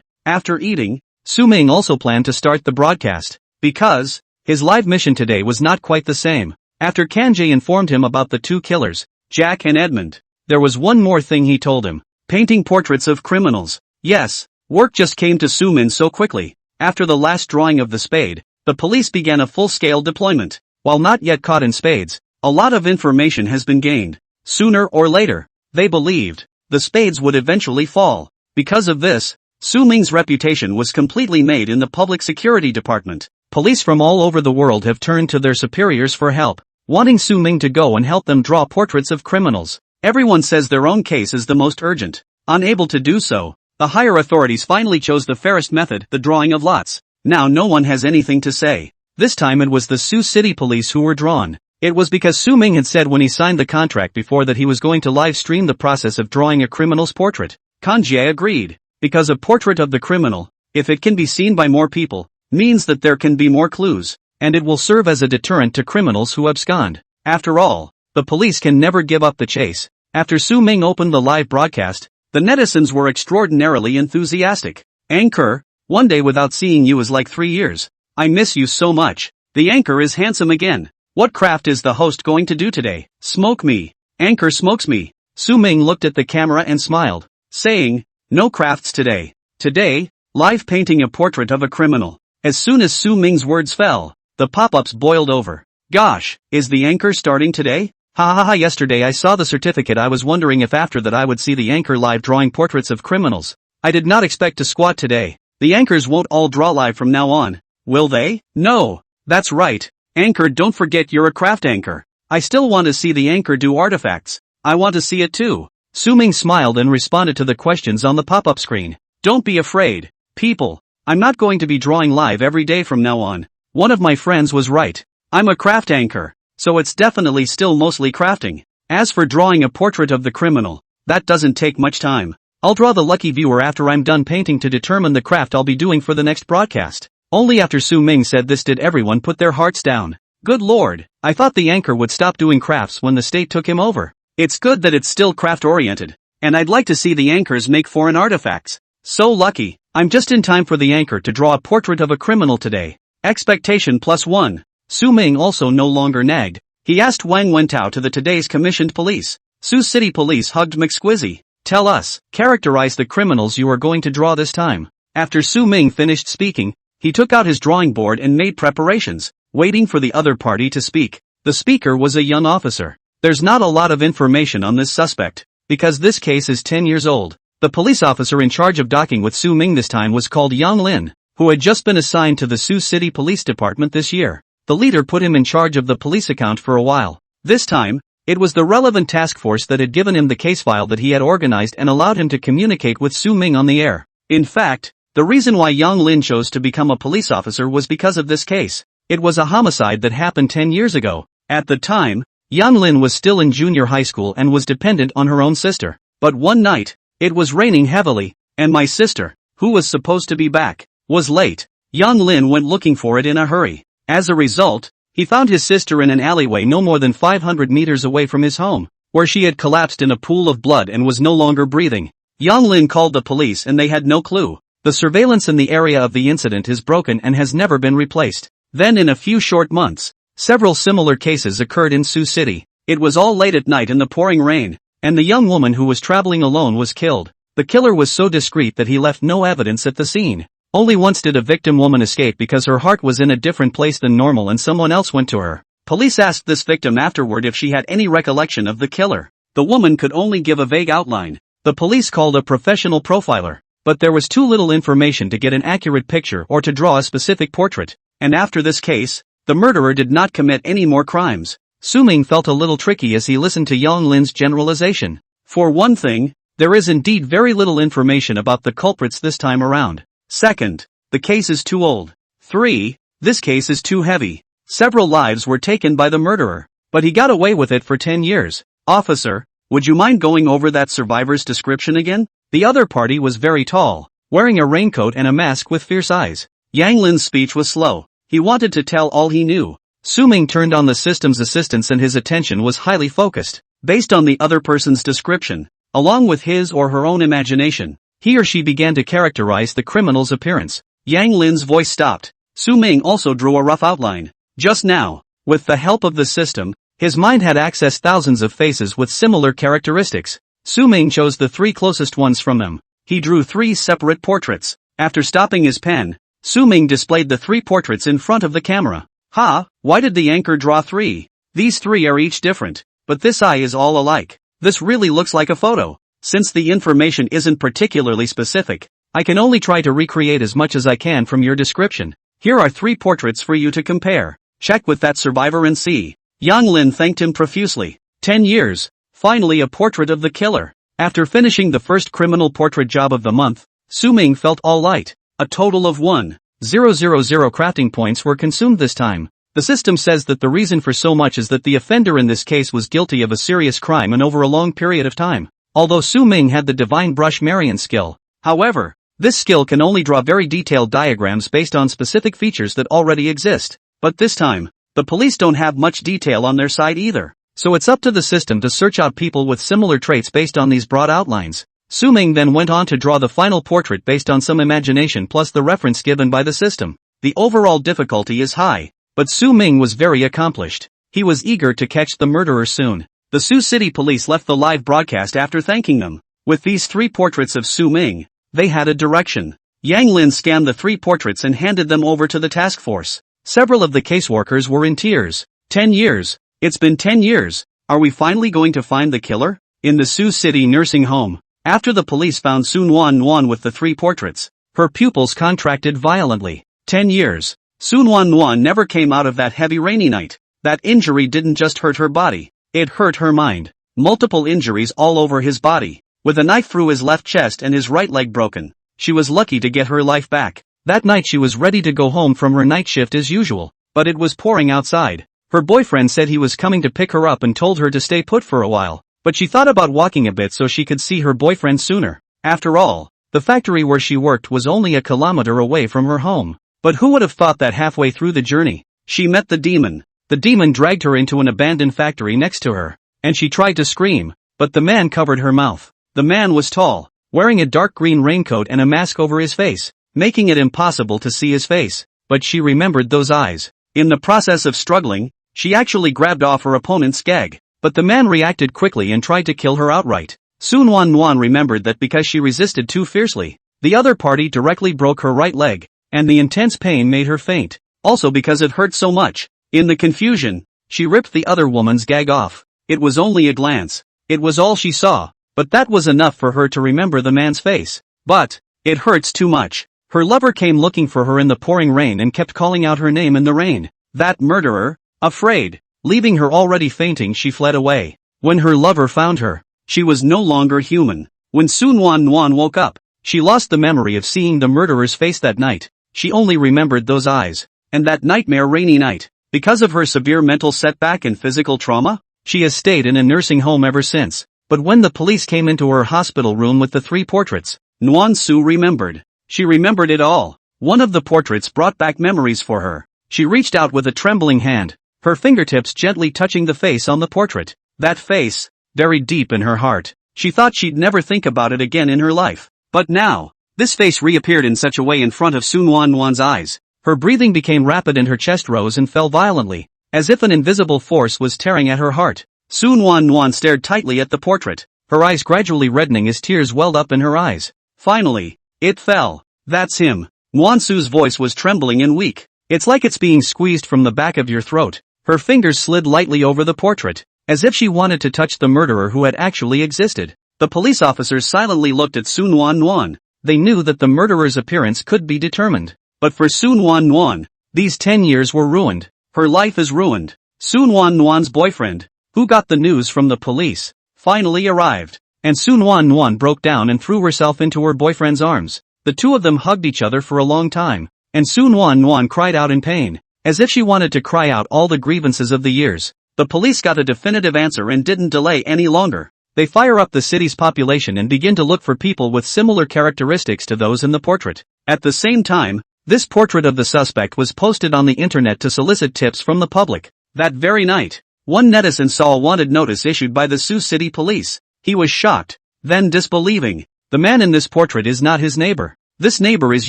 After eating, Su Ming also planned to start the broadcast, because his live mission today was not quite the same. After Kanjie informed him about the two killers, Jack and Edmund, there was one more thing he told him. Painting portraits of criminals. Yes, work just came to Su Ming so quickly. After the last drawing of the spade, the police began a full-scale deployment. While not yet caught in spades, a lot of information has been gained. Sooner or later, they believed, the spades would eventually fall. Because of this, Su Ming's reputation was completely made in the public security department. Police from all over the world have turned to their superiors for help, wanting Su Ming to go and help them draw portraits of criminals. Everyone says their own case is the most urgent. Unable to do so, the higher authorities finally chose the fairest method, the drawing of lots. Now no one has anything to say. This time it was the Sioux City police who were drawn. It was because Su Ming had said when he signed the contract before that he was going to live stream the process of drawing a criminal's portrait. Kanjie agreed, because a portrait of the criminal, if it can be seen by more people, means that there can be more clues, and it will serve as a deterrent to criminals who abscond. After all, the police can never give up the chase. After Su Ming opened the live broadcast, the netizens were extraordinarily enthusiastic. Anchor, one day without seeing you is like 3 years. I miss you so much. The anchor is handsome again. What craft is the host going to do today? Smoke me. Anchor smokes me. Su Ming looked at the camera and smiled, saying, no crafts today. Today, live painting a portrait of a criminal. As soon as Su Ming's words fell, the pop-ups boiled over. Gosh, is the anchor starting today? Ha ha ha, yesterday I saw the certificate. I was wondering if after that I would see the anchor live drawing portraits of criminals. I did not expect to squat today. The anchors won't all draw live from now on, will they? No, that's right. Anchor, don't forget you're a craft anchor. I still want to see the anchor do artifacts. I want to see it too. Su Ming smiled and responded to the questions on the pop-up screen. Don't be afraid, people. I'm not going to be drawing live every day from now on. One of my friends was right. I'm a craft anchor, so it's definitely still mostly crafting. As for drawing a portrait of the criminal, that doesn't take much time. I'll draw the lucky viewer after I'm done painting to determine the craft I'll be doing for the next broadcast. Only after Su Ming said this did everyone put their hearts down. Good lord, I thought the anchor would stop doing crafts when the state took him over. It's good that it's still craft-oriented, and I'd like to see the anchors make foreign artifacts. So lucky, I'm just in time for the anchor to draw a portrait of a criminal today. Expectation +1. Su Ming also no longer nagged. He asked Wang Wentao to the today's commissioned police. Sioux City Police hugged McSquizzy. Tell us, characterize the criminals you are going to draw this time. After Su Ming finished speaking, he took out his drawing board and made preparations, waiting for the other party to speak. The speaker was a young officer. There's not a lot of information on this suspect, because this case is 10 years old. The police officer in charge of docking with Su Ming this time was called Yang Lin, who had just been assigned to the Sioux City Police Department this year. The leader put him in charge of the police account for a while. This time, it was the relevant task force that had given him the case file that he had organized and allowed him to communicate with Su Ming on the air. In fact, the reason why Yang Lin chose to become a police officer was because of this case. It was a homicide that happened 10 years ago. At the time, Yang Lin was still in junior high school and was dependent on her own sister. But one night, it was raining heavily, and my sister, who was supposed to be back, was late. Yang Lin went looking for it in a hurry. As a result, he found his sister in an alleyway no more than 500 meters away from his home, where she had collapsed in a pool of blood and was no longer breathing. Yang Lin called the police and they had no clue. The surveillance in the area of the incident is broken and has never been replaced. Then in a few short months, several similar cases occurred in Sioux City. It was all late at night in the pouring rain, and the young woman who was traveling alone was killed. The killer was so discreet that he left no evidence at the scene. Only once did a victim woman escape because her heart was in a different place than normal and someone else went to her. Police asked this victim afterward if she had any recollection of the killer. The woman could only give a vague outline. The police called a professional profiler, but there was too little information to get an accurate picture or to draw a specific portrait. And after this case, the murderer did not commit any more crimes. Su Ming felt a little tricky as he listened to Yang Lin's generalization. For one thing, there is indeed very little information about the culprits this time around. Second, the case is too old. 3, this case is too heavy. Several lives were taken by the murderer, but he got away with it for 10 years. Officer, would you mind going over that survivor's description again? The other party was very tall, wearing a raincoat and a mask with fierce eyes. Yang Lin's speech was slow. He wanted to tell all he knew. Su Ming turned on the system's assistance and his attention was highly focused. Based on the other person's description, along with his or her own imagination, he or she began to characterize the criminal's appearance. Yang Lin's voice stopped. Su Ming also drew a rough outline. Just now, with the help of the system, his mind had accessed thousands of faces with similar characteristics. Su Ming chose the 3 closest ones from them. He drew 3 separate portraits. After stopping his pen, Su Ming displayed the 3 portraits in front of the camera. Why did the anchor draw 3? These 3 are each different, but this eye is all alike. This really looks like a photo. Since the information isn't particularly specific, I can only try to recreate as much as I can from your description. Here are 3 portraits for you to compare. Check with that survivor and see. Yang Lin thanked him profusely. 10 years. Finally a portrait of the killer. After finishing the first criminal portrait job of the month, Su Ming felt all light. A total of 1,000 crafting points were consumed this time. The system says that the reason for so much is that the offender in this case was guilty of a serious crime and over a long period of time. Although Su Ming had the divine brush Marion skill, however, this skill can only draw very detailed diagrams based on specific features that already exist. But this time, the police don't have much detail on their side either. So it's up to the system to search out people with similar traits based on these broad outlines. Su Ming then went on to draw the final portrait based on some imagination plus the reference given by the system. The overall difficulty is high, but Su Ming was very accomplished. He was eager to catch the murderer soon. The Sioux City Police left the live broadcast after thanking them. With these 3 portraits of Su Ming, they had a direction. Yang Lin scanned the 3 portraits and handed them over to the task force. Several of the caseworkers were in tears. 10 years. It's been 10 years. Are we finally going to find the killer? In the Sioux City nursing home, after the police found Sun Wan Wan with the 3 portraits, her pupils contracted violently. 10 years. Sun Wan Wan never came out of that heavy rainy night. That injury didn't just hurt her body, it hurt her mind. Multiple injuries all over his body, with a knife through his left chest and his right leg broken. She was lucky to get her life back. That night she was ready to go home from her night shift as usual, but it was pouring outside. Her boyfriend said he was coming to pick her up and told her to stay put for a while, but she thought about walking a bit so she could see her boyfriend sooner. After all, the factory where she worked was only a kilometer away from her home. But who would have thought that halfway through the journey, she met the demon. The demon dragged her into an abandoned factory next to her, and she tried to scream, but the man covered her mouth. The man was tall, wearing a dark green raincoat and a mask over his face, making it impossible to see his face, but she remembered those eyes. In the process of struggling, she actually grabbed off her opponent's gag, but the man reacted quickly and tried to kill her outright. Soon Wan remembered that because she resisted too fiercely, the other party directly broke her right leg, and the intense pain made her faint, also because it hurt so much. In the confusion, she ripped the other woman's gag off. It was only a glance. It was all she saw, but that was enough for her to remember the man's face. But, it hurts too much. Her lover came looking for her in the pouring rain and kept calling out her name in the rain. That murderer. Afraid, leaving her already fainting, she fled away. When her lover found her, she was no longer human. When Sun Wan woke up, she lost the memory of seeing the murderer's face that night. She only remembered those eyes, and that nightmare rainy night. Because of her severe mental setback and physical trauma, she has stayed in a nursing home ever since. But when the police came into her hospital room with the 3 portraits, Nguyen Su remembered. She remembered it all. One of the portraits brought back memories for her. She reached out with a trembling hand, her fingertips gently touching the face on the portrait. That face, buried deep in her heart. She thought she'd never think about it again in her life. But now, this face reappeared in such a way in front of Sun Wan's eyes. Her breathing became rapid and her chest rose and fell violently, as if an invisible force was tearing at her heart. Sun Wan stared tightly at the portrait, her eyes gradually reddening as tears welled up in her eyes. Finally, it fell. That's him. Nguyen Su's voice was trembling and weak. It's like it's being squeezed from the back of your throat. Her fingers slid lightly over the portrait, as if she wanted to touch the murderer who had actually existed. The police officers silently looked at Sun Wan. They knew that the murderer's appearance could be determined. But for Sun Wan, these 10 years were ruined. Her life is ruined. Sun Wan's boyfriend, who got the news from the police, finally arrived. And Sun Wan broke down and threw herself into her boyfriend's arms. The two of them hugged each other for a long time. And Sun Wan cried out in pain, as if she wanted to cry out all the grievances of the years. The police got a definitive answer and didn't delay any longer. They fire up the city's population and begin to look for people with similar characteristics to those in the portrait. At the same time, this portrait of the suspect was posted on the internet to solicit tips from the public. That very night, one netizen saw a wanted notice issued by the Sioux City Police. He was shocked, then disbelieving. The man in this portrait is not his neighbor. This neighbor is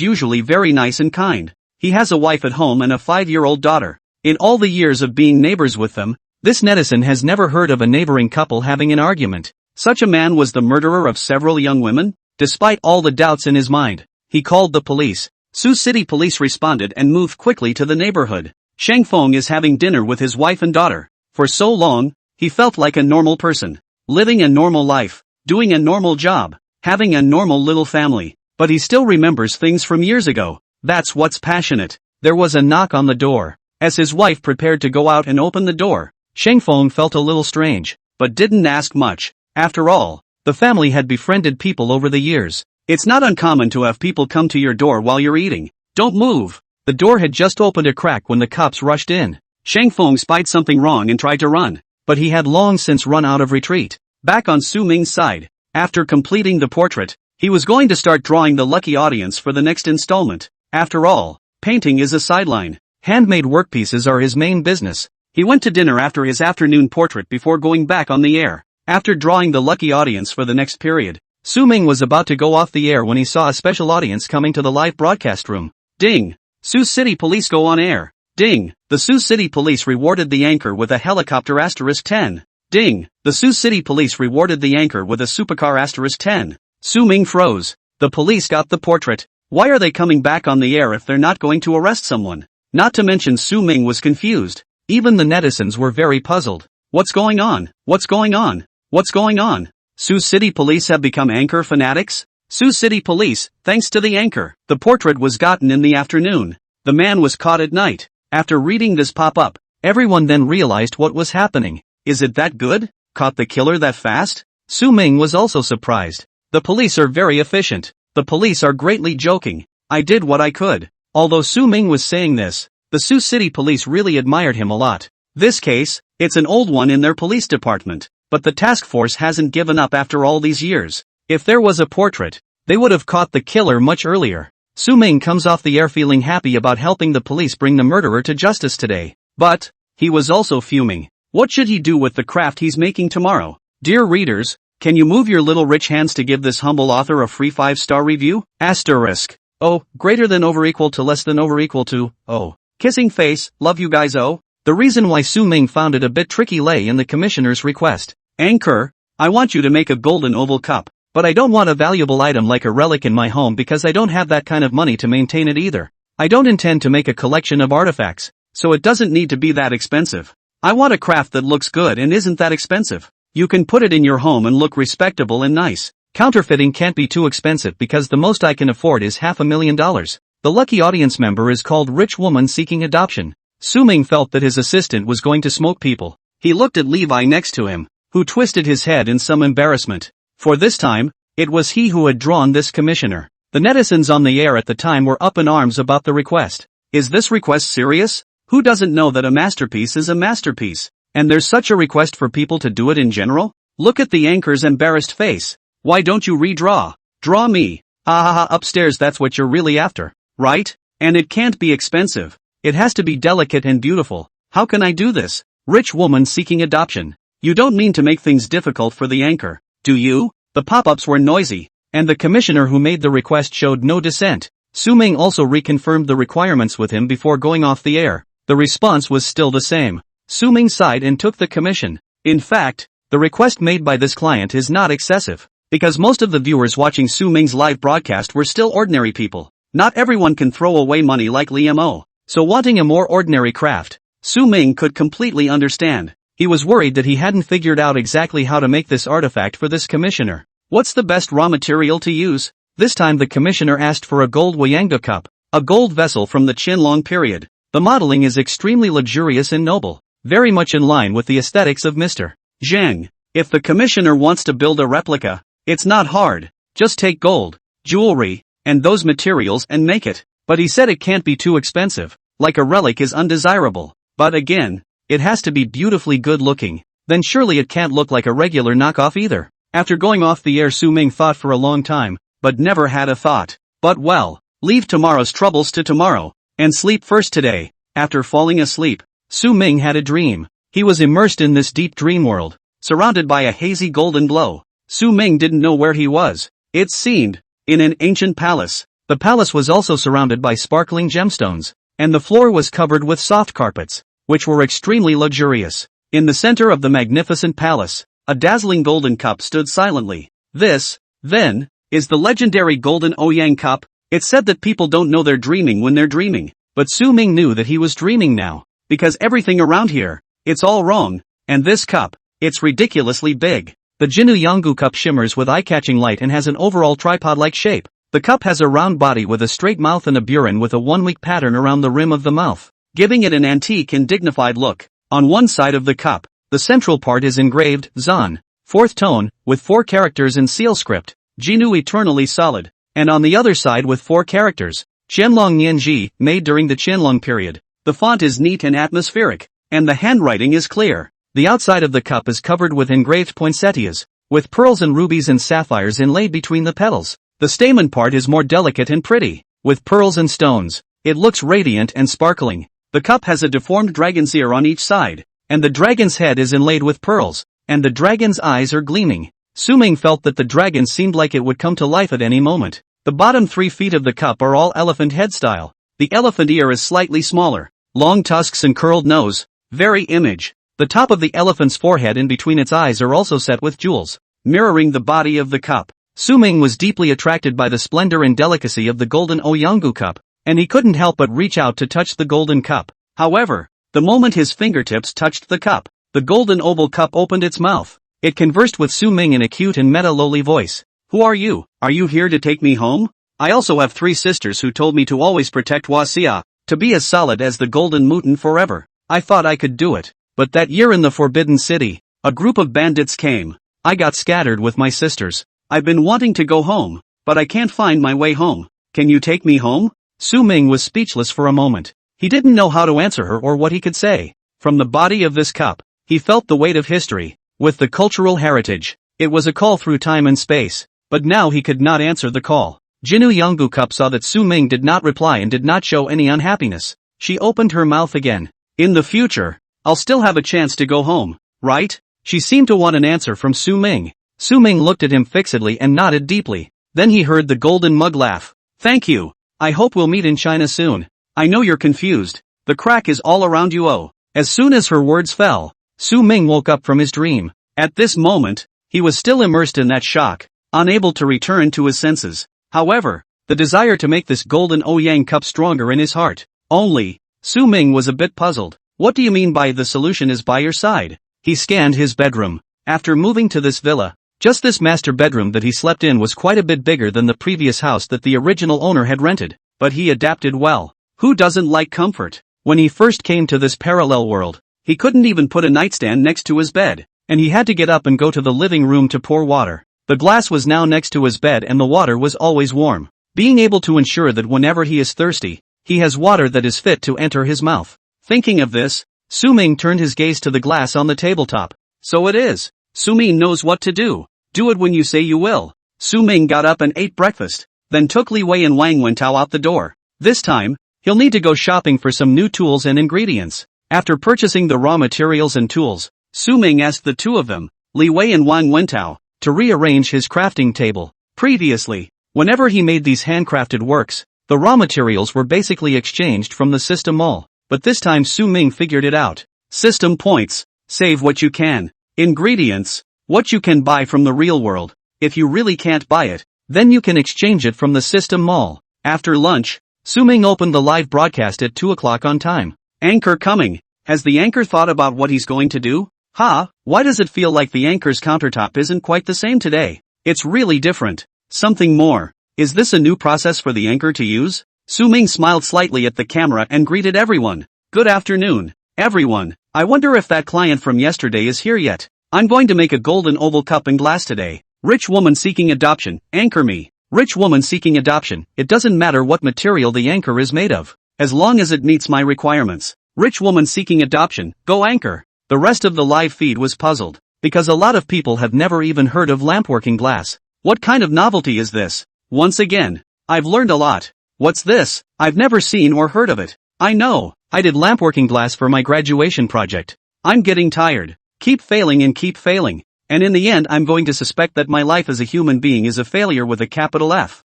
usually very nice and kind. He has a wife at home and a 5-year-old daughter. In all the years of being neighbors with them, this netizen has never heard of a neighboring couple having an argument. Such a man was the murderer of several young women? Despite all the doubts in his mind, he called the police. Sioux City Police responded and moved quickly to the neighborhood. Sheng Feng is having dinner with his wife and daughter. For so long, he felt like a normal person, living a normal life, doing a normal job, having a normal little family. But he still remembers things from years ago. That's what's passionate. There was a knock on the door. As his wife prepared to go out and open the door, Sheng Feng felt a little strange, but didn't ask much. After all, the family had befriended people over the years. It's not uncommon to have people come to your door while you're eating. Don't move. The door had just opened a crack when the cops rushed in. Sheng Feng spied something wrong and tried to run, but he had long since run out of retreat. Back on Su Ming's side, after completing the portrait, he was going to start drawing the lucky audience for the next installment. After all, painting is a sideline. Handmade workpieces are his main business. He went to dinner after his afternoon portrait before going back on the air. After drawing the lucky audience for the next period, Su Ming was about to go off the air when he saw a special audience coming to the live broadcast room. Ding! Sioux City Police go on air. Ding! The Sioux City Police rewarded the anchor with a helicopter *10. Ding! The Sioux City Police rewarded the anchor with a supercar *10. Su Ming froze. The police got the portrait. Why are they coming back on the air if they're not going to arrest someone? Not to mention Su Ming was confused. Even the netizens were very puzzled. What's going on? What's going on? What's going on? Sioux City Police have become anchor fanatics? Sioux City Police, thanks to the anchor. The portrait was gotten in the afternoon. The man was caught at night. After reading this pop-up, everyone then realized what was happening. Is it that good? Caught the killer that fast? Su Ming was also surprised. The police are very efficient. The police are greatly joking. I did what I could. Although Su Ming was saying this, the Sioux City police really admired him a lot. This case, it's an old one in their police department, but the task force hasn't given up after all these years. If there was a portrait, they would have caught the killer much earlier. Su Ming comes off the air feeling happy about helping the police bring the murderer to justice today. But he was also fuming. What should he do with the craft he's making tomorrow? Dear readers, can you move your little rich hands to give this humble author a free 5-star review? Asterisk. Oh, greater than over equal to less than over equal to, oh. Kissing face, love you guys oh. The reason why Su Ming found it a bit tricky lay in the commissioner's request. Anchor, I want you to make a golden oval cup, but I don't want a valuable item like a relic in my home because I don't have that kind of money to maintain it either. I don't intend to make a collection of artifacts, so it doesn't need to be that expensive. I want a craft that looks good and isn't that expensive. You can put it in your home and look respectable and nice. Counterfeiting can't be too expensive because the most I can afford is $500,000. The lucky audience member is called Rich Woman Seeking Adoption. Su Ming felt that his assistant was going to smoke people. He looked at Levi next to him, who twisted his head in some embarrassment. For this time, it was he who had drawn this commissioner. The netizens on the air at the time were up in arms about the request. Is this request serious? Who doesn't know that a masterpiece is a masterpiece? And there's such a request for people to do it in general? Look at the anchor's embarrassed face. Why don't you redraw? Draw me. Upstairs that's what you're really after, right? And it can't be expensive. It has to be delicate and beautiful. How can I do this? Rich Woman Seeking Adoption. You don't mean to make things difficult for the anchor, do you? The pop-ups were noisy, and the commissioner who made the request showed no dissent. Su Ming also reconfirmed the requirements with him before going off the air. The response was still the same. Su Ming sighed and took the commission. In fact, the request made by this client is not excessive, because most of the viewers watching Su Ming's live broadcast were still ordinary people. Not everyone can throw away money like Liam. So wanting a more ordinary craft, Su Ming could completely understand. He was worried that he hadn't figured out exactly how to make this artifact for this commissioner. What's the best raw material to use? This time the commissioner asked for a gold Wayanga cup, a gold vessel from the Qianlong period. The modeling is extremely luxurious and noble, very much in line with the aesthetics of Mr. Zhang. If the commissioner wants to build a replica, it's not hard. Just take gold, jewelry, and those materials and make it. But he said it can't be too expensive, like a relic is undesirable. But again, it has to be beautifully good looking. Then surely it can't look like a regular knockoff either. After going off the air, Su Ming thought for a long time, but never had a thought. But well, leave tomorrow's troubles to tomorrow, and sleep first today. After falling asleep, Su Ming had a dream. He was immersed in this deep dream world, surrounded by a hazy golden glow. Su Ming didn't know where he was. It seemed in an ancient palace. The palace was also surrounded by sparkling gemstones, and the floor was covered with soft carpets, which were extremely luxurious. In the center of the magnificent palace, a dazzling golden cup stood silently. This, then, is the legendary golden Ouyang cup. It's said that people don't know they're dreaming when they're dreaming, but Su Ming knew that he was dreaming now, because everything around here, it's all wrong, and this cup, it's ridiculously big. The Jinu Yanggu cup shimmers with eye-catching light and has an overall tripod-like shape. The cup has a round body with a straight mouth and a burin with a one-week pattern around the rim of the mouth, giving it an antique and dignified look. On one side of the cup, the central part is engraved, Zan, 4th tone, with 4 characters in seal script, Jinu eternally solid, and on the other side with 4 characters, Qianlong Nianji, made during the Qianlong period. The font is neat and atmospheric, and the handwriting is clear. The outside of the cup is covered with engraved poinsettias, with pearls and rubies and sapphires inlaid between the petals. The stamen part is more delicate and pretty, with pearls and stones. It looks radiant and sparkling. The cup has a deformed dragon's ear on each side, and the dragon's head is inlaid with pearls, and the dragon's eyes are gleaming. Su Ming felt that the dragon seemed like it would come to life at any moment. The bottom 3 feet of the cup are all elephant head style. The elephant ear is slightly smaller, long tusks and curled nose, very image. The top of the elephant's forehead and between its eyes are also set with jewels, mirroring the body of the cup. Su Ming was deeply attracted by the splendor and delicacy of the golden Ouyanggu cup, and he couldn't help but reach out to touch the golden cup. However, the moment his fingertips touched the cup, the golden oval cup opened its mouth. It conversed with Su Ming in a cute and meta-lowly voice. Who are you? Are you here to take me home? I also have 3 sisters who told me to always protect Wasia, to be as solid as the golden Muten forever. I thought I could do it. But that year in the Forbidden City, a group of bandits came. I got scattered with my sisters. I've been wanting to go home, but I can't find my way home. Can you take me home? Su Ming was speechless for a moment. He didn't know how to answer her or what he could say. From the body of this cup, he felt the weight of history. With the cultural heritage, it was a call through time and space. But now he could not answer the call. Jinu Yonggu Cup saw that Su Ming did not reply and did not show any unhappiness. She opened her mouth again. In the future, I'll still have a chance to go home, right? She seemed to want an answer from Su Ming. Su Ming looked at him fixedly and nodded deeply. Then he heard the golden mug laugh. Thank you. I hope we'll meet in China soon. I know you're confused. The crack is all around you. Oh. As soon as her words fell, Su Ming woke up from his dream. At this moment, he was still immersed in that shock, unable to return to his senses. However, the desire to make this golden Ouyang cup stronger in his heart. Only, Su Ming was a bit puzzled. What do you mean by the solution is by your side? He scanned his bedroom. After moving to this villa, just this master bedroom that he slept in was quite a bit bigger than the previous house that the original owner had rented. But he adapted well. Who doesn't like comfort? When he first came to this parallel world, he couldn't even put a nightstand next to his bed, and he had to get up and go to the living room to pour water. The glass was now next to his bed and the water was always warm, being able to ensure that whenever he is thirsty, he has water that is fit to enter his mouth. Thinking of this, Su Ming turned his gaze to the glass on the tabletop. So it is. Su Ming knows what to do. Do it when you say you will. Su Ming got up and ate breakfast, then took Li Wei and Wang Wentao out the door. This time, he'll need to go shopping for some new tools and ingredients. After purchasing the raw materials and tools, Su Ming asked the two of them, Li Wei and Wang Wentao, to rearrange his crafting table. Previously, whenever he made these handcrafted works, the raw materials were basically exchanged from the system mall. But this time Su Ming figured it out. System points. Save what you can. Ingredients. What you can buy from the real world. If you really can't buy it, then you can exchange it from the system mall. After lunch, Su Ming opened the live broadcast at 2 o'clock on time. Anchor coming. Has the anchor thought about what he's going to do? Why does it feel like the anchor's countertop isn't quite the same today? It's really different. Something more. Is this a new process for the anchor to use? Su Ming smiled slightly at the camera and greeted everyone. Good afternoon, everyone. I wonder if that client from yesterday is here yet. I'm going to make a golden oval cup and glass today. Rich woman seeking adoption, anchor me. Rich woman seeking adoption, it doesn't matter what material the anchor is made of, as long as it meets my requirements. Rich woman seeking adoption, go anchor. The rest of the live feed was puzzled, because a lot of people have never even heard of lampworking glass. What kind of novelty is this? Once again, I've learned a lot. What's this? I've never seen or heard of it. I know, I did lampworking glass for my graduation project. I'm getting tired. Keep failing and keep failing. And in the end I'm going to suspect that my life as a human being is a failure with a capital F.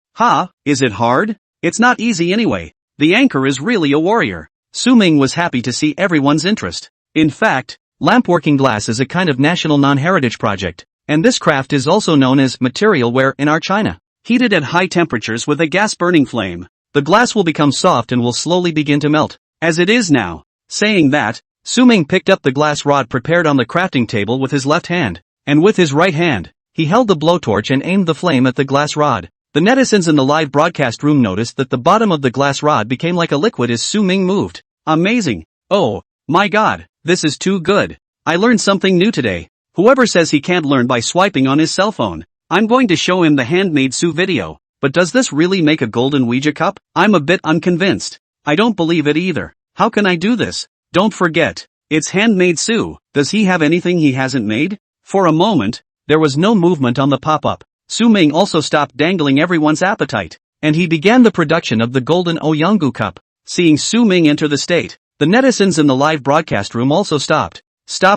Is it hard? It's not easy anyway. The anchor is really a warrior. Su Ming was happy to see everyone's interest. In fact, lampworking glass is a kind of national non-heritage project, and this craft is also known as material ware in our China. Heated at high temperatures with a gas-burning flame, the glass will become soft and will slowly begin to melt, as it is now. Saying that, Su Ming picked up the glass rod prepared on the crafting table with his left hand, and with his right hand, he held the blowtorch and aimed the flame at the glass rod. The netizens in the live broadcast room noticed that the bottom of the glass rod became like a liquid as Su Ming moved. Amazing. Oh, my god, this is too good. I learned something new today. Whoever says he can't learn by swiping on his cell phone, I'm going to show him the handmade Su video. But does this really make a golden Ouija cup? I'm a bit unconvinced. I don't believe it either. How can I do this? Don't forget, it's handmade Su. Does he have anything he hasn't made? For a moment, there was no movement on the pop-up. Su Ming also stopped dangling everyone's appetite, and he began the production of the golden Ouyang cup. Seeing Su Ming enter the state, the netizens in the live broadcast room also stopped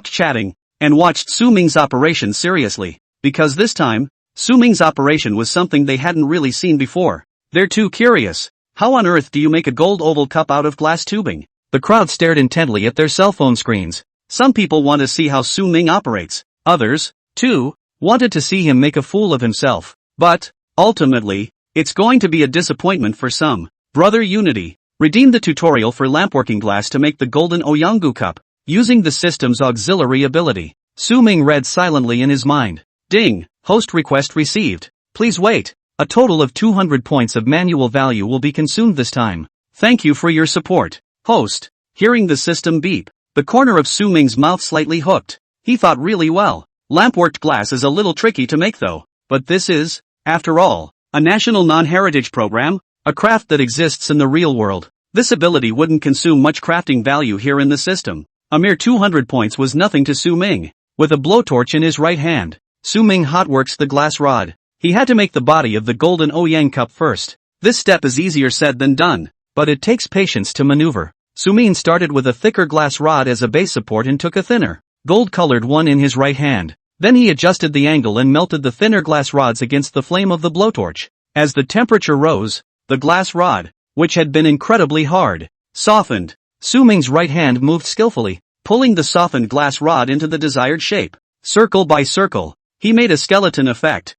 chatting, and watched Su Ming's operation seriously, because this time, Su Ming's operation was something they hadn't really seen before. They're too curious. How on earth do you make a gold oval cup out of glass tubing? The crowd stared intently at their cell phone screens. Some people want to see how Su Ming operates. Others, too, wanted to see him make a fool of himself. But, ultimately, it's going to be a disappointment for some. Brother Unity, redeem the tutorial for lampworking glass to make the golden Ouyang cup, using the system's auxiliary ability. Su Ming read silently in his mind. Ding, host request received. Please wait. A total of 200 points of manual value will be consumed this time. Thank you for your support. Host. Hearing the system beep, the corner of Su Ming's mouth slightly hooked. He thought really well. Lampworked glass is a little tricky to make though. But this is, after all, a national non-heritage program. a craft that exists in the real world. This ability wouldn't consume much crafting value here in the system. A mere 200 points was nothing to Su Ming. With a blowtorch in his right hand, Su Ming hotworks the glass rod. He had to make the body of the golden Ouyang cup first. This step is easier said than done, but it takes patience to maneuver. Su Ming started with a thicker glass rod as a base support and took a thinner, gold-colored one in his right hand. Then he adjusted the angle and melted the thinner glass rods against the flame of the blowtorch. As the temperature rose, the glass rod, which had been incredibly hard, softened. Su Ming's right hand moved skillfully, pulling the softened glass rod into the desired shape. Circle by circle, he made a skeleton effect.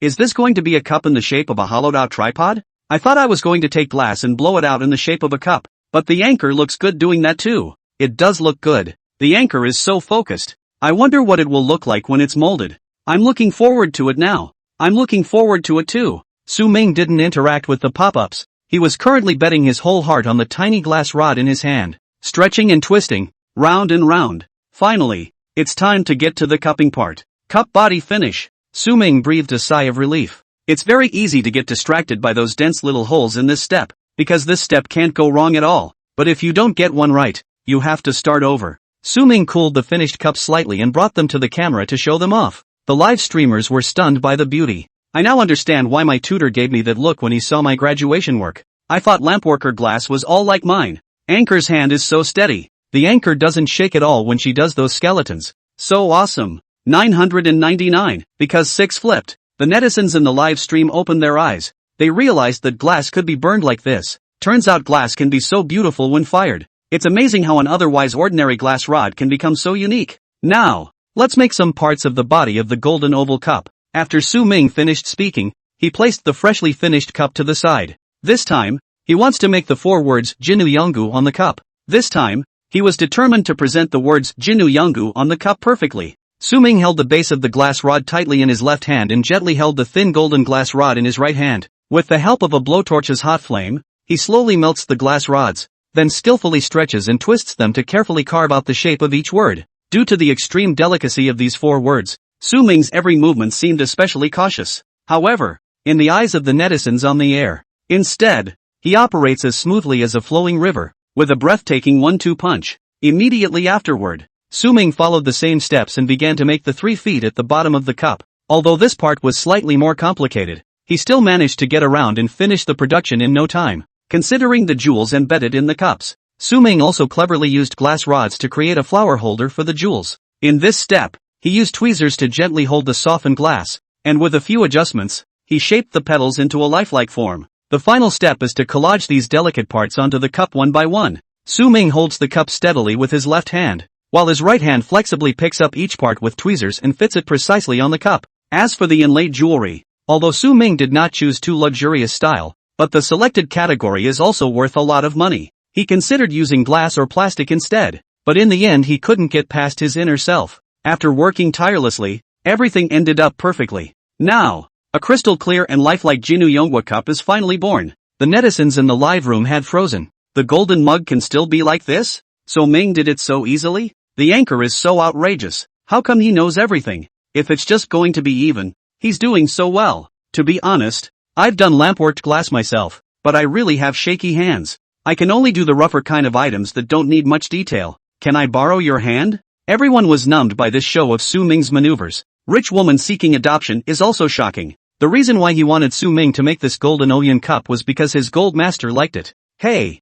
Is this going to be a cup in the shape of a hollowed-out tripod? I thought I was going to take glass and blow it out in the shape of a cup, but the anchor looks good doing that too. It does look good. The anchor is so focused. I wonder what it will look like when it's molded. I'm looking forward to it now. I'm looking forward to it too. Su Ming didn't interact with the pop-ups. He was currently betting his whole heart on the tiny glass rod in his hand, stretching and twisting, round and round. Finally, it's time to get to the cupping part. Cup body finish. Su Ming breathed a sigh of relief. It's very easy to get distracted by those dense little holes in this step, because this step can't go wrong at all. But if you don't get one right, you have to start over. Su Ming cooled the finished cups slightly and brought them to the camera to show them off. The live streamers were stunned by the beauty. I now understand why my tutor gave me that look when he saw my graduation work. I thought lampworker glass was all like mine. Anchor's hand is so steady. The anchor doesn't shake at all when she does those skeletons. So awesome. 999, because 6 flipped. The netizens in the live stream opened their eyes. They realized that glass could be burned like this. Turns out glass can be so beautiful when fired. It's amazing how an otherwise ordinary glass rod can become so unique. Now, let's make some parts of the body of the golden oval cup. After Su Ming finished speaking, he placed the freshly finished cup to the side. This time, he wants to make the 4 words Jinu Yonggu on the cup. This time, he was determined to present the words Jinu Yonggu on the cup perfectly. Su Ming held the base of the glass rod tightly in his left hand and gently held the thin golden glass rod in his right hand. With the help of a blowtorch's hot flame, he slowly melts the glass rods, then skillfully stretches and twists them to carefully carve out the shape of each word. Due to the extreme delicacy of these 4 words, Su Ming's every movement seemed especially cautious. However, in the eyes of the netizens on the air, instead, he operates as smoothly as a flowing river, with a breathtaking 1-2 punch. Immediately afterward, Su Ming followed the same steps and began to make the 3 feet at the bottom of the cup. Although this part was slightly more complicated, he still managed to get around and finish the production in no time. Considering the jewels embedded in the cups, Su Ming also cleverly used glass rods to create a flower holder for the jewels. In this step, he used tweezers to gently hold the softened glass, and with a few adjustments, he shaped the petals into a lifelike form. The final step is to collage these delicate parts onto the cup one by one. Su Ming holds the cup steadily with his left hand, while his right hand flexibly picks up each part with tweezers and fits it precisely on the cup. As for the inlaid jewelry, although Su Ming did not choose too luxurious style, but the selected category is also worth a lot of money. He considered using glass or plastic instead, but in the end he couldn't get past his inner self. After working tirelessly, everything ended up perfectly. Now, a crystal clear and lifelike Jinu Yongwa cup is finally born. The netizens in the live room had frozen. The golden mug can still be like this? So Ming did it so easily? The anchor is so outrageous. How come he knows everything? If it's just going to be even, he's doing so well. To be honest, I've done lampworked glass myself, but I really have shaky hands. I can only do the rougher kind of items that don't need much detail. Can I borrow your hand? Everyone was numbed by this show of Su Ming's maneuvers. Rich woman seeking adoption is also shocking. The reason why he wanted Su Ming to make this golden Ouyang cup was because his gold master liked it. Hey,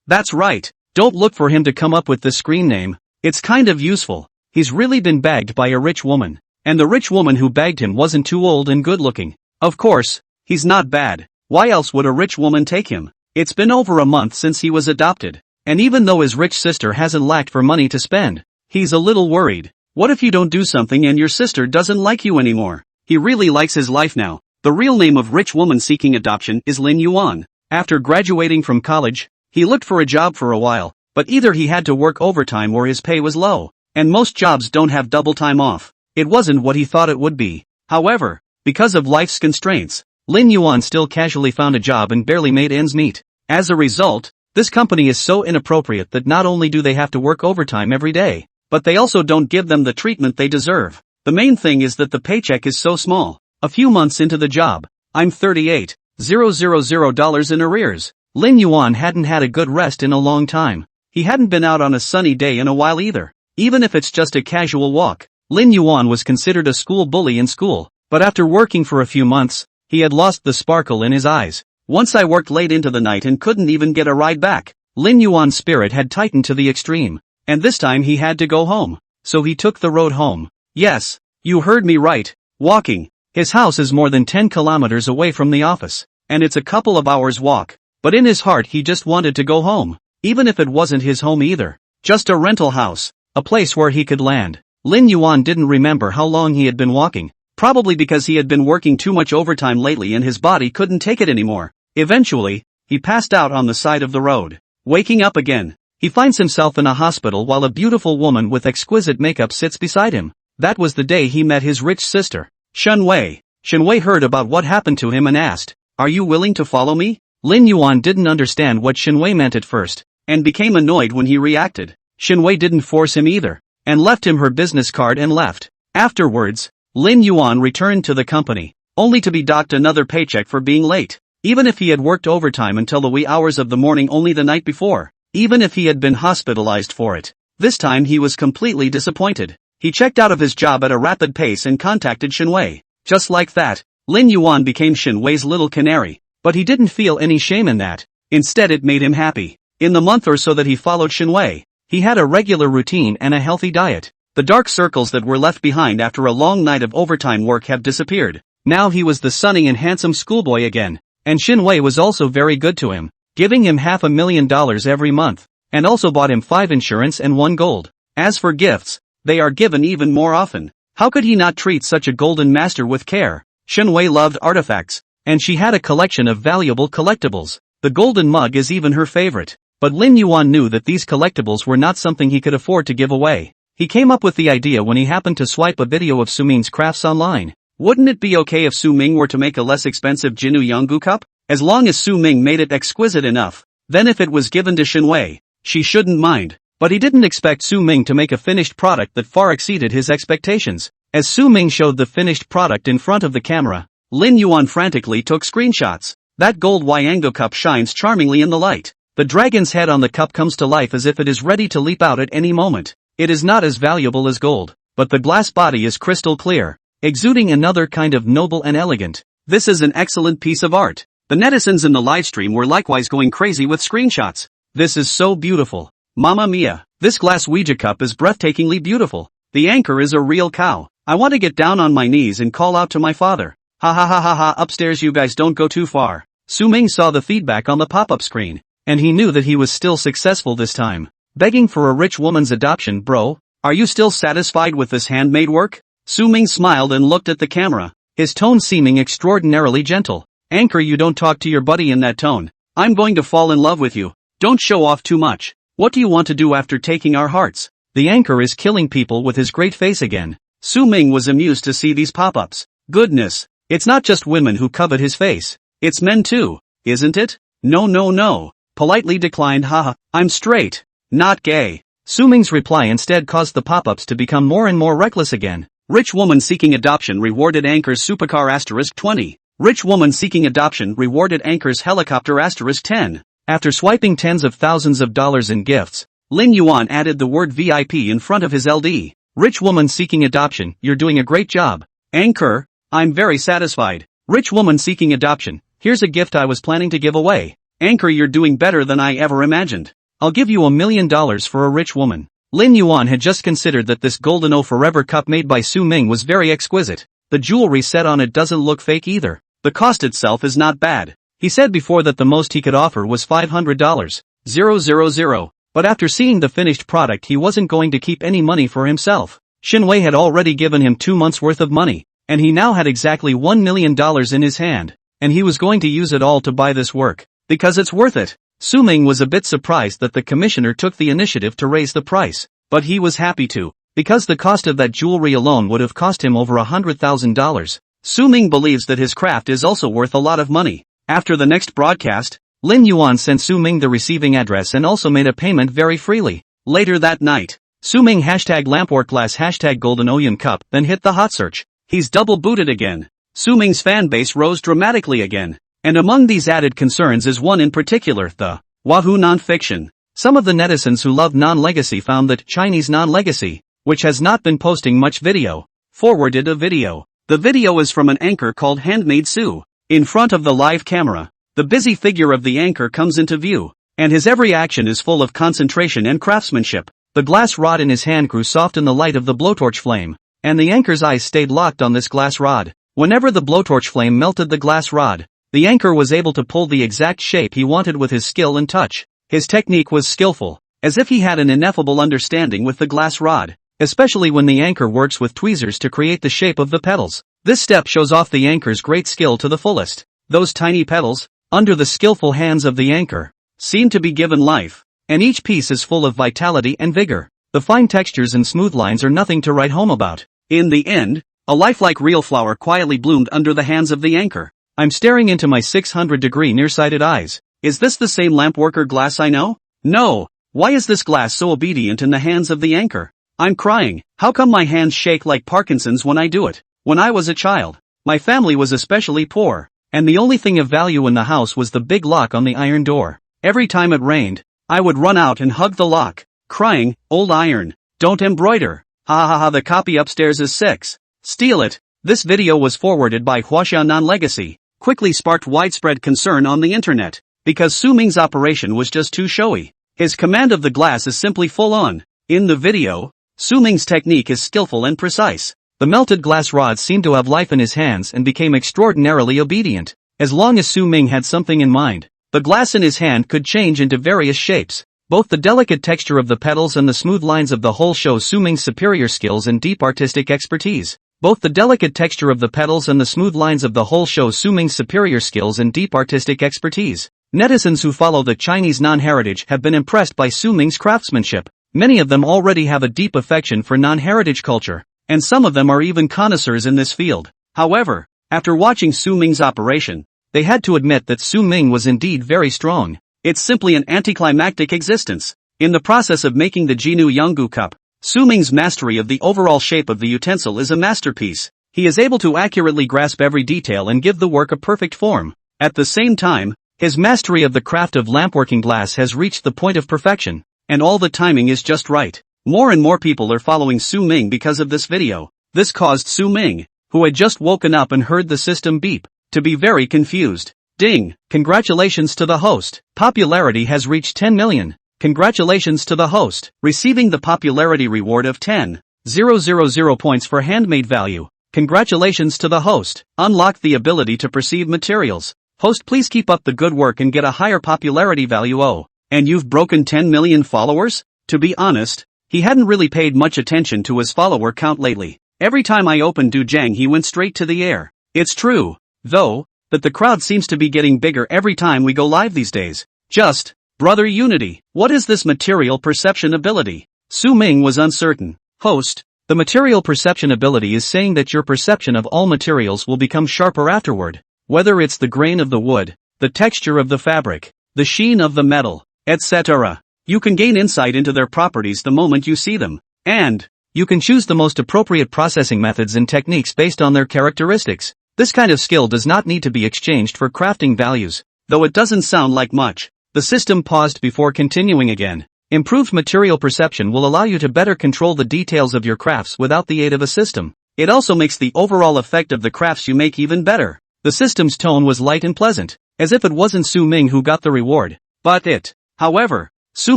that's right. Don't look for him to come up with this screen name. It's kind of useful. He's really been bagged by a rich woman. And the rich woman who bagged him wasn't too old and good looking. Of course, he's not bad. Why else would a rich woman take him? It's been over a month since he was adopted. And even though his rich sister hasn't lacked for money to spend, he's a little worried. What if you don't do something and your sister doesn't like you anymore? He really likes his life now. The real name of rich woman seeking adoption is Lin Yuan. After graduating from college, he looked for a job for a while, but either he had to work overtime or his pay was low, and most jobs don't have double time off. It wasn't what he thought it would be. However, because of life's constraints, Lin Yuan still casually found a job and barely made ends meet. As a result, this company is so inappropriate that not only do they have to work overtime every day, but they also don't give them the treatment they deserve. The main thing is that the paycheck is so small. A few months into the job, I'm 38. $000 in arrears. Lin Yuan hadn't had a good rest in a long time. He hadn't been out on a sunny day in a while either. Even if it's just a casual walk. Lin Yuan was considered a school bully in school, but after working for a few months, he had lost the sparkle in his eyes. Once I worked late into the night and couldn't even get a ride back. Lin Yuan's spirit had tightened to the extreme. And this time he had to go home. So he took the road home. Yes, you heard me right. Walking. His house is more than 10 kilometers away from the office. And it's a couple of hours walk. But in his heart he just wanted to go home. Even if it wasn't his home either. Just a rental house. A place where he could land. Lin Yuan didn't remember how long he had been walking. Probably because he had been working too much overtime lately and his body couldn't take it anymore. Eventually, he passed out on the side of the road. Waking up again, he finds himself in a hospital while a beautiful woman with exquisite makeup sits beside him. That was the day he met his rich sister, Shen Wei. Shen Wei heard about what happened to him and asked, "Are you willing to follow me?" Lin Yuan didn't understand what Shen Wei meant at first, and became annoyed when he reacted. Shen Wei didn't force him either, and left him her business card and left. Afterwards, Lin Yuan returned to the company, only to be docked another paycheck for being late. Even if he had worked overtime until the wee hours of the morning only the night before, even if he had been hospitalized for it, this time he was completely disappointed. He checked out of his job at a rapid pace and contacted Shen Wei. Just like that, Lin Yuan became Shen Wei's little canary, but he didn't feel any shame in that. Instead it made him happy. In the month or so that he followed Shen Wei, he had a regular routine and a healthy diet. The dark circles that were left behind after a long night of overtime work have disappeared. Now he was the sunny and handsome schoolboy again. And Shen Wei was also very good to him, giving him $500,000 every month, and also bought him 5 insurance and 1 gold. As for gifts, they are given even more often. How could he not treat such a golden master with care? Shen Wei loved artifacts, and she had a collection of valuable collectibles. The golden mug is even her favorite. But Lin Yuan knew that these collectibles were not something he could afford to give away. He came up with the idea when he happened to swipe a video of Su Ming's crafts online. Wouldn't it be okay if Su Ming were to make a less expensive Jinu Yonggu cup? As long as Su Ming made it exquisite enough, then if it was given to Shen Wei, she shouldn't mind. But he didn't expect Su Ming to make a finished product that far exceeded his expectations. As Su Ming showed the finished product in front of the camera, Lin Yuan frantically took screenshots. That gold Wyango cup shines charmingly in the light. The dragon's head on the cup comes to life as if it is ready to leap out at any moment. It is not as valuable as gold, but the glass body is crystal clear, exuding another kind of noble and elegant. This is an excellent piece of art. The netizens in the livestream were likewise going crazy with screenshots. This is so beautiful. Mamma mia, this glass Ouija cup is breathtakingly beautiful. The anchor is a real cow. I want to get down on my knees and call out to my father. Ha ha ha ha ha, upstairs you guys don't go too far. Su Ming saw the feedback on the pop-up screen, and he knew that he was still successful this time. Begging for a rich woman's adoption, bro? Are you still satisfied with this handmade work? Su Ming smiled and looked at the camera, his tone seeming extraordinarily gentle. Anchor, you don't talk to your buddy in that tone. I'm going to fall in love with you. Don't show off too much. What do you want to do after taking our hearts? The anchor is killing people with his great face again. Su Ming was amused to see these pop-ups. Goodness, it's not just women who covet his face. It's men too, isn't it? No no no. Politely declined. Haha, I'm straight, not gay. Su Ming's reply instead caused the pop-ups to become more and more reckless again. Rich woman seeking adoption rewarded anchor's supercar *20. Rich woman seeking adoption rewarded anchor's helicopter *10. After swiping tens of thousands of dollars in gifts, Lin Yuan added the word VIP in front of his LD. Rich woman seeking adoption, you're doing a great job. Anchor, I'm very satisfied. Rich woman seeking adoption, here's a gift I was planning to give away. Anchor, you're doing better than I ever imagined. I'll give you $1 million for a rich woman. Lin Yuan had just considered that this golden O Forever cup made by Su Ming was very exquisite. The jewelry set on it doesn't look fake either. The cost itself is not bad. He said before that the most he could offer was $500. 000. But after seeing the finished product he wasn't going to keep any money for himself. Shen Wei had already given him 2 months worth of money, and he now had exactly $1 million in his hand, and he was going to use it all to buy this work, because it's worth it. Su Ming was a bit surprised that the commissioner took the initiative to raise the price, but he was happy to, because the cost of that jewelry alone would have cost him over $100,000. Su Ming believes that his craft is also worth a lot of money. After the next broadcast, Lin Yuan sent Su Ming the receiving address and also made a payment very freely. Later that night, Su Ming #lampworkglass #golden Oyen cup then hit the hot search. He's double booted again. Su Ming's fan base rose dramatically again. And among these added concerns is one in particular, the Wahoo non-fiction. Some of the netizens who love non-legacy found that Chinese non-legacy, which has not been posting much video, forwarded a video. The video is from an anchor called Handmaid Sue. In front of the live camera, the busy figure of the anchor comes into view, and his every action is full of concentration and craftsmanship. The glass rod in his hand grew soft in the light of the blowtorch flame, and the anchor's eyes stayed locked on this glass rod. Whenever the blowtorch flame melted the glass rod, the anchor was able to pull the exact shape he wanted with his skill and touch. His technique was skillful, as if he had an ineffable understanding with the glass rod, especially when the anchor works with tweezers to create the shape of the petals. This step shows off the anchor's great skill to the fullest. Those tiny petals, under the skillful hands of the anchor, seem to be given life, and each piece is full of vitality and vigor. The fine textures and smooth lines are nothing to write home about. In the end, a lifelike real flower quietly bloomed under the hands of the anchor. I'm staring into my 600-degree nearsighted eyes. Is this the same lampworker glass I know? No. Why is this glass so obedient in the hands of the anchor? I'm crying. How come my hands shake like Parkinson's when I do it? When I was a child, my family was especially poor, and the only thing of value in the house was the big lock on the iron door. Every time it rained, I would run out and hug the lock, crying, "Old iron, don't embroider. Ha ha ha, the copy upstairs is 6. Steal it." This video was forwarded by Huaxia Non-Legacy, quickly sparked widespread concern on the internet, because Su Ming's operation was just too showy. His command of the glass is simply full on. In the video, Su Ming's technique is skillful and precise. The melted glass rods seemed to have life in his hands and became extraordinarily obedient. As long as Su Ming had something in mind, the glass in his hand could change into various shapes. Both the delicate texture of the petals and the smooth lines of the whole show Su Ming's superior skills and deep artistic expertise. Both the delicate texture of the petals and the smooth lines of the whole show Su Ming's superior skills and deep artistic expertise. Netizens who follow the Chinese non-heritage have been impressed by Su Ming's craftsmanship. Many of them already have a deep affection for non-heritage culture, and some of them are even connoisseurs in this field. However, after watching Su Ming's operation, they had to admit that Su Ming was indeed very strong. It's simply an anticlimactic existence. In the process of making the Jinu Yonggu cup, Su Ming's mastery of the overall shape of the utensil is a masterpiece. He is able to accurately grasp every detail and give the work a perfect form. At the same time, his mastery of the craft of lampworking glass has reached the point of perfection, and all the timing is just right. More and more people are following Su Ming because of this video. This caused Su Ming, who had just woken up and heard the system beep, to be very confused. Ding! Congratulations to the host. Popularity has reached 10 million. Congratulations to the host, receiving the popularity reward of 10,000 points for handmade value. Congratulations to the host. Unlock the ability to perceive materials. Host, please keep up the good work and get a higher popularity value. Oh, and you've broken 10 million followers? To be honest, he hadn't really paid much attention to his follower count lately. Every time I opened Dujang he went straight to the air. It's true, though, that the crowd seems to be getting bigger every time we go live these days. Just, brother unity. What is this material perception ability? Su Ming was uncertain. Host, the material perception ability is saying that your perception of all materials will become sharper afterward. Whether it's the grain of the wood, the texture of the fabric, the sheen of the metal, etc. You can gain insight into their properties the moment you see them, and you can choose the most appropriate processing methods and techniques based on their characteristics. This kind of skill does not need to be exchanged for crafting values, though it doesn't sound like much. The system paused before continuing again. Improved material perception will allow you to better control the details of your crafts without the aid of a system. It also makes the overall effect of the crafts you make even better. The system's tone was light and pleasant, as if it wasn't Su Ming who got the reward, but it. However, Su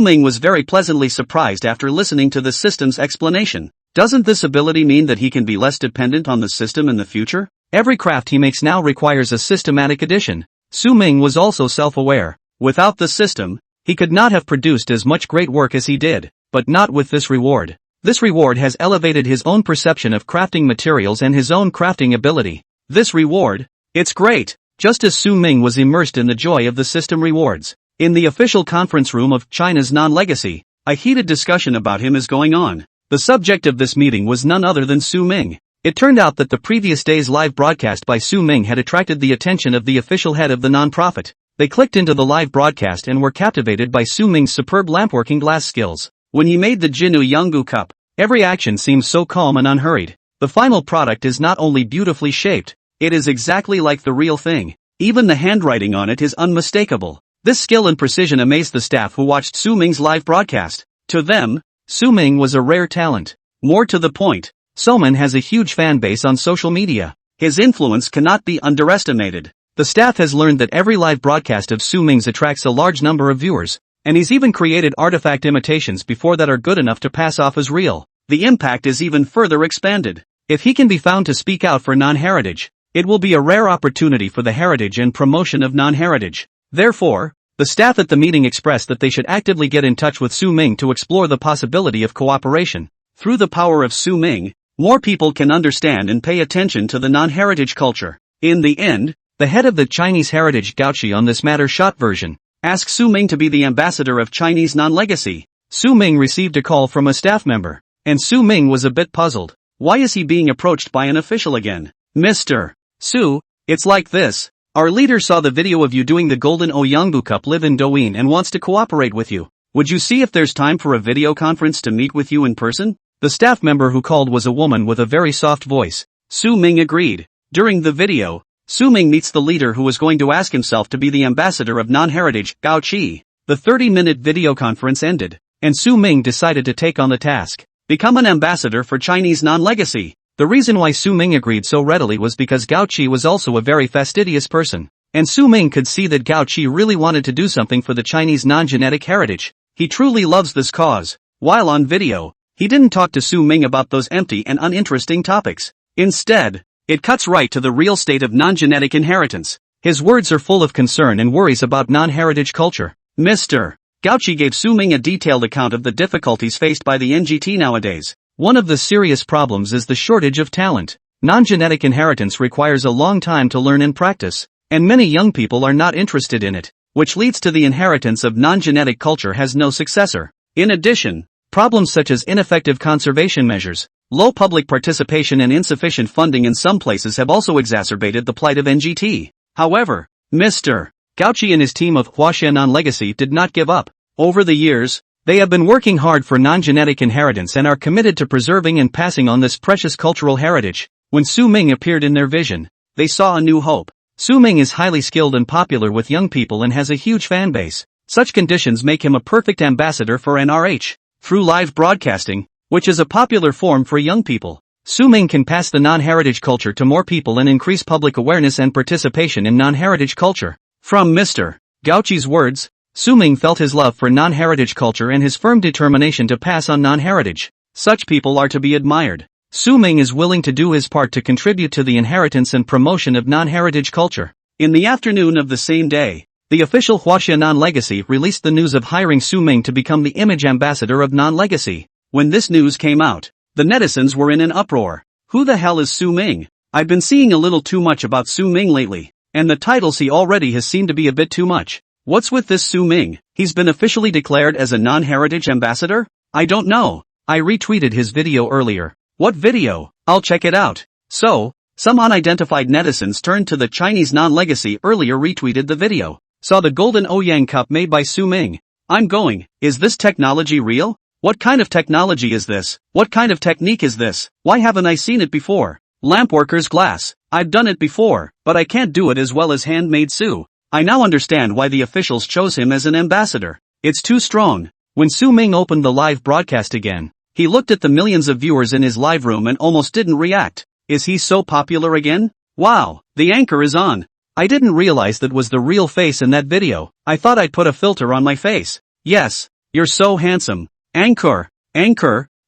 Ming was very pleasantly surprised after listening to the system's explanation. Doesn't this ability mean that he can be less dependent on the system in the future? Every craft he makes now requires a systematic addition. Su Ming was also self-aware. Without the system, he could not have produced as much great work as he did, but not with this reward. This reward has elevated his own perception of crafting materials and his own crafting ability. This reward, it's great. Just as Su Ming was immersed in the joy of the system rewards, in the official conference room of China's non-legacy, a heated discussion about him is going on. The subject of this meeting was none other than Su Ming. It turned out that the previous day's live broadcast by Su Ming had attracted the attention of the official head of the non-profit. They clicked into the live broadcast and were captivated by Su Ming's superb lampworking glass skills. When he made the Jinu Yonggu cup, every action seemed so calm and unhurried. The final product is not only beautifully shaped, it is exactly like the real thing. Even the handwriting on it is unmistakable. This skill and precision amazed the staff who watched Su Ming's live broadcast. To them, Su Ming was a rare talent. More to the point, Soman has a huge fan base on social media. His influence cannot be underestimated. The staff has learned that every live broadcast of Su Ming's attracts a large number of viewers, and he's even created artifact imitations before that are good enough to pass off as real. The impact is even further expanded. If he can be found to speak out for non-heritage, it will be a rare opportunity for the heritage and promotion of non-heritage. Therefore, the staff at the meeting expressed that they should actively get in touch with Su Ming to explore the possibility of cooperation. Through the power of Su Ming, more people can understand and pay attention to the non-heritage culture. In the end, the head of the Chinese heritage Gao Qi on this matter short version, asked Su Ming to be the ambassador of Chinese non-legacy. Su Ming received a call from a staff member, and Su Ming was a bit puzzled. Why is he being approached by an official again? Mr. Su, it's like this. Our leader saw the video of you doing the Golden Oyangbu Cup live in Douyin and wants to cooperate with you. Would you see if there's time for a video conference to meet with you in person? The staff member who called was a woman with a very soft voice. Su Ming agreed. During the video, Su Ming meets the leader who was going to ask himself to be the ambassador of non-heritage, Gao Qi. The 30-minute video conference ended, and Su Ming decided to take on the task. Become an ambassador for Chinese non-legacy. The reason why Su Ming agreed so readily was because Gao Qi was also a very fastidious person, and Su Ming could see that Gao Qi really wanted to do something for the Chinese non-genetic heritage. He truly loves this cause. While on video, he didn't talk to Su Ming about those empty and uninteresting topics. Instead, it cuts right to the real state of non-genetic inheritance. His words are full of concern and worries about non-heritage culture. Mr. Gao Qi gave Su Ming a detailed account of the difficulties faced by the NGT nowadays. One of the serious problems is the shortage of talent. Non-genetic inheritance requires a long time to learn and practice, and many young people are not interested in it, which leads to the inheritance of non-genetic culture has no successor. In addition, problems such as ineffective conservation measures, low public participation and insufficient funding in some places have also exacerbated the plight of NGT. However, Mr. Gao Qi and his team of Huaxia non-legacy did not give up. Over the years, they have been working hard for non-genetic inheritance and are committed to preserving and passing on this precious cultural heritage. When Su Ming appeared in their vision, they saw a new hope. Su Ming is highly skilled and popular with young people and has a huge fan base. Such conditions make him a perfect ambassador for NRH. Through live broadcasting, which is a popular form for young people, Su Ming can pass the non-heritage culture to more people and increase public awareness and participation in non-heritage culture. From Mr. Gao Qi's words, Su Ming felt his love for non-heritage culture and his firm determination to pass on non-heritage. Such people are to be admired. Su Ming is willing to do his part to contribute to the inheritance and promotion of non-heritage culture. In the afternoon of the same day, the official Huaxia non-legacy released the news of hiring Su Ming to become the image ambassador of non-legacy. When this news came out, the netizens were in an uproar. Who the hell is Su Ming? I've been seeing a little too much about Su Ming lately, and the titles he already has seemed to be a bit too much. What's with this Su Ming? He's been officially declared as a non-heritage ambassador? I don't know. I retweeted his video earlier. What video? I'll check it out. So, some unidentified netizens turned to the Chinese non-legacy earlier retweeted the video. Saw the Golden Oyang Cup made by Su Ming. I'm going, is this technology real? What kind of technology is this? What kind of technique is this? Why haven't I seen it before? Lampworker's glass. I've done it before, but I can't do it as well as handmade Su. I now understand why the officials chose him as an ambassador. It's too strong. When Su Ming opened the live broadcast again, he looked at the millions of viewers in his live room and almost didn't react. Is he so popular again? Wow, the anchor is on. I didn't realize that was the real face in that video. I thought I'd put a filter on my face. Yes, you're so handsome. Anchor,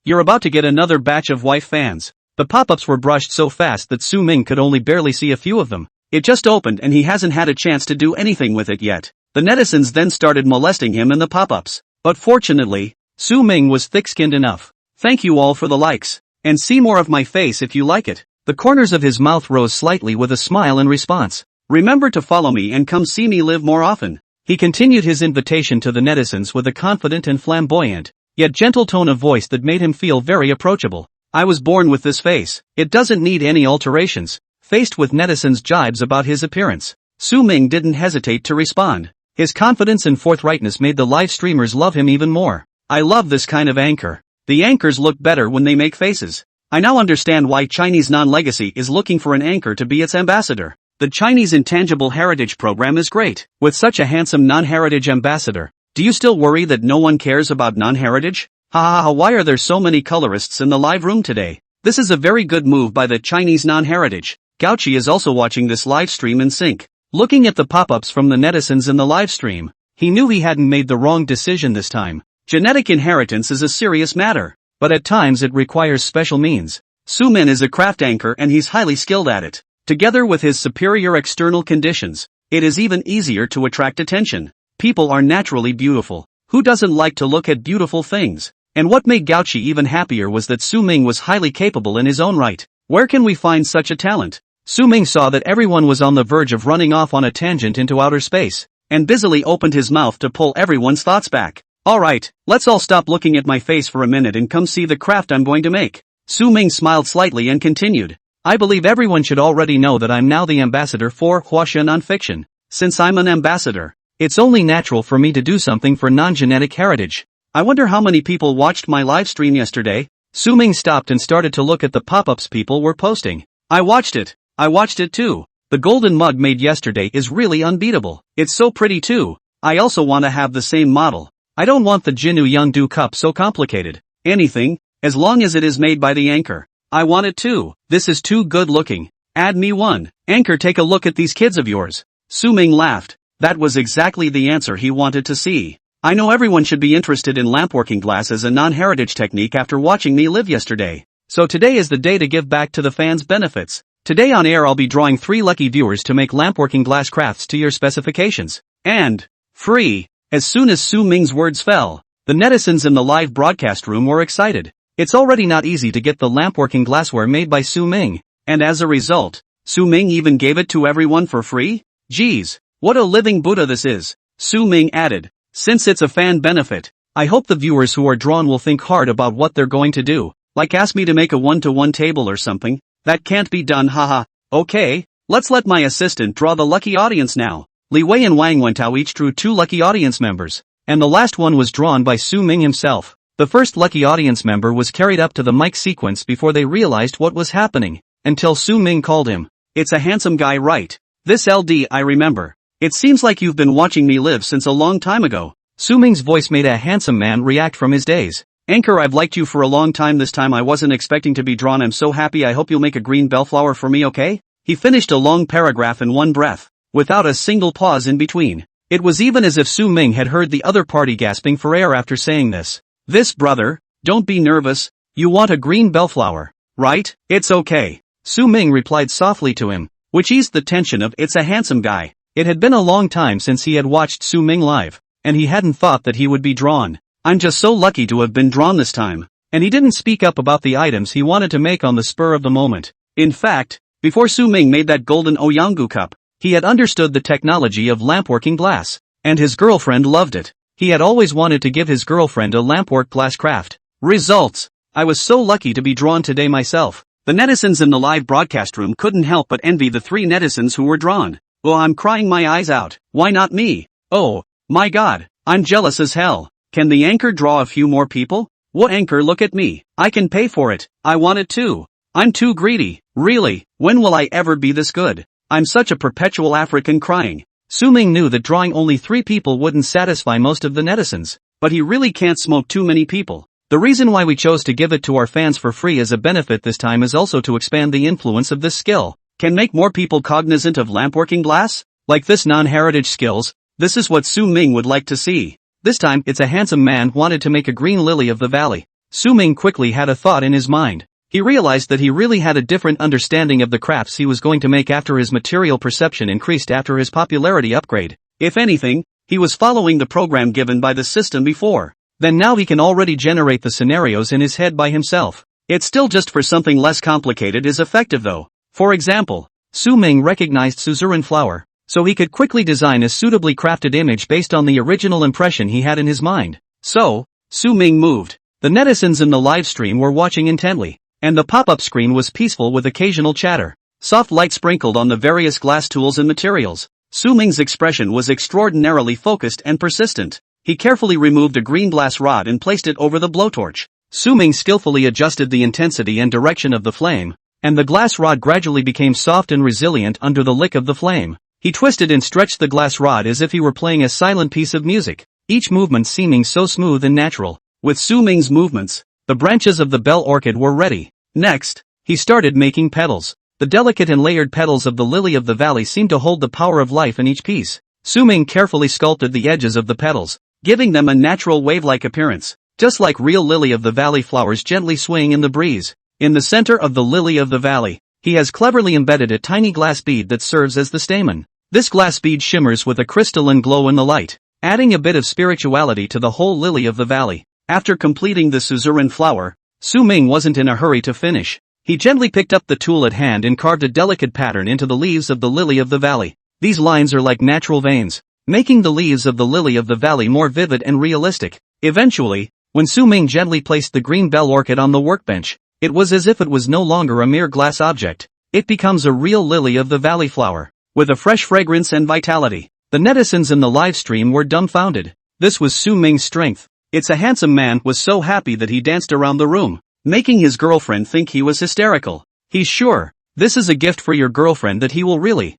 you're about to get another batch of wife fans. The pop-ups were brushed so fast that Su Ming could only barely see a few of them. It just opened and he hasn't had a chance to do anything with it yet. The netizens then started molesting him in the pop-ups. But fortunately, Su Ming was thick-skinned enough. Thank you all for the likes. And see more of my face if you like it. The corners of his mouth rose slightly with a smile in response. Remember to follow me and come see me live more often. He continued his invitation to the netizens with a confident and flamboyant, yet gentle tone of voice that made him feel very approachable. I was born with this face. It doesn't need any alterations. Faced with netizens' jibes about his appearance, Su Ming didn't hesitate to respond. His confidence and forthrightness made the live streamers love him even more. I love this kind of anchor. The anchors look better when they make faces. I now understand why Chinese non-legacy is looking for an anchor to be its ambassador. the Chinese Intangible Heritage Program is great. With such a handsome non-heritage ambassador, do you still worry that no one cares about non-heritage? Ha ha ha, why are there so many colorists in the live room today? This is a very good move by the Chinese non-heritage. Gauchi is also watching this live stream in sync. Looking at the pop-ups from the netizens in the live stream, he knew he hadn't made the wrong decision this time. Genetic inheritance is a serious matter, but at times it requires special means. Su-min is a craft anchor and he's highly skilled at it. Together with his superior external conditions, it is even easier to attract attention. People are naturally beautiful. Who doesn't like to look at beautiful things? And what made Gauchi even happier was that Su-ming was highly capable in his own right. Where can we find such a talent? Su-ming saw that everyone was on the verge of running off on a tangent into outer space, and busily opened his mouth to pull everyone's thoughts back. Alright, let's all stop looking at my face for a minute and come see the craft I'm going to make. Su-ming smiled slightly and continued. I believe everyone should already know that I'm now the ambassador for Huaxia nonfiction. Since I'm an ambassador, it's only natural for me to do something for non-genetic heritage. I wonder how many people watched my live stream yesterday? Su-ming stopped and started to look at the pop-ups people were posting. I watched it too. The golden mug made yesterday is really unbeatable. It's so pretty too. I also want to have the same model. I don't want the Jinu Youngdu cup so complicated. Anything, as long as it is made by the anchor. I want it too. This is too good looking. Add me one. Anchor, take a look at these kids of yours. Su-ming laughed. That was exactly the answer he wanted to see. I know everyone should be interested in lampworking glass as a non-heritage technique after watching me live yesterday. So today is the day to give back to the fans' benefits. Today on air I'll be drawing 3 lucky viewers to make lampworking glass crafts to your specifications. And free. As soon as Su-ming's words fell, the netizens in the live broadcast room were excited. It's already not easy to get the lampworking glassware made by Su-ming, and as a result, Su-ming even gave it to everyone for free? Geez, what a living Buddha this is. Su-ming added, since it's a fan benefit, I hope the viewers who are drawn will think hard about what they're going to do, like ask me to make a one-to-one table or something. That can't be done, haha. Okay, let's let my assistant draw the lucky audience now. Li Wei and Wang Wentao each drew 2 lucky audience members, and the last one was drawn by Su-ming himself. The first lucky audience member was carried up to the mic sequence before they realized what was happening, until Su-ming called him. It's a handsome guy, right? This LD I remember. It seems like you've been watching me live since a long time ago. Su-ming's voice made a handsome man react from his daze. Anchor, I've liked you for a long time. This time I wasn't expecting to be drawn. I'm so happy. I hope you'll make a green bellflower for me, okay? He finished a long paragraph in one breath, without a single pause in between. It was even as if Su-ming had heard the other party gasping for air after saying this. This, brother, don't be nervous. You want a green bellflower, right? It's okay. Su-ming replied softly to him, which eased the tension of it's a handsome guy. It had been a long time since he had watched Su-ming live, and he hadn't thought that he would be drawn. I'm just so lucky to have been drawn this time. And he didn't speak up about the items he wanted to make on the spur of the moment. In fact, before Su-ming made that golden Oyangu cup, he had understood the technology of lampworking glass, and his girlfriend loved it. He had always wanted to give his girlfriend a lampwork glass craft. Results. I was so lucky to be drawn today myself. The netizens in the live broadcast room couldn't help but envy the 3 netizens who were drawn. Oh, I'm crying my eyes out. Why not me? Oh, my God, I'm jealous as hell. Can the anchor draw a few more people? What anchor, look at me. I can pay for it. I want it too. I'm too greedy. Really, when will I ever be this good? I'm such a perpetual African crying. Su-ming knew that drawing only 3 people wouldn't satisfy most of the netizens, but he really can't smoke too many people. The reason why we chose to give it to our fans for free as a benefit this time is also to expand the influence of this skill. Can make more people cognizant of lampworking glass? Like this non-heritage skills, this is what Su-ming would like to see. This time, it's a handsome man wanted to make a green lily of the valley. Su-ming quickly had a thought in his mind. He realized that he really had a different understanding of the crafts he was going to make after his material perception increased after his popularity upgrade. If anything, he was following the program given by the system before. Then now he can already generate the scenarios in his head by himself. It's still just for something less complicated is effective though. For example, Su-ming recognized suzerain flower, so he could quickly design a suitably crafted image based on the original impression he had in his mind. So, Su-ming moved. The netizens in the live stream were watching intently, and the pop-up screen was peaceful with occasional chatter. Soft light sprinkled on the various glass tools and materials. Su-ming's expression was extraordinarily focused and persistent. He carefully removed a green glass rod and placed it over the blowtorch. Su-ming skillfully adjusted the intensity and direction of the flame, and the glass rod gradually became soft and resilient under the lick of the flame. He twisted and stretched the glass rod as if he were playing a silent piece of music, each movement seeming so smooth and natural. With Su Ming's movements, the branches of the bell orchid were ready. Next, he started making petals. The delicate and layered petals of the lily of the valley seemed to hold the power of life in each piece. Su Ming carefully sculpted the edges of the petals, giving them a natural wave-like appearance, just like real lily of the valley flowers gently swaying in the breeze. In the center of the lily of the valley, he has cleverly embedded a tiny glass bead that serves as the stamen. This glass bead shimmers with a crystalline glow in the light, adding a bit of spirituality to the whole lily of the valley. After completing the suzerain flower, Su Ming wasn't in a hurry to finish. He gently picked up the tool at hand and carved a delicate pattern into the leaves of the lily of the valley. These lines are like natural veins, making the leaves of the lily of the valley more vivid and realistic. Eventually, when Su Ming gently placed the green bell orchid on the workbench, it was as if it was no longer a mere glass object. It becomes a real lily of the valley flower, with a fresh fragrance and vitality. The netizens in the live stream were dumbfounded. This was Su Ming's strength. It's a handsome man was so happy that he danced around the room, making his girlfriend think he was hysterical. He's sure, this is a gift for your girlfriend that he will really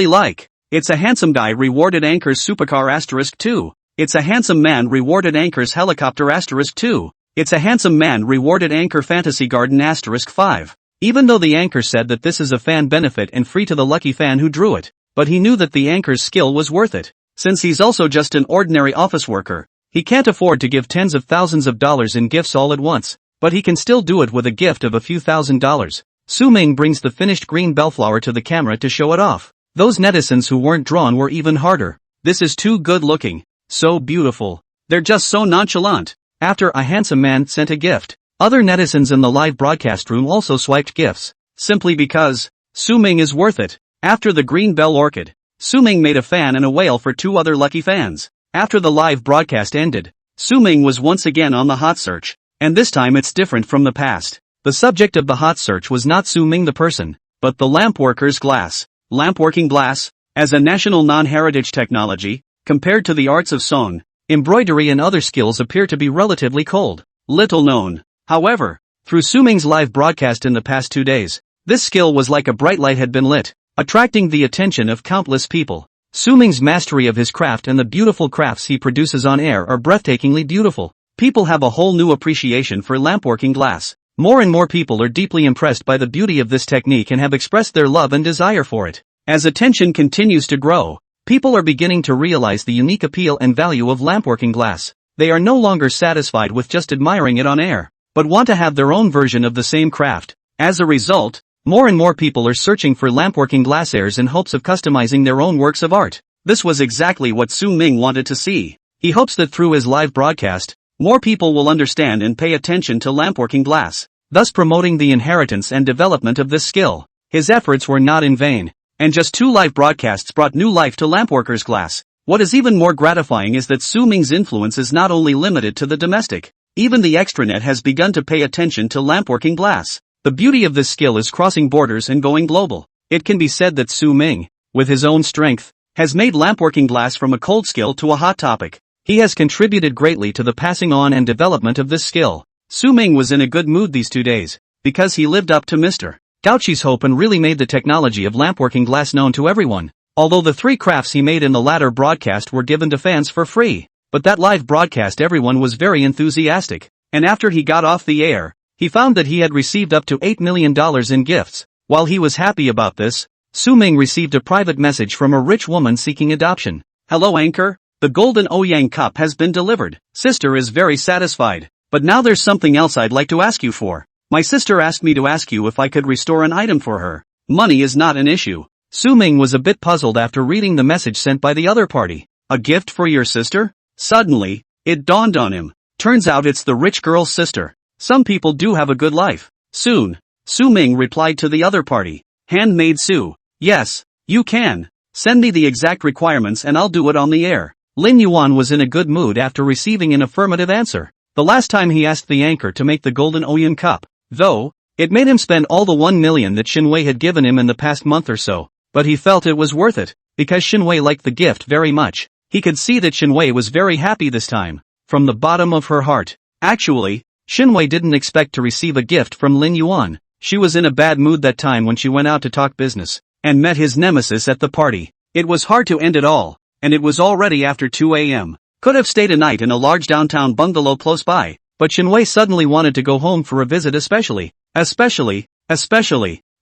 like. It's a handsome guy rewarded anchors supercar asterisk 2. It's a handsome man rewarded anchors helicopter asterisk 2. It's a handsome man rewarded anchor fantasy garden asterisk 5. Even though the anchor said that this is a fan benefit and free to the lucky fan who drew it, but he knew that the anchor's skill was worth it. Since he's also just an ordinary office worker, he can't afford to give tens of thousands of dollars in gifts all at once, but he can still do it with a gift of a few $1,000s. Su Ming brings the finished green bellflower to the camera to show it off. Those netizens who weren't drawn were even harder. This is too good looking. So beautiful. They're just so nonchalant. After a handsome man sent a gift, other netizens in the live broadcast room also swiped gifts, simply because Su Ming is worth it. After the green bell orchid, Su Ming made a fan and a whale for 2 other lucky fans. After the live broadcast ended, Su Ming was once again on the hot search, and this time it's different from the past. The subject of the hot search was not Su Ming the person, but the lampworker's glass. Lampworking glass, as a national non-heritage technology, compared to the arts of sewing, embroidery and other skills appear to be relatively cold. Little known. However, through Su Ming's live broadcast in the past 2 days, this skill was like a bright light had been lit, attracting the attention of countless people. Su Ming's mastery of his craft and the beautiful crafts he produces on air are breathtakingly beautiful. People have a whole new appreciation for lampworking glass. More and more people are deeply impressed by the beauty of this technique and have expressed their love and desire for it. As attention continues to grow, people are beginning to realize the unique appeal and value of lampworking glass. They are no longer satisfied with just admiring it on air, but want to have their own version of the same craft. As a result, more and more people are searching for lampworking glasswares in hopes of customizing their own works of art. This was exactly what Su Ming wanted to see. He hopes that through his live broadcast, more people will understand and pay attention to lampworking glass, thus promoting the inheritance and development of this skill. His efforts were not in vain, and just 2 live broadcasts brought new life to lampworker's glass. What is even more gratifying is that Su Ming's influence is not only limited to the domestic. Even the extranet has begun to pay attention to lampworking glass. The beauty of this skill is crossing borders and going global. It can be said that Su Ming, with his own strength, has made lampworking glass from a cold skill to a hot topic. He has contributed greatly to the passing on and development of this skill. Su Ming was in a good mood these 2 days, because he lived up to Mr. Gauchi's hope and really made the technology of lampworking glass known to everyone. Although the 3 crafts he made in the latter broadcast were given to fans for free, but that live broadcast everyone was very enthusiastic, and after he got off the air, he found that he had received up to $8 million in gifts. While he was happy about this, Su Ming received a private message from a rich woman seeking adoption. Hello Anchor, the Golden Ouyang Cup has been delivered. Sister is very satisfied, but now there's something else I'd like to ask you for. My sister asked me to ask you if I could restore an item for her. Money is not an issue. Su Ming was a bit puzzled after reading the message sent by the other party. A gift for your sister? Suddenly, it dawned on him. Turns out it's the rich girl's sister. Some people do have a good life. Soon, Su Ming replied to the other party. Handmaid Su. Yes, you can. Send me the exact requirements and I'll do it on the air. Lin Yuan was in a good mood after receiving an affirmative answer. The last time he asked the anchor to make the Golden Ouyang Cup, though, it made him spend all the 1 million that Xinwei had given him in the past month or so, but he felt it was worth it, because Xinwei liked the gift very much. He could see that Xinwei was very happy this time, from the bottom of her heart. Actually, Xinwei didn't expect to receive a gift from Lin Yuan. She was in a bad mood that time when she went out to talk business, and met his nemesis at the party. It was hard to end it all, and it was already after 2 a.m. Could have stayed a night in a large downtown bungalow close by, but Shinwei suddenly wanted to go home for a visit especially.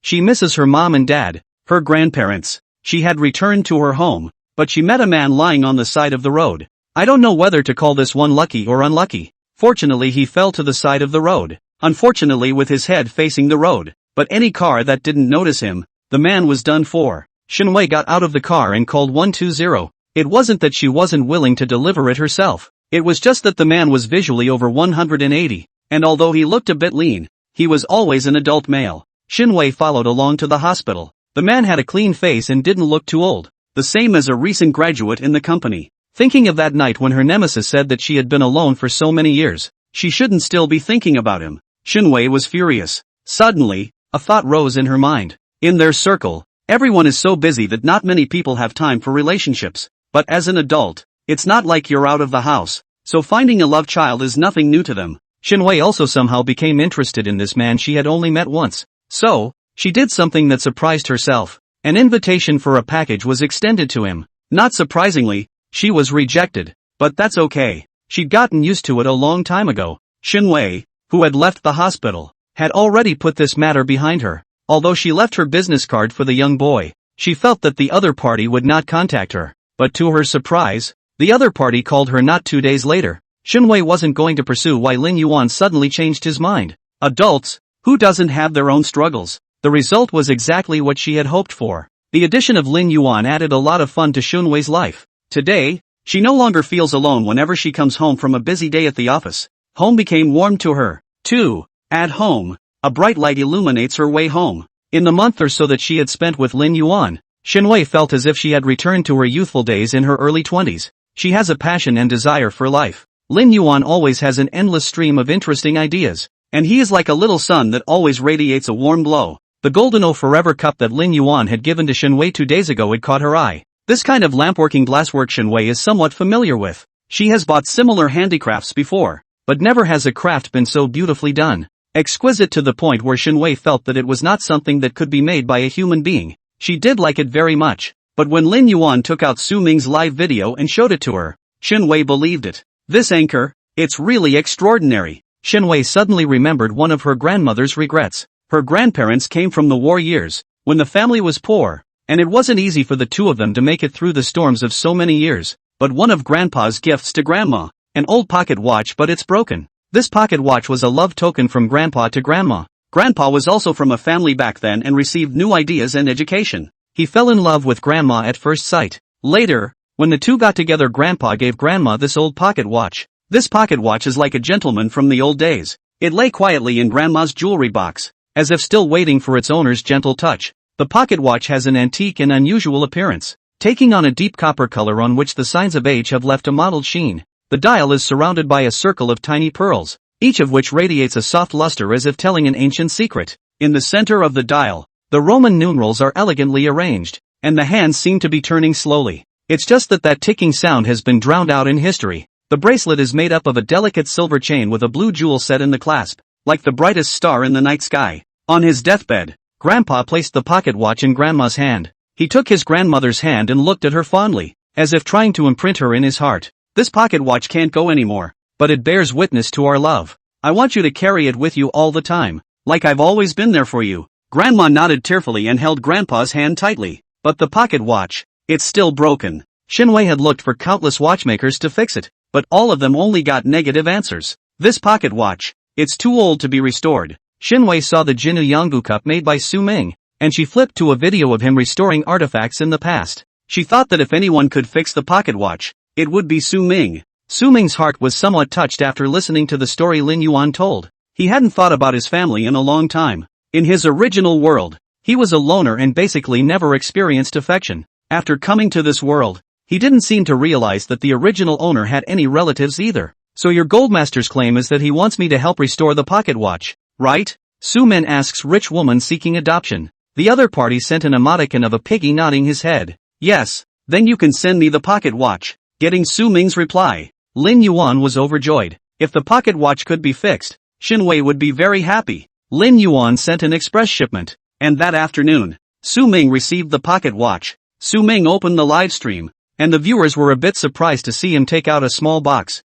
She misses her mom and dad, her grandparents. She had returned to her home, but she met a man lying on the side of the road. I don't know whether to call this one lucky or unlucky. Fortunately he fell to the side of the road, unfortunately with his head facing the road, but any car that didn't notice him, the man was done for. Shinwei got out of the car and called 120. It wasn't that she wasn't willing to deliver it herself, it was just that the man was visually over 180, and although he looked a bit lean, he was always an adult male. Shinwei followed along to the hospital. The man had a clean face and didn't look too old, the same as a recent graduate in the company. Thinking of that night when her nemesis said that she had been alone for so many years, she shouldn't still be thinking about him. Shinwei was furious. Suddenly, a thought rose in her mind. In their circle, everyone is so busy that not many people have time for relationships. But as an adult, it's not like you're out of the house, so finding a love child is nothing new to them. Shinwei also somehow became interested in this man she had only met once. So, she did something that surprised herself. An invitation for a package was extended to him. Not surprisingly, she was rejected. But that's okay. She'd gotten used to it a long time ago. Shinwei, who had left the hospital, had already put this matter behind her. Although she left her business card for the young boy, she felt that the other party would not contact her. But to her surprise, the other party called her not 2 days later. Shinwei wasn't going to pursue why Lin Yuan suddenly changed his mind. Adults, who doesn't have their own struggles? The result was exactly what she had hoped for. The addition of Lin Yuan added a lot of fun to Shinwei's life. Today, she no longer feels alone whenever she comes home from a busy day at the office. Home became warm to her. 2. At home, a bright light illuminates her way home. In the month or so that she had spent with Lin Yuan, Shinwei felt as if she had returned to her youthful days in her early 20s. She has a passion and desire for life. Lin Yuan always has an endless stream of interesting ideas, and he is like a little sun that always radiates a warm glow. The golden O Forever cup that Lin Yuan had given to Shinwei 2 days ago had caught her eye. This kind of lampworking glasswork Shinwei is somewhat familiar with. She has bought similar handicrafts before, but never has a craft been so beautifully done. Exquisite to the point where Shinwei felt that it was not something that could be made by a human being. She did like it very much, but when Lin Yuan took out Su Ming's live video and showed it to her, Shinwei believed it. This anchor, it's really extraordinary. Shinwei suddenly remembered one of her grandmother's regrets. Her grandparents came from the war years, when the family was poor, and it wasn't easy for the two of them to make it through the storms of so many years. But one of Grandpa's gifts to Grandma, an old pocket watch, but it's broken. This pocket watch was a love token from Grandpa to Grandma. Grandpa was also from a family back then and received new ideas and education. He fell in love with Grandma at first sight. Later, when the two got together, Grandpa gave Grandma this old pocket watch. This pocket watch is like a gentleman from the old days. It lay quietly in Grandma's jewelry box, as if still waiting for its owner's gentle touch. The pocket watch has an antique and unusual appearance, taking on a deep copper color on which the signs of age have left a mottled sheen. The dial is surrounded by a circle of tiny pearls, each of which radiates a soft luster as if telling an ancient secret. In the center of the dial, the Roman numerals are elegantly arranged, and the hands seem to be turning slowly. It's just that ticking sound has been drowned out in history. The bracelet is made up of a delicate silver chain with a blue jewel set in the clasp, like the brightest star in the night sky. On his deathbed, Grandpa placed the pocket watch in Grandma's hand. He took his grandmother's hand and looked at her fondly, as if trying to imprint her in his heart. This pocket watch can't go anymore, but it bears witness to our love. I want you to carry it with you all the time, like I've always been there for you. Grandma nodded tearfully and held Grandpa's hand tightly. But the pocket watch, it's still broken. Shinwei had looked for countless watchmakers to fix it, but all of them only got negative answers. This pocket watch, it's too old to be restored. Shinwei saw the Jinu Yanggu cup made by Su Ming, and she flipped to a video of him restoring artifacts in the past. She thought that if anyone could fix the pocket watch, it would be Su Ming. Su Ming's heart was somewhat touched after listening to the story Lin Yuan told. He hadn't thought about his family in a long time. In his original world, he was a loner and basically never experienced affection. After coming to this world, he didn't seem to realize that the original owner had any relatives either. So your Goldmaster's claim is that he wants me to help restore the pocket watch, right? Su Min asks rich woman seeking adoption. The other party sent an emoticon of a piggy nodding his head. Yes, then you can send me the pocket watch. Getting Su Ming's reply, Lin Yuan was overjoyed. If the pocket watch could be fixed, Shinwei would be very happy. Lin Yuan sent an express shipment. And that afternoon, Su Ming received the pocket watch. Su Ming opened the live stream, and the viewers were a bit surprised to see him take out a small box.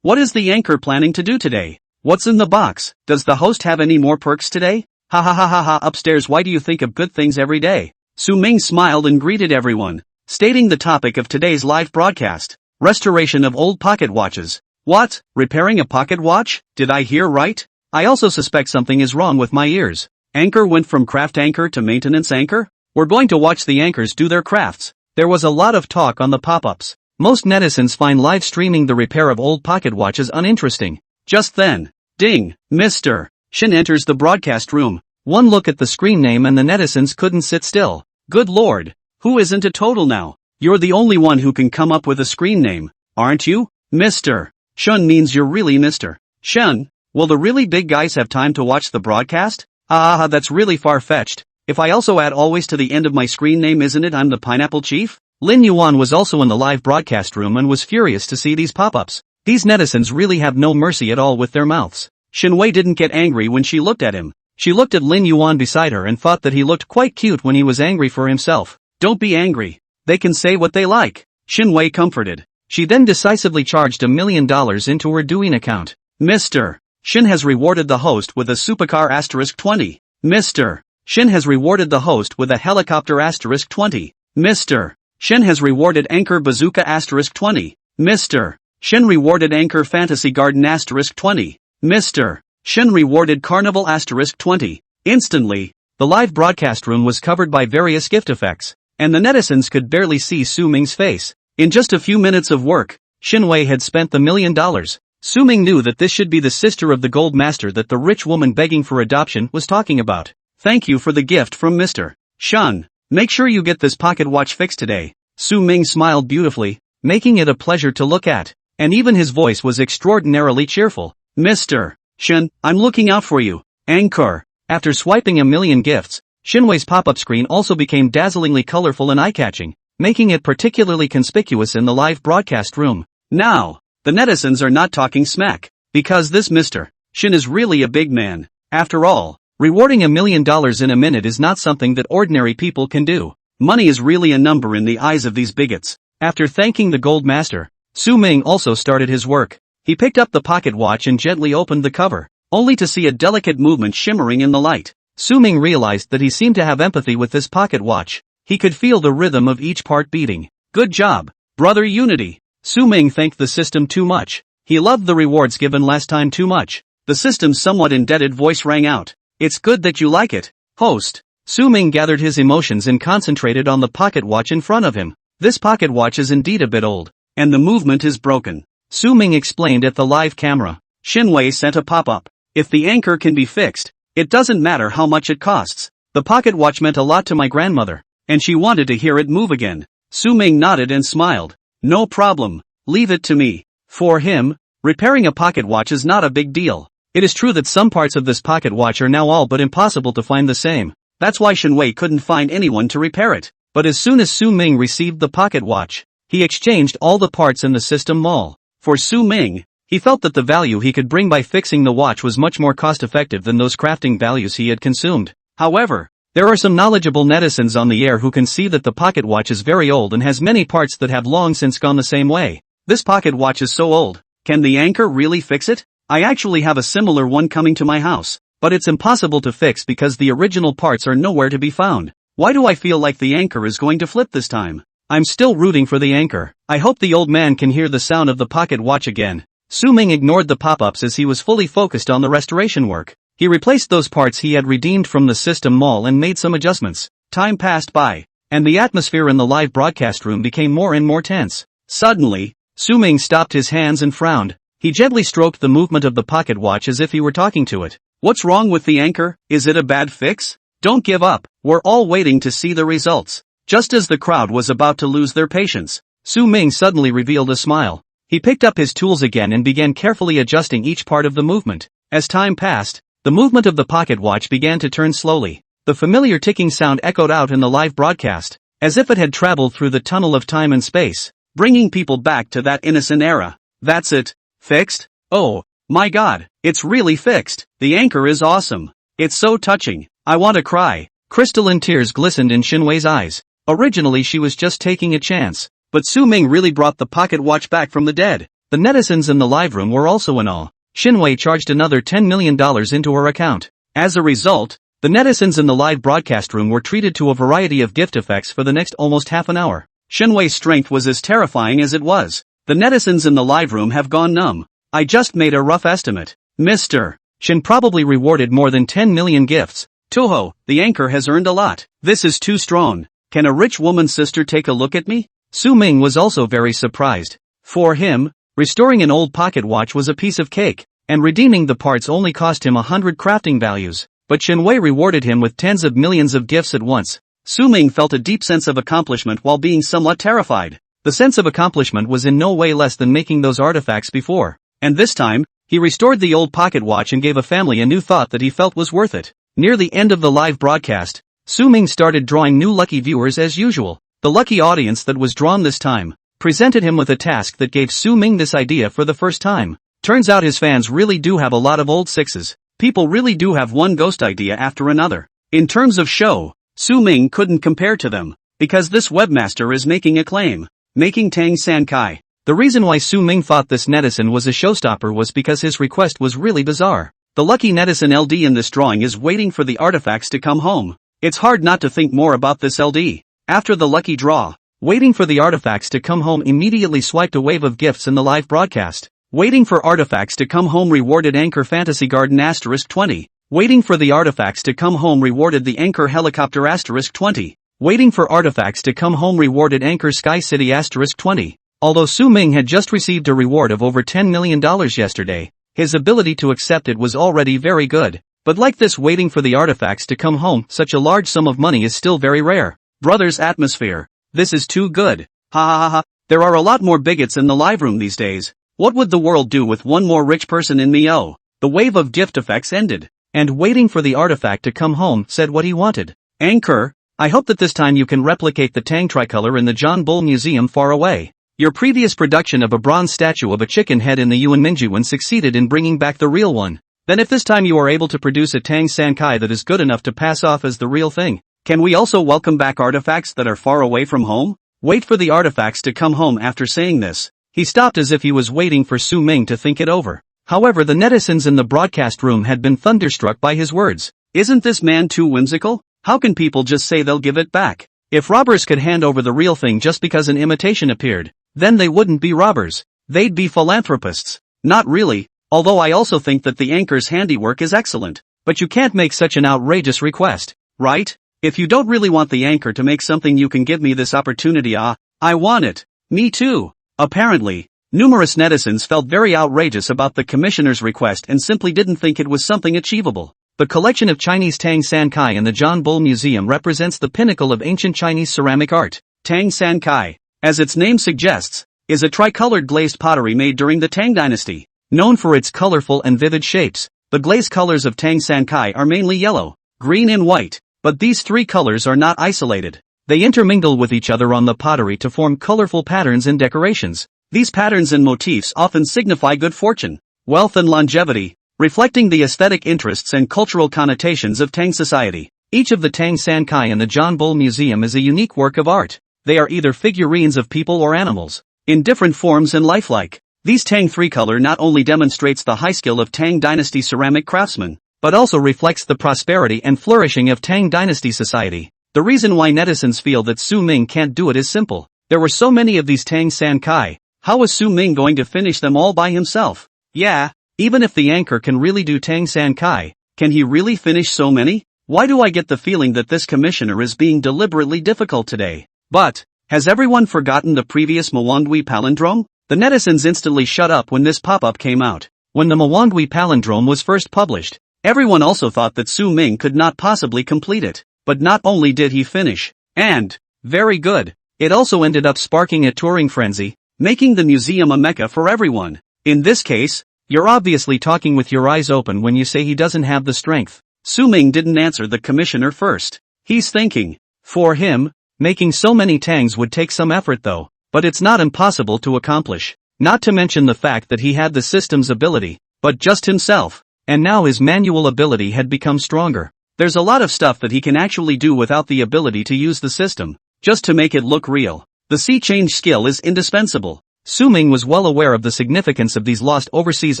What is the anchor planning to do today? What's in the box? Does the host have any more perks today? Upstairs, why do you think of good things every day? Su Ming smiled and greeted everyone, stating the topic of today's live broadcast: restoration of old pocket watches. What? Repairing a pocket watch? Did I hear right? I also suspect something is wrong with my ears. Anchor went from craft anchor to maintenance anchor? We're going to watch the anchors do their crafts. There was a lot of talk on the pop-ups. Most netizens find live streaming the repair of old pocket watches uninteresting. Just then, ding, Mr. Shin enters the broadcast room. One look at the screen name and the netizens couldn't sit still. Good lord, who isn't a total now? You're the only one who can come up with a screen name, aren't you? Mr. Shun means you're really Mr. Shun. Will the really big guys have time to watch the broadcast? That's really far-fetched. If I also add always to the end of my screen name, isn't it I'm the Pineapple Chief? Lin Yuan was also in the live broadcast room and was furious to see these pop-ups. These netizens really have no mercy at all with their mouths. Shinwei didn't get angry when she looked at him. She looked at Lin Yuan beside her and thought that he looked quite cute when he was angry for himself. Don't be angry. They can say what they like. Shinwei comforted. She then decisively charged $1 million into her Douyin account. Mr. Shin has rewarded the host with a supercar *20. Mr. Shin has rewarded the host with a helicopter *20. Mr. Shin has rewarded Anchor Bazooka *20. Mr. Shin rewarded Anchor Fantasy Garden *20. Mr. Shin rewarded Carnival *20. Instantly, the live broadcast room was covered by various gift effects, and the netizens could barely see Su Ming's face. In just a few minutes of work, Shinwei had spent the $1 million. Su Ming knew that this should be the sister of the gold master that the rich woman begging for adoption was talking about. Thank you for the gift from Mr. Shun. Make sure you get this pocket watch fixed today. Su Ming smiled beautifully, making it a pleasure to look at, and even his voice was extraordinarily cheerful. Mr. Shun, I'm looking out for you. Anchor. After swiping 1 million gifts, Shinwei's pop-up screen also became dazzlingly colorful and eye-catching, making it particularly conspicuous in the live broadcast room. Now, the netizens are not talking smack, because this Mr. Shin is really a big man. After all, rewarding $1 million in a minute is not something that ordinary people can do. Money is really a number in the eyes of these bigots. After thanking the gold master, Su Ming also started his work. He picked up the pocket watch and gently opened the cover, only to see a delicate movement shimmering in the light. Su Ming realized that he seemed to have empathy with this pocket watch. He could feel the rhythm of each part beating. Good job, brother Unity. Su Ming thanked the system too much. He loved the rewards given last time too much. The system's somewhat indebted voice rang out. It's good that you like it, host. Su Ming gathered his emotions and concentrated on the pocket watch in front of him. This pocket watch is indeed a bit old, and the movement is broken. Su Ming explained at the live camera. Shinwei sent a pop-up. If the anchor can be fixed, it doesn't matter how much it costs. The pocket watch meant a lot to my grandmother, and she wanted to hear it move again. Su Ming nodded and smiled. No problem, leave it to me. For him, repairing a pocket watch is not a big deal. It is true that some parts of this pocket watch are now all but impossible to find the same. That's why Shinwei couldn't find anyone to repair it. But as soon as Su Ming received the pocket watch, he exchanged all the parts in the system mall. For Su Ming, he felt that the value he could bring by fixing the watch was much more cost-effective than those crafting values he had consumed. However, there are some knowledgeable netizens on the air who can see that the pocket watch is very old and has many parts that have long since gone the same way. This pocket watch is so old. Can the anchor really fix it? I actually have a similar one coming to my house, but it's impossible to fix because the original parts are nowhere to be found. Why do I feel like the anchor is going to flip this time? I'm still rooting for the anchor. I hope the old man can hear the sound of the pocket watch again. Su Ming ignored the pop-ups as he was fully focused on the restoration work. He replaced those parts he had redeemed from the system mall and made some adjustments. Time passed by, and the atmosphere in the live broadcast room became more and more tense. Suddenly, Su Ming stopped his hands and frowned. He gently stroked the movement of the pocket watch as if he were talking to it. What's wrong with the anchor? Is it a bad fix? Don't give up. We're all waiting to see the results. Just as the crowd was about to lose their patience, Su Ming suddenly revealed a smile. He picked up his tools again and began carefully adjusting each part of the movement. As time passed, the movement of the pocket watch began to turn slowly. The familiar ticking sound echoed out in the live broadcast, as if it had traveled through the tunnel of time and space, bringing people back to that innocent era. That's it. Fixed? Oh, my God, it's really fixed. The anchor is awesome. It's so touching. I want to cry. Crystalline tears glistened in Xinwei's eyes. Originally she was just taking a chance, but Su Ming really brought the pocket watch back from the dead. The netizens in the live room were also in awe. Xinwei charged another $10 million into her account. As a result, the netizens in the live broadcast room were treated to a variety of gift effects for the next almost half an hour. Xinwei's strength was as terrifying as it was. The netizens in the live room have gone numb. I just made a rough estimate. Mr. Xin probably rewarded more than 10 million gifts. Toho, the anchor has earned a lot. This is too strong. Can a rich woman's sister take a look at me? Su Ming was also very surprised. For him, restoring an old pocket watch was a piece of cake, and redeeming the parts only cost him 100 crafting values. But Xinwei rewarded him with tens of millions of gifts at once. Su Ming felt a deep sense of accomplishment while being somewhat terrified. The sense of accomplishment was in no way less than making those artifacts before. And this time, he restored the old pocket watch and gave a family a new thought that he felt was worth it. Near the end of the live broadcast, Su Ming started drawing new lucky viewers as usual. The lucky audience that was drawn this time presented him with a task that gave Su Ming this idea for the first time. Turns out his fans really do have a lot of old sixes. People really do have one ghost idea after another. In terms of show, Su Ming couldn't compare to them, because this webmaster is making a claim. Making Tang San Kai. The reason why Su Ming thought this netizen was a showstopper was because his request was really bizarre. The lucky netizen LD in this drawing is waiting for the artifacts to come home. It's hard not to think more about this LD. After the lucky draw, waiting for the artifacts to come home immediately swiped a wave of gifts in the live broadcast. Waiting for artifacts to come home rewarded Anchor Fantasy Garden *20. Waiting for the artifacts to come home rewarded the Anchor Helicopter *20. Waiting for artifacts to come home rewarded Anchor Sky City *20. Although Su Ming had just received a reward of over $10 million yesterday, his ability to accept it was already very good. But like this waiting for the artifacts to come home, such a large sum of money is still very rare. Brothers atmosphere. This is too good. Ha ha ha ha. There are a lot more bigots in the live room these days. What would the world do with one more rich person in me? Oh. The wave of gift effects ended. And waiting for the artifact to come home said what he wanted. Anchor, I hope that this time you can replicate the Tang tricolor in the John Bull Museum far away. Your previous production of a bronze statue of a chicken head in the Yuan Minjuan succeeded in bringing back the real one. Then if this time you are able to produce a Tang San Kai that is good enough to pass off as the real thing, can we also welcome back artifacts that are far away from home? Wait for the artifacts to come home. After saying this, he stopped as if he was waiting for Su Ming to think it over. However, the netizens in the broadcast room had been thunderstruck by his words. Isn't this man too whimsical? How can people just say they'll give it back? If robbers could hand over the real thing just because an imitation appeared, then they wouldn't be robbers. They'd be philanthropists. Not really, although I also think that the anchor's handiwork is excellent. But you can't make such an outrageous request, right? If you don't really want the anchor to make something, you can give me this opportunity. I want it. Me too. Apparently, numerous netizens felt very outrageous about the commissioner's request and simply didn't think it was something achievable. The collection of Chinese Tang San Kai in the John Bull Museum represents the pinnacle of ancient Chinese ceramic art. Tang San Kai, as its name suggests, is a tricolored glazed pottery made during the Tang dynasty. Known for its colorful and vivid shapes, the glazed colors of Tang San Kai are mainly yellow, green and white, but these three colors are not isolated. They intermingle with each other on the pottery to form colorful patterns and decorations. These patterns and motifs often signify good fortune, wealth and longevity, reflecting the aesthetic interests and cultural connotations of Tang society. Each of the Tang San Kai in the John Bull Museum is a unique work of art. They are either figurines of people or animals, in different forms and lifelike. These Tang three-color not only demonstrates the high skill of Tang dynasty ceramic craftsmen, but also reflects the prosperity and flourishing of Tang dynasty society. The reason why netizens feel that Su Ming can't do it is simple. There were so many of these Tang San Kai. How was Su Ming going to finish them all by himself? Yeah, even if the anchor can really do Tang San Kai, can he really finish so many? Why do I get the feeling that this commissioner is being deliberately difficult today? But, has everyone forgotten the previous Manhwa palindrome? The netizens instantly shut up when this pop-up came out. When the Manhwa palindrome was first published, everyone also thought that Su Ming could not possibly complete it. But not only did he finish, and, very good, it also ended up sparking a touring frenzy, making the museum a mecca for everyone. In this case, you're obviously talking with your eyes open when you say he doesn't have the strength. Su Ming didn't answer the commissioner first. He's thinking. For him, making so many tangs would take some effort though, but it's not impossible to accomplish. Not to mention the fact that he had the system's ability, but just himself. and now his manual ability had become stronger. There's a lot of stuff that he can actually do without the ability to use the system, just to make it look real. The sea change skill is indispensable. Su Ming was well aware of the significance of these lost overseas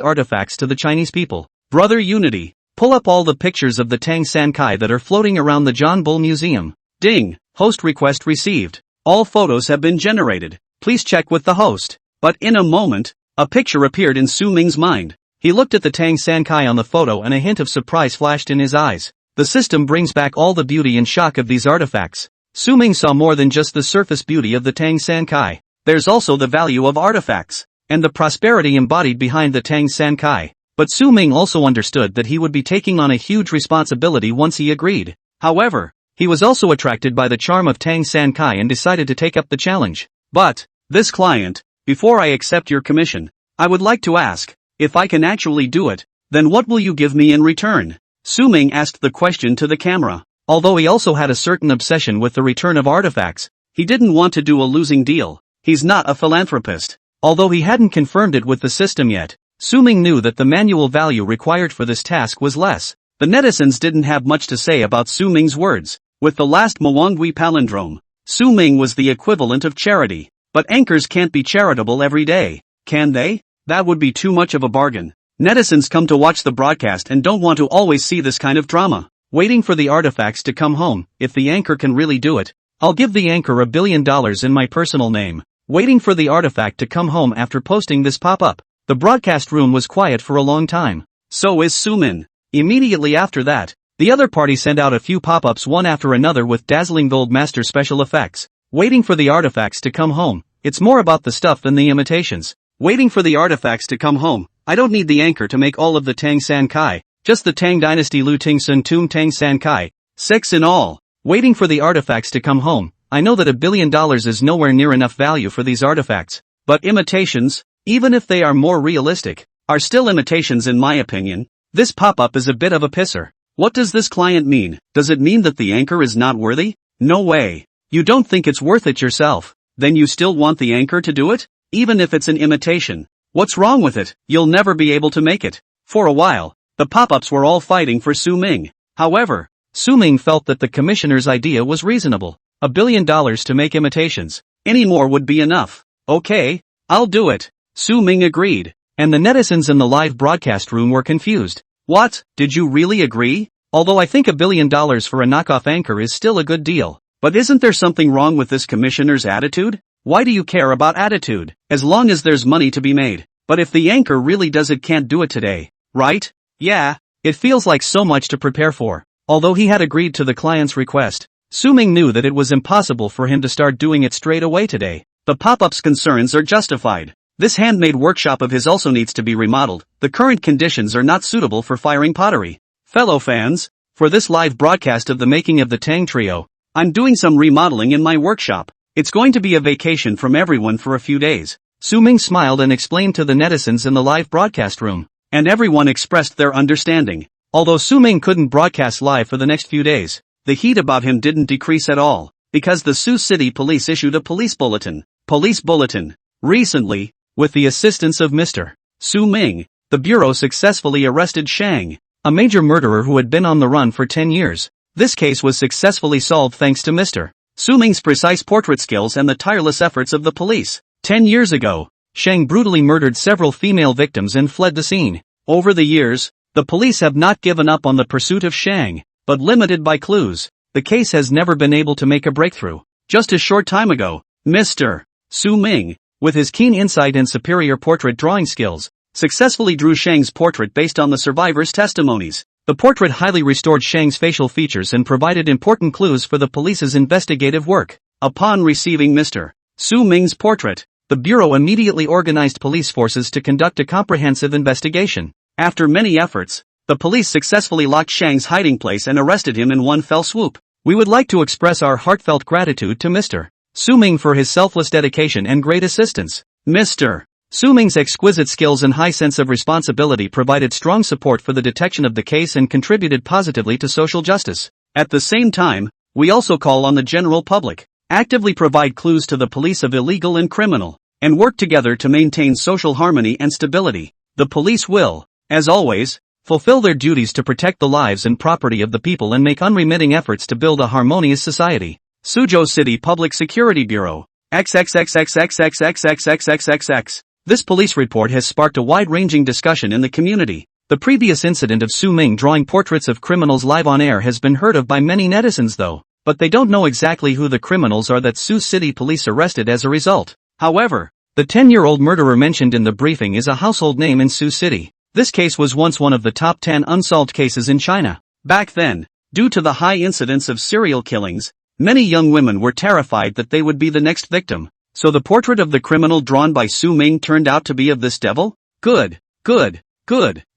artifacts to the Chinese people. Brother Unity, pull up all the pictures of the Tang San Kai that are floating around the John Bull Museum. Ding, host request received. All photos have been generated. Please check with the host. But in a moment, a picture appeared in Su Ming's mind. He looked at the Tang San Kai on the photo and a hint of surprise flashed in his eyes. The system brings back all the beauty and shock of these artifacts. Su Ming saw more than just the surface beauty of the Tang San Kai. There's also the value of artifacts, and the prosperity embodied behind the Tang San Kai. But Su Ming also understood that he would be taking on a huge responsibility once he agreed. However, he was also attracted by the charm of Tang San Kai and decided to take up the challenge. But, this client, before I accept your commission, I would like to ask, if I can actually do it, then what will you give me in return? Su Ming asked the question to the camera. Although he also had a certain obsession with the return of artifacts, he didn't want to do a losing deal. He's not a philanthropist. Although he hadn't confirmed it with the system yet, Su Ming knew that the manual value required for this task was less. The netizens didn't have much to say about Su Ming's words. With the last Mwangwi palindrome, Su Ming was the equivalent of charity. But anchors can't be charitable every day, can they? That would be too much of a bargain. Netizens come to watch the broadcast and don't want to always see this kind of drama. Waiting for the artifacts to come home. If the anchor can really do it, I'll give the anchor $1 billion in my personal name. Waiting for the artifact to come home after posting this pop-up. The broadcast room was quiet for a long time. So is Su Ming. Immediately after that, the other party sent out a few pop-ups one after another with dazzling gold master special effects. Waiting for the artifacts to come home. It's more about the stuff than the imitations. Waiting for the artifacts to come home. I don't need the anchor to make all of the Tang San Kai. Just the Tang Dynasty Lu Ting Sun Tum Tang San Kai. 6 in all. Waiting for the artifacts to come home. I know that $1 billion is nowhere near enough value for these artifacts. But imitations, even if they are more realistic, are still imitations in my opinion. This pop-up is a bit of a pisser. What does this client mean? Does it mean that the anchor is not worthy? No way. You don't think it's worth it yourself. Then you still want the anchor to do it? Even if it's an imitation. What's wrong with it? You'll never be able to make it. For a while, the pop-ups were all fighting for Su Ming. However, Su Ming felt that the commissioner's idea was reasonable. $1 billion to make imitations. Any more would be enough. Okay, I'll do it. Su Ming agreed. And the netizens in the live broadcast room were confused. What? Did you really agree? Although I think $1 billion for a knockoff anchor is still a good deal. But isn't there something wrong with this commissioner's attitude? Why do you care about attitude? As long as there's money to be made. But if the anchor really does it, can't do it today, right? Yeah, it feels like so much to prepare for. Although he had agreed to the client's request, Su Ming knew that it was impossible for him to start doing it straight away today. The pop-up's concerns are justified. This handmade workshop of his also needs to be remodeled. The current conditions are not suitable for firing pottery. Fellow fans, for this live broadcast of the making of the Tang Trio, I'm doing some remodeling in my workshop. It's going to be a vacation from everyone for a few days. Su Ming smiled and explained to the netizens in the live broadcast room, and everyone expressed their understanding. Although Su Ming couldn't broadcast live for the next few days, the heat about him didn't decrease at all, because the Sioux City Police issued a police bulletin. Recently, with the assistance of Mr. Su Ming, the Bureau successfully arrested Shang, a major murderer who had been on the run for 10 years. This case was successfully solved thanks to Mr. Su Ming's precise portrait skills and the tireless efforts of the police. 10 years ago, Shang brutally murdered several female victims and fled the scene. Over the years, the police have not given up on the pursuit of Shang, but limited by clues, the case has never been able to make a breakthrough. Just a short time ago, Mr. Su Ming, with his keen insight and superior portrait drawing skills, successfully drew Shang's portrait based on the survivors' testimonies. The portrait highly restored Shang's facial features and provided important clues for the police's investigative work. Upon receiving Mr. Su Ming's portrait, the Bureau immediately organized police forces to conduct a comprehensive investigation. After many efforts, the police successfully locked Shang's hiding place and arrested him in one fell swoop. We would like to express our heartfelt gratitude to Mr. Su Ming for his selfless dedication and great assistance. Mr. Su Ming's exquisite skills and high sense of responsibility provided strong support for the detection of the case and contributed positively to social justice. At the same time, we also call on the general public, actively provide clues to the police of illegal and criminal, and work together to maintain social harmony and stability. The police will, as always, fulfill their duties to protect the lives and property of the people and make unremitting efforts to build a harmonious society. Suzhou City Public Security Bureau. XXXXXXXXXXXXX. This police report has sparked a wide-ranging discussion in the community. The previous incident of Su Ming drawing portraits of criminals live on air has been heard of by many netizens though, but they don't know exactly who the criminals are that Sioux City police arrested as a result. However, the 10-year-old murderer mentioned in the briefing is a household name in Sioux City. This case was once one of the top 10 unsolved cases in China. Back then, due to the high incidence of serial killings, many young women were terrified that they would be the next victim. So the portrait of the criminal drawn by Su Ming turned out to be of this devil? Good.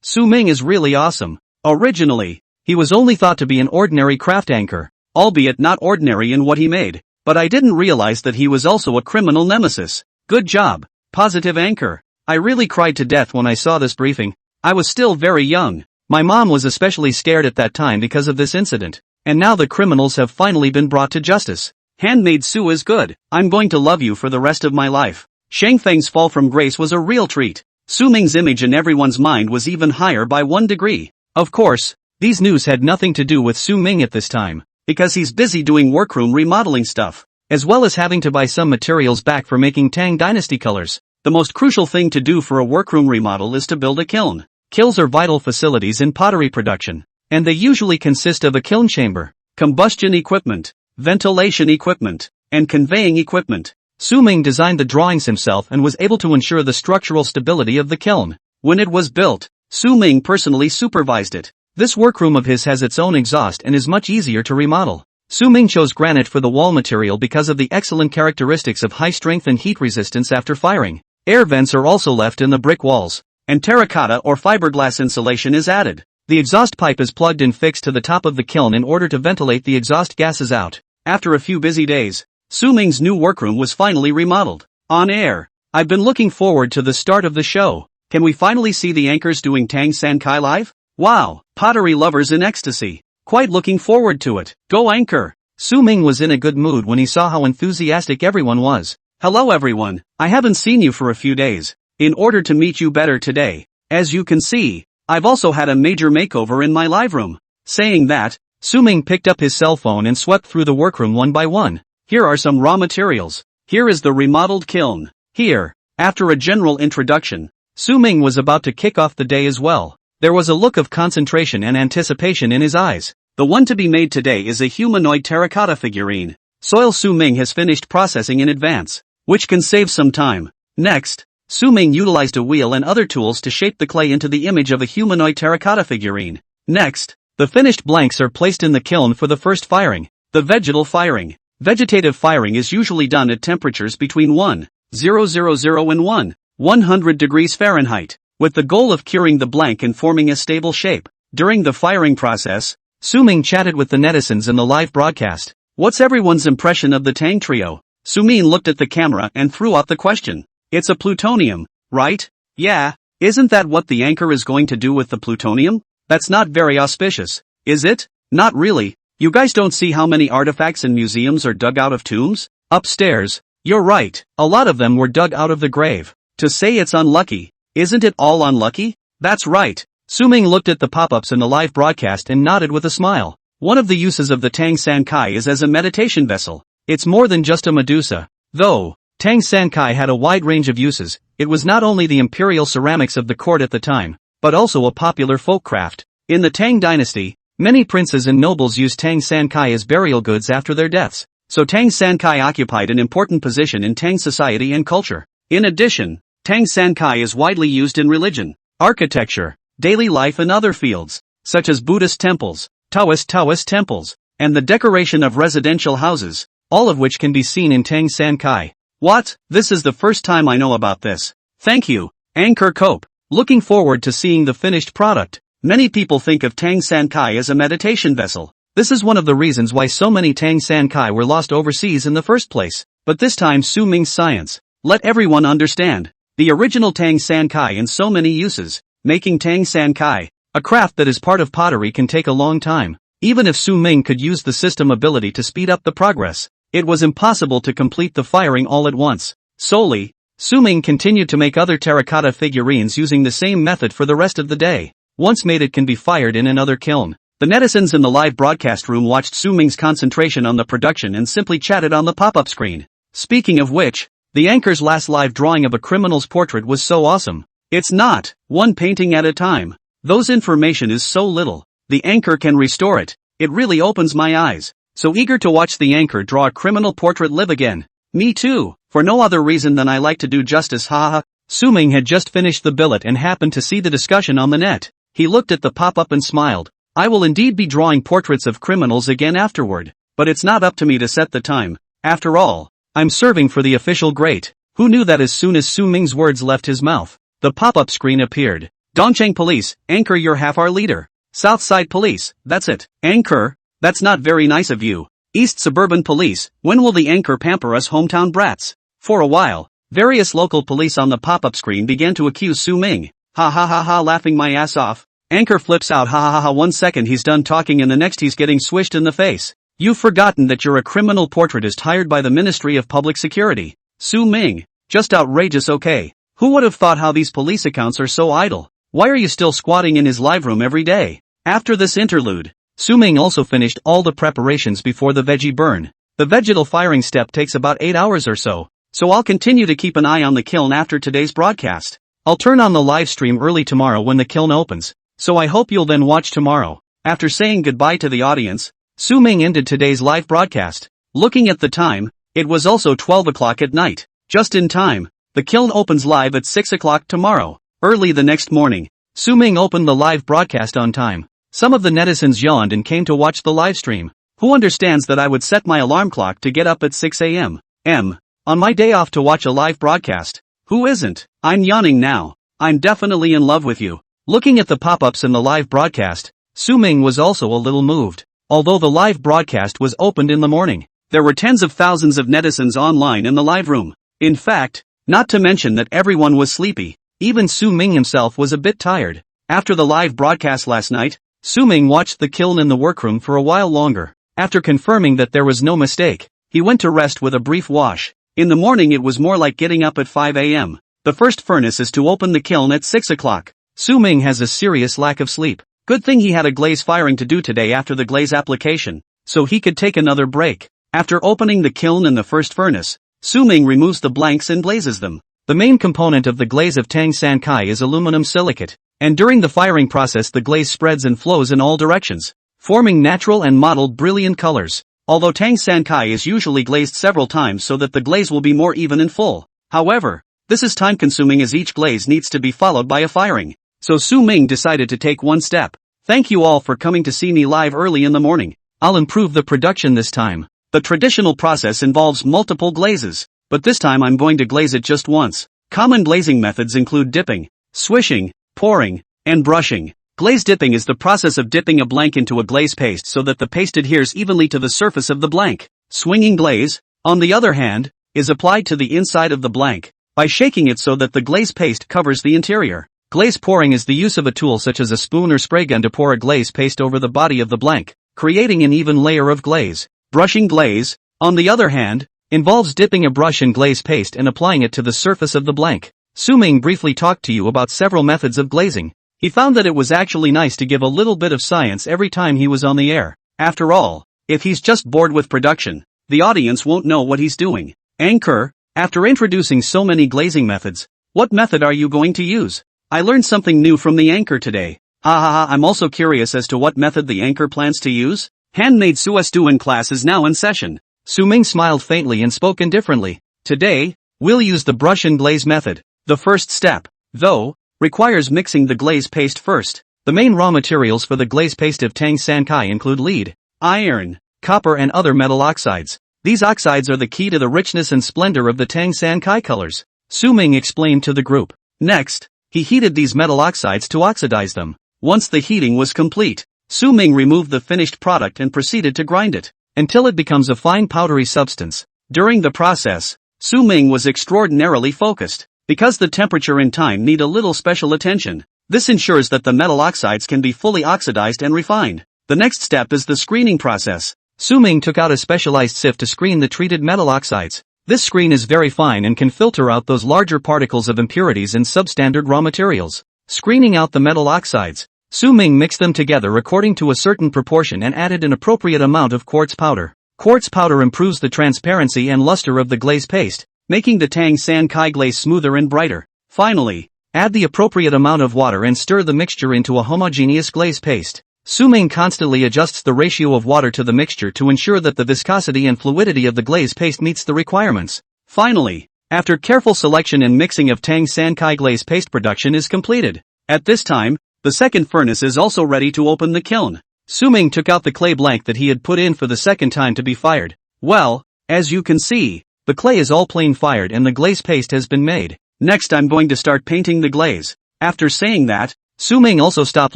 Su Ming is really awesome. Originally, he was only thought to be an ordinary craft anchor, albeit not ordinary in what he made, but I didn't realize that he was also a criminal nemesis. Good job, positive anchor. I really cried to death when I saw this briefing. I was still very young. My mom was especially scared at that time because of this incident, and now the criminals have finally been brought to justice. Handmaid Su is good. I'm going to love you for the rest of my life. Shang Feng's fall from grace was a real treat. Su Ming's image in everyone's mind was even higher by 1 degree. Of course, these news had nothing to do with Su Ming at this time, because he's busy doing workroom remodeling stuff, as well as having to buy some materials back for making Tang Dynasty colors. The most crucial thing to do for a workroom remodel is to build a kiln. Kilns are vital facilities in pottery production, and they usually consist of a kiln chamber, combustion equipment, ventilation equipment, and conveying equipment. Su Ming designed the drawings himself and was able to ensure the structural stability of the kiln. When it was built, Su Ming personally supervised it. This workroom of his has its own exhaust and is much easier to remodel. Su Ming chose granite for the wall material because of the excellent characteristics of high strength and heat resistance after firing. Air vents are also left in the brick walls, and terracotta or fiberglass insulation is added. The exhaust pipe is plugged and fixed to the top of the kiln in order to ventilate the exhaust gases out. After a few busy days, Su Ming's new workroom was finally remodeled. On air. I've been looking forward to the start of the show. Can we finally see the anchors doing Tang San Kai live? Wow, pottery lovers in ecstasy. Quite looking forward to it. Go anchor. Su Ming was in a good mood when he saw how enthusiastic everyone was. Hello everyone, I haven't seen you for a few days. In order to meet you better today, as you can see, I've also had a major makeover in my live room. Saying that, Su Ming picked up his cell phone and swept through the workroom one by one. Here are some raw materials. Here is the remodeled kiln. Here, after a general introduction, Su Ming was about to kick off the day as well. There was a look of concentration and anticipation in his eyes. The one to be made today is a humanoid terracotta figurine. Soil Su Ming has finished processing in advance, which can save some time. Next, Su Ming utilized a wheel and other tools to shape the clay into the image of a humanoid terracotta figurine. Next, the finished blanks are placed in the kiln for the first firing, the vegetal firing. Vegetative firing is usually done at temperatures between 1,000 and 100 degrees Fahrenheit, with the goal of curing the blank and forming a stable shape. During the firing process, Su Ming chatted with the netizens in the live broadcast. What's everyone's impression of the Tang trio? Su Ming looked at the camera and threw out the question. It's a plutonium, right? Yeah, isn't that what the anchor is going to do with the plutonium? That's not very auspicious, is it? Not really. You guys don't see how many artifacts and museums are dug out of tombs? Upstairs. You're right, a lot of them were dug out of the grave. To say it's unlucky, isn't it all unlucky? That's right. Su Ming looked at the pop-ups in the live broadcast and nodded with a smile. One of the uses of the Tang San Kai is as a meditation vessel. It's more than just a Medusa. Though, Tang San Kai had a wide range of uses. It was not only the imperial ceramics of the court at the time, but also a popular folk craft. In the Tang dynasty, many princes and nobles used Tang San Kai as burial goods after their deaths, so Tang San Kai occupied an important position in Tang society and culture. In addition, Tang San Kai is widely used in religion, architecture, daily life and other fields, such as Buddhist temples, Taoist temples, and the decoration of residential houses, all of which can be seen in Tang San Kai. What? This is the first time I know about this. Thank you, Anchor Cope. Looking forward to seeing the finished product. Many people think of Tang San Kai as a meditation vessel. This is one of the reasons why so many Tang San Kai were lost overseas in the first place. But this time Su Ming's science let everyone understand the original Tang San Kai in so many uses. Making Tang San Kai, a craft that is part of pottery, can take a long time. Even if Su Ming could use the system ability to speed up the progress, it was impossible to complete the firing all at once. Solely, Su Ming continued to make other terracotta figurines using the same method for the rest of the day. once made it can be fired in another kiln. The netizens in the live broadcast room watched Su Ming's concentration on the production and simply chatted on the pop-up screen. Speaking of which, the anchor's last live drawing of a criminal's portrait was so awesome. It's not one painting at a time. Those information is so little. The anchor can restore it. It really opens my eyes. So eager to watch the anchor draw a criminal portrait live again. Me too, for no other reason than I like to do justice, haha. Su Ming had just finished the billet and happened to see the discussion on the net. He looked at the pop-up and smiled. I will indeed be drawing portraits of criminals again afterward, but it's not up to me to set the time. After all, I'm serving for the official great. Who knew that as soon as Su Ming's words left his mouth, the pop-up screen appeared. Dongcheng Police, Anchor, you're half our leader. Southside Police, that's it. Anchor, that's not very nice of you. East Suburban Police, when will the anchor pamper us hometown brats? For a while, various local police on the pop-up screen began to accuse Su Ming. Ha ha ha ha, laughing my ass off. Anchor flips out, ha ha ha, 1 second he's done talking and the next he's getting swished in the face. You've forgotten that you're a criminal portraitist hired by the Ministry of Public Security. Su Ming, just outrageous, okay. Who would have thought how these police accounts are so idle? Why are you still squatting in his live room every day? After this interlude, Su Ming also finished all the preparations before the veggie burn. The vegetal firing step takes about 8 hours or so I'll continue to keep an eye on the kiln after today's broadcast. I'll turn on the live stream early tomorrow when the kiln opens, so I hope you'll then watch tomorrow. After saying goodbye to the audience, Su Ming ended today's live broadcast. Looking at the time, it was also 12 o'clock at night. Just in time, the kiln opens live at 6 o'clock tomorrow. Early the next morning, Su Ming opened the live broadcast on time. Some of the netizens yawned and came to watch the live stream. Who understands that I would set my alarm clock to get up at 6 a.m. on my day off to watch a live broadcast? Who isn't? I'm yawning now. I'm definitely in love with you. Looking at the pop-ups in the live broadcast, Su Ming was also a little moved. Although the live broadcast was opened in the morning, there were tens of thousands of netizens online in the live room. In fact, not to mention that everyone was sleepy. Even Su Ming himself was a bit tired. After the live broadcast last night, Su Ming watched the kiln in the workroom for a while longer. After confirming that there was no mistake, he went to rest with a brief wash. In the morning it was more like getting up at 5 a.m. The first furnace is to open the kiln at 6 o'clock. Su Ming has a serious lack of sleep. Good thing he had a glaze firing to do today after the glaze application, so he could take another break. After opening the kiln and the first furnace, Su Ming removes the blanks and glazes them. The main component of the glaze of Tang San Kai is aluminum silicate, and during the firing process the glaze spreads and flows in all directions, forming natural and modeled brilliant colors. Although Tang San Kai is usually glazed several times so that the glaze will be more even and full. However, this is time consuming as each glaze needs to be followed by a firing. So Su Ming decided to take one step. Thank you all for coming to see me live early in the morning. I'll improve the production this time. The traditional process involves multiple glazes, but this time I'm going to glaze it just once. Common glazing methods include dipping, swishing, pouring, and brushing. Glaze dipping is the process of dipping a blank into a glaze paste so that the paste adheres evenly to the surface of the blank. Swinging glaze, on the other hand, is applied to the inside of the blank by shaking it so that the glaze paste covers the interior. Glaze pouring is the use of a tool such as a spoon or spray gun to pour a glaze paste over the body of the blank, creating an even layer of glaze. Brushing glaze, on the other hand, involves dipping a brush in glaze paste and applying it to the surface of the blank. Su Ming briefly talked to you about several methods of glazing. He found that it was actually nice to give a little bit of science every time he was on the air. After all, if he's just bored with production, the audience won't know what he's doing. Anchor, after introducing so many glazing methods, what method are you going to use? I learned something new from the anchor today. Ha ha ha, I'm also curious as to what method the anchor plans to use. Handmade Suestuan class is now in session. Su Ming smiled faintly and spoke indifferently. Today, we'll use the brush and glaze method. The first step, though, requires mixing the glaze paste first. The main raw materials for the glaze paste of Tang San Kai include lead, iron, copper and other metal oxides. These oxides are the key to the richness and splendor of the Tang San Kai colors. Su Ming explained to the group. Next, he heated these metal oxides to oxidize them. Once the heating was complete, Su Ming removed the finished product and proceeded to grind it until it becomes a fine powdery substance. During the process, Su Ming was extraordinarily focused. Because the temperature and time need a little special attention, this ensures that the metal oxides can be fully oxidized and refined. The next step is the screening process. Su Ming took out a specialized sieve to screen the treated metal oxides. This screen is very fine and can filter out those larger particles of impurities and substandard raw materials. Screening out the metal oxides. Su Ming mixed them together according to a certain proportion and added an appropriate amount of quartz powder. Quartz powder improves the transparency and luster of the glaze paste, making the Tang San Kai glaze smoother and brighter. Finally, add the appropriate amount of water and stir the mixture into a homogeneous glaze paste. Su Ming constantly adjusts the ratio of water to the mixture to ensure that the viscosity and fluidity of the glaze paste meets the requirements. Finally, after careful selection and mixing of Tang San Kai glaze paste, production is completed. At this time, the second furnace is also ready to open the kiln. Su Ming took out the clay blank that he had put in for the second time to be fired. Well, as you can see, the clay is all plain fired and the glaze paste has been made. Next I'm going to start painting the glaze. After saying that, Su Ming also stopped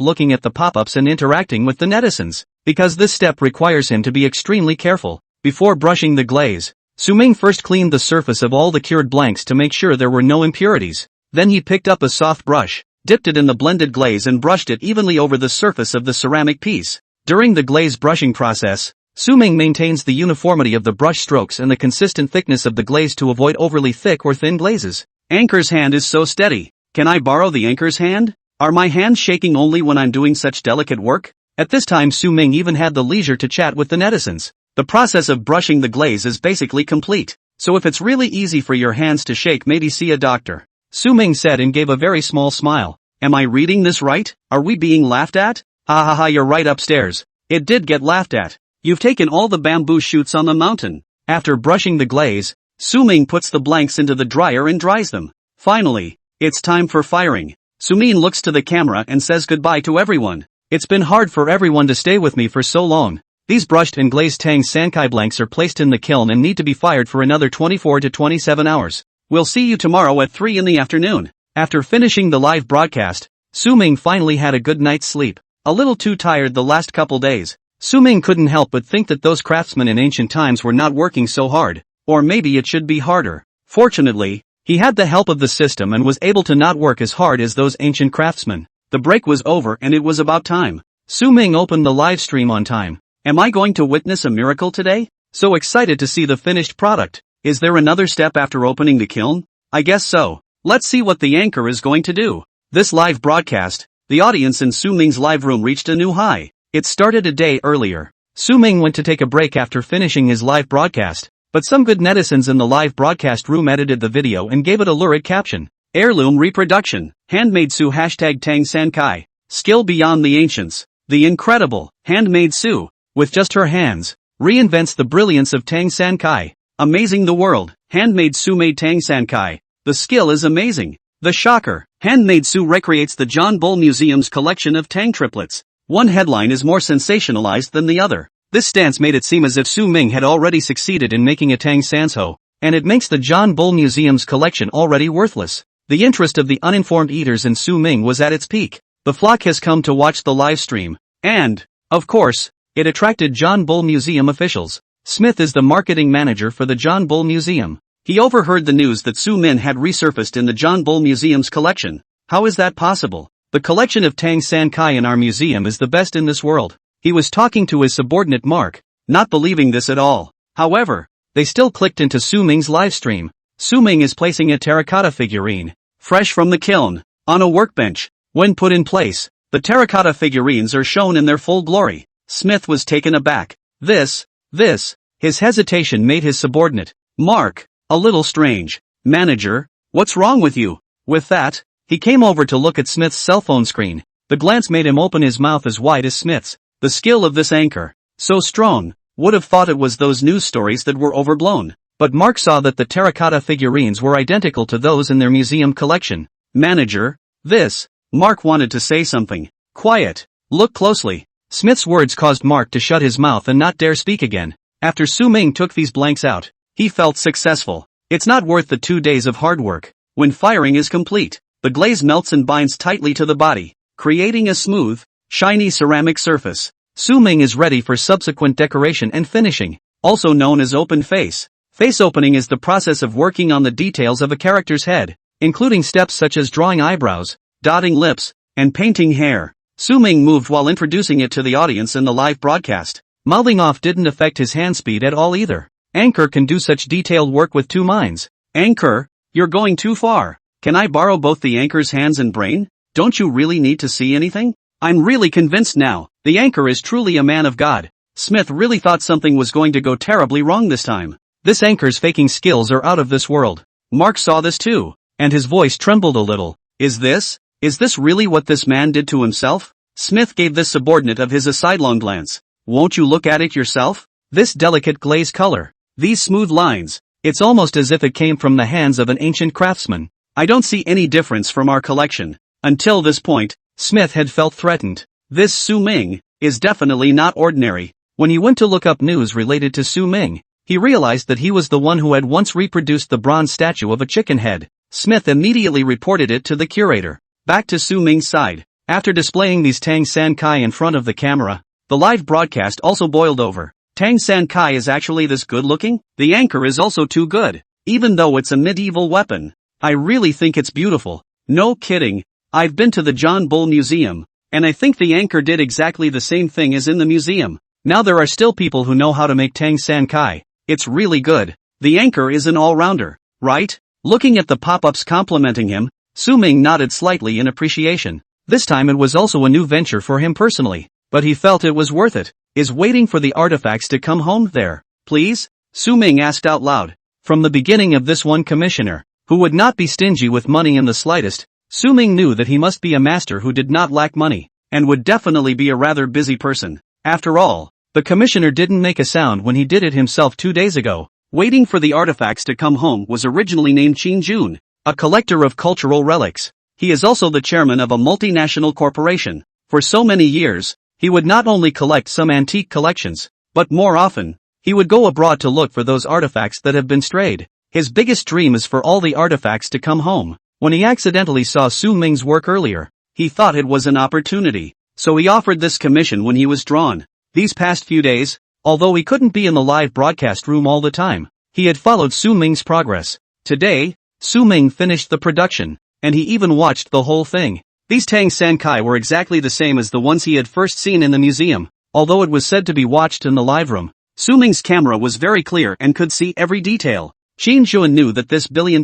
looking at the pop-ups and interacting with the netizens, because this step requires him to be extremely careful. Before brushing the glaze, Su Ming first cleaned the surface of all the cured blanks to make sure there were no impurities. Then he picked up a soft brush, dipped it in the blended glaze and brushed it evenly over the surface of the ceramic piece. During the glaze brushing process, Su Ming maintains the uniformity of the brush strokes and the consistent thickness of the glaze to avoid overly thick or thin glazes. Anchor's hand is so steady. Can I borrow the anchor's hand? Are my hands shaking only when I'm doing such delicate work? At this time Su Ming even had the leisure to chat with the netizens. The process of brushing the glaze is basically complete, so if it's really easy for your hands to shake, maybe see a doctor. Su Ming said and gave a very small smile. Am I reading this right? Are we being laughed at? Ha ha ha, you're right upstairs. It did get laughed at. You've taken all the bamboo shoots on the mountain. After brushing the glaze, Su Ming puts the blanks into the dryer and dries them. Finally, it's time for firing. Su Ming looks to the camera and says goodbye to everyone. It's been hard for everyone to stay with me for so long. These brushed and glazed Tang San Kai blanks are placed in the kiln and need to be fired for another 24 to 27 hours. We'll see you tomorrow at 3 in the afternoon. After finishing the live broadcast, Su Ming finally had a good night's sleep. A little too tired the last couple days, Su Ming couldn't help but think that those craftsmen in ancient times were not working so hard. Or maybe it should be harder. Fortunately, he had the help of the system and was able to not work as hard as those ancient craftsmen. The break was over and it was about time. Su Ming opened the live stream on time. Am I going to witness a miracle today? So excited to see the finished product. Is there another step after opening the kiln? I guess so. Let's see what the anchor is going to do. This live broadcast, the audience in Su Ming's live room reached a new high. It started a day earlier. Su Ming went to take a break after finishing his live broadcast. But some good netizens in the live broadcast room edited the video and gave it a lurid caption. Heirloom reproduction. Handmade Su # Tang San Kai. Skill beyond the ancients. The incredible, handmade Su, with just her hands, reinvents the brilliance of Tang San Kai. Amazing the world. Handmade Su made Tang San Kai. The skill is amazing. The shocker. Handmade Su recreates the John Bull Museum's collection of Tang triplets. One headline is more sensationalized than the other. This stance made it seem as if Su Ming had already succeeded in making a Tang Sanshou, and it makes the John Bull Museum's collection already worthless. The interest of the uninformed eaters in Su Ming was at its peak. The flock has come to watch the live stream, and, of course, it attracted John Bull Museum officials. Smith is the marketing manager for the John Bull Museum. He overheard the news that Su Ming had resurfaced in the John Bull Museum's collection. How is that possible? The collection of Tang San Kai in our museum is the best in this world. He was talking to his subordinate Mark, not believing this at all. However, they still clicked into Su Ming's live stream. Su Ming is placing a terracotta figurine, fresh from the kiln, on a workbench. When put in place, the terracotta figurines are shown in their full glory. Smith was taken aback. His hesitation made his subordinate, Mark, a little strange. Manager, what's wrong with you? With that, he came over to look at Smith's cell phone screen. The glance made him open his mouth as wide as Smith's. The skill of this anchor, so strong, would have thought it was those news stories that were overblown. But Mark saw that the terracotta figurines were identical to those in their museum collection. Manager, Mark wanted to say something. Quiet. Look closely. Smith's words caused Mark to shut his mouth and not dare speak again. After Su Ming took these blanks out, he felt successful. It's not worth the 2 days of hard work. When firing is complete, the glaze melts and binds tightly to the body, creating a smooth, shiny ceramic surface. Su Ming is ready for subsequent decoration and finishing, also known as open face. Face opening is the process of working on the details of a character's head, including steps such as drawing eyebrows, dotting lips, and painting hair. Su Ming moved while introducing it to the audience in the live broadcast. Mouthing off didn't affect his hand speed at all either. Anchor can do such detailed work with 2 minds. Anchor, you're going too far. Can I borrow both the anchor's hands and brain? Don't you really need to see anything? I'm really convinced now, the anchor is truly a man of God. Smith really thought something was going to go terribly wrong this time. This anchor's faking skills are out of this world. Mark saw this too, and his voice trembled a little. Is this really what this man did to himself? Smith gave this subordinate of his a sidelong glance. Won't you look at it yourself? This delicate glaze color. These smooth lines. It's almost as if it came from the hands of an ancient craftsman. I don't see any difference from our collection. Until this point, Smith had felt threatened. This Su Ming is definitely not ordinary. When he went to look up news related to Su Ming, he realized that he was the one who had once reproduced the bronze statue of a chicken head. Smith immediately reported it to the curator. Back to Su Ming's side. After displaying these Tang San Kai in front of the camera, the live broadcast also boiled over. Tang San Kai is actually this good looking? The anchor is also too good. Even though it's a medieval weapon. I really think it's beautiful. No kidding. I've been to the John Bull Museum, and I think the anchor did exactly the same thing as in the museum. Now there are still people who know how to make Tang San Kai. It's really good. The anchor is an all-rounder, right? Looking at the pop-ups complimenting him, Su Ming nodded slightly in appreciation. This time it was also a new venture for him personally, but he felt it was worth it. Is waiting for the artifacts to come home there, please? Su Ming asked out loud. From the beginning of this one commissioner, who would not be stingy with money in the slightest, Su Ming knew that he must be a master who did not lack money, and would definitely be a rather busy person. After all, the commissioner didn't make a sound when he did it himself 2 days ago. Waiting for the artifacts to come home was originally named Qin Jun, a collector of cultural relics. He is also the chairman of a multinational corporation. For so many years, he would not only collect some antique collections, but more often, he would go abroad to look for those artifacts that have been strayed. His biggest dream is for all the artifacts to come home. When he accidentally saw Su Ming's work earlier, he thought it was an opportunity, so he offered this commission when he was drawn. These past few days, although he couldn't be in the live broadcast room all the time, he had followed Su Ming's progress. Today, Su Ming finished the production, and he even watched the whole thing. These Tang San Kai were exactly the same as the ones he had first seen in the museum, although it was said to be watched in the live room. Su Ming's camera was very clear and could see every detail. Qin Jun knew that this $1 billion,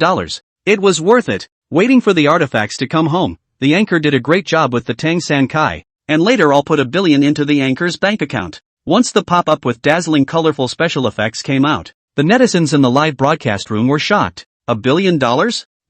it was worth it. Waiting for the artifacts to come home, the anchor did a great job with the Tang San Kai, and later I'll put $1 billion into the anchor's bank account. Once the pop-up with dazzling colorful special effects came out, the netizens in the live broadcast room were shocked. $1 billion?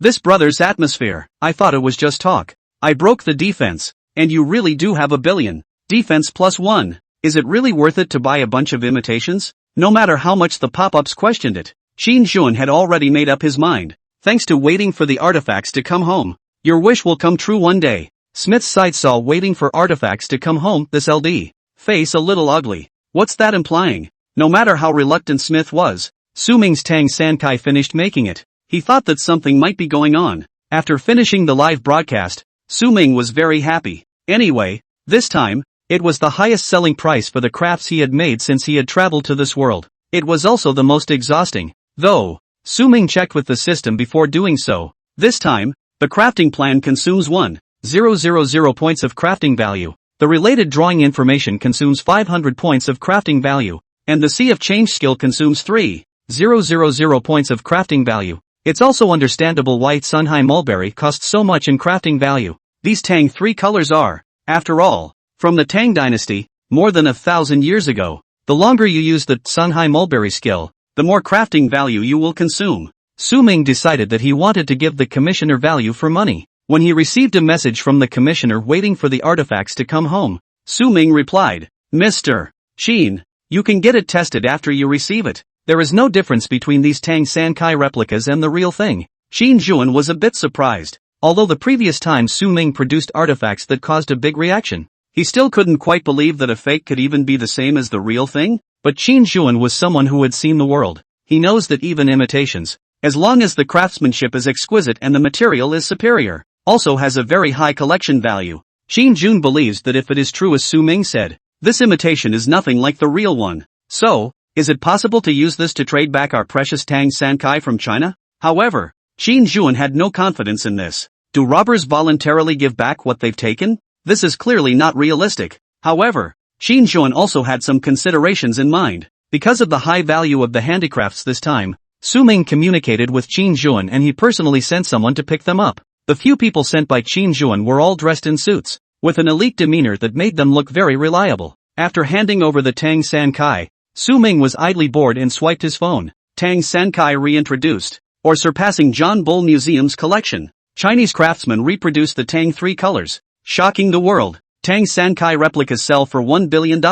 This brother's atmosphere. I thought it was just talk. I broke the defense, and you really do have $1 billion. Defense +1. Is it really worth it to buy a bunch of imitations? No matter how much the pop-ups questioned it, Qin Jun had already made up his mind. Thanks to waiting for the artifacts to come home. Your wish will come true one day. Smith's side saw waiting for artifacts to come home, this LD. Face a little ugly. What's that implying? No matter how reluctant Smith was, Su Ming's Tang San Kai finished making it. He thought that something might be going on. After finishing the live broadcast, Su Ming was very happy. Anyway, this time, it was the highest selling price for the crafts he had made since he had traveled to this world. It was also the most exhausting, though. Su Ming checked with the system before doing so. This time, the crafting plan consumes 1,000 points of crafting value. The related drawing information consumes 500 points of crafting value, and the Sea of Change skill consumes 3,000 points of crafting value. It's also understandable why Sunhai Mulberry costs so much in crafting value. These Tang 3 colors are, after all, from the Tang dynasty, more than 1,000 years ago. The longer you use the Sunhai Mulberry skill, the more crafting value you will consume. Su Ming decided that he wanted to give the commissioner value for money. When he received a message from the commissioner waiting for the artifacts to come home, Su Ming replied, Mr. Qin, you can get it tested after you receive it. There is no difference between these Tang San Kai replicas and the real thing. Qin Jun was a bit surprised. Although the previous time Su Ming produced artifacts that caused a big reaction, he still couldn't quite believe that a fake could even be the same as the real thing. But Qin Jun was someone who had seen the world. He knows that even imitations, as long as the craftsmanship is exquisite and the material is superior, also has a very high collection value. Qin Jun believes that if it is true as Su Ming said, this imitation is nothing like the real one. So, is it possible to use this to trade back our precious Tang San Kai from China? However, Qin Jun had no confidence in this. Do robbers voluntarily give back what they've taken? This is clearly not realistic. However, Qin Jun also had some considerations in mind. Because of the high value of the handicrafts this time, Su Ming communicated with Qin Jun and he personally sent someone to pick them up. The few people sent by Qin Jun were all dressed in suits. with an elite demeanor that made them look very reliable. After handing over the Tang San Kai, Su Ming was idly bored and swiped his phone. Tang San Kai reintroduced, or surpassing John Bull Museum's collection. Chinese craftsmen reproduced the Tang 3 colors, shocking the world. Tang San Kai replicas sell for $1 billion.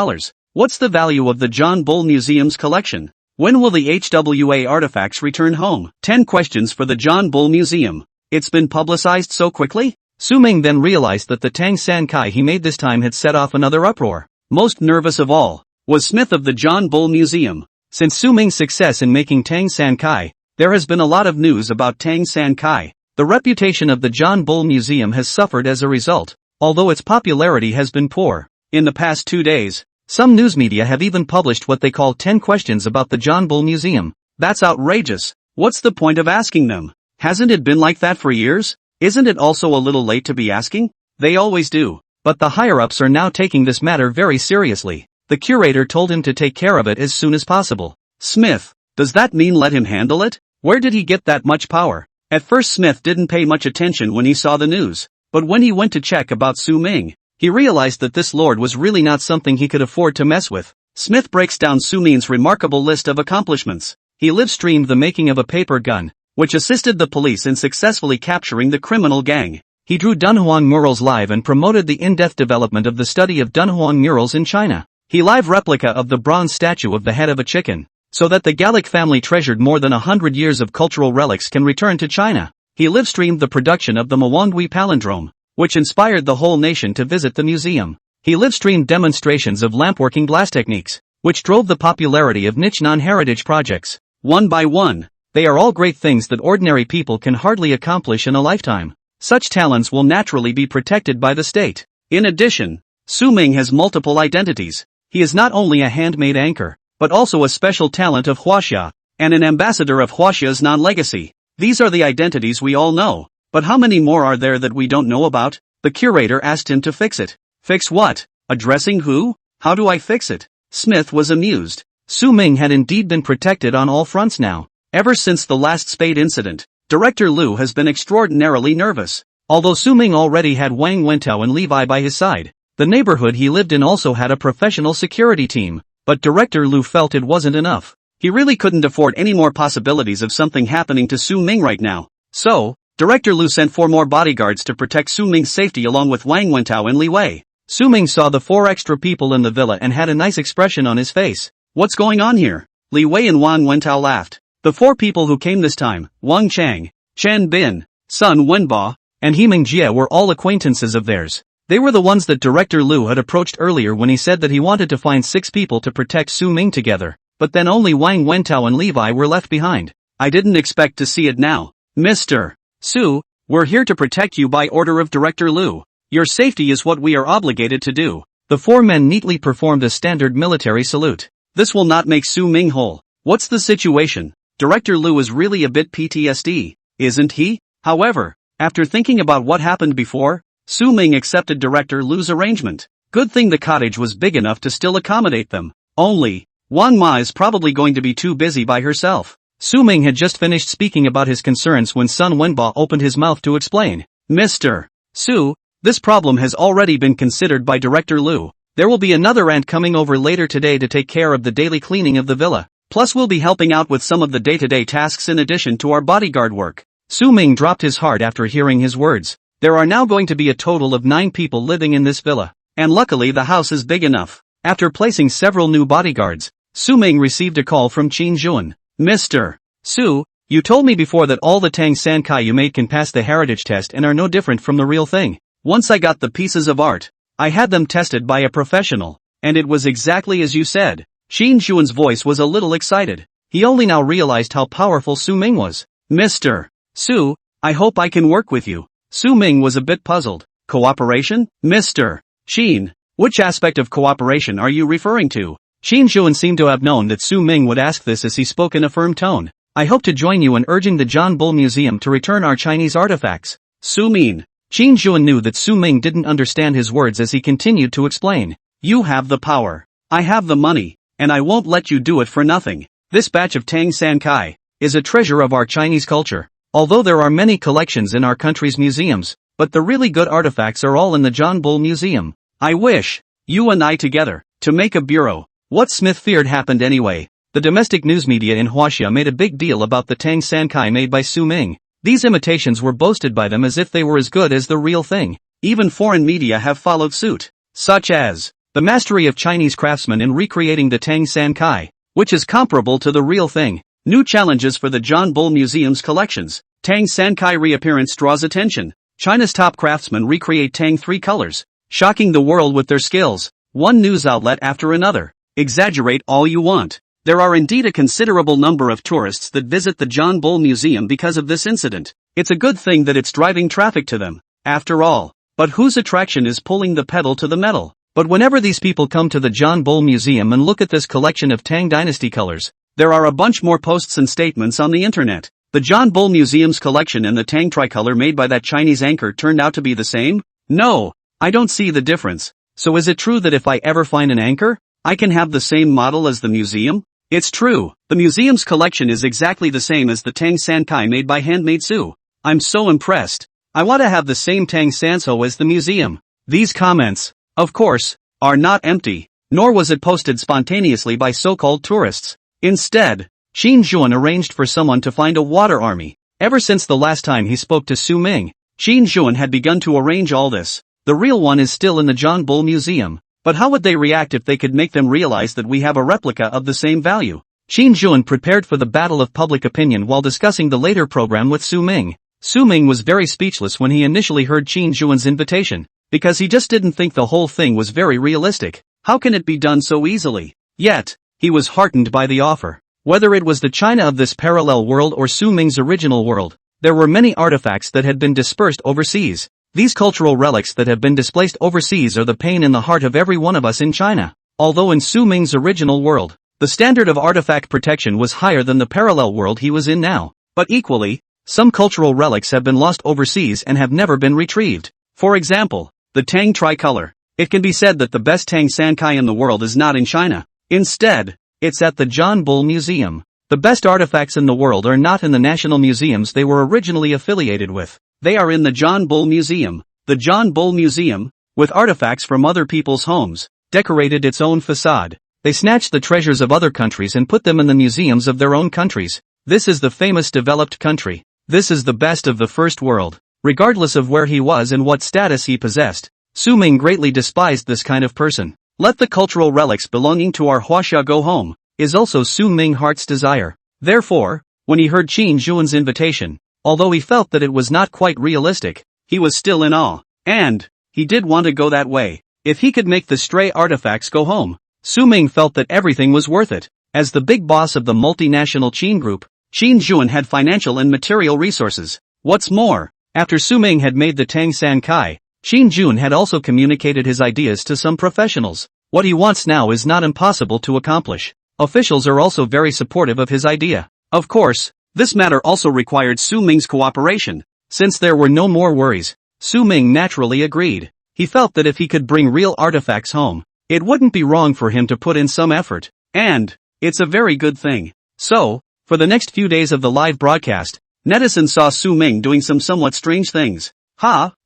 What's the value of the John Bull Museum's collection? When will the HWA artifacts return home? 10 questions for the John Bull Museum. It's been publicized so quickly? Su Ming then realized that the Tang San Kai he made this time had set off another uproar. Most nervous of all was Smith of the John Bull Museum. Since Su Ming's success in making Tang San Kai, there has been a lot of news about Tang San Kai. The reputation of the John Bull Museum has suffered as a result, although its popularity has been poor. In the past 2 days, some news media have even published what they call 10 questions about the John Bull Museum. That's outrageous. What's the point of asking them? Hasn't it been like that for years? Isn't it also a little late to be asking? They always do. But the higher-ups are now taking this matter very seriously. The curator told him to take care of it as soon as possible. Smith, does that mean let him handle it? Where did he get that much power? At first Smith didn't pay much attention when he saw the news, but when he went to check about Su Ming, he realized that this lord was really not something he could afford to mess with. Smith breaks down Su Ming's remarkable list of accomplishments. He live-streamed the making of a paper gun, which assisted the police in successfully capturing the criminal gang. He drew Dunhuang murals live and promoted the in-depth development of the study of Dunhuang murals in China. He live replica of the bronze statue of the head of a chicken, so that the Gallic family treasured more than 100 years of cultural relics can return to China. He live-streamed the production of the manhwa palindrome, which inspired the whole nation to visit the museum. He live-streamed demonstrations of lampworking glass techniques, which drove the popularity of niche non-heritage projects. One by one, they are all great things that ordinary people can hardly accomplish in a lifetime. Such talents will naturally be protected by the state. In addition, Su Ming has multiple identities. He is not only a handmade anchor, but also a special talent of Huaxia, and an ambassador of Huaxia's non-legacy. These are the identities we all know, but how many more are there that we don't know about? The curator asked him to fix it. Fix what? Addressing who? How do I fix it? Smith was amused. Su Ming had indeed been protected on all fronts now. Ever since the last Spade incident, Director Liu has been extraordinarily nervous. Although Su Ming already had Wang Wentao and Levi by his side, the neighborhood he lived in also had a professional security team, but Director Liu felt it wasn't enough. He really couldn't afford any more possibilities of something happening to Su Ming right now. So, Director Liu sent 4 more bodyguards to protect Su Ming's safety along with Wang Wentao and Li Wei. Su Ming saw the 4 extra people in the villa and had a nice expression on his face. What's going on here? Li Wei and Wang Wentao laughed. The 4 people who came this time, Wang Chang, Chen Bin, Sun Wenba, and Heming Jie were all acquaintances of theirs. They were the ones that Director Liu had approached earlier when he said that he wanted to find 6 people to protect Su Ming together, but then only Wang Wentao and Levi were left behind. I didn't expect to see it now. Mr. Su, we're here to protect you by order of Director Liu. Your safety is what we are obligated to do. The 4 men neatly performed a standard military salute. This will not make Su Ming whole. What's the situation? Director Liu is really a bit PTSD, isn't he? However, after thinking about what happened before, Su Ming accepted Director Liu's arrangement. Good thing the cottage was big enough to still accommodate them. Only, Wang Ma is probably going to be too busy by herself. Su Ming had just finished speaking about his concerns when Sun Wenba opened his mouth to explain. Mr. Su, this problem has already been considered by Director Liu. There will be another aunt coming over later today to take care of the daily cleaning of the villa. Plus we'll be helping out with some of the day-to-day tasks in addition to our bodyguard work. Su Ming dropped his heart after hearing his words. There are now going to be a total of 9 people living in this villa. And luckily the house is big enough. After placing several new bodyguards, Su Ming received a call from Qin Jun. Mr. Su, you told me before that all the Tang San Kai you made can pass the heritage test and are no different from the real thing. Once I got the pieces of art, I had them tested by a professional, and it was exactly as you said. Qin Jun's voice was a little excited. He only now realized how powerful Su Ming was. Mr. Su, I hope I can work with you. Su Ming was a bit puzzled. Cooperation? Mr. Qin, which aspect of cooperation are you referring to? Qin Jun seemed to have known that Su Ming would ask this as he spoke in a firm tone. I hope to join you in urging the John Bull Museum to return our Chinese artifacts. Su Ming. Qin Jun knew that Su Ming didn't understand his words as he continued to explain. You have the power. I have the money, and I won't let you do it for nothing. This batch of Tang San Kai is a treasure of our Chinese culture. Although there are many collections in our country's museums, but the really good artifacts are all in the John Bull Museum. I wish, you and I together, to make a bureau. What Smith feared happened anyway. The domestic news media in Huaxia made a big deal about the Tang San Kai made by Su Ming. These imitations were boasted by them as if they were as good as the real thing. Even foreign media have followed suit, such as the mastery of Chinese craftsmen in recreating the Tang San Kai, which is comparable to the real thing. New challenges for the John Bull Museum's collections. Tang San Kai reappearance draws attention. China's top craftsmen recreate Tang 3 colors, shocking the world with their skills. One news outlet after another. Exaggerate all you want. There are indeed a considerable number of tourists that visit the John Bull Museum because of this incident. It's a good thing that it's driving traffic to them, after all. But whose attraction is pulling the pedal to the metal? But whenever these people come to the John Bull Museum and look at this collection of Tang Dynasty colors, there are a bunch more posts and statements on the internet. The John Bull Museum's collection and the Tang tricolor made by that Chinese anchor turned out to be the same? No, I don't see the difference. So is it true that if I ever find an anchor, I can have the same model as the museum? It's true, the museum's collection is exactly the same as the Tang San Kai made by Handmade Su. I'm so impressed. I want to have the same Tang Sanso as the museum. These comments, of course, are not empty, nor was it posted spontaneously by so-called tourists. Instead, Qin Zhuan arranged for someone to find a water army. Ever since the last time he spoke to Su Ming, Qin Zhuan had begun to arrange all this. The real one is still in the John Bull Museum. But how would they react if they could make them realize that we have a replica of the same value? Qin Zhuan prepared for the battle of public opinion while discussing the later program with Su Ming. Su Ming was very speechless when he initially heard Qin Zhuan's invitation, because he just didn't think the whole thing was very realistic. How can it be done so easily? Yet, he was heartened by the offer. Whether it was the China of this parallel world or Su Ming's original world, there were many artifacts that had been dispersed overseas. These cultural relics that have been displaced overseas are the pain in the heart of every one of us in China. Although in Su Ming's original world, the standard of artifact protection was higher than the parallel world he was in now. But equally, some cultural relics have been lost overseas and have never been retrieved. For example, the Tang tricolor. It can be said that the best Tang San Kai in the world is not in China. Instead, it's at the John Bull Museum. The best artifacts in the world are not in the national museums they were originally affiliated with. They are in the John Bull Museum. The John Bull Museum, with artifacts from other people's homes, decorated its own facade. They snatched the treasures of other countries and put them in the museums of their own countries. This is the famous developed country. This is the best of the first world. Regardless of where he was and what status he possessed, Su Ming greatly despised this kind of person. Let the cultural relics belonging to our Huaxia go home, is also Su Ming's heart's desire. Therefore, when he heard Qin Zhuan's invitation, although he felt that it was not quite realistic, he was still in awe. And, he did want to go that way. If he could make the stray artifacts go home, Su Ming felt that everything was worth it. As the big boss of the multinational Qin Group, Qin Zhuan had financial and material resources. What's more, after Su Ming had made the Tang San Kai, Qin Zhuan had also communicated his ideas to some professionals. What he wants now is not impossible to accomplish. Officials are also very supportive of his idea. Of course, this matter also required Su Ming's cooperation. Since there were no more worries, Su Ming naturally agreed. He felt that if he could bring real artifacts home, it wouldn't be wrong for him to put in some effort. And, it's a very good thing. So, for the next few days of the live broadcast, netizens saw Su Ming doing some somewhat strange things.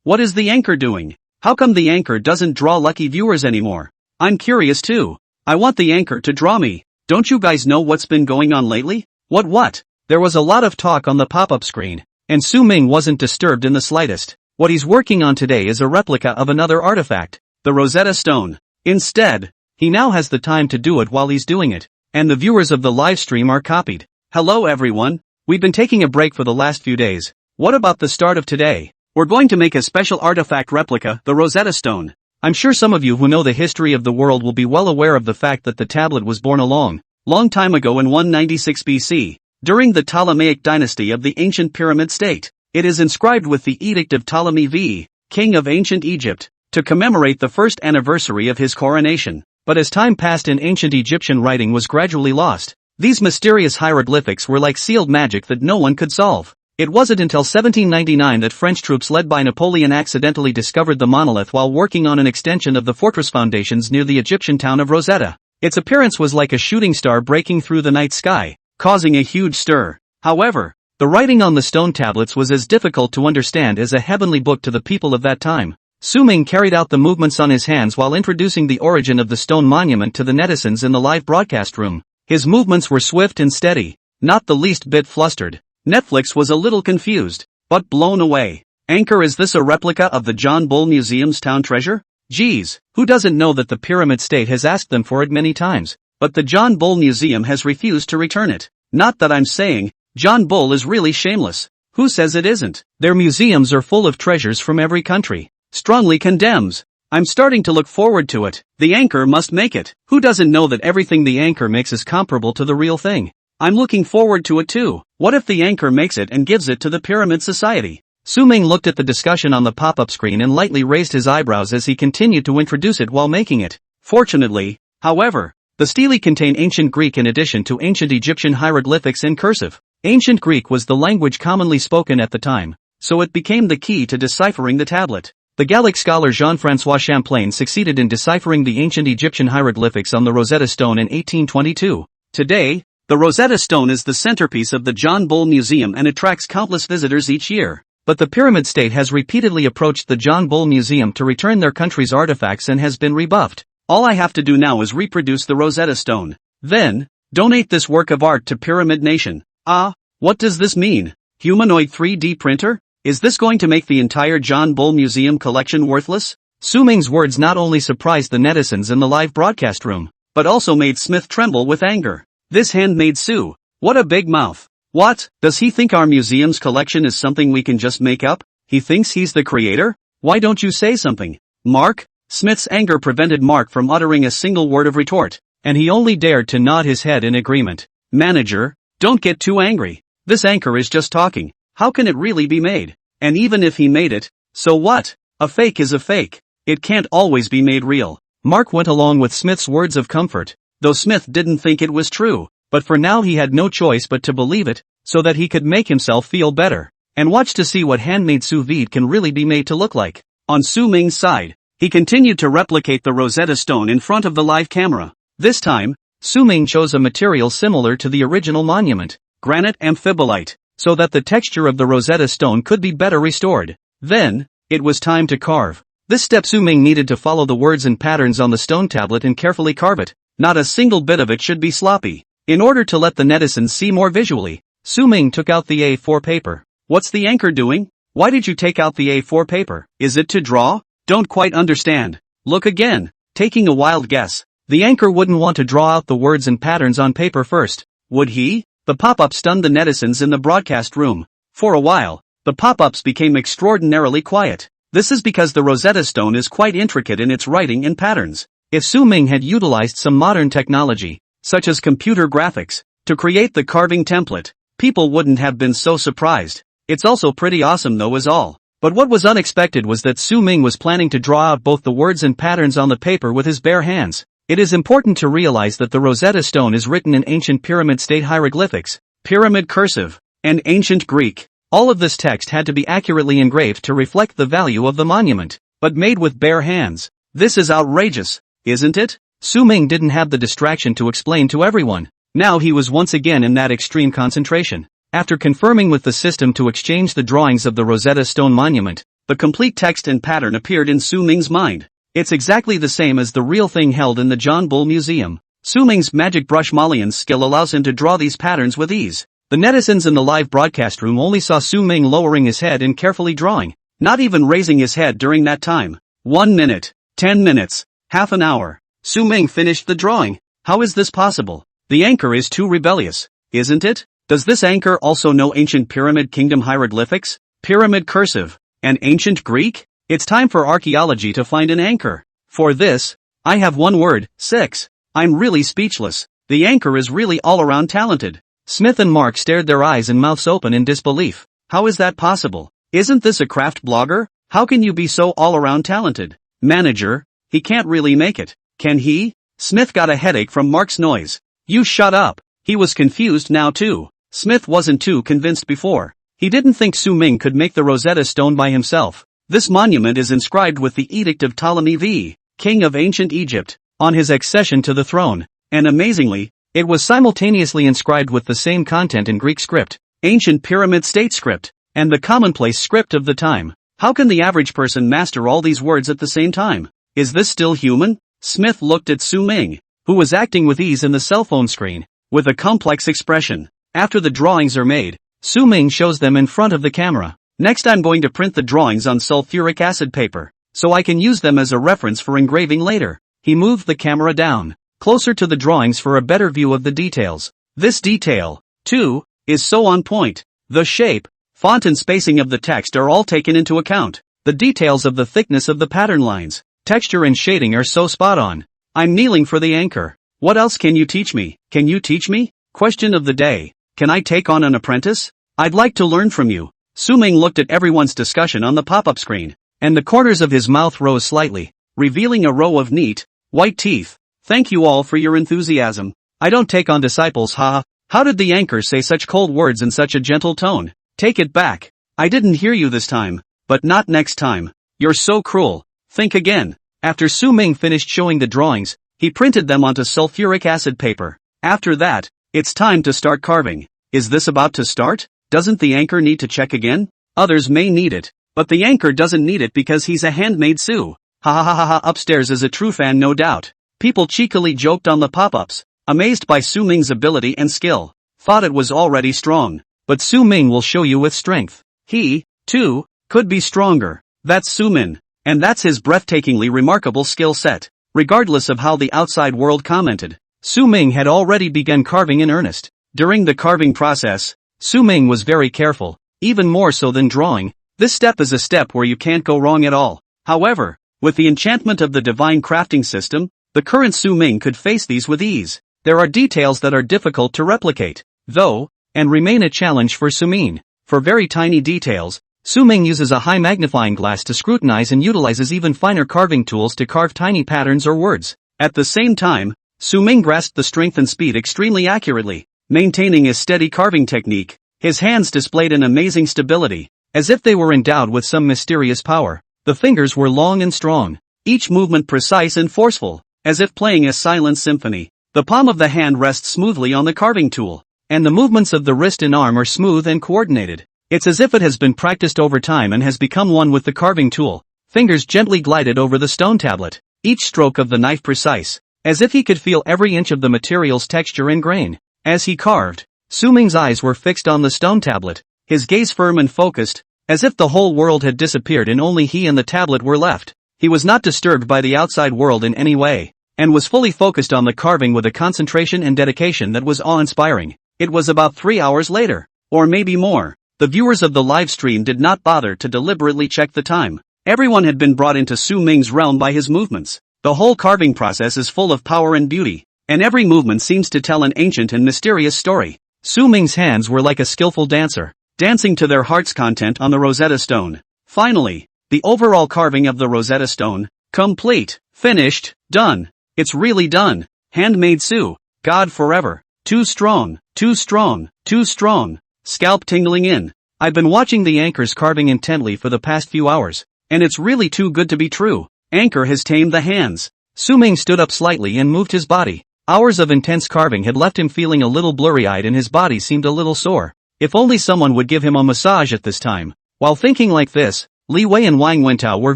What is the anchor doing? How come the anchor doesn't draw lucky viewers anymore? I'm curious too. I want the anchor to draw me. Don't you guys know what's been going on lately? What? There was a lot of talk on the pop-up screen, and Su Ming wasn't disturbed in the slightest. What he's working on today is a replica of another artifact, the Rosetta Stone. Instead, he now has the time to do it while he's doing it, and the viewers of the live stream are copied. Hello everyone, we've been taking a break for the last few days. What about the start of today? We're going to make a special artifact replica, the Rosetta Stone. I'm sure some of you who know the history of the world will be well aware of the fact that the tablet was born a long time ago in 196 BC. During the Ptolemaic dynasty of the ancient pyramid state, it is inscribed with the Edict of Ptolemy V, king of ancient Egypt, to commemorate the first anniversary of his coronation. But as time passed in ancient Egyptian writing was gradually lost, these mysterious hieroglyphics were like sealed magic that no one could solve. It wasn't until 1799 that French troops led by Napoleon accidentally discovered the monolith while working on an extension of the fortress foundations near the Egyptian town of Rosetta. Its appearance was like a shooting star breaking through the night sky, causing a huge stir. However, The writing on the stone tablets was as difficult to understand as a heavenly book to the people of that time. Su-ming carried out the movements on his hands while introducing the origin of the stone monument to the netizens in the live broadcast room. His movements were swift and steady, not the least bit flustered. Netflix was a little confused, but blown away. Anchor, is this a replica of the John Bull Museum's town treasure? Geez, who doesn't know that the Pyramid State has asked them for it many times, but the John Bull Museum has refused to return it. Not that I'm saying John Bull is really shameless. Who says it isn't? Their museums are full of treasures from every country. Strongly condemns. I'm starting to look forward to it. The Anchor must make it. Who doesn't know that everything the Anchor makes is comparable to the real thing? I'm looking forward to it too. What if the Anchor makes it and gives it to the Pyramid Society? Su-ming looked at the discussion on the pop-up screen and lightly raised his eyebrows as he continued to introduce it while making it. Fortunately, however, the stele contain ancient Greek in addition to ancient Egyptian hieroglyphics in cursive. Ancient Greek was the language commonly spoken at the time, so it became the key to deciphering the tablet. The Gallic scholar Jean-François Champlain succeeded in deciphering the ancient Egyptian hieroglyphics on the Rosetta Stone in 1822. Today, the Rosetta Stone is the centerpiece of the John Bull Museum and attracts countless visitors each year. But the Pyramid State has repeatedly approached the John Bull Museum to return their country's artifacts and has been rebuffed. All I have to do now is reproduce the Rosetta Stone. Then, donate this work of art to Pyramid Nation. Ah, what does this mean? Humanoid 3D printer? Is this going to make the entire John Bull Museum collection worthless? Su-ming's words not only surprised the netizens in the live broadcast room, but also made Smith tremble with anger. This handmade Su, what a big mouth. What, does he think our museum's collection is something we can just make up? He thinks he's the creator? Why don't you say something, Mark? Smith's anger prevented Mark from uttering a single word of retort, and he only dared to nod his head in agreement. Manager, don't get too angry. This Anchor is just talking. How can it really be made? And even if he made it, so what? A fake is a fake. It can't always be made real. Mark went along with Smith's words of comfort, though Smith didn't think it was true, but for now he had no choice but to believe it, so that he could make himself feel better, and watch to see what handmade sous vide can really be made to look like. On Su-ming's side, he continued to replicate the Rosetta Stone in front of the live camera. This time, Su-ming chose a material similar to the original monument, granite amphibolite, so that the texture of the Rosetta Stone could be better restored. Then, it was time to carve. This step Su-ming needed to follow the words and patterns on the stone tablet and carefully carve it. Not a single bit of it should be sloppy. In order to let the netizens see more visually, Su-ming took out the A4 paper. What's the Anchor doing? Why did you take out the A4 paper? Is it to draw? Don't quite understand. Look again. Taking a wild guess. The Anchor wouldn't want to draw out the words and patterns on paper first, would he? The pop-up stunned the netizens in the broadcast room. For a while, the pop-ups became extraordinarily quiet. This is because the Rosetta Stone is quite intricate in its writing and patterns. If Su-ming had utilized some modern technology, such as computer graphics, to create the carving template, people wouldn't have been so surprised. It's also pretty awesome though is all. But what was unexpected was that Su-ming was planning to draw out both the words and patterns on the paper with his bare hands. It is important to realize that the Rosetta Stone is written in ancient Pyramid State hieroglyphics, Pyramid cursive, and ancient Greek. All of this text had to be accurately engraved to reflect the value of the monument, but made with bare hands. This is outrageous, isn't it? Su-ming didn't have the distraction to explain to everyone. Now he was once again in that extreme concentration. After confirming with the system to exchange the drawings of the Rosetta Stone monument, the complete text and pattern appeared in Su-ming's mind. It's exactly the same as the real thing held in the John Bull Museum. Su-ming's magic brush Malian's skill allows him to draw these patterns with ease. The netizens in the live broadcast room only saw Su-ming lowering his head and carefully drawing, not even raising his head during that time. 1 minute, 10 minutes, half an hour. Su-ming finished the drawing. How is this possible? The Anchor is too rebellious, isn't it? Does this Anchor also know ancient Pyramid Kingdom hieroglyphics, Pyramid cursive, and ancient Greek? It's time for archaeology to find an Anchor. For this, I have one word, 6. I'm really speechless. The Anchor is really all-around talented. Smith and Mark stared their eyes and mouths open in disbelief. How is that possible? Isn't this a craft blogger? How can you be so all-around talented? Manager, he can't really make it, can he? Smith got a headache from Mark's noise. You shut up. He was confused now too. Smith wasn't too convinced before. He didn't think Su-ming could make the Rosetta Stone by himself. This monument is inscribed with the Edict of Ptolemy V, king of ancient Egypt, on his accession to the throne, and amazingly, it was simultaneously inscribed with the same content in Greek script. ancient pyramid state script, and the commonplace script of the time. How can the average person master all these words at the same time? Is this still human? Smith looked at Su Ming, who was acting with ease in the cell phone screen, with a complex expression. After the drawings are made, Su Ming shows them in front of the camera. Next I'm going to print the drawings on sulfuric acid paper, so I can use them as a reference for engraving later. He moved the camera down, closer to the drawings for a better view of the details. This detail, too, is so on point. The shape, font and spacing of the text are all taken into account. The details of the thickness of the pattern lines, texture and shading are so spot on. I'm kneeling for the anchor. What else can you teach me? Can you teach me? Question of the day. Can I take on an apprentice? I'd like to learn from you. Su Ming looked at everyone's discussion on the pop-up screen, and the corners of his mouth rose slightly, revealing a row of neat, white teeth. Thank you all for your enthusiasm. I don't take on disciples, haha. How did the anchor say such cold words in such a gentle tone? Take it back. I didn't hear you this time, but not next time. You're so cruel. Think again. After Su Ming finished showing the drawings, he printed them onto sulfuric acid paper. After that, it's time to start carving. Is this about to start? Doesn't the anchor need to check again? Others may need it, but the anchor doesn't need it because he's a handmade Su. Ha ha ha ha ha. Upstairs is a true fan, no doubt. People cheekily joked on the pop-ups, amazed by Su Ming's ability and skill. Thought it was already strong, but Su Ming will show you with strength. He, too, could be stronger. That's Su Ming, and that's his breathtakingly remarkable skill set. Regardless of how the outside world commented, Su Ming had already begun carving in earnest. During the carving process, Su Ming was very careful, even more so than drawing. This step is a step where you can't go wrong at all. However, with the enchantment of the divine crafting system, the current Su Ming could face these with ease. There are details that are difficult to replicate, though, and remain a challenge for Su Ming. For very tiny details, Su Ming uses a high magnifying glass to scrutinize and utilizes even finer carving tools to carve tiny patterns or words. At the same time, Su Ming grasped the strength and speed extremely accurately, maintaining a steady carving technique. His hands displayed an amazing stability, as if they were endowed with some mysterious power. The fingers were long and strong, each movement precise and forceful, as if playing a silent symphony. The palm of the hand rests smoothly on the carving tool, and the movements of the wrist and arm are smooth and coordinated. It's as if it has been practiced over time and has become one with the carving tool. Fingers gently glided over the stone tablet, each stroke of the knife precise, as if he could feel every inch of the material's texture and grain. As he carved, Su Ming's eyes were fixed on the stone tablet, his gaze firm and focused, as if the whole world had disappeared and only he and the tablet were left. He was not disturbed by the outside world in any way, and was fully focused on the carving with a concentration and dedication that was awe-inspiring. It was about 3 hours later, or maybe more. The viewers of the live stream did not bother to deliberately check the time. Everyone had been brought into Su Ming's realm by his movements. The whole carving process is full of power and beauty, and every movement seems to tell an ancient and mysterious story. Su Ming's hands were like a skillful dancer, dancing to their heart's content on the Rosetta Stone. Finally, the overall carving of the Rosetta Stone, complete, finished, done. It's really done. Handmade Su. God forever. Too strong, too strong, too strong. Scalp tingling in. I've been watching the anchor's carving intently for the past few hours, and it's really too good to be true. Anchor has tamed the hands. Su Ming stood up slightly and moved his body. Hours of intense carving had left him feeling a little blurry-eyed and his body seemed a little sore. If only someone would give him a massage at this time. While thinking like this, Li Wei and Wang Wentao were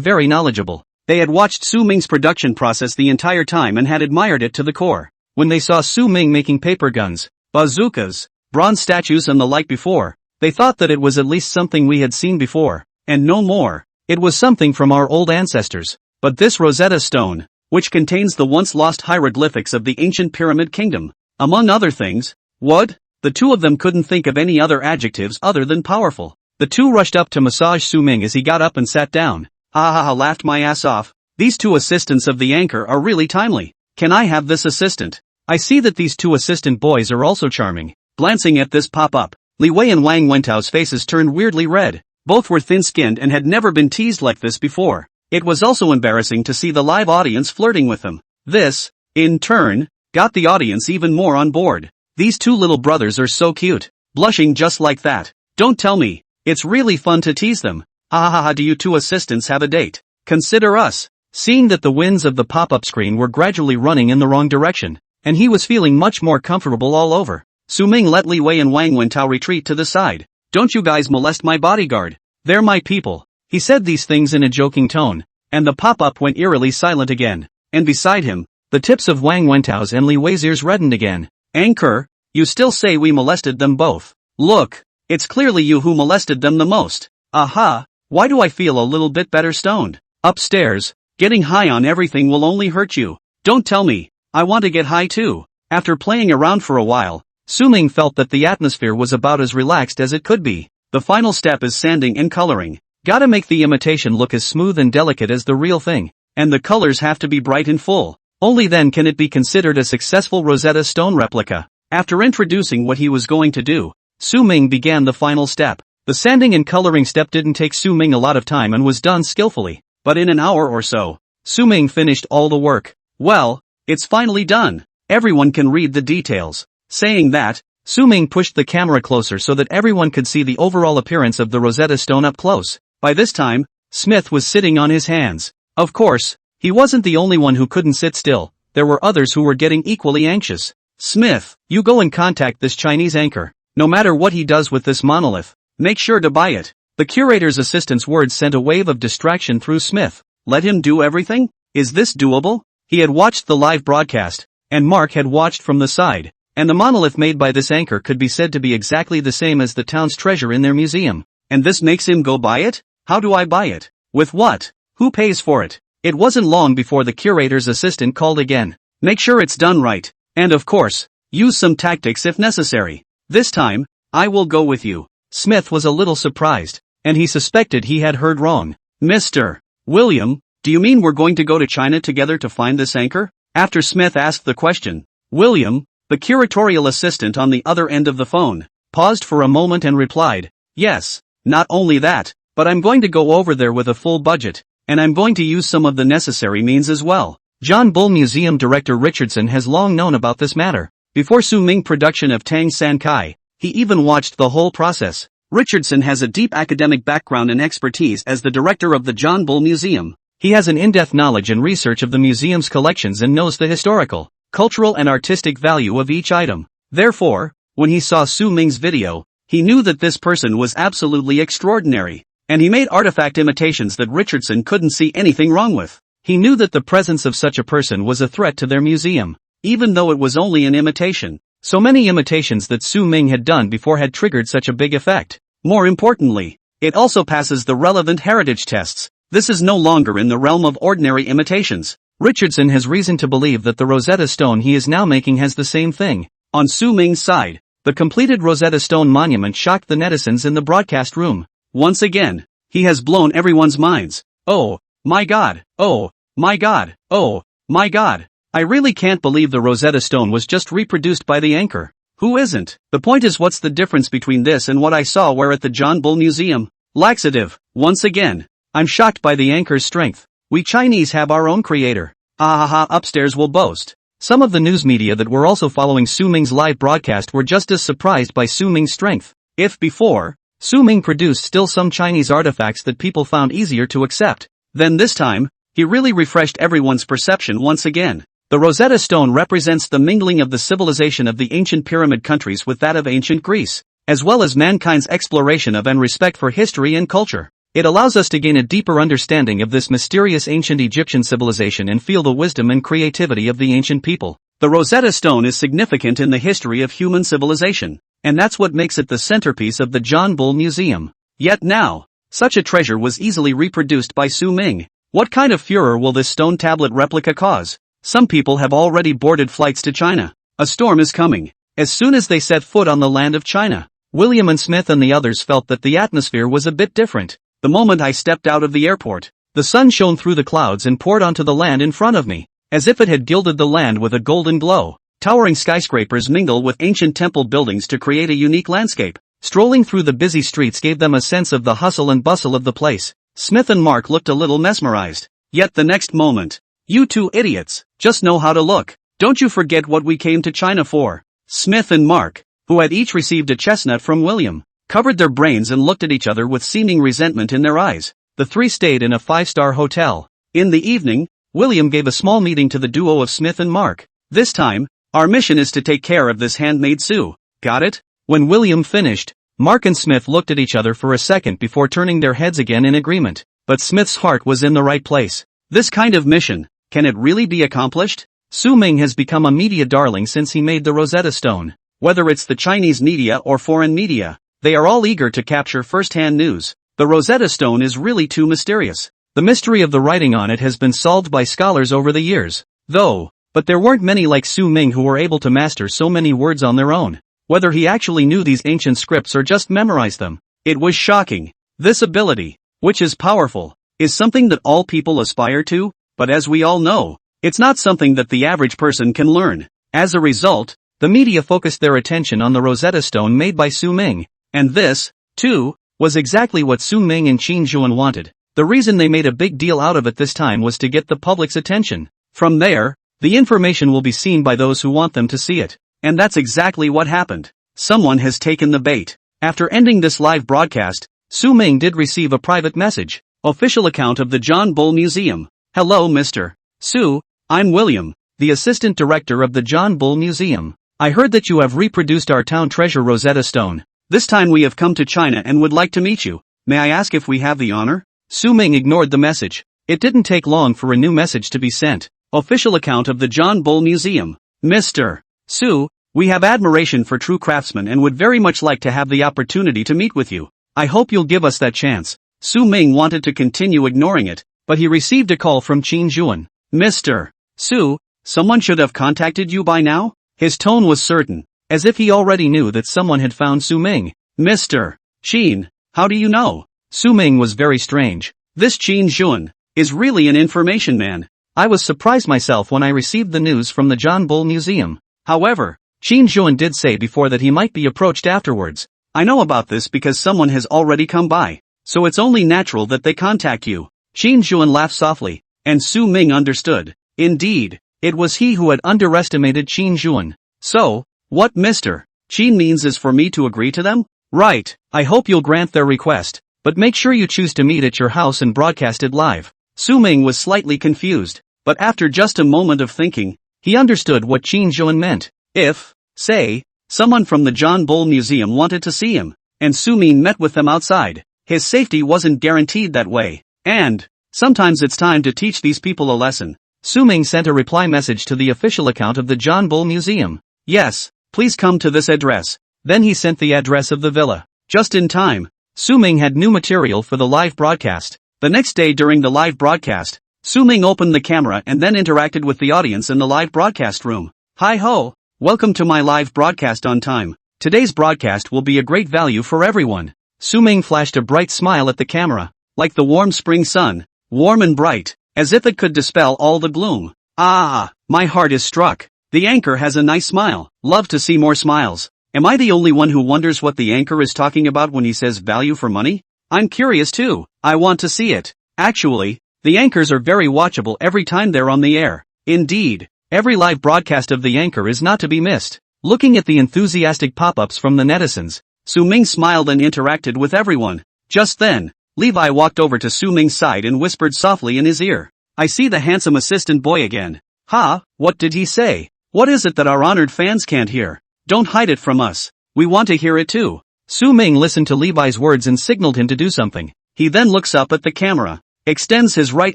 very knowledgeable. They had watched Su Ming's production process the entire time and had admired it to the core. When they saw Su Ming making paper guns, bazookas, bronze statues and the like before, they thought that it was at least something we had seen before, and no more. It was something from our old ancestors. But this Rosetta Stone, which contains the once-lost hieroglyphics of the ancient pyramid kingdom, among other things, what? The two of them couldn't think of any other adjectives other than powerful. The two rushed up to massage Su Ming as he got up and sat down. Ha ha ha, laughed my ass off. These two assistants of the anchor are really timely. Can I have this assistant? I see that these two assistant boys are also charming. Glancing at this pop-up, Li Wei and Wang Wentao's faces turned weirdly red. Both were thin-skinned and had never been teased like this before. It was also embarrassing to see the live audience flirting with them. This, in turn, got the audience even more on board. These two little brothers are so cute. Blushing just like that. Don't tell me. It's really fun to tease them. Ha ha ha, do you two assistants have a date? Consider us. Seeing that the winds of the pop-up screen were gradually running in the wrong direction, and he was feeling much more comfortable all over, Su Ming let Li Wei and Wang Wentao retreat to the side. "Don't you guys molest my bodyguard. They're my people." He said these things in a joking tone, and the pop-up went eerily silent again. And beside him, the tips of Wang Wentao's and Li Wei's ears reddened again. "Anchor, you still say we molested them both? Look, it's clearly you who molested them the most." "Aha, why do I feel a little bit better stoned?" "Upstairs, getting high on everything will only hurt you." "Don't tell me, I want to get high too." After playing around for a while, Su Ming felt that the atmosphere was about as relaxed as it could be. The final step is sanding and coloring. Gotta make the imitation look as smooth and delicate as the real thing. And the colors have to be bright and full. Only then can it be considered a successful Rosetta Stone replica. After introducing what he was going to do, Su Ming began the final step. The sanding and coloring step didn't take Su Ming a lot of time and was done skillfully. But in an hour or so, Su Ming finished all the work. "Well, it's finally done. Everyone can read the details." Saying that, Su Ming pushed the camera closer so that everyone could see the overall appearance of the Rosetta Stone up close. By this time, Smith was sitting on his hands. Of course, he wasn't the only one who couldn't sit still. There were others who were getting equally anxious. "Smith, you go and contact this Chinese anchor. No matter what he does with this monolith, make sure to buy it." The curator's assistant's words sent a wave of distraction through Smith. Let him do everything? Is this doable? He had watched the live broadcast, and Mark had watched from the side. And the monolith made by this anchor could be said to be exactly the same as the town's treasure in their museum. And this makes him go buy it? How do I buy it? With what? Who pays for it? It wasn't long before the curator's assistant called again. "Make sure it's done right. And of course, use some tactics if necessary. This time, I will go with you." Smith was a little surprised, and he suspected he had heard wrong. "Mr. William, do you mean we're going to go to China together to find this anchor?" After Smith asked the question, William, the curatorial assistant on the other end of the phone, paused for a moment and replied, "Yes, not only that, but I'm going to go over there with a full budget, and I'm going to use some of the necessary means as well." John Bull Museum Director Richardson has long known about this matter. Before Su Ming production of Tang San Kai, he even watched the whole process. Richardson has a deep academic background and expertise as the director of the John Bull Museum. He has an in-depth knowledge and research of the museum's collections and knows the historical, cultural and artistic value of each item. Therefore, when he saw Su Ming's video, he knew that this person was absolutely extraordinary. And he made artifact imitations that Richardson couldn't see anything wrong with. He knew that the presence of such a person was a threat to their museum, even though it was only an imitation. So many imitations that Su Ming had done before had triggered such a big effect. More importantly, it also passes the relevant heritage tests. This is no longer in the realm of ordinary imitations. Richardson has reason to believe that the Rosetta Stone he is now making has the same thing. On Su Ming's side, the completed Rosetta Stone monument shocked the netizens in the broadcast room. Once again, he has blown everyone's minds. "Oh, my God, oh, my God, oh, my God. I really can't believe the Rosetta Stone was just reproduced by the anchor. Who isn't? The point is, what's the difference between this and what I saw where at the John Bull Museum? Laxative. Once again, I'm shocked by the anchor's strength. We Chinese have our own creator. Upstairs will boast." Some of the news media that were also following Su Ming's live broadcast were just as surprised by Su Ming's strength. If before, Su Ming produced still some Chinese artifacts that people found easier to accept, then this time, he really refreshed everyone's perception once again. The Rosetta Stone represents the mingling of the civilization of the ancient pyramid countries with that of ancient Greece, as well as mankind's exploration of and respect for history and culture. It allows us to gain a deeper understanding of this mysterious ancient Egyptian civilization and feel the wisdom and creativity of the ancient people. The Rosetta Stone is significant in the history of human civilization, and that's what makes it the centerpiece of the John Bull Museum. Yet now, such a treasure was easily reproduced by Su Ming. What kind of furor will this stone tablet replica cause? Some people have already boarded flights to China. A storm is coming. As soon as they set foot on the land of China, William and Smith and the others felt that the atmosphere was a bit different. The moment I stepped out of the airport, the sun shone through the clouds and poured onto the land in front of me, as if it had gilded the land with a golden glow. Towering skyscrapers mingle with ancient temple buildings to create a unique landscape. Strolling through the busy streets gave them a sense of the hustle and bustle of the place. Smith and Mark looked a little mesmerized. Yet the next moment, "You two idiots, just know how to look. Don't you forget what we came to China for." Smith and Mark, who had each received a chestnut from William, covered their brains and looked at each other with seeming resentment in their eyes. The three stayed in a 5-star hotel. In the evening, William gave a small meeting to the duo of Smith and Mark. "This time, our mission is to take care of this handmade Su got it? When William finished, Mark and Smith looked at each other for a second before turning their heads again in agreement. But Smith's heart was in the right place. This kind of mission, can it really be accomplished? Su Ming has become a media darling since he made the Rosetta Stone. Whether it's the Chinese media or foreign media, they are all eager to capture first-hand news. The Rosetta Stone is really too mysterious. The mystery of the writing on it has been solved by scholars over the years, but there weren't many like Su Ming who were able to master so many words on their own. Whether he actually knew these ancient scripts or just memorized them, it was shocking. This ability, which is powerful, is something that all people aspire to, but as we all know, it's not something that the average person can learn. As a result, the media focused their attention on the Rosetta Stone made by Su Ming, and this, too, was exactly what Su Ming and Qin Juan wanted. The reason they made a big deal out of it this time was to get the public's attention. From there, the information will be seen by those who want them to see it. And that's exactly what happened. Someone has taken the bait. After ending this live broadcast, Su Ming did receive a private message. Official account of the John Bull Museum. Hello Mr. Su, I'm William, the assistant director of the John Bull Museum. I heard that you have reproduced our town treasure Rosetta Stone. This time we have come to China and would like to meet you. May I ask if we have the honor? Su Ming ignored the message. It didn't take long for a new message to be sent. Official account of the John Bull Museum. Mr. Su, we have admiration for true craftsmen and would very much like to have the opportunity to meet with you. I hope you'll give us that chance. Su Ming wanted to continue ignoring it, but he received a call from Qin Juan. Mr. Su, someone should have contacted you by now? His tone was certain, as if he already knew that someone had found Su Ming. Mr. Qin, how do you know? Su Ming was very strange. This Qin Juan is really an information man. I was surprised myself when I received the news from the John Bull Museum. However, Qin Juan did say before that he might be approached afterwards. I know about this because someone has already come by, so it's only natural that they contact you. Qin Juan laughed softly, and Su Ming understood. Indeed, it was he who had underestimated Qin Juan. So, what Mr. Qin means is for me to agree to them? Right, I hope you'll grant their request, but make sure you choose to meet at your house and broadcast it live. Su Ming was slightly confused, but after just a moment of thinking, he understood what Qin Juan meant. If, say, someone from the John Bull Museum wanted to see him, and Su Ming met with them outside, his safety wasn't guaranteed that way. And, sometimes it's time to teach these people a lesson. Su Ming sent a reply message to the official account of the John Bull Museum. Yes, please come to this address. Then he sent the address of the villa. Just in time, Su Ming had new material for the live broadcast. The next day during the live broadcast, Su Ming opened the camera and then interacted with the audience in the live broadcast room. Hi ho! Welcome to my live broadcast on time. Today's broadcast will be a great value for everyone. Su Ming flashed a bright smile at the camera, like the warm spring sun, warm and bright, as if it could dispel all the gloom. Ah, my heart is struck. The anchor has a nice smile. Love to see more smiles. Am I the only one who wonders what the anchor is talking about when he says value for money? I'm curious too. I want to see it. Actually, the anchors are very watchable every time they're on the air. Indeed. Every live broadcast of the anchor is not to be missed. Looking at the enthusiastic pop-ups from the netizens, Su Ming smiled and interacted with everyone. Just then, Levi walked over to Su Ming's side and whispered softly in his ear. I see the handsome assistant boy again. Ha, what did he say? What is it that our honored fans can't hear? Don't hide it from us. We want to hear it too. Su Ming listened to Levi's words and signaled him to do something. He then looks up at the camera, extends his right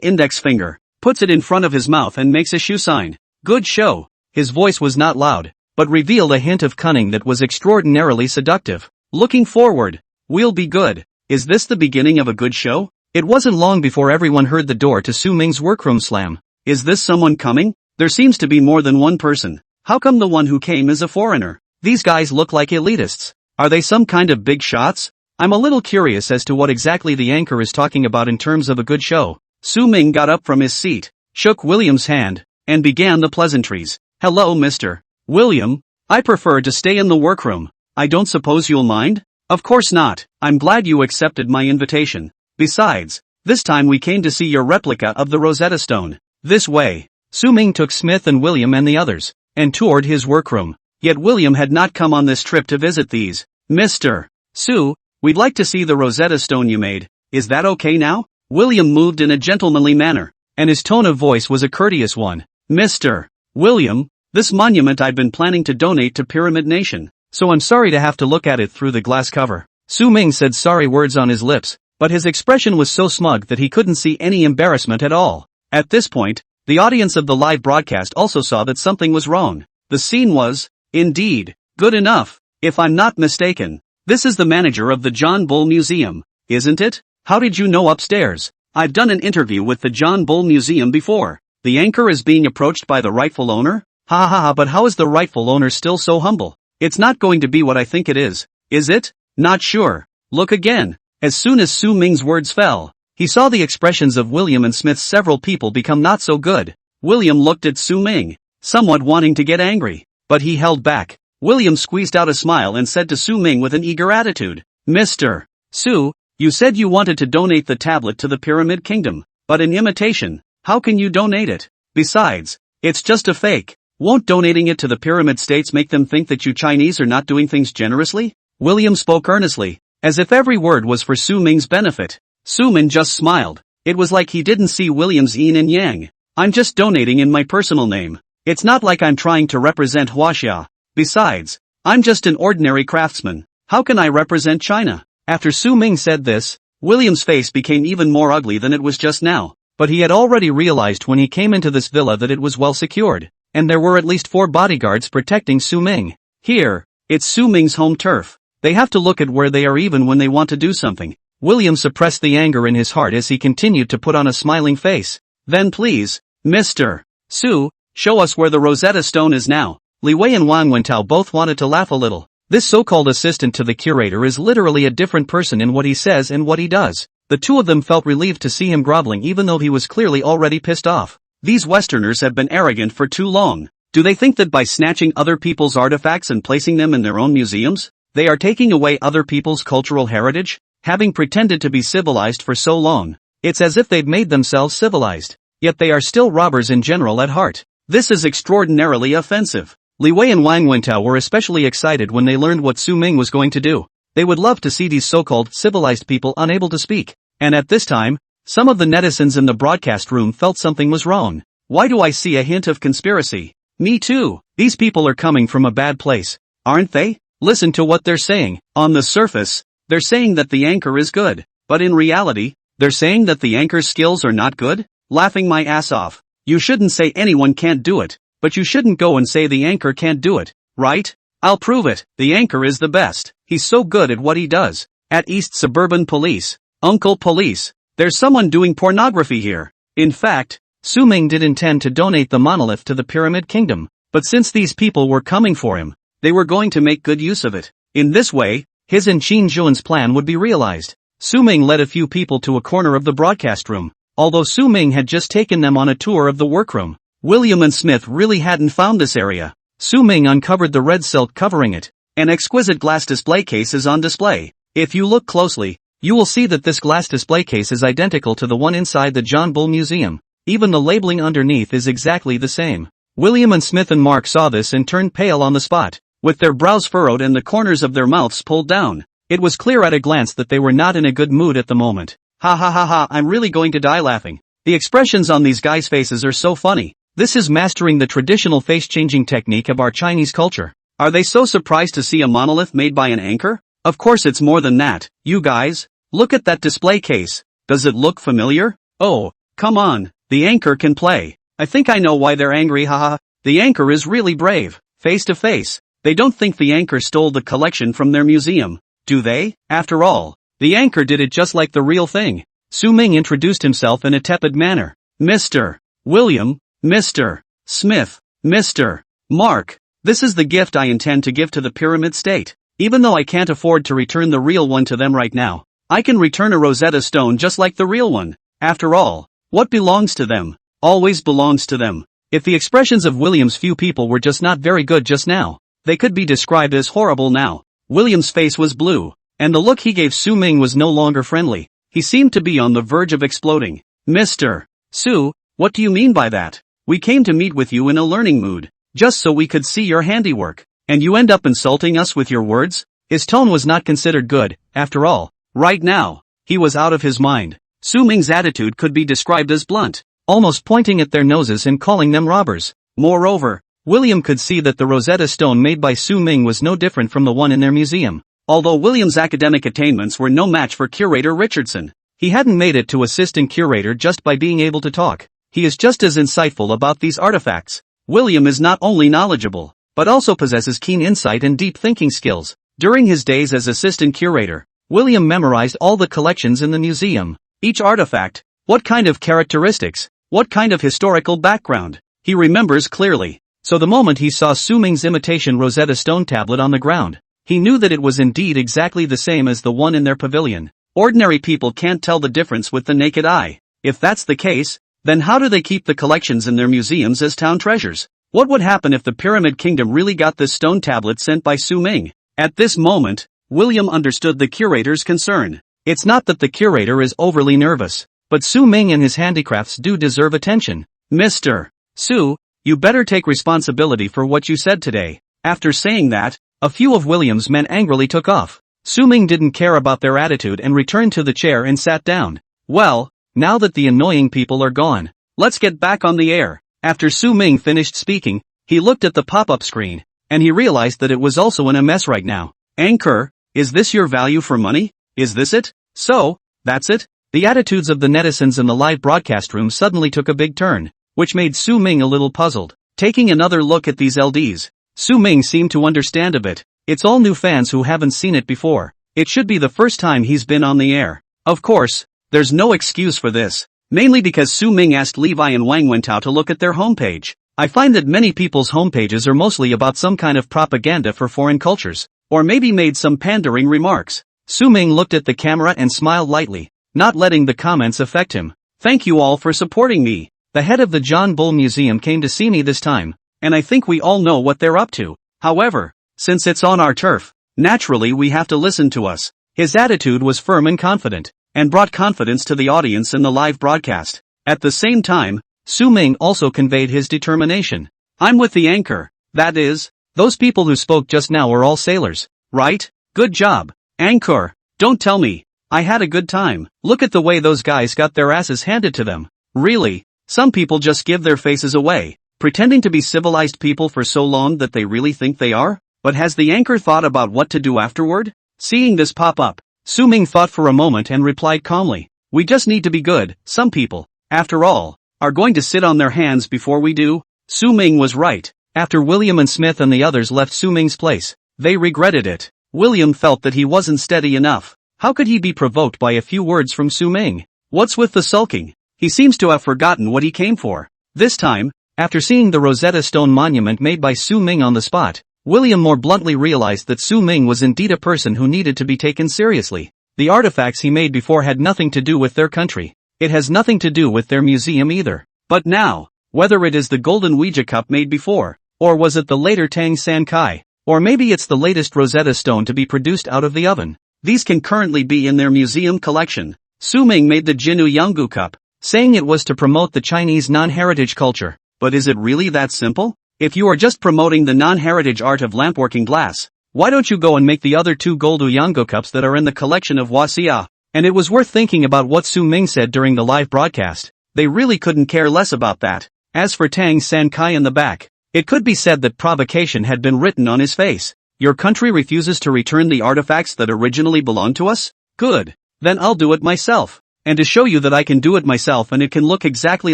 index finger, puts it in front of his mouth and makes a shoe sign. Good show. His voice was not loud, but revealed a hint of cunning that was extraordinarily seductive. Looking forward. We'll be good. Is this the beginning of a good show? It wasn't long before everyone heard the door to Su Ming's workroom slam. Is this someone coming? There seems to be more than one person. How come the one who came is a foreigner? These guys look like elitists. Are they some kind of big shots? I'm a little curious as to what exactly the anchor is talking about in terms of a good show. Su Ming got up from his seat, shook William's hand, and began the pleasantries. Hello Mr. William, I prefer to stay in the workroom. I don't suppose you'll mind? Of course not. I'm glad you accepted my invitation. Besides, this time we came to see your replica of the Rosetta Stone. This way. Su Ming took Smith and William and the others, and toured his workroom. Yet William had not come on this trip to visit these. Mr. Su, we'd like to see the Rosetta Stone you made. Is that okay now? William moved in a gentlemanly manner, and his tone of voice was a courteous one. Mr. William, this monument I've been planning to donate to Pyramid Nation. so I'm sorry to have to look at it through the glass cover. Su Ming said sorry words on his lips, but his expression was so smug that he couldn't see any embarrassment at all. At this point, the audience of the live broadcast also saw that something was wrong. The scene was, indeed, good enough. If I'm not mistaken, this is the manager of the John Bull Museum, isn't it? How did you know upstairs? I've done an interview with the John Bull Museum before. The anchor is being approached by the rightful owner? Ha ha ha, but how is the rightful owner still so humble? It's not going to be what I think it is it? Not sure. Look again. As soon as Su Ming's words fell, he saw the expressions of William and Smith's several people become not so good. William looked at Su Ming, somewhat wanting to get angry, but he held back. William squeezed out a smile and said to Su Ming with an eager attitude, Mr. Su, you said you wanted to donate the tablet to the Pyramid Kingdom, but in imitation, how can you donate it? Besides, it's just a fake. Won't donating it to the Pyramid States make them think that you Chinese are not doing things generously? William spoke earnestly, as if every word was for Su Ming's benefit. Su Ming just smiled. It was like he didn't see William's yin and yang. I'm just donating in my personal name. It's not like I'm trying to represent Huaxia. Besides, I'm just an ordinary craftsman. How can I represent China? After Su Ming said this, William's face became even more ugly than it was just now. But he had already realized when he came into this villa that it was well secured, and there were at least 4 bodyguards protecting Su Ming. Here, it's Su Ming's home turf. They have to look at where they are even when they want to do something. William suppressed the anger in his heart as he continued to put on a smiling face. Then please, Mr. Su, show us where the Rosetta Stone is now. Li Wei and Wang Wentao both wanted to laugh a little. This so-called assistant to the curator is literally a different person in what he says and what he does. The two of them felt relieved to see him groveling even though he was clearly already pissed off. These Westerners have been arrogant for too long. Do they think that by snatching other people's artifacts and placing them in their own museums, they are taking away other people's cultural heritage? Having pretended to be civilized for so long, it's as if they've made themselves civilized. Yet they are still robbers in general at heart. This is extraordinarily offensive. Li Wei and Wang Wentao were especially excited when they learned what Su Ming was going to do. They would love to see these so-called civilized people unable to speak. And at this time, some of the netizens in the broadcast room felt something was wrong. Why do I see a hint of conspiracy? Me too. These people are coming from a bad place, aren't they? Listen to what they're saying. On the surface, they're saying that the anchor is good. But in reality, they're saying that the anchor's skills are not good? Laughing my ass off. You shouldn't say anyone can't do it, but you shouldn't go and say the anchor can't do it, right? I'll prove it. The anchor is the best. He's so good at what he does. At East Suburban Police, Uncle Police, there's someone doing pornography here. In fact, Su Ming did intend to donate the monolith to the Pyramid Kingdom, but since these people were coming for him, they were going to make good use of it. In this way, his and Qin Zhuan's plan would be realized. Su Ming led a few people to a corner of the broadcast room. Although Su Ming had just taken them on a tour of the workroom, William and Smith really hadn't found this area. Su Ming uncovered the red silk covering it. An exquisite glass display case is on display. If you look closely, you will see that this glass display case is identical to the one inside the John Bull Museum. Even the labeling underneath is exactly the same. William and Smith and Mark saw this and turned pale on the spot, with their brows furrowed and the corners of their mouths pulled down. It was clear at a glance that they were not in a good mood at the moment. Ha ha ha ha, I'm really going to die laughing. The expressions on these guys' faces are so funny. This is mastering the traditional face-changing technique of our Chinese culture. Are they so surprised to see a monolith made by an anchor? Of course it's more than that. You guys, look at that display case. Does it look familiar? Oh, come on, the anchor can play. I think I know why they're angry, haha. The anchor is really brave. Face to face, they don't think the anchor stole the collection from their museum, do they? After all, the anchor did it just like the real thing. Su Ming introduced himself in a tepid manner. Mr. William, Mr. Smith, Mr. Mark, this is the gift I intend to give to the Pyramid State. Even though I can't afford to return the real one to them right now, I can return a Rosetta Stone just like the real one. After all, what belongs to them, always belongs to them. If the expressions of William's few people were just not very good just now, they could be described as horrible now. William's face was blue, and the look he gave Su Ming was no longer friendly. He seemed to be on the verge of exploding. Mr. Su, what do you mean by that? We came to meet with you in a learning mood, just so we could see your handiwork, and you end up insulting us with your words? His tone was not considered good, after all. Right now, he was out of his mind. Su Ming's attitude could be described as blunt, almost pointing at their noses and calling them robbers. Moreover, William could see that the Rosetta Stone made by Su Ming was no different from the one in their museum. Although William's academic attainments were no match for Curator Richardson, he hadn't made it to assistant curator just by being able to talk. He is just as insightful about these artifacts. William is not only knowledgeable, but also possesses keen insight and deep thinking skills. During his days as assistant curator, William memorized all the collections in the museum. Each artifact, what kind of characteristics, what kind of historical background, he remembers clearly. So the moment he saw Su Ming's imitation Rosetta Stone tablet on the ground, he knew that it was indeed exactly the same as the one in their pavilion. Ordinary people can't tell the difference with the naked eye. If that's the case, then how do they keep the collections in their museums as town treasures? What would happen if the Pyramid Kingdom really got this stone tablet sent by Su Ming? At this moment, William understood the curator's concern. It's not that the curator is overly nervous, but Su Ming and his handicrafts do deserve attention. Mr. Su, you better take responsibility for what you said today. After saying that, a few of William's men angrily took off. Su Ming didn't care about their attitude and returned to the chair and sat down. Well, now that the annoying people are gone, let's get back on the air. After Su Ming finished speaking, he looked at the pop-up screen, and he realized that it was also in a mess right now. Anchor, is this your value for money? Is this it? So, that's it? The attitudes of the netizens in the live broadcast room suddenly took a big turn, which made Su Ming a little puzzled. Taking another look at these LDs, Su Ming seemed to understand a bit. It's all new fans who haven't seen it before. It should be the first time he's been on the air. Of course, there's no excuse for this. Mainly because Su Ming asked Levi and Wang Wentao to look at their homepage. I find that many people's homepages are mostly about some kind of propaganda for foreign cultures, or maybe made some pandering remarks. Su Ming looked at the camera and smiled lightly, not letting the comments affect him. Thank you all for supporting me. The head of the John Bull Museum came to see me this time, and I think we all know what they're up to. However, since it's on our turf, naturally we have to listen to us. His attitude was firm and confident, and brought confidence to the audience in the live broadcast. At the same time, Su Ming also conveyed his determination. I'm with the anchor. That is, those people who spoke just now are all sailors, right? Good job. Anchor, don't tell me. I had a good time. Look at the way those guys got their asses handed to them. Really, some people just give their faces away, pretending to be civilized people for so long that they really think they are? But has the anchor thought about what to do afterward? Seeing this pop up, Su Ming thought for a moment and replied calmly, we just need to be good. Some people, after all, are going to sit on their hands before we do. Su Ming was right. After William and Smith and the others left Su Ming's place, they regretted it. William felt that he wasn't steady enough. How could he be provoked by a few words from Su Ming? What's with the sulking? He seems to have forgotten what he came for. This time, after seeing the Rosetta Stone monument made by Su Ming on the spot, William more bluntly realized that Su Ming was indeed a person who needed to be taken seriously. The artifacts he made before had nothing to do with their country. It has nothing to do with their museum either. But now, whether it is the golden Ouija cup made before, or was it the later Tang San Kai, or maybe it's the latest Rosetta Stone to be produced out of the oven, these can currently be in their museum collection. Su Ming made the Jinu Yanggu cup, saying it was to promote the Chinese non-heritage culture. But is it really that simple? If you are just promoting the non-heritage art of lampworking glass, why don't you go and make the other two Goldu Yanggu cups that are in the collection of Huaxia? And it was worth thinking about what Su Ming said during the live broadcast. They really couldn't care less about that. As for Tang San Kai in the back, it could be said that provocation had been written on his face. Your country refuses to return the artifacts that originally belonged to us? Good. Then I'll do it myself. And to show you that I can do it myself and it can look exactly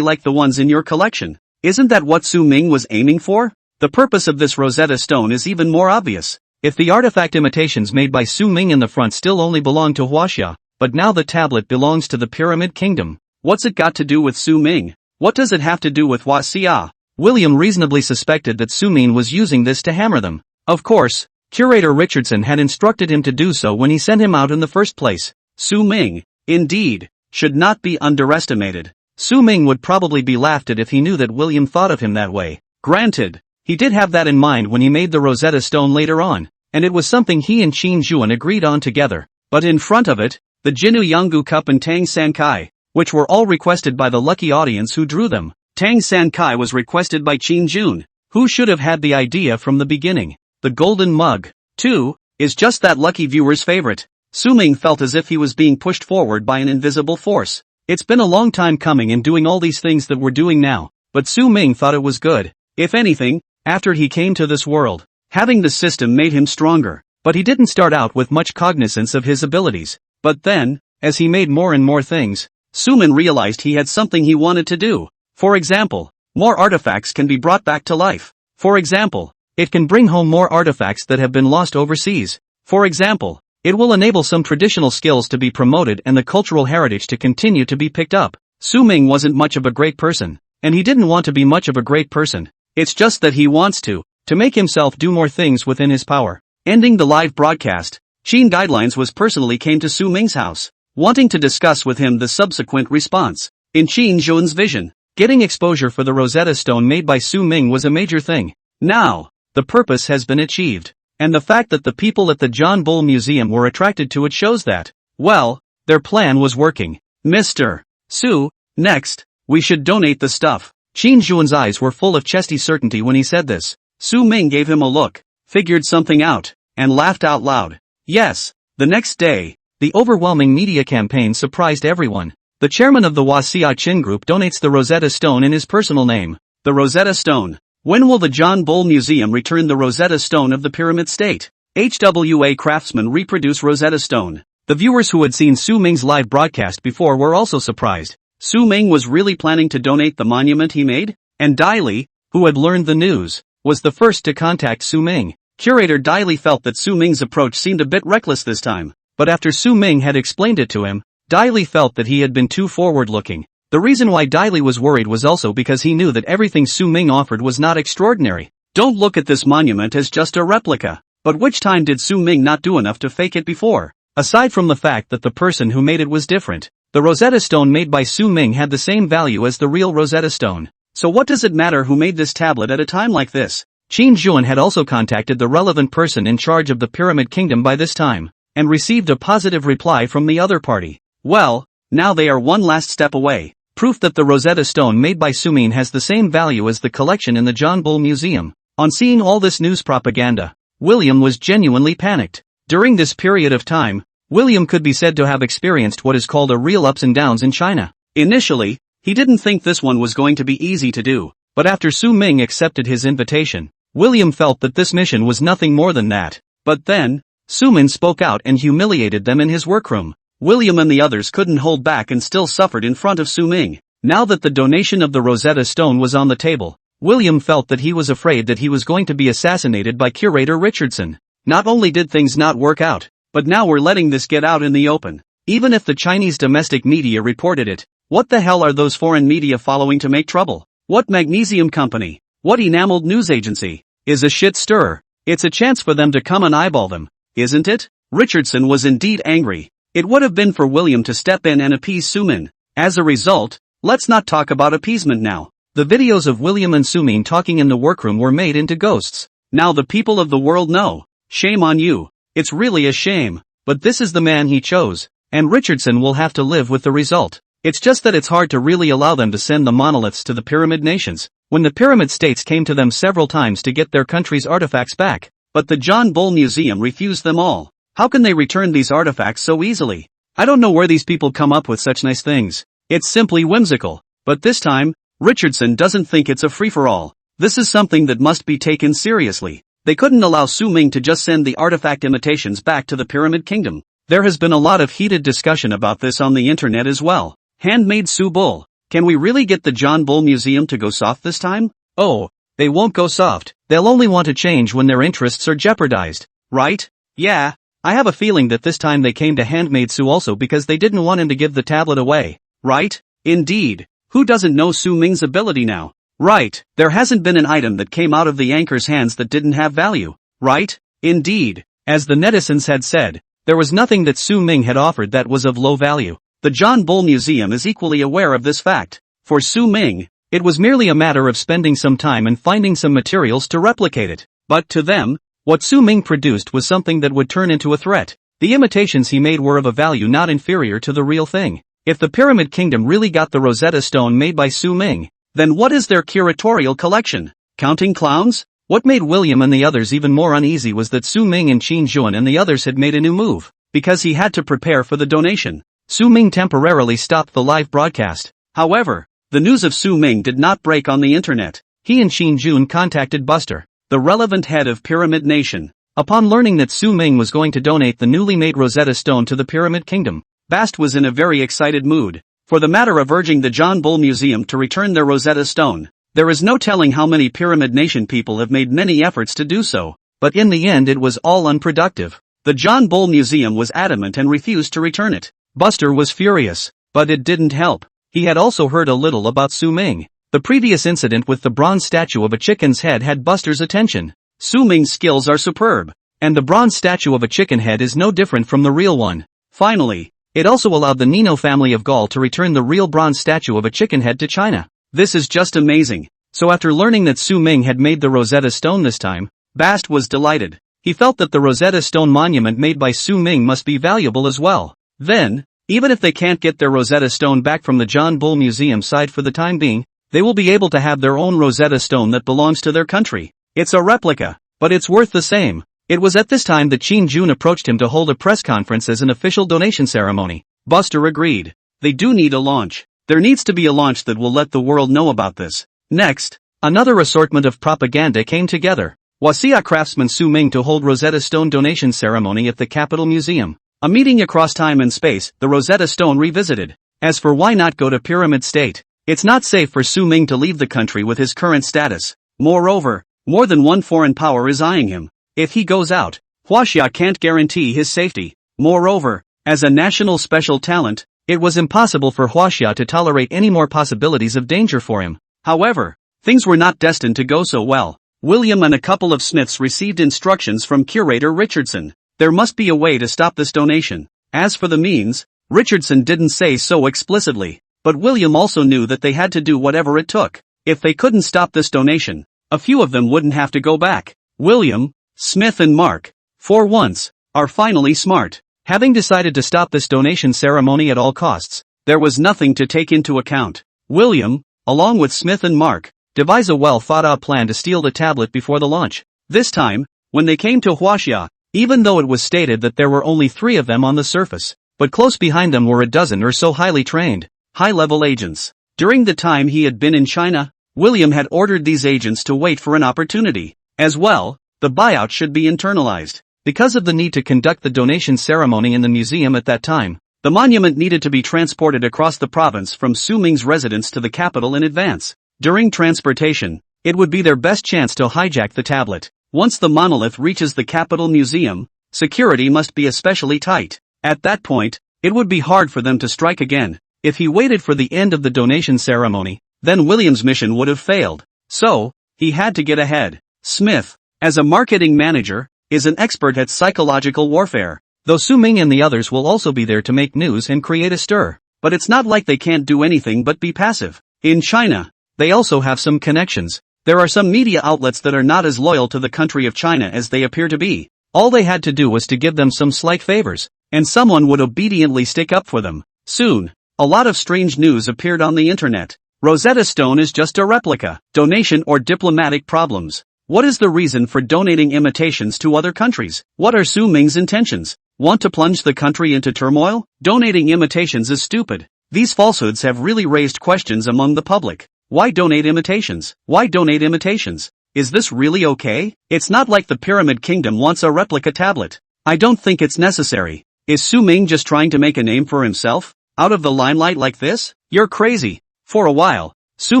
like the ones in your collection. Isn't that what Su Ming was aiming for? The purpose of this Rosetta Stone is even more obvious. If the artifact imitations made by Su Ming in the front still only belong to Huaxia, but now the tablet belongs to the Pyramid Kingdom, what's it got to do with Su Ming? What does it have to do with Huaxia? William reasonably suspected that Su Ming was using this to hammer them. Of course, Curator Richardson had instructed him to do so when he sent him out in the first place. Su Ming, indeed, should not be underestimated. Su Ming would probably be laughed at if he knew that William thought of him that way. Granted, he did have that in mind when he made the Rosetta Stone later on, and it was something he and Qin Juan agreed on together. But in front of it, the Jinu Yanggu Cup and Tang San Kai, which were all requested by the lucky audience who drew them. Tang San Kai was requested by Qin Juan, who should have had the idea from the beginning. The golden mug, too, is just that lucky viewer's favorite. Su Ming felt as if he was being pushed forward by an invisible force. It's been a long time coming and doing all these things that we're doing now, but Su Ming thought it was good. If anything, after he came to this world. Having the system made him stronger, but he didn't start out with much cognizance of his abilities. But then, as he made more and more things, Sumin realized he had something he wanted to do. For example, more artifacts can be brought back to life. For example, it can bring home more artifacts that have been lost overseas. For example, it will enable some traditional skills to be promoted and the cultural heritage to continue to be picked up. Su Ming wasn't much of a great person, and he didn't want to be much of a great person. It's just that he wants to make himself do more things within his power. Ending the live broadcast, Qin Guidelines was personally came to Su Ming's house, wanting to discuss with him the subsequent response. In Qin Zhuan's vision, getting exposure for the Rosetta Stone made by Su Ming was a major thing. Now, the purpose has been achieved. And the fact that the people at the John Bull Museum were attracted to it shows that, well, their plan was working. Mr. Su, next, we should donate the stuff. Qin Zhuan's eyes were full of chesty certainty when he said this. Su Ming gave him a look, figured something out, and laughed out loud. Yes, the next day, the overwhelming media campaign surprised everyone. The chairman of the Wasia Qin Group donates the Rosetta Stone in his personal name. The Rosetta Stone. When will the John Bull Museum return the Rosetta Stone of the Pyramid State? HWA craftsmen reproduce Rosetta Stone. The viewers who had seen Su Ming's live broadcast before were also surprised. Su Ming was really planning to donate the monument he made? And Dai Li, who had learned the news, was the first to contact Su Ming. Curator Dai Li felt that Su Ming's approach seemed a bit reckless this time, but after Su Ming had explained it to him, Dai Li felt that he had been too forward-looking. The reason why Dai Li was worried was also because he knew that everything Su Ming offered was not extraordinary. Don't look at this monument as just a replica. But which time did Su Ming not do enough to fake it before? Aside from the fact that the person who made it was different, the Rosetta Stone made by Su Ming had the same value as the real Rosetta Stone. So what does it matter who made this tablet at a time like this? Qin Zhuan had also contacted the relevant person in charge of the Pyramid Kingdom by this time, and received a positive reply from the other party. Well, now they are one last step away. Proof that the Rosetta Stone made by Su Ming has the same value as the collection in the John Bull Museum. On seeing all this news propaganda, William was genuinely panicked. During this period of time, William could be said to have experienced what is called a real ups and downs in China. Initially, he didn't think this one was going to be easy to do, but after Su Ming accepted his invitation, William felt that this mission was nothing more than that. But then, Su Ming spoke out and humiliated them in his workroom. William and the others couldn't hold back and still suffered in front of Su Ming. Now that the donation of the Rosetta Stone was on the table, William felt that he was afraid that he was going to be assassinated by Curator Richardson. Not only did things not work out, but now we're letting this get out in the open. Even if the Chinese domestic media reported it, what the hell are those foreign media following to make trouble? What magnesium company? What enameled news agency? Is a shit stirrer. It's a chance for them to come and eyeball them, isn't it? Richardson was indeed angry. It would have been for William to step in and appease Su Ming. As a result, let's not talk about appeasement now. The videos of William and Su Ming talking in the workroom were made into ghosts. Now the people of the world know. Shame on you. It's really a shame. But this is the man he chose, and Richardson will have to live with the result. It's just that it's hard to really allow them to send the monoliths to the pyramid nations, when the pyramid states came to them several times to get their country's artifacts back. But the John Bull Museum refused them all. How can they return these artifacts so easily? I don't know where these people come up with such nice things. It's simply whimsical. But this time, Richardson doesn't think it's a free-for-all. This is something that must be taken seriously. They couldn't allow Su Ming to just send the artifact imitations back to the Pyramid Kingdom. There has been a lot of heated discussion about this on the internet as well. Handmade Su Bull. Can we really get the John Bull Museum to go soft this time? Oh, they won't go soft. They'll only want to change when their interests are jeopardized. Right? Yeah. I have a feeling that this time they came to Handmade Su also because they didn't want him to give the tablet away. Right? Indeed. Who doesn't know Su Ming's ability now? Right. There hasn't been an item that came out of the anchor's hands that didn't have value. Right? Indeed. As the netizens had said, there was nothing that Su Ming had offered that was of low value. The John Bull Museum is equally aware of this fact. For Su Ming, it was merely a matter of spending some time and finding some materials to replicate it. But to them, what Su Ming produced was something that would turn into a threat. The imitations he made were of a value not inferior to the real thing. If the Pyramid Kingdom really got the Rosetta Stone made by Su Ming, then what is their curatorial collection? Counting clowns? What made William and the others even more uneasy was that Su Ming and Qin Zhuan and the others had made a new move. Because he had to prepare for the donation, Su Ming temporarily stopped the live broadcast. However, the news of Su Ming did not break on the internet. he and Qin Jun contacted Buster, the relevant head of Pyramid Nation. Upon learning that Su Ming was going to donate the newly made Rosetta Stone to the Pyramid Kingdom, Bast was in a very excited mood. For the matter of urging the John Bull Museum to return their Rosetta Stone, there is no telling how many Pyramid Nation people have made many efforts to do so, but in the end it was all unproductive. The John Bull Museum was adamant and refused to return it. Buster was furious, but it didn't help. He had also heard a little about Su Ming. The previous incident with the bronze statue of a chicken's head had Buster's attention. Su Ming's skills are superb, and the bronze statue of a chicken head is no different from the real one. Finally, it also allowed the Nino family of Gaul to return the real bronze statue of a chicken head to China. This is just amazing. So after learning that Su Ming had made the Rosetta Stone this time, Bast was delighted. He felt that the Rosetta Stone monument made by Su Ming must be valuable as well. Then, even if they can't get their Rosetta Stone back from the John Bull Museum side for the time being, they will be able to have their own Rosetta Stone that belongs to their country. It's a replica, but it's worth the same. It was at this time that Qin Jun approached him to hold a press conference as an official donation ceremony. Buster agreed. They do need a launch. There needs to be a launch that will let the world know about this. Next, another assortment of propaganda came together. Wasia craftsman Su Ming to hold Rosetta Stone donation ceremony at the Capitol Museum. A meeting across time and space, the Rosetta Stone revisited. As for why not go to Pyramid State? It's not safe for Su Ming to leave the country with his current status. Moreover, more than one foreign power is eyeing him. If he goes out, Huaxia can't guarantee his safety. Moreover, as a national special talent, it was impossible for Huaxia to tolerate any more possibilities of danger for him. However, things were not destined to go so well. William and a couple of Smiths received instructions from Curator Richardson. There must be a way to stop this donation. As for the means, Richardson didn't say so explicitly, but William also knew that they had to do whatever it took. If they couldn't stop this donation, a few of them wouldn't have to go back. William, Smith and Mark, for once, are finally smart. Having decided to stop this donation ceremony at all costs, there was nothing to take into account. William, along with Smith and Mark, devised a well-thought-out plan to steal the tablet before the launch. This time, when they came to Huaxia, even though it was stated that there were only 3 of them on the surface, but close behind them were a dozen or so highly trained, high-level agents. During the time he had been in China, William had ordered these agents to wait for an opportunity. As well, the buyout should be internalized. Because of the need to conduct the donation ceremony in the museum at that time, the monument needed to be transported across the province from Su Ming's residence to the capital in advance. During transportation, it would be their best chance to hijack the tablet. Once the monolith reaches the Capitol Museum, security must be especially tight. At that point, it would be hard for them to strike again. If he waited for the end of the donation ceremony, then William's mission would have failed. So, he had to get ahead. Smith, as a marketing manager, is an expert at psychological warfare. Though Su Ming and the others will also be there to make news and create a stir. But it's not like they can't do anything but be passive. In China, they also have some connections. There are some media outlets that are not as loyal to the country of China as they appear to be. All they had to do was to give them some slight favors, and someone would obediently stick up for them. Soon, a lot of strange news appeared on the internet. Rosetta Stone is just a replica. Donation or diplomatic problems. What is the reason for donating imitations to other countries? What are Su Ming's intentions? Want to plunge the country into turmoil? Donating imitations is stupid. These falsehoods have really raised questions among the public. Why donate imitations? Why donate imitations? Is this really okay? It's not like the Pyramid Kingdom wants a replica tablet. I don't think it's necessary. Is Su Ming just trying to make a name for himself? Out of the limelight like this? You're crazy. For a while, Su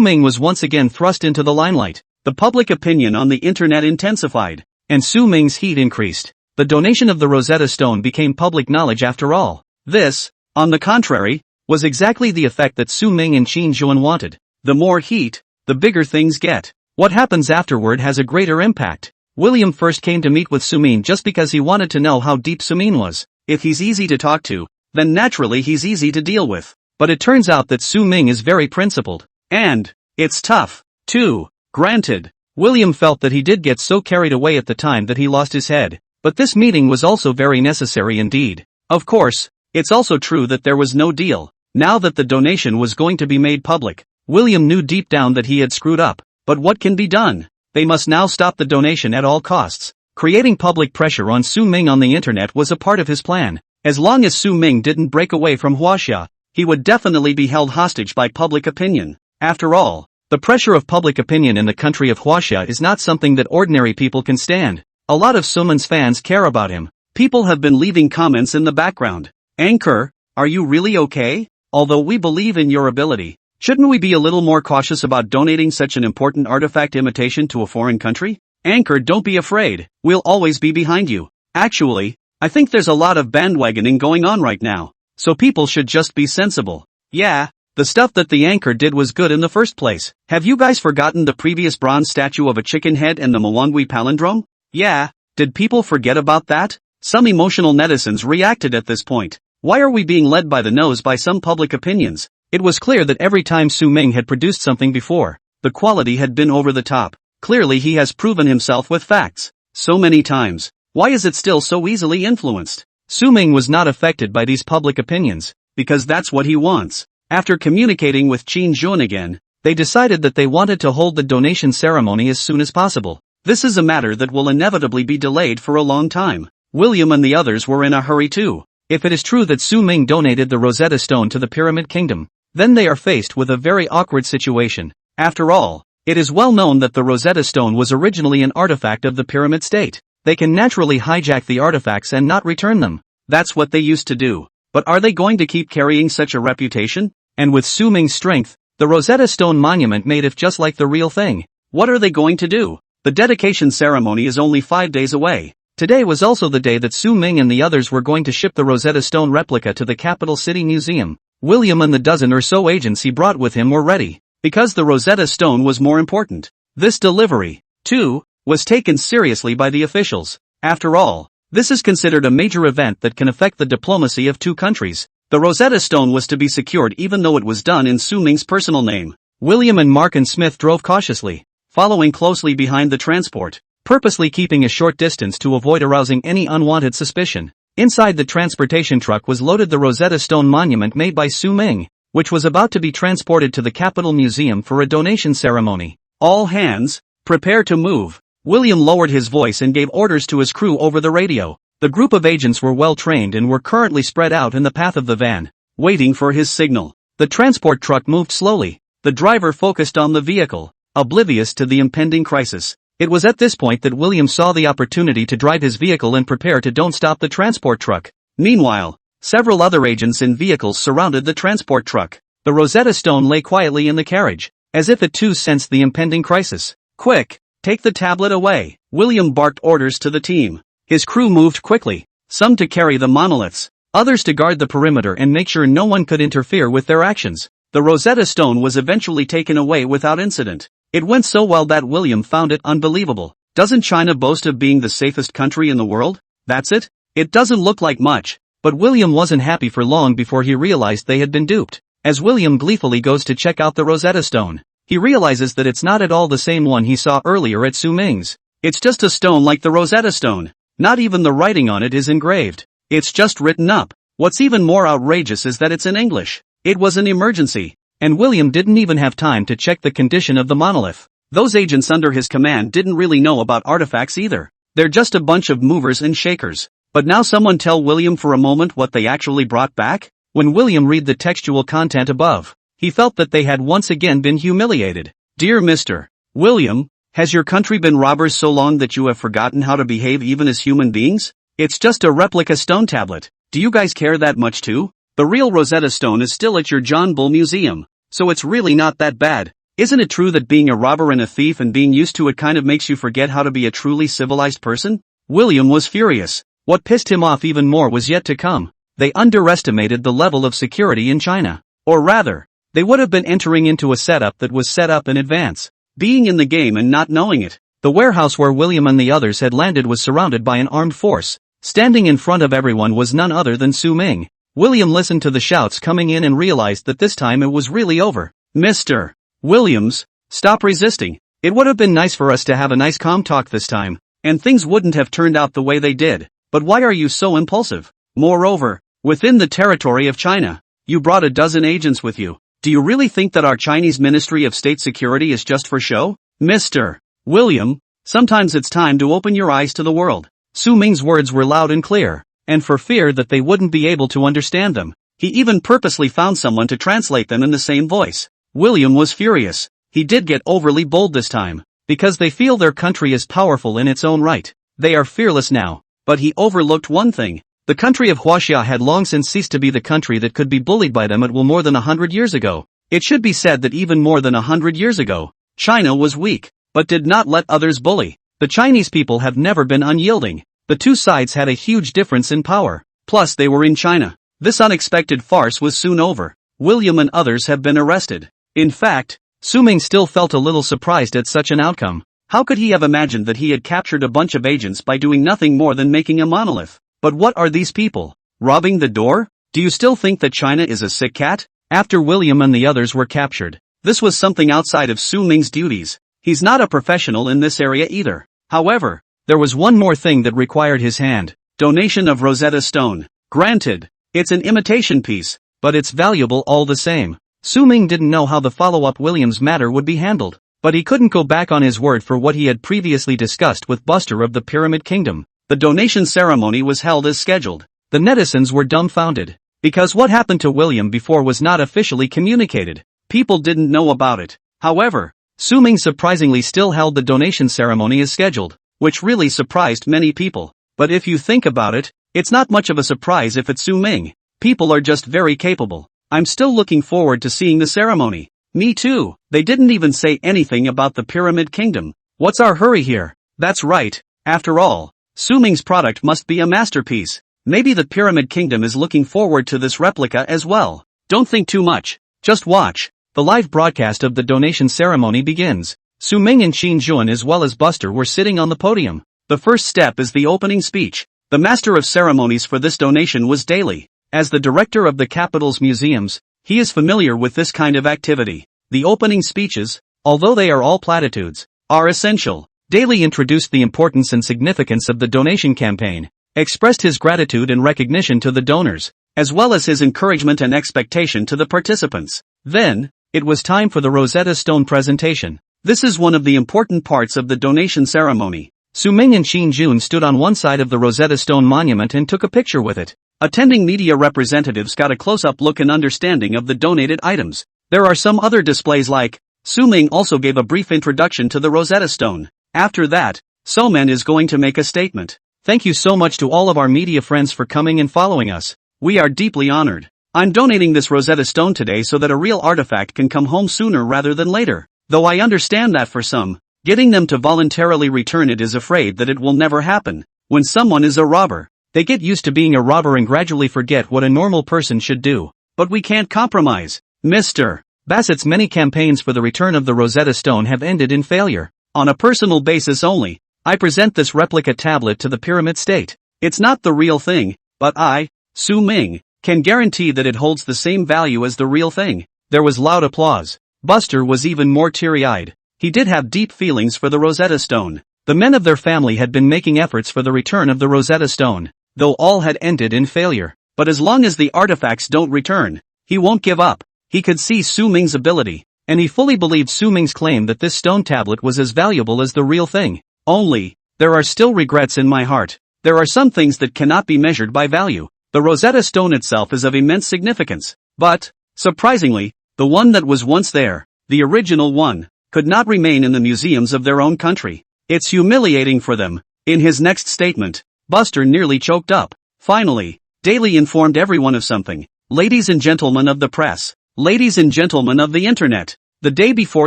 Ming was once again thrust into the limelight. The public opinion on the internet intensified, and Su Ming's heat increased. The donation of the Rosetta Stone became public knowledge after all. This, on the contrary, was exactly the effect that Su Ming and Qin Jun wanted. The more heat, the bigger things get. What happens afterward has a greater impact. William first came to meet with Su Ming just because he wanted to know how deep Su Ming was. If he's easy to talk to, then naturally he's easy to deal with. But it turns out that Su Ming is very principled. And, it's tough, too. Granted, William felt that he did get so carried away at the time that he lost his head. But this meeting was also very necessary indeed. Of course, it's also true that there was no deal. Now that the donation was going to be made public, William knew deep down that he had screwed up. But what can be done? They must now stop the donation at all costs. Creating public pressure on Su Ming on the internet was a part of his plan. As long as Su Ming didn't break away from Huaxia, he would definitely be held hostage by public opinion. After all, The pressure of public opinion in the country of Huaxia is not something that ordinary people can stand. A lot of Suman's fans care about him. People have been leaving comments in the background. Anchor, are you really okay? Although we believe in your ability, shouldn't we be a little more cautious about donating such an important artifact imitation to a foreign country? Anchor, don't be afraid, we'll always be behind you. Actually, I think there's a lot of bandwagoning going on right now, so people should just be sensible. Yeah, the stuff that the Anchor did was good in the first place. Have you guys forgotten the previous bronze statue of a chicken head and the Mwangwi palindrome? Yeah, did people forget about that? Some emotional netizens reacted at this point. Why are we being led by the nose by some public opinions? It was clear that every time Su Ming had produced something before, the quality had been over the top. Clearly he has proven himself with facts. So many times. Why is it still so easily influenced? Su Ming was not affected by these public opinions, because that's what he wants. After communicating with Qin Jun again, they decided that they wanted to hold the donation ceremony as soon as possible. This is a matter that will inevitably be delayed for a long time. William and the others were in a hurry too. If it is true that Su Ming donated the Rosetta Stone to the Pyramid Kingdom, then they are faced with a very awkward situation. After all, it is well known that the Rosetta Stone was originally an artifact of the Pyramid State. They can naturally hijack the artifacts and not return them. That's what they used to do. But are they going to keep carrying such a reputation? And with Su Ming's strength, the Rosetta Stone monument made it just like the real thing. What are they going to do? The dedication ceremony is only 5 days away. Today was also the day that Su Ming and the others were going to ship the Rosetta Stone replica to the capital city museum. William and the dozen or so agents he brought with him were ready, because the Rosetta Stone was more important. This delivery, too, was taken seriously by the officials. After all, this is considered a major event that can affect the diplomacy of two countries. The Rosetta Stone was to be secured even though it was done in Su Ming's personal name. William and Mark and Smith drove cautiously, following closely behind the transport, purposely keeping a short distance to avoid arousing any unwanted suspicion. Inside the transportation truck was loaded the Rosetta Stone monument made by Su Ming, which was about to be transported to the Capital Museum for a donation ceremony. All hands, prepare to move. William lowered his voice and gave orders to his crew over the radio. The group of agents were well trained and were currently spread out in the path of the van, waiting for his signal. The transport truck moved slowly. The driver focused on the vehicle, oblivious to the impending crisis. It was at this point that William saw the opportunity to drive his vehicle and prepare to don't stop the transport truck. Meanwhile, several other agents in vehicles surrounded the transport truck. The Rosetta Stone lay quietly in the carriage, as if it too sensed the impending crisis. Quick, take the tablet away. William barked orders to the team. His crew moved quickly, some to carry the monoliths, others to guard the perimeter and make sure no one could interfere with their actions. The Rosetta Stone was eventually taken away without incident. It went so well that William found it unbelievable. Doesn't China boast of being the safest country in the world? That's it? It doesn't look like much, but William wasn't happy for long before he realized they had been duped. As William gleefully goes to check out the Rosetta Stone, he realizes that it's not at all the same one he saw earlier at Su Ming's. It's just a stone like the Rosetta Stone. Not even the writing on it is engraved. It's just written up. What's even more outrageous is that it's in English. It was an emergency, and William didn't even have time to check the condition of the monolith. Those agents under his command didn't really know about artifacts either. They're just a bunch of movers and shakers. But now someone tell William for a moment what they actually brought back? When William read the textual content above, he felt that they had once again been humiliated. Dear Mr. William, has your country been robbers so long that you have forgotten how to behave even as human beings? It's just a replica stone tablet. Do you guys care that much too? The real Rosetta Stone is still at your John Bull Museum, so it's really not that bad. Isn't it true that being a robber and a thief and being used to it kind of makes you forget how to be a truly civilized person? William was furious. What pissed him off even more was yet to come. They underestimated the level of security in China. Or rather, they would have been entering into a setup that was set up in advance. Being in the game and not knowing it. The warehouse where William and the others had landed was surrounded by an armed force. Standing in front of everyone was none other than Su Ming. William listened to the shouts coming in and realized that this time it was really over. Mr. Williams, stop resisting. It would have been nice for us to have a nice calm talk this time, and things wouldn't have turned out the way they did. But why are you so impulsive? Moreover, within the territory of China, you brought a dozen agents with you. Do you really think that our Chinese Ministry of State Security is just for show? Mr. William, sometimes it's time to open your eyes to the world. Su Ming's words were loud and clear, and for fear that they wouldn't be able to understand them, he even purposely found someone to translate them in the same voice. William was furious. he did get overly bold this time, because they feel their country is powerful in its own right. They are fearless now. But he overlooked one thing. The country of Huaxia had long since ceased to be the country that could be bullied by them at will more than 100 years ago. It should be said that even more than 100 years ago, China was weak, but did not let others bully. The Chinese people have never been unyielding. The two sides had a huge difference in power. Plus they were in China. This unexpected farce was soon over. William and others have been arrested. In fact, Su Ming still felt a little surprised at such an outcome. How could he have imagined that he had captured a bunch of agents by doing nothing more than making a monolith? But what are these people? Robbing the door? Do you still think that China is a sick cat? After William and the others were captured, this was something outside of Su Ming's duties. He's not a professional in this area either. However, there was one more thing that required his hand. Donation of Rosetta Stone. Granted, it's an imitation piece, but it's valuable all the same. Su Ming didn't know how the follow-up Williams matter would be handled, but he couldn't go back on his word for what he had previously discussed with Buster of the Pyramid Kingdom. The donation ceremony was held as scheduled. The netizens were dumbfounded, because what happened to William before was not officially communicated. People didn't know about it. However, Su Ming surprisingly still held the donation ceremony as scheduled, which really surprised many people. But if you think about it, it's not much of a surprise if it's Su Ming. People are just very capable. I'm still looking forward to seeing the ceremony. Me too. They didn't even say anything about the Pyramid Kingdom. What's our hurry here? That's right. After all, Su Ming's product must be a masterpiece. Maybe the Pyramid Kingdom is looking forward to this replica as well. Don't think too much. Just watch. The live broadcast of the donation ceremony begins. Su Ming and Qin Jun as well as Buster were sitting on the podium. The first step is the opening speech. The master of ceremonies for this donation was Daly. As the director of the capital's museums, he is familiar with this kind of activity. The opening speeches, although they are all platitudes, are essential. Daly introduced the importance and significance of the donation campaign, expressed his gratitude and recognition to the donors, as well as his encouragement and expectation to the participants. Then, it was time for the Rosetta Stone presentation. This is one of the important parts of the donation ceremony. Su Ming and Qin Jun stood on one side of the Rosetta Stone monument and took a picture with it. Attending media representatives got a close-up look and understanding of the donated items. There are some other displays like, Su Ming also gave a brief introduction to the Rosetta Stone. After that, Soman is going to make a statement. Thank you so much to all of our media friends for coming and following us. We are deeply honored. I'm donating this Rosetta Stone today so that a real artifact can come home sooner rather than later. Though I understand that for some, getting them to voluntarily return it is afraid that it will never happen. When someone is a robber, they get used to being a robber and gradually forget what a normal person should do. But we can't compromise. Mr. Bassett's many campaigns for the return of the Rosetta Stone have ended in failure. On a personal basis only, I present this replica tablet to the Pyramid State. It's not the real thing, but I, Su Ming, can guarantee that it holds the same value as the real thing. There was loud applause. Buster was even more teary-eyed. He did have deep feelings for the Rosetta Stone. The men of their family had been making efforts for the return of the Rosetta Stone, though all had ended in failure. But as long as the artifacts don't return, he won't give up. He could see Su Ming's ability, and he fully believed Su Ming's claim that this stone tablet was as valuable as the real thing. Only, there are still regrets in my heart. There are some things that cannot be measured by value. The Rosetta Stone itself is of immense significance. But, surprisingly, the one that was once there, the original one, could not remain in the museums of their own country. It's humiliating for them. In his next statement, Buster nearly choked up. Finally, Daly informed everyone of something. Ladies and gentlemen of the press. Ladies and gentlemen of the internet. The day before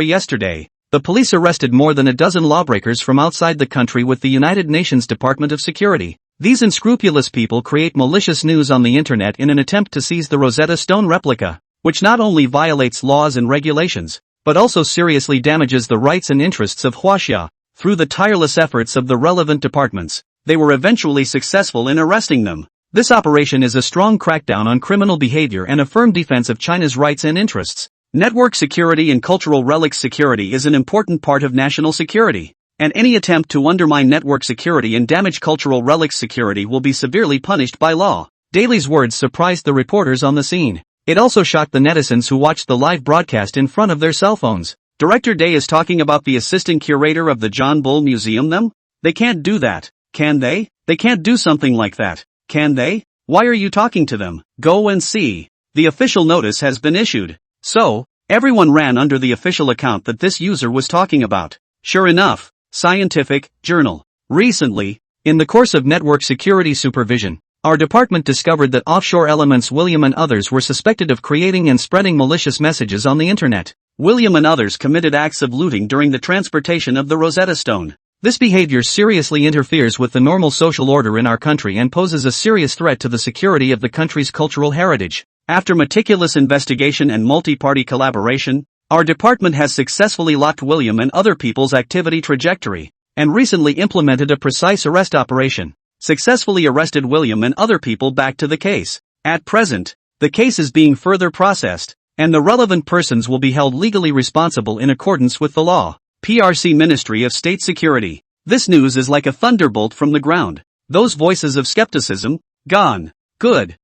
yesterday, the police arrested more than a dozen lawbreakers from outside the country with the United Nations Department of Security. These unscrupulous people create malicious news on the internet in an attempt to seize the Rosetta Stone replica, which not only violates laws and regulations, but also seriously damages the rights and interests of Huaxia. Through the tireless efforts of the relevant departments, they were eventually successful in arresting them. This operation is a strong crackdown on criminal behavior and a firm defense of China's rights and interests. Network security and cultural relics security is an important part of national security, and any attempt to undermine network security and damage cultural relics security will be severely punished by law. Daly's words surprised the reporters on the scene. It also shocked the netizens who watched the live broadcast in front of their cell phones. Director Day is talking about the assistant curator of the John Bull Museum them? They can't do that, can they? They can't do something like that, can they? Why are you talking to them? Go and see. The official notice has been issued. So, Everyone ran under the official account that this user was talking about. Sure enough, scientific journal. Recently, in the course of network security supervision, our department discovered that offshore elements William and others were suspected of creating and spreading malicious messages on the internet. William and others committed acts of looting during the transportation of the Rosetta Stone. This behavior seriously interferes with the normal social order in our country and poses a serious threat to the security of the country's cultural heritage. After meticulous investigation and multi-party collaboration, our department has successfully locked William and other people's activity trajectory, and recently implemented a precise arrest operation. Successfully arrested William and other people back to the case. At present, the case is being further processed, and the relevant persons will be held legally responsible in accordance with the law. PRC Ministry of State Security. This news is like a thunderbolt from the ground. Those voices of skepticism, gone. Good.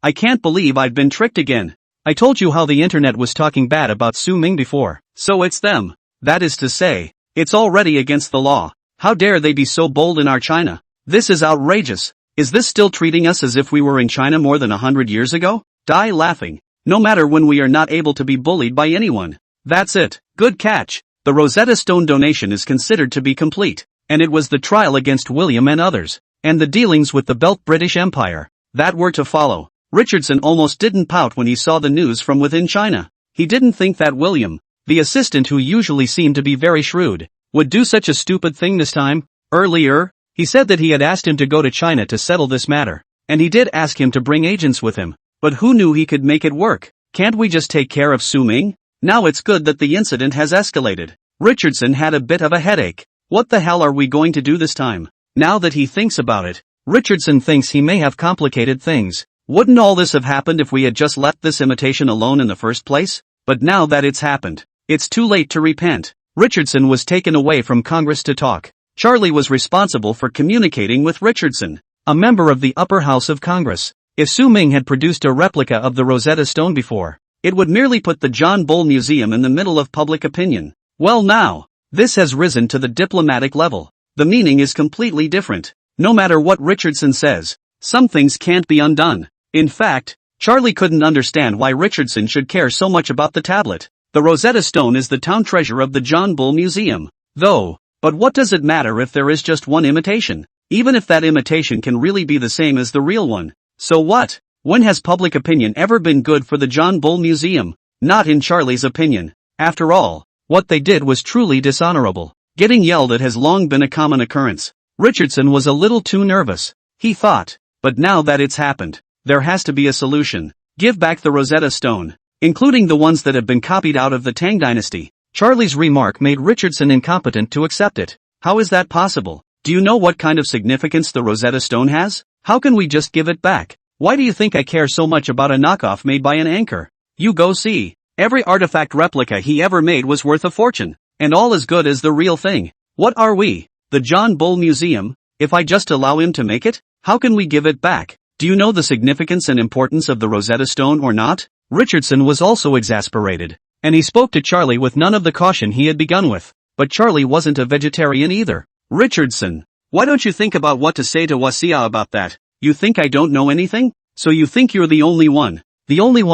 I can't believe I've been tricked again. I told you how the internet was talking bad about Su Ming before. So it's them. That is to say, it's already against the law. How dare they be so bold in our China? This is outrageous. Is this still treating us as if we were in China more than 100 years ago? Die laughing. No matter when we are not able to be bullied by anyone. That's it. Good catch. The Rosetta Stone donation is considered to be complete, and it was the trial against William and others, and the dealings with the Belt British Empire, that were to follow. Richardson almost didn't pout when he saw the news from within China. He didn't think that William, the assistant who usually seemed to be very shrewd, would do such a stupid thing this time. Earlier, he said that he had asked him to go to China to settle this matter, and he did ask him to bring agents with him, but who knew he could make it work? Can't we just take care of Su Ming? Now it's good that the incident has escalated. Richardson had a bit of a headache. What the hell are we going to do this time? Now that he thinks about it, Richardson thinks he may have complicated things. Wouldn't all this have happened if we had just left this imitation alone in the first place? But now that it's happened, it's too late to repent. Richardson was taken away from Congress to talk. Charlie was responsible for communicating with Richardson, a member of the upper house of Congress. If Su Ming had produced a replica of the Rosetta Stone before, it would merely put the John Bull Museum in the middle of public opinion. Well now, this has risen to the diplomatic level. The meaning is completely different. No matter what Richardson says, some things can't be undone. In fact, Charlie couldn't understand why Richardson should care so much about the tablet. The Rosetta Stone is the town treasure of the John Bull Museum, though. But what does it matter if there is just one imitation? Even if that imitation can really be the same as the real one. So what? When has public opinion ever been good for the John Bull Museum? Not in Charlie's opinion. After all, what they did was truly dishonorable. Getting yelled at has long been a common occurrence. Richardson was a little too nervous, he thought. But now that it's happened, there has to be a solution. Give back the Rosetta Stone, including the ones that have been copied out of the Tang dynasty. Charlie's remark made Richardson incompetent to accept it. How is that possible? Do you know what kind of significance the Rosetta Stone has? How can we just give it back? Why do you think I care so much about a knockoff made by an anchor? You go see. Every artifact replica he ever made was worth a fortune, and all as good as the real thing. What are we? The John Bull Museum? If I just allow him to make it, how can we give it back? Do you know the significance and importance of the Rosetta Stone or not? Richardson was also exasperated, and he spoke to Charlie with none of the caution he had begun with. But Charlie wasn't a vegetarian either. Richardson, why don't you think about what to say to Wasia about that? You think I don't know anything? So you think you're the only one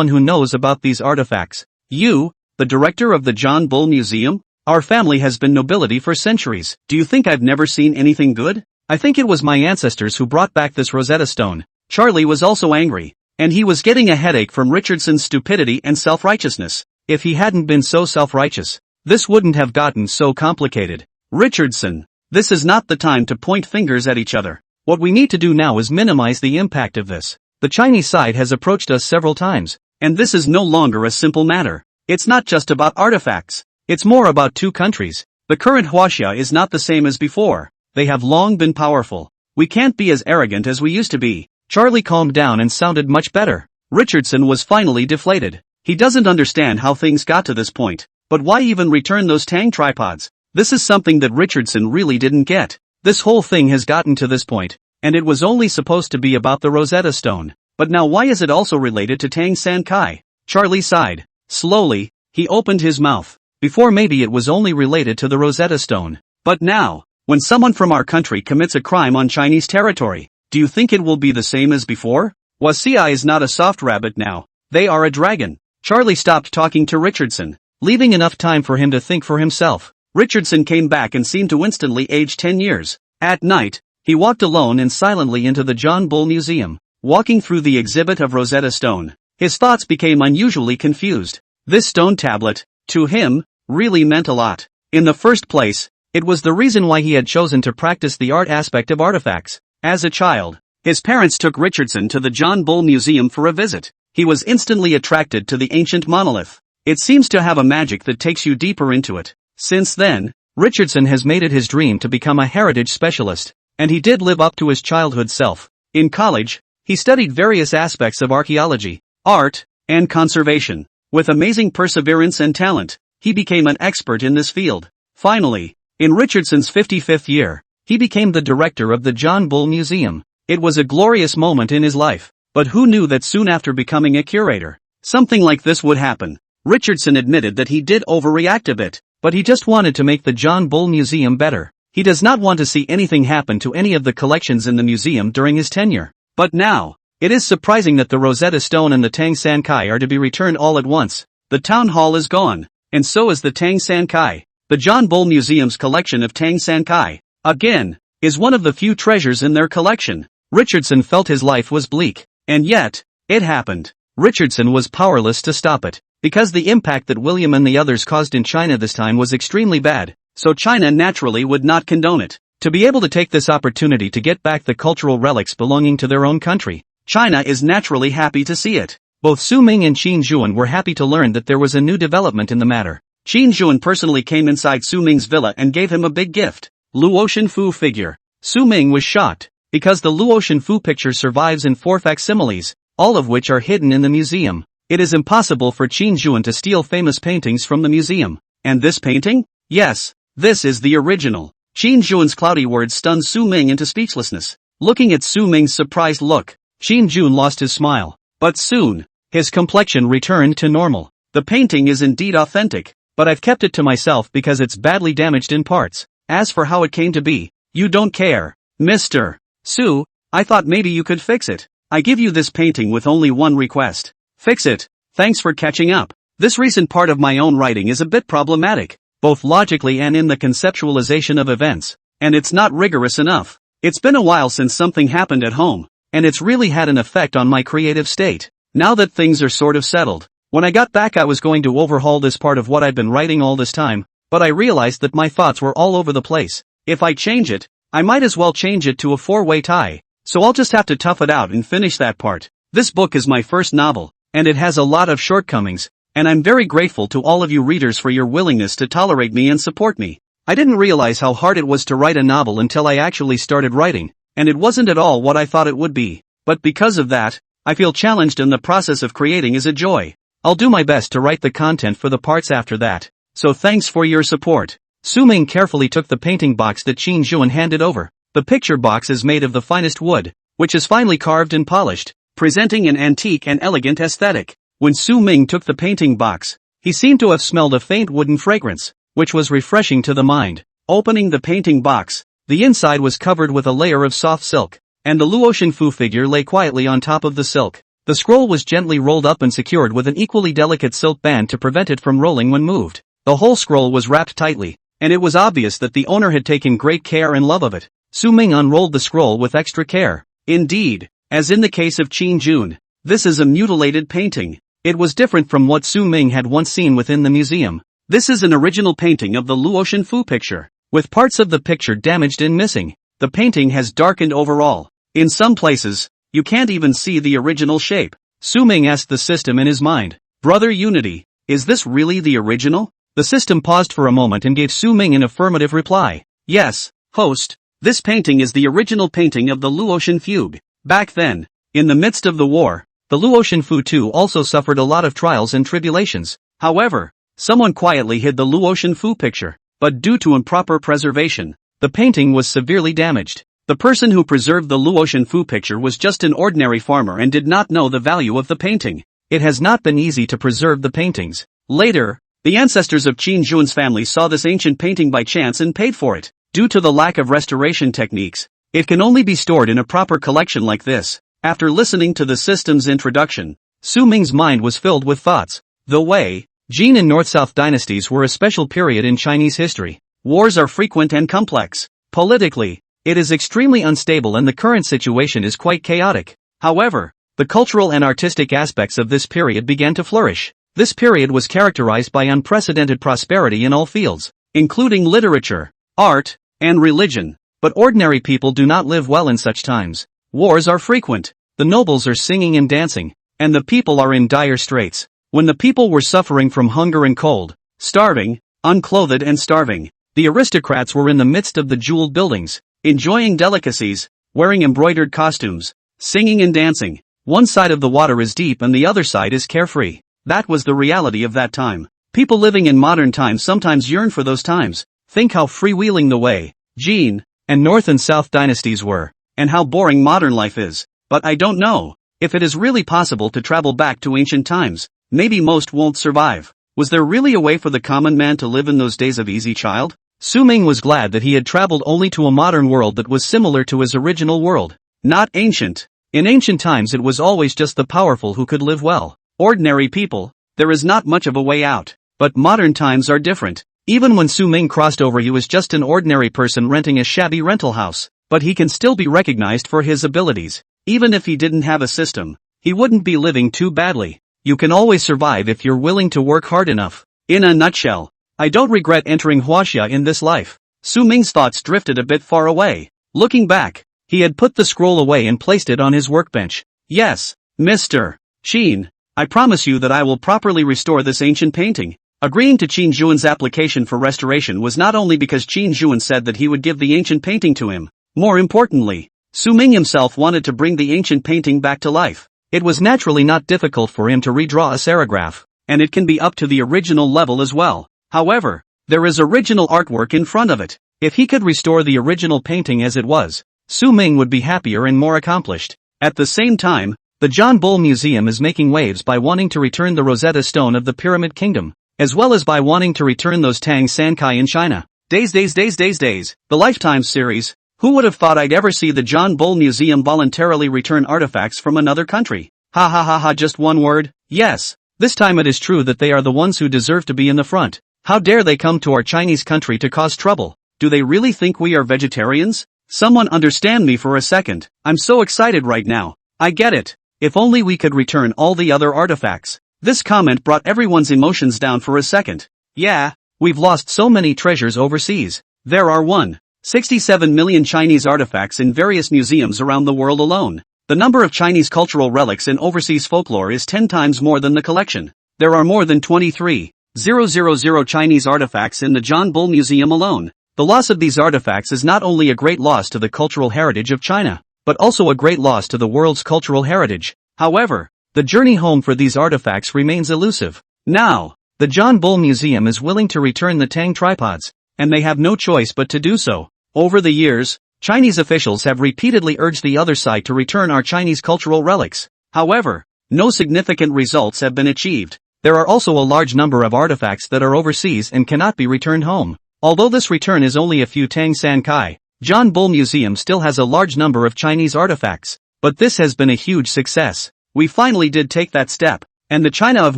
who knows about these artifacts? You, the director of the John Bull Museum? Our family has been nobility for centuries. Do you think I've never seen anything good? I think it was my ancestors who brought back this Rosetta Stone. Charlie was also angry, and he was getting a headache from Richardson's stupidity and self-righteousness. If he hadn't been so self-righteous, this wouldn't have gotten so complicated. Richardson, this is not the time to point fingers at each other. What we need to do now is minimize the impact of this. The Chinese side has approached us several times, and this is no longer a simple matter. It's not just about artifacts. It's more about two countries. The current Huaxia is not the same as before. They have long been powerful. We can't be as arrogant as we used to be. Charlie calmed down and sounded much better. Richardson was finally deflated. He doesn't understand how things got to this point. But why even return those Tang tripods? This is something that Richardson really didn't get. This whole thing has gotten to this point, and it was only supposed to be about the Rosetta Stone. But now why is it also related to Tang San Kai? Charlie sighed. Slowly, he opened his mouth. Before maybe it was only related to the Rosetta Stone. But now, when someone from our country commits a crime on Chinese territory, do you think it will be the same as before? Wasia is not a soft rabbit now. They are a dragon. Charlie stopped talking to Richardson, leaving enough time for him to think for himself. Richardson came back and seemed to instantly age 10 years. At night, he walked alone and silently into the John Bull Museum. Walking through the exhibit of Rosetta Stone, his thoughts became unusually confused. This stone tablet, to him, really meant a lot. In the first place, it was the reason why he had chosen to practice the art aspect of artifacts. As a child, his parents took Richardson to the John Bull Museum for a visit. He was instantly attracted to the ancient monolith. It seems to have a magic that takes you deeper into it. Since then, Richardson has made it his dream to become a heritage specialist, and he did live up to his childhood self. In college, he studied various aspects of archaeology, art, and conservation. With amazing perseverance and talent, he became an expert in this field. Finally, in Richardson's 55th year, he became the director of the John Bull Museum. It was a glorious moment in his life, but who knew that soon after becoming a curator, something like this would happen? Richardson admitted that he did overreact a bit, but he just wanted to make the John Bull Museum better. He does not want to see anything happen to any of the collections in the museum during his tenure. But now, it is surprising that the Rosetta Stone and the Tang San Kai are to be returned all at once. The town hall is gone, and so is the Tang San Kai. The John Bull Museum's collection of Tang San Kai, again, is one of the few treasures in their collection. Richardson felt his life was bleak, and yet, it happened. Richardson was powerless to stop it, because the impact that William and the others caused in China this time was extremely bad, so China naturally would not condone it. To be able to take this opportunity to get back the cultural relics belonging to their own country, China is naturally happy to see it. Both Su Ming and Qin Zhuan were happy to learn that there was a new development in the matter. Qin Zhuan personally came inside Su Ming's villa and gave him a big gift, Luo Shenfu figure. Su Ming was shocked, because the Luo Shenfu picture survives in 4 facsimiles, all of which are hidden in the museum. It is impossible for Qin Zhuan to steal famous paintings from the museum. And this painting? Yes, this is the original. Qin Zhuan's cloudy words stunned Su Ming into speechlessness. Looking at Su Ming's surprised look, Qin Zhuan lost his smile. But soon, his complexion returned to normal. The painting is indeed authentic, but I've kept it to myself because it's badly damaged in parts. As for how it came to be, you don't care. Mr. Su, I thought maybe you could fix it. I give you this painting with only one request. Fix it. Thanks for catching up. This recent part of my own writing is a bit problematic, both logically and in the conceptualization of events, and it's not rigorous enough. It's been a while since something happened at home, and it's really had an effect on my creative state. Now that things are sort of settled, when I got back I was going to overhaul this part of what I'd been writing all this time, but I realized that my thoughts were all over the place. If I change it, I might as well change it to a 4-way tie, so I'll just have to tough it out and finish that part. This book is my first novel, and it has a lot of shortcomings, and I'm very grateful to all of you readers for your willingness to tolerate me and support me. I didn't realize how hard it was to write a novel until I actually started writing, and it wasn't at all what I thought it would be. But because of that, I feel challenged, and the process of creating is a joy. I'll do my best to write the content for the parts after that, so thanks for your support. Su Ming carefully took the painting box that Qin Zhuan handed over. The picture box is made of the finest wood, which is finely carved and polished, presenting an antique and elegant aesthetic. When Su Ming took the painting box, he seemed to have smelled a faint wooden fragrance, which was refreshing to the mind. Opening the painting box, the inside was covered with a layer of soft silk, and the Luo Shenfu figure lay quietly on top of the silk. The scroll was gently rolled up and secured with an equally delicate silk band to prevent it from rolling when moved. The whole scroll was wrapped tightly, and it was obvious that the owner had taken great care and love of it. Su Ming unrolled the scroll with extra care. Indeed, as in the case of Qin Zhuan, this is a mutilated painting. It was different from what Su Ming had once seen within the museum. This is an original painting of the Luo Shenfu picture, with parts of the picture damaged and missing. The painting has darkened overall. In some places, you can't even see the original shape. Su Ming asked the system in his mind, "Brother Unity, is this really the original?" The system paused for a moment and gave Su Ming an affirmative reply. "Yes, host, this painting is the original painting of the Luo Shenfu. Back then, in the midst of the war, the Luo Shenfu too also suffered a lot of trials and tribulations. However, someone quietly hid the Luo Shenfu picture, but due to improper preservation, the painting was severely damaged. The person who preserved the Luo Shenfu picture was just an ordinary farmer and did not know the value of the painting. It has not been easy to preserve the paintings. Later, the ancestors of Qin Zhuan's family saw this ancient painting by chance and paid for it. Due to the lack of restoration techniques, it can only be stored in a proper collection like this. After listening to the system's introduction, Su Ming's mind was filled with thoughts. The Wei, Jin and North-South dynasties were a special period in Chinese history. Wars are frequent and complex. Politically, it is extremely unstable and the current situation is quite chaotic. However, the cultural and artistic aspects of this period began to flourish. This period was characterized by unprecedented prosperity in all fields, including literature, art, and religion. But ordinary people do not live well in such times. Wars are frequent, the nobles are singing and dancing, and the people are in dire straits. When the people were suffering from hunger and cold, starving, unclothed and starving, the aristocrats were in the midst of the jeweled buildings, enjoying delicacies, wearing embroidered costumes, singing and dancing. One side of the water is deep and the other side is carefree. That was the reality of that time. People living in modern times sometimes yearn for those times. Think how freewheeling the Wei, Jin, and North and South dynasties were, and how boring modern life is. But I don't know if it is really possible to travel back to ancient times. Maybe most won't survive. Was there really a way for the common man to live in those days of easy child? Su Ming was glad that he had traveled only to a modern world that was similar to his original world. Not ancient. In ancient times it was always just the powerful who could live well. Ordinary people, there is not much of a way out. But modern times are different. Even when Su Ming crossed over, he was just an ordinary person renting a shabby rental house. But he can still be recognized for his abilities. Even if he didn't have a system, he wouldn't be living too badly. You can always survive if you're willing to work hard enough. In a nutshell, I don't regret entering Huaxia in this life. Su Ming's thoughts drifted a bit far away. Looking back, he had put the scroll away and placed it on his workbench. Yes, Mr. Qin, I promise you that I will properly restore this ancient painting. Agreeing to Qin Zhuan's application for restoration was not only because Qin Zhuan said that he would give the ancient painting to him. More importantly, Su Ming himself wanted to bring the ancient painting back to life. It was naturally not difficult for him to redraw a serigraph, and it can be up to the original level as well. However, there is original artwork in front of it. If he could restore the original painting as it was, Su Ming would be happier and more accomplished. At the same time, the John Bull Museum is making waves by wanting to return the Rosetta Stone of the Pyramid Kingdom, as well as by wanting to return those Tang Sankai in China. Days. The Lifetime series. Who would have thought I'd ever see the John Bull Museum voluntarily return artifacts from another country? Ha, just one word. Yes. This time it is true that they are the ones who deserve to be in the front. How dare they come to our Chinese country to cause trouble? Do they really think we are vegetarians? Someone understand me for a second. I'm so excited right now. I get it. If only we could return all the other artifacts. This comment brought everyone's emotions down for a second. Yeah, we've lost so many treasures overseas. There are 1.67 million Chinese artifacts in various museums around the world alone. The number of Chinese cultural relics in overseas folklore is 10 times more than the collection. There are more than 23,000 Chinese artifacts in the John Bull Museum alone. The loss of these artifacts is not only a great loss to the cultural heritage of China, but also a great loss to the world's cultural heritage. However, the journey home for these artifacts remains elusive. Now, the John Bull Museum is willing to return the Tang tripods, and they have no choice but to do so. Over the years, Chinese officials have repeatedly urged the other side to return our Chinese cultural relics. However, no significant results have been achieved. There are also a large number of artifacts that are overseas and cannot be returned home. Although this return is only a few Tang Sankai, John Bull Museum still has a large number of Chinese artifacts. But this has been a huge success. We finally did take that step, and the China of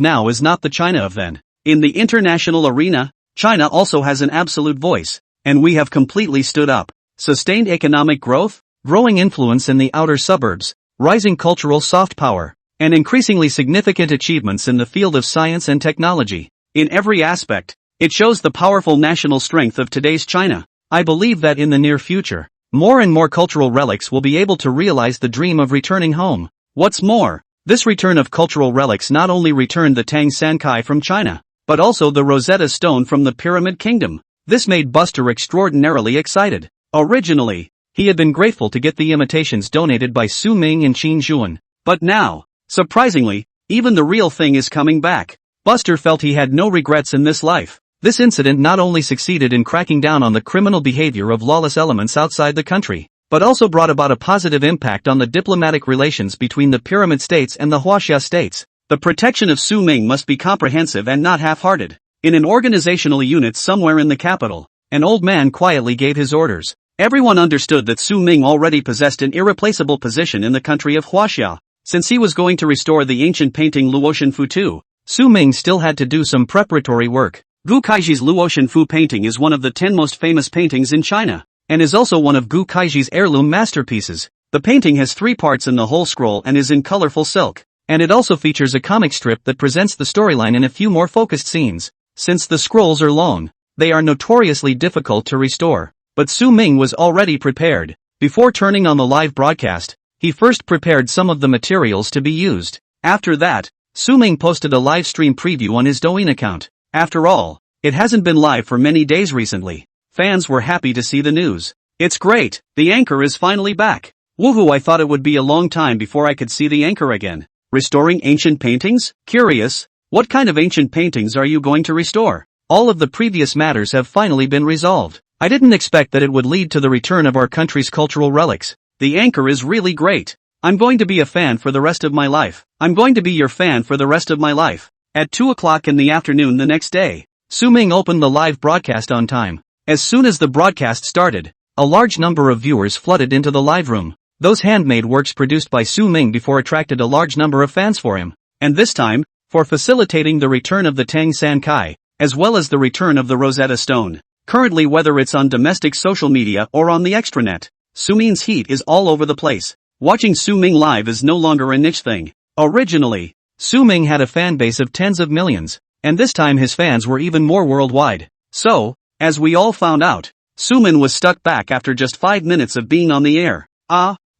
now is not the China of then. In the international arena, China also has an absolute voice, and we have completely stood up. Sustained economic growth, growing influence in the outer suburbs, rising cultural soft power, and increasingly significant achievements in the field of science and technology. In every aspect, it shows the powerful national strength of today's China. I believe that in the near future, more and more cultural relics will be able to realize the dream of returning home. What's more, this return of cultural relics not only returned the Tang Sankai from China, but also the Rosetta Stone from the Pyramid Kingdom. This made Buster extraordinarily excited. Originally, he had been grateful to get the imitations donated by Su Ming and Qin Zhuan. But now, surprisingly, even the real thing is coming back. Buster felt he had no regrets in this life. This incident not only succeeded in cracking down on the criminal behavior of lawless elements outside the country, but also brought about a positive impact on the diplomatic relations between the Pyramid States and the Huaxia States. The protection of Su Ming must be comprehensive and not half-hearted. In an organizational unit somewhere in the capital, an old man quietly gave his orders. Everyone understood that Su Ming already possessed an irreplaceable position in the country of Huaxia, since he was going to restore the ancient painting Luotian Futu. Su Ming still had to do some preparatory work. Gu Kaiji's Luo Shenfu painting is one of the 10 most famous paintings in China, and is also one of Gu Kaiji's heirloom masterpieces. The painting has 3 parts in the whole scroll and is in colorful silk, and it also features a comic strip that presents the storyline in a few more focused scenes. Since the scrolls are long, they are notoriously difficult to restore. But Su Ming was already prepared. Before turning on the live broadcast, he first prepared some of the materials to be used. After that, Su Ming posted a live stream preview on his Douyin account. After all, it hasn't been live for many days recently. Fans were happy to see the news. It's great, the anchor is finally back. Woohoo, I thought it would be a long time before I could see the anchor again. Restoring ancient paintings? Curious. What kind of ancient paintings are you going to restore? All of the previous matters have finally been resolved. I didn't expect that it would lead to the return of our country's cultural relics. The anchor is really great. I'm going to be a fan for the rest of my life. I'm going to be your fan for the rest of my life. At 2 o'clock in the afternoon the next day, Su Ming opened the live broadcast on time. As soon as the broadcast started, a large number of viewers flooded into the live room. Those handmade works produced by Su Ming before attracted a large number of fans for him. And this time, for facilitating the return of the Tang San Kai, as well as the return of the Rosetta Stone. Currently, whether it's on domestic social media or on the extranet, Su Ming's heat is all over the place. Watching Su Ming live is no longer a niche thing. Originally, Su Ming had a fan base of tens of millions, and this time his fans were even more worldwide. So, as we all found out, Su Ming was stuck back after just 5 minutes of being on the air.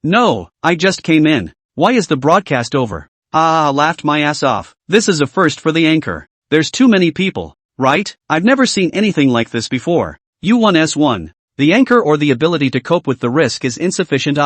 No, I just came in. Why is the broadcast over? Laughed my ass off. This is a first for the anchor. There's too many people, right? I've never seen anything like this before. U1S1. The anchor or the ability to cope with the risk is insufficient.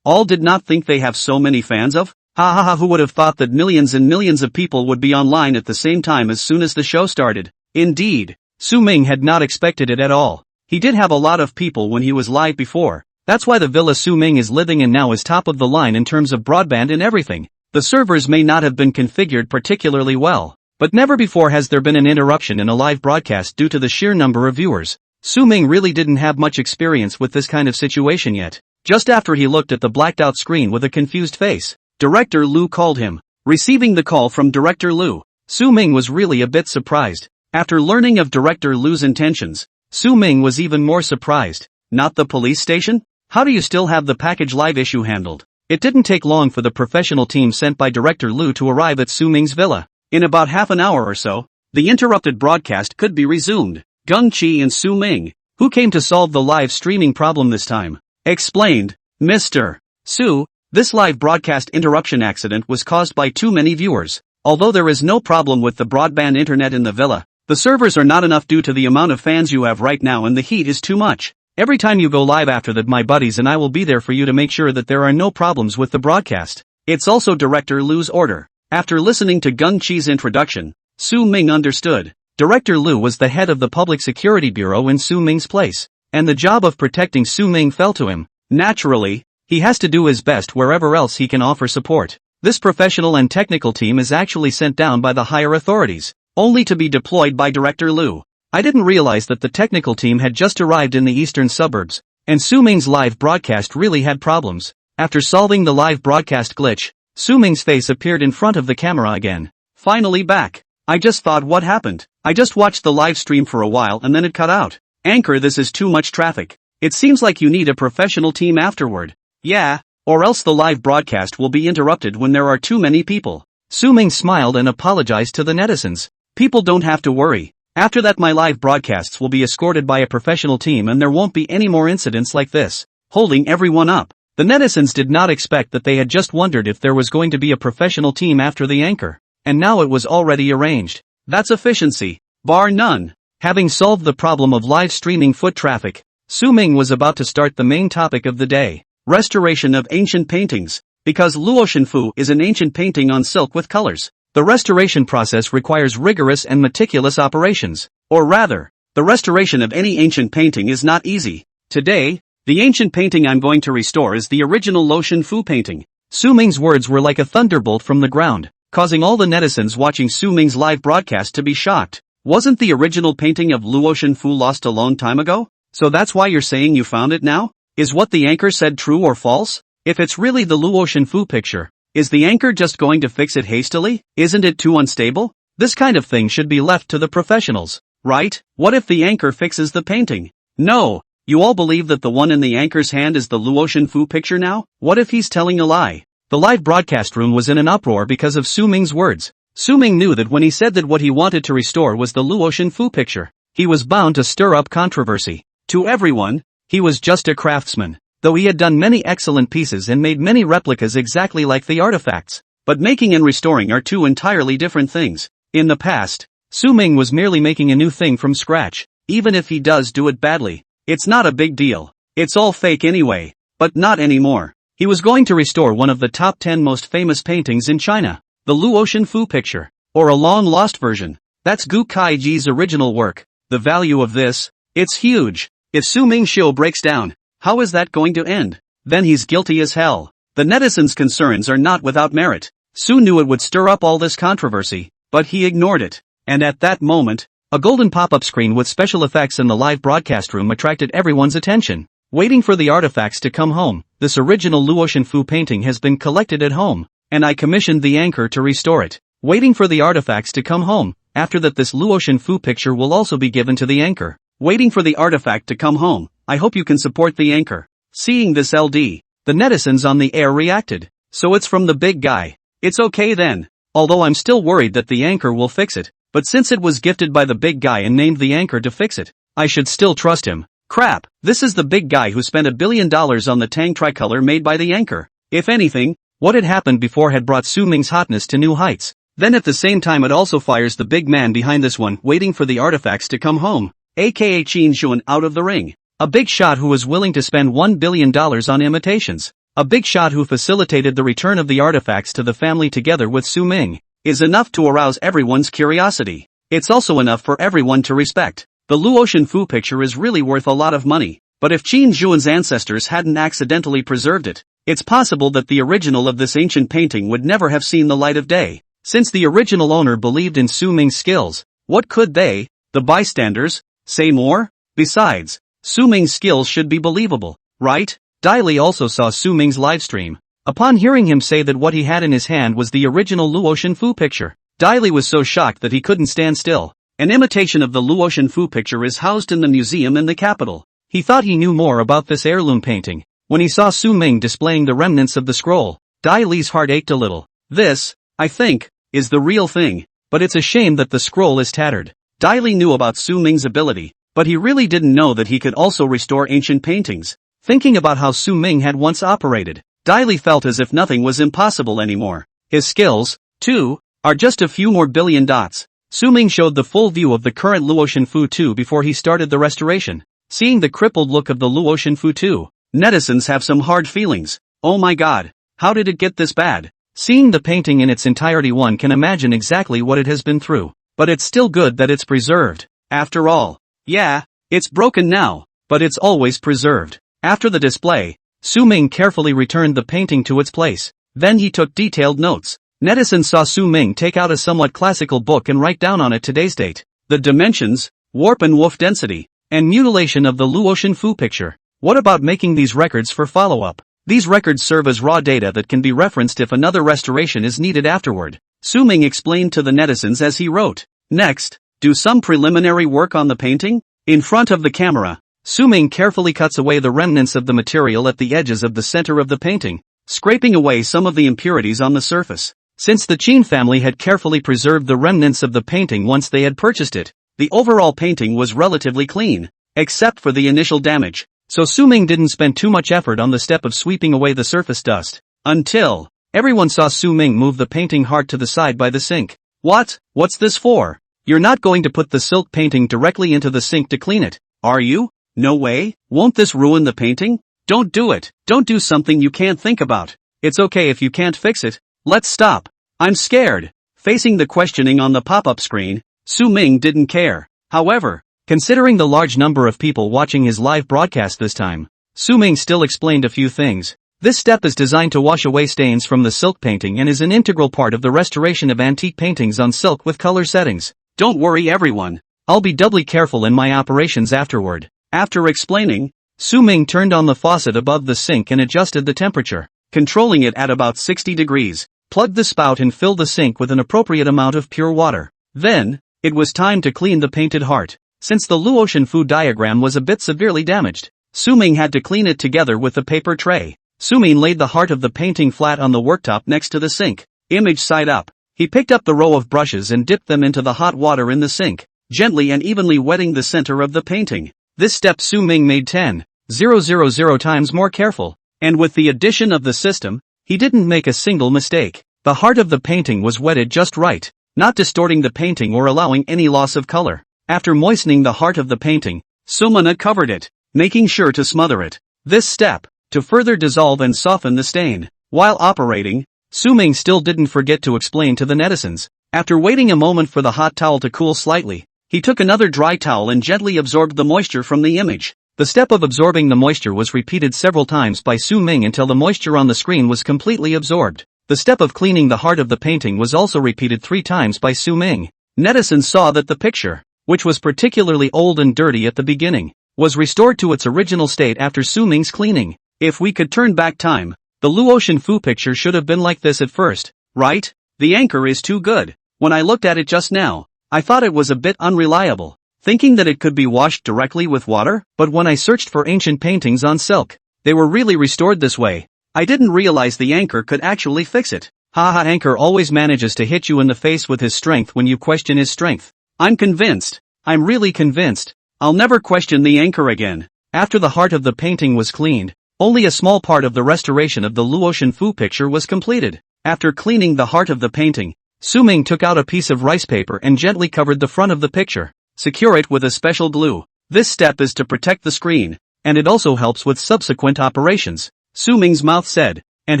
All did not think they have so many fans of? Who would have thought that millions and millions of people would be online at the same time as soon as the show started? Indeed, Su Ming had not expected it at all. He did have a lot of people when he was live before. That's why the villa Su Ming is living in now is top of the line in terms of broadband and everything. The servers may not have been configured particularly well, but never before has there been an interruption in a live broadcast due to the sheer number of viewers. Su Ming really didn't have much experience with this kind of situation yet. Just after he looked at the blacked out screen with a confused face, Director Liu called him. Receiving the call from Director Liu, Su Ming was really a bit surprised. After learning of Director Liu's intentions, Su Ming was even more surprised. Not the police station? How do you still have the package live issue handled? It didn't take long for the professional team sent by Director Liu to arrive at Su Ming's villa. In about half an hour or so, the interrupted broadcast could be resumed. Gung Qi and Su Ming, who came to solve the live streaming problem this time, explained, Mr. Su, this live broadcast interruption accident was caused by too many viewers. Although there is no problem with the broadband internet in the villa, the servers are not enough due to the amount of fans you have right now and the heat is too much. Every time you go live after that, my buddies and I will be there for you to make sure that there are no problems with the broadcast. It's also Director Liu's order. After listening to Gung Qi's introduction, Su Ming understood. Director Liu was the head of the Public Security Bureau in Su Ming's place, and the job of protecting Su Ming fell to him. Naturally, he has to do his best wherever else he can offer support. This professional and technical team is actually sent down by the higher authorities, only to be deployed by Director Liu. I didn't realize that the technical team had just arrived in the eastern suburbs, and Su Ming's live broadcast really had problems. After solving the live broadcast glitch, Su Ming's face appeared in front of the camera again. Finally back. I just thought, what happened? I just watched the live stream for a while and then it cut out. Anchor, this is too much traffic. It seems like you need a professional team afterward. Yeah, or else the live broadcast will be interrupted when there are too many people. Su Ming smiled and apologized to the netizens. People don't have to worry. After that, my live broadcasts will be escorted by a professional team and there won't be any more incidents like this. Holding everyone up. The netizens did not expect that. They had just wondered if there was going to be a professional team after the anchor. And now it was already arranged. That's efficiency, bar none. Having solved the problem of live streaming foot traffic, Su Ming was about to start the main topic of the day. Restoration of ancient paintings. Because Luo Shenfu is an ancient painting on silk with colors, the restoration process requires rigorous and meticulous operations. Or rather, the restoration of any ancient painting is not easy. Today, the ancient painting I'm going to restore is the original Luo Shenfu painting. Su Ming's words were like a thunderbolt from the ground, causing all the netizens watching Su Ming's live broadcast to be shocked. Wasn't the original painting of Luo Shenfu lost a long time ago? So that's why you're saying you found it now? Is what the anchor said true or false? If it's really the Luo Shenfu picture, is the anchor just going to fix it hastily? Isn't it too unstable? This kind of thing should be left to the professionals, right? What if the anchor fixes the painting? No. You all believe that the one in the anchor's hand is the Luo Shenfu picture now? What if he's telling a lie? The live broadcast room was in an uproar because of Su Ming's words. Su Ming knew that when he said that what he wanted to restore was the Luo Shenfu picture, he was bound to stir up controversy. To everyone, he was just a craftsman, though he had done many excellent pieces and made many replicas exactly like the artifacts. But making and restoring are two entirely different things. In the past, Su Ming was merely making a new thing from scratch. Even if he does do it badly, it's not a big deal. It's all fake anyway. But not anymore. He was going to restore one of the top 10 most famous paintings in China, the Luo Shenfu picture, or a long-lost version. That's Gu Kaiji's original work. The value of this? It's huge. If Su Ming's show breaks down, how is that going to end? Then he's guilty as hell. The netizens' concerns are not without merit. Su knew it would stir up all this controversy, but he ignored it. And at that moment, a golden pop-up screen with special effects in the live broadcast room attracted everyone's attention. Waiting for the artifacts to come home, this original Luo Shenfu painting has been collected at home, and I commissioned the anchor to restore it. Waiting for the artifacts to come home, after that this Luo Shenfu picture will also be given to the anchor. Waiting for the artifact to come home, I hope you can support the anchor. Seeing this LD, the netizens on the air reacted. So it's from the big guy. It's okay then. Although I'm still worried that the anchor will fix it, but since it was gifted by the big guy and named the anchor to fix it, I should still trust him. Crap, this is the big guy who spent $1 billion on the Tang tricolor made by the anchor. If anything, what had happened before had brought Su Ming's hotness to new heights. Then at the same time it also fires the big man behind this one waiting for the artifacts to come home, aka Qin Xuan out of the ring. A big shot who was willing to spend $1 billion on imitations. A big shot who facilitated the return of the artifacts to the family together with Su Ming, is enough to arouse everyone's curiosity. It's also enough for everyone to respect. The Luo Shenfu picture is really worth a lot of money, but if Qin Xuan's ancestors hadn't accidentally preserved it, it's possible that the original of this ancient painting would never have seen the light of day. Since the original owner believed in Su Ming's skills, what could they, the bystanders, say more? Besides, Su Ming's skills should be believable, right? Dai Li also saw Su Ming's livestream. Upon hearing him say that what he had in his hand was the original Luo Shenfu picture, Dai Li was so shocked that he couldn't stand still. An imitation of the Luo Shenfu picture is housed in the museum in the capital. He thought he knew more about this heirloom painting. When he saw Su Ming displaying the remnants of the scroll, Dai Li's heart ached a little. This, I think, is the real thing. But it's a shame that the scroll is tattered. Dai Li knew about Su Ming's ability, but he really didn't know that he could also restore ancient paintings. Thinking about how Su Ming had once operated, Dai Li felt as if nothing was impossible anymore. His skills, too, are just a few more billion dots. Su Ming showed the full view of the current Luo Shenfu 2 before he started the restoration. Seeing the crippled look of the Luo Shenfu 2, netizens have some hard feelings. Oh my god, how did it get this bad? Seeing the painting in its entirety, one can imagine exactly what it has been through. But it's still good that it's preserved. After all, yeah, it's broken now, but it's always preserved. After the display, Su Ming carefully returned the painting to its place. Then he took detailed notes. Netizens saw Su Ming take out a somewhat classical book and write down on it today's date, the dimensions, warp and woof density, and mutilation of the Luo Shenfu picture. What about making these records for follow-up? These records serve as raw data that can be referenced if another restoration is needed afterward. Su Ming explained to the netizens as he wrote. Next, do some preliminary work on the painting? In front of the camera, Su Ming carefully cuts away the remnants of the material at the edges of the center of the painting, scraping away some of the impurities on the surface. Since the Qin family had carefully preserved the remnants of the painting once they had purchased it, the overall painting was relatively clean, except for the initial damage. So Su Ming didn't spend too much effort on the step of sweeping away the surface dust. Until everyone saw Su Ming move the painting heart to the side by the sink. What? What's this for? You're not going to put the silk painting directly into the sink to clean it, are you? No way. Won't this ruin the painting? Don't do it. Don't do something you can't think about. It's okay if you can't fix it. Let's stop. I'm scared. Facing the questioning on the pop-up screen, Su Ming didn't care. However, considering the large number of people watching his live broadcast this time, Su Ming still explained a few things. This step is designed to wash away stains from the silk painting and is an integral part of the restoration of antique paintings on silk with color settings. Don't worry everyone. I'll be doubly careful in my operations afterward. After explaining, Su Ming turned on the faucet above the sink and adjusted the temperature, controlling it at about 60 degrees. Plug the spout and fill the sink with an appropriate amount of pure water. Then, it was time to clean the painted heart. Since the Luotian Fu diagram was a bit severely damaged, Suming had to clean it together with the paper tray. Suming laid the heart of the painting flat on the worktop next to the sink, image side up. He picked up the row of brushes and dipped them into the hot water in the sink, gently and evenly wetting the center of the painting. This step Suming made 10,000 times more careful, and with the addition of the system, he didn't make a single mistake. The heart of the painting was wetted just right, not distorting the painting or allowing any loss of color. After moistening the heart of the painting, Sumana covered it, making sure to smother it. This step, to further dissolve and soften the stain. While operating, Suming still didn't forget to explain to the netizens. After waiting a moment for the hot towel to cool slightly, he took another dry towel and gently absorbed the moisture from the image. The step of absorbing the moisture was repeated several times by Suming until the moisture on the screen was completely absorbed. The step of cleaning the heart of the painting was also repeated 3 times by Suming. Netizens saw that the picture, which was particularly old and dirty at the beginning, was restored to its original state after Suming's cleaning. If we could turn back time, the Luotian Fu picture should have been like this at first, right? The anchor is too good. When I looked at it just now, I thought it was a bit unreliable, thinking that it could be washed directly with water, but when I searched for ancient paintings on silk, they were really restored this way. I didn't realize the anchor could actually fix it. Haha, anchor always manages to hit you in the face with his strength when you question his strength. I'm convinced. I'm really convinced. I'll never question the anchor again. After the heart of the painting was cleaned, only a small part of the restoration of the Luotian Fu picture was completed. After cleaning the heart of the painting, Suming took out a piece of rice paper and gently covered the front of the picture. Secure it with a special glue. This step is to protect the screen, and it also helps with subsequent operations. Suming's mouth said, and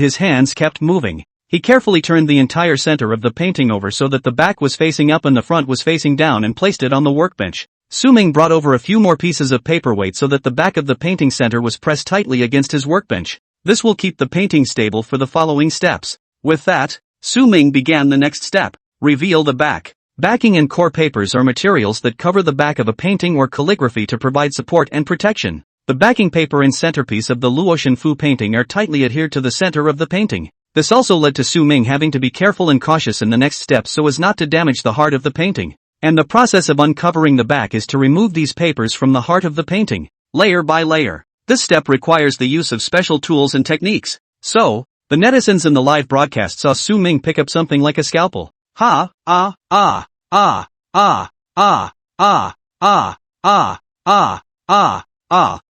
his hands kept moving. He carefully turned the entire center of the painting over so that the back was facing up and the front was facing down and placed it on the workbench. Suming brought over a few more pieces of paperweight so that the back of the painting center was pressed tightly against his workbench. This will keep the painting stable for the following steps. With that, Suming began the next step. Reveal the back. Backing and core papers are materials that cover the back of a painting or calligraphy to provide support and protection. The backing paper and centerpiece of the Luotian Fu painting are tightly adhered to the center of the painting. This also led to Suming having to be careful and cautious in the next step so as not to damage the heart of the painting. And the process of uncovering the back is to remove these papers from the heart of the painting, layer by layer. This step requires the use of special tools and techniques. So, the netizens in the live broadcast saw Suming pick up something like a scalpel.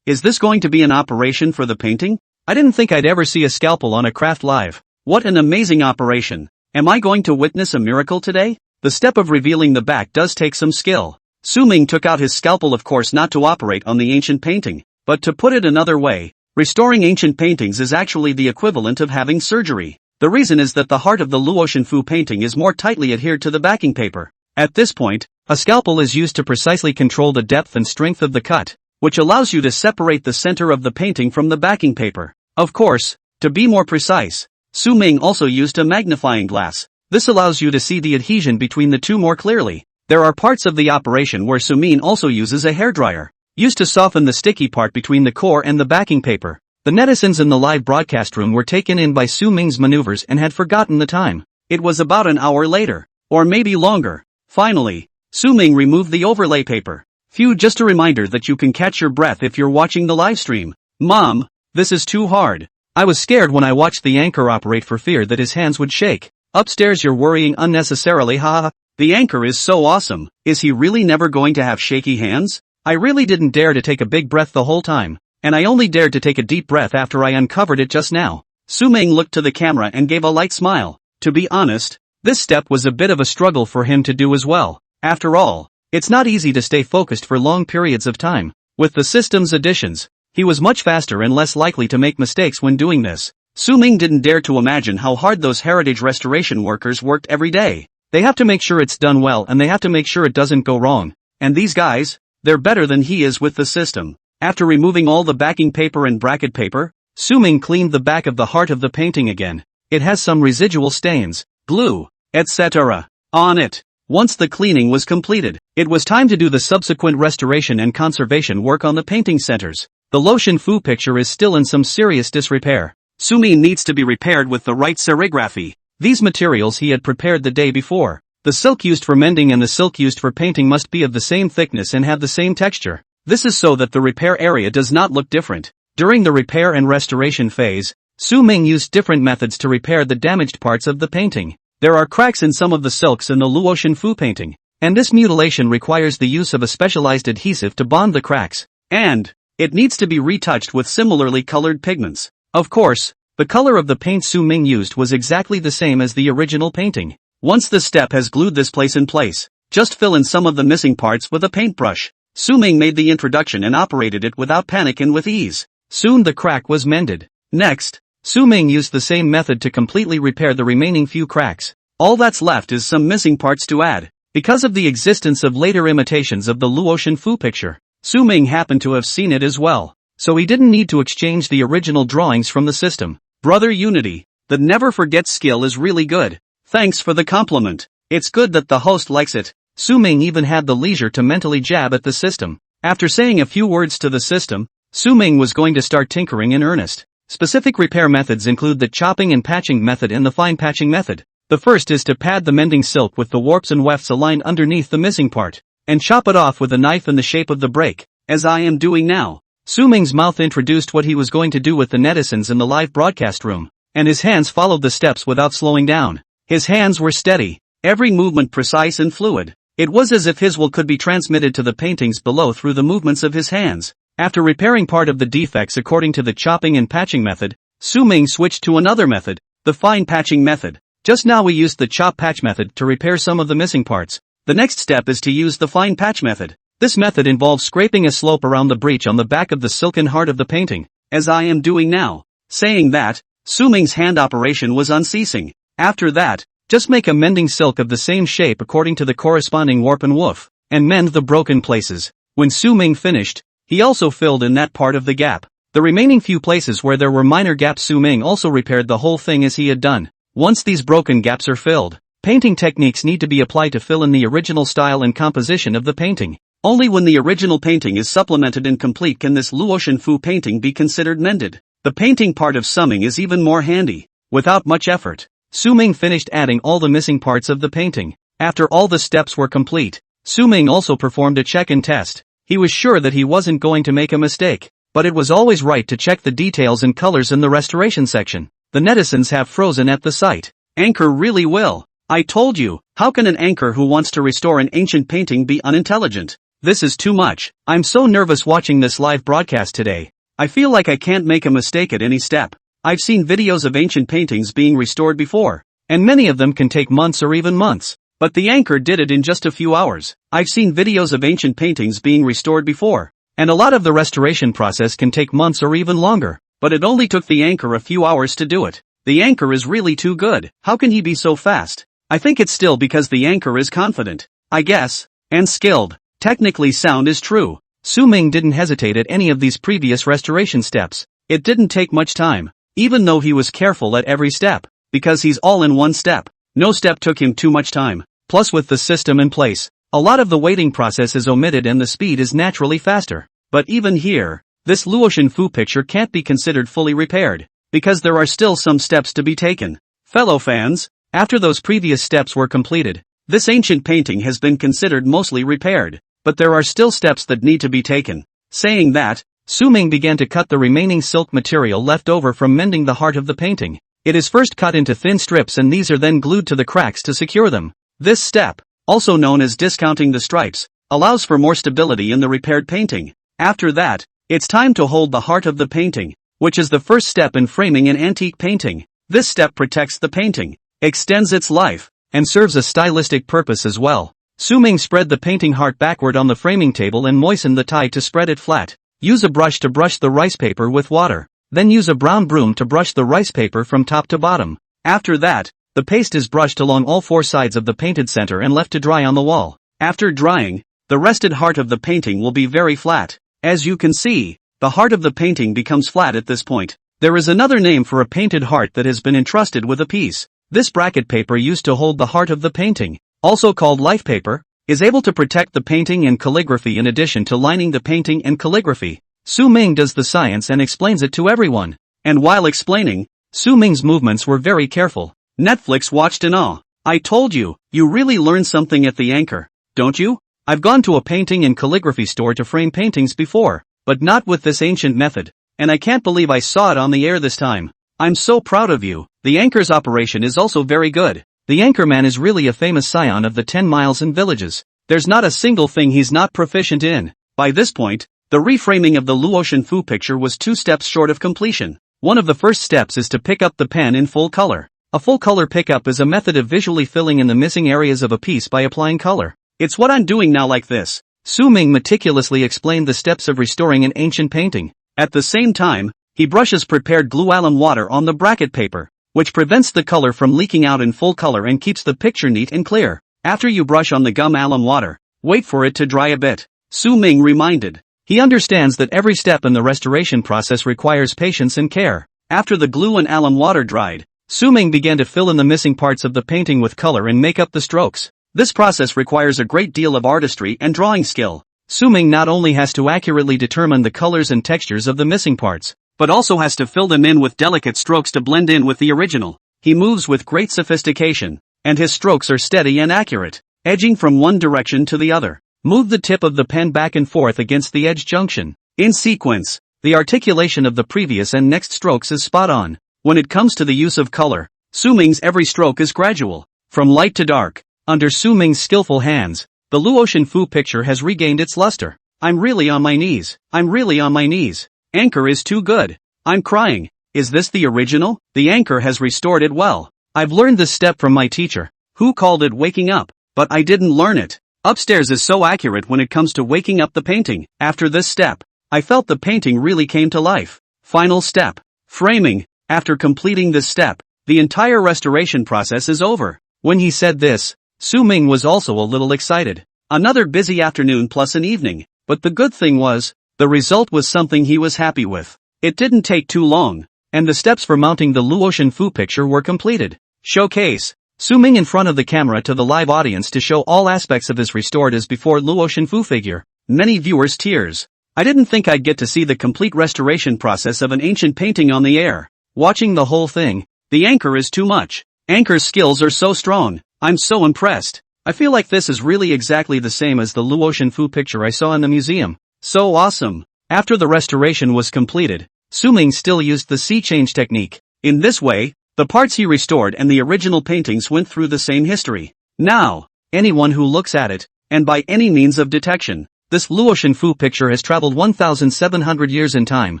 Is this going to be an operation for the painting? I didn't think I'd ever see a scalpel on a craft live. What an amazing operation. Am I going to witness a miracle today? The step of revealing the back does take some skill. Suming took out his scalpel, of course not to operate on the ancient painting, but to put it another way, restoring ancient paintings is actually the equivalent of having surgery. The reason is that the heart of the Luotian Fu painting is more tightly adhered to the backing paper. At this point, a scalpel is used to precisely control the depth and strength of the cut, which allows you to separate the center of the painting from the backing paper. Of course, to be more precise, Suming also used a magnifying glass. This allows you to see the adhesion between the two more clearly. There are parts of the operation where Suming also uses a hairdryer, used to soften the sticky part between the core and the backing paper. The netizens in the live broadcast room were taken in by Suming's maneuvers and had forgotten the time. It was about an hour later, or maybe longer. Finally, Suming removed the overlay paper. Phew, just a reminder that you can catch your breath if you're watching the live stream. Mom, this is too hard. I was scared when I watched the anchor operate for fear that his hands would shake. Upstairs you're worrying unnecessarily, haha. The anchor is so awesome. Is he really never going to have shaky hands? I really didn't dare to take a big breath the whole time, and I only dared to take a deep breath after I uncovered it just now. Suming looked to the camera and gave a light smile. To be honest, this step was a bit of a struggle for him to do as well. After all, it's not easy to stay focused for long periods of time. With the system's additions, he was much faster and less likely to make mistakes when doing this. Suming didn't dare to imagine how hard those heritage restoration workers worked every day. They have to make sure it's done well and they have to make sure it doesn't go wrong. And these guys, they're better than he is with the system. After removing all the backing paper and bracket paper, Suming cleaned the back of the heart of the painting again. It has some residual stains, glue, etc. on it. Once the cleaning was completed, it was time to do the subsequent restoration and conservation work on the painting centers. The Luotian Fu picture is still in some serious disrepair. Suming needs to be repaired with the right serigraphy. These materials he had prepared the day before. The silk used for mending and the silk used for painting must be of the same thickness and have the same texture. This is so that the repair area does not look different. During the repair and restoration phase, Su Ming used different methods to repair the damaged parts of the painting. There are cracks in some of the silks in the Luotian Fu painting, and this mutilation requires the use of a specialized adhesive to bond the cracks, and it needs to be retouched with similarly colored pigments. Of course, the color of the paint Su Ming used was exactly the same as the original painting. Once the step has glued this place in place, just fill in some of the missing parts with a paintbrush. Su Ming made the introduction and operated it without panic and with ease. Soon the crack was mended. Next, Su Ming used the same method to completely repair the remaining few cracks. All that's left is some missing parts to add. Because of the existence of later imitations of the Luotian Fu picture, Su Ming happened to have seen it as well, so he didn't need to exchange the original drawings from the system. Brother Unity, the never forget skill is really good. Thanks for the compliment. It's good that the host likes it. Su Ming even had the leisure to mentally jab at the system. After saying a few words to the system, Su Ming was going to start tinkering in earnest. Specific repair methods include the chopping and patching method and the fine patching method. The first is to pad the mending silk with the warps and wefts aligned underneath the missing part, and chop it off with a knife in the shape of the break, as I am doing now. Su Ming's mouth introduced what he was going to do with the netizens in the live broadcast room, and his hands followed the steps without slowing down. His hands were steady, every movement precise and fluid. It was as if his will could be transmitted to the paintings below through the movements of his hands. After repairing part of the defects according to the chopping and patching method, Su Ming switched to another method, the fine patching method. Just now we used the chop patch method to repair some of the missing parts. The next step is to use the fine patch method. This method involves scraping a slope around the breach on the back of the silken heart of the painting, as I am doing now. Saying that, Su Ming's hand operation was unceasing. After that, just make a mending silk of the same shape according to the corresponding warp and woof, and mend the broken places. When Su Ming finished, he also filled in that part of the gap. The remaining few places where there were minor gaps Su Ming also repaired the whole thing as he had done. Once these broken gaps are filled, painting techniques need to be applied to fill in the original style and composition of the painting. Only when the original painting is supplemented and complete can this Luotian Fu painting be considered mended. The painting part of summing is even more handy. Without much effort, Su Ming finished adding all the missing parts of the painting. After all the steps were complete, Su Ming also performed a check and test. He was sure that he wasn't going to make a mistake, but it was always right to check the details and colors in the restoration section. The netizens have frozen at the sight. Anchor really will. I told you, how can an anchor who wants to restore an ancient painting be unintelligent? This is too much. I'm so nervous watching this live broadcast today. I feel like I can't make a mistake at any step. I've seen videos of ancient paintings being restored before, and many of them can take months or even months. But the anchor did it in just a few hours. I've seen videos of ancient paintings being restored before, and a lot of the restoration process can take months or even longer. But it only took the anchor a few hours to do it. The anchor is really too good. How can he be so fast? I think it's still because the anchor is confident, I guess, and skilled. Technically sound is true. Su Ming didn't hesitate at any of these previous restoration steps. It didn't take much time, even though he was careful at every step, because he's all in one step. No step took him too much time. Plus with the system in place, a lot of the waiting process is omitted and the speed is naturally faster. But even here, this Luotian Fu picture can't be considered fully repaired, because there are still some steps to be taken. Fellow fans, after those previous steps were completed, this ancient painting has been considered mostly repaired, but there are still steps that need to be taken. Saying that, Su Ming began to cut the remaining silk material left over from mending the heart of the painting. It is first cut into thin strips and these are then glued to the cracks to secure them. This step, also known as discounting the stripes, allows for more stability in the repaired painting. After that, it's time to hold the heart of the painting, which is the first step in framing an antique painting. This step protects the painting, extends its life, and serves a stylistic purpose as well. Su Ming spread the painting heart backward on the framing table and moistened the tie to spread it flat. Use a brush to brush the rice paper with water. Then use a brown broom to brush the rice paper from top to bottom. After that, the paste is brushed along all four sides of the painted center and left to dry on the wall. After drying, the rested heart of the painting will be very flat. As you can see, the heart of the painting becomes flat at this point. There is another name for a painted heart that has been entrusted with a piece. This bracket paper used to hold the heart of the painting, also called life paper, is able to protect the painting and calligraphy in addition to lining the painting and calligraphy. Su Ming does the science and explains it to everyone. And while explaining, Su Ming's movements were very careful. Netflix watched in awe. I told you, you really learn something at the anchor, don't you? I've gone to a painting and calligraphy store to frame paintings before, but not with this ancient method, and I can't believe I saw it on the air this time. I'm so proud of you. The anchor's operation is also very good. The anchorman is really a famous scion of the 10 miles and villages. There's not a single thing he's not proficient in. By this point, the reframing of the Luo Shenfu picture was 2 steps short of completion. One of the first steps is to pick up the pen in full color. A full color pickup is a method of visually filling in the missing areas of a piece by applying color. It's what I'm doing now like this. Su Ming meticulously explained the steps of restoring an ancient painting. At the same time, he brushes prepared glue alum water on the bracket paper, which prevents the color from leaking out in full color and keeps the picture neat and clear. After you brush on the gum alum water, wait for it to dry a bit. Su Ming reminded. He understands that every step in the restoration process requires patience and care. After the glue and alum water dried, Su Ming began to fill in the missing parts of the painting with color and make up the strokes. This process requires a great deal of artistry and drawing skill. Su Ming not only has to accurately determine the colors and textures of the missing parts, but also has to fill them in with delicate strokes to blend in with the original. He moves with great sophistication, and his strokes are steady and accurate, edging from one direction to the other. Move the tip of the pen back and forth against the edge junction. In sequence, the articulation of the previous and next strokes is spot on. When it comes to the use of color, Su Ming's every stroke is gradual, from light to dark. Under Su Ming's skillful hands, the Luo Shenfu picture has regained its luster. I'm really on my knees. I'm really on my knees. Anchor is too good. I'm crying. Is this the original? The anchor has restored it well. I've learned this step from my teacher, who called it waking up, but I didn't learn it. Upstairs is so accurate when it comes to waking up the painting. After this step, I felt the painting really came to life. Final step. Framing. After completing this step, the entire restoration process is over. When he said this, Su Ming was also a little excited. Another busy afternoon plus an evening, but the good thing was, the result was something he was happy with. It didn't take too long, and the steps for mounting the Luo Shenfu picture were completed. Showcase. Su Ming in front of the camera to the live audience to show all aspects of his restored as before Luo Shenfu figure. Many viewers tears. I didn't think I'd get to see the complete restoration process of an ancient painting on the air. Watching the whole thing, the anchor is too much. Anchor's skills are so strong. I'm so impressed. I feel like this is really exactly the same as the Luo Shenfu picture I saw in the museum. So awesome. After the restoration was completed, Su Ming still used the sea change technique. In this way, the parts he restored and the original paintings went through the same history. Now, anyone who looks at it, and by any means of detection, this Luo Shenfu picture has traveled 1,700 years in time.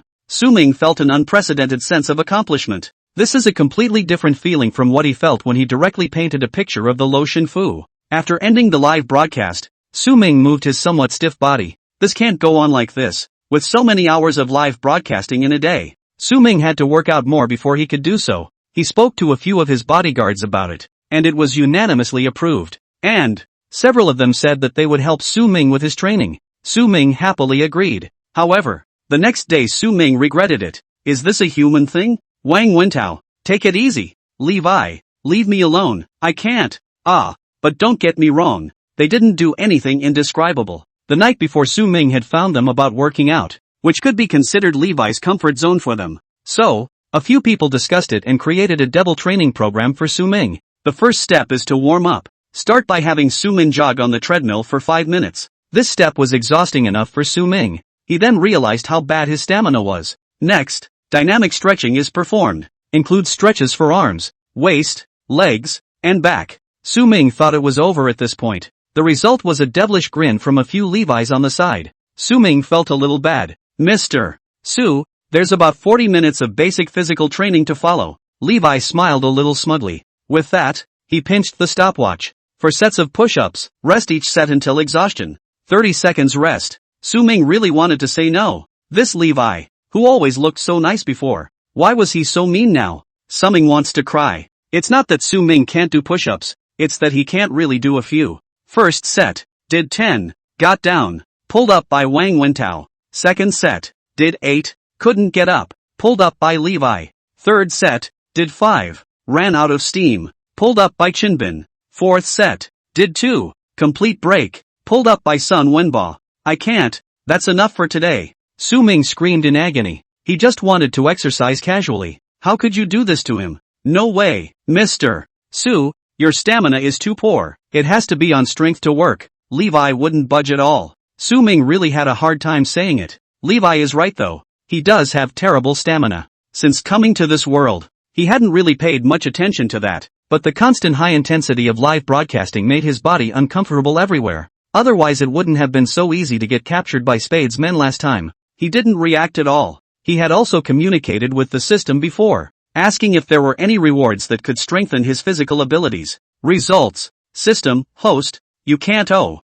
Su Ming felt an unprecedented sense of accomplishment. This is a completely different feeling from what he felt when he directly painted a picture of the Luo Shenfu. After ending the live broadcast, Su Ming moved his somewhat stiff body. This can't go on like this. With so many hours of live broadcasting in a day, Su Ming had to work out more before he could do so. He spoke to a few of his bodyguards about it, and it was unanimously approved. And several of them said that they would help Su Ming with his training. Su Ming happily agreed. However, the next day Su Ming regretted it. Is this a human thing? Wang Wentao, take it easy. Levi, leave me alone. I can't. But don't get me wrong. They didn't do anything indescribable. The night before Su Ming had found them about working out, which could be considered Levi's comfort zone for them. So, a few people discussed it and created a double training program for Su Ming. The first step is to warm up. Start by having Su Ming jog on the treadmill for 5 minutes. This step was exhausting enough for Su Ming. He then realized how bad his stamina was. Next, dynamic stretching is performed. Includes stretches for arms, waist, legs, and back. Su Ming thought it was over at this point. The result was a devilish grin from a few Levi's on the side. Su Ming felt a little bad. Mr. Su, there's about 40 minutes of basic physical training to follow. Levi smiled a little smugly. With that, he pinched the stopwatch. For sets of push-ups, rest each set until exhaustion. 30 seconds rest. Su Ming really wanted to say no. This Levi, who always looked so nice before, why was he so mean now? Su Ming wants to cry. It's not that Su Ming can't do push-ups, it's that he can't really do a few. First set, did 10, got down, pulled up by Wang Wentao. Second set, did 8, couldn't get up, pulled up by Levi. Third set, did 5, ran out of steam, pulled up by Chinbin. Fourth set, did 2, complete break, pulled up by Sun Wenbo. I can't, that's enough for today. Su Ming screamed in agony. He just wanted to exercise casually. How could you do this to him? No way, Mr. Su, Your stamina is too poor. It has to be on strength to work. Levi wouldn't budge at all. Su Ming really had a hard time saying it. Levi is right though. He does have terrible stamina. Since coming to this world, he hadn't really paid much attention to that, but the constant high intensity of live broadcasting made his body uncomfortable everywhere. Otherwise it wouldn't have been so easy to get captured by Spade's men last time. He didn't react at all. He had also communicated with the system before, asking if there were any rewards that could strengthen his physical abilities. Results. System, host, you can't.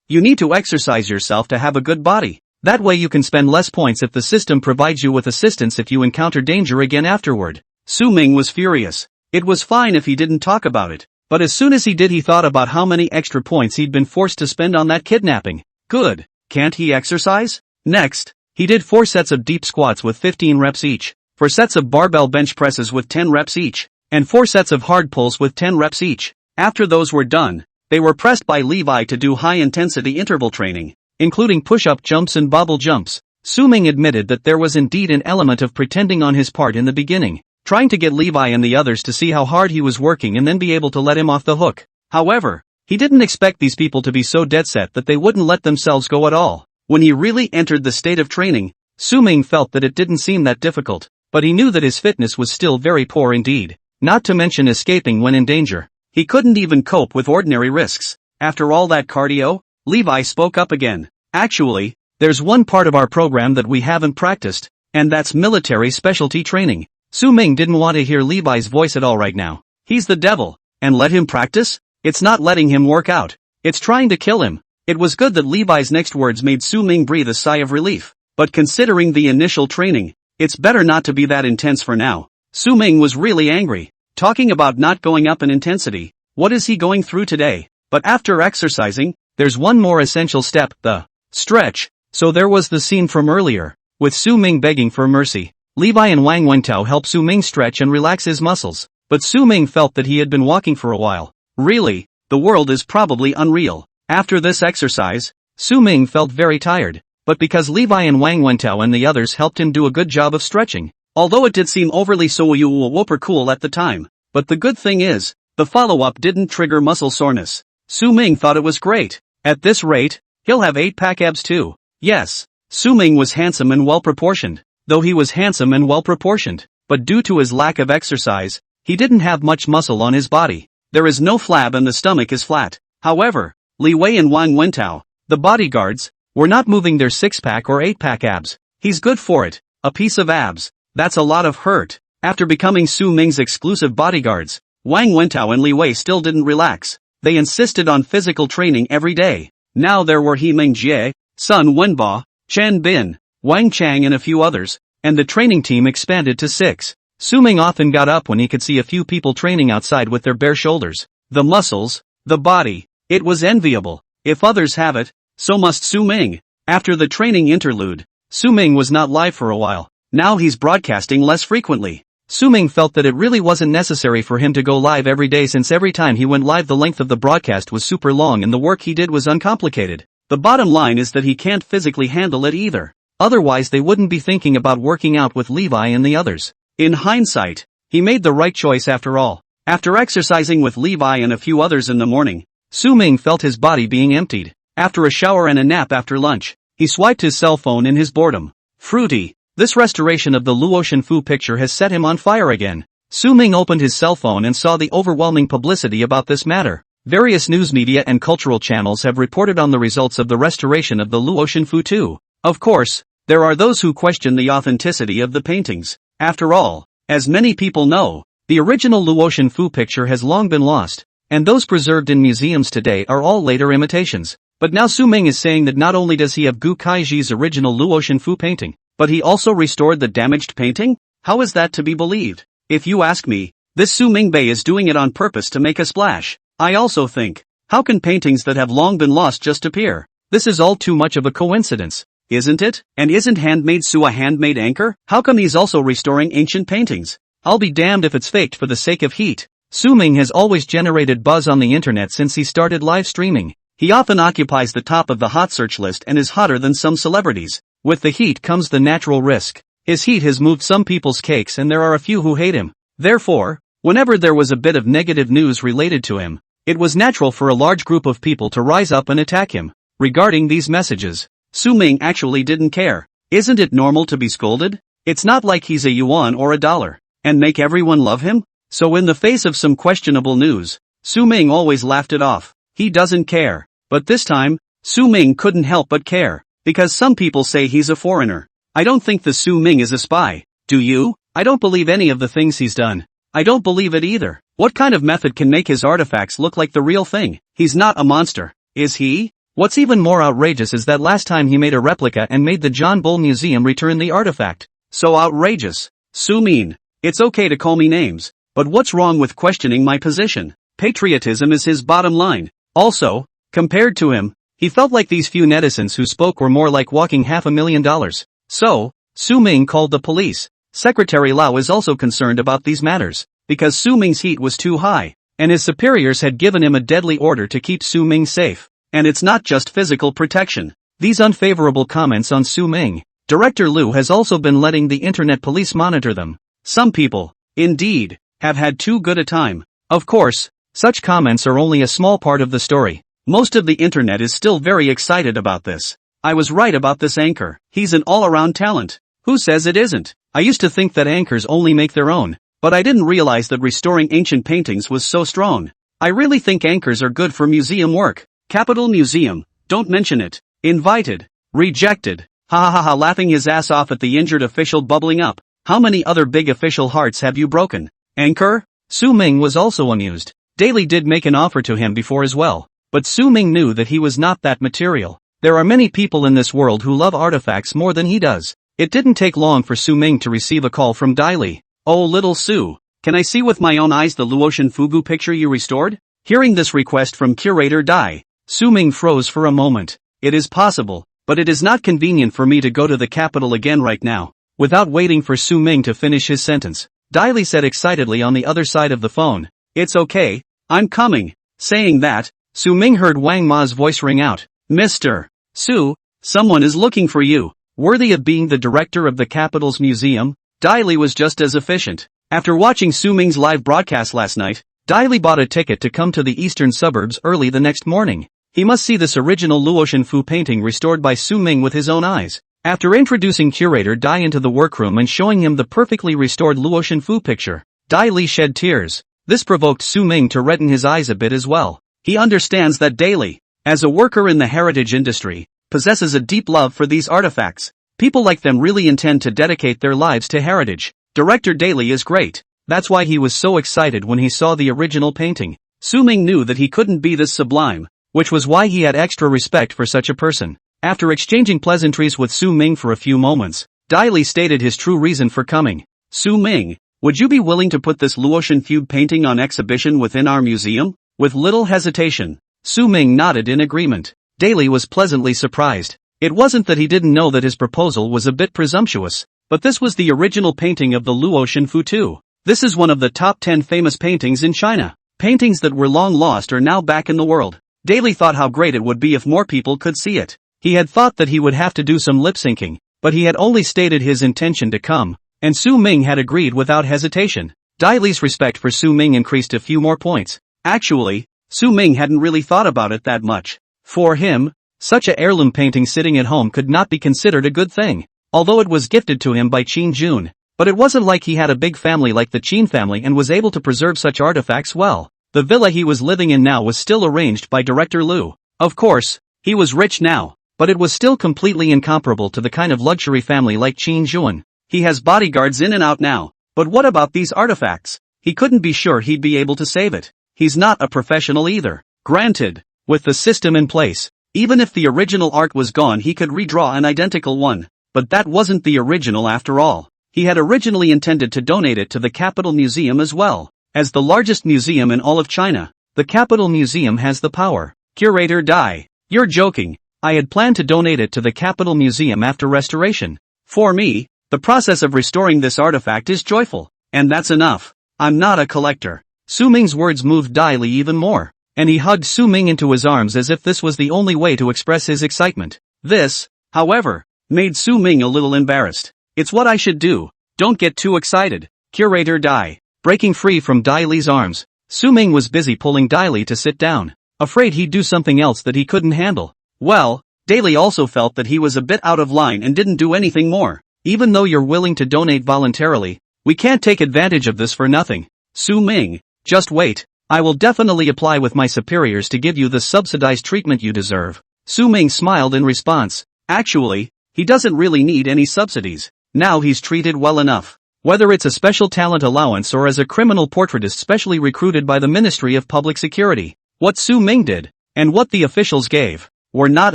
You need to exercise yourself to have a good body. That way you can spend less points if the system provides you with assistance if you encounter danger again afterward. Su Ming was furious. It was fine if he didn't talk about it, but as soon as he did he thought about how many extra points he'd been forced to spend on that kidnapping. Good. Can't he exercise? Next, he did 4 sets of deep squats with 15 reps each, 4 sets of barbell bench presses with 10 reps each, and 4 sets of hard pulls with 10 reps each. After those were done, they were pressed by Levi to do high-intensity interval training, including push-up jumps and bobble jumps. Su Ming admitted that there was indeed an element of pretending on his part in the beginning, trying to get Levi and the others to see how hard he was working and then be able to let him off the hook. However, he didn't expect these people to be so dead set that they wouldn't let themselves go at all. When he really entered the state of training, Su Ming felt that it didn't seem that difficult, but he knew that his fitness was still very poor indeed, not to mention escaping when in danger. He couldn't even cope with ordinary risks. After all that cardio, Levi spoke up again. Actually, there's one part of our program that we haven't practiced, and that's military specialty training. Su Ming didn't want to hear Levi's voice at all right now. He's the devil, and let him practice? It's not letting him work out. It's trying to kill him. It was good that Levi's next words made Su Ming breathe a sigh of relief, but considering the initial training, it's better not to be that intense for now. Su Ming was really angry. Talking about not going up in intensity, what is he going through today? But after exercising, there's one more essential step, the stretch. So there was the scene from earlier, with Su Ming begging for mercy. Levi and Wang Wentao helped Su Ming stretch and relax his muscles, but Su Ming felt that he had been walking for a while. Really, the world is probably unreal. After this exercise, Su Ming felt very tired, but because Levi and Wang Wentao and the others helped him do a good job of stretching, although it did seem overly super cool at the time. But the good thing is, the follow-up didn't trigger muscle soreness. Su Ming thought it was great. At this rate, he'll have 8-pack abs too. Yes, Su Ming was handsome and well-proportioned. Though he was handsome and well-proportioned, but due to his lack of exercise, he didn't have much muscle on his body. There is no flab and the stomach is flat. However, Li Wei and Wang Wentao, the bodyguards, were not moving their 6-pack or 8-pack abs. He's good for it. A piece of abs. That's a lot of hurt. After becoming Su Ming's exclusive bodyguards, Wang Wentao and Li Wei still didn't relax. They insisted on physical training every day. Now there were He Mingjie, Sun Wenba, Chen Bin, Wang Chang and a few others, and the training team expanded to 6. Su Ming often got up when he could see a few people training outside with their bare shoulders. The muscles, the body, it was enviable. If others have it, so must Su Ming. After the training interlude, Su Ming was not live for a while. Now he's broadcasting less frequently. Su Ming felt that it really wasn't necessary for him to go live every day since every time he went live the length of the broadcast was super long and the work he did was uncomplicated. The bottom line is that he can't physically handle it either. Otherwise they wouldn't be thinking about working out with Levi and the others. In hindsight, he made the right choice after all. After exercising with Levi and a few others in the morning, Su Ming felt his body being emptied. After a shower and a nap after lunch, he swiped his cell phone in his boredom. Fruity. This restoration of the Luo Shenfu picture has set him on fire again. Su Ming opened his cell phone and saw the overwhelming publicity about this matter. Various news media and cultural channels have reported on the results of the restoration of the Luo Shenfu too. Of course, there are those who question the authenticity of the paintings. After all, as many people know, the original Luo Shenfu picture has long been lost, and those preserved in museums today are all later imitations. But now Su Ming is saying that not only does he have Gu Kaiji's original Luo Shenfu painting, but he also restored the damaged painting? How is that to be believed? If you ask me, this Su Ming Bei is doing it on purpose to make a splash. I also think, how can paintings that have long been lost just appear? This is all too much of a coincidence, isn't it? And isn't Handmade Su a handmade anchor? How come he's also restoring ancient paintings? I'll be damned if it's faked for the sake of heat. Su Ming has always generated buzz on the internet since he started live streaming. He often occupies the top of the hot search list and is hotter than some celebrities. With the heat comes the natural risk. His heat has moved some people's cakes and there are a few who hate him. Therefore, whenever there was a bit of negative news related to him, It was natural for a large group of people to rise up and attack him. Regarding these messages, Su Ming actually didn't care. Isn't it normal to be scolded? It's not like he's a yuan or a dollar. And make everyone love him? So in the face of some questionable news, Su Ming always laughed it off. He doesn't care. But this time, Su Ming couldn't help but care. Because some people say he's a foreigner. I don't think the Su Ming is a spy. Do you? I don't believe any of the things he's done. I don't believe it either. What kind of method can make his artifacts look like the real thing? He's not a monster, is he? What's even more outrageous is that last time he made a replica and made the John Bull Museum return the artifact. So outrageous. Su Ming. It's okay to call me names, but what's wrong with questioning my position? Patriotism is his bottom line. Also, compared to him, he felt like these few netizens who spoke were more like walking $500,000. So, Su Ming called the police. Secretary Lau is also concerned about these matters, because Su Ming's heat was too high, and his superiors had given him a deadly order to keep Su Ming safe. And it's not just physical protection. These unfavorable comments on Su Ming, Director Liu has also been letting the internet police monitor them. Some people, indeed, have had too good a time. Of course, such comments are only a small part of the story. Most of the internet is still very excited about this. I was right about this anchor. He's an all-around talent. Who says it isn't? I used to think that anchors only make their own, but I didn't realize that restoring ancient paintings was so strong. I really think anchors are good for museum work. Capitol Museum, don't mention it. Invited. Rejected. Ha ha ha ha, laughing his ass off at the injured official bubbling up. How many other big official hearts have you broken? Anchor? Su Ming was also amused. Daly did make an offer to him before as well, but Su Ming knew that he was not that material. There are many people in this world who love artifacts more than he does. It didn't take long for Su Ming to receive a call from Daly. Oh little Su, can I see with my own eyes the Luotian Fugu picture you restored? Hearing this request from Curator Dai, Su Ming froze for a moment. It is possible, but it is not convenient for me to go to the capital again right now. Without waiting for Su Ming to finish his sentence, Daly said excitedly on the other side of the phone, "It's okay, I'm coming." Saying that, Su Ming heard Wang Ma's voice ring out. "Mr. Su, someone is looking for you. Worthy of being the director of the capital's museum?" Daly was just as efficient. After watching Su Ming's live broadcast last night, Daly bought a ticket to come to the eastern suburbs early the next morning. He must see this original Luotian Fu painting restored by Su Ming with his own eyes. After introducing Curator Dai into the workroom and showing him the perfectly restored Luotian Fu picture, Dai Li shed tears. This provoked Su Ming to redden his eyes a bit as well. He understands that Daly, as a worker in the heritage industry, possesses a deep love for these artifacts. People like them really intend to dedicate their lives to heritage. Director Daly is great. That's why he was so excited when he saw the original painting. Su Ming knew that he couldn't be this sublime, which was why he had extra respect for such a person. After exchanging pleasantries with Su Ming for a few moments, Daly stated his true reason for coming. "Su Ming, would you be willing to put this Luotian Fu painting on exhibition within our museum?" With little hesitation, Su Ming nodded in agreement. Daly was pleasantly surprised. It wasn't that he didn't know that his proposal was a bit presumptuous, but this was the original painting of the Luotian Fu too. This is one of the top 10 famous paintings in China. Paintings that were long lost are now back in the world. Daly thought how great it would be if more people could see it. He had thought that he would have to do some lip-syncing, but he had only stated his intention to come, and Su Ming had agreed without hesitation. Daly's respect for Su Ming increased a few more points. Actually, Su Ming hadn't really thought about it that much. For him, such a heirloom painting sitting at home could not be considered a good thing, although it was gifted to him by Qin Jun. But it wasn't like he had a big family like the Qin family and was able to preserve such artifacts well. The villa he was living in now was still arranged by Director Liu. Of course, he was rich now, but it was still completely incomparable to the kind of luxury family like Qin Jun. He has bodyguards in and out now, but what about these artifacts? He couldn't be sure he'd be able to save it. He's not a professional either. Granted, with the system in place, even if the original art was gone he could redraw an identical one. But that wasn't the original after all. He had originally intended to donate it to the Capitol Museum as well. As the largest museum in all of China, the Capitol Museum has the power. Curator Dai, you're joking. I had planned to donate it to the Capitol Museum after restoration. For me, the process of restoring this artifact is joyful, and that's enough. I'm not a collector. Su Ming's words moved Daly even more, and he hugged Su Ming into his arms as if this was the only way to express his excitement. This, however, made Su Ming a little embarrassed. "It's what I should do. Don't get too excited." Curator Dai, breaking free from Daly's arms, Su Ming was busy pulling Daily to sit down, afraid he'd do something else that he couldn't handle. Well, Daily also felt that he was a bit out of line and didn't do anything more. Even though you're willing to donate voluntarily, we can't take advantage of this for nothing. Su Ming, just wait. I will definitely apply with my superiors to give you the subsidized treatment you deserve. Su Ming smiled in response. Actually, he doesn't really need any subsidies. Now he's treated well enough. Whether it's a special talent allowance or as a criminal portraitist specially recruited by the Ministry of Public Security. What Su Ming did, and what the officials gave, were not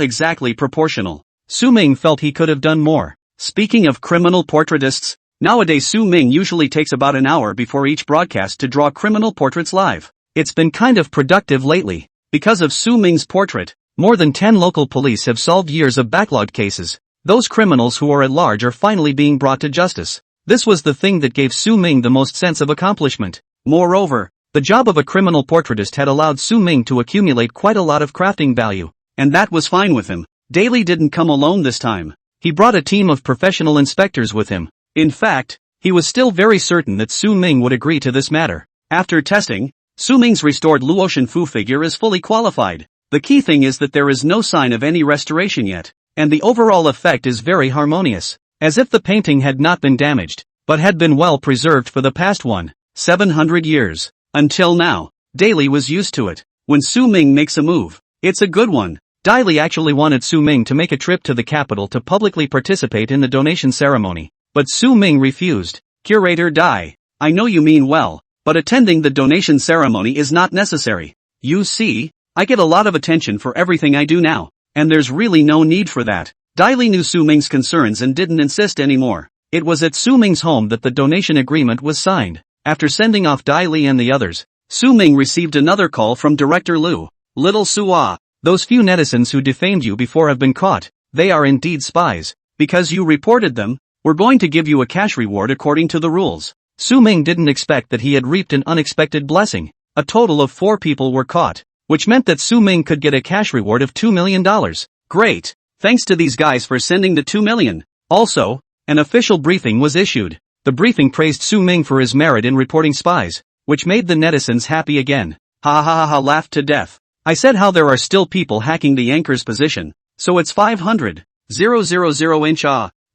exactly proportional. Su Ming felt he could have done more. Speaking of criminal portraitists, nowadays Su Ming usually takes about an hour before each broadcast to draw criminal portraits live. It's been kind of productive lately. Because of Su Ming's portrait, more than 10 local police have solved years of backlogged cases. Those criminals who are at large are finally being brought to justice. This was the thing that gave Su Ming the most sense of accomplishment. Moreover, the job of a criminal portraitist had allowed Su Ming to accumulate quite a lot of crafting value. And that was fine with him. Daily didn't come alone this time. He brought a team of professional inspectors with him. In fact, he was still very certain that Su Ming would agree to this matter. After testing, Su Ming's restored Luo Shenfu figure is fully qualified. The key thing is that there is no sign of any restoration yet, and the overall effect is very harmonious, as if the painting had not been damaged, but had been well preserved for the past 700 years. Until now, Daily was used to it. When Su Ming makes a move, it's a good one. Daily actually wanted Su Ming to make a trip to the capital to publicly participate in the donation ceremony, but Su Ming refused. Curator Dai, I know you mean well, but attending the donation ceremony is not necessary. You see, I get a lot of attention for everything I do now, and there's really no need for that. Daily knew Su Ming's concerns and didn't insist anymore. It was at Su Ming's home that the donation agreement was signed. After sending off Daily and the others, Su Ming received another call from Director Lu. Little Sua, those few netizens who defamed you before have been caught. They are indeed spies. Because you reported them, we're going to give you a cash reward according to the rules. Su Ming didn't expect that he had reaped an unexpected blessing. A total of 4 people were caught, which meant that Su Ming could get a cash reward of $2 million. Great! Thanks to these guys for sending the $2 million. Also, an official briefing was issued. The briefing praised Su Ming for his merit in reporting spies, which made the netizens happy again. Ha ha ha ha, laughed to death. I said how there are still people hacking the anchor's position, so it's 500,000 inch.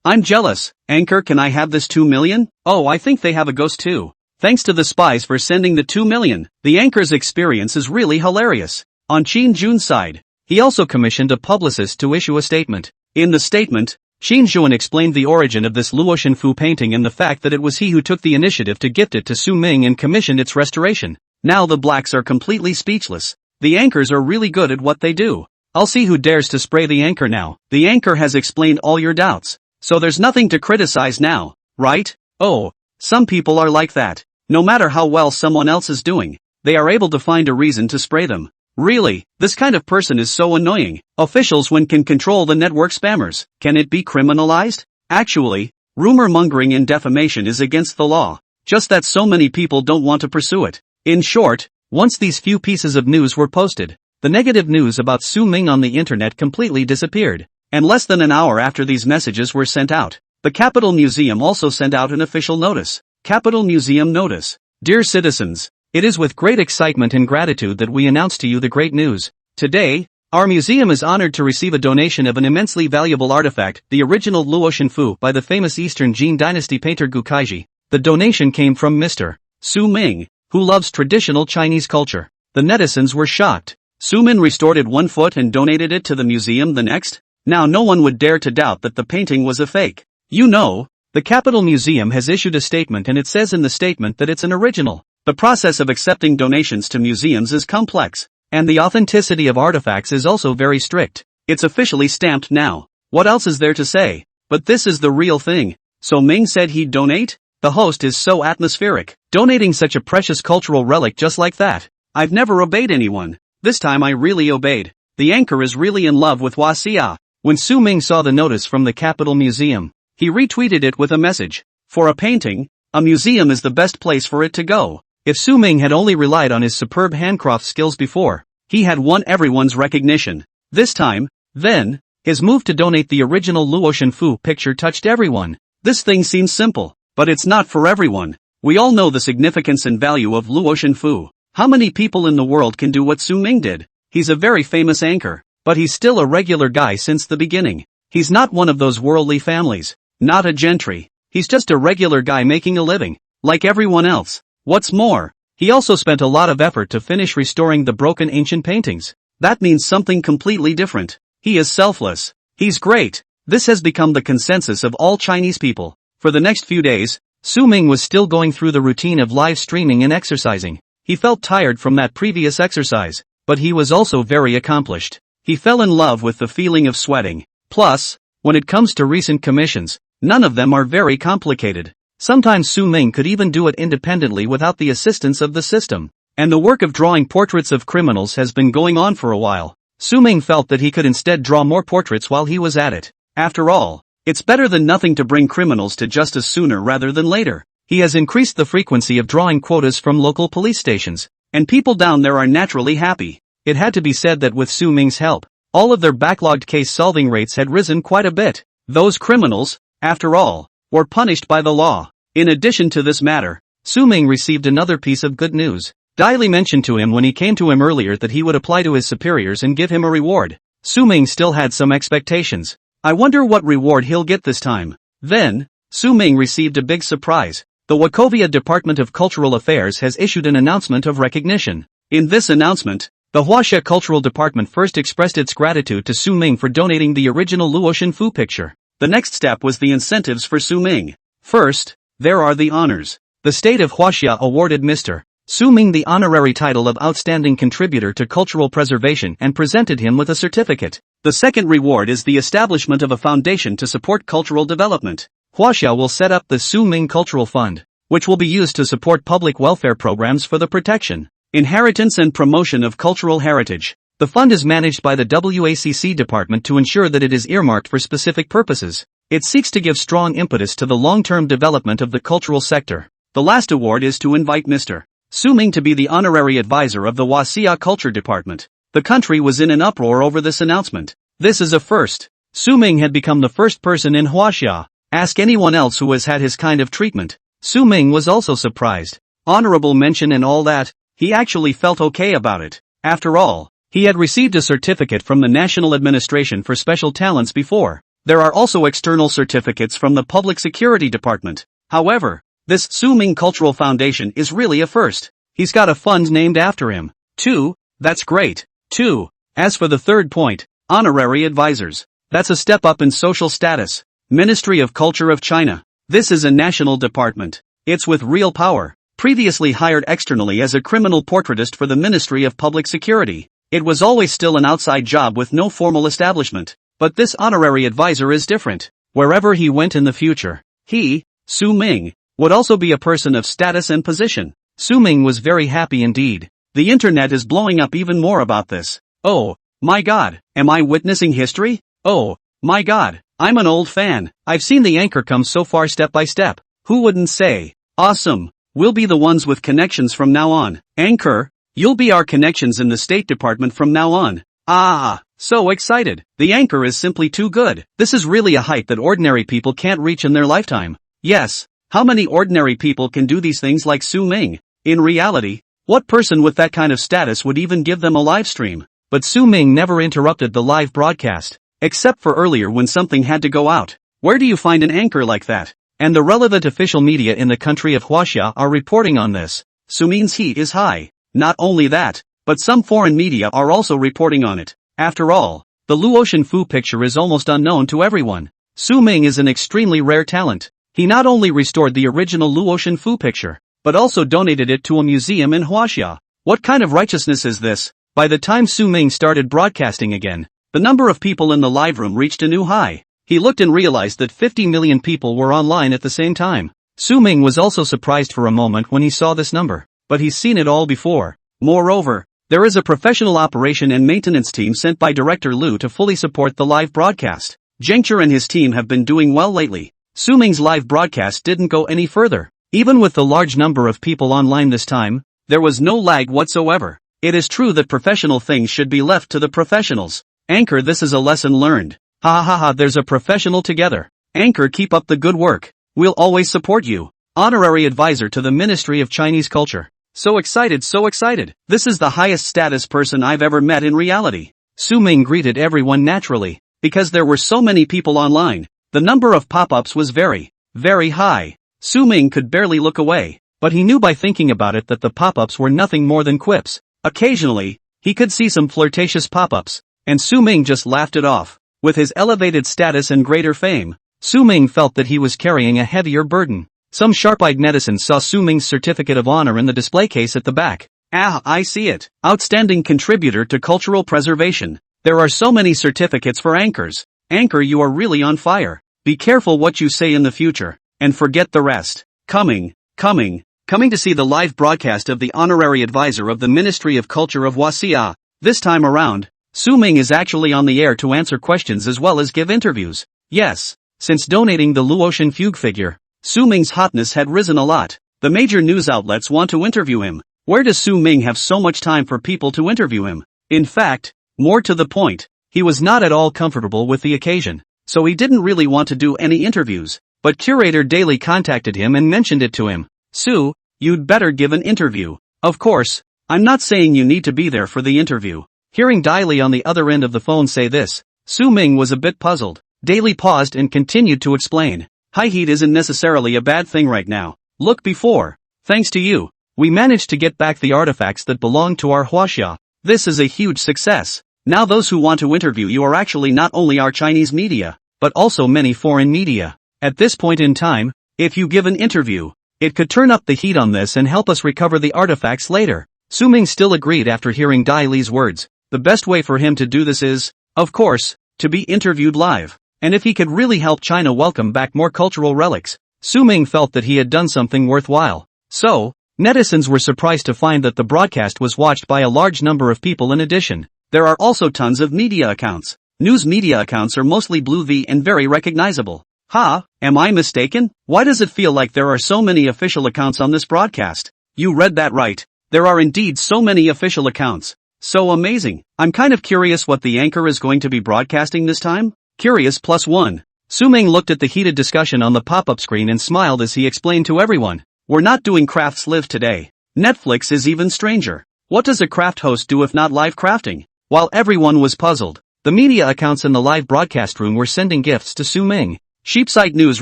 I'm jealous. Anchor, can I have this 2 million? Oh, I think they have a ghost too. Thanks to the spies for sending the 2 million. The anchor's experience is really hilarious. On Qin Jun's side, he also commissioned a publicist to issue a statement. In the statement, Qin Jun explained the origin of this Luo Shenfu painting and the fact that it was he who took the initiative to gift it to Su Ming and commissioned its restoration. Now the blacks are completely speechless. The anchors are really good at what they do. I'll see who dares to spray the anchor now. The anchor has explained all your doubts, so there's nothing to criticize now, right? Oh, some people are like that. No matter how well someone else is doing, they are able to find a reason to spray them. Really, this kind of person is so annoying. Officials can control the network spammers. Can it be criminalized? Actually, rumor mongering and defamation is against the law. Just that so many people don't want to pursue it. In short, once these few pieces of news were posted, the negative news about Su Ming on the internet completely disappeared. And less than an hour after these messages were sent out, the Capitol Museum also sent out an official notice. Capitol Museum Notice. Dear citizens, it is with great excitement and gratitude that we announce to you the great news. Today, our museum is honored to receive a donation of an immensely valuable artifact, the original Luo Shenfu by the famous Eastern Jin Dynasty painter Gu Kaiji. The donation came from Mr. Su Ming, who loves traditional Chinese culture. The netizens were shocked. Su Ming restored it 1 foot and donated it to the museum the next? Now no one would dare to doubt that the painting was a fake. You know, the Capitol Museum has issued a statement and it says in the statement that it's an original. The process of accepting donations to museums is complex, and the authenticity of artifacts is also very strict. It's officially stamped now. What else is there to say? But this is the real thing. So Ming said he'd donate? The host is so atmospheric, donating such a precious cultural relic just like that. I've never obeyed anyone. This time I really obeyed. The anchor is really in love with Hua Xia. When Su Ming saw the notice from the Capitol Museum, he retweeted it with a message. For a painting, a museum is the best place for it to go. If Su Ming had only relied on his superb handcraft skills before, he had won everyone's recognition. This time, then, his move to donate the original Luo Shenfu picture touched everyone. This thing seems simple, but it's not for everyone. We all know the significance and value of Luo Shenfu. How many people in the world can do what Su Ming did? He's a very famous anchor, but he's still a regular guy since the beginning. He's not one of those worldly families, not a gentry. He's just a regular guy making a living, like everyone else. What's more, he also spent a lot of effort to finish restoring the broken ancient paintings. That means something completely different. He is selfless. He's great. This has become the consensus of all Chinese people. For the next few days, Su Ming was still going through the routine of live streaming and exercising. He felt tired from that previous exercise, but he was also very accomplished. He fell in love with the feeling of sweating. Plus, when it comes to recent commissions, none of them are very complicated. Sometimes Su Ming could even do it independently without the assistance of the system. And the work of drawing portraits of criminals has been going on for a while. Su Ming felt that he could instead draw more portraits while he was at it. After all, it's better than nothing to bring criminals to justice sooner rather than later. He has increased the frequency of drawing quotas from local police stations, and people down there are naturally happy. It had to be said that with Su Ming's help, all of their backlogged case-solving rates had risen quite a bit. Those criminals, after all, were punished by the law. In addition to this matter, Su Ming received another piece of good news. Dai Li mentioned to him when he came to him earlier that he would apply to his superiors and give him a reward. Su Ming still had some expectations. I wonder what reward he'll get this time. Then, Su Ming received a big surprise. The Wachovia Department of Cultural Affairs has issued an announcement of recognition. In this announcement, the Huaxia Cultural Department first expressed its gratitude to Su Ming for donating the original Luo Shenfu picture. The next step was the incentives for Su Ming. First, there are the honors. The state of Huaxia awarded Mr. Su Ming the honorary title of Outstanding Contributor to Cultural Preservation and presented him with a certificate. The second reward is the establishment of a foundation to support cultural development. Huaxia will set up the Su Ming Cultural Fund, which will be used to support public welfare programs for the protection, inheritance and promotion of cultural heritage. The fund is managed by the WACC department to ensure that it is earmarked for specific purposes. It seeks to give strong impetus to the long-term development of the cultural sector. The last award is to invite Mr. Su Ming to be the honorary advisor of the Huaxia Culture Department. The country was in an uproar over this announcement. This is a first. Su Ming had become the first person in Huaxia. Ask anyone else who has had his kind of treatment. Su Ming was also surprised. Honorable mention and all that, he actually felt okay about it. After all, he had received a certificate from the National Administration for Special Talents before. There are also external certificates from the Public Security Department. However, this Su Ming Cultural Foundation is really a first. He's got a fund named after him. 2. That's great. 2. As for the third point, honorary advisors. That's a step up in social status. Ministry of Culture of China. This is a national department. It's with real power. Previously hired externally as a criminal portraitist for the Ministry of Public Security. It was always still an outside job with no formal establishment. But this honorary advisor is different. Wherever he went in the future, he, Su Ming, would also be a person of status and position. Su Ming was very happy indeed. The internet is blowing up even more about this. Oh, my God, am I witnessing history? Oh, my God, I'm an old fan. I've seen the anchor come so far step by step. Who wouldn't say, awesome, we'll be the ones with connections from now on. Anchor, you'll be our connections in the State Department from now on. Ah, so excited. The anchor is simply too good. This is really a height that ordinary people can't reach in their lifetime. Yes, how many ordinary people can do these things like Su Ming? In reality, what person with that kind of status would even give them a live stream? But Su Ming never interrupted the live broadcast, except for earlier when something had to go out. Where do you find an anchor like that? And the relevant official media in the country of Huaxia are reporting on this. Su Ming's heat is high. Not only that, but some foreign media are also reporting on it. After all, the Luo Shenfu picture is almost unknown to everyone. Su Ming is an extremely rare talent. He not only restored the original Luo Shenfu picture, but also donated it to a museum in Huaxia. What kind of righteousness is this? By the time Su Ming started broadcasting again, the number of people in the live room reached a new high. He looked and realized that 50 million people were online at the same time. Su Ming was also surprised for a moment when he saw this number, but he's seen it all before. Moreover, there is a professional operation and maintenance team sent by Director Liu to fully support the live broadcast. Zhengzhi and his team have been doing well lately. Su Ming's live broadcast didn't go any further. Even with the large number of people online this time, there was no lag whatsoever. It is true that professional things should be left to the professionals. Anchor, this is a lesson learned. Ha ha ha, there's a professional together. Anchor, keep up the good work. We'll always support you. Honorary advisor to the Ministry of Chinese Culture. So excited, so excited. This is the highest status person I've ever met in reality. Su Ming greeted everyone naturally. Because there were so many people online, the number of pop-ups was very, very high. Su Ming could barely look away, but he knew by thinking about it that the pop-ups were nothing more than quips. Occasionally, he could see some flirtatious pop-ups, and Su Ming just laughed it off. With his elevated status and greater fame, Su Ming felt that he was carrying a heavier burden. Some sharp-eyed netizens saw Su Ming's certificate of honor in the display case at the back. Ah, I see it. Outstanding contributor to cultural preservation. There are so many certificates for anchors. Anchor, you are really on fire. Be careful what you say in the future, and forget the rest. Coming to see the live broadcast of the honorary advisor of the Ministry of Culture of Wasia. This time around, Su Ming is actually on the air to answer questions as well as give interviews. Yes, since donating the Luotian fugue figure, Su Ming's hotness had risen a lot. The major news outlets want to interview him. Where does Su Ming have so much time for people to interview him? In fact, more to the point, he was not at all comfortable with the occasion, so he didn't really want to do any interviews. But Curator Daly contacted him and mentioned it to him. Su, you'd better give an interview. Of course, I'm not saying you need to be there for the interview. Hearing Daly on the other end of the phone say this, Su Ming was a bit puzzled. Daly paused and continued to explain. High heat isn't necessarily a bad thing right now. Look before. Thanks to you, we managed to get back the artifacts that belong to our huaxia. This is a huge success. Now those who want to interview you are actually not only our Chinese media, but also many foreign media. At this point in time, if you give an interview, it could turn up the heat on this and help us recover the artifacts later. Su Ming still agreed after hearing Dai Li's words. The best way for him to do this is, of course, to be interviewed live. And if he could really help China welcome back more cultural relics, Su Ming felt that he had done something worthwhile. So, netizens were surprised to find that the broadcast was watched by a large number of people in addition. There are also tons of media accounts. News media accounts are mostly blue V and very recognizable. Am I mistaken? Why does it feel like there are so many official accounts on this broadcast? You read that right. There are indeed so many official accounts. So amazing. I'm kind of curious what the anchor is going to be broadcasting this time. Curious +1. Su Ming looked at the heated discussion on the pop-up screen and smiled as he explained to everyone. We're not doing crafts live today. Netflix is even stranger. What does a craft host do if not live crafting? While everyone was puzzled, the media accounts in the live broadcast room were sending gifts to Su Ming. Sheepside News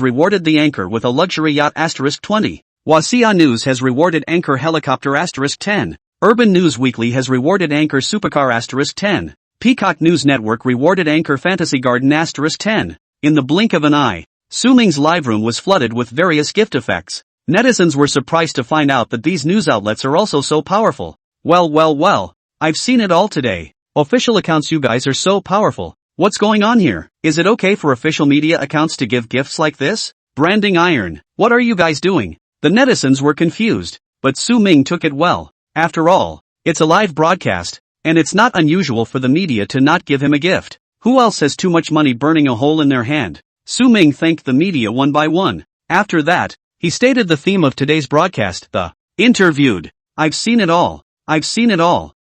rewarded the anchor with a luxury yacht *20. Wasia News has rewarded anchor helicopter *10. Urban News Weekly has rewarded anchor supercar *10. Peacock News Network rewarded anchor Fantasy Garden *10. In the blink of an eye, Su Ming's live room was flooded with various gift effects. Netizens were surprised to find out that these news outlets are also so powerful. Well, I've seen it all today. Official accounts, you guys are so powerful. What's going on here? Is it okay for official media accounts to give gifts like this? Branding iron. What are you guys doing? The netizens were confused, but Su Ming took it well. After all, it's a live broadcast, and it's not unusual for the media to not give him a gift. Who else has too much money burning a hole in their hand? Su Ming thanked the media one by one. After that, he stated the theme of today's broadcast, the interviewed. I've seen it all.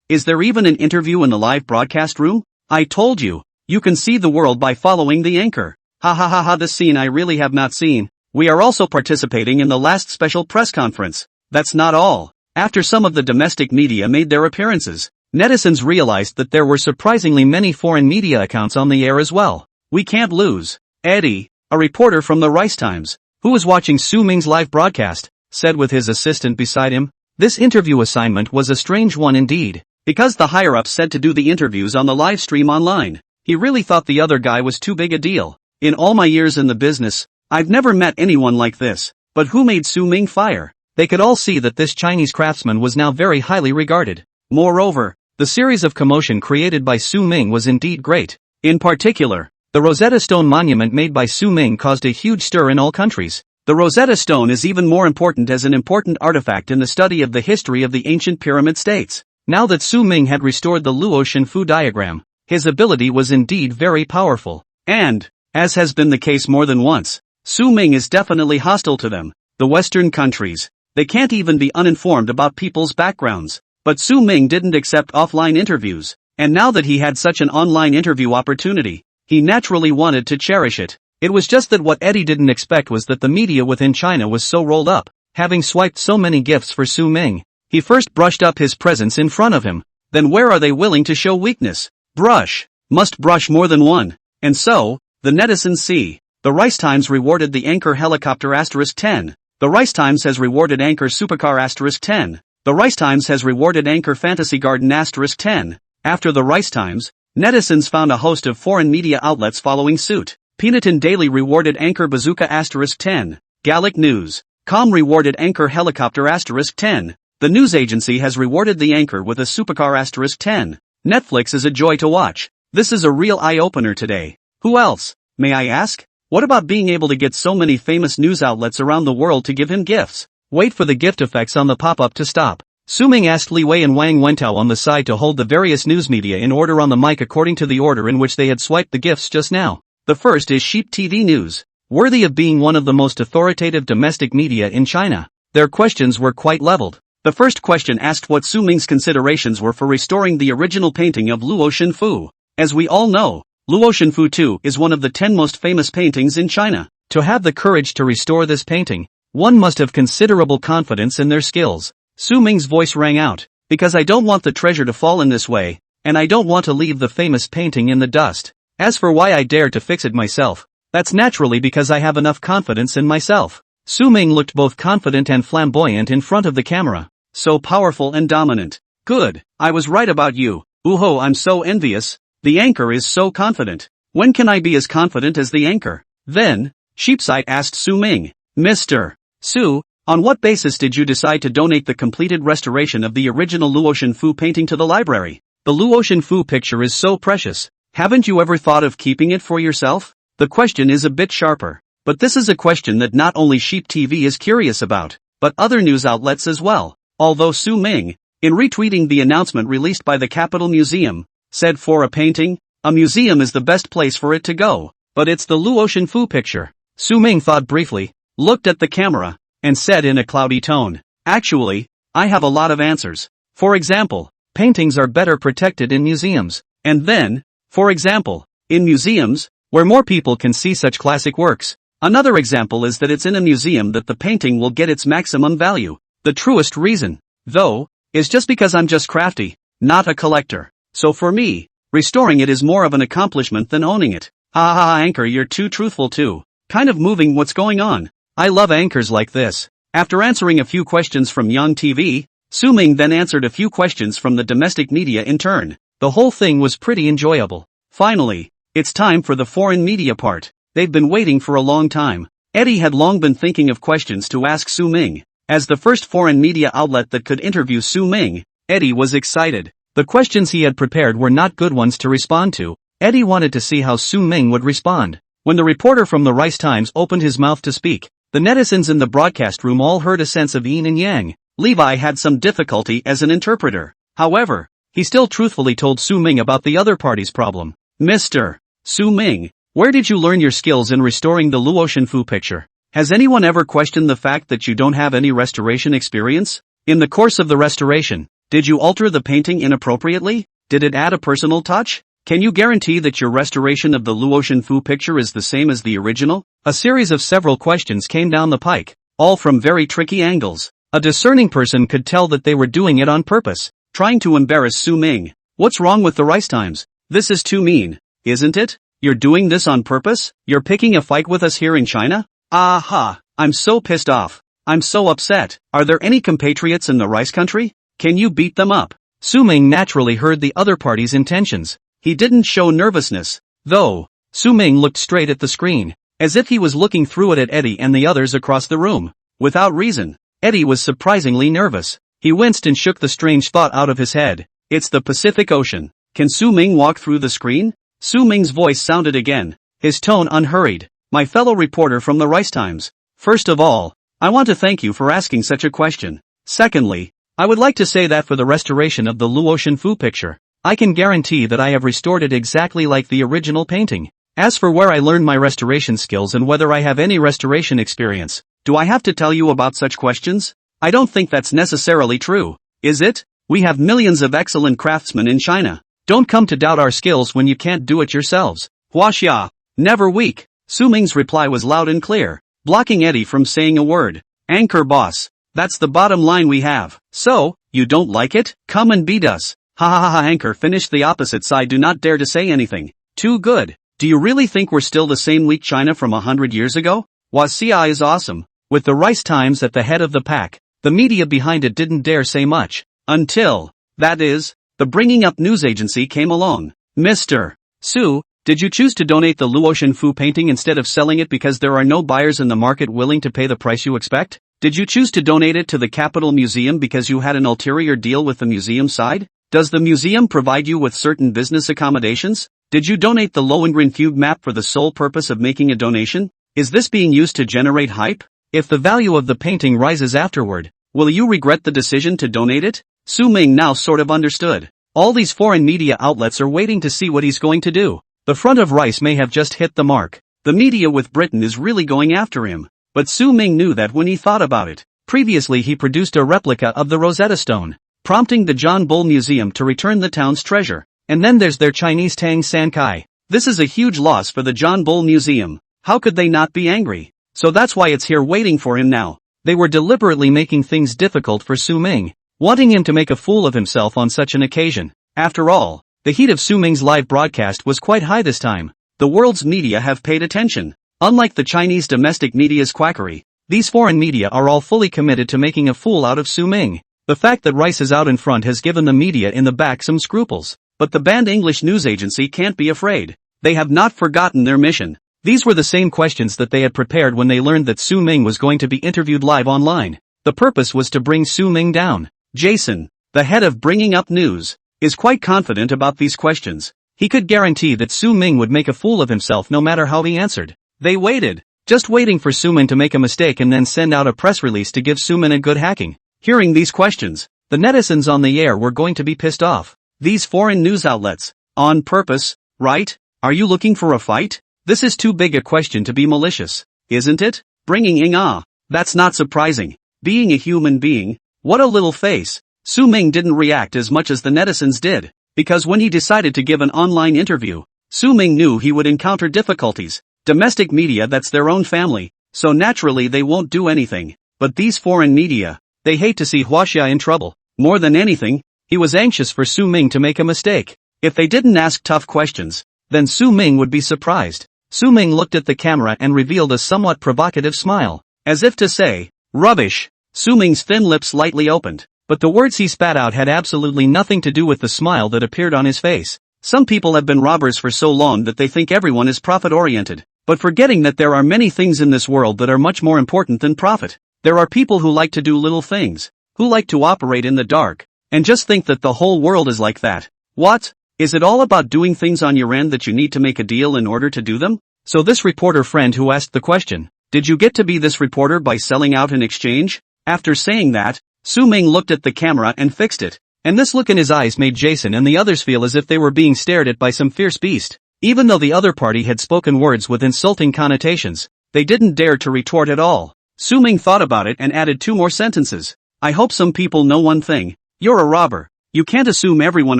Is there even an interview in the live broadcast room? I told you, you can see the world by following the anchor. This scene I really have not seen. We are also participating in the last special press conference. That's not all. After some of the domestic media made their appearances, netizens realized that there were surprisingly many foreign media accounts on the air as well. We can't lose. Eddie, a reporter from the Rice Times, who was watching Su Ming's live broadcast, said with his assistant beside him. This interview assignment was a strange one indeed. Because the higher-ups said to do the interviews on the live stream online, he really thought the other guy was too big a deal. In all my years in the business, I've never met anyone like this. But who made Su Ming fire? They could all see that this Chinese craftsman was now very highly regarded. Moreover, the series of commotion created by Su Ming was indeed great. In particular, the Rosetta Stone monument made by Su Ming caused a huge stir in all countries. The Rosetta Stone is even more important as an important artifact in the study of the history of the ancient pyramid states. Now that Su Ming had restored the Luotian Fu diagram, his ability was indeed very powerful. And, as has been the case more than once, Su Ming is definitely hostile to them, the Western countries. They can't even be uninformed about people's backgrounds. But Su Ming didn't accept offline interviews, and now that he had such an online interview opportunity, he naturally wanted to cherish it. It was just that what Eddie didn't expect was that the media within China was so rolled up, having swiped so many gifts for Su Ming. He first brushed up his presence in front of him. Then where are they willing to show weakness? Brush. Must brush more than one. And so, the netizens see. The Rice Times rewarded the anchor helicopter *10. The Rice Times has rewarded anchor supercar *10. The Rice Times has rewarded anchor fantasy garden *10. After the Rice Times, netizens found a host of foreign media outlets following suit. Peanitan Daily rewarded anchor bazooka *10. Gallic News.com rewarded anchor helicopter *10. The news agency has rewarded the anchor with a supercar *10. Netflix is a joy to watch. This is a real eye-opener today. Who else, may I ask? What about being able to get so many famous news outlets around the world to give him gifts? Wait for the gift effects on the pop-up to stop. Su Ming asked Li Wei and Wang Wentao on the side to hold the various news media in order on the mic according to the order in which they had swiped the gifts just now. The first is Sheep TV News, worthy of being one of the most authoritative domestic media in China. Their questions were quite leveled. The first question asked what Su Ming's considerations were for restoring the original painting of Luo Shenfu. As we all know, Luo Shenfu 2 is one of the 10 most famous paintings in China. To have the courage to restore this painting, one must have considerable confidence in their skills. Su Ming's voice rang out, because I don't want the treasure to fall in this way, and I don't want to leave the famous painting in the dust. As for why I dared to fix it myself, that's naturally because I have enough confidence in myself. Su Ming looked both confident and flamboyant in front of the camera. So powerful and dominant. Good, I was right about you. Ooh, I'm so envious. The anchor is so confident. When can I be as confident as the anchor? Then, Sheepsight asked Su Ming. Mr. Su, on what basis did you decide to donate the completed restoration of the original Luo Shenfu painting to the library? The Luo Shenfu picture is so precious. Haven't you ever thought of keeping it for yourself? The question is a bit sharper. But this is a question that not only Sheep TV is curious about, but other news outlets as well. Although Su Ming, in retweeting the announcement released by the Capital Museum, said for a painting, a museum is the best place for it to go, but it's the Luo Shenfu picture. Su Ming thought briefly, looked at the camera, and said in a cloudy tone, actually, I have a lot of answers. For example, paintings are better protected in museums. And then, for example, in museums, where more people can see such classic works. Another example is that it's in a museum that the painting will get its maximum value. The truest reason, though, is just because I'm just crafty, not a collector. So for me, restoring it is more of an accomplishment than owning it. Anchor, you're too truthful too. Kind of moving what's going on. I love anchors like this. After answering a few questions from Yang TV, Su Ming then answered a few questions from the domestic media in turn. The whole thing was pretty enjoyable. Finally, it's time for the foreign media part. They've been waiting for a long time. Eddie had long been thinking of questions to ask Su Ming. As the first foreign media outlet that could interview Su Ming, Eddie was excited. The questions he had prepared were not good ones to respond to. Eddie wanted to see how Su Ming would respond. When the reporter from the Rice Times opened his mouth to speak, the netizens in the broadcast room all heard a sense of yin and yang. Levi had some difficulty as an interpreter. However, he still truthfully told Su Ming about the other party's problem. Mr. Su Ming, where did you learn your skills in restoring the Luo Shenfu picture? Has anyone ever questioned the fact that you don't have any restoration experience? In the course of the restoration, did you alter the painting inappropriately? Did it add a personal touch? Can you guarantee that your restoration of the Luo Shenfu picture is the same as the original? A series of several questions came down the pike, all from very tricky angles. A discerning person could tell that they were doing it on purpose, trying to embarrass Su Ming. What's wrong with the Rice Times? This is too mean, isn't it? You're doing this on purpose? You're picking a fight with us here in China? I'm so pissed off. I'm so upset. Are there any compatriots in the rice country? Can you beat them up? Su Ming naturally heard the other party's intentions. He didn't show nervousness, though. Su Ming looked straight at the screen, as if he was looking through it at Eddie and the others across the room. Without reason, Eddie was surprisingly nervous. He winced and shook the strange thought out of his head. It's the Pacific Ocean. Can Su Ming walk through the screen? Su Ming's voice sounded again, his tone unhurried. My fellow reporter from the Rice Times. First of all, I want to thank you for asking such a question. Secondly, I would like to say that for the restoration of the Luo Shenfu picture, I can guarantee that I have restored it exactly like the original painting. As for where I learned my restoration skills and whether I have any restoration experience, do I have to tell you about such questions? I don't think that's necessarily true, is it? We have millions of excellent craftsmen in China. Don't come to doubt our skills when you can't do it yourselves. Huaxia, never weak. Su Ming's reply was loud and clear, blocking Eddie from saying a word. Anchor boss, that's the bottom line we have. So, You don't like it? Come and beat us. Ha ha ha ha. Anchor finished the opposite side. Do not dare to say anything. Too good. Do you really think we're still the same weak China from 100 years ago? Wasia is awesome. With the Rice Times at the head of the pack, the media behind it didn't dare say much. Until, that is, the Bringing Up news agency came along. Mr. Su, did you choose to donate the Luo Shenfu painting instead of selling it because there are no buyers in the market willing to pay the price you expect? Did you choose to donate it to the Capital Museum because you had an ulterior deal with the museum side? Does the museum provide you with certain business accommodations? Did you donate the Lohengrin cube map for the sole purpose of making a donation? Is this being used to generate hype? If the value of the painting rises afterward, will you regret the decision to donate it? Su Ming now sort of understood. All these foreign media outlets are waiting to see what he's going to do. The front of Rice may have just hit the mark. The media with Britain is really going after him. But Su Ming knew that when he thought about it. Previously he produced a replica of the Rosetta Stone, prompting the John Bull Museum to return the town's treasure. And then there's their Chinese Tang San Kai. This is a huge loss for the John Bull Museum. How could they not be angry? So that's why it's here waiting for him now. They were deliberately making things difficult for Su Ming, wanting him to make a fool of himself on such an occasion. After all, the heat of Su Ming's live broadcast was quite high this time. The world's media have paid attention. Unlike the Chinese domestic media's quackery, these foreign media are all fully committed to making a fool out of Su Ming. The fact that Rice is out in front has given the media in the back some scruples. But the banned English news agency can't be afraid. They have not forgotten their mission. These were the same questions that they had prepared when they learned that Su Ming was going to be interviewed live online. The purpose was to bring Su Ming down. Jason, the head of Bringing Up News, is quite confident about these questions. He could guarantee that Su Ming would make a fool of himself no matter how he answered. They waited, just waiting for Su Ming to make a mistake and then send out a press release to give Su Ming a good hacking. Hearing these questions, the netizens on the air were going to be pissed off. These foreign news outlets, on purpose, right? Are you looking for a fight? This is too big a question to be malicious, isn't it? Bringing ing ah, that's not surprising. Being a human being, what a little face. Su Ming didn't react as much as the netizens did, because when he decided to give an online interview, Su Ming knew he would encounter difficulties. Domestic media, that's their own family, so naturally they won't do anything. But these foreign media, they hate to see Huaxia in trouble. More than anything, he was anxious for Su Ming to make a mistake. If they didn't ask tough questions, then Su Ming would be surprised. Su Ming looked at the camera and revealed a somewhat provocative smile, as if to say, rubbish. Su Ming's thin lips slightly opened, but the words he spat out had absolutely nothing to do with the smile that appeared on his face. Some people have been robbers for so long that they think everyone is profit-oriented, but forgetting that there are many things in this world that are much more important than profit. There are people who like to do little things, who like to operate in the dark, and just think that the whole world is like that. What? Is it all about doing things on your end that you need to make a deal in order to do them? So this reporter friend who asked the question, did you get to be this reporter by selling out in exchange? After saying that, Su Ming looked at the camera and fixed it, and this look in his eyes made Jason and the others feel as if they were being stared at by some fierce beast. Even though the other party had spoken words with insulting connotations, they didn't dare to retort at all. Su Ming thought about it and added 2 more sentences. I hope some people know one thing. You're a robber. You can't assume everyone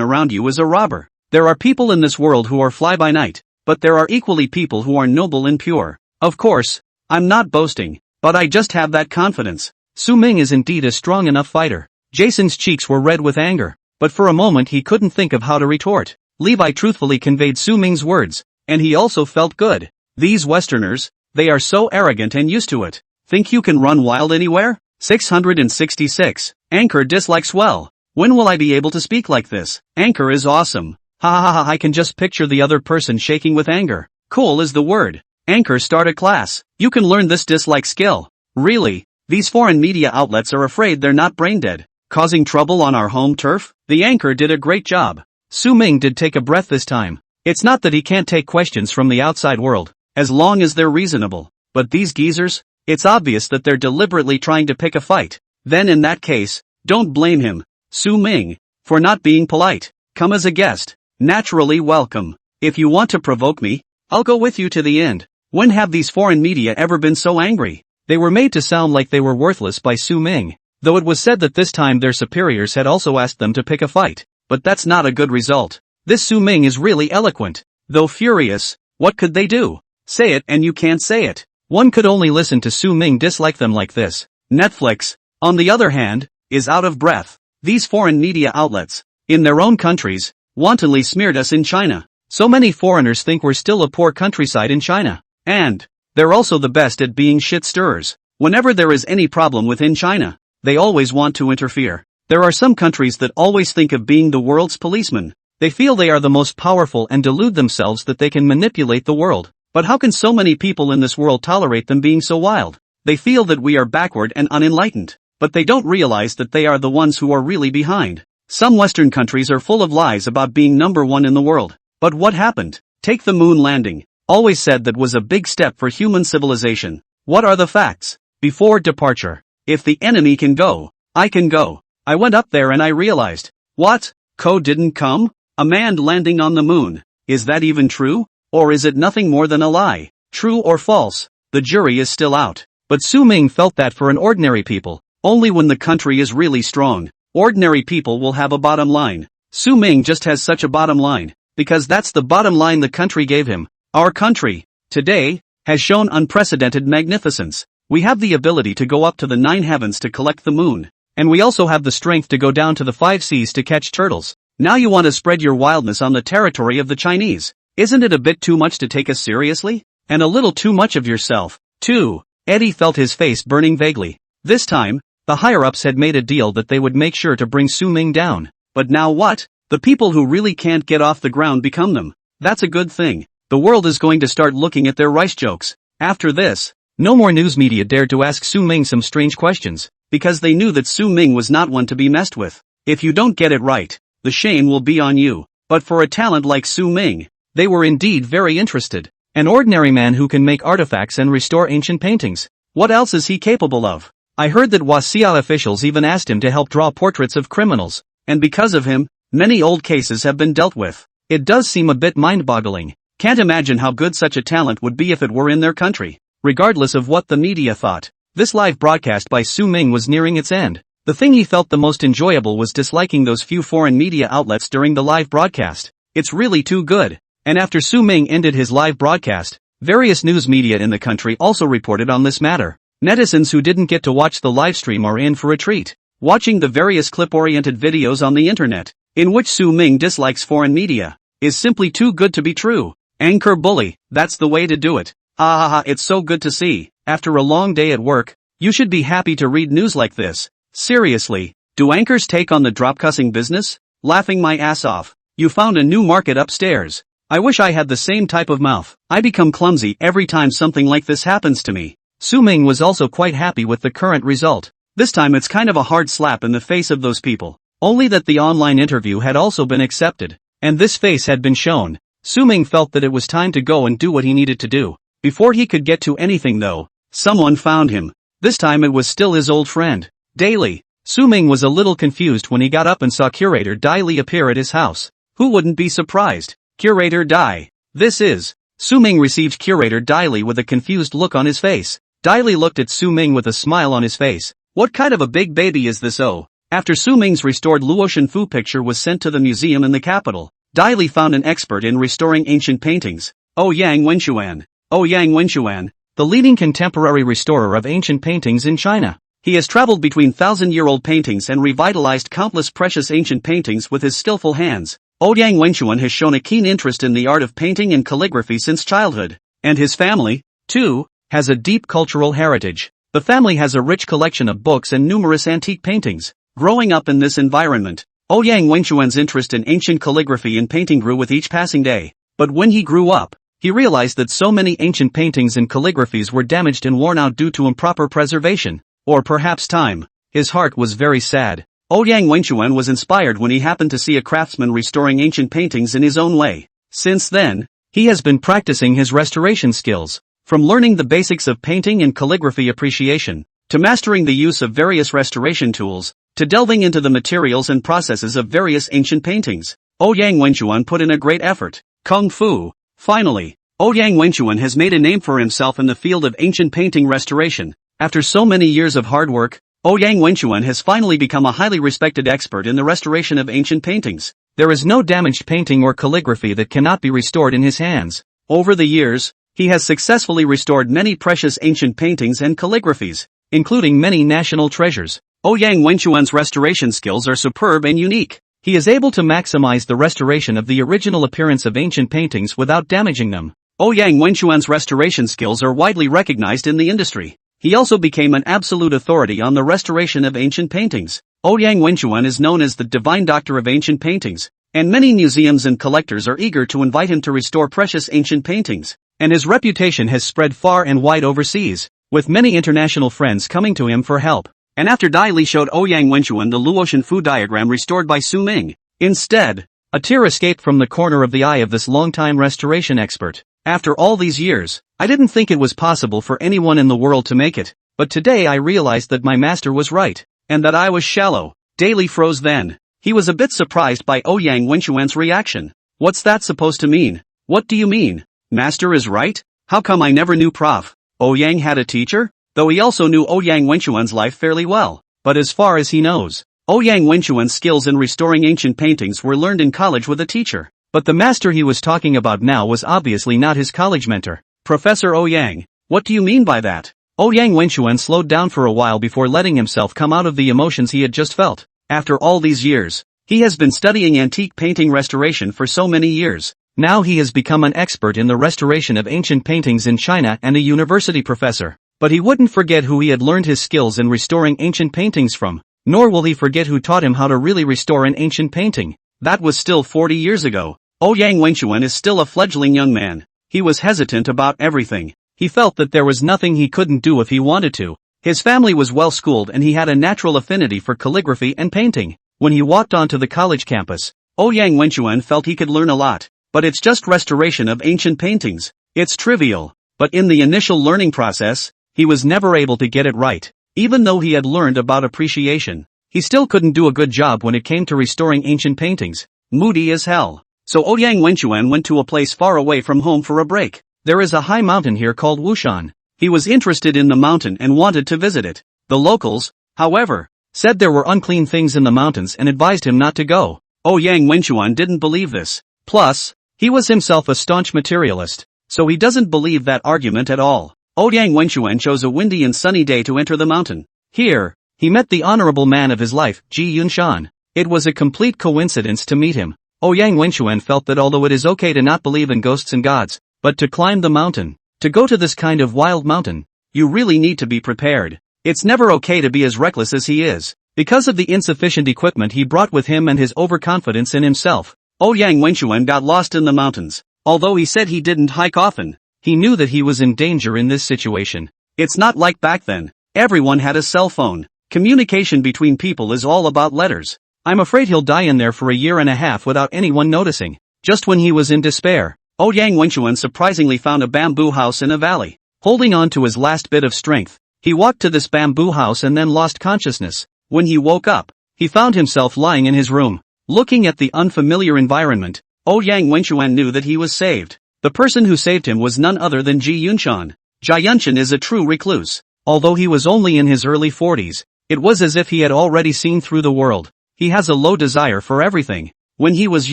around you is a robber. There are people in this world who are fly-by-night, but there are equally people who are noble and pure. Of course, I'm not boasting, but I just have that confidence. Su Ming is indeed a strong enough fighter. Jason's cheeks were red with anger, but for a moment he couldn't think of how to retort. Levi truthfully conveyed Su Ming's words, and he also felt good. These Westerners, they are so arrogant and used to it. Think you can run wild anywhere? 666. Anchor dislikes well. When will I be able to speak like this? Anchor is awesome. Ha ha ha, I can just picture the other person shaking with anger. Cool is the word. Anchor, start a class. You can learn this dislike skill. Really? These foreign media outlets are afraid they're not brain dead, causing trouble on our home turf? The anchor did a great job. Su Ming did take a breath this time. It's not that he can't take questions from the outside world, as long as they're reasonable. But these geezers, it's obvious that they're deliberately trying to pick a fight. Then in that case, don't blame him, Su Ming, for not being polite. Come as a guest. Naturally welcome. If you want to provoke me, I'll go with you to the end. When have these foreign media ever been so angry? They were made to sound like they were worthless by Su Ming, though it was said that this time their superiors had also asked them to pick a fight. But that's not a good result. This Su Ming is really eloquent. Though furious, what could they do? Say it and you can't say it. One could only listen to Su Ming dislike them like this. Netflix, on the other hand, is out of breath. These foreign media outlets, in their own countries, wantonly smeared us in China. So many foreigners think we're still a poor countryside in China. And they're also the best at being shit stirrers. Whenever there is any problem within China, they always want to interfere. There are some countries that always think of being the world's policeman. They feel they are the most powerful and delude themselves that they can manipulate the world. But how can so many people in this world tolerate them being so wild? They feel that we are backward and unenlightened, but they don't realize that they are the ones who are really behind. Some Western countries are full of lies about being number one in the world. But what happened? Take the moon landing. Always said that was a big step for human civilization. What are the facts? Before departure, if the enemy can go, I can go. I went up there and I realized, what? Co didn't come? A man landing on the moon. Is that even true? Or is it nothing more than a lie? True or false? The jury is still out. But Su Ming felt that for an ordinary people, only when the country is really strong, ordinary people will have a bottom line. Su Ming just has such a bottom line, because that's the bottom line the country gave him. Our country, today, has shown unprecedented magnificence. We have the ability to go up to the 9 heavens to collect the moon. And we also have the strength to go down to the 5 seas to catch turtles. Now you want to spread your wildness on the territory of the Chinese. Isn't it a bit too much to take us seriously? And a little too much of yourself, too. Eddie felt his face burning vaguely. This time, the higher-ups had made a deal that they would make sure to bring Su Ming down. But now what? The people who really can't get off the ground become them. That's a good thing. The world is going to start looking at their rice jokes. After this, no more news media dared to ask Su Ming some strange questions, because they knew that Su Ming was not one to be messed with. If you don't get it right, the shame will be on you. But for a talent like Su Ming, they were indeed very interested. An ordinary man who can make artifacts and restore ancient paintings. What else is he capable of? I heard that Wasia officials even asked him to help draw portraits of criminals, and because of him, many old cases have been dealt with. It does seem a bit mind-boggling. Can't imagine how good such a talent would be if it were in their country. Regardless of what the media thought, this live broadcast by Su Ming was nearing its end. The thing he felt the most enjoyable was disliking those few foreign media outlets during the live broadcast. It's really too good. And after Su Ming ended his live broadcast, various news media in the country also reported on this matter. Netizens who didn't get to watch the livestream are in for a treat, watching the various clip-oriented videos on the internet, in which Su Ming dislikes foreign media, is simply too good to be true. Anchor bully, that's the way to do it. It's so good to see. After a long day at work, you should be happy to read news like this. Seriously, do anchors take on the drop-cussing business? Laughing my ass off. You found a new market upstairs. I wish I had the same type of mouth. I become clumsy every time something like this happens to me. Su Ming was also quite happy with the current result. This time it's kind of a hard slap in the face of those people. Only that the online interview had also been accepted, and this face had been shown. Su Ming felt that it was time to go and do what he needed to do. Before he could get to anything though, someone found him. This time it was still his old friend, Daily. Su Ming was a little confused when he got up and saw Curator Dai Li appear at his house. Who wouldn't be surprised? Curator Dai. This is. Su Ming received Curator Dai Li with a confused look on his face. Dai Li looked at Su Ming with a smile on his face. What kind of a big baby is this? Oh. After Su Ming's restored Luo Shenfu picture was sent to the museum in the capital, Dai Li found an expert in restoring ancient paintings, Yang Wenxuan. Yang Wenxuan, the leading contemporary restorer of ancient paintings in China. He has traveled between thousand-year-old paintings and revitalized countless precious ancient paintings with his skillful hands. Yang Wenxuan has shown a keen interest in the art of painting and calligraphy since childhood. And his family, too, has a deep cultural heritage. The family has a rich collection of books and numerous antique paintings. Growing up in this environment, Yang Wenxuan's interest in ancient calligraphy and painting grew with each passing day. But when he grew up, he realized that so many ancient paintings and calligraphies were damaged and worn out due to improper preservation, or perhaps time. His heart was very sad. Yang Wenxuan was inspired when he happened to see a craftsman restoring ancient paintings in his own way. Since then, he has been practicing his restoration skills, from learning the basics of painting and calligraphy appreciation, to mastering the use of various restoration tools, to delving into the materials and processes of various ancient paintings. Yang Wenxuan put in a great effort. Kung Fu. Finally, Yang Wenxuan has made a name for himself in the field of ancient painting restoration. After so many years of hard work, Yang Wenxuan has finally become a highly respected expert in the restoration of ancient paintings. There is no damaged painting or calligraphy that cannot be restored in his hands. Over the years, he has successfully restored many precious ancient paintings and calligraphies, including many national treasures. Ouyang Wenquan's restoration skills are superb and unique. He is able to maximize the restoration of the original appearance of ancient paintings without damaging them. Ouyang Wenquan's restoration skills are widely recognized in the industry. He also became an absolute authority on the restoration of ancient paintings. Ouyang Wenquan is known as the divine doctor of ancient paintings, and many museums and collectors are eager to invite him to restore precious ancient paintings, and his reputation has spread far and wide overseas, with many international friends coming to him for help. And after Dai Li showed Ouyang Wenquan the Luotian Fu diagram restored by Su Ming. Instead, a tear escaped from the corner of the eye of this longtime restoration expert. After all these years, I didn't think it was possible for anyone in the world to make it, but today I realized that my master was right, and that I was shallow. Dai Li froze then. He was a bit surprised by Ouyang Wenquan's reaction. What's that supposed to mean? What do you mean? Master is right? How come I never knew Prof. Ouyang had a teacher? Though he also knew Ouyang Wenquan's life fairly well. But as far as he knows, Ouyang Wenquan's skills in restoring ancient paintings were learned in college with a teacher. But the master he was talking about now was obviously not his college mentor. Professor Ouyang, what do you mean by that? Ouyang Wenquan slowed down for a while before letting himself come out of the emotions he had just felt. After all these years, he has been studying antique painting restoration for so many years. Now he has become an expert in the restoration of ancient paintings in China and a university professor. But he wouldn't forget who he had learned his skills in restoring ancient paintings from, nor will he forget who taught him how to really restore an ancient painting. That was still 40 years ago. Ouyang Wenquan is still a fledgling young man. He was hesitant about everything. He felt that there was nothing he couldn't do if he wanted to. His family was well schooled and he had a natural affinity for calligraphy and painting. When he walked onto the college campus, Ouyang Wenquan felt he could learn a lot. But it's just restoration of ancient paintings. It's trivial. But in the initial learning process, he was never able to get it right. Even though he had learned about appreciation, he still couldn't do a good job when it came to restoring ancient paintings. Moody as hell. So Ouyang Wenquan went to a place far away from home for a break. There is a high mountain here called Wushan. He was interested in the mountain and wanted to visit it. The locals, however, said there were unclean things in the mountains and advised him not to go. Ouyang Wenquan didn't believe this. Plus, he was himself a staunch materialist, so he doesn't believe that argument at all. Ouyang Wenquan chose a windy and sunny day to enter the mountain. Here, he met the honorable man of his life, Ji Yunshan. It was a complete coincidence to meet him. Ouyang Wenquan felt that although it is okay to not believe in ghosts and gods, but to climb the mountain, to go to this kind of wild mountain, you really need to be prepared. It's never okay to be as reckless as he is. Because of the insufficient equipment he brought with him and his overconfidence in himself, Ouyang Wenquan got lost in the mountains. Although he said he didn't hike often, he knew that he was in danger in this situation. It's not like back then. Everyone had a cell phone. Communication between people is all about letters. I'm afraid he'll die in there for a year and a half without anyone noticing. Just when he was in despair, Ouyang Wenquan surprisingly found a bamboo house in a valley. Holding on to his last bit of strength, he walked to this bamboo house and then lost consciousness. When he woke up, he found himself lying in his room. Looking at the unfamiliar environment, Ouyang Wenquan knew that he was saved. The person who saved him was none other than Ji Yunshan. Ji Yunshan is a true recluse. Although he was only in his early 40s, it was as if he had already seen through the world. He has a low desire for everything. When he was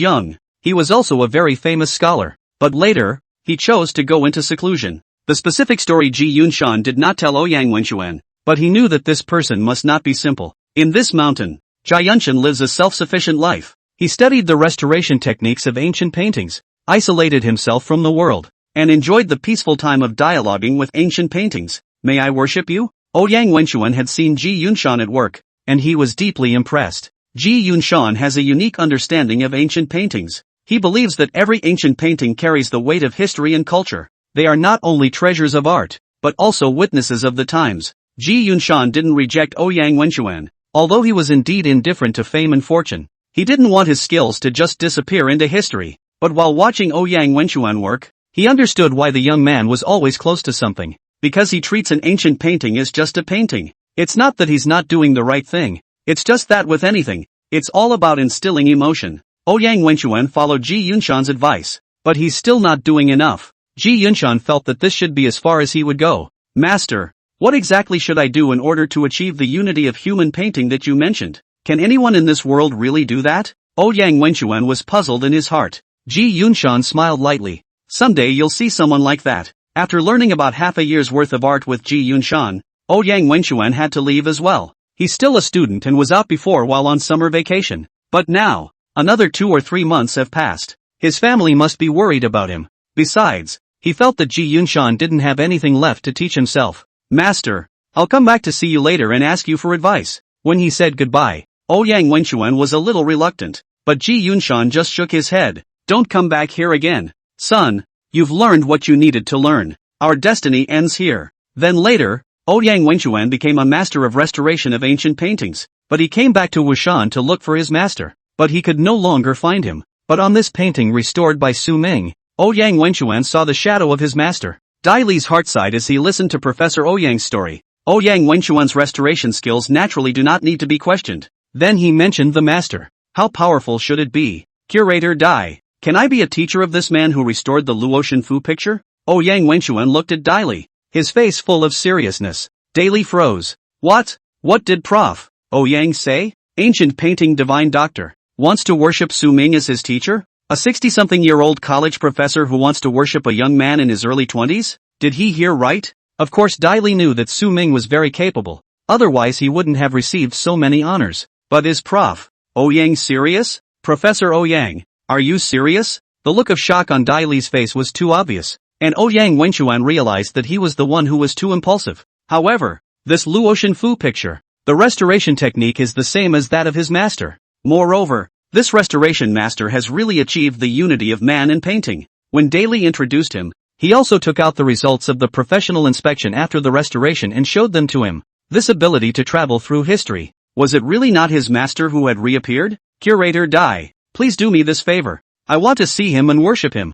young, he was also a very famous scholar. But later, he chose to go into seclusion. The specific story Ji Yunshan did not tell Ouyang Wenquan, but he knew that this person must not be simple. In this mountain, Ji Yunshan lives a self-sufficient life. He studied the restoration techniques of ancient paintings, isolated himself from the world, and enjoyed the peaceful time of dialoguing with ancient paintings. May I worship you? Ouyang Wenquan had seen Ji Yunshan at work, and he was deeply impressed. Ji Yunshan has a unique understanding of ancient paintings. He believes that every ancient painting carries the weight of history and culture. They are not only treasures of art, but also witnesses of the times. Ji Yunshan didn't reject Ouyang Wenquan. Although he was indeed indifferent to fame and fortune, he didn't want his skills to just disappear into history. But while watching Ouyang Wenquan work, he understood why the young man was always close to something. Because he treats an ancient painting as just a painting. It's not that he's not doing the right thing. It's just that with anything, it's all about instilling emotion. Ouyang Wenquan followed Ji Yunshan's advice. But he's still not doing enough. Ji Yunshan felt that this should be as far as he would go. Master, what exactly should I do in order to achieve the unity of human painting that you mentioned? Can anyone in this world really do that? Ouyang Wenquan was puzzled in his heart. Ji Yunshan smiled lightly. Someday you'll see someone like that. After learning about half a year's worth of art with Ji Yunshan, Ouyang Wenquan had to leave as well. He's still a student and was out before while on summer vacation. But now, another 2 or 3 months have passed. His family must be worried about him. Besides, he felt that Ji Yunshan didn't have anything left to teach himself. Master, I'll come back to see you later and ask you for advice. When he said goodbye, Ouyang Wenchuan was a little reluctant. But Ji Yunshan just shook his head. Don't come back here again. Son, you've learned what you needed to learn. Our destiny ends here. Then later, Ouyang Wenchuan became a master of restoration of ancient paintings. But he came back to Wushan to look for his master. But he could no longer find him. But on this painting restored by Su Ming, Ouyang Wenchuan saw the shadow of his master. Dai Li's heart sighed as he listened to Professor Ouyang's story. Ouyang Wenchuan's restoration skills naturally do not need to be questioned. Then he mentioned the master. How powerful should it be? Curator Dai, can I be a teacher of this man who restored the Luo Shenfu picture? Ouyang Wenchuan looked at Dai Li, his face full of seriousness. Dai Li froze. What? What did Prof. Ouyang say? Ancient painting divine doctor. Wants to worship Su Ming as his teacher? A 60-something-year-old college professor who wants to worship a young man in his early 20s? Did he hear right? Of course Dai Li knew that Su Ming was very capable. Otherwise he wouldn't have received so many honors. But is Prof. Ouyang serious? Professor Ouyang, are you serious? The look of shock on Dai Li's face was too obvious. And Ouyang Wenchuan realized that he was the one who was too impulsive. However, this Luo Shenfu picture, the restoration technique is the same as that of his master. Moreover, this restoration master has really achieved the unity of man and painting. When Dai Li introduced him, he also took out the results of the professional inspection after the restoration and showed them to him. This ability to travel through history. Was it really not his master who had reappeared? Curator Dai, please do me this favor. I want to see him and worship him.